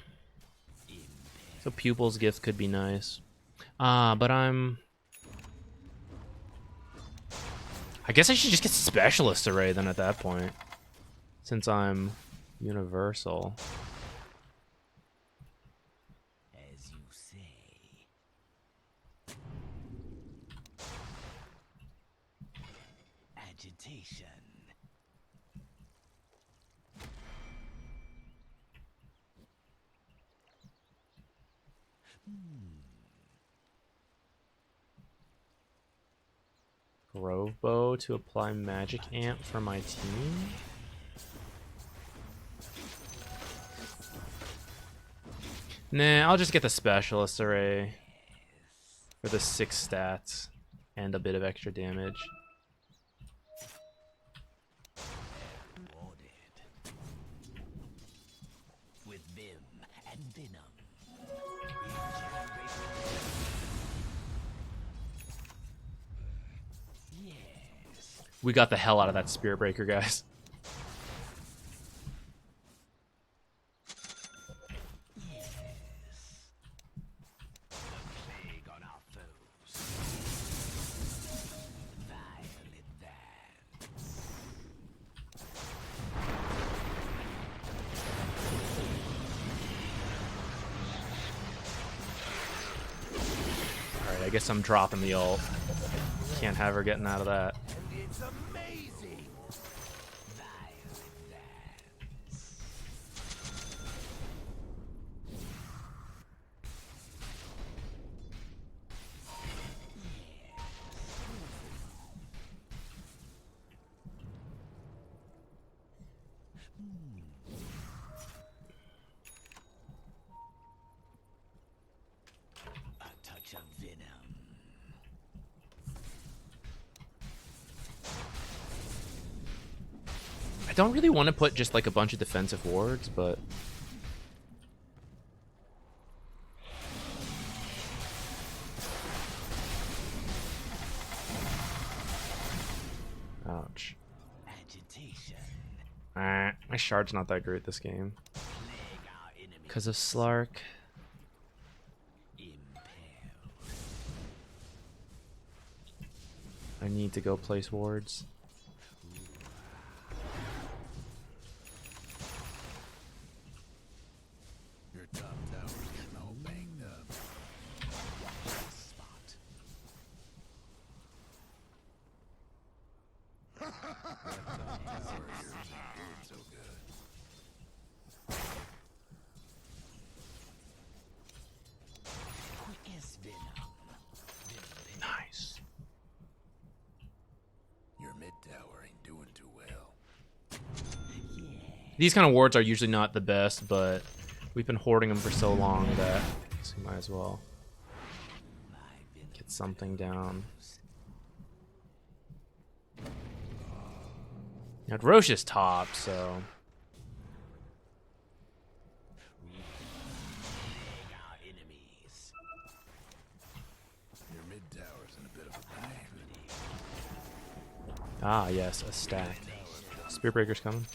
So Pupil's Gift could be nice. But I guess I should just get Specialist Array then at that point. Since I'm universal. As you say. Agitation. Grove Bow to apply Magic Amp for my team? Nah, I'll just get the Specialist Array for the 6 stats and a bit of extra damage. With Vim and Venom. We got the hell out of that Spirit Breaker, guys. Alright, I guess I'm dropping the ult. Can't have her getting out of that. It's amazing. A touch of venom. I don't really want to put just like a bunch of defensive wards, but ouch. My shard's not that great this game because of Slark. I need to go place wards. Your top tower's getting all banged up. That top tower of yours ain't doing so good. Quick as venom. Nice. Your mid tower ain't doing too well. These kind of wards are usually not the best, but we've been hoarding them for so long that we might as well get something down. Now Roche is top, so Your mid tower's in a bit of a bind. ah yes, a stack. Spear Breaker's coming.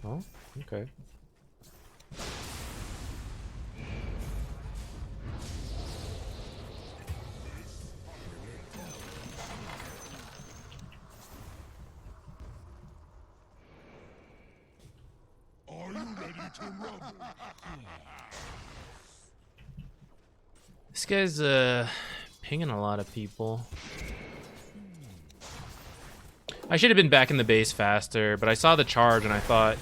Oh, okay. Are you ready to rumble? This guy's pinging a lot of people. I should have been back in the base faster, but I saw the charge and I thought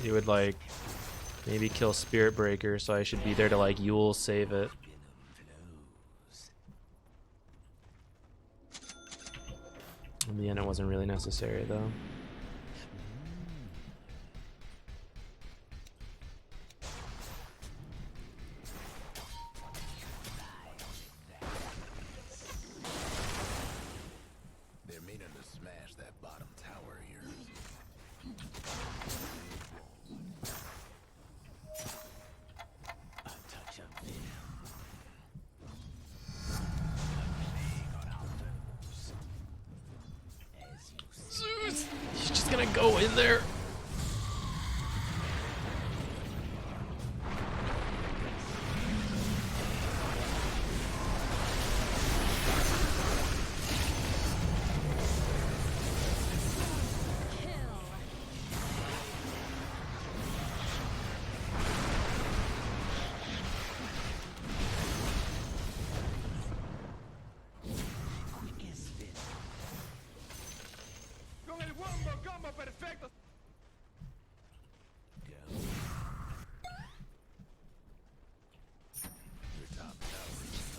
he would like maybe kill Spirit Breaker, so I should be there to like Yule save it. In the end, it wasn't really necessary though. Go in there.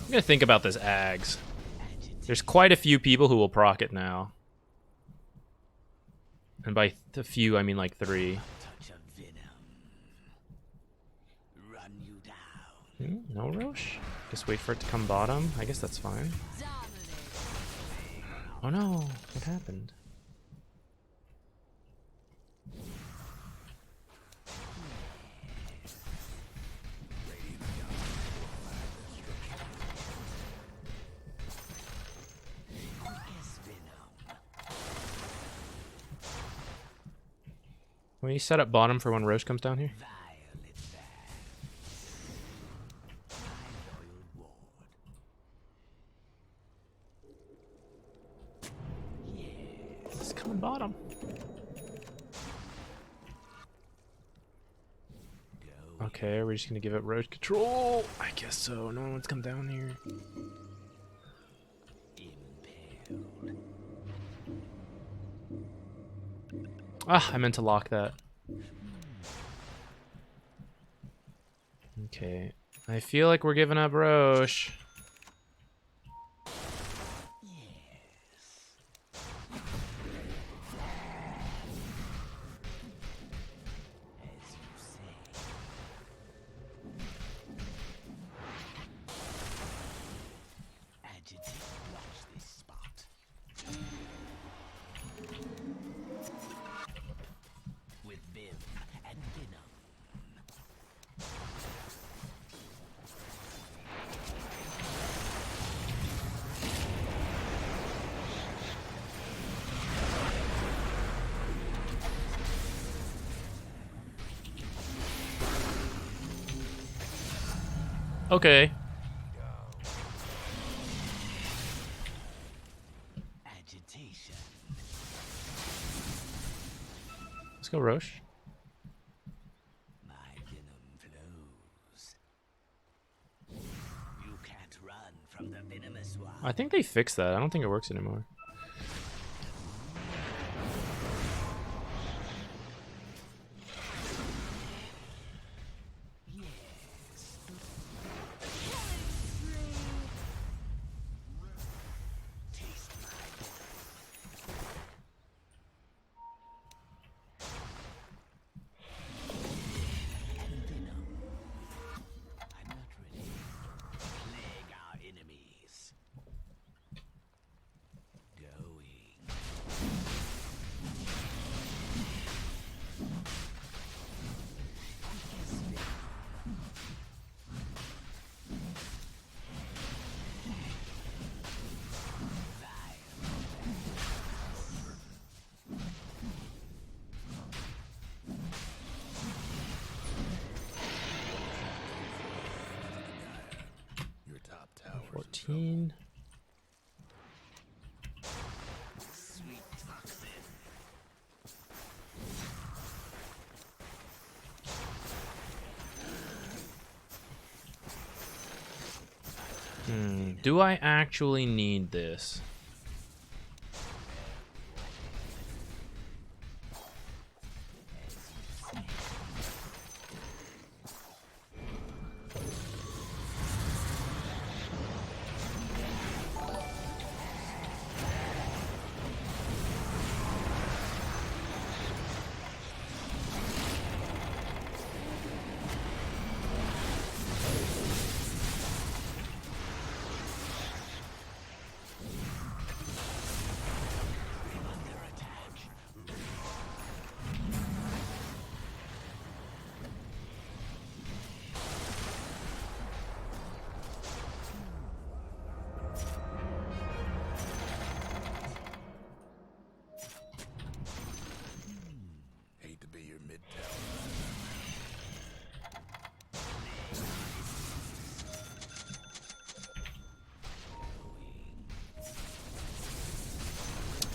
I'm gonna think about this Ags. There's quite a few people who will proc it now. And by a few, I mean like 3. No Roche? Just wait for it to come bottom? I guess that's fine. Oh no, what happened? Will you set up bottom for when Roche comes down here? It's coming bottom. Okay, are we just gonna give it Roche control? I guess so. No one's come down here. Ah, I meant to lock that. Okay. I feel like we're giving up Roche. Okay. Let's go Roche. My venom flows. You can't run from the venomous one. I think they fixed that. I don't think it works anymore. Your top tower. 14. Sweet toxin. Do I actually need this?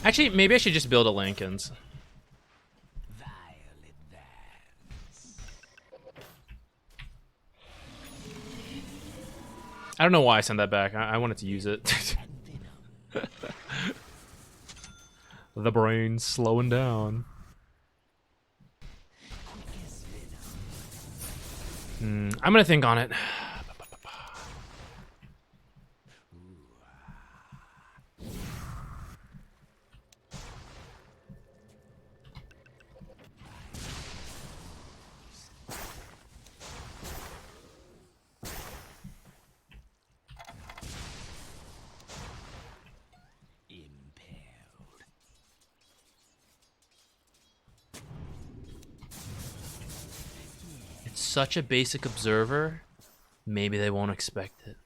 Actually, maybe I should just build a Lincoln's. I don't know why I sent that back. I wanted to use it. The brain's slowing down. I'm gonna think on it. Such a basic observer, maybe they won't expect it.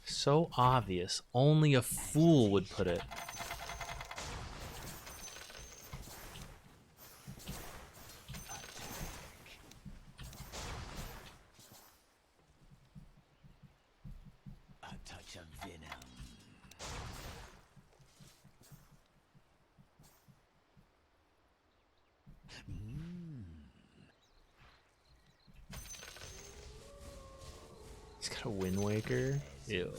So obvious, only a fool would put it. A touch of venom. He's got a Wind Waker. Ew.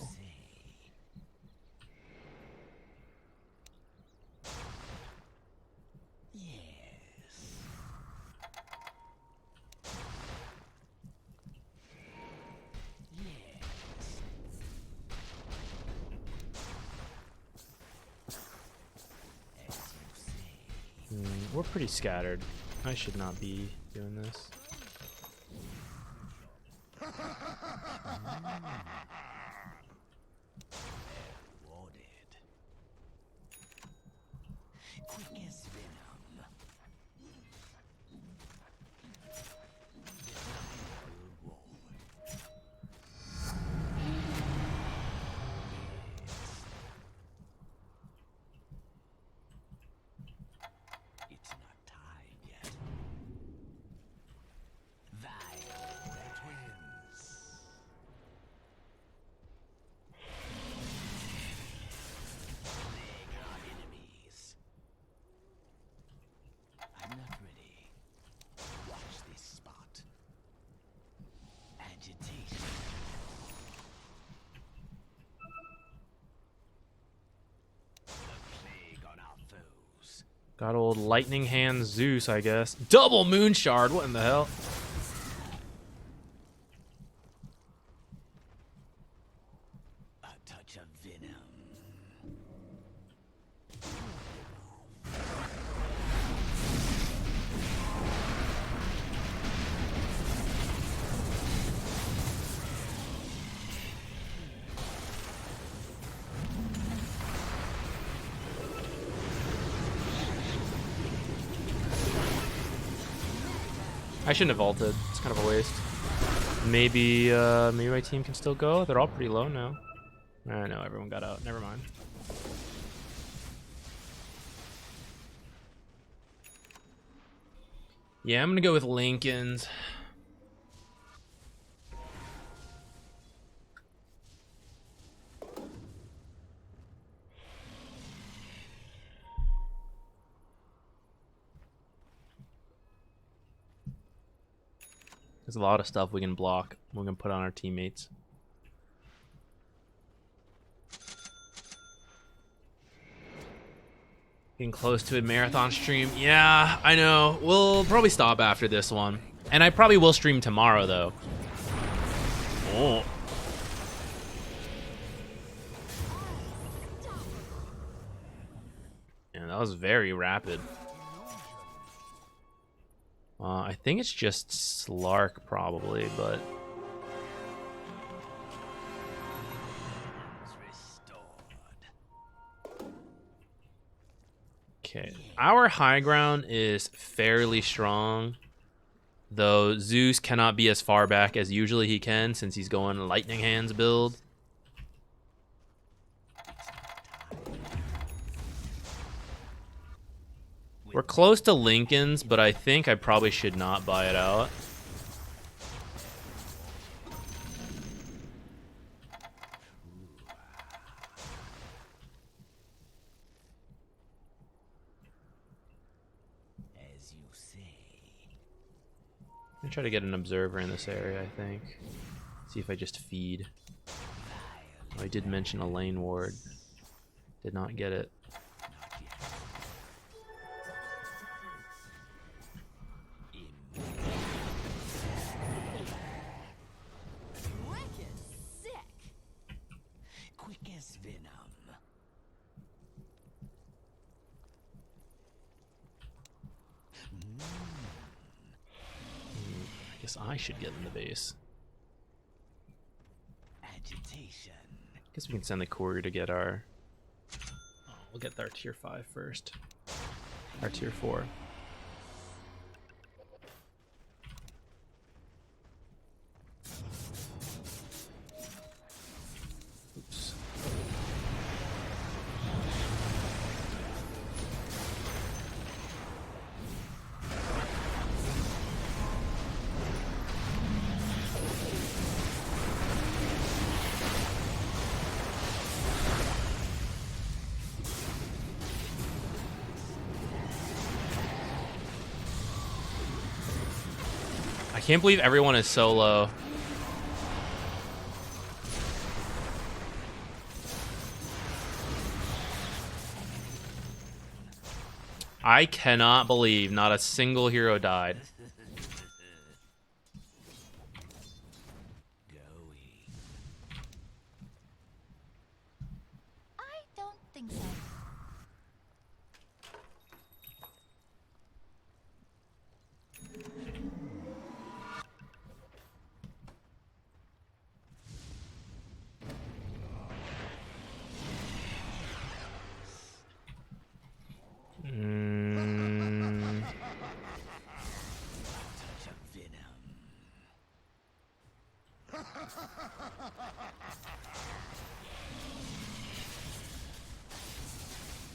We're pretty scattered. I should not be doing this. Got old Lightning Hand Zeus, I guess. Double Moon Shard, what in the hell? A touch of venom. I shouldn't have ulted. It's kind of a waste. Maybe maybe my team can still go. They're all pretty low now. I know everyone got out. Never mind. Yeah, I'm gonna go with Lincoln's. There's a lot of stuff we can block. We're gonna put on our teammates. Getting close to a marathon stream. Yeah, I know. We'll probably stop after this one. And I probably will stream tomorrow, though. Oh. Yeah, that was very rapid. I think it's just Slark, probably, but... Okay, our high ground is fairly strong, though Zeus cannot be as far back as usually he can since he's going Lightning Hands build. We're close to Lincoln's, but I think I probably should not buy it out. me try to get an observer in this area, I think. See if I just feed. Oh, I did mention a lane ward. Did not get it. Wicked sick. Quick as venom. I guess I should get in the base. Agitation. Guess we can send the courier to get our... Oh, we'll get our tier 5 first. Our tier 4. Oops. I can't believe everyone is so low. I cannot believe not a single hero died. I don't think so.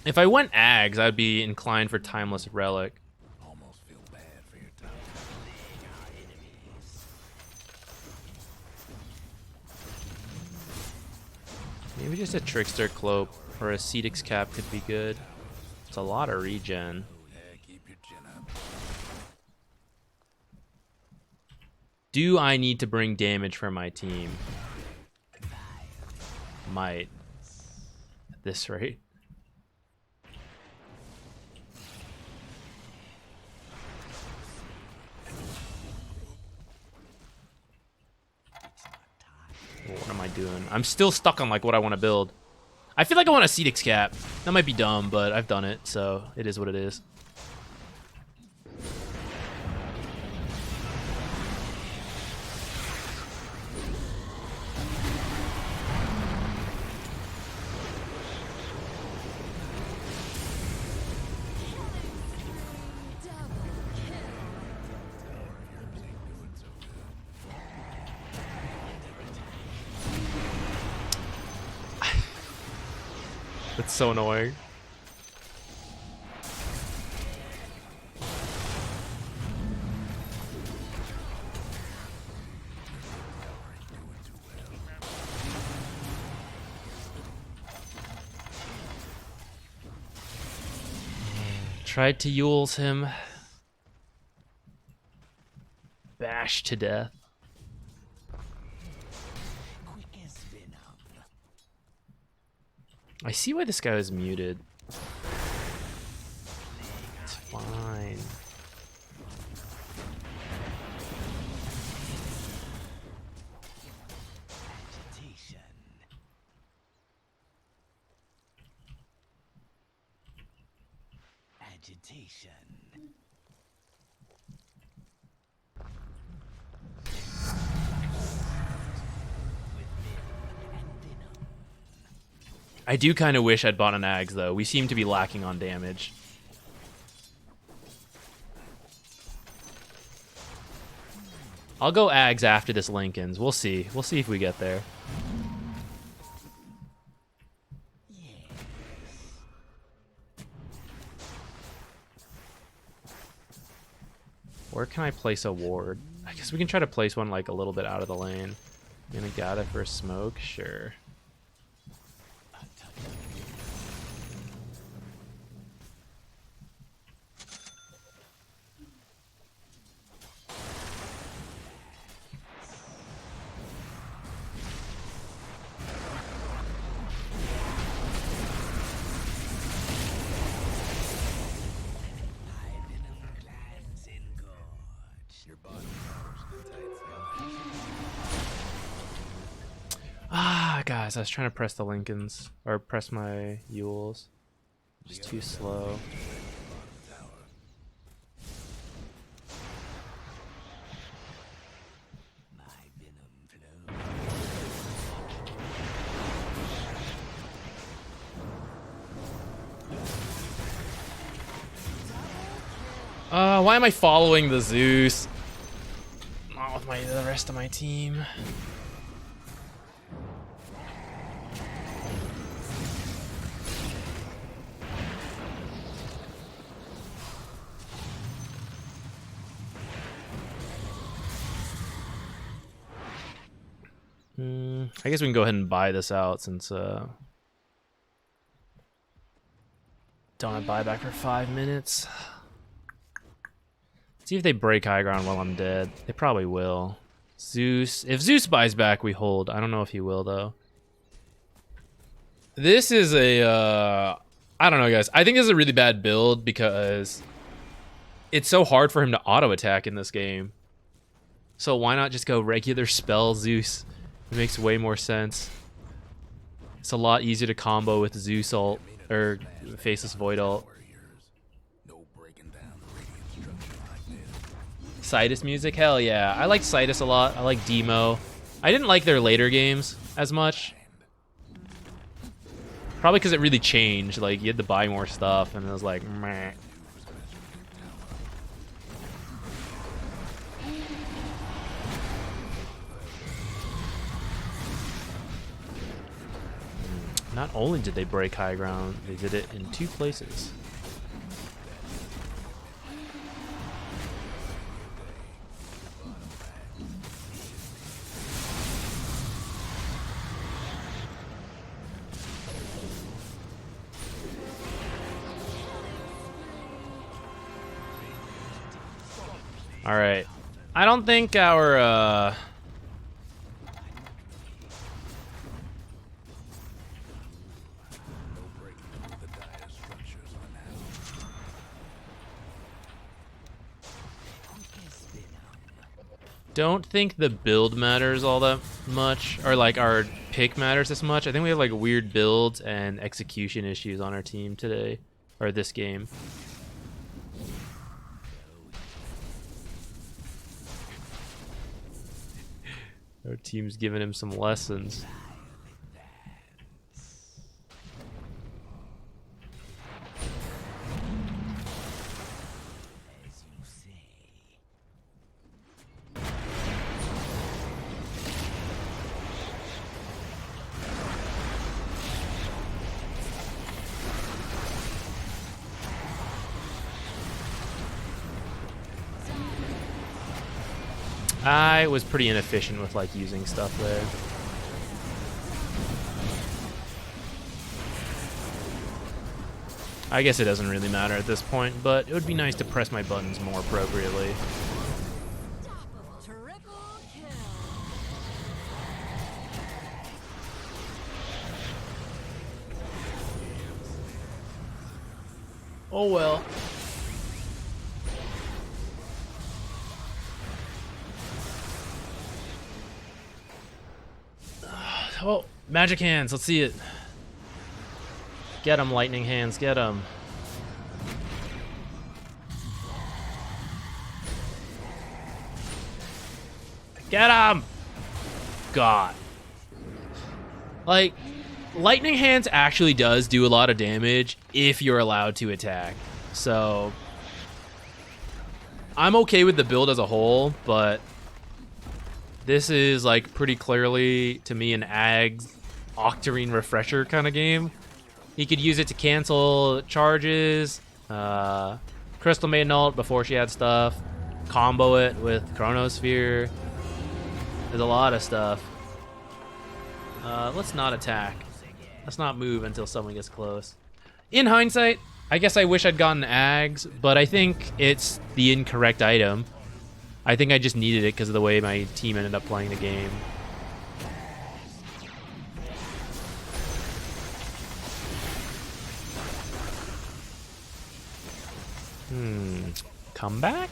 If I went Ags, I'd be inclined for Timeless Relic. Almost feel bad for your time. Maybe just a Trickster Cloak or a Cedix Cap could be good. It's a lot of regen. Yeah, keep your chin up. Do I need to bring damage for my team? Might. At this rate. What am I doing? I'm still stuck on like what I want to build. I feel like I want a Cedix Cap. That might be dumb, but I've done it, so it is what it is. That's so annoying. Tried to Yules him. Bashed to death. I see why this guy was muted. It's fine. Agitation. I do kind of wish I'd bought an Ags, though. We seem to be lacking on damage. I'll go Ags after this Lincoln's. We'll see. We'll see if we get there. Where can I place a ward? I guess we can try to place one like a little bit out of the lane. Gonna gather for a smoke? Sure. Guys, I was trying to press the Lincolns or press my Yules. Just too slow. Why am I following the Zeus? Not with the rest of my team. I guess we can go ahead and buy this out since don't have buyback for 5 minutes. See if they break high ground while I'm dead. They probably will. Zeus. If Zeus buys back, we hold. I don't know if he will, though. This is a... I don't know, guys. I think this is a really bad build because it's so hard for him to auto-attack in this game. So why not just go regular spell Zeus? It makes way more sense. It's a lot easier to combo with Zeus ult, or Faceless Void ult. Sidus music? Hell yeah. I like Sidus a lot. I like Demo. I didn't like their later games as much. Probably because it really changed. Like, you had to buy more stuff, and it was like, meh. Not only did they break high ground, they did it in 2 places. All right. I don't think our don't think the build matters all that much, or like our pick matters as much. I think we have like weird builds and execution issues on our team today, or this game. Our team's giving him some lessons. I was pretty inefficient with like using stuff there. I guess it doesn't really matter at this point, but it would be nice to press my buttons more appropriately. Oh well. Oh, magic hands. Let's see it. Get him, lightning hands. Get him. Get him! God. Like, lightning hands actually does do a lot of damage if you're allowed to attack. So, I'm okay with the build as a whole, but this is like pretty clearly to me an Ags Octarine Refresher kind of game. He could use it to cancel charges, Crystal Maiden ult before she had stuff, combo it with Chronosphere. There's a lot of stuff. Let's not attack. Let's not move until someone gets close. In hindsight, I guess I wish I'd gotten Ags, but I think it's the incorrect item. I think I just needed it because of the way my team ended up playing the game. Come back?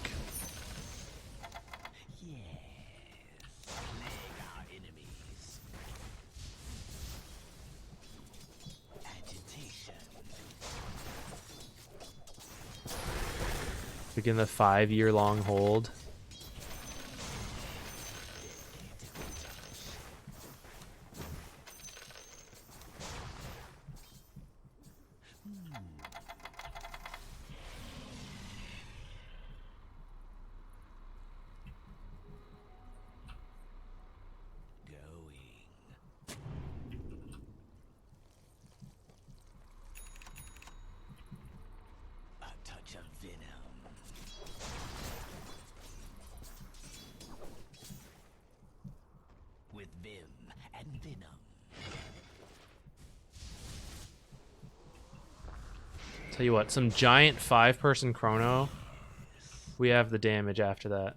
Begin the 5-year-long hold. Tell you what, some giant 5-person chrono. We have the damage after that.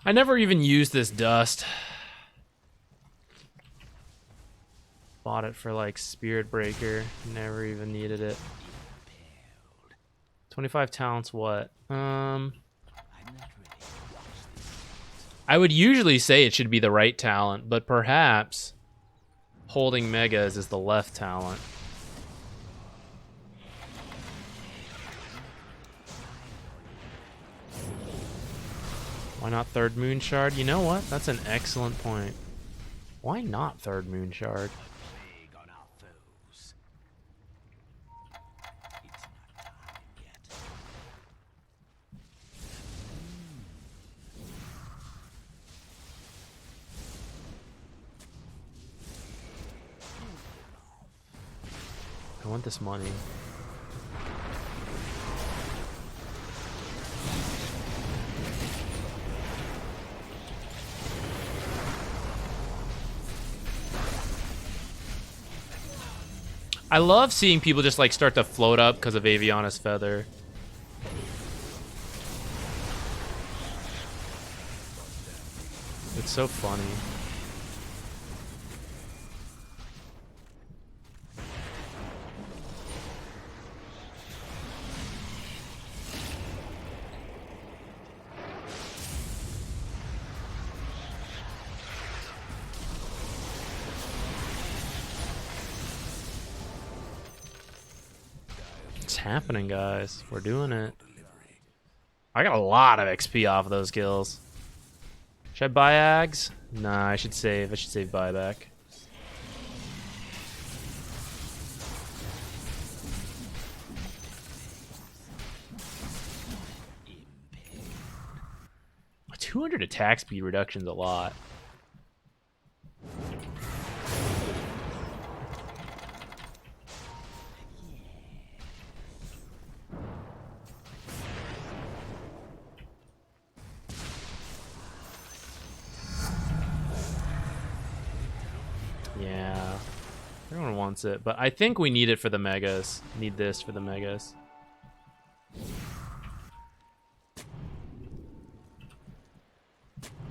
I never even used this dust. Bought it for like Spirit Breaker. Never even needed it. 25 talents what? I would usually say it should be the right talent, but perhaps holding megas is the left talent. Why not third Moon Shard? You know what? That's an excellent point. Why not third Moon Shard? I want this money. I love seeing people just like start to float up because of Aviana's Feather. It's so funny. It's happening, guys. We're doing it. I got a lot of XP off of those kills. Should I buy Ags? Nah, I should save. I should save buyback. A 200 attack speed reduction's a lot. Yeah, everyone wants it, but I think we need it for the megas. Need this for the megas.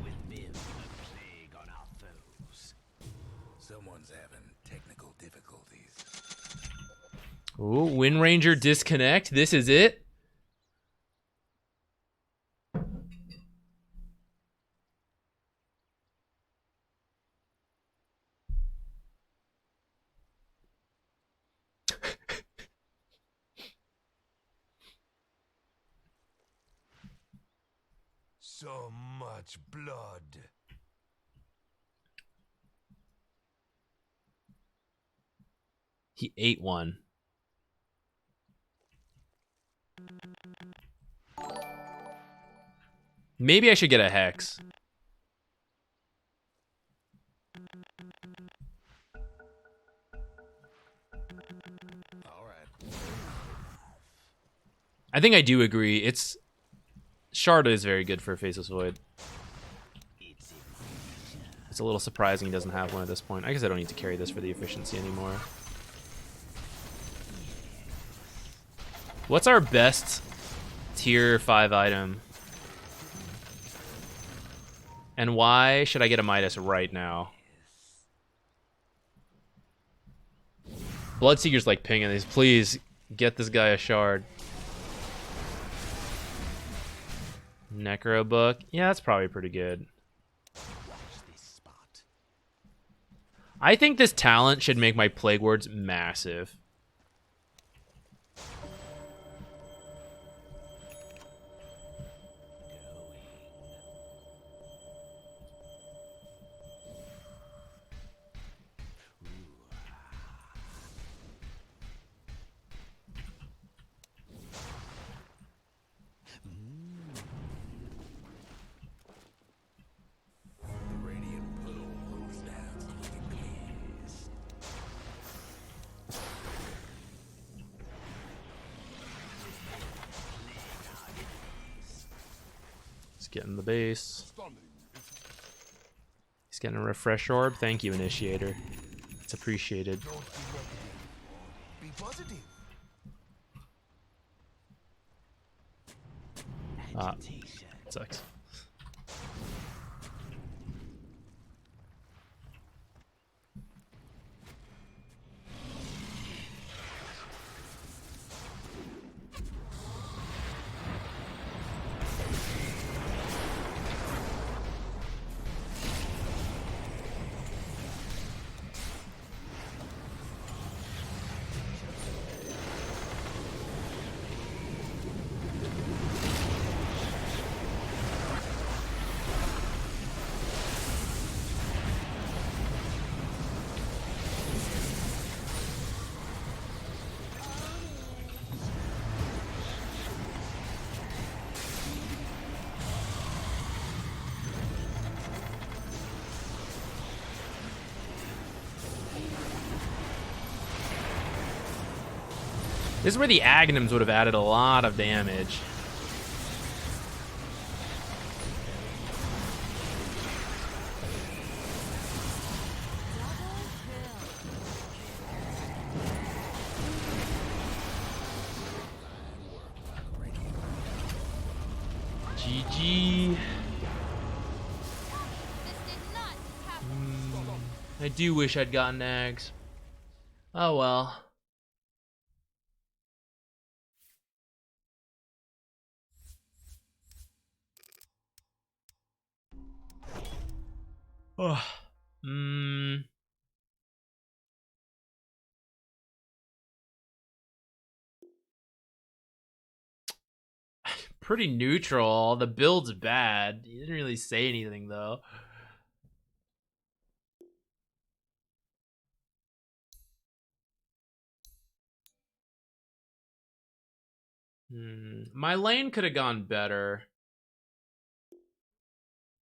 With Vim, a plague on our foes. Someone's having technical difficulties. Ooh, Wind Ranger disconnect. This is it. So much blood. He ate one. Maybe I should get a Hex. All right. I think I do agree. It's Shard is very good for Faceless Void. It's a little surprising he doesn't have one at this point. I guess I don't need to carry this for the efficiency anymore. What's our best tier 5 item? And why should I get a Midas right now? Bloodseeker's like pinging these. Please Get this guy a shard. Necro book. Yeah, that's probably pretty good. I think this talent should make my Plague Wards massive. He's getting the base. He's getting a refresh orb. Thank you, Initiator. It's appreciated. Be positive. Ah, sucks. This is where the Aghanims would have added a lot of damage. GG. I do wish I'd gotten Nags. Oh well. Oh. Pretty neutral. The build's bad. He didn't really say anything though. My lane could have gone better.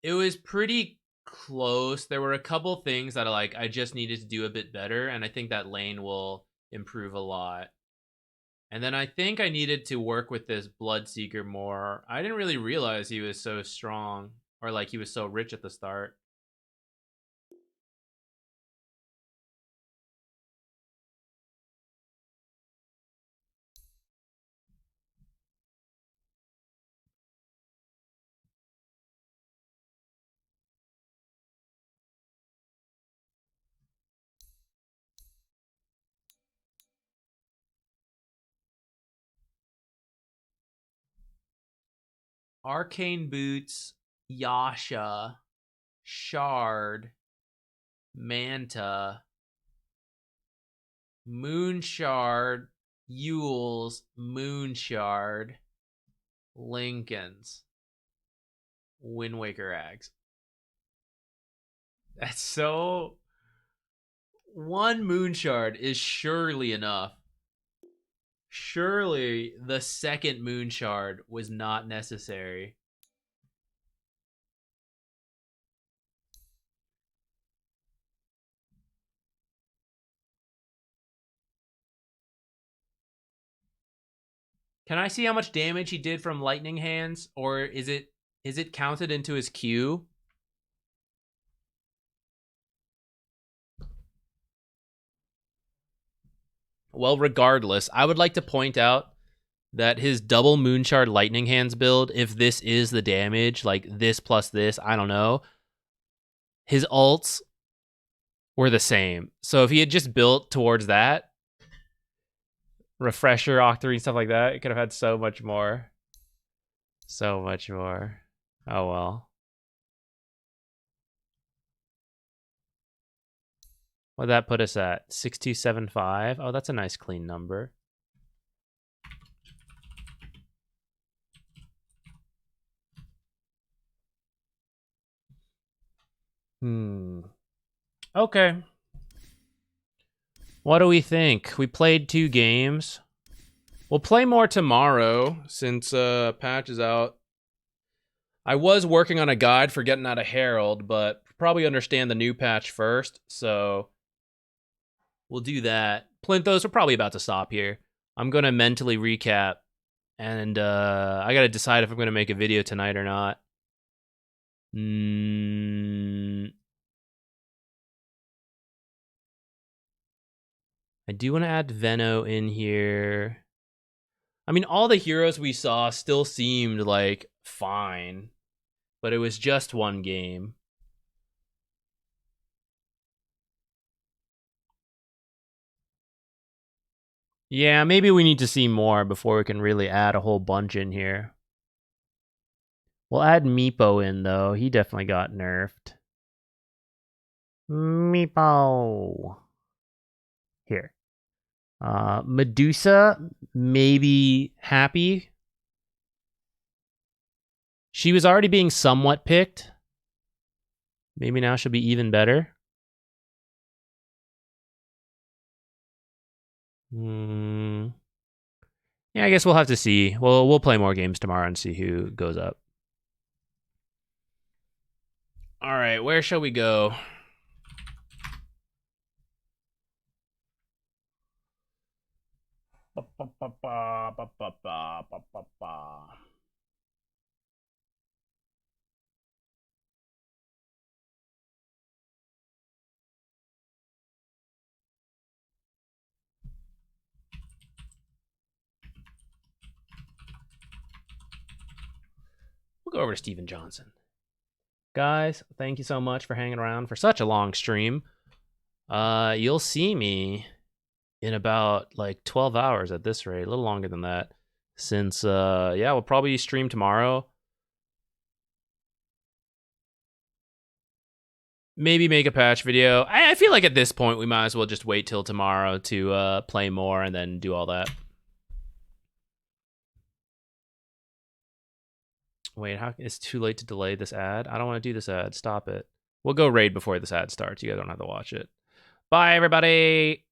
It was pretty close. There were a couple things that I just needed to do a bit better, and I think that lane will improve a lot. And then I think I needed to work with this Bloodseeker more. I didn't really realize he was so strong, or like he was so rich at the start. Arcane Boots, Yasha, Shard, Manta, Moon Shard, Yules, Moon Shard, Lincolns, Wind Waker Ags. That's so... One Moon Shard is surely enough. Surely the second Moon Shard was not necessary. Can I see how much damage he did from Lightning Hands? Or is it counted into his Q? Well, regardless, I would like to point out that his double Moonshard Lightning Hands build, if this is the damage, like this plus this, I don't know, his ults were the same. So if he had just built towards that, refresher, Octarine, stuff like that. It could have had so much more. So much more. Oh well. What'd that put us at? 6275. Oh, that's a nice clean number. Okay. What do we think? We played 2 games. We'll play more tomorrow since patch is out. I was working on a guide for getting out of Herald, but probably understand the new patch first, so we'll do that. Plinthos, we're probably about to stop here. I'm going to mentally recap, and I got to decide if I'm going to make a video tonight or not. I do want to add Veno in here. I mean, all the heroes we saw still seemed like fine, but it was just one game. Yeah, maybe we need to see more before we can really add a whole bunch in here. We'll add Meepo in, though. He definitely got nerfed. Meepo. Here. Medusa, maybe Happy. She was already being somewhat picked. Maybe now she'll be even better. Yeah, I guess we'll have to see. We'll play more games tomorrow and see who goes up. All right, where shall we go? We'll go over to Steven Johnson. Guys, thank you so much for hanging around for such a long stream. You'll see me in about like 12 hours at this rate, a little longer than that. Since, yeah, we'll probably stream tomorrow. Maybe make a patch video. I feel like at this point we might as well just wait till tomorrow to play more and then do all that. Wait, it's too late to delay this ad? I don't want to do this ad. Stop it. We'll go raid before this ad starts. You guys don't have to watch it. Bye, everybody.